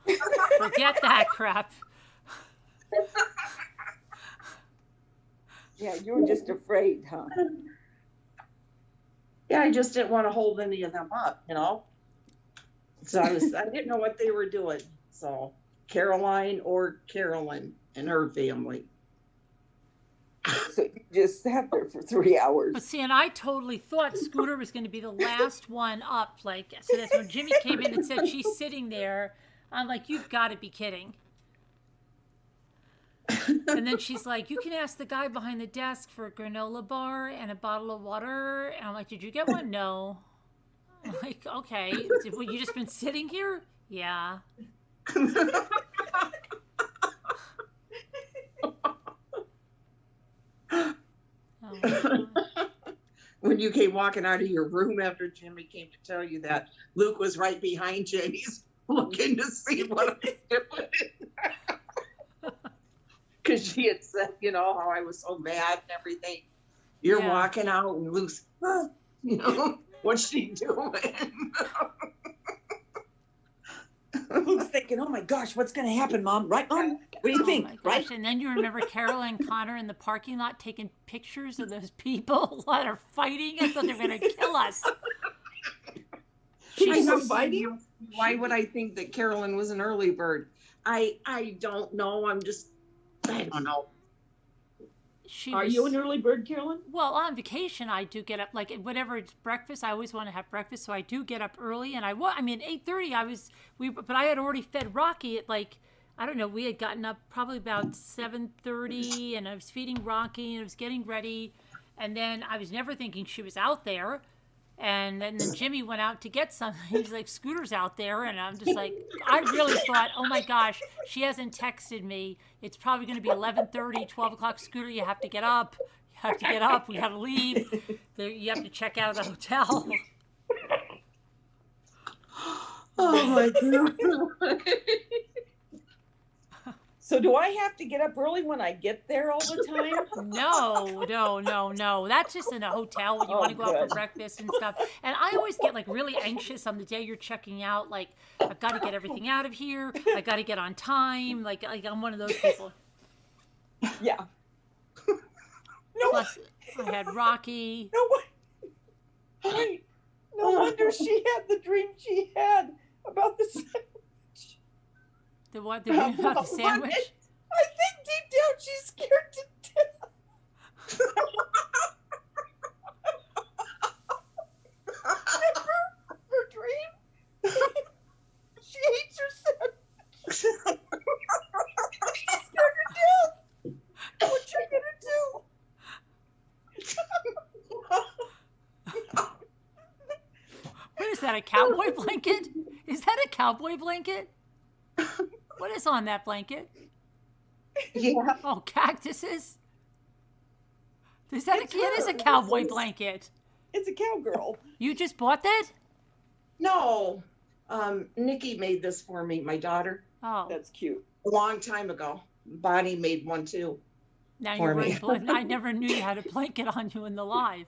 Forget that crap. Yeah, you were just afraid, huh? Yeah, I just didn't want to hold any of them up, you know? So I didn't know what they were doing. So Caroline or Carolyn and her family. So you just sat there for 3 hours. But see, and I totally thought Scooter was going to be the last one up. Like, so that's when Jimmy came in and said she's sitting there. I'm like, you've got to be kidding. And then she's like, you can ask the guy behind the desk for a granola bar and a bottle of water. And I'm like, did you get one? No. I'm like, okay. Well, you just been sitting here? Yeah. Oh, when you came walking out of your room after Jimmy came to tell you that, Luke was right behind you and he's looking to see what I was doing. Because she had said, you know, how I was so mad and everything. You're walking out and Luke's, you know, what's she doing? Luke's thinking, oh my gosh, what's going to happen, Mom? Right, Mom? What do you think? Right? And then you remember Caroline Connor in the parking lot taking pictures of those people that are fighting. I thought they were going to kill us. She's not fighting. Why would I think that Carolyn was an early bird? I don't know. I don't know. Are you an early bird, Carolyn? Well, on vacation, I do get up, like, whenever it's breakfast, I always want to have breakfast, so I do get up early, and I 8:30, but I had already fed Rocky at, like, I don't know, we had gotten up probably about 7:30, and I was feeding Rocky, and I was getting ready, and then I was never thinking she was out there, and then Jimmy went out to get something. He's like, Scooter's out there, and I'm just like, I really thought, oh my gosh, she hasn't texted me. It's probably going to be 11:30, 12 o'clock. Scooter, you have to get up. You have to get up. We got to leave. You have to check out of the hotel. Oh my God. So do I have to get up early when I get there all the time? No. That's just in a hotel when you want to go out for breakfast and stuff. And I always get like really anxious on the day you're checking out. Like, I've got to get everything out of here. I got to get on time. Like I'm one of those people. Yeah. Plus, I had Rocky. No wonder she had the dream she had about the sandwich. The what? The dream about the sandwich? I think deep down she's scared to death. Remember her dream? She hates her sandwich. She's scared to death. What you gonna do? that, a cowboy blanket? Is that a cowboy blanket? What is on that blanket? Yeah. Oh, cactuses? Is that it is a cowboy blanket. It's a cowgirl. You just bought that? No. Nikki made this for me, my daughter. Oh. That's cute. A long time ago. Bonnie made one too. Now for you're me. wearing I never knew you had a blanket on you in the live.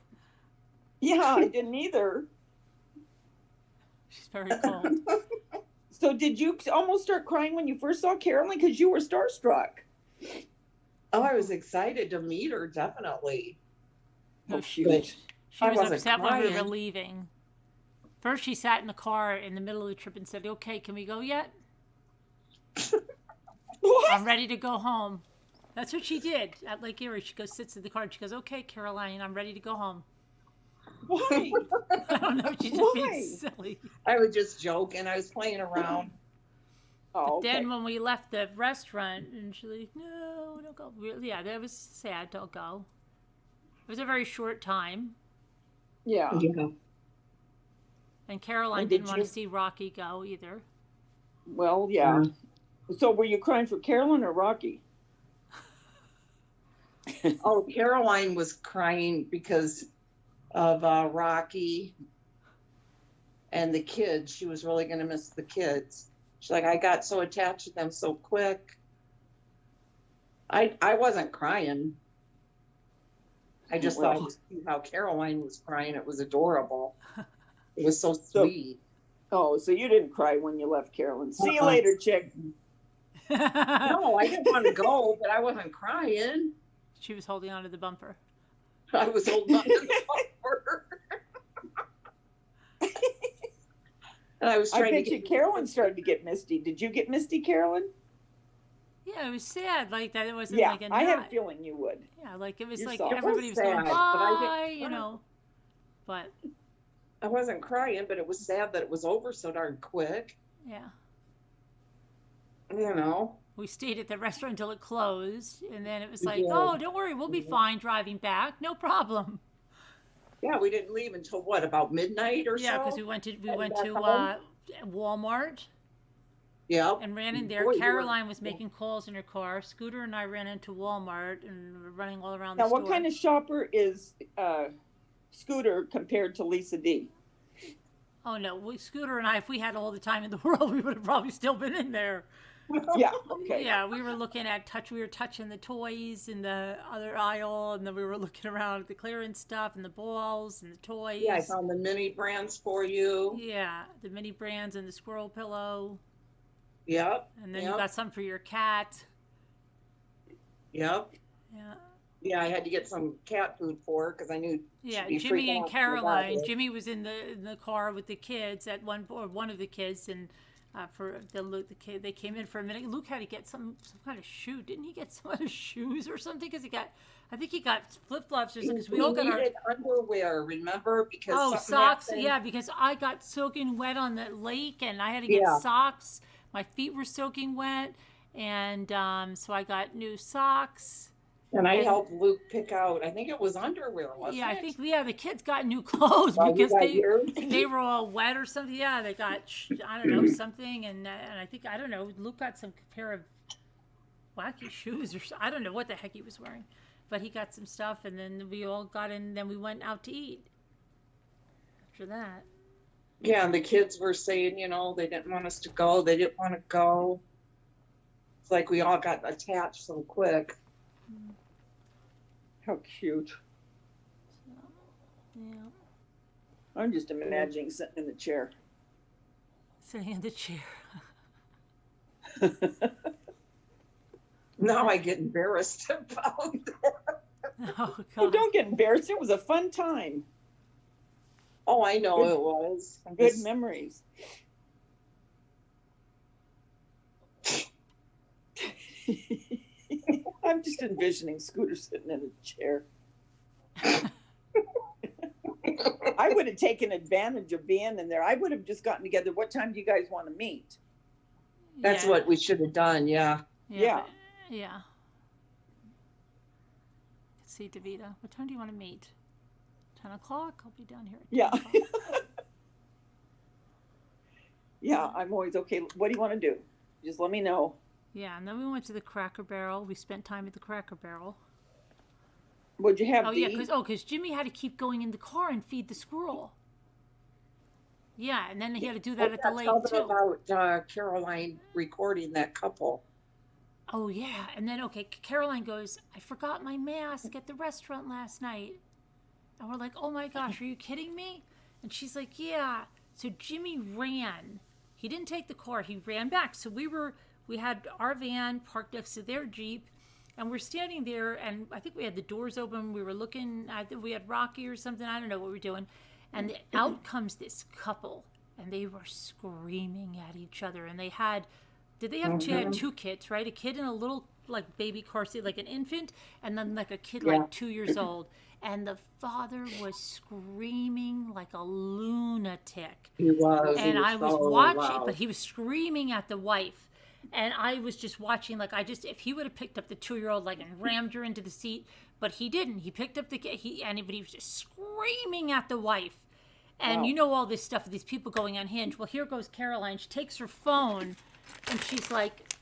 Yeah, I didn't either. She's very cold. So did you almost start crying when you first saw Carolyn? Because you were starstruck. Oh, I was excited to meet her, definitely. No, she But was I wasn't upset when we were crying. leaving. First, she sat in the car in the middle of the trip and said, "Okay, can we go yet?" What? I'm ready to go home. That's what she did at Lake Erie. She goes, sits in the car, and she goes, "Okay, Caroline, I'm ready to go home." Why? I don't know. She's just Why? being silly. I was just joking. I was playing around. Oh, okay. Then when we left the restaurant, and she's like, "No, don't go." Yeah, that was sad. Don't go. It was a very short time. Yeah. Yeah. And Caroline And did didn't want to you- see Rocky go either. Well, yeah. So were you crying for Carolyn or Rocky? Oh, Caroline was crying because of Rocky and the kids. She was really going to miss the kids. She's like, I got so attached to them so quick. I wasn't crying. I just thought to see how Caroline was crying. It was adorable. It was so sweet. Oh, so you didn't cry when you left Carolyn. See you later, chick. No, I didn't want to go, but I wasn't crying. She was holding onto the bumper. I was holding on to the bumper. And I was I trying to bet you get Carolyn started to get misty. Did you get misty, Carolyn? Yeah, it was sad like that. It wasn't Yeah, like a I had a not. feeling you would. Yeah, like it was You're like soft. everybody It was was going sad, but I bye, didn't you know. But I wasn't crying, but it was sad that it was over so darn quick. yeah, You know. we stayed at the restaurant until it closed, and then it was like, Yeah. "Oh, don't worry, we'll be fine driving back, no problem." Yeah, we didn't leave until what, about midnight or Yeah, so? because we went Heading to back home? Walmart Yep. and ran in there. Boy, you were- Caroline was making calls in her car. Scooter and I ran into Walmart and were running all around Now, the store. what kind of shopper is Scooter compared to Lisa D? Oh no, Scooter and I, if we had all the time in the world, we would have probably still been in there. Yeah, okay. Yeah, we were looking at we were touching the toys in the other aisle, and then we were looking around at the clearance stuff and the balls and the toys. Yeah, I found the mini brands for you. Yeah, the mini brands and the squirrel pillow. Yep. And then yep. you got some for your cat. Yep. Yeah. Yeah, I had to get some cat food for her because I knew. Yeah, she'd be Jimmy freaking and out Caroline. about it. Jimmy was in the car with the kids at one of the kids, and for the kid, they came in for a minute. Luke had to get some kind of shoe. Didn't he get some other shoes or something? Because I think he got flip flops or something. Because we all got our needed underwear, remember? Because oh something socks. happened. Yeah, because I got soaking wet on the lake, and I had to get Yeah. socks. My feet were soaking wet, and so I got new socks. And I helped Luke pick out. I think it was underwear, wasn't Yeah, it? I think the kids got new clothes Oh, you because got they yours? they were all wet or something. Yeah, they got I don't know something, and I think I don't know. Luke got some pair of wacky shoes or I don't know what the heck he was wearing, but he got some stuff, and then we all got in. Then we went out to eat. After that, Yeah, and the kids were saying, they didn't want us to go. They didn't want to go. It's like we all got attached so quick. How cute. yeah, I'm just imagining sitting in the chair. sitting in the chair. Now I get embarrassed about it. Oh Oh, God! don't get embarrassed. It was a fun time. Oh, I know Good- it was. I'm Good just- memories. I'm just envisioning Scooter sitting in a chair. I would have taken advantage of being in there. I would have just gotten together. What time do you guys want to meet? That's Yeah, what we should have done. Yeah. Yeah. yeah. See, Davida, what time do you want to meet? 10 o'clock? I'll be down here. At 10 Yeah. o'clock. Yeah, I'm always okay. What do you want to do? Just let me know. Yeah, and then we went to the Cracker Barrel. We spent time at the Cracker Barrel. What'd you have? Oh yeah, because Jimmy had to keep going in the car and feed the squirrel. Yeah, and then he had to do that at the lake Tell them too. about Caroline recording that couple. Oh yeah, and then Caroline goes, I forgot my mask at the restaurant last night. And we're like, oh my gosh, are you kidding me? And she's like, yeah. So Jimmy ran. He didn't take the car, he ran back. So we had our van parked next to their Jeep, and we're standing there, and I think we had the doors open. We were looking, I think we had Rocky or something, I don't know what we were doing. And out comes this couple, and they were screaming at each other. And they had two kids, right? A kid in a little like baby car seat, like an infant, and then like a kid like 2 years old. And the father was screaming like a lunatic. He was. And I was so watching, loud. but he was screaming at the wife. And I was just watching, like, if he would have picked up the 2-year-old, like, and rammed her into the seat, but he didn't. He picked up but he was just screaming at the wife. And you know all this stuff, these people going unhinged. Well, here goes Caroline. She takes her phone, and she's like...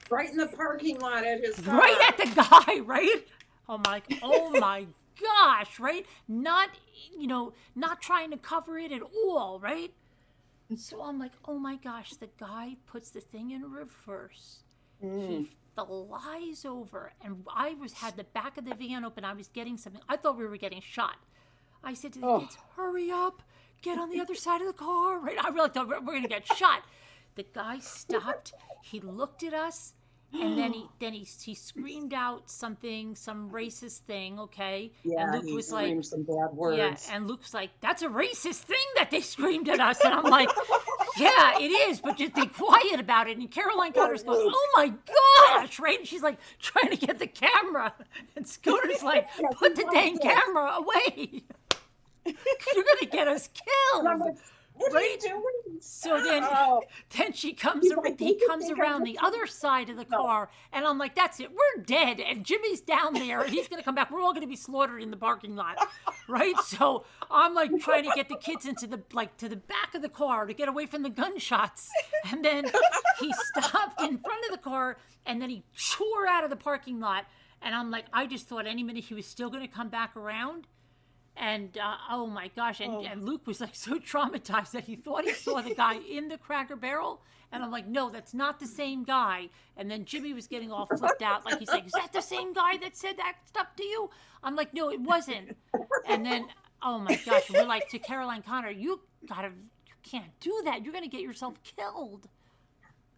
Right in the parking lot at his car. Right at the guy, right? Oh my gosh, right? Not trying to cover it at all, right? So I'm like, oh my gosh, the guy puts the thing in reverse. He flies over, and I had the back of the van open. I was getting something. I thought we were getting shot. I said to the kids, hurry up, get on the other side of the car, right? I really thought we're going to get shot. The guy stopped. He looked at us. And then he screamed out some racist thing, okay? Yeah, and Luke he was screamed like, some bad words. Yeah, and Luke's like, that's a racist thing that they screamed at us. And I'm like, yeah, it is, but just be quiet about it. And Caroline Connor's going, oh my gosh, right? And she's like trying to get the camera. And Scooter's like, put the dang camera away. You're going to get us killed. What are you doing? So then he comes around the other side of the car, and I'm like, that's it, we're dead. And Jimmy's down there, and he's going to come back. We're all going to be slaughtered in the parking lot, right? So I'm like trying to get the kids into to the back of the car to get away from the gunshots. And then he stopped in front of the car, and then he tore out of the parking lot. And I'm like, I just thought any minute he was still going to come back around. And oh my gosh, and Luke was like so traumatized that he thought he saw the guy in the Cracker Barrel. And I'm like, no, that's not the same guy. And then Jimmy was getting all flipped out. Like, he's like, is that the same guy that said that stuff to you? I'm like, no, it wasn't. And then, oh my gosh, we're like to Caroline Connor, you can't do that. You're going to get yourself killed.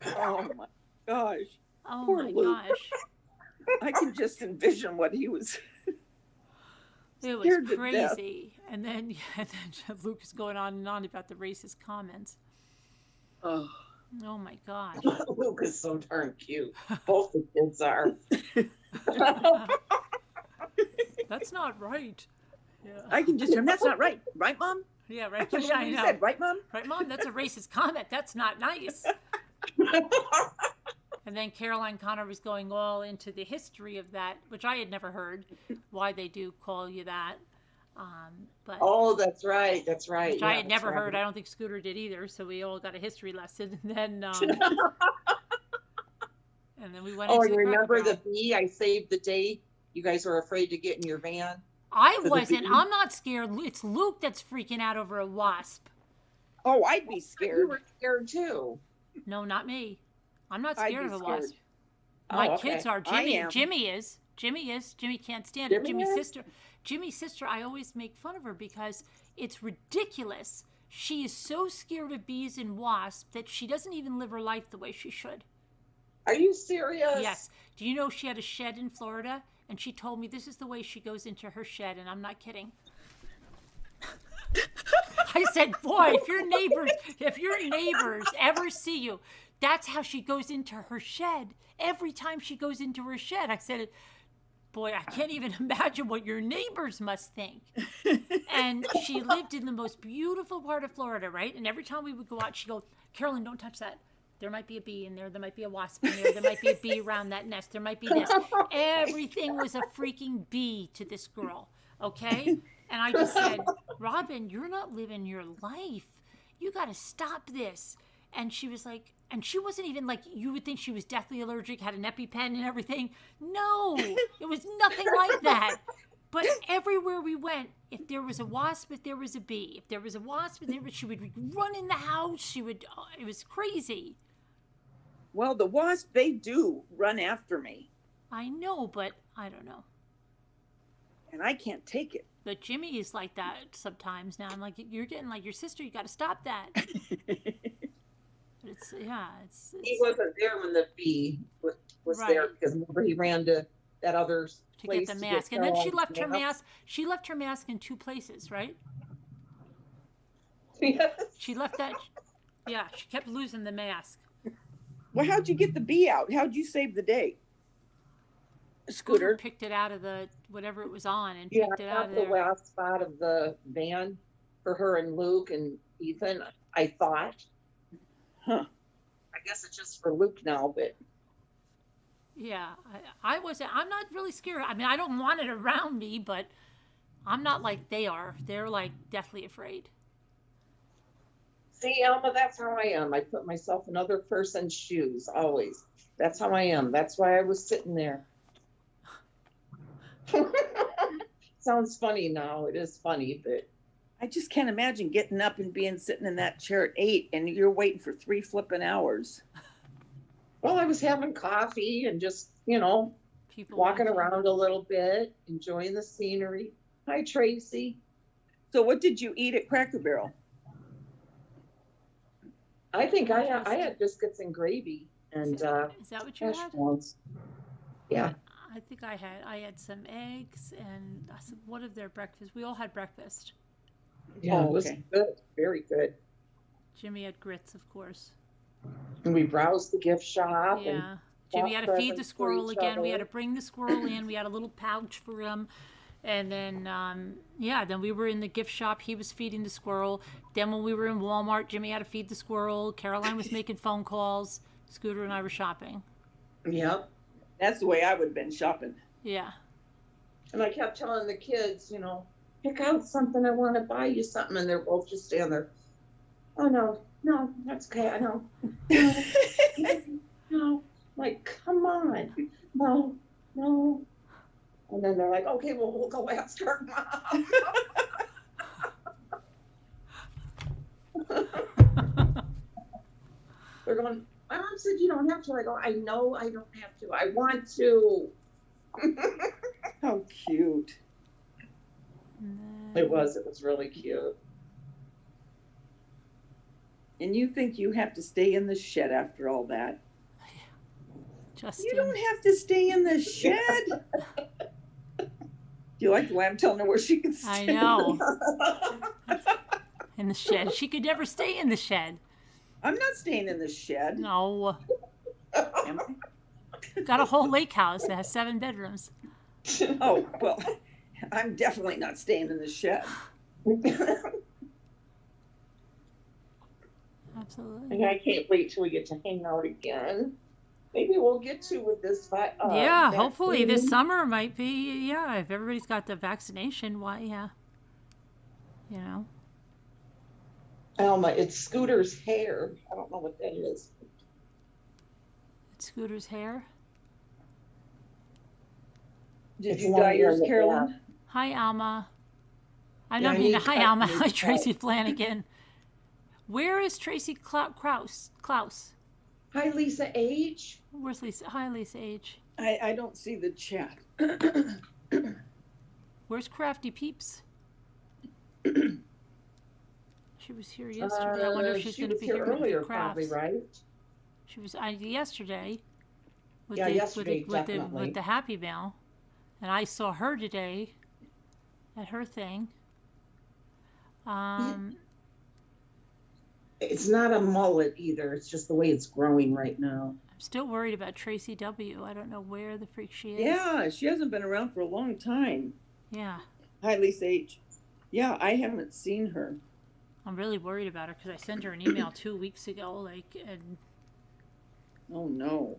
Oh my gosh. Oh Poor my Luke. gosh. I can just envision what he was. It was crazy. And then Luke is going on and on about the racist comments. Oh my gosh. Luke is so darn cute. Both the kids are. That's not right. Yeah. I can just that's not right. Right, Mom? Yeah, right. Yeah, I know. Said, right, Mom? Right, Mom? That's a racist comment. That's not nice. And then Caroline Connor was going all into the history of that, which I had never heard, why they do call you that. But that's right. That's right. Which I had never heard. I don't think Scooter did either. So we all got a history lesson. And then, and then we went. Oh, and remember the bee? I saved the day. You guys were afraid to get in your van. I wasn't. I'm not scared. It's Luke that's freaking out over a wasp. Oh, I'd be scared. You were scared too. No, not me. I'm not scared of a wasp. Oh, My kids are. Jimmy is. Jimmy can't stand it. Jimmy's sister, I always make fun of her because it's ridiculous. She is so scared of bees and wasps that she doesn't even live her life the way she should. Are you serious? Yes. Do you know she had a shed in Florida? And she told me this is the way she goes into her shed, and I'm not kidding. I said, boy, if your neighbors ever see you, that's how she goes into her shed. Every time she goes into her shed, I said, boy, I can't even imagine what your neighbors must think. And she lived in the most beautiful part of Florida, right? And every time we would go out, she'd go, Carolyn, don't touch that. There might be a bee in there. There might be a wasp in there. There might be a bee around that nest. There might be this. Everything was a freaking bee to this girl, okay? And I just said, Robin, you're not living your life. You got to stop this. And she was like, and she wasn't even like, you would think she was deathly allergic, had an EpiPen and everything. No, it was nothing like that. But everywhere we went, if there was a wasp, if there was a bee, if there was a wasp, she would run in the house. She would, it was crazy. Well, the wasp, they do run after me. I know, but I don't know. And I can't take it. But Jimmy is like that sometimes now. I'm like, you're getting like your sister, you got to stop that. It's He wasn't there when the bee was there because remember he ran to that other place get the mask, and then she left her mask. She left her mask in 2 places, right? Yes. She left that. Yeah, she kept losing the mask. Well, how'd you get the bee out? How'd you save the day? Scooter picked it out of the whatever it was on and yeah, picked it I out of the there. last spot of the van for her and Luke and Ethan. I thought. Huh. I guess it's just for Luke now, but. Yeah, I'm not really scared. I mean, I don't want it around me, but I'm not like they are. They're like deathly afraid. See, Alma, that's how I am. I put myself in other person's shoes, always. That's how I am. That's why I was sitting there. Sounds funny now. It is funny, but. I just can't imagine getting up and sitting in that chair at 8 and you're waiting for 3 flipping hours. Well, I was having coffee and just, walking around a little bit, enjoying the scenery. Hi, Tracy. So what did you eat at Cracker Barrel? I think I had biscuits and gravy and is that what you had? Ones. Yeah. I think I had some eggs and what of their breakfast. We all had breakfast. Yeah, it was good. Very good. Jimmy had grits, of course. And we browsed the gift shop. Yeah. And Jimmy had to feed the squirrel again. We had to bring the squirrel in. We had a little pouch for him. And then, then we were in the gift shop. He was feeding the squirrel. Then when we were in Walmart, Jimmy had to feed the squirrel. Caroline was making phone calls. Scooter and I were shopping. Yep. That's the way I would have been shopping. Yeah. And I kept telling the kids, pick out something. I want to buy you something. And they're both just standing there. Oh, no, that's okay. I know. No. Like, come on. No. And then they're like, okay, well, we'll go ask our mom. They're going, my mom said you don't have to. I go, I know I don't have to. I want to. How cute. It was really cute. And you think you have to stay in the shed after all that? Justin. You don't have to stay in the shed. Do you like the way I'm telling her where she can stay? I know. In the shed. She could never stay in the shed. I'm not staying in the shed. No. Got a whole lake house that has 7 bedrooms. Oh, well, I'm definitely not staying in the shed. Absolutely. And I can't wait till we get to hang out again. Maybe we'll get to with this. Yeah, hopefully this summer might be. Yeah, if everybody's got the vaccination, why? Yeah. Alma, it's Scooter's hair. I don't know what that is. It's Scooter's hair. Did you dye yours, Carolyn? Hi, Alma. I don't mean hi, Alma. Hi, Tracy Flanagan. Where is Tracy Klaus? Hi, Lisa H. Where's Lisa? Hi, Lisa H. I don't see the chat. Where's Crafty Peeps? She was here yesterday. I wonder if she's going to be here earlier, with the crafts. probably, right? She was yesterday. With yesterday, with the Happy Mail, and I saw her today at her thing. It's not a mullet either. It's just the way it's growing right now. I'm still worried about Tracy W. I don't know where the freak she is. Yeah, she hasn't been around for a long time. Yeah. Hi, Lisa H. Yeah, I haven't seen her. I'm really worried about her because I sent her an email 2 weeks ago, and oh no.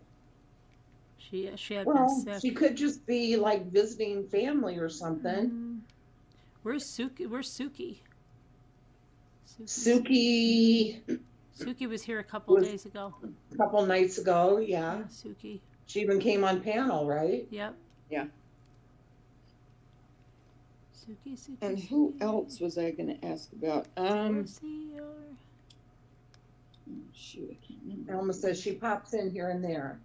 She had Well, been sick. she could just be like visiting family or something. Where's Suki? Where's Suki? Suki. Suki was here a couple Was- days ago. A couple nights ago, yeah. Yeah, Suki. She even came on panel, right? Yep. Yeah. Suki. And who else was I gonna ask about? Shoot, I can't remember. Elma says she pops in here and there.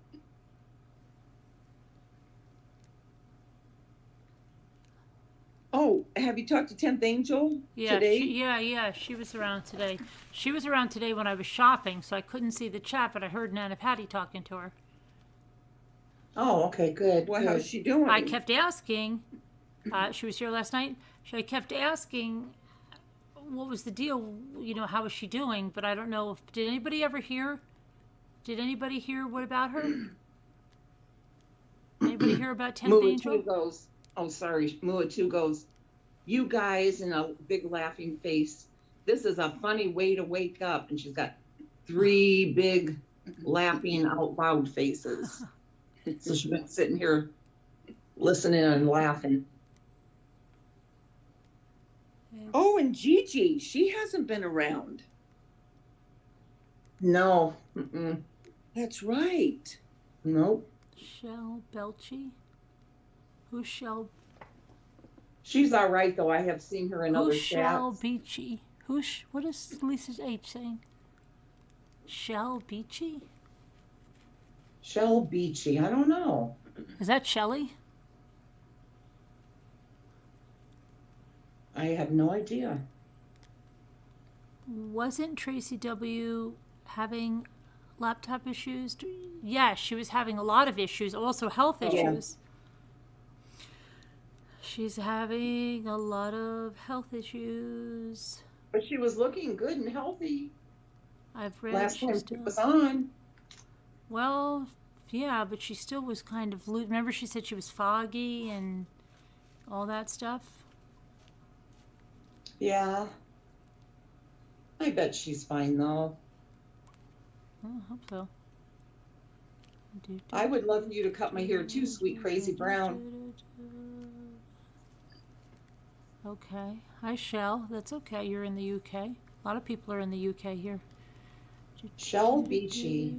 Oh, have you talked to 10th Angel Yeah, today? she was around today. She was around today when I was shopping, so I couldn't see the chat, but I heard Nana Patty talking to her. Oh, okay, good. Well, good. how's she doing? I kept asking. She was here last night. I kept asking, what was the deal? You know, how was she doing? But I don't know if did anybody ever hear? Did anybody hear what about her? Anybody hear about 10th Angel? Mua 2 goes, oh, sorry. Mua 2 goes, you guys, in a big laughing face. This is a funny way to wake up. And she's got 3 big laughing out loud faces. So she's been sitting here listening and laughing. Oh, and Gigi, she hasn't been around. No. Mm-mm. That's right. Nope. Shell Belchy? Who's Shell? She's all right, though. I have seen her in other Who's Shell chats. Beachy? What is Lisa's H saying? Shell Beachy? Shell Beachy. I don't know. Is that Shelly? I have no idea. Wasn't Tracy W. having laptop issues? Yes, she was having a lot of issues, also health issues. She's having a lot of health issues. But she was looking good and healthy. I've read Last time she still... was on. Well, yeah, but she still was kind of... Remember she said she was foggy and all that stuff? Yeah. I bet she's fine, though. I hope so. I would love for you to cut my hair too, sweet crazy brown. Okay, I shall. That's okay. You're in the UK. A lot of people are in the UK here. Shell Beachy.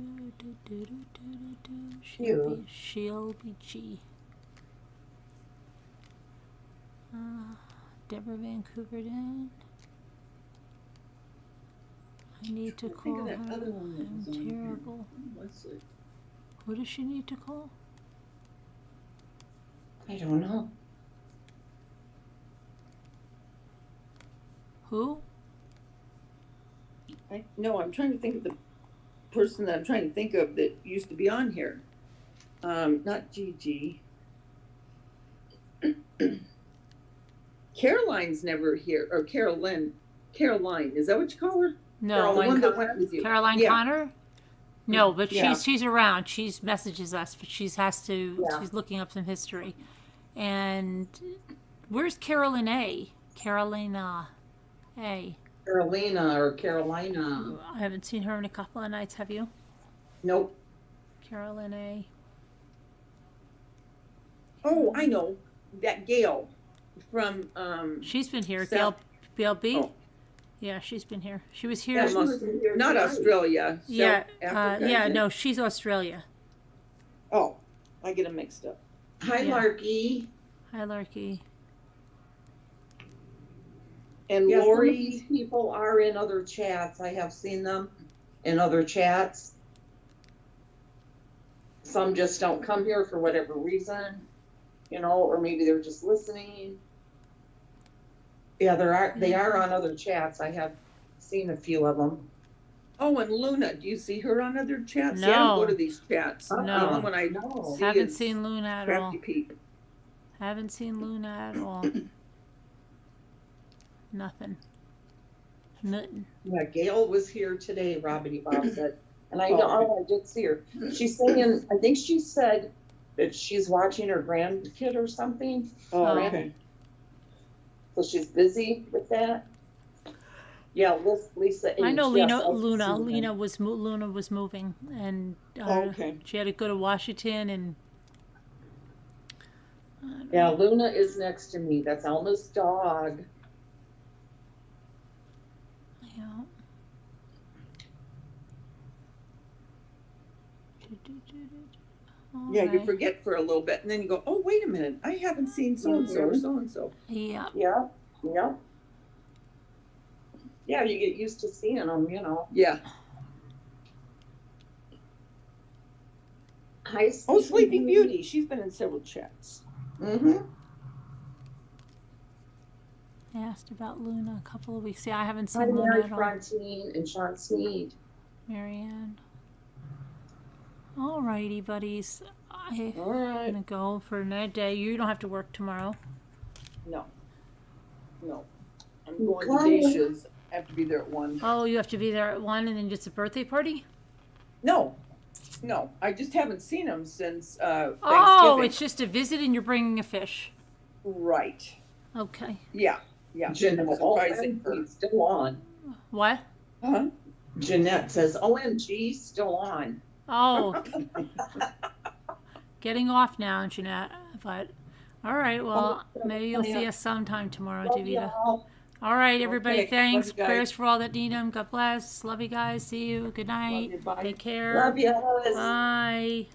Shell Beachy. Deborah Vancouver in. I need to call her. I'm terrible. Who does she need to call? I don't know. Who? No, I'm trying to think of the person that I'm trying to think of that used to be on here. Not Gigi. Caroline's never here, or Caroline. Is that what you call her? No, the one that went with you. Caroline Yeah. Connor? No, but Yeah. she's around. She's messages us, but she's looking up some history. And where's Carolyn A? Carolina A. Carolina or Carolina. I haven't seen her in a couple of nights, have you? Nope. Carolyn A. Oh, I know. That Gail from She's been here. South- Gail B? Oh. Yeah, she's been here. She was here. Yeah, not Australia. Yeah, South Africa, yeah, I think. no, she's Australia. Oh, I get them mixed up. Hi, Yeah. Larky. Hi, Larky. And Yeah, some of Lori, these people are in other chats. I have seen them in other chats. Some just don't come here for whatever reason, or maybe they're just listening. Yeah, they are on other chats. I have seen a few of them. oh, and Luna. Do you see her on other chats? See, I don't No. go to these chats. No. The only one I see Haven't is seen Luna at all. Crafty Pete. Haven't seen Luna at all. Nothing. Nothing. Yeah, Gail was here today, Robbie Bob said. And I Oh, know, I did see her. She's saying, I think she said that she's watching her grandkid or something. Oh, Oh. okay. So she's busy with that. Yeah, Lisa. I know H, yes, Luna. I've seen her. Luna was moving, and Oh, okay. she had to go to Washington, and Yeah, Luna is next to me. That's Elma's dog. Yeah, you Alright. forget for a little bit and then you go, oh, wait a minute, I haven't seen so-and-so or so-and-so. Yeah. Yeah, yeah. Yeah, you get used to seeing them, you know. Yeah. Hi, Oh, Sleeping Beauty. She's been in several chats. Mm-hmm. I asked about Luna a couple of weeks. Yeah, I haven't Hi, seen Luna Mary at all. Frontine and Sean Sneed. Marianne. Alrighty, buddies. I'm All right. gonna go for another day. You don't have to work tomorrow. No. No. I'm going to Daisha's. I have to be there at 1. Oh, you have to be there at 1 and then just a birthday party? No. No. I just haven't seen him since Thanksgiving. Oh, it's just a visit and you're bringing a fish. Right. Okay. Yeah. Yeah. Jeanette, Surprising her. OMG, still on. What? Huh? Jeanette says, OMG, still on. Oh. Getting off now, Jeanette. But, all right, well, maybe you'll see us sometime tomorrow, Davida. All right, everybody, Okay, thanks. love you guys. Prayers for all that need them. God bless. Love you guys. See you. Good night. you. Bye. Take care. Love you. Bye.